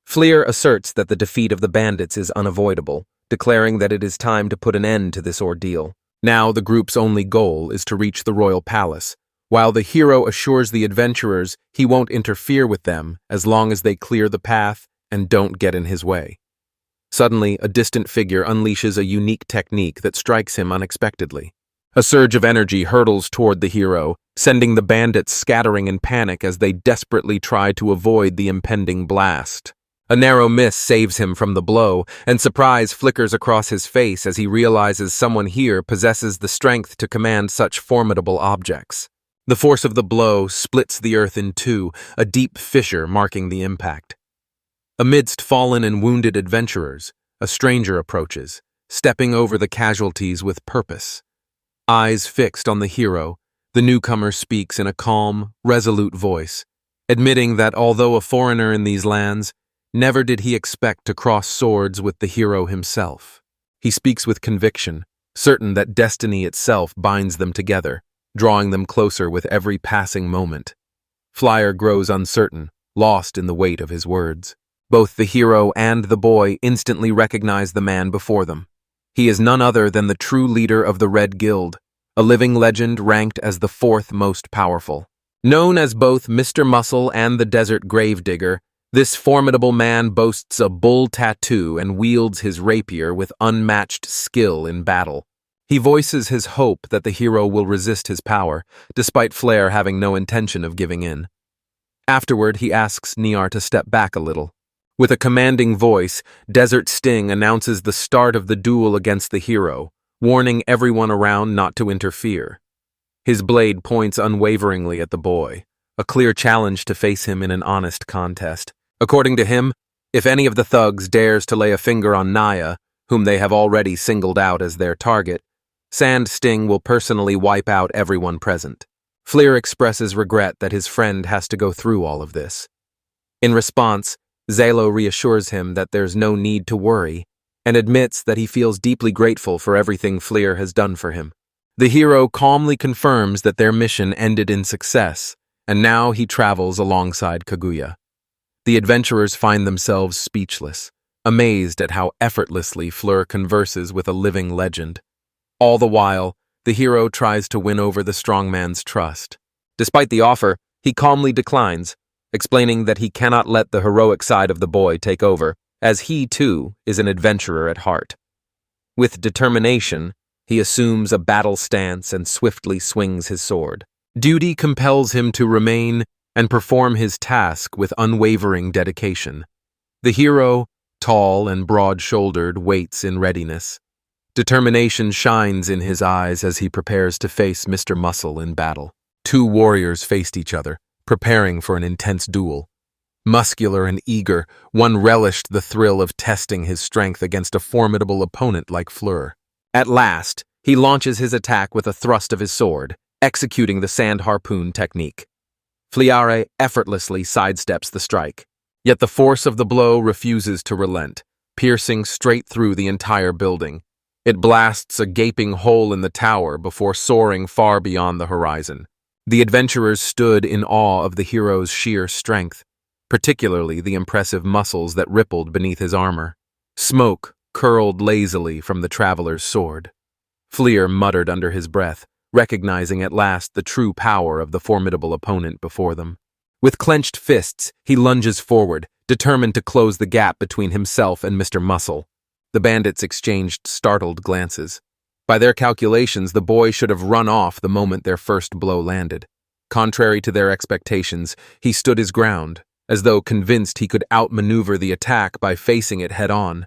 Fleur asserts that the defeat of the bandits is unavoidable, declaring that it is time to put an end to this ordeal. Now the group's only goal is to reach the royal palace, while the hero assures the adventurers he won't interfere with them as long as they clear the path and don't get in his way. Suddenly, a distant figure unleashes a unique technique that strikes him unexpectedly. A surge of energy hurtles toward the hero, sending the bandits scattering in panic as they desperately try to avoid the impending blast. A narrow miss saves him from the blow, and surprise flickers across his face as he realizes someone here possesses the strength to command such formidable objects. The force of the blow splits the earth in 2, a deep fissure marking the impact. Amidst fallen and wounded adventurers, a stranger approaches, stepping over the casualties with purpose. Eyes fixed on the hero, the newcomer speaks in a calm, resolute voice, admitting that although a foreigner in these lands, never did he expect to cross swords with the hero himself. He speaks with conviction, certain that destiny itself binds them together, drawing them closer with every passing moment. Flyer grows uncertain, lost in the weight of his words. Both the hero and the boy instantly recognize the man before them. He is none other than the true leader of the Red Guild, a living legend ranked as the 4th most powerful. Known as both Mr. Muscle and the Desert Gravedigger, this formidable man boasts a bull tattoo and wields his rapier with unmatched skill in battle. He voices his hope that the hero will resist his power, despite Flare having no intention of giving in. Afterward, he asks Niar to step back a little. With a commanding voice, Desert Sting announces the start of the duel against the hero, warning everyone around not to interfere. His blade points unwaveringly at the boy, a clear challenge to face him in an honest contest. According to him, if any of the thugs dares to lay a finger on Naya, whom they have already singled out as their target, Sand Sting will personally wipe out everyone present. Fleer expresses regret that his friend has to go through all of this. In response, Zalo reassures him that there's no need to worry, and admits that he feels deeply grateful for everything Fleer has done for him. The hero calmly confirms that their mission ended in success, and now he travels alongside Kaguya. The adventurers find themselves speechless, amazed at how effortlessly Fleur converses with a living legend. All the while, the hero tries to win over the strongman's trust. Despite the offer, he calmly declines, explaining that he cannot let the heroic side of the boy take over, as he, too, is an adventurer at heart. With determination, he assumes a battle stance and swiftly swings his sword. Duty compels him to remain and perform his task with unwavering dedication. The hero, tall and broad-shouldered, waits in readiness. Determination shines in his eyes as he prepares to face Mr. Muscle in battle. Two warriors faced each other, preparing for an intense duel. Muscular and eager, one relished the thrill of testing his strength against a formidable opponent like Fleur. At last, he launches his attack with a thrust of his sword, executing the sand harpoon technique. Fliare effortlessly sidesteps the strike, yet the force of the blow refuses to relent, piercing straight through the entire building. It blasts a gaping hole in the tower before soaring far beyond the horizon. The adventurers stood in awe of the hero's sheer strength, particularly the impressive muscles that rippled beneath his armor. Smoke curled lazily from the traveler's sword. Fleer muttered under his breath, recognizing at last the true power of the formidable opponent before them. With clenched fists, he lunges forward, determined to close the gap between himself and Mr. Muscle. The bandits exchanged startled glances. By their calculations, the boy should have run off the moment their first blow landed. Contrary to their expectations, he stood his ground, as though convinced he could outmaneuver the attack by facing it head-on.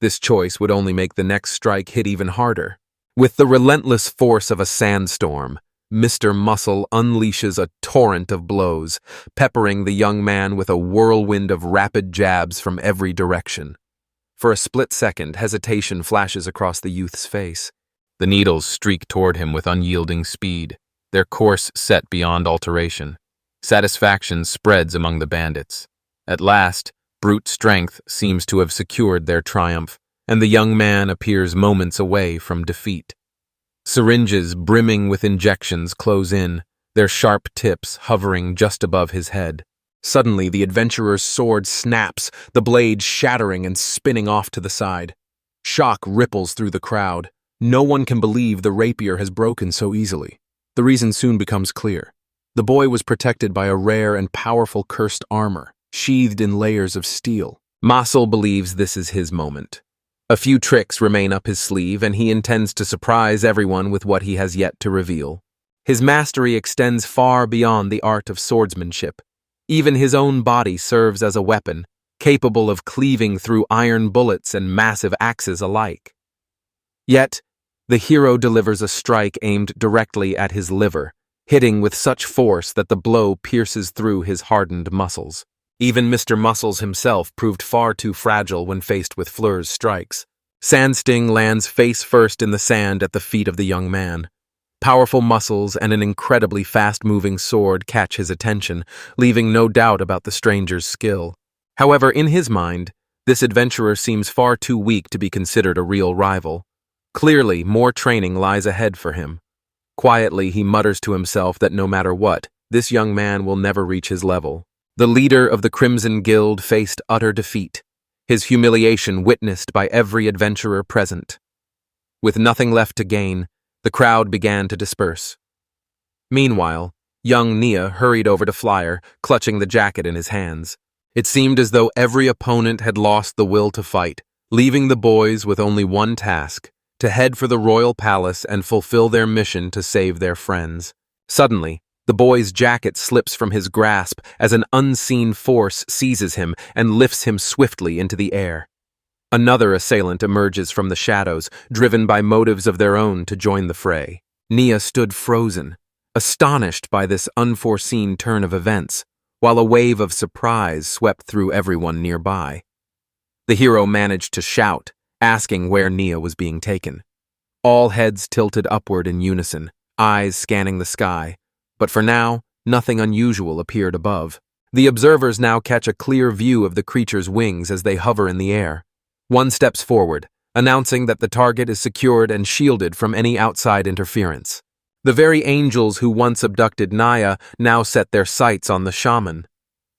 This choice would only make the next strike hit even harder. With the relentless force of a sandstorm, Mr. Muscle unleashes a torrent of blows, peppering the young man with a whirlwind of rapid jabs from every direction. For a split second, hesitation flashes across the youth's face. The needles streak toward him with unyielding speed, their course set beyond alteration. Satisfaction spreads among the bandits. At last, brute strength seems to have secured their triumph, and the young man appears moments away from defeat. Syringes brimming with injections close in, their sharp tips hovering just above his head. Suddenly, the adventurer's sword snaps, the blade shattering and spinning off to the side. Shock ripples through the crowd. No one can believe the rapier has broken so easily. The reason soon becomes clear. The boy was protected by a rare and powerful cursed armor, sheathed in layers of steel. Muscle believes this is his moment. A few tricks remain up his sleeve, and he intends to surprise everyone with what he has yet to reveal. His mastery extends far beyond the art of swordsmanship. Even his own body serves as a weapon, capable of cleaving through iron bullets and massive axes alike. Yet, the hero delivers a strike aimed directly at his liver, hitting with such force that the blow pierces through his hardened muscles. Even Mr. Muscles himself proved far too fragile when faced with Fleur's strikes. Sandsting lands face first in the sand at the feet of the young man. Powerful muscles and an incredibly fast-moving sword catch his attention, leaving no doubt about the stranger's skill. However, in his mind, this adventurer seems far too weak to be considered a real rival. Clearly, more training lies ahead for him. Quietly, he mutters to himself that no matter what, this young man will never reach his level. The leader of the Crimson Guild faced utter defeat, his humiliation witnessed by every adventurer present. With nothing left to gain, the crowd began to disperse. Meanwhile, young Nia hurried over to Flyer, clutching the jacket in his hands. It seemed as though every opponent had lost the will to fight, leaving the boys with only one task: to head for the royal palace and fulfill their mission to save their friends. Suddenly, the boy's jacket slips from his grasp as an unseen force seizes him and lifts him swiftly into the air. Another assailant emerges from the shadows, driven by motives of their own to join the fray. Nia stood frozen, astonished by this unforeseen turn of events, while a wave of surprise swept through everyone nearby. The hero managed to shout, asking where Nia was being taken. All heads tilted upward in unison, eyes scanning the sky, but for now, nothing unusual appeared above. The observers now catch a clear view of the creature's wings as they hover in the air. One steps forward, announcing that the target is secured and shielded from any outside interference. The very angels who once abducted Naya now set their sights on the shaman.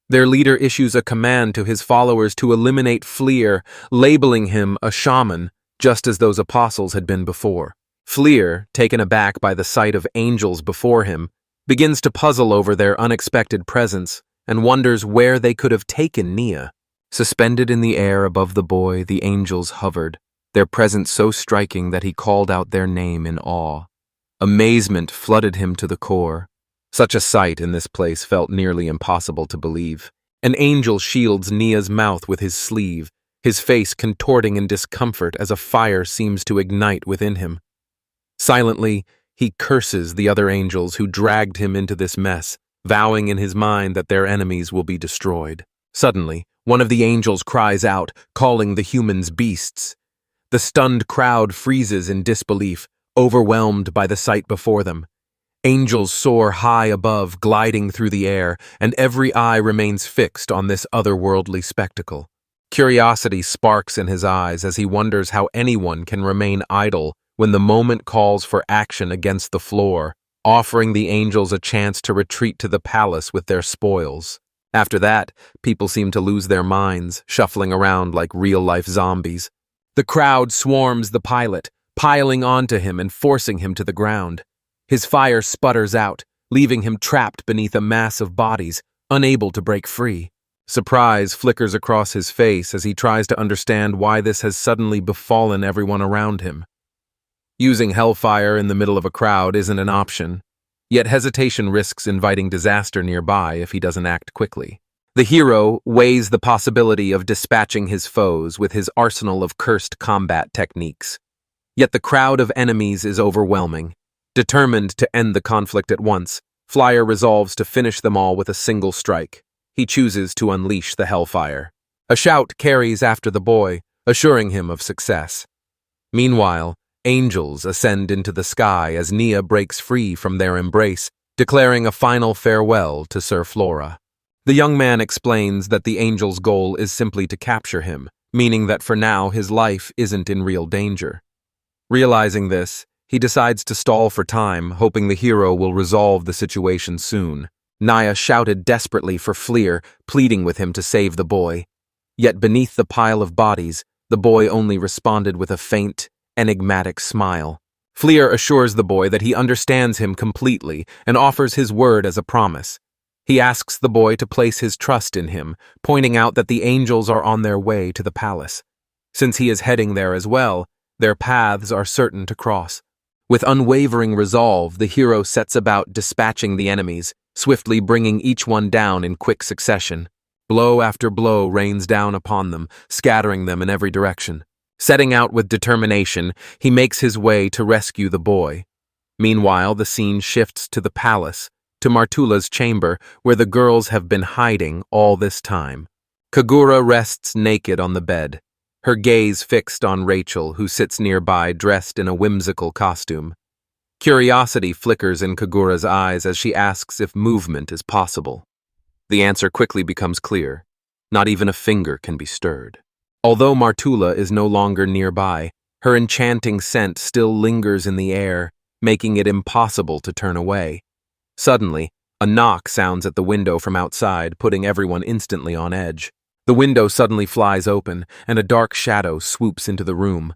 Their leader issues a command to his followers to eliminate Fleer, labeling him a shaman, just as those apostles had been before. Fleer, taken aback by the sight of angels before him, begins to puzzle over their unexpected presence and wonders where they could have taken Nia. Suspended in the air above the boy, the angels hovered, their presence so striking that he called out their name in awe. Amazement flooded him to the core. Such a sight in this place felt nearly impossible to believe. An angel shields Nia's mouth with his sleeve, his face contorting in discomfort as a fire seems to ignite within him. Silently, he curses the other angels who dragged him into this mess, vowing in his mind that their enemies will be destroyed. Suddenly, one of the angels cries out, calling the humans beasts. The stunned crowd freezes in disbelief, overwhelmed by the sight before them. Angels soar high above, gliding through the air, and every eye remains fixed on this otherworldly spectacle. Curiosity sparks in his eyes as he wonders how anyone can remain idle when the moment calls for action against the floor, offering the angels a chance to retreat to the palace with their spoils. After that, people seem to lose their minds, shuffling around like real-life zombies. The crowd swarms the pilot, piling onto him and forcing him to the ground. His fire sputters out, leaving him trapped beneath a mass of bodies, unable to break free. Surprise flickers across his face as he tries to understand why this has suddenly befallen everyone around him. Using hellfire in the middle of a crowd isn't an option, yet hesitation risks inviting disaster nearby if he doesn't act quickly. The hero weighs the possibility of dispatching his foes with his arsenal of cursed combat techniques. Yet the crowd of enemies is overwhelming. Determined to end the conflict at once, Flyer resolves to finish them all with a single strike. He chooses to unleash the hellfire. A shout carries after the boy, assuring him of success. Meanwhile, angels ascend into the sky as Nia breaks free from their embrace, declaring a final farewell to Sir Flora. The young man explains that the angel's goal is simply to capture him, meaning that for now his life isn't in real danger. Realizing this, he decides to stall for time, hoping the hero will resolve the situation soon. Naya shouted desperately for Fleer, pleading with him to save the boy. Yet beneath the pile of bodies, the boy only responded with a faint, enigmatic smile. Fleer assures the boy that he understands him completely and offers his word as a promise. He asks the boy to place his trust in him, pointing out that the angels are on their way to the palace. Since he is heading there as well, their paths are certain to cross. With unwavering resolve, the hero sets about dispatching the enemies, swiftly bringing each one down in quick succession. Blow after blow rains down upon them, scattering them in every direction. Setting out with determination, he makes his way to rescue the boy. Meanwhile, the scene shifts to the palace, to Martula's chamber, where the girls have been hiding all this time. Kagura rests naked on the bed, her gaze fixed on Rachel, who sits nearby dressed in a whimsical costume. Curiosity flickers in Kagura's eyes as she asks if movement is possible. The answer quickly becomes clear. Not even a finger can be stirred. Although Martula is no longer nearby, her enchanting scent still lingers in the air, making it impossible to turn away. Suddenly, a knock sounds at the window from outside, putting everyone instantly on edge. The window suddenly flies open, and a dark shadow swoops into the room.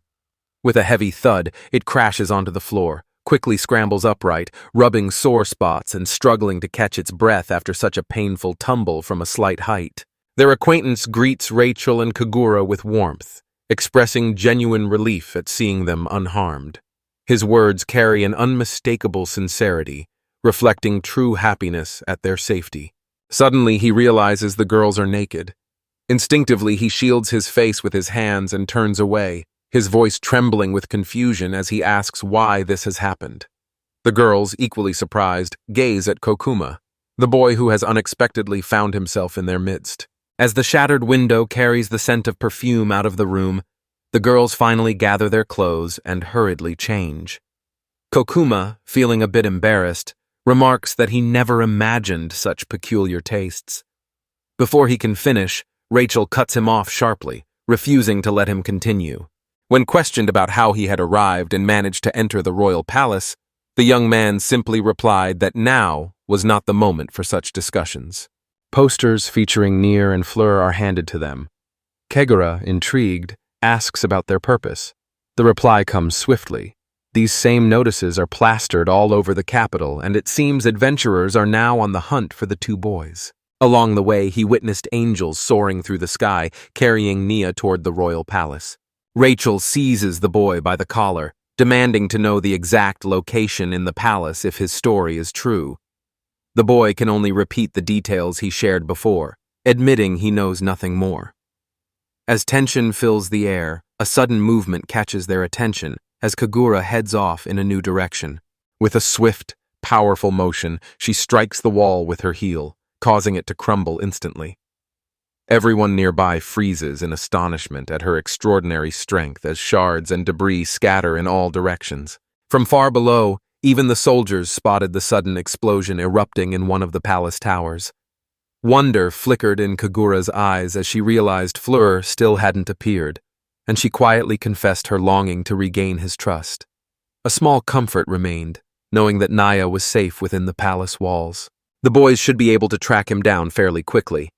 With a heavy thud, it crashes onto the floor, quickly scrambles upright, rubbing sore spots and struggling to catch its breath after such a painful tumble from a slight height. Their acquaintance greets Rachel and Kagura with warmth, expressing genuine relief at seeing them unharmed. His words carry an unmistakable sincerity, reflecting true happiness at their safety. Suddenly, he realizes the girls are naked. Instinctively, he shields his face with his hands and turns away, his voice trembling with confusion as he asks why this has happened. The girls, equally surprised, gaze at Kokuma, the boy who has unexpectedly found himself in their midst. As the shattered window carries the scent of perfume out of the room, the girls finally gather their clothes and hurriedly change. Kokuma, feeling a bit embarrassed, remarks that he never imagined such peculiar tastes. Before he can finish, Rachel cuts him off sharply, refusing to let him continue. When questioned about how he had arrived and managed to enter the royal palace, the young man simply replied that now was not the moment for such discussions. Posters featuring Nier and Fleur are handed to them. Kegura, intrigued, asks about their purpose. The reply comes swiftly. These same notices are plastered all over the capital, and it seems adventurers are now on the hunt for the two boys. Along the way, he witnessed angels soaring through the sky, carrying Nia toward the royal palace. Rachel seizes the boy by the collar, demanding to know the exact location in the palace if his story is true. The boy can only repeat the details he shared before, admitting he knows nothing more. As tension fills the air, a sudden movement catches their attention as Kagura heads off in a new direction. With a swift, powerful motion, she strikes the wall with her heel, causing it to crumble instantly. Everyone nearby freezes in astonishment at her extraordinary strength as shards and debris scatter in all directions. From far below, even the soldiers spotted the sudden explosion erupting in one of the palace towers. Wonder flickered in Kagura's eyes as she realized Fleur still hadn't appeared, and she quietly confessed her longing to regain his trust. A small comfort remained, knowing that Naya was safe within the palace walls. The boys should be able to track him down fairly quickly.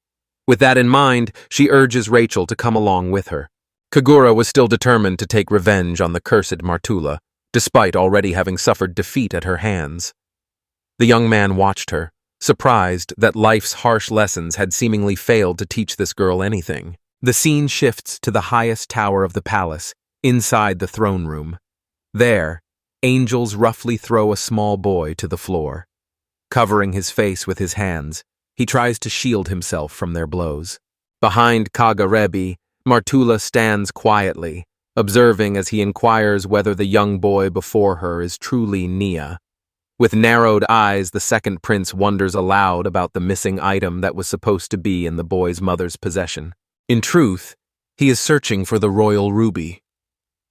With that in mind, she urges Rachel to come along with her. Kagura was still determined to take revenge on the cursed Martula, despite already having suffered defeat at her hands. The young man watched her, surprised that life's harsh lessons had seemingly failed to teach this girl anything. The scene shifts to the highest tower of the palace, inside the throne room. There, angels roughly throw a small boy to the floor. Covering his face with his hands, he tries to shield himself from their blows. Behind Kagarebi, Martula stands quietly, observing as he inquires whether the young boy before her is truly Nia. With narrowed eyes, the second prince wonders aloud about the missing item that was supposed to be in the boy's mother's possession. In truth, he is searching for the royal ruby.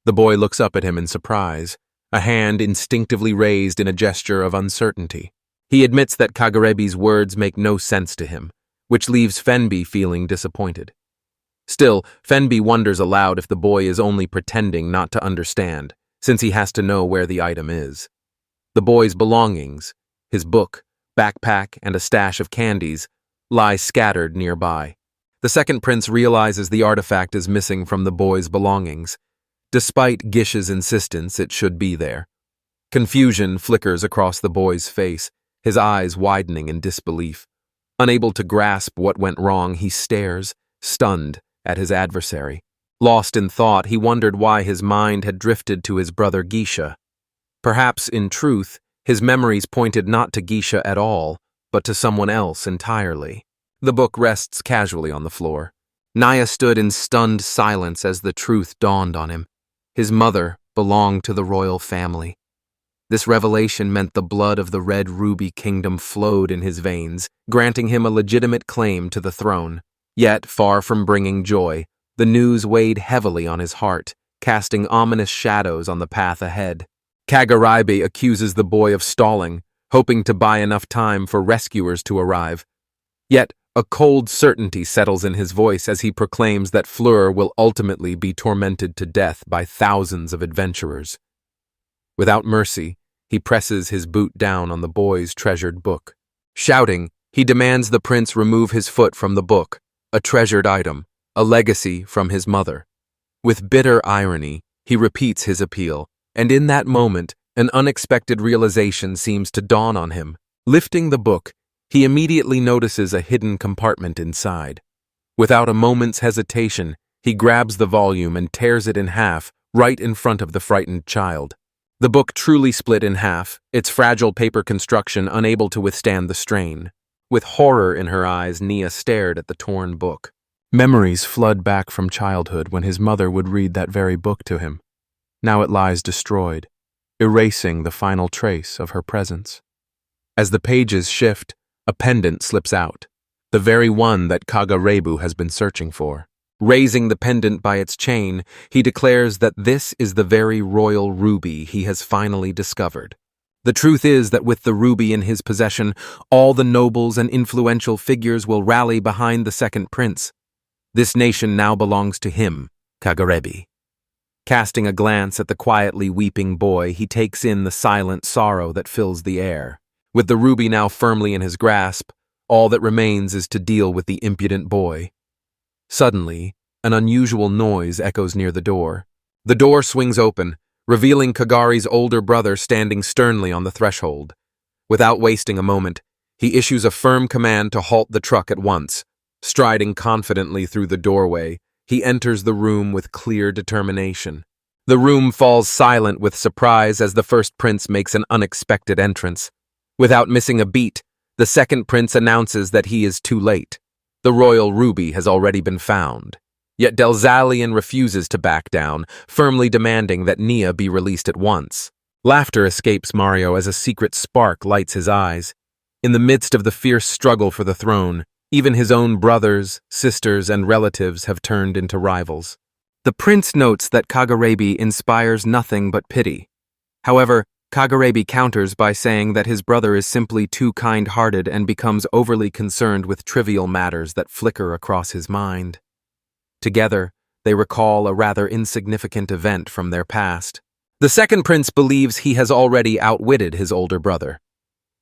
The boy looks up at him in surprise, a hand instinctively raised in a gesture of uncertainty. He admits that Kagarebi's words make no sense to him, which leaves Fenby feeling disappointed. Still, Fenby wonders aloud if the boy is only pretending not to understand, since he has to know where the item is. The boy's belongings, his book, backpack, and a stash of candies, lie scattered nearby. The second prince realizes the artifact is missing from the boy's belongings. Despite Gish's insistence, it should be there. Confusion flickers across the boy's face, his eyes widening in disbelief. Unable to grasp what went wrong, he stares, stunned, at his adversary. Lost in thought, he wondered why his mind had drifted to his brother Gisha. Perhaps, in truth, his memories pointed not to Gisha at all, but to someone else entirely. The book rests casually on the floor. Naya stood in stunned silence as the truth dawned on him. His mother belonged to the royal family. This revelation meant the blood of the Red Ruby Kingdom flowed in his veins, granting him a legitimate claim to the throne. Yet, far from bringing joy, the news weighed heavily on his heart, casting ominous shadows on the path ahead. Kaguraibe accuses the boy of stalling, hoping to buy enough time for rescuers to arrive. Yet, a cold certainty settles in his voice as he proclaims that Fleur will ultimately be tormented to death by thousands of adventurers. Without mercy, he presses his boot down on the boy's treasured book. Shouting, he demands the prince remove his foot from the book, a treasured item, a legacy from his mother. With bitter irony, he repeats his appeal, and in that moment, an unexpected realization seems to dawn on him. Lifting the book, he immediately notices a hidden compartment inside. Without a moment's hesitation, he grabs the volume and tears it in half, right in front of the frightened child. The book truly split in half, its fragile paper construction unable to withstand the strain. With horror in her eyes, Nia stared at the torn book. Memories flood back from childhood when his mother would read that very book to him. Now it lies destroyed. erasing the final trace of her presence. As the pages shift, a pendant slips out, the very one that Kagarebu has been searching for. Raising the pendant by its chain, he declares that this is the very royal ruby he has finally discovered. The truth is that with the ruby in his possession, all the nobles and influential figures will rally behind the second prince. This nation now belongs to him, Kagarebi. Casting a glance at the quietly weeping boy, he takes in the silent sorrow that fills the air. With the ruby now firmly in his grasp, all that remains is to deal with the impudent boy. Suddenly, an unusual noise echoes near the door. The door swings open, revealing Kagari's older brother standing sternly on the threshold. Without wasting a moment, he issues a firm command to halt the truck at once. Striding confidently through the doorway, he enters the room with clear determination. The room falls silent with surprise as the first prince makes an unexpected entrance. Without missing a beat, the second prince announces that he is too late. The royal ruby has already been found. Yet Delzalian refuses to back down, firmly demanding that Nia be released at once. Laughter escapes Mario as a secret spark lights his eyes. In the midst of the fierce struggle for the throne, even his own brothers, sisters, and relatives have turned into rivals. The prince notes that Kagarebi inspires nothing but pity. However, Kagarebi counters by saying that his brother is simply too kind-hearted and becomes overly concerned with trivial matters that flicker across his mind. Together, they recall a rather insignificant event from their past. The second prince believes he has already outwitted his older brother.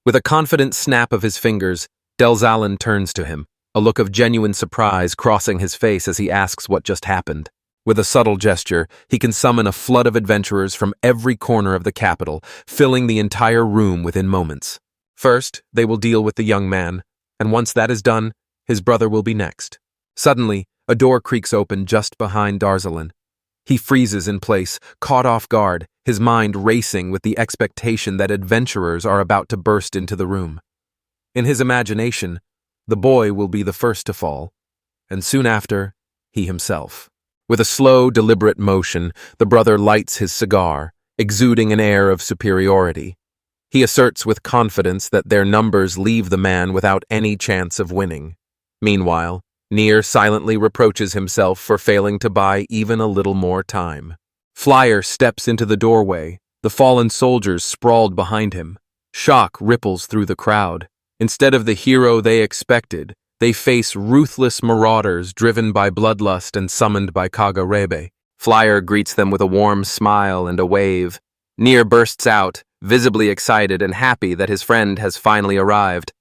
With a confident snap of his fingers, Delzalin turns to him, a look of genuine surprise crossing his face as he asks what just happened. With a subtle gesture, he can summon a flood of adventurers from every corner of the capital, filling the entire room within moments. First, they will deal with the young man, and once that is done, his brother will be next. Suddenly, a door creaks open just behind Darzalin. He freezes in place, caught off guard, his mind racing with the expectation that adventurers are about to burst into the room. In his imagination, the boy will be the first to fall, and soon after, he himself. With a slow, deliberate motion, the brother lights his cigar, exuding an air of superiority. He asserts with confidence that their numbers leave the man without any chance of winning. Meanwhile, Nier silently reproaches himself for failing to buy even a little more time. Flyer steps into the doorway, the fallen soldiers sprawled behind him. Shock ripples through the crowd. Instead of the hero they expected, they face ruthless marauders driven by bloodlust and summoned by Kagarebe. Flyer greets them with a warm smile and a wave. Nier bursts out, visibly excited and happy that his friend has finally arrived.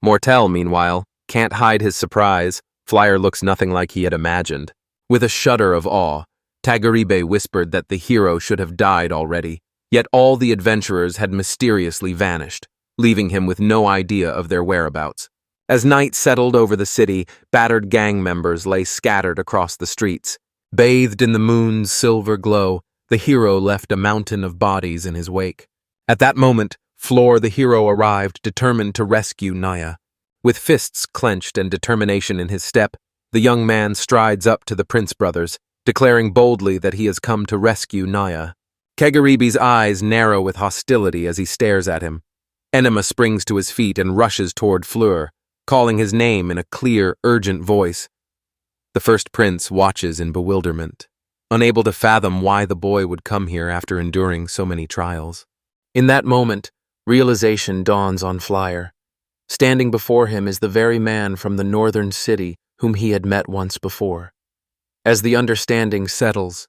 Mortel, meanwhile, can't hide his surprise. Flyer looks nothing like he had imagined. With a shudder of awe, Tagaribe whispered that the hero should have died already, yet all the adventurers had mysteriously vanished, leaving him with no idea of their whereabouts. As night settled over the city, battered gang members lay scattered across the streets. Bathed in the moon's silver glow, the hero left a mountain of bodies in his wake. At that moment, Floor the hero arrived, determined to rescue Naya. With fists clenched and determination in his step, the young man strides up to the Prince brothers, declaring boldly that he has come to rescue Naya. Kegaribe's eyes narrow with hostility as he stares at him. Enema springs to his feet and rushes toward Fleur, calling his name in a clear, urgent voice. The first prince watches in bewilderment, unable to fathom why the boy would come here after enduring so many trials. In that moment, realization dawns on Flyer. Standing before him is the very man from the northern city whom he had met once before. As the understanding settles,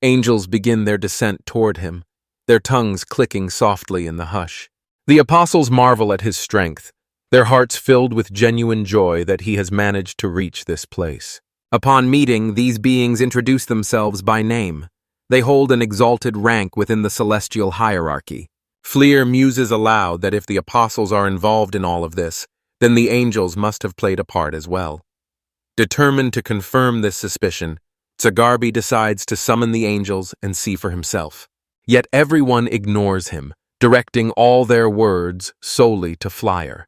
angels begin their descent toward him, their tongues clicking softly in the hush. The apostles marvel at his strength, their hearts filled with genuine joy that he has managed to reach this place. Upon meeting, these beings introduce themselves by name. They hold an exalted rank within the celestial hierarchy. Fleer muses aloud that if the apostles are involved in all of this, then the angels must have played a part as well. Determined to confirm this suspicion, Tsagarbi decides to summon the angels and see for himself. Yet everyone ignores him, directing all their words solely to Flyer.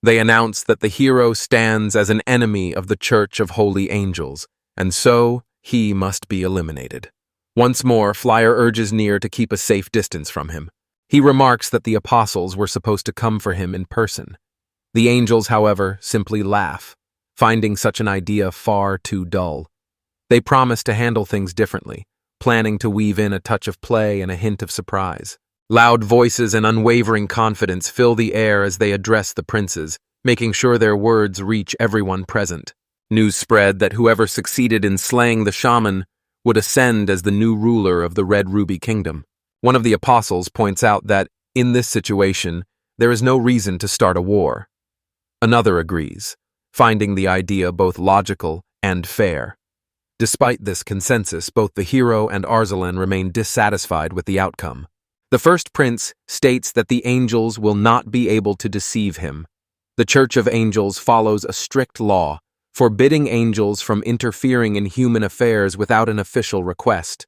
They announce that the hero stands as an enemy of the Church of Holy Angels, and so he must be eliminated. Once more, Flyer urges Nier to keep a safe distance from him. He remarks that the apostles were supposed to come for him in person. The angels, however, simply laugh, finding such an idea far too dull. They promise to handle things differently, planning to weave in a touch of play and a hint of surprise. Loud voices and unwavering confidence fill the air as they address the princes, making sure their words reach everyone present. News spread that whoever succeeded in slaying the shaman would ascend as the new ruler of the Red Ruby Kingdom. One of the apostles points out that, in this situation, there is no reason to start a war. Another agrees, finding the idea both logical and fair. Despite this consensus, both the hero and Arzalan remain dissatisfied with the outcome. The first prince states that the angels will not be able to deceive him. The Church of Angels follows a strict law, forbidding angels from interfering in human affairs without an official request.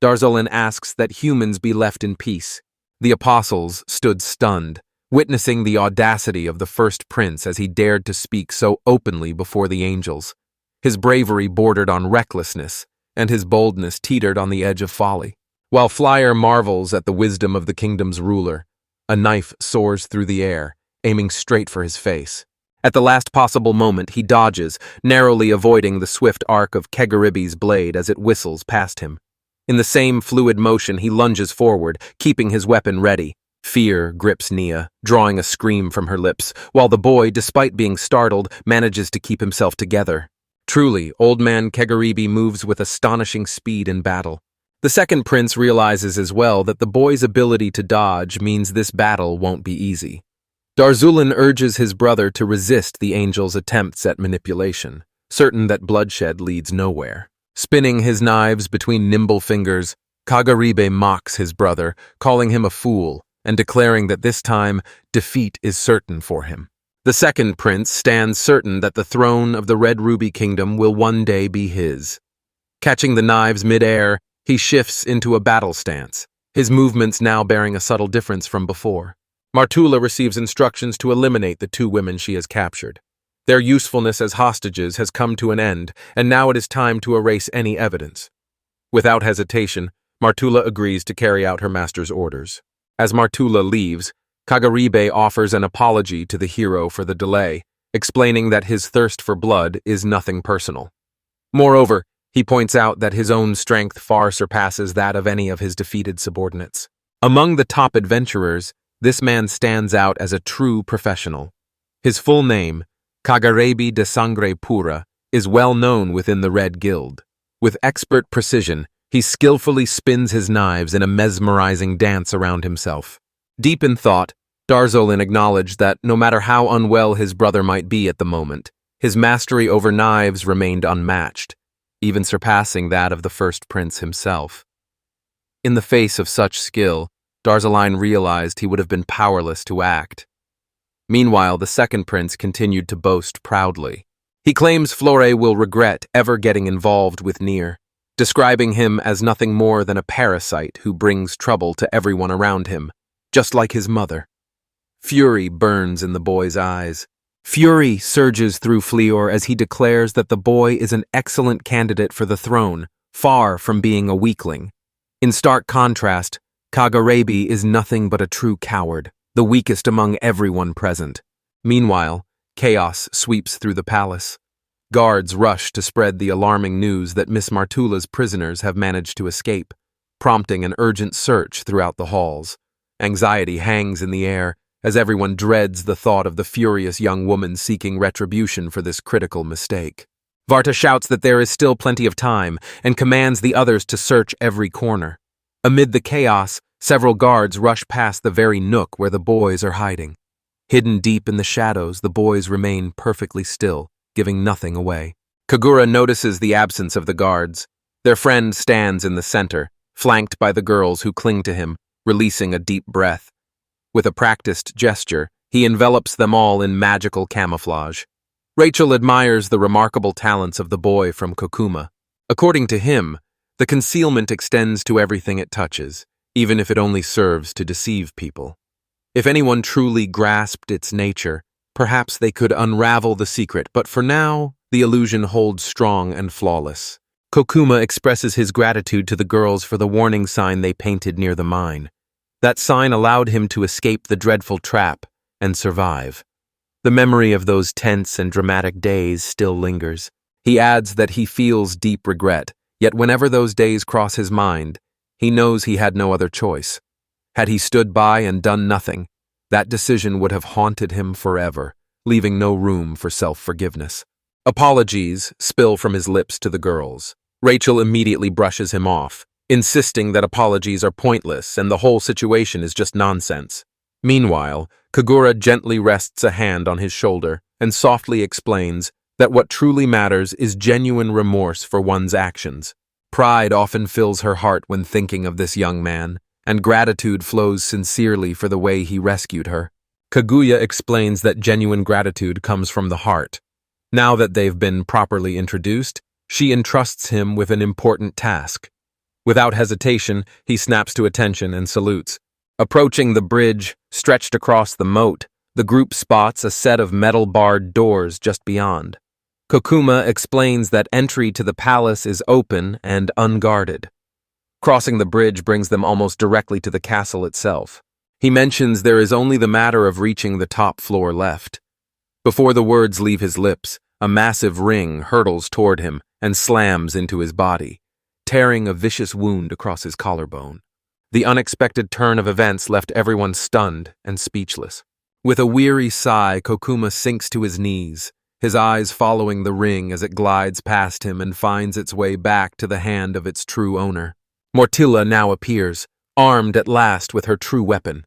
Darzalan asks that humans be left in peace. The apostles stood stunned, witnessing the audacity of the first prince as he dared to speak so openly before the angels. His bravery bordered on recklessness, and his boldness teetered on the edge of folly. While Flyer marvels at the wisdom of the kingdom's ruler, a knife soars through the air, aiming straight for his face. At the last possible moment, he dodges, narrowly avoiding the swift arc of Kegaribi's blade as it whistles past him. In the same fluid motion, he lunges forward, keeping his weapon ready. Fear grips Nia, drawing a scream from her lips, while the boy, despite being startled, manages to keep himself together. Truly, old man Kegaribi moves with astonishing speed in battle. The second prince realizes as well that the boy's ability to dodge means this battle won't be easy. Darzalan urges his brother to resist the angel's attempts at manipulation, certain that bloodshed leads nowhere. Spinning his knives between nimble fingers, Kagaribe mocks his brother, calling him a fool and declaring that this time defeat is certain for him. The second prince stands certain that the throne of the Red Ruby Kingdom will one day be his. Catching the knives mid-air, he shifts into a battle stance, his movements now bearing a subtle difference from before. Martula receives instructions to eliminate the two women she has captured. Their usefulness as hostages has come to an end, and now it is time to erase any evidence. Without hesitation, Martula agrees to carry out her master's orders. As Martula leaves, Kagaribe offers an apology to the hero for the delay, explaining that his thirst for blood is nothing personal. Moreover, he points out that his own strength far surpasses that of any of his defeated subordinates. Among the top adventurers, this man stands out as a true professional. His full name, Kagarebi de Sangre Pura, is well known within the Red Guild. With expert precision, he skillfully spins his knives in a mesmerizing dance around himself. Deep in thought, Darzalan acknowledged that no matter how unwell his brother might be at the moment, his mastery over knives remained unmatched, even surpassing that of the first prince himself. In the face of such skill, Darzalan realized he would have been powerless to act. Meanwhile, the second prince continued to boast proudly. He claims Flore will regret ever getting involved with Nier, describing him as nothing more than a parasite who brings trouble to everyone around him, just like his mother. Fury burns in the boy's eyes. Fury surges through Fleor as he declares that the boy is an excellent candidate for the throne, far from being a weakling. In stark contrast, Kagarabi is nothing but a true coward, the weakest among everyone present. Meanwhile, chaos sweeps through the palace. Guards rush to spread the alarming news that Miss Martula's prisoners have managed to escape, prompting an urgent search throughout the halls. Anxiety hangs in the air as everyone dreads the thought of the furious young woman seeking retribution for this critical mistake. Varta shouts that there is still plenty of time and commands the others to search every corner. Amid the chaos, several guards rush past the very nook where the boys are hiding. Hidden deep in the shadows, the boys remain perfectly still, giving nothing away. Kagura notices the absence of the guards. Their friend stands in the center, flanked by the girls who cling to him, releasing a deep breath. With a practiced gesture, he envelops them all in magical camouflage. Rachel admires the remarkable talents of the boy from Kokuma. According to him, the concealment extends to everything it touches, even if it only serves to deceive people. If anyone truly grasped its nature, perhaps they could unravel the secret, but for now, the illusion holds strong and flawless. Kokuma expresses his gratitude to the girls for the warning sign they painted near the mine. That sign allowed him to escape the dreadful trap and survive. The memory of those tense and dramatic days still lingers. He adds that he feels deep regret, yet whenever those days cross his mind, he knows he had no other choice. Had he stood by and done nothing, that decision would have haunted him forever, leaving no room for self-forgiveness. Apologies spill from his lips to the girls. Rachel immediately brushes him off, insisting that apologies are pointless and the whole situation is just nonsense. Meanwhile, Kagura gently rests a hand on his shoulder and softly explains that what truly matters is genuine remorse for one's actions. Pride often fills her heart when thinking of this young man, and gratitude flows sincerely for the way he rescued her. Kaguya explains that genuine gratitude comes from the heart. Now that they've been properly introduced, she entrusts him with an important task. Without hesitation, he snaps to attention and salutes. Approaching the bridge stretched across the moat, the group spots a set of metal-barred doors just beyond. Kokuma explains that entry to the palace is open and unguarded. Crossing the bridge brings them almost directly to the castle itself. He mentions there is only the matter of reaching the top floor left. Before the words leave his lips, a massive ring hurtles toward him and slams into his body, tearing a vicious wound across his collarbone. The unexpected turn of events left everyone stunned and speechless. With a weary sigh, Kokuma sinks to his knees, his eyes following the ring as it glides past him and finds its way back to the hand of its true owner. Mortilla now appears, armed at last with her true weapon.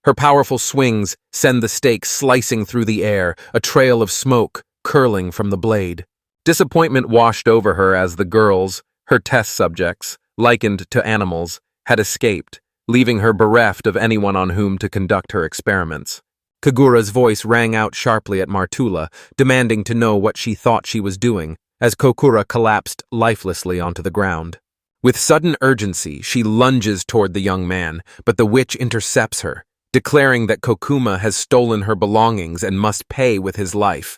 Her powerful swings send the stake slicing through the air, a trail of smoke curling from the blade. Disappointment washed over her as the girls, her test subjects, likened to animals, had escaped, leaving her bereft of anyone on whom to conduct her experiments. Kagura's voice rang out sharply at Martula, demanding to know what she thought she was doing, as Kokura collapsed lifelessly onto the ground. With sudden urgency, she lunges toward the young man, but the witch intercepts her, declaring that Kokuma has stolen her belongings and must pay with his life.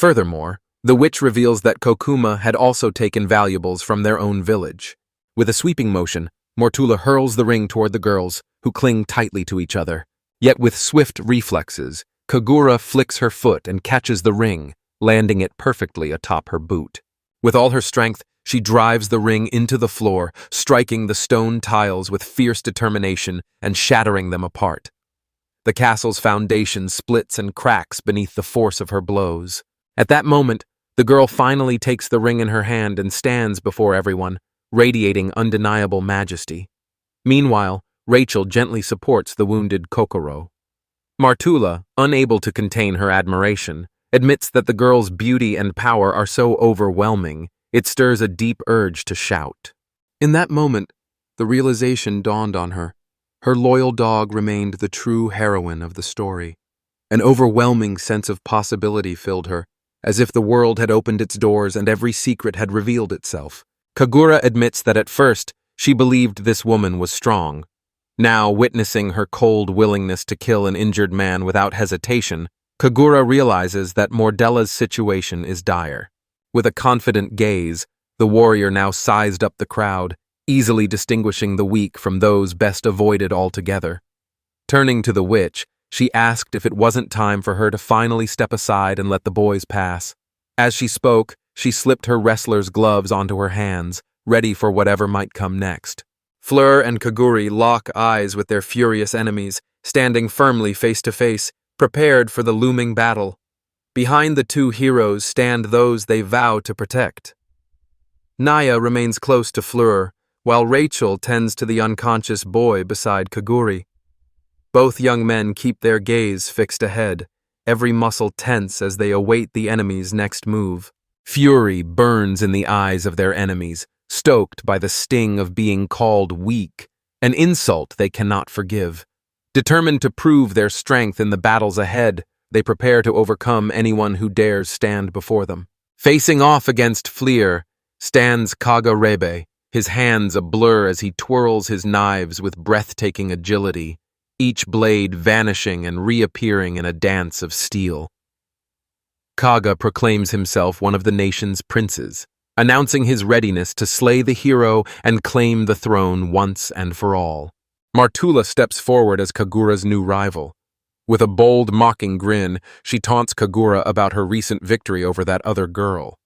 Furthermore, the witch reveals that Kokuma had also taken valuables from their own village. With a sweeping motion, Mortula hurls the ring toward the girls, who cling tightly to each other. Yet with swift reflexes, Kagura flicks her foot and catches the ring, landing it perfectly atop her boot. With all her strength, she drives the ring into the floor, striking the stone tiles with fierce determination and shattering them apart. The castle's foundation splits and cracks beneath the force of her blows. At that moment, the girl finally takes the ring in her hand and stands before everyone, radiating undeniable majesty. Meanwhile, Rachel gently supports the wounded Kokoro. Martula, unable to contain her admiration, admits that the girl's beauty and power are so overwhelming, it stirs a deep urge to shout. In that moment, the realization dawned on her. Her loyal dog remained the true heroine of the story. An overwhelming sense of possibility filled her, as if the world had opened its doors and every secret had revealed itself. Kagura admits that at first, she believed this woman was strong. Now, witnessing her cold willingness to kill an injured man without hesitation, Kagura realizes that Mordella's situation is dire. With a confident gaze, the warrior now sized up the crowd, easily distinguishing the weak from those best avoided altogether. Turning to the witch, she asked if it wasn't time for her to finally step aside and let the boys pass. As she spoke, she slipped her wrestler's gloves onto her hands, ready for whatever might come next. Fleur and Kaguri lock eyes with their furious enemies, standing firmly face to face, prepared for the looming battle. Behind the two heroes stand those they vow to protect. Naya remains close to Fleur, while Rachel tends to the unconscious boy beside Kaguri. Both young men keep their gaze fixed ahead, every muscle tense as they await the enemy's next move. Fury burns in the eyes of their enemies, stoked by the sting of being called weak, an insult they cannot forgive. Determined to prove their strength in the battles ahead, they prepare to overcome anyone who dares stand before them. Facing off against Fleer stands Kagarebe, his hands a blur as he twirls his knives with breathtaking agility, each blade vanishing and reappearing in a dance of steel. Kaga proclaims himself one of the nation's princes, announcing his readiness to slay the hero and claim the throne once and for all. Martula steps forward as Kagura's new rival. With a bold, mocking grin, she taunts Kagura about her recent victory over that other girl.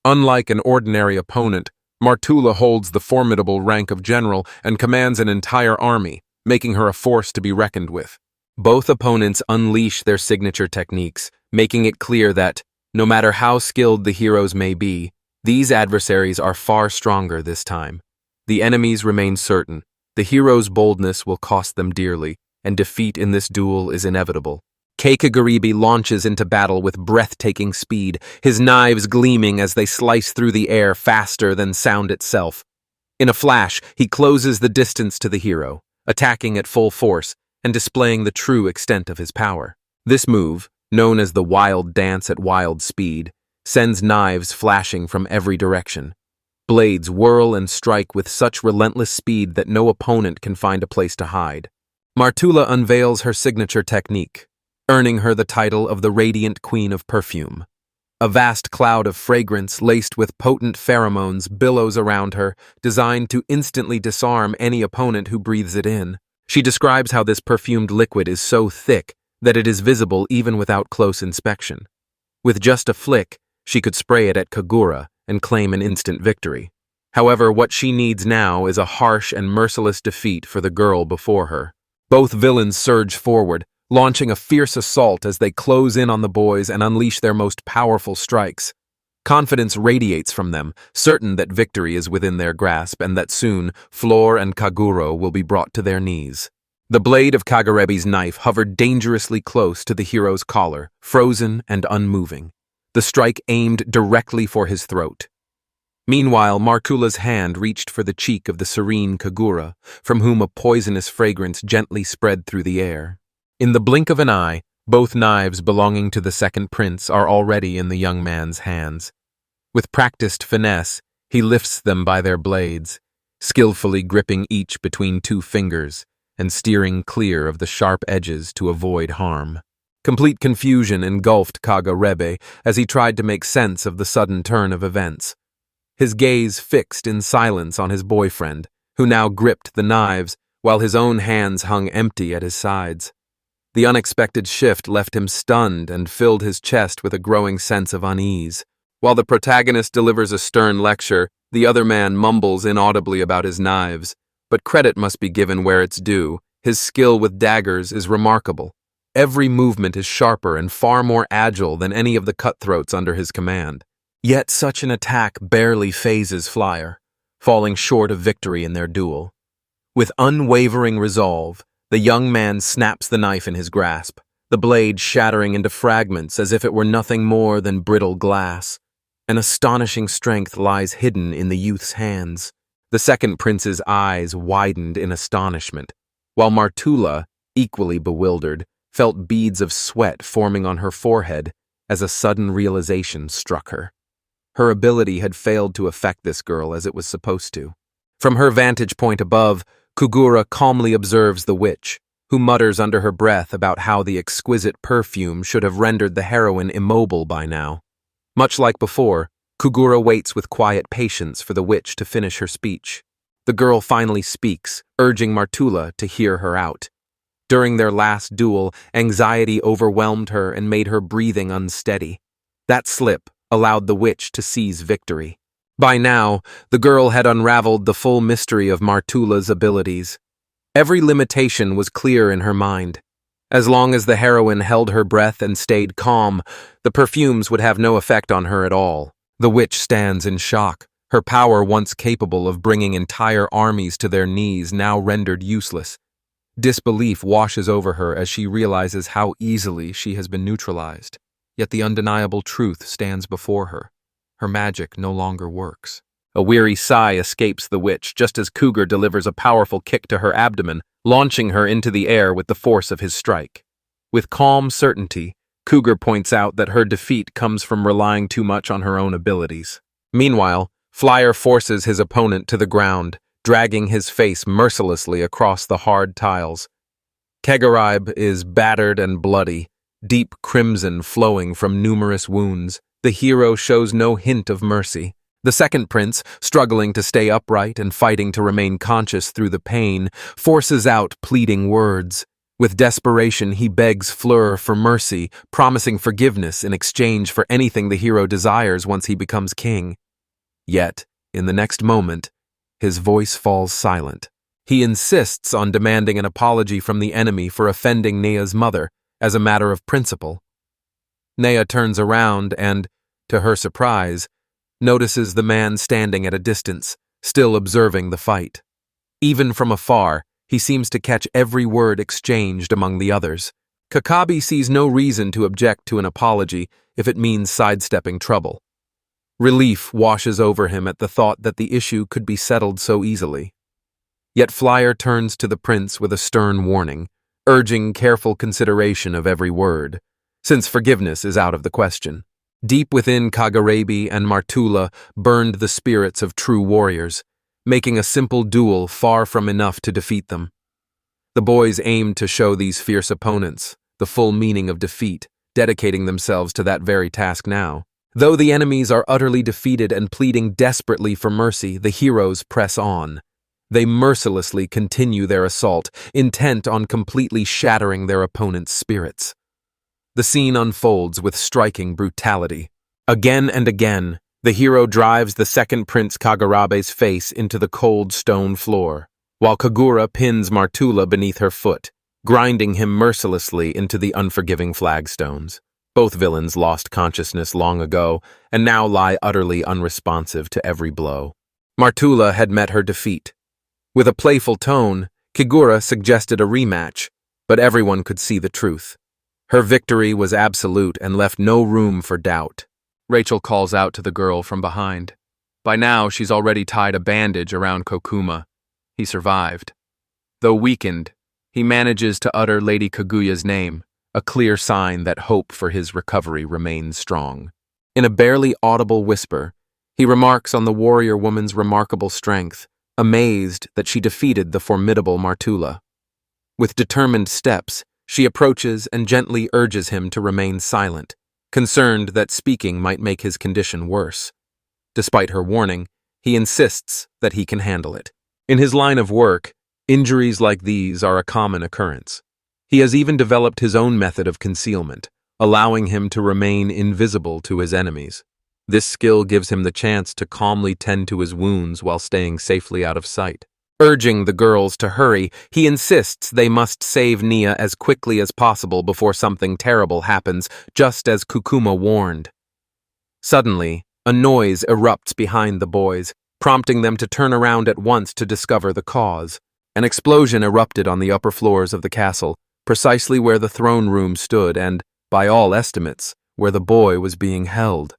Unlike an ordinary opponent, Martula holds the formidable rank of general and commands an entire army, making her a force to be reckoned with. Both opponents unleash their signature techniques, making it clear that, no matter how skilled the heroes may be, these adversaries are far stronger this time. The enemies remain certain. The hero's boldness will cost them dearly, and defeat in this duel is inevitable. Keikagaribi launches into battle with breathtaking speed, his knives gleaming as they slice through the air faster than sound itself. In a flash, he closes the distance to the hero, attacking at full force and displaying the true extent of his power. This move, known as the wild dance at wild speed, sends knives flashing from every direction. Blades whirl and strike with such relentless speed that no opponent can find a place to hide. Martula unveils her signature technique, earning her the title of the Radiant Queen of Perfume. A vast cloud of fragrance laced with potent pheromones billows around her, designed to instantly disarm any opponent who breathes it in. She describes how this perfumed liquid is so thick that it is visible even without close inspection. With just a flick, she could spray it at Kagura and claim an instant victory. However, what she needs now is a harsh and merciless defeat for the girl before her. Both villains surge forward, launching a fierce assault as they close in on the boys and unleash their most powerful strikes. Confidence radiates from them, certain that victory is within their grasp and that soon Flor and Kaguro will be brought to their knees. The blade of Kagarebi's knife hovered dangerously close to the hero's collar, frozen and unmoving, the strike aimed directly for his throat. Meanwhile, Martula's hand reached for the cheek of the serene Kagura, from whom a poisonous fragrance gently spread through the air. In the blink of an eye, both knives belonging to the second prince are already in the young man's hands. With practiced finesse, he lifts them by their blades, skillfully gripping each between two fingers and steering clear of the sharp edges to avoid harm. Complete confusion engulfed Kagarebe as he tried to make sense of the sudden turn of events. His gaze fixed in silence on his boyfriend, who now gripped the knives while his own hands hung empty at his sides. The unexpected shift left him stunned and filled his chest with a growing sense of unease. While the protagonist delivers a stern lecture, the other man mumbles inaudibly about his knives, but credit must be given where it's due. His skill with daggers is remarkable. Every movement is sharper and far more agile than any of the cutthroats under his command. Yet such an attack barely phases Flyer, falling short of victory in their duel. With unwavering resolve, the young man snaps the knife in his grasp, the blade shattering into fragments as if it were nothing more than brittle glass. An astonishing strength lies hidden in the youth's hands. The second prince's eyes widened in astonishment, while Martula, equally bewildered, felt beads of sweat forming on her forehead as a sudden realization struck her. Her ability had failed to affect this girl as it was supposed to. From her vantage point above, Kagura calmly observes the witch, who mutters under her breath about how the exquisite perfume should have rendered the heroine immobile by now. Much like before, Kagura waits with quiet patience for the witch to finish her speech. The girl finally speaks, urging Martula to hear her out. During their last duel, anxiety overwhelmed her and made her breathing unsteady. That slip allowed the witch to seize victory. By now, the girl had unraveled the full mystery of Martula's abilities. Every limitation was clear in her mind. As long as the heroine held her breath and stayed calm, the perfumes would have no effect on her at all. The witch stands in shock, her power once capable of bringing entire armies to their knees now rendered useless. Disbelief washes over her as she realizes how easily she has been neutralized. Yet the undeniable truth stands before her. Her magic no longer works. A weary sigh escapes the witch just as Cougar delivers a powerful kick to her abdomen, launching her into the air with the force of his strike. With calm certainty, Cougar points out that her defeat comes from relying too much on her own abilities. Meanwhile, Flyer forces his opponent to the ground, dragging his face mercilessly across the hard tiles. Kagaribe is battered and bloody, deep crimson flowing from numerous wounds. The hero shows no hint of mercy. The second prince, struggling to stay upright and fighting to remain conscious through the pain, forces out pleading words. With desperation, he begs Fleur for mercy, promising forgiveness in exchange for anything the hero desires once he becomes king. Yet, in the next moment, his voice falls silent. He insists on demanding an apology from the enemy for offending Nea's mother, as a matter of principle. Nea turns around and, to her surprise, notices the man standing at a distance, still observing the fight. Even from afar, he seems to catch every word exchanged among the others. Kakabi sees no reason to object to an apology if it means sidestepping trouble. Relief washes over him at the thought that the issue could be settled so easily. Yet Flyer turns to the prince with a stern warning, urging careful consideration of every word, since forgiveness is out of the question. Deep within Kagurabi and Martula burned the spirits of true warriors, making a simple duel far from enough to defeat them. The boys aimed to show these fierce opponents the full meaning of defeat, dedicating themselves to that very task now. Though the enemies are utterly defeated and pleading desperately for mercy, the heroes press on. They mercilessly continue their assault, intent on completely shattering their opponent's spirits. The scene unfolds with striking brutality. Again and again, the hero drives the second Prince Kagurabe's face into the cold stone floor, while Kagura pins Martula beneath her foot, grinding him mercilessly into the unforgiving flagstones. Both villains lost consciousness long ago and now lie utterly unresponsive to every blow. Martula had met her defeat. With a playful tone, Kagura suggested a rematch, but everyone could see the truth. Her victory was absolute and left no room for doubt. Rachel calls out to the girl from behind. By now, she's already tied a bandage around Kokuma. He survived. Though weakened, he manages to utter Lady Kaguya's name, a clear sign that hope for his recovery remains strong. In a barely audible whisper, he remarks on the warrior woman's remarkable strength, amazed that she defeated the formidable Martula. With determined steps, she approaches and gently urges him to remain silent, concerned that speaking might make his condition worse. Despite her warning, he insists that he can handle it. In his line of work, injuries like these are a common occurrence. He has even developed his own method of concealment, allowing him to remain invisible to his enemies. This skill gives him the chance to calmly tend to his wounds while staying safely out of sight. Urging the girls to hurry, he insists they must save Nia as quickly as possible before something terrible happens, just as Kokuma warned. Suddenly, a noise erupts behind the boys, prompting them to turn around at once to discover the cause. An explosion erupted on the upper floors of the castle, precisely where the throne room stood and, by all estimates, where the boy was being held.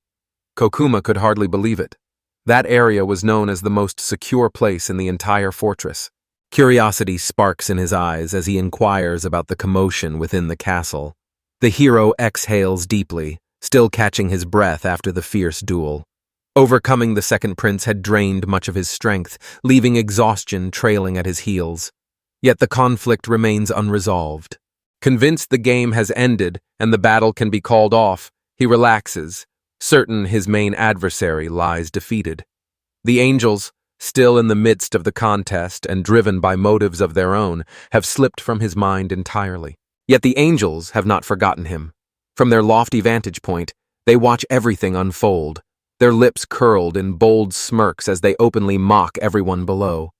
Kokuma could hardly believe it. That area was known as the most secure place in the entire fortress. Curiosity sparks in his eyes as he inquires about the commotion within the castle. The hero exhales deeply, still catching his breath after the fierce duel. Overcoming the second prince had drained much of his strength, leaving exhaustion trailing at his heels. Yet the conflict remains unresolved. Convinced the game has ended and the battle can be called off, he relaxes, certain his main adversary lies defeated. The angels, still in the midst of the contest and driven by motives of their own, have slipped from his mind entirely. Yet the angels have not forgotten him. From their lofty vantage point, they watch everything unfold, their lips curled in bold smirks as they openly mock everyone below.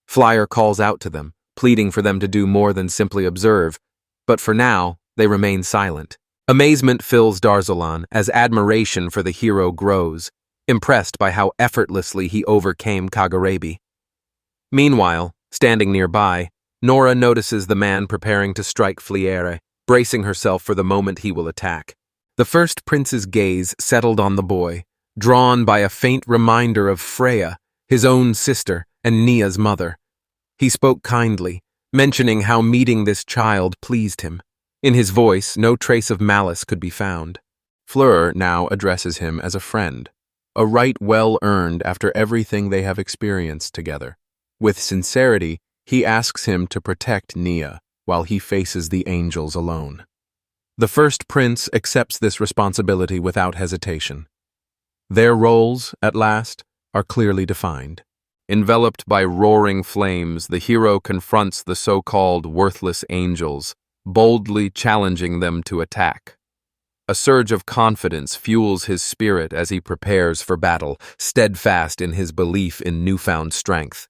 Flyer calls out to them, pleading for them to do more than simply observe, but for now, they remain silent. Amazement fills Darzalan as admiration for the hero grows, impressed by how effortlessly he overcame Kagurabi. Meanwhile, standing nearby, Nora notices the man preparing to strike Fliere, bracing herself for the moment he will attack. The first prince's gaze settled on the boy, drawn by a faint reminder of Freya, his own sister and Nia's mother. He spoke kindly, mentioning how meeting this child pleased him. In his voice, no trace of malice could be found. Fleur now addresses him as a friend, a right well earned after everything they have experienced together. With sincerity, he asks him to protect Nia while he faces the angels alone. The first prince accepts this responsibility without hesitation. Their roles, at last, are clearly defined. Enveloped by roaring flames, the hero confronts the so-called worthless angels, boldly challenging them to attack. A surge of confidence fuels his spirit as he prepares for battle, steadfast in his belief in newfound strength.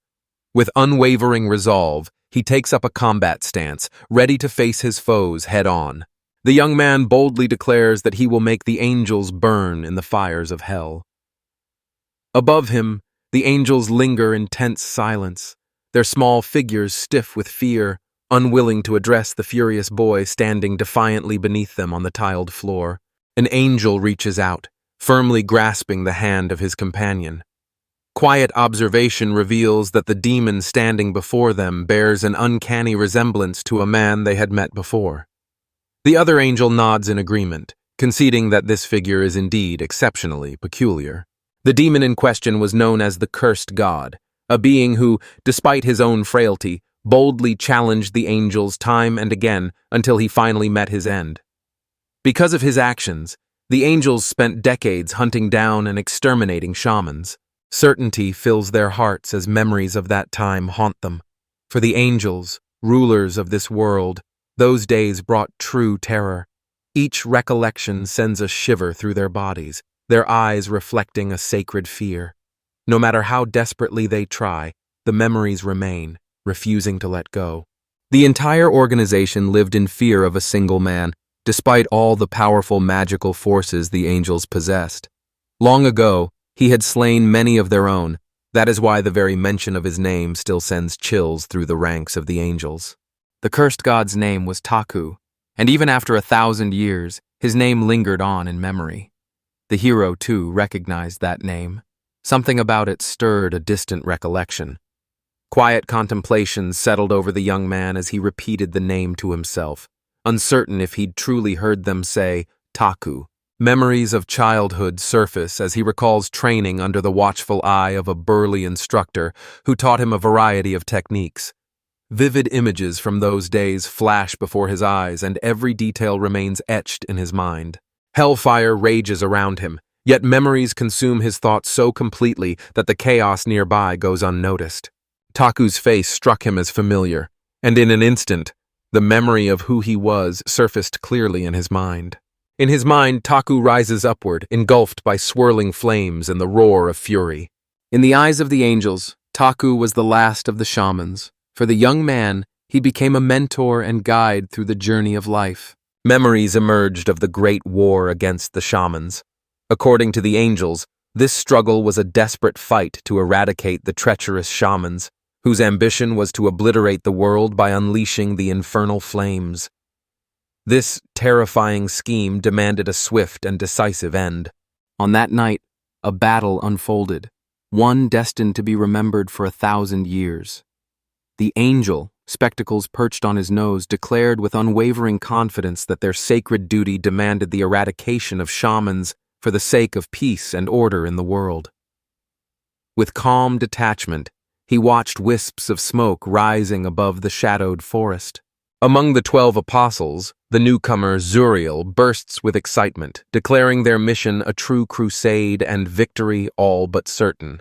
With unwavering resolve, he takes up a combat stance, ready to face his foes head-on. The young man boldly declares that he will make the angels burn in the fires of hell. Above him, the angels linger in tense silence, their small figures stiff with fear, unwilling to address the furious boy standing defiantly beneath them on the tiled floor. An angel reaches out, firmly grasping the hand of his companion. Quiet observation reveals that the demon standing before them bears an uncanny resemblance to a man they had met before. The other angel nods in agreement, conceding that this figure is indeed exceptionally peculiar. The demon in question was known as the Cursed God, a being who, despite his own frailty, boldly challenged the angels time and again until he finally met his end. Because of his actions, the angels spent decades hunting down and exterminating shamans. Certainty fills their hearts as memories of that time haunt them. For the angels, rulers of this world, those days brought true terror. Each recollection sends a shiver through their bodies, their eyes reflecting a sacred fear. No matter how desperately they try, the memories remain, refusing to let go. The entire organization lived in fear of a single man, despite all the powerful magical forces the angels possessed. Long ago, he had slain many of their own. That is why the very mention of his name still sends chills through the ranks of the angels. The cursed god's name was Taku, and even after 1,000 years, his name lingered on in memory. The hero, too, recognized that name. Something about it stirred a distant recollection. Quiet contemplation settled over the young man as he repeated the name to himself, uncertain if he'd truly heard them say, Taku. Memories of childhood surface as he recalls training under the watchful eye of a burly instructor who taught him a variety of techniques. Vivid images from those days flash before his eyes, and every detail remains etched in his mind. Hellfire rages around him, yet memories consume his thoughts so completely that the chaos nearby goes unnoticed. Taku's face struck him as familiar, and in an instant, the memory of who he was surfaced clearly in his mind. In his mind, Taku rises upward, engulfed by swirling flames and the roar of fury. In the eyes of the angels, Taku was the last of the shamans. For the young man, he became a mentor and guide through the journey of life. Memories emerged of the great war against the shamans. According to the angels, this struggle was a desperate fight to eradicate the treacherous shamans, whose ambition was to obliterate the world by unleashing the infernal flames. This terrifying scheme demanded a swift and decisive end. On that night, a battle unfolded, one destined to be remembered for 1,000 years. The angel, spectacles perched on his nose, declared with unwavering confidence that their sacred duty demanded the eradication of shamans for the sake of peace and order in the world. With calm detachment, he watched wisps of smoke rising above the shadowed forest. Among the 12 apostles, the newcomer Zuriel bursts with excitement, declaring their mission a true crusade and victory all but certain.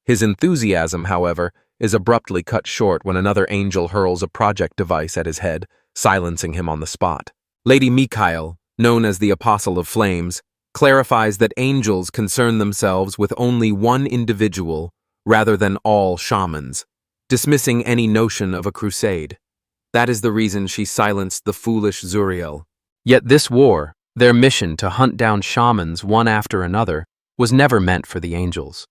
His enthusiasm, however, is abruptly cut short when another angel hurls a project device at his head, silencing him on the spot. Lady Mikhail, known as the Apostle of Flames, clarifies that angels concern themselves with only one individual rather than all shamans, dismissing any notion of a crusade. That is the reason she silenced the foolish Zuriel. Yet this war, their mission to hunt down shamans one after another, was never meant for the angels.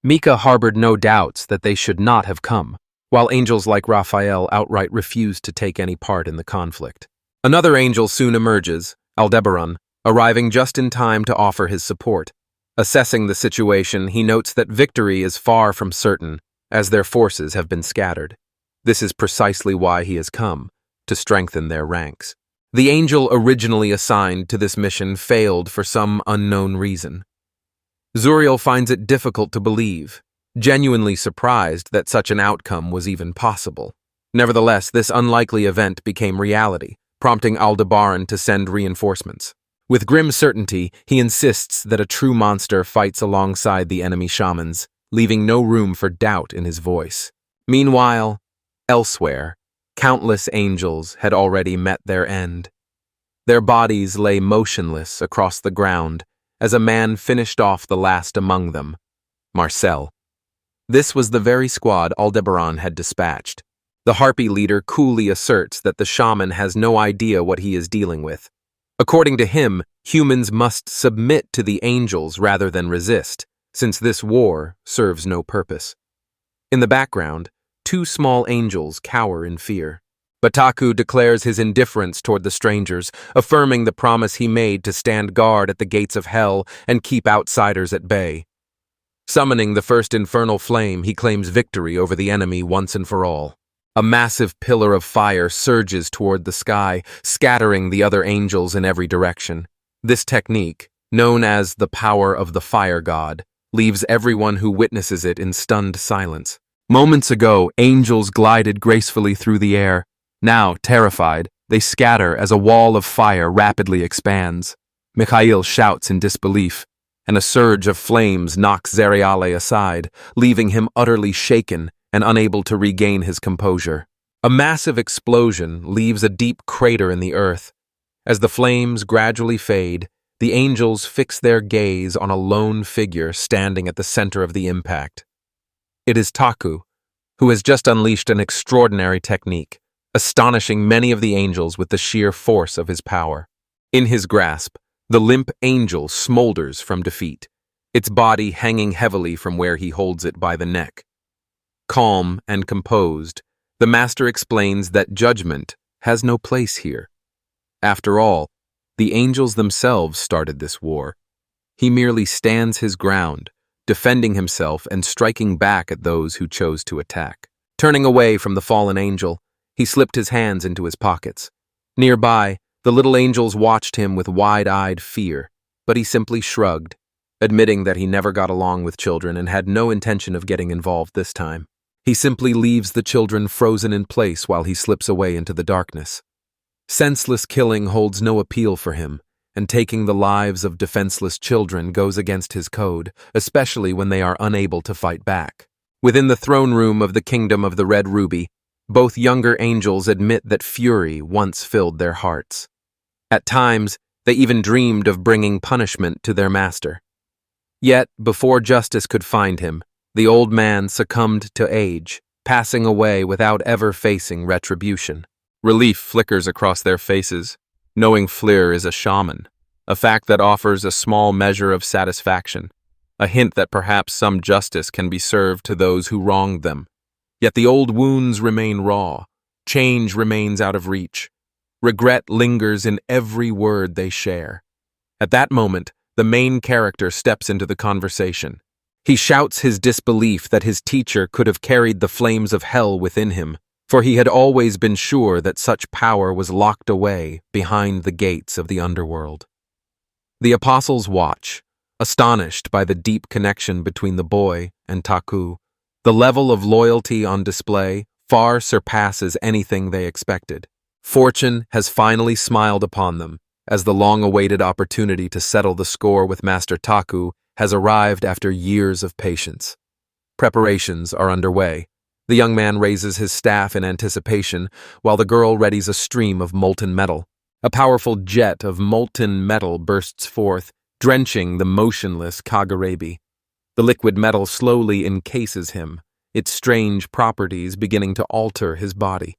Mika harbored no doubts that they should not have come, while angels like Raphael outright refused to take any part in the conflict. Another angel soon emerges, Aldebaran, arriving just in time to offer his support. Assessing the situation, he notes that victory is far from certain, as their forces have been scattered. This is precisely why he has come, to strengthen their ranks. The angel originally assigned to this mission failed for some unknown reason. Zuriel finds it difficult to believe, genuinely surprised that such an outcome was even possible. Nevertheless, this unlikely event became reality, prompting Aldebaran to send reinforcements. With grim certainty, he insists that a true monster fights alongside the enemy shamans, leaving no room for doubt in his voice. Meanwhile, elsewhere, countless angels had already met their end. Their bodies lay motionless across the ground as a man finished off the last among them, Marcel. This was the very squad Aldebaran had dispatched. The Harpy leader coolly asserts that the shaman has no idea what he is dealing with. According to him, humans must submit to the angels rather than resist, since this war serves no purpose. In the background, two small angels cower in fear. Bataku declares his indifference toward the strangers, affirming the promise he made to stand guard at the gates of hell and keep outsiders at bay. Summoning the first infernal flame, he claims victory over the enemy once and for all. A massive pillar of fire surges toward the sky, scattering the other angels in every direction. This technique, known as the power of the fire god, leaves everyone who witnesses it in stunned silence. Moments ago, angels glided gracefully through the air. Now, terrified, they scatter as a wall of fire rapidly expands. Mikhail shouts in disbelief, and a surge of flames knocks Zeriale aside, leaving him utterly shaken and unable to regain his composure. A massive explosion leaves a deep crater in the earth. As the flames gradually fade, the angels fix their gaze on a lone figure standing at the center of the impact. It is Taku, who has just unleashed an extraordinary technique, astonishing many of the angels with the sheer force of his power. In his grasp, the limp angel smolders from defeat, its body hanging heavily from where he holds it by the neck. Calm and composed, the master explains that judgment has no place here. After all, the angels themselves started this war. He merely stands his ground, defending himself and striking back at those who chose to attack. Turning away from the fallen angel, he slipped his hands into his pockets. Nearby, the little angels watched him with wide-eyed fear, but he simply shrugged, admitting that he never got along with children and had no intention of getting involved this time. He simply leaves the children frozen in place while he slips away into the darkness. Senseless killing holds no appeal for him, and taking the lives of defenseless children goes against his code, especially when they are unable to fight back. Within the throne room of the Kingdom of the Red Ruby, both younger angels admit that fury once filled their hearts. At times, they even dreamed of bringing punishment to their master. Yet, before justice could find him, the old man succumbed to age, passing away without ever facing retribution. Relief flickers across their faces, knowing Flir is a shaman, a fact that offers a small measure of satisfaction, a hint that perhaps some justice can be served to those who wronged them. Yet the old wounds remain raw, change remains out of reach. Regret lingers in every word they share. At that moment, the main character steps into the conversation. He shouts his disbelief that his teacher could have carried the flames of hell within him, for he had always been sure that such power was locked away behind the gates of the underworld. The apostles watch, astonished by the deep connection between the boy and Taku. The level of loyalty on display far surpasses anything they expected. Fortune has finally smiled upon them, as the long-awaited opportunity to settle the score with Master Taku has arrived after years of patience. Preparations are underway. The young man raises his staff in anticipation, while the girl readies a stream of molten metal. A powerful jet of molten metal bursts forth, drenching the motionless Kagurabi. The liquid metal slowly encases him, its strange properties beginning to alter his body.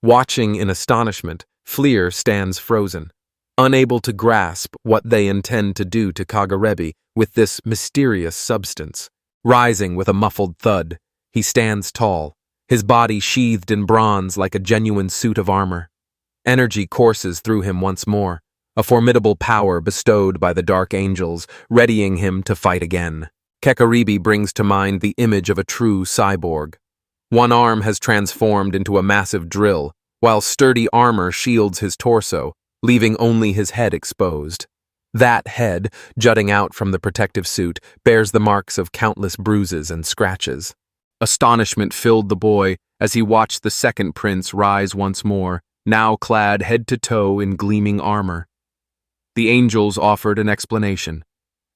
Watching in astonishment, Flir stands frozen, unable to grasp what they intend to do to Kagurabi with this mysterious substance. Rising with a muffled thud, he stands tall, his body sheathed in bronze like a genuine suit of armor. Energy courses through him once more, a formidable power bestowed by the Dark Angels, readying him to fight again. Kekaribi brings to mind the image of a true cyborg. One arm has transformed into a massive drill, while sturdy armor shields his torso, leaving only his head exposed. That head, jutting out from the protective suit, bears the marks of countless bruises and scratches. Astonishment filled the boy as he watched the second prince rise once more, now clad head to toe in gleaming armor. The angels offered an explanation.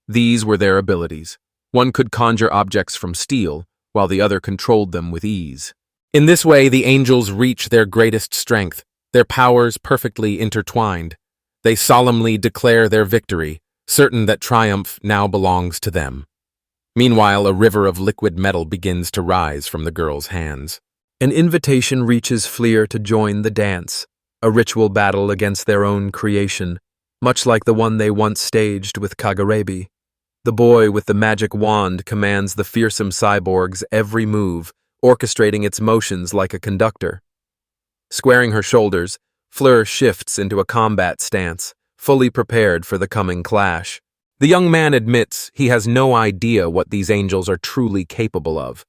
These were their abilities. One could conjure objects from steel, while the other controlled them with ease. In this way, the angels reach their greatest strength, their powers perfectly intertwined. They solemnly declare their victory, certain that triumph now belongs to them. Meanwhile, a river of liquid metal begins to rise from the girl's hands. An invitation reaches Fleer to join the dance, a ritual battle against their own creation, much like the one they once staged with Kagarebi. The boy with the magic wand commands the fearsome cyborg's every move, orchestrating its motions like a conductor. Squaring her shoulders, Fleur shifts into a combat stance, fully prepared for the coming clash. The young man admits he has no idea what these angels are truly capable of.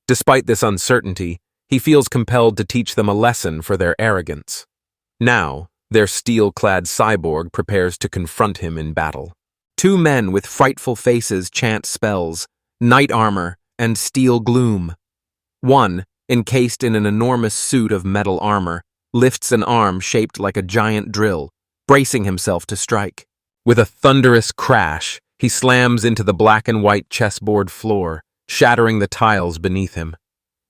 Despite this uncertainty, he feels compelled to teach them a lesson for their arrogance. Now, their steel-clad cyborg prepares to confront him in battle. Two men with frightful faces chant spells, knight armor, and steel gloom. One, encased in an enormous suit of metal armor, lifts an arm shaped like a giant drill, bracing himself to strike. With a thunderous crash, he slams into the black and white chessboard floor, shattering the tiles beneath him.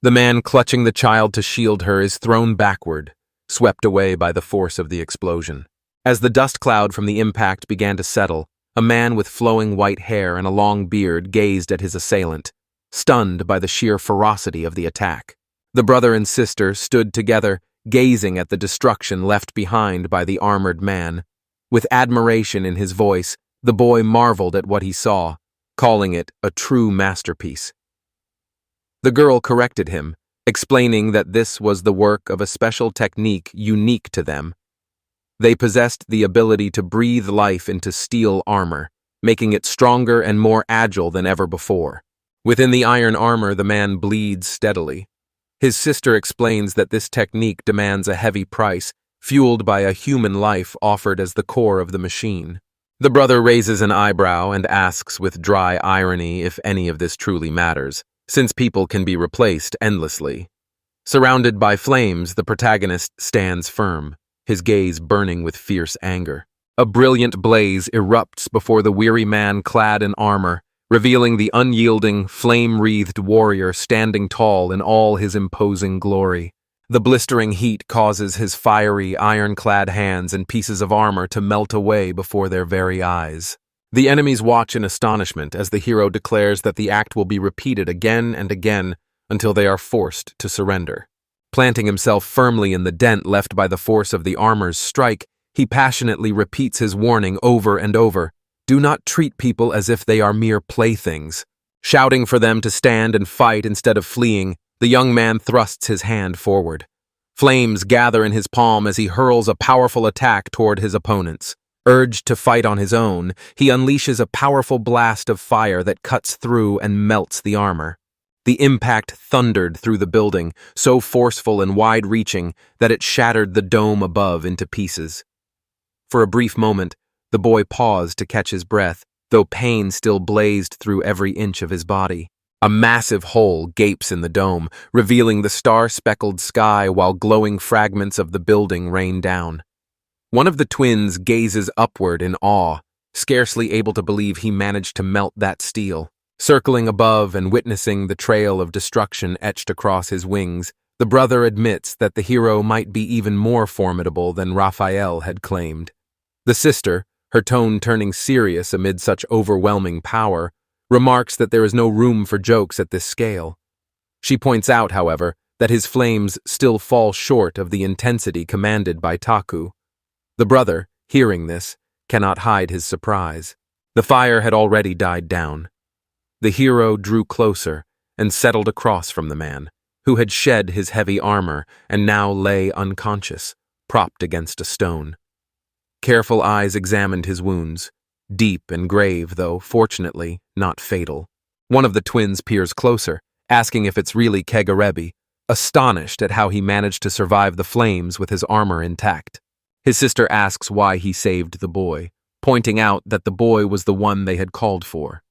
The man clutching the child to shield her is thrown backward, swept away by the force of the explosion. As the dust cloud from the impact began to settle, a man with flowing white hair and a long beard gazed at his assailant, stunned by the sheer ferocity of the attack. The brother and sister stood together, gazing at the destruction left behind by the armored man. With admiration in his voice, the boy marveled at what he saw, calling it a true masterpiece. The girl corrected him, explaining that this was the work of a special technique unique to them. They possessed the ability to breathe life into steel armor, making it stronger and more agile than ever before. Within the iron armor, the man bleeds steadily. His sister explains that this technique demands a heavy price, fueled by a human life offered as the core of the machine. The brother raises an eyebrow and asks with dry irony if any of this truly matters, since people can be replaced endlessly. Surrounded by flames, the protagonist stands firm, his gaze burning with fierce anger. A brilliant blaze erupts before the weary man clad in armor, revealing the unyielding, flame-wreathed warrior standing tall in all his imposing glory. The blistering heat causes his fiery, iron-clad hands and pieces of armor to melt away before their very eyes. The enemies watch in astonishment as the hero declares that the act will be repeated again and again until they are forced to surrender. Planting himself firmly in the dent left by the force of the armor's strike, he passionately repeats his warning over and over. Do not treat people as if they are mere playthings. Shouting for them to stand and fight instead of fleeing, the young man thrusts his hand forward. Flames gather in his palm as he hurls a powerful attack toward his opponents. Urged to fight on his own, he unleashes a powerful blast of fire that cuts through and melts the armor. The impact thundered through the building, so forceful and wide-reaching that it shattered the dome above into pieces. For a brief moment, the boy paused to catch his breath, though pain still blazed through every inch of his body. A massive hole gapes in the dome, revealing the star-speckled sky while glowing fragments of the building rain down. One of the twins gazes upward in awe, scarcely able to believe he managed to melt that steel. Circling above and witnessing the trail of destruction etched across his wings, the brother admits that the hero might be even more formidable than Raphael had claimed. The sister, her tone turning serious amid such overwhelming power, remarks that there is no room for jokes at this scale. She points out, however, that his flames still fall short of the intensity commanded by Taku. The brother, hearing this, cannot hide his surprise. The fire had already died down. The hero drew closer and settled across from the man, who had shed his heavy armor and now lay unconscious, propped against a stone. Careful eyes examined his wounds, deep and grave, though, fortunately, not fatal. One of the twins peers closer, asking if it's really Kegarebi, astonished at how he managed to survive the flames with his armor intact. His sister asks why he saved the boy, pointing out that the boy was the one they had called for.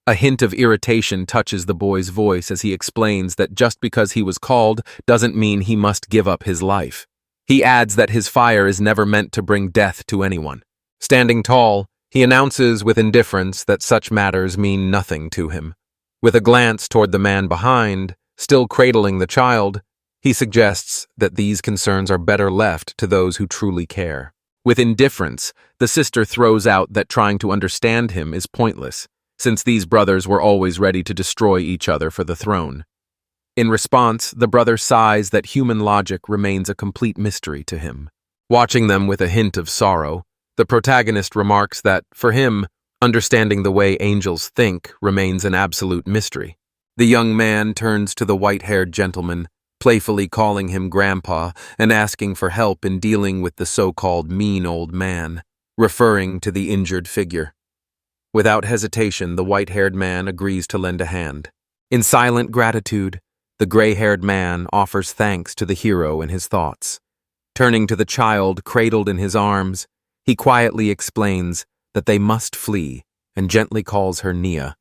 A hint of irritation touches the boy's voice as he explains that just because he was called doesn't mean he must give up his life. He adds that his fire is never meant to bring death to anyone. Standing tall, He announces with indifference that such matters mean nothing to him. With a glance toward the man behind, still cradling the child, he suggests that these concerns are better left to those who truly care. With indifference, the sister throws out that trying to understand him is pointless, since these brothers were always ready to destroy each other for the throne. In response, the brother sighs that human logic remains a complete mystery to him. Watching them with a hint of sorrow, the protagonist remarks that, for him, understanding the way angels think remains an absolute mystery. The young man turns to the white-haired gentleman, playfully calling him grandpa and asking for help in dealing with the so-called mean old man, referring to the injured figure. Without hesitation, the white-haired man agrees to lend a hand. In silent gratitude, the gray-haired man offers thanks to the hero in his thoughts. Turning to the child cradled in his arms, he quietly explains that they must flee and gently calls her Nia.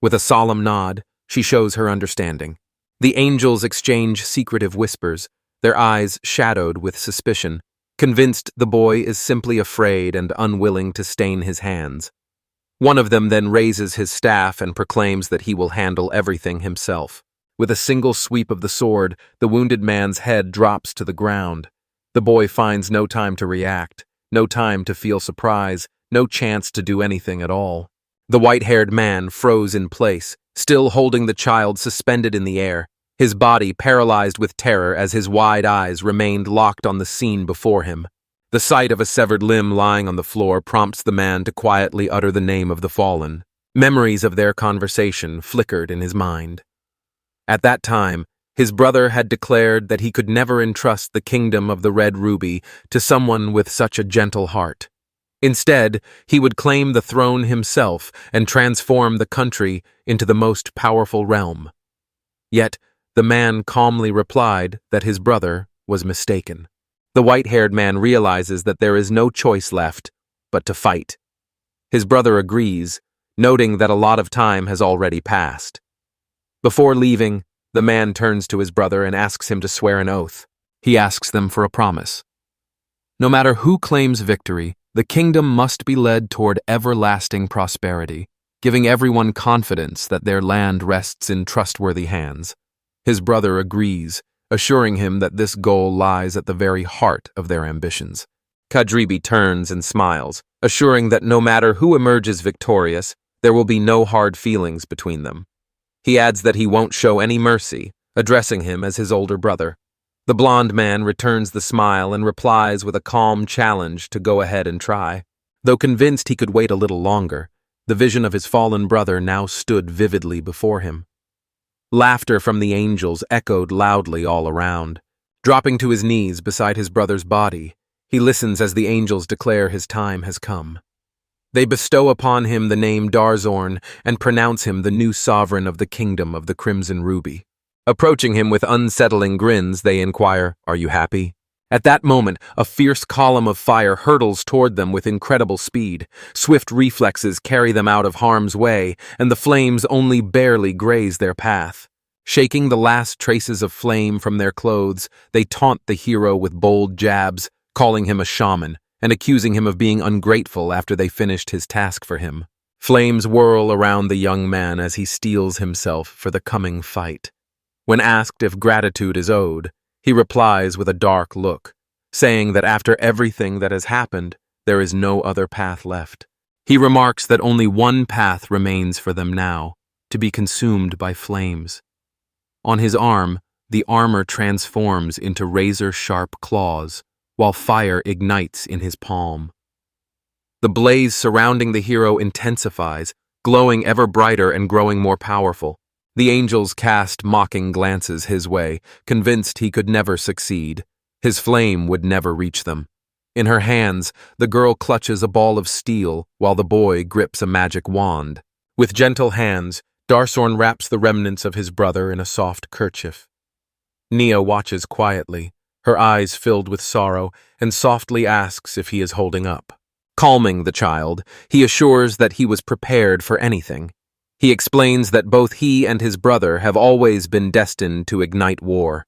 With a solemn nod, she shows her understanding. The angels exchange secretive whispers, their eyes shadowed with suspicion, convinced the boy is simply afraid and unwilling to stain his hands. One of them then raises his staff and proclaims that he will handle everything himself. With a single sweep of the sword, the wounded man's head drops to the ground. The boy finds no time to react, no time to feel surprise, no chance to do anything at all. The white-haired man froze in place, still holding the child suspended in the air, his body paralyzed with terror as his wide eyes remained locked on the scene before him. The sight of a severed limb lying on the floor prompts the man to quietly utter the name of the fallen. Memories of their conversation flickered in his mind. At that time, his brother had declared that he could never entrust the kingdom of the Red Ruby to someone with such a gentle heart. Instead, he would claim the throne himself and transform the country into the most powerful realm. Yet, the man calmly replied that his brother was mistaken. The white-haired man realizes that there is no choice left but to fight. His brother agrees, noting that a lot of time has already passed. Before leaving, the man turns to his brother and asks him to swear an oath. He asks them for a promise. No matter who claims victory, the kingdom must be led toward everlasting prosperity, giving everyone confidence that their land rests in trustworthy hands. His brother agrees, assuring him that this goal lies at the very heart of their ambitions. Kadribi turns and smiles, assuring that no matter who emerges victorious, there will be no hard feelings between them. He adds that he won't show any mercy, addressing him as his older brother. The blond man returns the smile and replies with a calm challenge to go ahead and try. Though convinced he could wait a little longer, the vision of his fallen brother now stood vividly before him. Laughter from the angels echoed loudly all around. Dropping to his knees beside his brother's body, he listens as the angels declare his time has come. They bestow upon him the name Darzorn and pronounce him the new sovereign of the kingdom of the Crimson Ruby. Approaching him with unsettling grins, they inquire, "Are you happy?" At that moment, a fierce column of fire hurtles toward them with incredible speed. Swift reflexes carry them out of harm's way, and the flames only barely graze their path. Shaking the last traces of flame from their clothes, they taunt the hero with bold jabs, calling him a shaman, and accusing him of being ungrateful after they finished his task for him. Flames whirl around the young man as he steels himself for the coming fight. When asked if gratitude is owed, he replies with a dark look, saying that after everything that has happened, there is no other path left. He remarks that only one path remains for them now, to be consumed by flames. On his arm, the armor transforms into razor-sharp claws, while fire ignites in his palm. The blaze surrounding the hero intensifies, glowing ever brighter and growing more powerful. The angels cast mocking glances his way, convinced he could never succeed. His flame would never reach them. In her hands, the girl clutches a ball of steel, while the boy grips a magic wand. With gentle hands, Darzorn wraps the remnants of his brother in a soft kerchief. Nia watches quietly, her eyes filled with sorrow, and softly asks if he is holding up. Calming the child, he assures that he was prepared for anything. He explains that both he and his brother have always been destined to ignite war.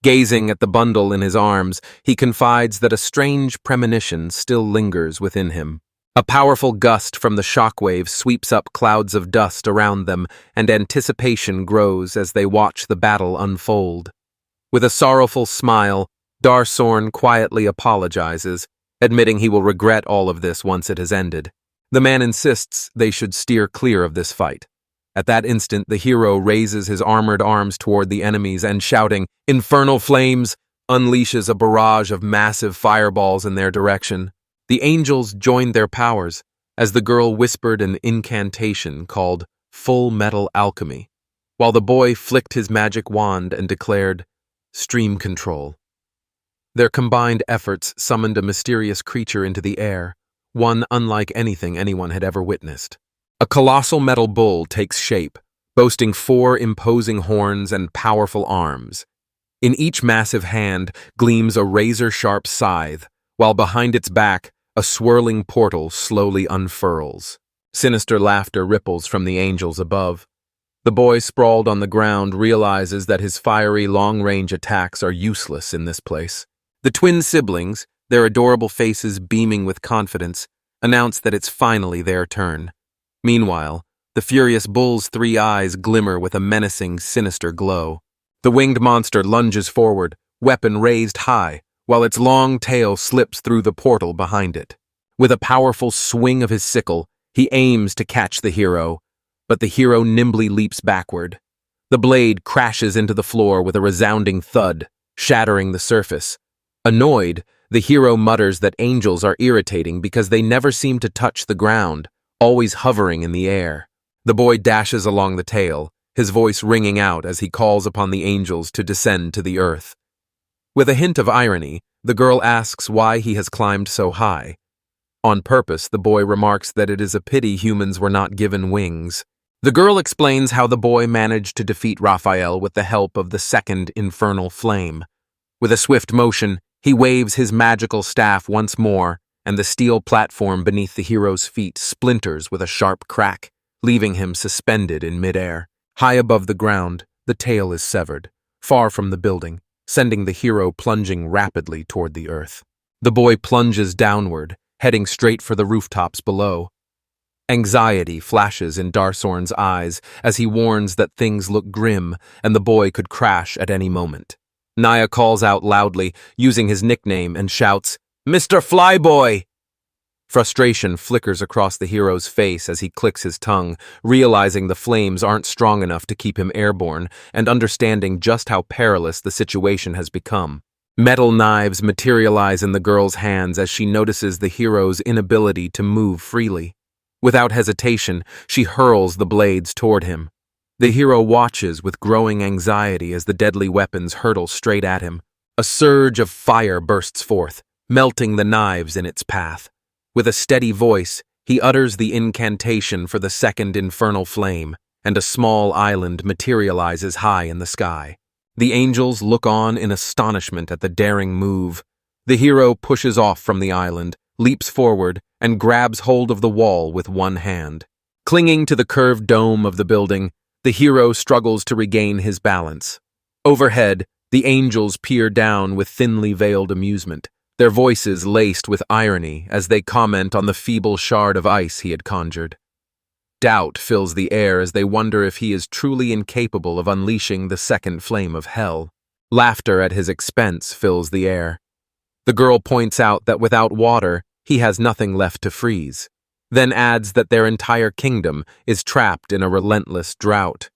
Gazing at the bundle in his arms, he confides that a strange premonition still lingers within him. A powerful gust from the shockwave sweeps up clouds of dust around them, and anticipation grows as they watch the battle unfold. With a sorrowful smile, Darsorn quietly apologizes, admitting he will regret all of this once it has ended. The man insists they should steer clear of this fight. At that instant, the hero raises his armored arms toward the enemies and, shouting, "Infernal flames!" unleashes a barrage of massive fireballs in their direction. The angels joined their powers as the girl whispered an incantation called Full Metal Alchemy, while the boy flicked his magic wand and declared, "Stream control." Their combined efforts summoned a mysterious creature into the air, one unlike anything anyone had ever witnessed. A colossal metal bull takes shape, boasting 4 imposing horns and powerful arms. In each massive hand gleams a razor-sharp scythe, while behind its back, a swirling portal slowly unfurls. Sinister laughter ripples from the angels above. The boy sprawled on the ground realizes that his fiery long-range attacks are useless in this place. The twin siblings, their adorable faces beaming with confidence, announce that it's finally their turn. Meanwhile, the furious bull's 3 eyes glimmer with a menacing, sinister glow. The winged monster lunges forward, weapon raised high, while its long tail slips through the portal behind it. With a powerful swing of his sickle, he aims to catch the hero, but the hero nimbly leaps backward. The blade crashes into the floor with a resounding thud, shattering the surface. Annoyed, the hero mutters that angels are irritating because they never seem to touch the ground, always hovering in the air. The boy dashes along the tail, his voice ringing out as he calls upon the angels to descend to the earth. With a hint of irony, the girl asks why he has climbed so high. On purpose, the boy remarks that it is a pity humans were not given wings. The girl explains how the boy managed to defeat Raphael with the help of the second infernal flame. With a swift motion, he waves his magical staff once more, and the steel platform beneath the hero's feet splinters with a sharp crack, leaving him suspended in midair. High above the ground, the tail is severed, far from the building, sending the hero plunging rapidly toward the earth. The boy plunges downward, heading straight for the rooftops below. Anxiety flashes in Darsorn's eyes as he warns that things look grim and the boy could crash at any moment. Naya calls out loudly, using his nickname, and shouts, "Mr. Flyboy!" Frustration flickers across the hero's face as he clicks his tongue, realizing the flames aren't strong enough to keep him airborne and understanding just how perilous the situation has become. Metal knives materialize in the girl's hands as she notices the hero's inability to move freely. Without hesitation, she hurls the blades toward him. The hero watches with growing anxiety as the deadly weapons hurtle straight at him. A surge of fire bursts forth, melting the knives in its path. With a steady voice, he utters the incantation for the second infernal flame, and a small island materializes high in the sky. The angels look on in astonishment at the daring move. The hero pushes off from the island, leaps forward, and grabs hold of the wall with one hand. Clinging to the curved dome of the building, the hero struggles to regain his balance. Overhead, the angels peer down with thinly veiled amusement, their voices laced with irony as they comment on the feeble shard of ice he had conjured. Doubt fills the air as they wonder if he is truly incapable of unleashing the second flame of hell. Laughter at his expense fills the air. The girl points out that without water, he has nothing left to freeze, then adds that their entire kingdom is trapped in a relentless drought.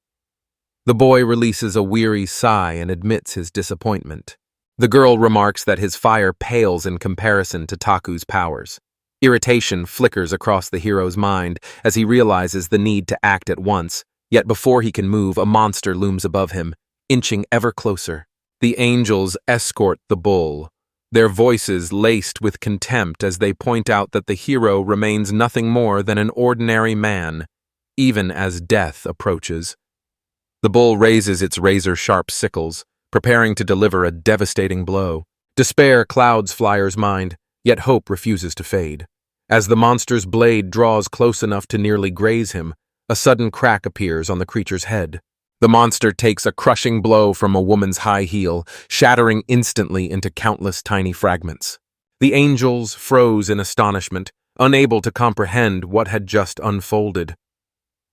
The boy releases a weary sigh and admits his disappointment. The girl remarks that his fire pales in comparison to Taku's powers. Irritation flickers across the hero's mind as he realizes the need to act at once, yet before he can move, a monster looms above him, inching ever closer. The angels escort the bull, their voices laced with contempt as they point out that the hero remains nothing more than an ordinary man, even as death approaches. The bull raises its razor-sharp sickles, preparing to deliver a devastating blow. Despair clouds Flyer's mind, yet hope refuses to fade. As the monster's blade draws close enough to nearly graze him, a sudden crack appears on the creature's head. The monster takes a crushing blow from a woman's high heel, shattering instantly into countless tiny fragments. The angels froze in astonishment, unable to comprehend what had just unfolded.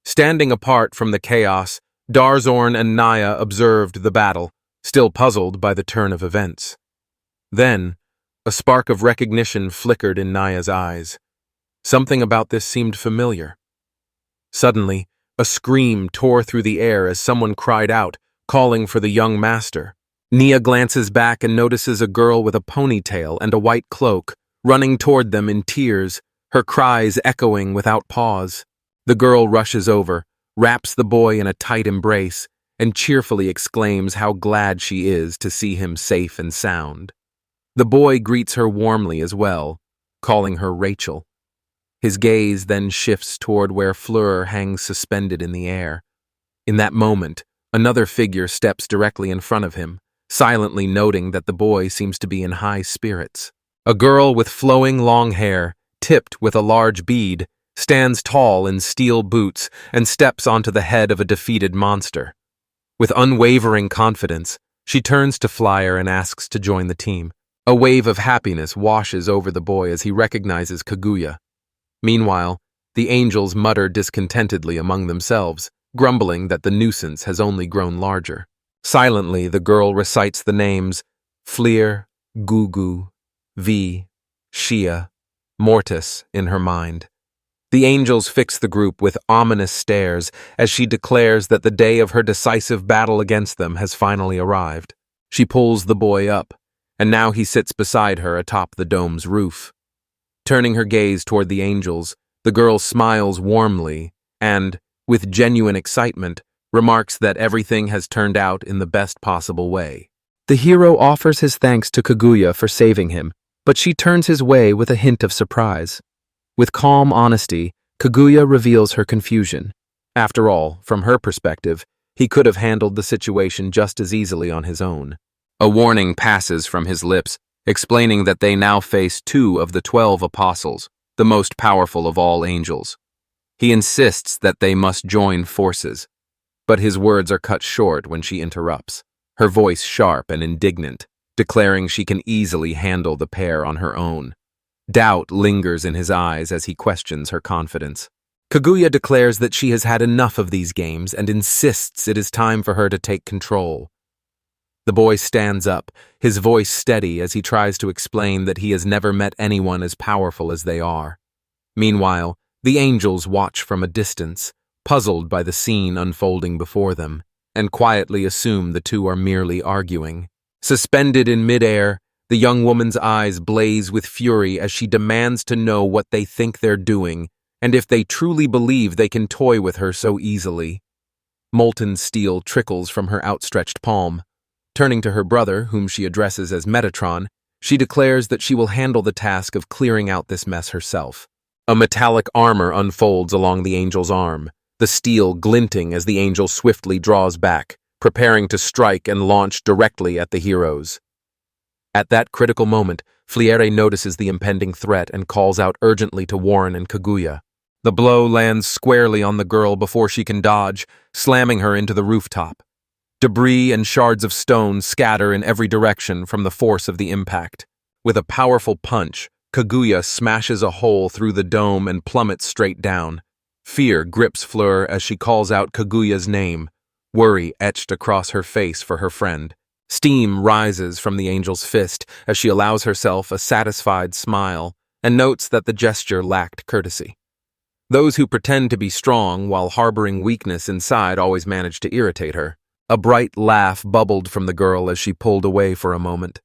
Standing apart from the chaos, Darzorn and Naya observed the battle, still puzzled by the turn of events. Then, a spark of recognition flickered in Naya's eyes. Something about this seemed familiar. Suddenly, a scream tore through the air as someone cried out, calling for the young master. Nia glances back and notices a girl with a ponytail and a white cloak, running toward them in tears, her cries echoing without pause. The girl rushes over, wraps the boy in a tight embrace, and cheerfully exclaims how glad she is to see him safe and sound. The boy greets her warmly as well, calling her Rachel. His gaze then shifts toward where Fleur hangs suspended in the air. In that moment, another figure steps directly in front of him, silently noting that the boy seems to be in high spirits. A girl with flowing long hair, tipped with a large bead, stands tall in steel boots and steps onto the head of a defeated monster. With unwavering confidence, she turns to Flyer and asks to join the team. A wave of happiness washes over the boy as he recognizes Kaguya. Meanwhile, the angels mutter discontentedly among themselves, grumbling that the nuisance has only grown larger. Silently, the girl recites the names Fleer, Gugu, V, Shia, Mortis in her mind. The angels fix the group with ominous stares as she declares that the day of her decisive battle against them has finally arrived. She pulls the boy up, and now he sits beside her atop the dome's roof. Turning her gaze toward the angels, the girl smiles warmly and, with genuine excitement, remarks that everything has turned out in the best possible way. The hero offers his thanks to Kaguya for saving him, but she turns his way with a hint of surprise. With calm honesty, Kaguya reveals her confusion. After all, from her perspective, he could have handled the situation just as easily on his own. A warning passes from his lips, explaining that they now face 2 of the 12 apostles, the most powerful of all angels. He insists that they must join forces, but his words are cut short when she interrupts, her voice sharp and indignant, declaring she can easily handle the pair on her own. Doubt lingers in his eyes as he questions her confidence. Kaguya declares that she has had enough of these games and insists it is time for her to take control. The boy stands up, his voice steady as he tries to explain that he has never met anyone as powerful as they are. Meanwhile, the angels watch from a distance, puzzled by the scene unfolding before them, and quietly assume the two are merely arguing. Suspended in midair, the young woman's eyes blaze with fury as she demands to know what they think they're doing, and if they truly believe they can toy with her so easily. Molten steel trickles from her outstretched palm. Turning to her brother, whom she addresses as Metatron, she declares that she will handle the task of clearing out this mess herself. A metallic armor unfolds along the angel's arm, the steel glinting as the angel swiftly draws back, preparing to strike and launch directly at the heroes. At that critical moment, Fliere notices the impending threat and calls out urgently to Warren and Kaguya. The blow lands squarely on the girl before she can dodge, slamming her into the rooftop. Debris and shards of stone scatter in every direction from the force of the impact. With a powerful punch, Kaguya smashes a hole through the dome and plummets straight down. Fear grips Fleur as she calls out Kaguya's name, worry etched across her face for her friend. Steam rises from the angel's fist as she allows herself a satisfied smile and notes that the gesture lacked courtesy. Those who pretend to be strong while harboring weakness inside always manage to irritate her. A bright laugh bubbled from the girl as she pulled away for a moment.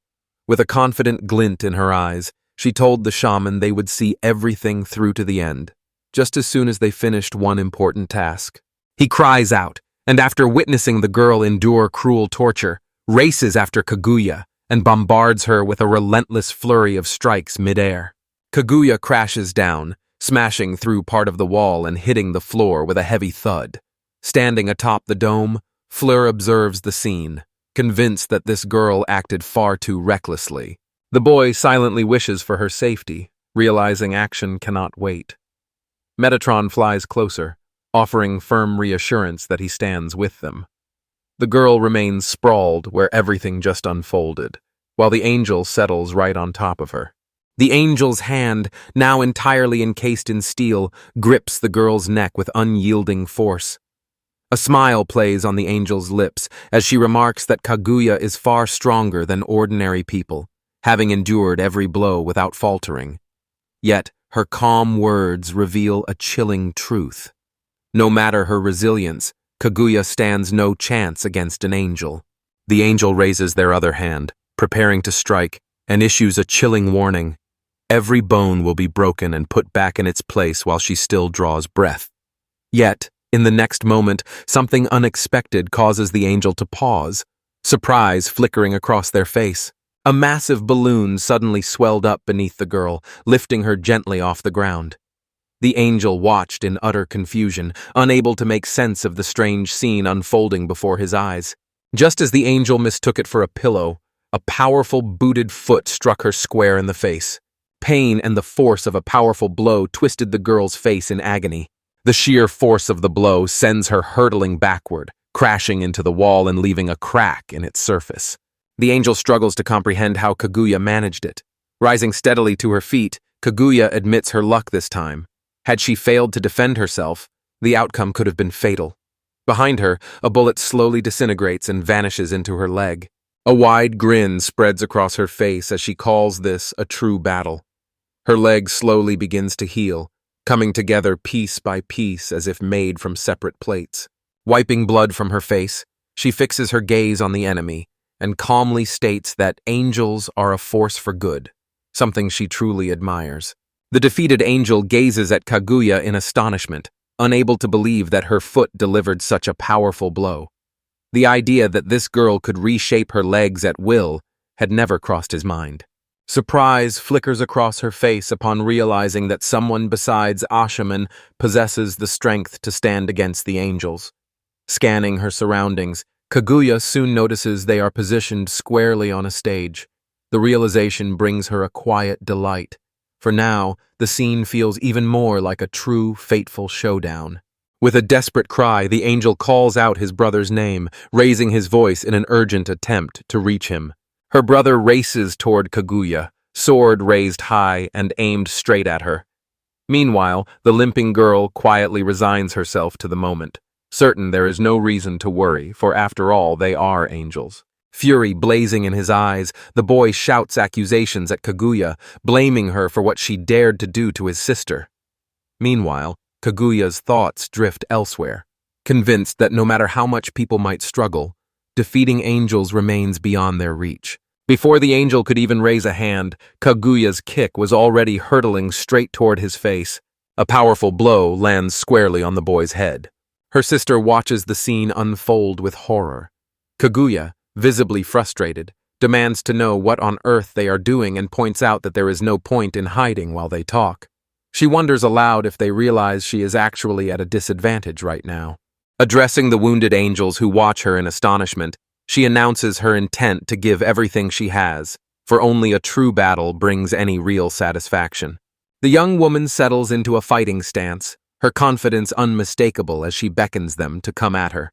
With a confident glint in her eyes, she told the shaman they would see everything through to the end, just as soon as they finished one important task. He cries out, and after witnessing the girl endure cruel torture, races after Kaguya and bombards her with a relentless flurry of strikes midair. Kaguya crashes down, smashing through part of the wall and hitting the floor with a heavy thud. Standing atop the dome, Fleur observes the scene, convinced that this girl acted far too recklessly. The boy silently wishes for her safety, realizing action cannot wait. Metatron flies closer, offering firm reassurance that he stands with them. The girl remains sprawled where everything just unfolded, while the angel settles right on top of her. The angel's hand, now entirely encased in steel, grips the girl's neck with unyielding force. A smile plays on the angel's lips as she remarks that Kaguya is far stronger than ordinary people, having endured every blow without faltering. Yet, her calm words reveal a chilling truth. No matter her resilience, Kaguya stands no chance against an angel. The angel raises their other hand, preparing to strike, and issues a chilling warning. Every bone will be broken and put back in its place while she still draws breath. Yet, in the next moment, something unexpected causes the angel to pause, surprise flickering across their face. A massive balloon suddenly swelled up beneath the girl, lifting her gently off the ground. The angel watched in utter confusion, unable to make sense of the strange scene unfolding before his eyes. Just as the angel mistook it for a pillow, a powerful booted foot struck her square in the face. Pain and the force of a powerful blow twisted the girl's face in agony. The sheer force of the blow sends her hurtling backward, crashing into the wall and leaving a crack in its surface. The angel struggles to comprehend how Kaguya managed it. Rising steadily to her feet, Kaguya admits her luck this time. Had she failed to defend herself, the outcome could have been fatal. Behind her, a bullet slowly disintegrates and vanishes into her leg. A wide grin spreads across her face as she calls this a true battle. Her leg slowly begins to heal, coming together piece by piece as if made from separate plates. Wiping blood from her face, she fixes her gaze on the enemy and calmly states that angels are a force for good, something she truly admires. The defeated angel gazes at Kaguya in astonishment, unable to believe that her foot delivered such a powerful blow. The idea that this girl could reshape her legs at will had never crossed his mind. Surprise flickers across her face upon realizing that someone besides Ashaman possesses the strength to stand against the angels. Scanning her surroundings, Kaguya soon notices they are positioned squarely on a stage. The realization brings her a quiet delight, for now the scene feels even more like a true, fateful showdown. With a desperate cry, the angel calls out his brother's name, raising his voice in an urgent attempt to reach him. Her brother races toward Kaguya, sword raised high and aimed straight at her. Meanwhile, the limping girl quietly resigns herself to the moment, certain there is no reason to worry, for after all, they are angels. Fury blazing in his eyes, the boy shouts accusations at Kaguya, blaming her for what she dared to do to his sister. Meanwhile, Kaguya's thoughts drift elsewhere, convinced that no matter how much people might struggle, defeating angels remains beyond their reach. Before the angel could even raise a hand, Kaguya's kick was already hurtling straight toward his face. A powerful blow lands squarely on the boy's head. Her sister watches the scene unfold with horror. Kaguya, visibly frustrated, demands to know what on earth they are doing and points out that there is no point in hiding while they talk. She wonders aloud if they realize she is actually at a disadvantage right now. Addressing the wounded angels who watch her in astonishment, she announces her intent to give everything she has, for only a true battle brings any real satisfaction. The young woman settles into a fighting stance, her confidence unmistakable as she beckons them to come at her.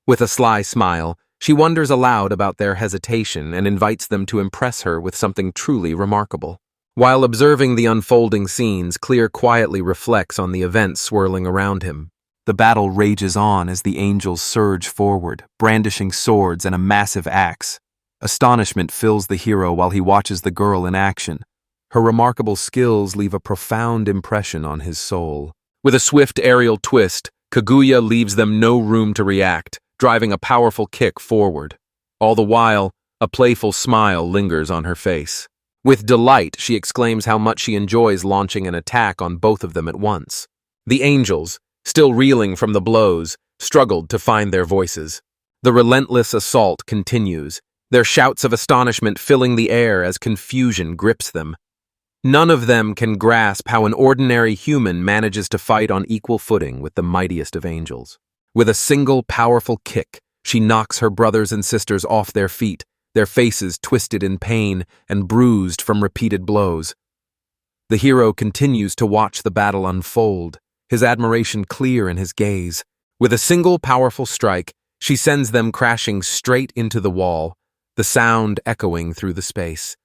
With a sly smile, she wonders aloud about their hesitation and invites them to impress her with something truly remarkable. While observing the unfolding scenes, Clear quietly reflects on the events swirling around him. The battle rages on as the angels surge forward, brandishing swords and a massive axe. Astonishment fills the hero while he watches the girl in action. Her remarkable skills leave a profound impression on his soul. With a swift aerial twist, Kaguya leaves them no room to react, driving a powerful kick forward. All the while, a playful smile lingers on her face. With delight, she exclaims how much she enjoys launching an attack on both of them at once. The angels, still reeling from the blows, struggled to find their voices. The relentless assault continues, their shouts of astonishment filling the air as confusion grips them. None of them can grasp how an ordinary human manages to fight on equal footing with the mightiest of angels. With a single powerful kick, she knocks her brothers and sisters off their feet, their faces twisted in pain and bruised from repeated blows. The hero continues to watch the battle unfold, his admiration clear in his gaze. With a single powerful strike, she sends them crashing straight into the wall, the sound echoing through the space.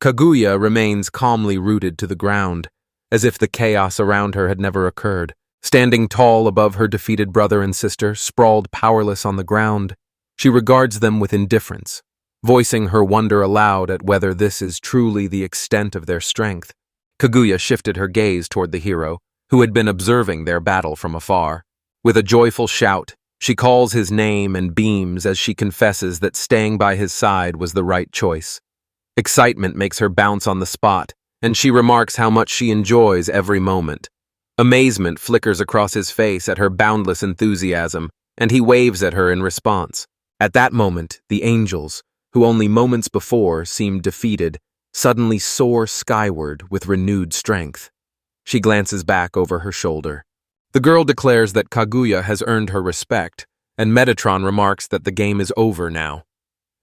Kaguya remains calmly rooted to the ground, as if the chaos around her had never occurred. Standing tall above her defeated brother and sister, sprawled powerless on the ground, she regards them with indifference, voicing her wonder aloud at whether this is truly the extent of their strength. Kaguya shifted her gaze toward the hero, who had been observing their battle from afar. With a joyful shout, she calls his name and beams as she confesses that staying by his side was the right choice. Excitement makes her bounce on the spot, and she remarks how much she enjoys every moment. Amazement flickers across his face at her boundless enthusiasm, and he waves at her in response. At that moment, the angels, who only moments before seemed defeated, suddenly soar skyward with renewed strength. She glances back over her shoulder. The girl declares that Kaguya has earned her respect, and Metatron remarks that the game is over now.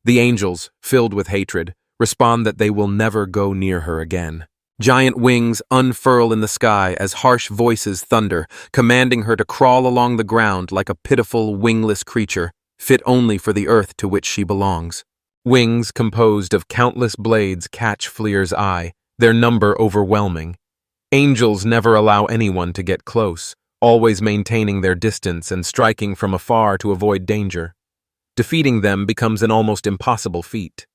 The angels, filled with hatred, respond that they will never go near her again. Giant wings unfurl in the sky as harsh voices thunder, commanding her to crawl along the ground like a pitiful, wingless creature, fit only for the earth to which she belongs. Wings composed of countless blades catch Fleer's eye, their number overwhelming. Angels never allow anyone to get close, always maintaining their distance and striking from afar to avoid danger. Defeating them becomes an almost impossible feat.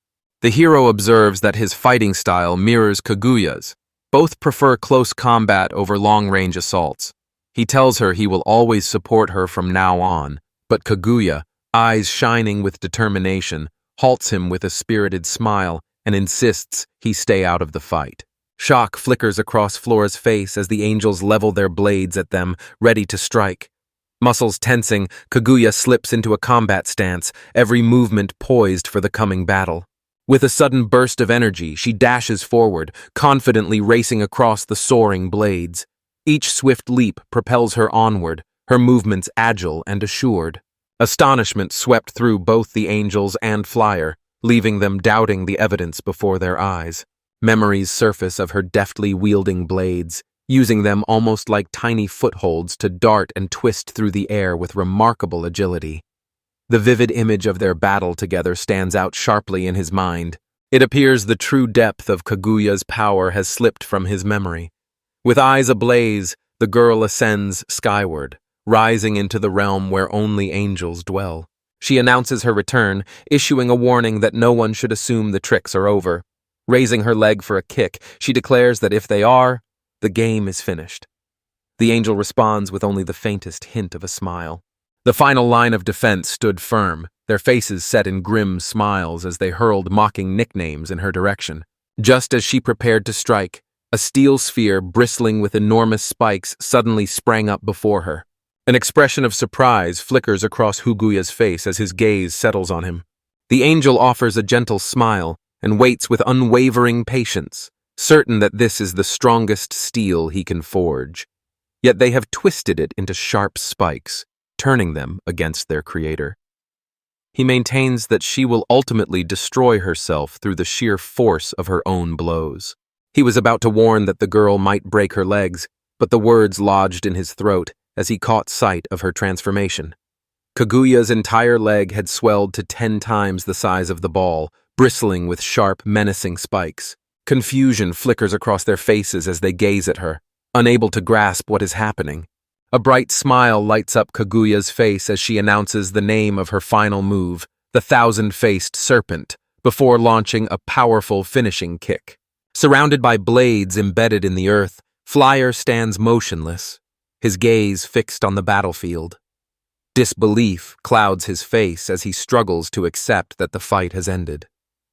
The hero observes that his fighting style mirrors Kaguya's. Both prefer close combat over long-range assaults. He tells her he will always support her from now on, but Kaguya, eyes shining with determination, halts him with a spirited smile and insists he stay out of the fight. Shock flickers across Flora's face as the angels level their blades at them, ready to strike. Muscles tensing, Kaguya slips into a combat stance, every movement poised for the coming battle. With a sudden burst of energy, she dashes forward, confidently racing across the soaring blades. Each swift leap propels her onward, her movements agile and assured. Astonishment swept through both the angels and Flyer, leaving them doubting the evidence before their eyes. Memories surface of her deftly wielding blades, using them almost like tiny footholds to dart and twist through the air with remarkable agility. The vivid image of their battle together stands out sharply in his mind. It appears the true depth of Kaguya's power has slipped from his memory. With eyes ablaze, the girl ascends skyward, rising into the realm where only angels dwell. She announces her return, issuing a warning that no one should assume the tricks are over. Raising her leg for a kick, she declares that if they are, the game is finished. The angel responds with only the faintest hint of a smile. The final line of defense stood firm, their faces set in grim smiles as they hurled mocking nicknames in her direction. Just as she prepared to strike, a steel sphere bristling with enormous spikes suddenly sprang up before her. An expression of surprise flickers across Kaguya's face as his gaze settles on him. The angel offers a gentle smile and waits with unwavering patience, certain that this is the strongest steel he can forge. Yet they have twisted it into sharp spikes, turning them against their creator. He maintains that she will ultimately destroy herself through the sheer force of her own blows. He was about to warn that the girl might break her legs, but the words lodged in his throat as he caught sight of her transformation. Kaguya's entire leg had swelled to 10 times the size of the ball, bristling with sharp, menacing spikes. Confusion flickers across their faces as they gaze at her, unable to grasp what is happening. A bright smile lights up Kaguya's face as she announces the name of her final move, the thousand-faced serpent, before launching a powerful finishing kick. Surrounded by blades embedded in the earth, Flyer stands motionless, his gaze fixed on the battlefield. Disbelief clouds his face as he struggles to accept that the fight has ended.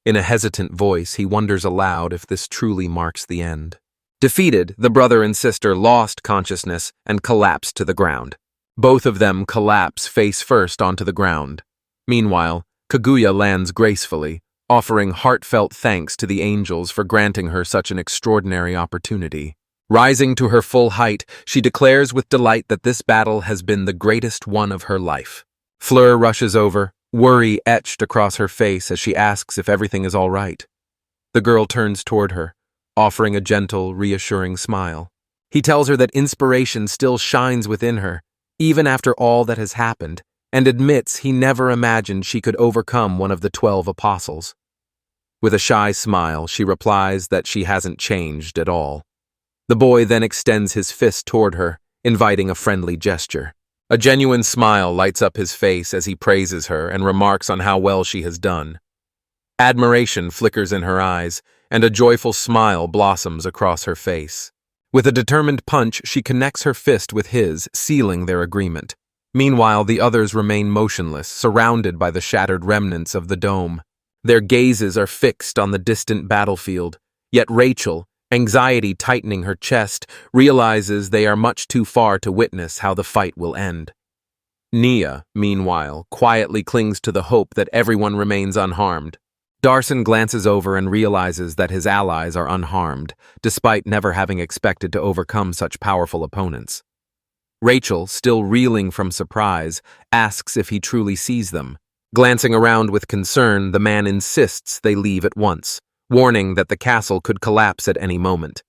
In a hesitant voice, he wonders aloud if this truly marks the end. Defeated, the brother and sister lost consciousness and collapsed to the ground. Both of them collapse face first onto the ground. Meanwhile, Kaguya lands gracefully, offering heartfelt thanks to the angels for granting her such an extraordinary opportunity. Rising to her full height, she declares with delight that this battle has been the greatest one of her life. Fleur rushes over, worry etched across her face as she asks if everything is all right. The girl turns toward her, offering a gentle, reassuring smile. He tells her that inspiration still shines within her, even after all that has happened, and admits he never imagined she could overcome one of the 12 apostles. With a shy smile, she replies that she hasn't changed at all. The boy then extends his fist toward her, inviting a friendly gesture. A genuine smile lights up his face as he praises her and remarks on how well she has done. Admiration flickers in her eyes, and a joyful smile blossoms across her face. With a determined punch, she connects her fist with his, sealing their agreement. Meanwhile, the others remain motionless, surrounded by the shattered remnants of the dome. Their gazes are fixed on the distant battlefield, yet Rachel, anxiety tightening her chest, realizes they are much too far to witness how the fight will end. Nia, meanwhile, quietly clings to the hope that everyone remains unharmed. Darson glances over and realizes that his allies are unharmed, despite never having expected to overcome such powerful opponents. Rachel, still reeling from surprise, asks if he truly sees them. Glancing around with concern, the man insists they leave at once, warning that the castle could collapse at any moment.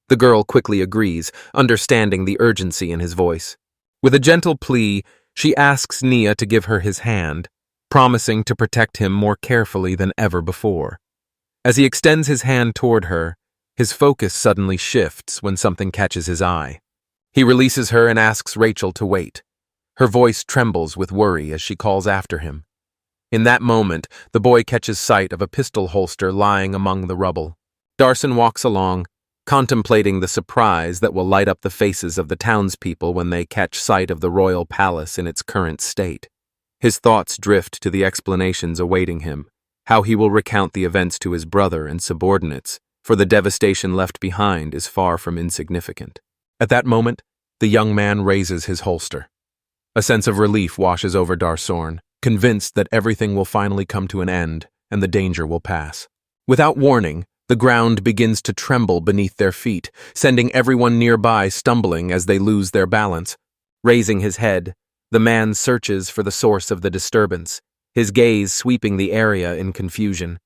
The girl quickly agrees, understanding the urgency in his voice. With a gentle plea, she asks Nia to give her his hand, promising to protect him more carefully than ever before. As he extends his hand toward her, his focus suddenly shifts when something catches his eye. He releases her and asks Rachel to wait. Her voice trembles with worry as she calls after him. In that moment, the boy catches sight of a pistol holster lying among the rubble. Darson walks along, contemplating the surprise that will light up the faces of the townspeople when they catch sight of the royal palace in its current state. His thoughts drift to the explanations awaiting him, how he will recount the events to his brother and subordinates, for the devastation left behind is far from insignificant. At that moment, the young man raises his holster. A sense of relief washes over Darsorn, convinced that everything will finally come to an end and the danger will pass. Without warning, the ground begins to tremble beneath their feet, sending everyone nearby stumbling as they lose their balance. Raising his head, the man searches for the source of the disturbance, his gaze sweeping the area in confusion.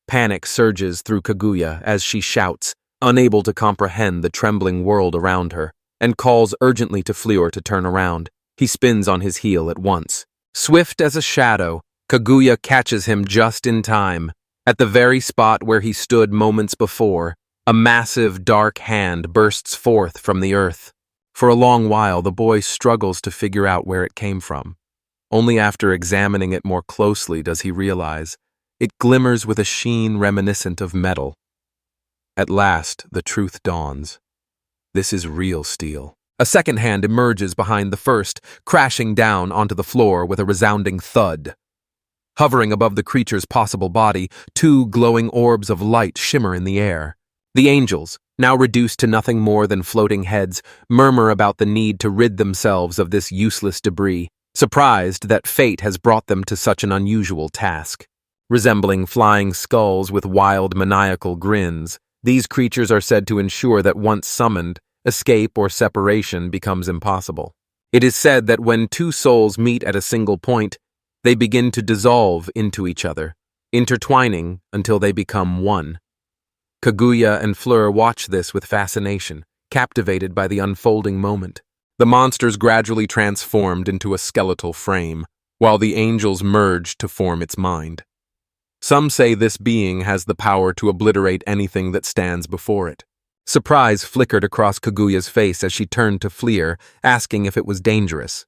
Panic surges through Kaguya as she shouts, unable to comprehend the trembling world around her, and calls urgently to Fleur to turn around. He spins on his heel at once. Swift as a shadow, Kaguya catches him just in time. At the very spot where he stood moments before, a massive dark hand bursts forth from the earth. For a long while, the boy struggles to figure out where it came from. Only after examining it more closely does he realize it glimmers with a sheen reminiscent of metal. At last, the truth dawns. This is real steel. A second hand emerges behind the first, crashing down onto the floor with a resounding thud. Hovering above the creature's possible body, two glowing orbs of light shimmer in the air. The angels, now reduced to nothing more than floating heads, murmur about the need to rid themselves of this useless debris, surprised that fate has brought them to such an unusual task. Resembling flying skulls with wild maniacal grins, these creatures are said to ensure that once summoned, escape or separation becomes impossible. It is said that when two souls meet at a single point, they begin to dissolve into each other, intertwining until they become one. Kaguya and Fleur watch this with fascination, captivated by the unfolding moment. The monsters gradually transformed into a skeletal frame, while the angels merged to form its mind. Some say this being has the power to obliterate anything that stands before it. Surprise flickered across Kaguya's face as she turned to Fleur, asking if it was dangerous.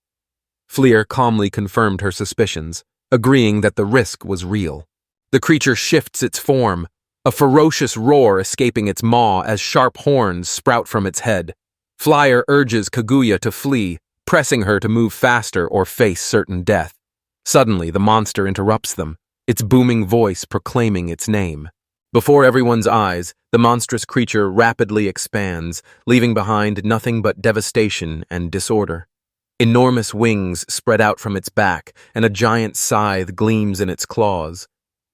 Fleur calmly confirmed her suspicions, agreeing that the risk was real. The creature shifts its form, a ferocious roar escaping its maw as sharp horns sprout from its head. Fleur urges Kaguya to flee, pressing her to move faster or face certain death. Suddenly, the monster interrupts them, its booming voice proclaiming its name. Before everyone's eyes, the monstrous creature rapidly expands, leaving behind nothing but devastation and disorder. Enormous wings spread out from its back, and a giant scythe gleams in its claws.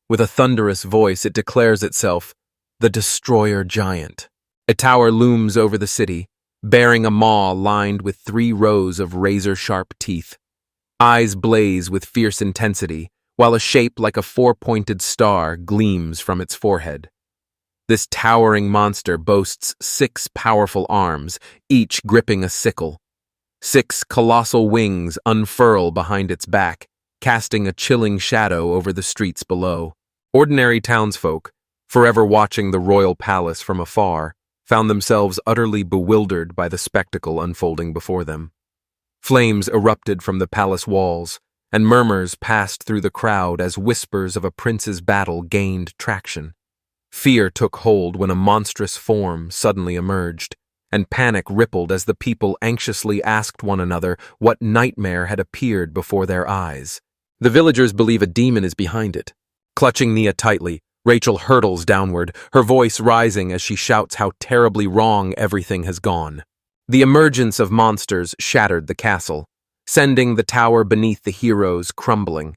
With a thunderous voice, it declares itself the Destroyer Giant. A tower looms over the city, bearing a maw lined with 3 rows of razor-sharp teeth. Eyes blaze with fierce intensity, while a shape like a 4-pointed star gleams from its forehead. This towering monster boasts 6 powerful arms, each gripping a sickle. 6 colossal wings unfurl behind its back, casting a chilling shadow over the streets below. Ordinary townsfolk, forever watching the royal palace from afar, found themselves utterly bewildered by the spectacle unfolding before them. Flames erupted from the palace walls, and murmurs passed through the crowd as whispers of a prince's battle gained traction. Fear took hold when a monstrous form suddenly emerged, and panic rippled as the people anxiously asked one another what nightmare had appeared before their eyes. The villagers believe a demon is behind it. Clutching Nia tightly, Rachel hurtles downward, her voice rising as she shouts how terribly wrong everything has gone. The emergence of monsters shattered the castle, sending the tower beneath the heroes crumbling.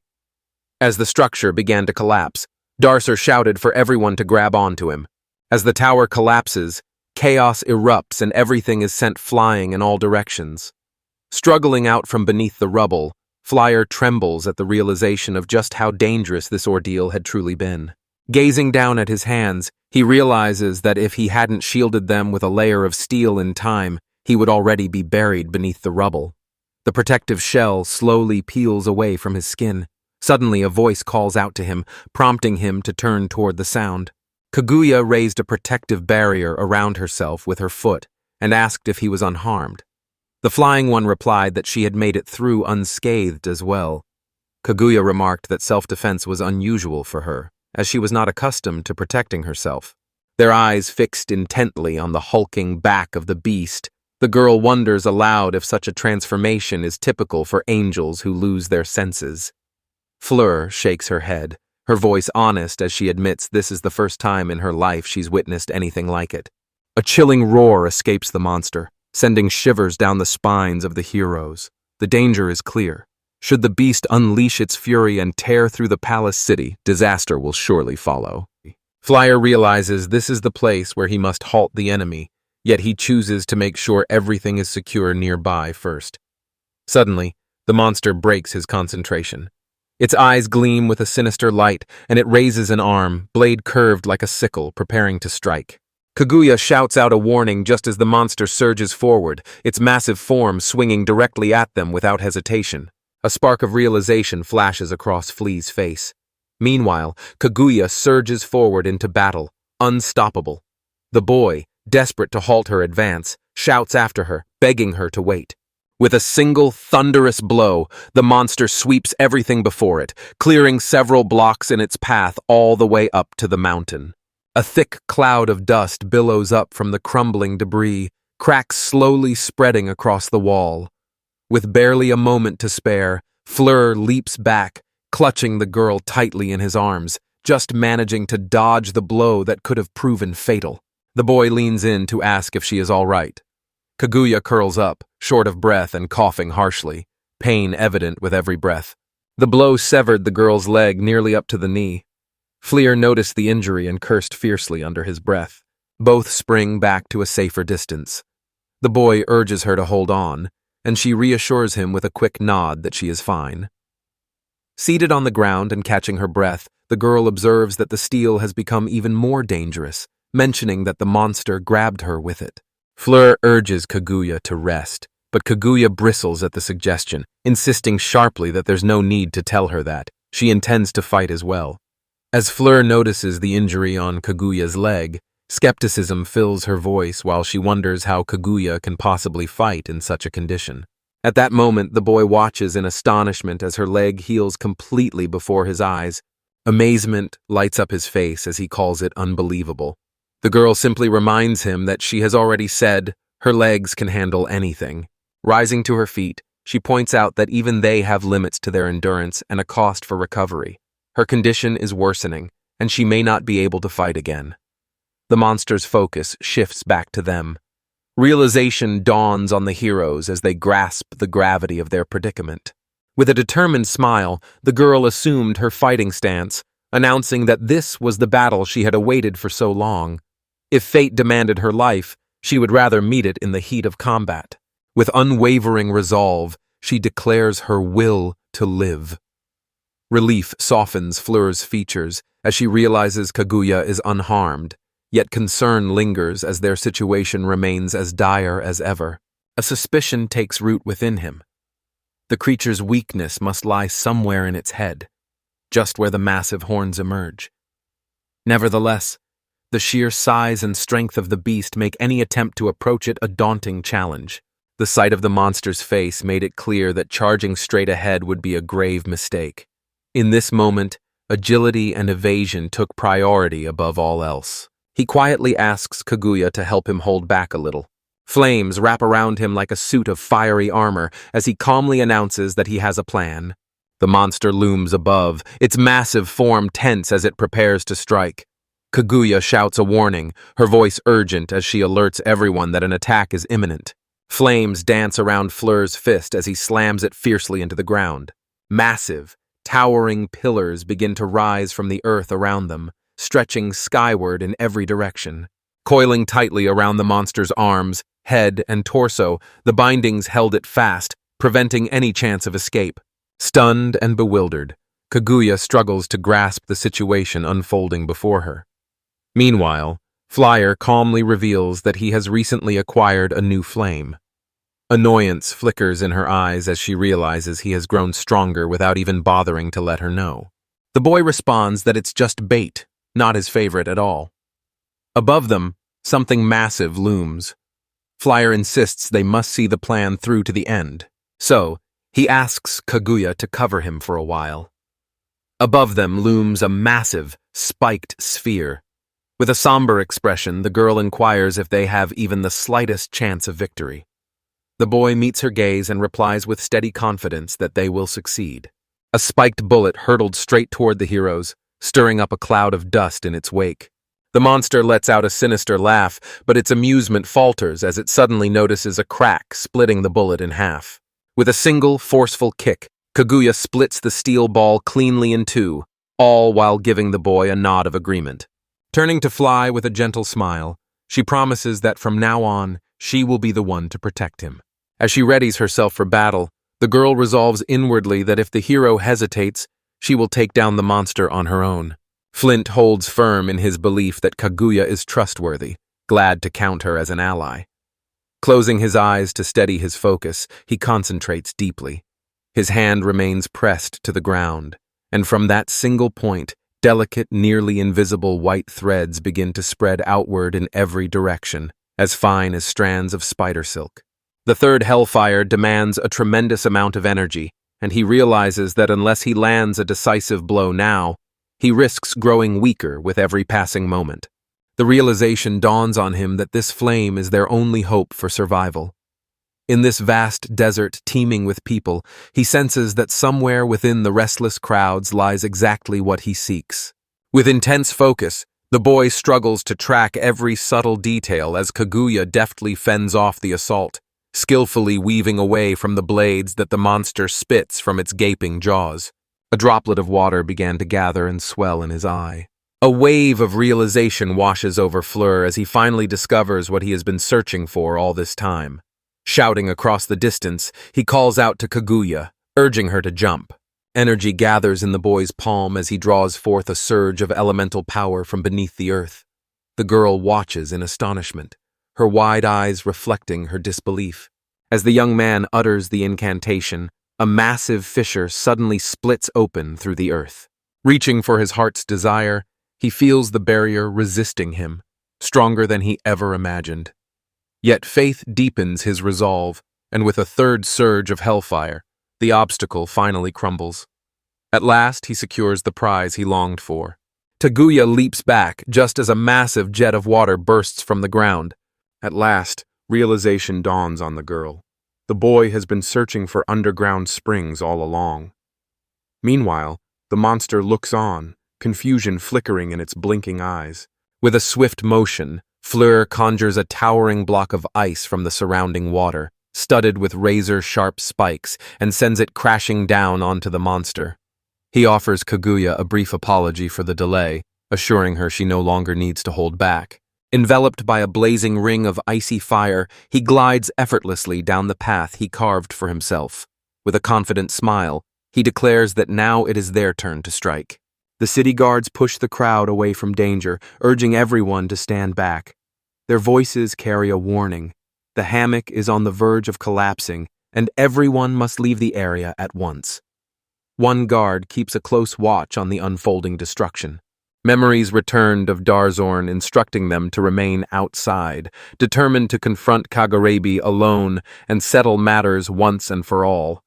As the structure began to collapse, Darcer shouted for everyone to grab onto him. As the tower collapses, chaos erupts and everything is sent flying in all directions. Struggling out from beneath the rubble, Flyer trembles at the realization of just how dangerous this ordeal had truly been. Gazing down at his hands, he realizes that if he hadn't shielded them with a layer of steel in time, he would already be buried beneath the rubble. The protective shell slowly peels away from his skin. Suddenly, a voice calls out to him, prompting him to turn toward the sound. Kaguya raised a protective barrier around herself with her foot and asked if he was unharmed. The flying one replied that she had made it through unscathed as well. Kaguya remarked that self-defense was unusual for her, as she was not accustomed to protecting herself. Their eyes fixed intently on the hulking back of the beast, the girl wonders aloud if such a transformation is typical for angels who lose their senses. Fleur shakes her head, her voice honest as she admits this is the first time in her life she's witnessed anything like it. A chilling roar escapes the monster, sending shivers down the spines of the heroes. The danger is clear. Should the beast unleash its fury and tear through the palace city, disaster will surely follow. Flyer realizes this is the place where he must halt the enemy, yet he chooses to make sure everything is secure nearby first. Suddenly, the monster breaks his concentration. Its eyes gleam with a sinister light, and it raises an arm, blade curved like a sickle, preparing to strike. Kaguya shouts out a warning just as the monster surges forward, its massive form swinging directly at them without hesitation. A spark of realization flashes across Flea's face. Meanwhile, Kaguya surges forward into battle, unstoppable. The boy, desperate to halt her advance, shouts after her, begging her to wait. With a single thunderous blow, the monster sweeps everything before it, clearing several blocks in its path all the way up to the mountain. A thick cloud of dust billows up from the crumbling debris, cracks slowly spreading across the wall. With barely a moment to spare, Fleur leaps back, clutching the girl tightly in his arms, just managing to dodge the blow that could have proven fatal. The boy leans in to ask if she is all right. Kaguya curls up, short of breath and coughing harshly, pain evident with every breath. The blow severed the girl's leg nearly up to the knee. Fleur noticed the injury and cursed fiercely under his breath. Both spring back to a safer distance. The boy urges her to hold on, and she reassures him with a quick nod that she is fine. Seated on the ground and catching her breath, the girl observes that the steel has become even more dangerous, mentioning that the monster grabbed her with it. Fleur urges Kaguya to rest, but Kaguya bristles at the suggestion, insisting sharply that there's no need to tell her that. She intends to fight as well. As Fleur notices the injury on Kaguya's leg, skepticism fills her voice while she wonders how Kaguya can possibly fight in such a condition. At that moment, the boy watches in astonishment as her leg heals completely before his eyes. Amazement lights up his face as he calls it unbelievable. The girl simply reminds him that she has already said her legs can handle anything. Rising to her feet, she points out that even they have limits to their endurance and a cost for recovery. Her condition is worsening, and she may not be able to fight again. The monster's focus shifts back to them. Realization dawns on the heroes as they grasp the gravity of their predicament. With a determined smile, the girl assumed her fighting stance, announcing that this was the battle she had awaited for so long. If fate demanded her life, she would rather meet it in the heat of combat. With unwavering resolve, she declares her will to live. Relief softens Fleur's features as she realizes Kaguya is unharmed, yet concern lingers as their situation remains as dire as ever. A suspicion takes root within him. The creature's weakness must lie somewhere in its head, just where the massive horns emerge. Nevertheless, the sheer size and strength of the beast make any attempt to approach it a daunting challenge. The sight of the monster's face made it clear that charging straight ahead would be a grave mistake. In this moment, agility and evasion took priority above all else. He quietly asks Kaguya to help him hold back a little. Flames wrap around him like a suit of fiery armor as he calmly announces that he has a plan. The monster looms above, its massive form tense as it prepares to strike. Kaguya shouts a warning, her voice urgent as she alerts everyone that an attack is imminent. Flames dance around Fleur's fist as he slams it fiercely into the ground. Massive, towering pillars begin to rise from the earth around them, stretching skyward in every direction. Coiling tightly around the monster's arms, head, and torso, the bindings held it fast, preventing any chance of escape. Stunned and bewildered, Kaguya struggles to grasp the situation unfolding before her. Meanwhile, Flyer calmly reveals that he has recently acquired a new flame. Annoyance flickers in her eyes as she realizes he has grown stronger without even bothering to let her know. The boy responds that it's just bait, not his favorite at all. Above them, something massive looms. Flyer insists they must see the plan through to the end, so he asks Kaguya to cover him for a while. Above them looms a massive, spiked sphere. With a somber expression, the girl inquires if they have even the slightest chance of victory. The boy meets her gaze and replies with steady confidence that they will succeed. A spiked bullet hurtled straight toward the heroes, stirring up a cloud of dust in its wake. The monster lets out a sinister laugh, but its amusement falters as it suddenly notices a crack splitting the bullet in half. With a single, forceful kick, Kaguya splits the steel ball cleanly in two, all while giving the boy a nod of agreement. Turning to Fly with a gentle smile, she promises that from now on, she will be the one to protect him. As she readies herself for battle, the girl resolves inwardly that if the hero hesitates, she will take down the monster on her own. Flint holds firm in his belief that Kaguya is trustworthy, glad to count her as an ally. Closing his eyes to steady his focus, he concentrates deeply. His hand remains pressed to the ground, and from that single point, delicate, nearly invisible white threads begin to spread outward in every direction, as fine as strands of spider silk. The third hellfire demands a tremendous amount of energy, and he realizes that unless he lands a decisive blow now, he risks growing weaker with every passing moment. The realization dawns on him that this flame is their only hope for survival. In this vast desert teeming with people, he senses that somewhere within the restless crowds lies exactly what he seeks. With intense focus, the boy struggles to track every subtle detail as Kaguya deftly fends off the assault, skillfully weaving away from the blades that the monster spits from its gaping jaws. A droplet of water began to gather and swell in his eye. A wave of realization washes over Fleur as he finally discovers what he has been searching for all this time. Shouting across the distance, he calls out to Kaguya, urging her to jump. Energy gathers in the boy's palm as he draws forth a surge of elemental power from beneath the earth. The girl watches in astonishment, her wide eyes reflecting her disbelief. As the young man utters the incantation, a massive fissure suddenly splits open through the earth. Reaching for his heart's desire, he feels the barrier resisting him, stronger than he ever imagined. Yet faith deepens his resolve, and with a third surge of hellfire, the obstacle finally crumbles. At last, he secures the prize he longed for. Kaguya leaps back just as a massive jet of water bursts from the ground. At last, realization dawns on the girl. The boy has been searching for underground springs all along. Meanwhile, the monster looks on, confusion flickering in its blinking eyes. With a swift motion, Fleur conjures a towering block of ice from the surrounding water, studded with razor-sharp spikes, and sends it crashing down onto the monster. He offers Kaguya a brief apology for the delay, assuring her she no longer needs to hold back. Enveloped by a blazing ring of icy fire, he glides effortlessly down the path he carved for himself. With a confident smile, he declares that now it is their turn to strike. The city guards push the crowd away from danger, urging everyone to stand back. Their voices carry a warning. The hammock is on the verge of collapsing, and everyone must leave the area at once. One guard keeps a close watch on the unfolding destruction. Memories returned of Darzorn instructing them to remain outside, determined to confront Kagurabi alone and settle matters once and for all.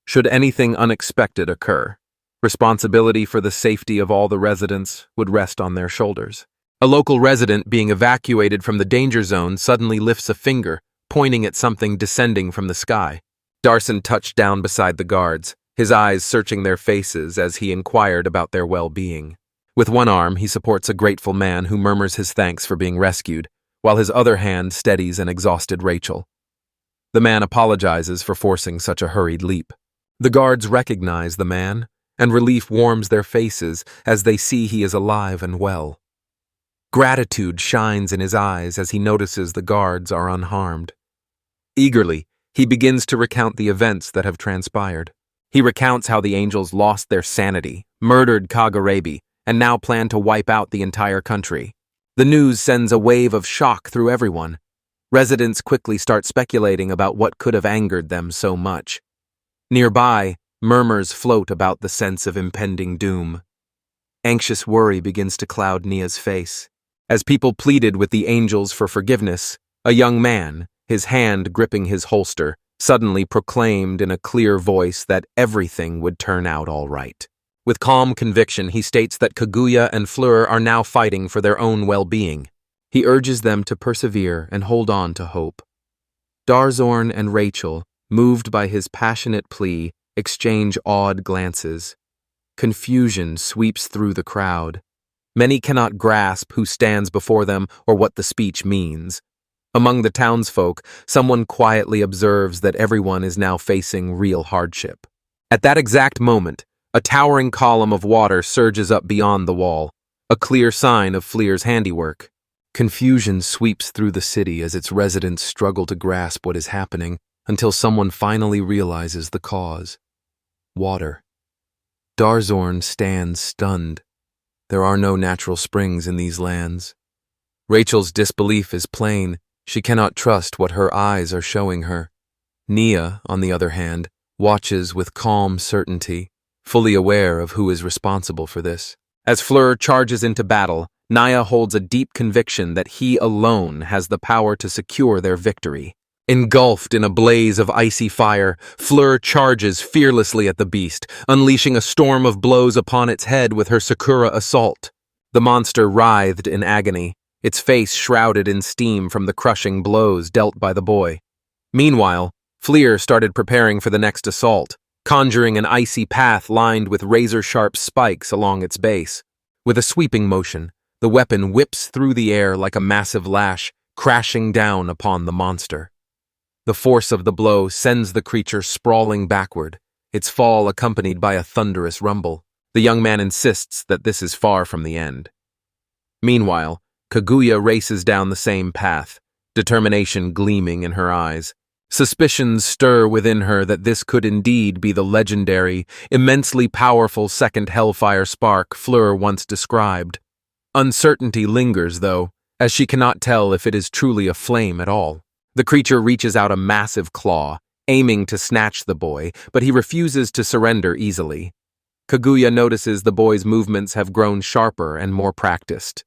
Should anything unexpected occur, responsibility for the safety of all the residents would rest on their shoulders. A local resident being evacuated from the danger zone suddenly lifts a finger, pointing at something descending from the sky. Darson touched down beside the guards, his eyes searching their faces as he inquired about their well-being. With one arm, he supports a grateful man who murmurs his thanks for being rescued, while his other hand steadies an exhausted Rachel. The man apologizes for forcing such a hurried leap. The guards recognize the man, and relief warms their faces as they see he is alive and well. Gratitude shines in his eyes as he notices the guards are unharmed. Eagerly, he begins to recount the events that have transpired. He recounts how the angels lost their sanity, murdered Kagurabi, and now plan to wipe out the entire country. The news sends a wave of shock through everyone. Residents quickly start speculating about what could have angered them so much. Nearby, murmurs float about the sense of impending doom. Anxious worry begins to cloud Nia's face. As people pleaded with the angels for forgiveness, a young man, his hand gripping his holster, suddenly proclaimed in a clear voice that everything would turn out all right. With calm conviction, he states that Kaguya and Fleur are now fighting for their own well-being. He urges them to persevere and hold on to hope. Darzorn and Rachel, moved by his passionate plea, exchange awed glances. Confusion sweeps through the crowd. Many cannot grasp who stands before them or what the speech means. Among the townsfolk, someone quietly observes that everyone is now facing real hardship. At that exact moment, a towering column of water surges up beyond the wall, a clear sign of Fleur's handiwork. Confusion sweeps through the city as its residents struggle to grasp what is happening until someone finally realizes the cause. Water. Darzorn stands stunned. There are no natural springs in these lands. Rachel's disbelief is plain. She cannot trust what her eyes are showing her. Nia, on the other hand, watches with calm certainty, fully aware of who is responsible for this. As Fleur charges into battle, Nia holds a deep conviction that he alone has the power to secure their victory. Engulfed in a blaze of icy fire, Fleur charges fearlessly at the beast, unleashing a storm of blows upon its head with her Sakura assault. The monster writhed in agony, its face shrouded in steam from the crushing blows dealt by the boy. Meanwhile, Fleur started preparing for the next assault, conjuring an icy path lined with razor-sharp spikes along its base. With a sweeping motion, the weapon whips through the air like a massive lash, crashing down upon the monster. The force of the blow sends the creature sprawling backward, its fall accompanied by a thunderous rumble. The young man insists that this is far from the end. Meanwhile, Kaguya races down the same path, determination gleaming in her eyes. Suspicions stir within her that this could indeed be the legendary, immensely powerful second hellfire spark Fleur once described. Uncertainty lingers, though, as she cannot tell if it is truly a flame at all. The creature reaches out a massive claw, aiming to snatch the boy, but he refuses to surrender easily. Kaguya notices the boy's movements have grown sharper and more practiced.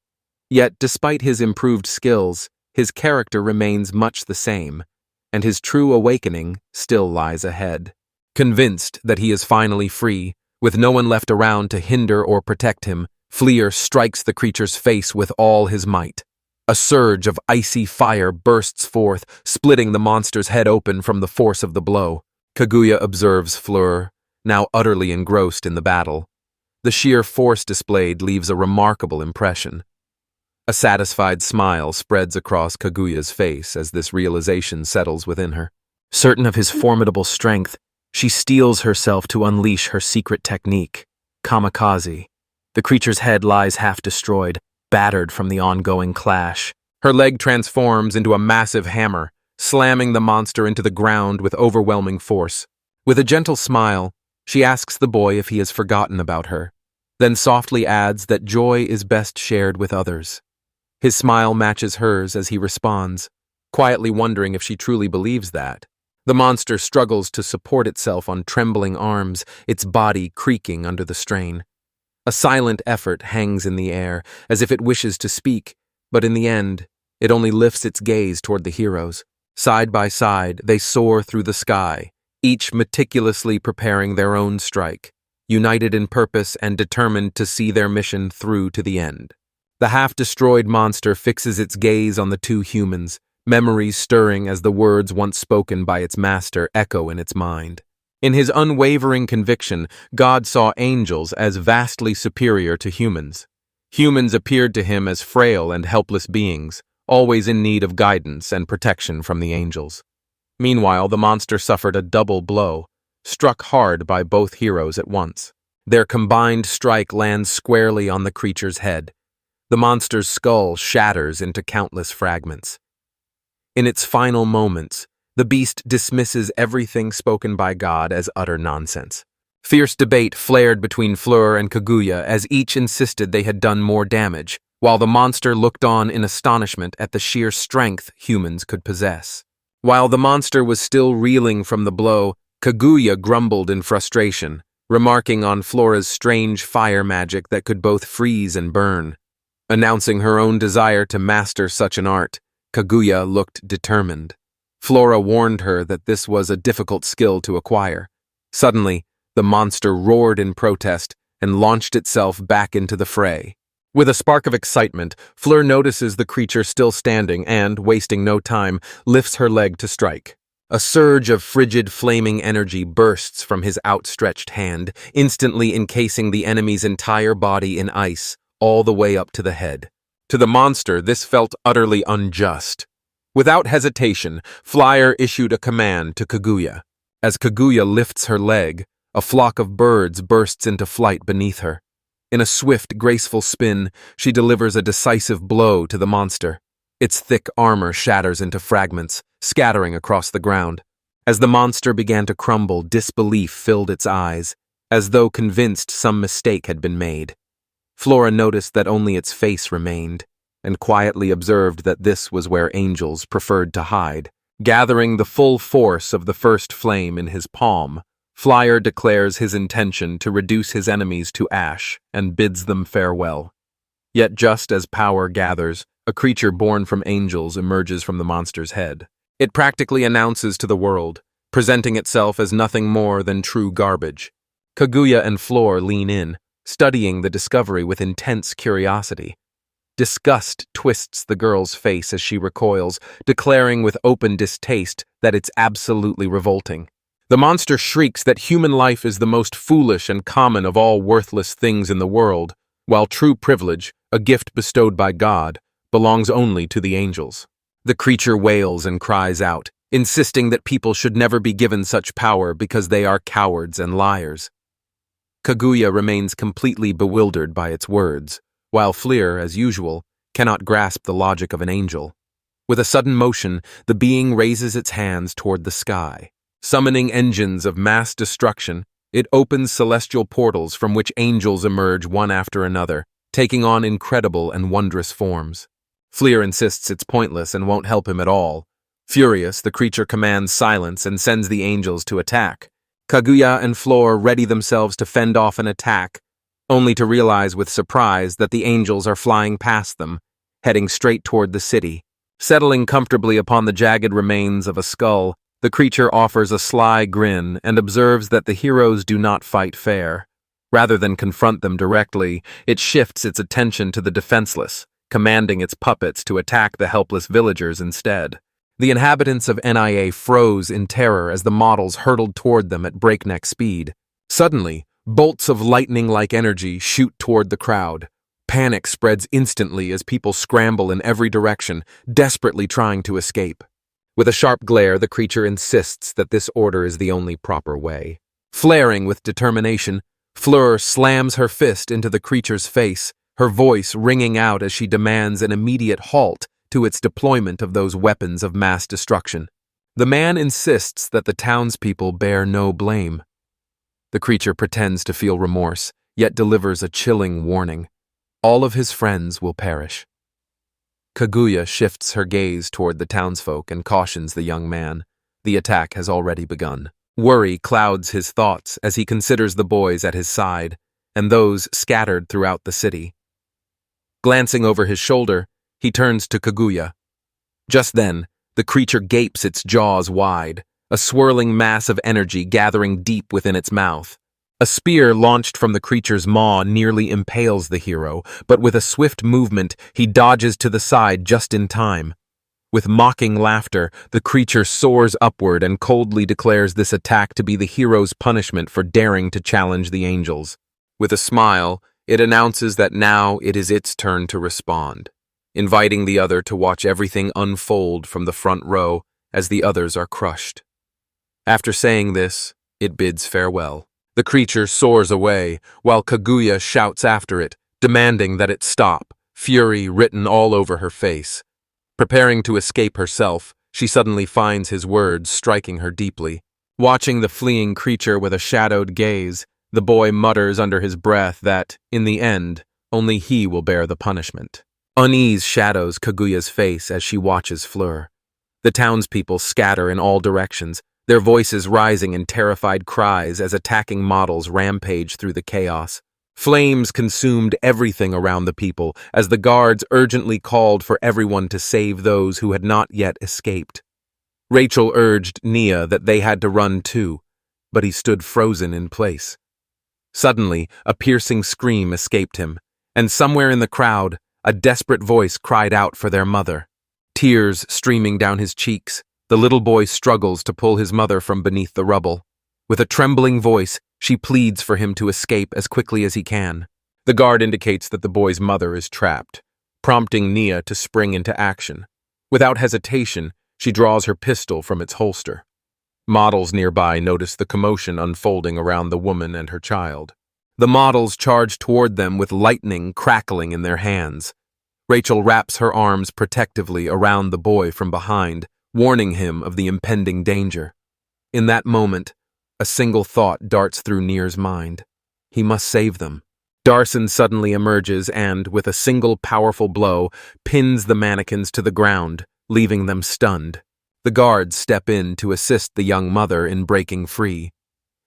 Yet, despite his improved skills, his character remains much the same, and his true awakening still lies ahead. Convinced that he is finally free, with no one left around to hinder or protect him, Fleur strikes the creature's face with all his might. A surge of icy fire bursts forth, splitting the monster's head open from the force of the blow. Kaguya observes Fleur, now utterly engrossed in the battle. The sheer force displayed leaves a remarkable impression. A satisfied smile spreads across Kaguya's face as this realization settles within her. Certain of his formidable strength, she steels herself to unleash her secret technique, kamikaze. The creature's head lies half destroyed, battered from the ongoing clash. Her leg transforms into a massive hammer, slamming the monster into the ground with overwhelming force. With a gentle smile, she asks the boy if he has forgotten about her, then softly adds that joy is best shared with others. His smile matches hers as he responds, quietly wondering if she truly believes that. The monster struggles to support itself on trembling arms, its body creaking under the strain. A silent effort hangs in the air, as if it wishes to speak, but in the end, it only lifts its gaze toward the heroes. Side by side, they soar through the sky, each meticulously preparing their own strike, united in purpose and determined to see their mission through to the end. The half-destroyed monster fixes its gaze on the two humans, memories stirring as the words once spoken by its master echo in its mind. In his unwavering conviction, God saw angels as vastly superior to humans. Humans appeared to him as frail and helpless beings, always in need of guidance and protection from the angels. Meanwhile, the monster suffered a double blow, struck hard by both heroes at once. Their combined strike lands squarely on the creature's head. The monster's skull shatters into countless fragments. In its final moments, the beast dismisses everything spoken by God as utter nonsense. Fierce debate flared between Fleur and Kaguya as each insisted they had done more damage, while the monster looked on in astonishment at the sheer strength humans could possess. While the monster was still reeling from the blow, Kaguya grumbled in frustration, remarking on Flora's strange fire magic that could both freeze and burn. Announcing her own desire to master such an art, Kaguya looked determined. Flora warned her that this was a difficult skill to acquire. Suddenly, the monster roared in protest and launched itself back into the fray. With a spark of excitement, Fleur notices the creature still standing and, wasting no time, lifts her leg to strike. A surge of frigid, flaming energy bursts from his outstretched hand, instantly encasing the enemy's entire body in ice, all the way up to the head. To the monster, this felt utterly unjust. Without hesitation, Flyer issued a command to Kaguya. As Kaguya lifts her leg, a flock of birds bursts into flight beneath her. In a swift, graceful spin, she delivers a decisive blow to the monster. Its thick armor shatters into fragments, scattering across the ground. As the monster began to crumble, disbelief filled its eyes, as though convinced some mistake had been made. Flora noticed that only its face remained, and quietly observed that this was where angels preferred to hide. Gathering the full force of the first flame in his palm, Flyer declares his intention to reduce his enemies to ash and bids them farewell. Yet just as power gathers, a creature born from angels emerges from the monster's head. It practically announces to the world, presenting itself as nothing more than true garbage. Kaguya and Flor lean in, studying the discovery with intense curiosity. Disgust twists the girl's face as she recoils, declaring with open distaste that it's absolutely revolting. The monster shrieks that human life is the most foolish and common of all worthless things in the world, while true privilege, a gift bestowed by God, belongs only to the angels. The creature wails and cries out, insisting that people should never be given such power because they are cowards and liars. Kaguya remains completely bewildered by its words, while Fleer, as usual, cannot grasp the logic of an angel. With a sudden motion, the being raises its hands toward the sky. Summoning engines of mass destruction, it opens celestial portals from which angels emerge one after another, taking on incredible and wondrous forms. Fleer insists it's pointless and won't help him at all. Furious, the creature commands silence and sends the angels to attack. Kaguya and Flor ready themselves to fend off an attack, only to realize with surprise that the angels are flying past them, heading straight toward the city. Settling comfortably upon the jagged remains of a skull, the creature offers a sly grin and observes that the heroes do not fight fair. Rather than confront them directly, it shifts its attention to the defenseless, commanding its puppets to attack the helpless villagers instead. The inhabitants of NIA froze in terror as the models hurtled toward them at breakneck speed. Suddenly, bolts of lightning-like energy shoot toward the crowd. Panic spreads instantly as people scramble in every direction, desperately trying to escape. With a sharp glare, the creature insists that this order is the only proper way. Flaring with determination, Fleur slams her fist into the creature's face, her voice ringing out as she demands an immediate halt to its deployment of those weapons of mass destruction. The man insists that the townspeople bear no blame. The creature pretends to feel remorse, yet delivers a chilling warning. All of his friends will perish. Kaguya shifts her gaze toward the townsfolk and cautions the young man. The attack has already begun. Worry clouds his thoughts as he considers the boys at his side. and those scattered throughout the city. Glancing over his shoulder, he turns to Kaguya. Just then, the creature gapes its jaws wide, a swirling mass of energy gathering deep within its mouth. A spear launched from the creature's maw nearly impales the hero, but with a swift movement, he dodges to the side just in time. With mocking laughter, the creature soars upward and coldly declares this attack to be the hero's punishment for daring to challenge the angels. With a smile, it announces that now it is its turn to respond, inviting the other to watch everything unfold from the front row as the others are crushed. After saying this, it bids farewell. The creature soars away, while Kaguya shouts after it, demanding that it stop, fury written all over her face. Preparing to escape herself, she suddenly finds his words striking her deeply. Watching the fleeing creature with a shadowed gaze, the boy mutters under his breath that, in the end, only he will bear the punishment. Unease shadows Kaguya's face as she watches Fleur. The townspeople scatter in all directions, their voices rising in terrified cries as attacking models rampage through the chaos. Flames consumed everything around the people as the guards urgently called for everyone to save those who had not yet escaped. Rachel urged Nia that they had to run too, but he stood frozen in place. Suddenly, a piercing scream escaped him, and somewhere in the crowd, a desperate voice cried out for their mother. Tears streaming down his cheeks, the little boy struggles to pull his mother from beneath the rubble. With a trembling voice, she pleads for him to escape as quickly as he can. The guard indicates that the boy's mother is trapped, prompting Nia to spring into action. Without hesitation, she draws her pistol from its holster. Models nearby notice the commotion unfolding around the woman and her child. The models charge toward them with lightning crackling in their hands. Rachel wraps her arms protectively around the boy from behind, warning him of the impending danger. In that moment, a single thought darts through Nir's mind. He must save them. Darson suddenly emerges and, with a single powerful blow, pins the mannequins to the ground, leaving them stunned. The guards step in to assist the young mother in breaking free.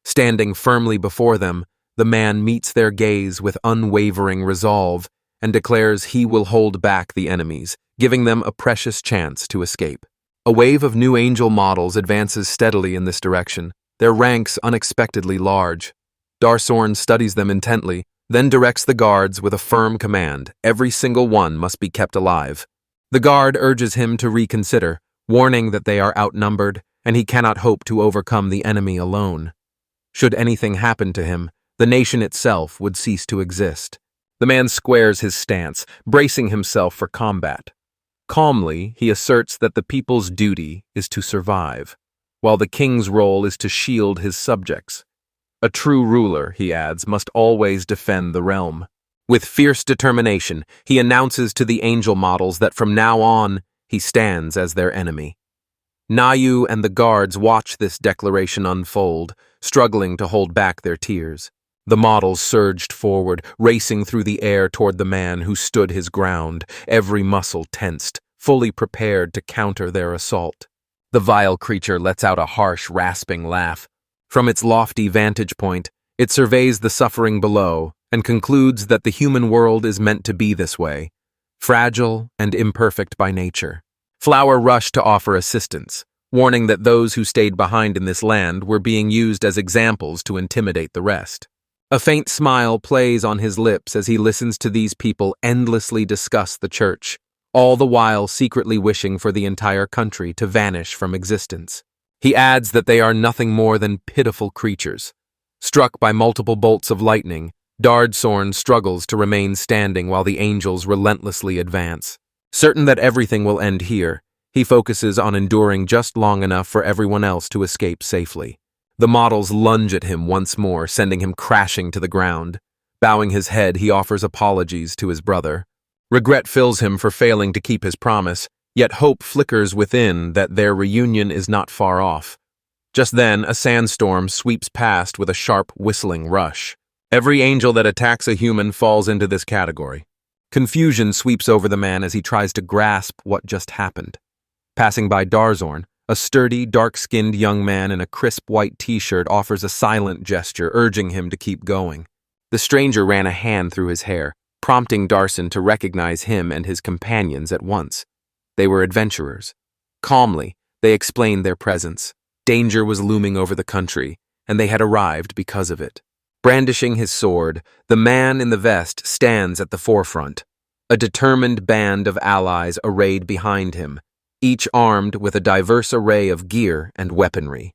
Standing firmly before them, the man meets their gaze with unwavering resolve and declares he will hold back the enemies, giving them a precious chance to escape. A wave of new angel models advances steadily in this direction, their ranks unexpectedly large. Darsorn studies them intently, then directs the guards with a firm command. Every single one must be kept alive. The guard urges him to reconsider, warning that they are outnumbered and he cannot hope to overcome the enemy alone. Should anything happen to him, the nation itself would cease to exist. The man squares his stance, bracing himself for combat. Calmly, he asserts that the people's duty is to survive, while the king's role is to shield his subjects. A true ruler, he adds, must always defend the realm. With fierce determination, he announces to the angel models that from now on, he stands as their enemy. Nayu and the guards watch this declaration unfold, struggling to hold back their tears. The models surged forward, racing through the air toward the man who stood his ground, every muscle tensed, fully prepared to counter their assault. The vile creature lets out a harsh, rasping laugh. From its lofty vantage point, it surveys the suffering below and concludes that the human world is meant to be this way, fragile and imperfect by nature. Flower rushed to offer assistance, warning that those who stayed behind in this land were being used as examples to intimidate the rest. A faint smile plays on his lips as he listens to these people endlessly discuss the church, all the while secretly wishing for the entire country to vanish from existence. He adds that they are nothing more than pitiful creatures. Struck by multiple bolts of lightning, Dardsorn struggles to remain standing while the angels relentlessly advance. Certain that everything will end here, he focuses on enduring just long enough for everyone else to escape safely. The models lunge at him once more, sending him crashing to the ground. Bowing his head, he offers apologies to his brother. Regret fills him for failing to keep his promise, yet hope flickers within that their reunion is not far off. Just then, a sandstorm sweeps past with a sharp, whistling rush. Every angel that attacks a human falls into this category. Confusion sweeps over the man as he tries to grasp what just happened. Passing by Darzorn, a sturdy, dark-skinned young man in a crisp white t-shirt offers a silent gesture, urging him to keep going. The stranger ran a hand through his hair, prompting Darson to recognize him and his companions at once. They were adventurers. Calmly, they explained their presence. Danger was looming over the country, and they had arrived because of it. Brandishing his sword, the man in the vest stands at the forefront. A determined band of allies arrayed behind him, each armed with a diverse array of gear and weaponry.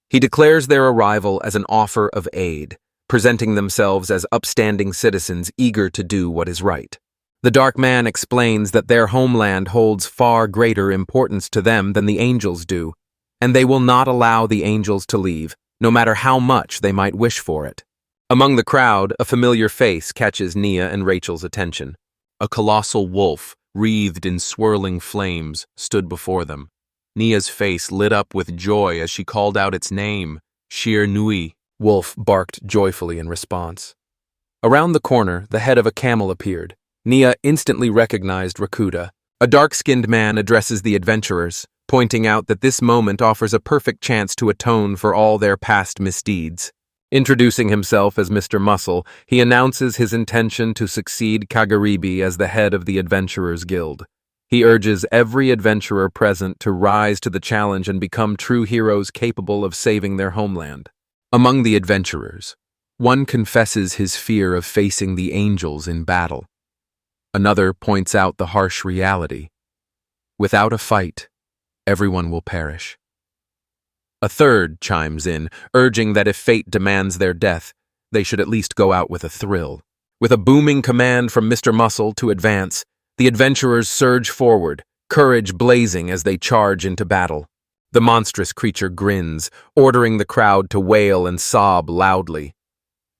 He declares their arrival as an offer of aid, presenting themselves as upstanding citizens eager to do what is right. The Dark Man explains that their homeland holds far greater importance to them than the angels do, and they will not allow the angels to leave, no matter how much they might wish for it. Among the crowd, a familiar face catches Nia and Rachel's attention. A colossal wolf, wreathed in swirling flames, stood before them. Nia's face lit up with joy as she called out its name, Shir Nui. Wolf barked joyfully in response. Around the corner, the head of a camel appeared. Nia instantly recognized Rakuda. A dark-skinned man addresses the adventurers, pointing out that this moment offers a perfect chance to atone for all their past misdeeds. Introducing himself as Mr. Muscle, he announces his intention to succeed Kagaribi as the head of the Adventurers Guild. He urges every adventurer present to rise to the challenge and become true heroes capable of saving their homeland. Among the adventurers, one confesses his fear of facing the angels in battle. Another points out the harsh reality. Without a fight, everyone will perish. A third chimes in, urging that if fate demands their death, they should at least go out with a thrill. With a booming command from Mr. Muscle to advance, the adventurers surge forward, courage blazing as they charge into battle. The monstrous creature grins, ordering the crowd to wail and sob loudly.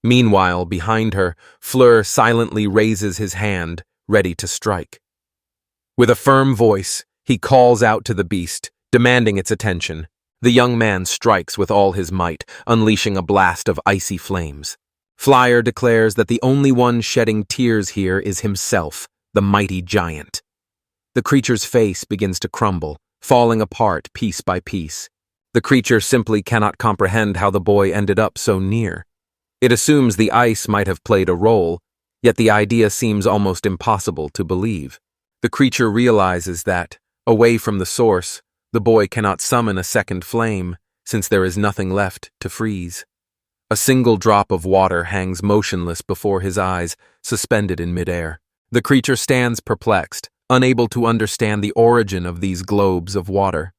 Meanwhile, behind her, Fleur silently raises his hand, ready to strike. With a firm voice, he calls out to the beast, demanding its attention. The young man strikes with all his might, unleashing a blast of icy flames. Flyer declares that the only one shedding tears here is himself, the mighty giant. The creature's face begins to crumble, falling apart piece by piece. The creature simply cannot comprehend how the boy ended up so near. It assumes the ice might have played a role, yet the idea seems almost impossible to believe. The creature realizes that, away from the source, the boy cannot summon a second flame, since there is nothing left to freeze. A single drop of water hangs motionless before his eyes, suspended in midair. The creature stands perplexed, unable to understand the origin of these globes of water.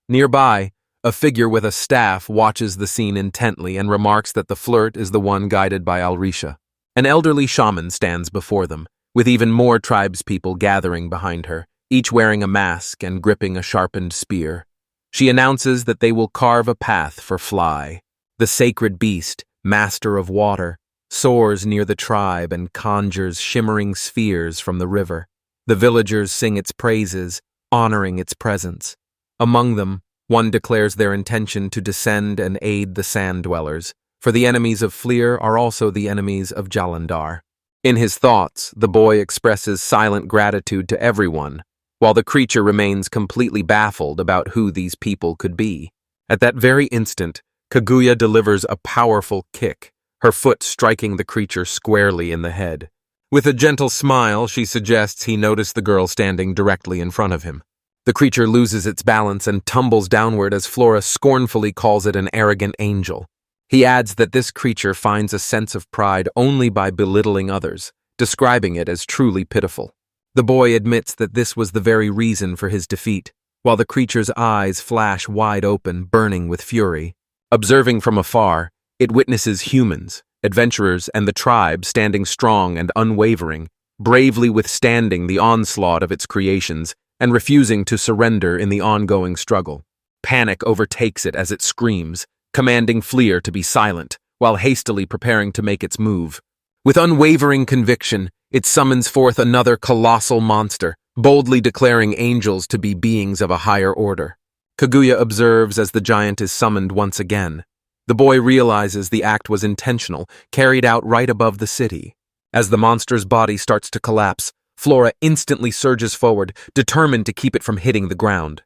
Nearby, a figure with a staff watches the scene intently and remarks that the flirt is the one guided by Alrisha. An elderly shaman stands before them, with even more tribespeople gathering behind her, each wearing a mask and gripping a sharpened spear. She announces that they will carve a path for Fly. The sacred beast, master of water, soars near the tribe and conjures shimmering spheres from the river. The villagers sing its praises, honoring its presence. Among them, one declares their intention to descend and aid the sand dwellers, for the enemies of Fleer are also the enemies of Jalandhar. In his thoughts, the boy expresses silent gratitude to everyone, while the creature remains completely baffled about who these people could be. At that very instant, Kaguya delivers a powerful kick, her foot striking the creature squarely in the head. With a gentle smile, she suggests he notice the girl standing directly in front of him. The creature loses its balance and tumbles downward as Flora scornfully calls it an arrogant angel. He adds that this creature finds a sense of pride only by belittling others, describing it as truly pitiful. The boy admits that this was the very reason for his defeat, while the creature's eyes flash wide open, burning with fury. Observing from afar, it witnesses humans, adventurers, and the tribe standing strong and unwavering, bravely withstanding the onslaught of its creations and refusing to surrender in the ongoing struggle. Panic overtakes it as it screams, commanding Fleer to be silent, while hastily preparing to make its move. With unwavering conviction, it summons forth another colossal monster, boldly declaring angels to be beings of a higher order. Kaguya observes as the giant is summoned once again. The boy realizes the act was intentional, carried out right above the city. As the monster's body starts to collapse, Flora instantly surges forward, determined to keep it from hitting the ground.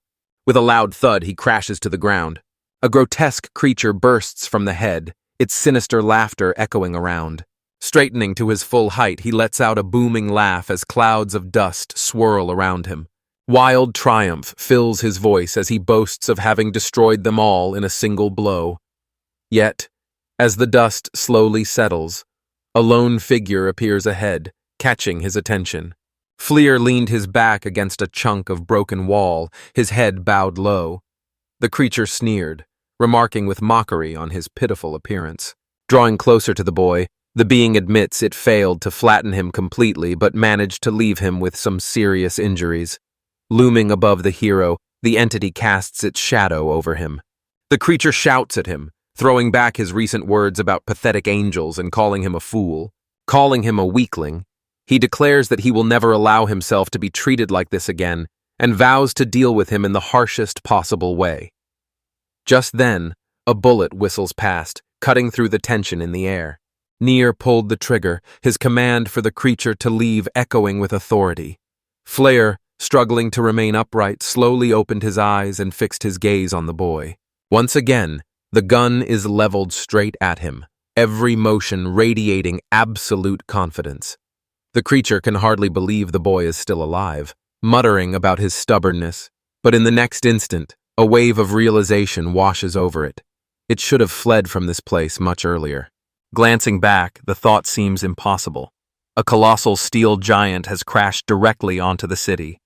With a loud thud, he crashes to the ground. A grotesque creature bursts from the head, its sinister laughter echoing around. Straightening to his full height, he lets out a booming laugh as clouds of dust swirl around him. Wild triumph fills his voice as he boasts of having destroyed them all in a single blow. Yet, as the dust slowly settles, a lone figure appears ahead, catching his attention. Fleer leaned his back against a chunk of broken wall, his head bowed low. The creature sneered, remarking with mockery on his pitiful appearance. Drawing closer to the boy, the being admits it failed to flatten him completely but managed to leave him with some serious injuries. Looming above the hero, the entity casts its shadow over him. The creature shouts at him, throwing back his recent words about pathetic angels and calling him a fool. Calling him a weakling, he declares that he will never allow himself to be treated like this again and vows to deal with him in the harshest possible way. Just then, a bullet whistles past, cutting through the tension in the air. Nier pulled the trigger, his command for the creature to leave echoing with authority. Flair, struggling to remain upright, slowly opened his eyes and fixed his gaze on the boy. Once again, the gun is leveled straight at him, every motion radiating absolute confidence. The creature can hardly believe the boy is still alive, muttering about his stubbornness, but in the next instant, a wave of realization washes over it. It should have fled from this place much earlier. Glancing back, the thought seems impossible. A colossal steel giant has crashed directly onto the city.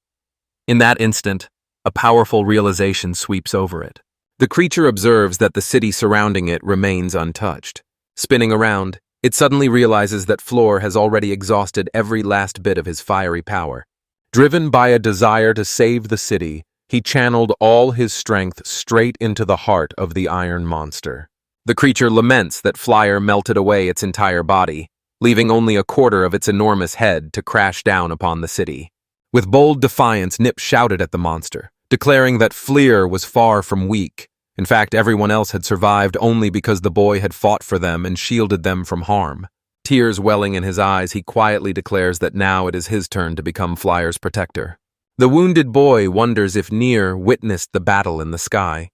In that instant, a powerful realization sweeps over it. The creature observes that the city surrounding it remains untouched. Spinning around, it suddenly realizes that Floor has already exhausted every last bit of his fiery power. Driven by a desire to save the city, he channeled all his strength straight into the heart of the iron monster. The creature laments that Flyer melted away its entire body, leaving only a quarter of its enormous head to crash down upon the city. With bold defiance, Nip shouted at the monster, declaring that Fleer was far from weak. In fact, everyone else had survived only because the boy had fought for them and shielded them from harm. Tears welling in his eyes, he quietly declares that now it is his turn to become Flyer's protector. The wounded boy wonders if Nier witnessed the battle in the sky.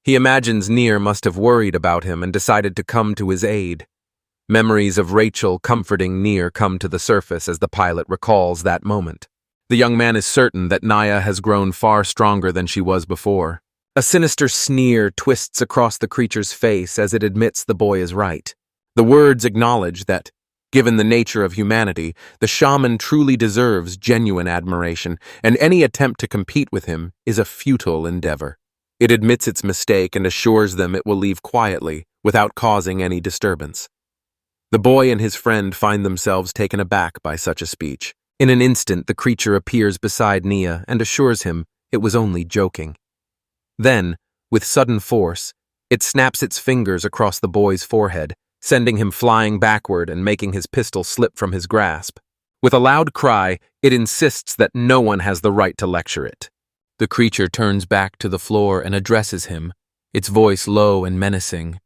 He imagines Nier must have worried about him and decided to come to his aid. Memories of Rachel comforting Nier come to the surface as the pilot recalls that moment. The young man is certain that Naya has grown far stronger than she was before. A sinister sneer twists across the creature's face as it admits the boy is right. The words acknowledge that, given the nature of humanity, the shaman truly deserves genuine admiration, and any attempt to compete with him is a futile endeavor. It admits its mistake and assures them it will leave quietly, without causing any disturbance. The boy and his friend find themselves taken aback by such a speech. In an instant, the creature appears beside Nia and assures him it was only joking. Then, with sudden force, it snaps its fingers across the boy's forehead, sending him flying backward and making his pistol slip from his grasp. With a loud cry, it insists that no one has the right to lecture it. The creature turns back to the floor and addresses him, its voice low and menacing.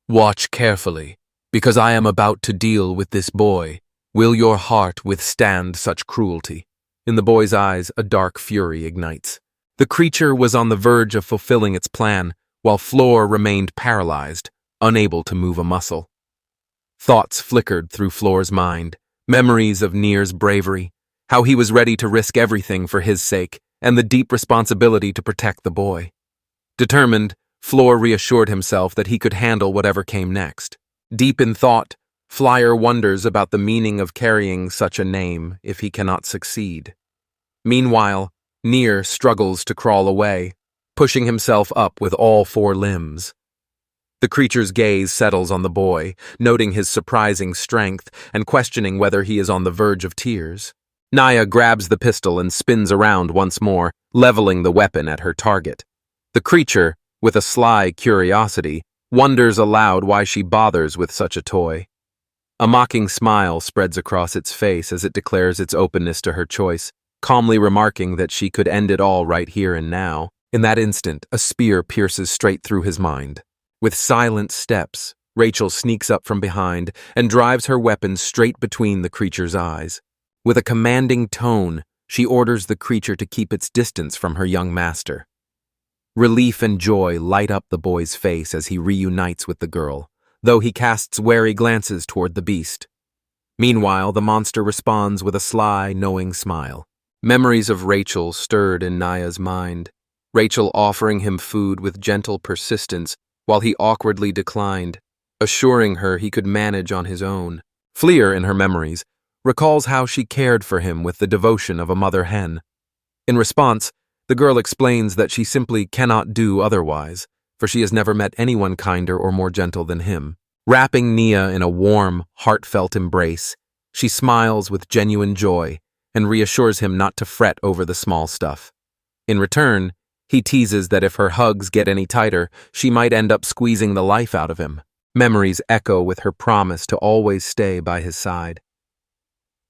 "Watch carefully, because I am about to deal with this boy. Will your heart withstand such cruelty?" In the boy's eyes, a dark fury ignites. The creature was on the verge of fulfilling its plan, while Floor remained paralyzed, unable to move a muscle. Thoughts flickered through Floor's mind, memories of Nier's bravery, how he was ready to risk everything for his sake, and the deep responsibility to protect the boy. Determined, Floor reassured himself that he could handle whatever came next. Deep in thought, Flyer wonders about the meaning of carrying such a name if he cannot succeed. Meanwhile, Nier struggles to crawl away, pushing himself up with all four limbs. The creature's gaze settles on the boy, noting his surprising strength and questioning whether he is on the verge of tears. Naya grabs the pistol and spins around once more, leveling the weapon at her target. The creature, with a sly curiosity, wonders aloud why she bothers with such a toy. A mocking smile spreads across its face as it declares its openness to her choice, calmly remarking that she could end it all right here and now. In that instant, a spear pierces straight through his mind. With silent steps, Rachel sneaks up from behind and drives her weapon straight between the creature's eyes. With a commanding tone, she orders the creature to keep its distance from her young master. Relief and joy light up the boy's face as he reunites with the girl, though he casts wary glances toward the beast. Meanwhile, the monster responds with a sly, knowing smile. Memories of Rachel stirred in Naya's mind, Rachel offering him food with gentle persistence while he awkwardly declined, assuring her he could manage on his own. Fleer, in her memories, recalls how she cared for him with the devotion of a mother hen. In response, the girl explains that she simply cannot do otherwise, for she has never met anyone kinder or more gentle than him. Wrapping Nia in a warm, heartfelt embrace, she smiles with genuine joy and reassures him not to fret over the small stuff. In return, he teases that if her hugs get any tighter, she might end up squeezing the life out of him. Memories echo with her promise to always stay by his side.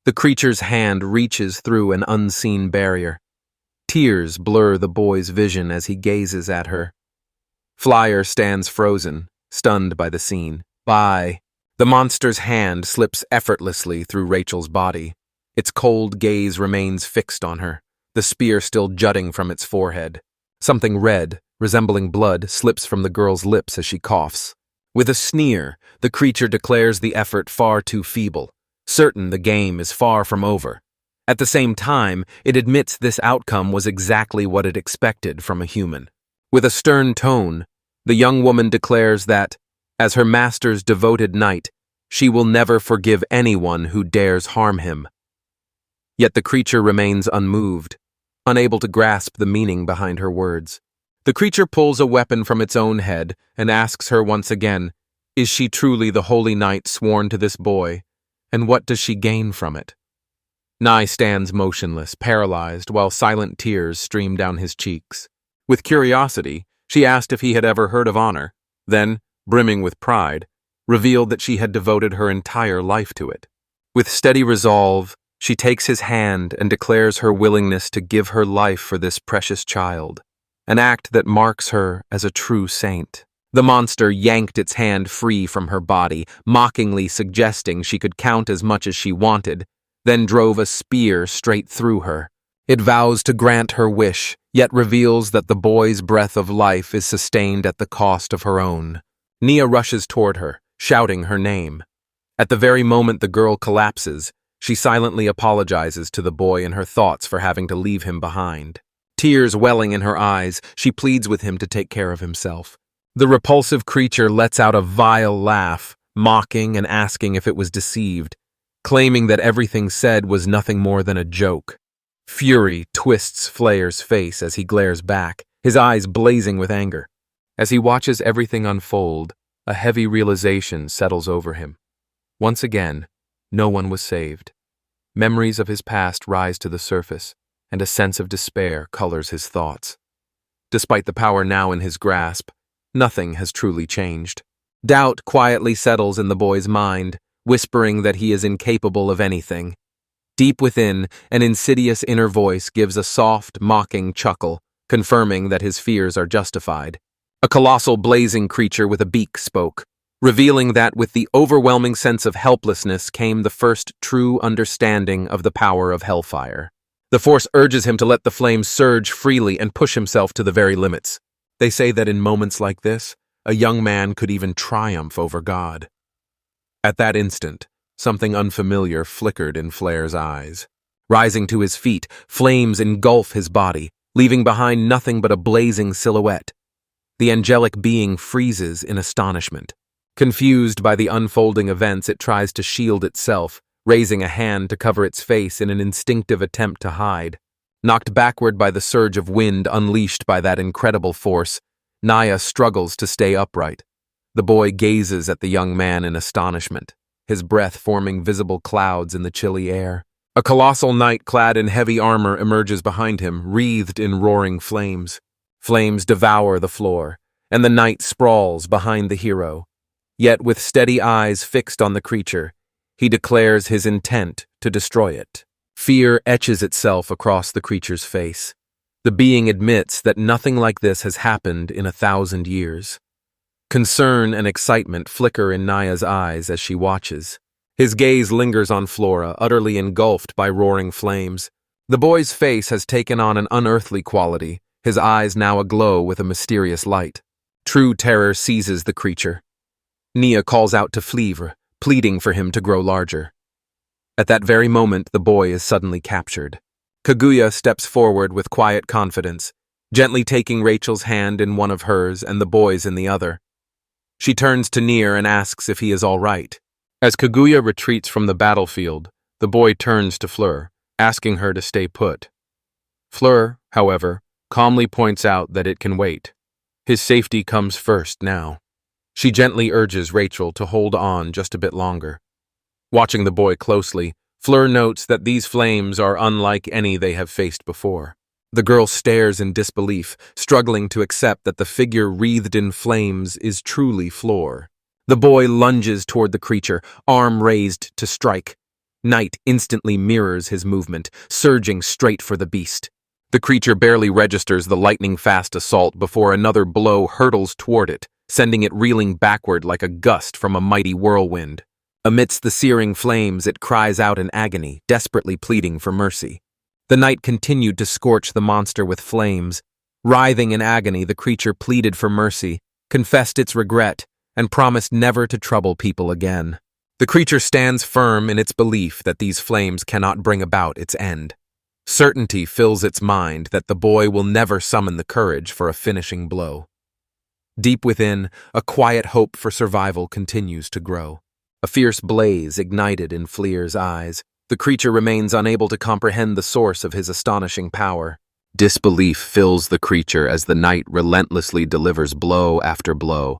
The creature's hand reaches through an unseen barrier. Tears blur the boy's vision as he gazes at her. Flyer stands frozen, stunned by the scene. Bye. The monster's hand slips effortlessly through Rachel's body. Its cold gaze remains fixed on her, the spear still jutting from its forehead. Something red, resembling blood, slips from the girl's lips as she coughs. With a sneer, the creature declares the effort far too feeble, certain the game is far from over. At the same time, it admits this outcome was exactly what it expected from a human. With a stern tone, the young woman declares that, as her master's devoted knight, she will never forgive anyone who dares harm him. Yet the creature remains unmoved, unable to grasp the meaning behind her words. The creature pulls a weapon from its own head and asks her once again, is she truly the holy knight sworn to this boy, and what does she gain from it? Nye stands motionless, paralyzed, while silent tears stream down his cheeks. With curiosity, she asked if he had ever heard of honor, then, brimming with pride, revealed that she had devoted her entire life to it. With steady resolve, she takes his hand and declares her willingness to give her life for this precious child, an act that marks her as a true saint. The monster yanked its hand free from her body, mockingly suggesting she could count as much as she wanted, then drove a spear straight through her. It vows to grant her wish, yet reveals that the boy's breath of life is sustained at the cost of her own. Nia rushes toward her, shouting her name. At the very moment the girl collapses, she silently apologizes to the boy in her thoughts for having to leave him behind. Tears welling in her eyes, she pleads with him to take care of himself. The repulsive creature lets out a vile laugh, mocking and asking if it was deceived, claiming that everything said was nothing more than a joke. Fury twists Flayer's face as he glares back, his eyes blazing with anger. As he watches everything unfold, a heavy realization settles over him. Once again, no one was saved. Memories of his past rise to the surface, and a sense of despair colors his thoughts. Despite the power now in his grasp, nothing has truly changed. Doubt quietly settles in the boy's mind, whispering that he is incapable of anything. Deep within, an insidious inner voice gives a soft, mocking chuckle, confirming that his fears are justified. A colossal blazing creature with a beak spoke, revealing that with the overwhelming sense of helplessness came the first true understanding of the power of hellfire. The force urges him to let the flames surge freely and push himself to the very limits. They say that in moments like this, a young man could even triumph over God. At that instant, something unfamiliar flickered in Flair's eyes. Rising to his feet, flames engulf his body, leaving behind nothing but a blazing silhouette. The angelic being freezes in astonishment. Confused by the unfolding events, it tries to shield itself, raising a hand to cover its face in an instinctive attempt to hide. Knocked backward by the surge of wind unleashed by that incredible force, Naya struggles to stay upright. The boy gazes at the young man in astonishment, his breath forming visible clouds in the chilly air. A colossal knight clad in heavy armor emerges behind him, wreathed in roaring flames. Flames devour the floor, and the knight sprawls behind the hero. Yet with steady eyes fixed on the creature, he declares his intent to destroy it. Fear etches itself across the creature's face. The being admits that nothing like this has happened in 1,000 years. Concern and excitement flicker in Naya's eyes as she watches. His gaze lingers on Flora, utterly engulfed by roaring flames. The boy's face has taken on an unearthly quality, his eyes now aglow with a mysterious light. True terror seizes the creature. Nia calls out to Flivre, pleading for him to grow larger. At that very moment, the boy is suddenly captured. Kaguya steps forward with quiet confidence, gently taking Rachel's hand in one of hers and the boy's in the other. She turns to Nier and asks if he is all right. As Kaguya retreats from the battlefield, the boy turns to Fleur, asking her to stay put. Fleur, however, calmly points out that it can wait. His safety comes first now. She gently urges Rachel to hold on just a bit longer. Watching the boy closely, Fleur notes that these flames are unlike any they have faced before. The girl stares in disbelief, struggling to accept that the figure wreathed in flames is truly Fleur. The boy lunges toward the creature, arm raised to strike. Night instantly mirrors his movement, surging straight for the beast. The creature barely registers the lightning-fast assault before another blow hurtles toward it, sending it reeling backward like a gust from a mighty whirlwind. Amidst the searing flames, it cries out in agony, desperately pleading for mercy. The night continued to scorch the monster with flames. Writhing in agony, the creature pleaded for mercy, confessed its regret, and promised never to trouble people again. The creature stands firm in its belief that these flames cannot bring about its end. Certainty fills its mind that the boy will never summon the courage for a finishing blow. Deep within, a quiet hope for survival continues to grow. A fierce blaze ignited in Fleer's eyes. The creature remains unable to comprehend the source of his astonishing power. Disbelief fills the creature as the night relentlessly delivers blow after blow.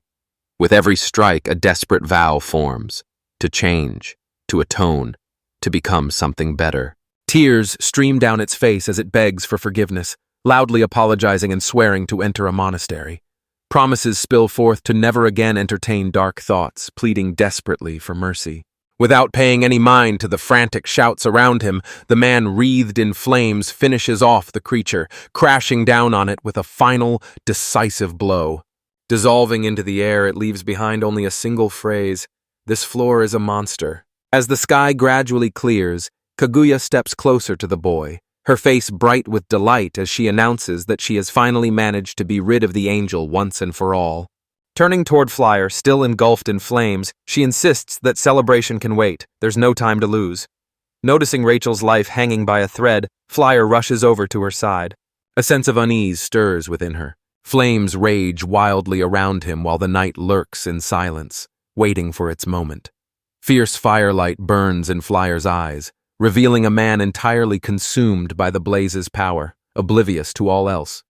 With every strike, a desperate vow forms. To change, to atone, to become something better. Tears stream down its face as it begs for forgiveness, loudly apologizing and swearing to enter a monastery. Promises spill forth to never again entertain dark thoughts, pleading desperately for mercy. Without paying any mind to the frantic shouts around him, the man wreathed in flames finishes off the creature, crashing down on it with a final, decisive blow. Dissolving into the air, it leaves behind only a single phrase: "This floor is a monster." As the sky gradually clears, Kaguya steps closer to the boy, her face bright with delight as she announces that she has finally managed to be rid of the angel once and for all. Turning toward Flyer, still engulfed in flames, she insists that celebration can wait. There's no time to lose. Noticing Rachel's life hanging by a thread, Flyer rushes over to her side. A sense of unease stirs within her. Flames rage wildly around him while the night lurks in silence, waiting for its moment. Fierce firelight burns in Flyer's eyes, revealing a man entirely consumed by the blaze's power, oblivious to all else.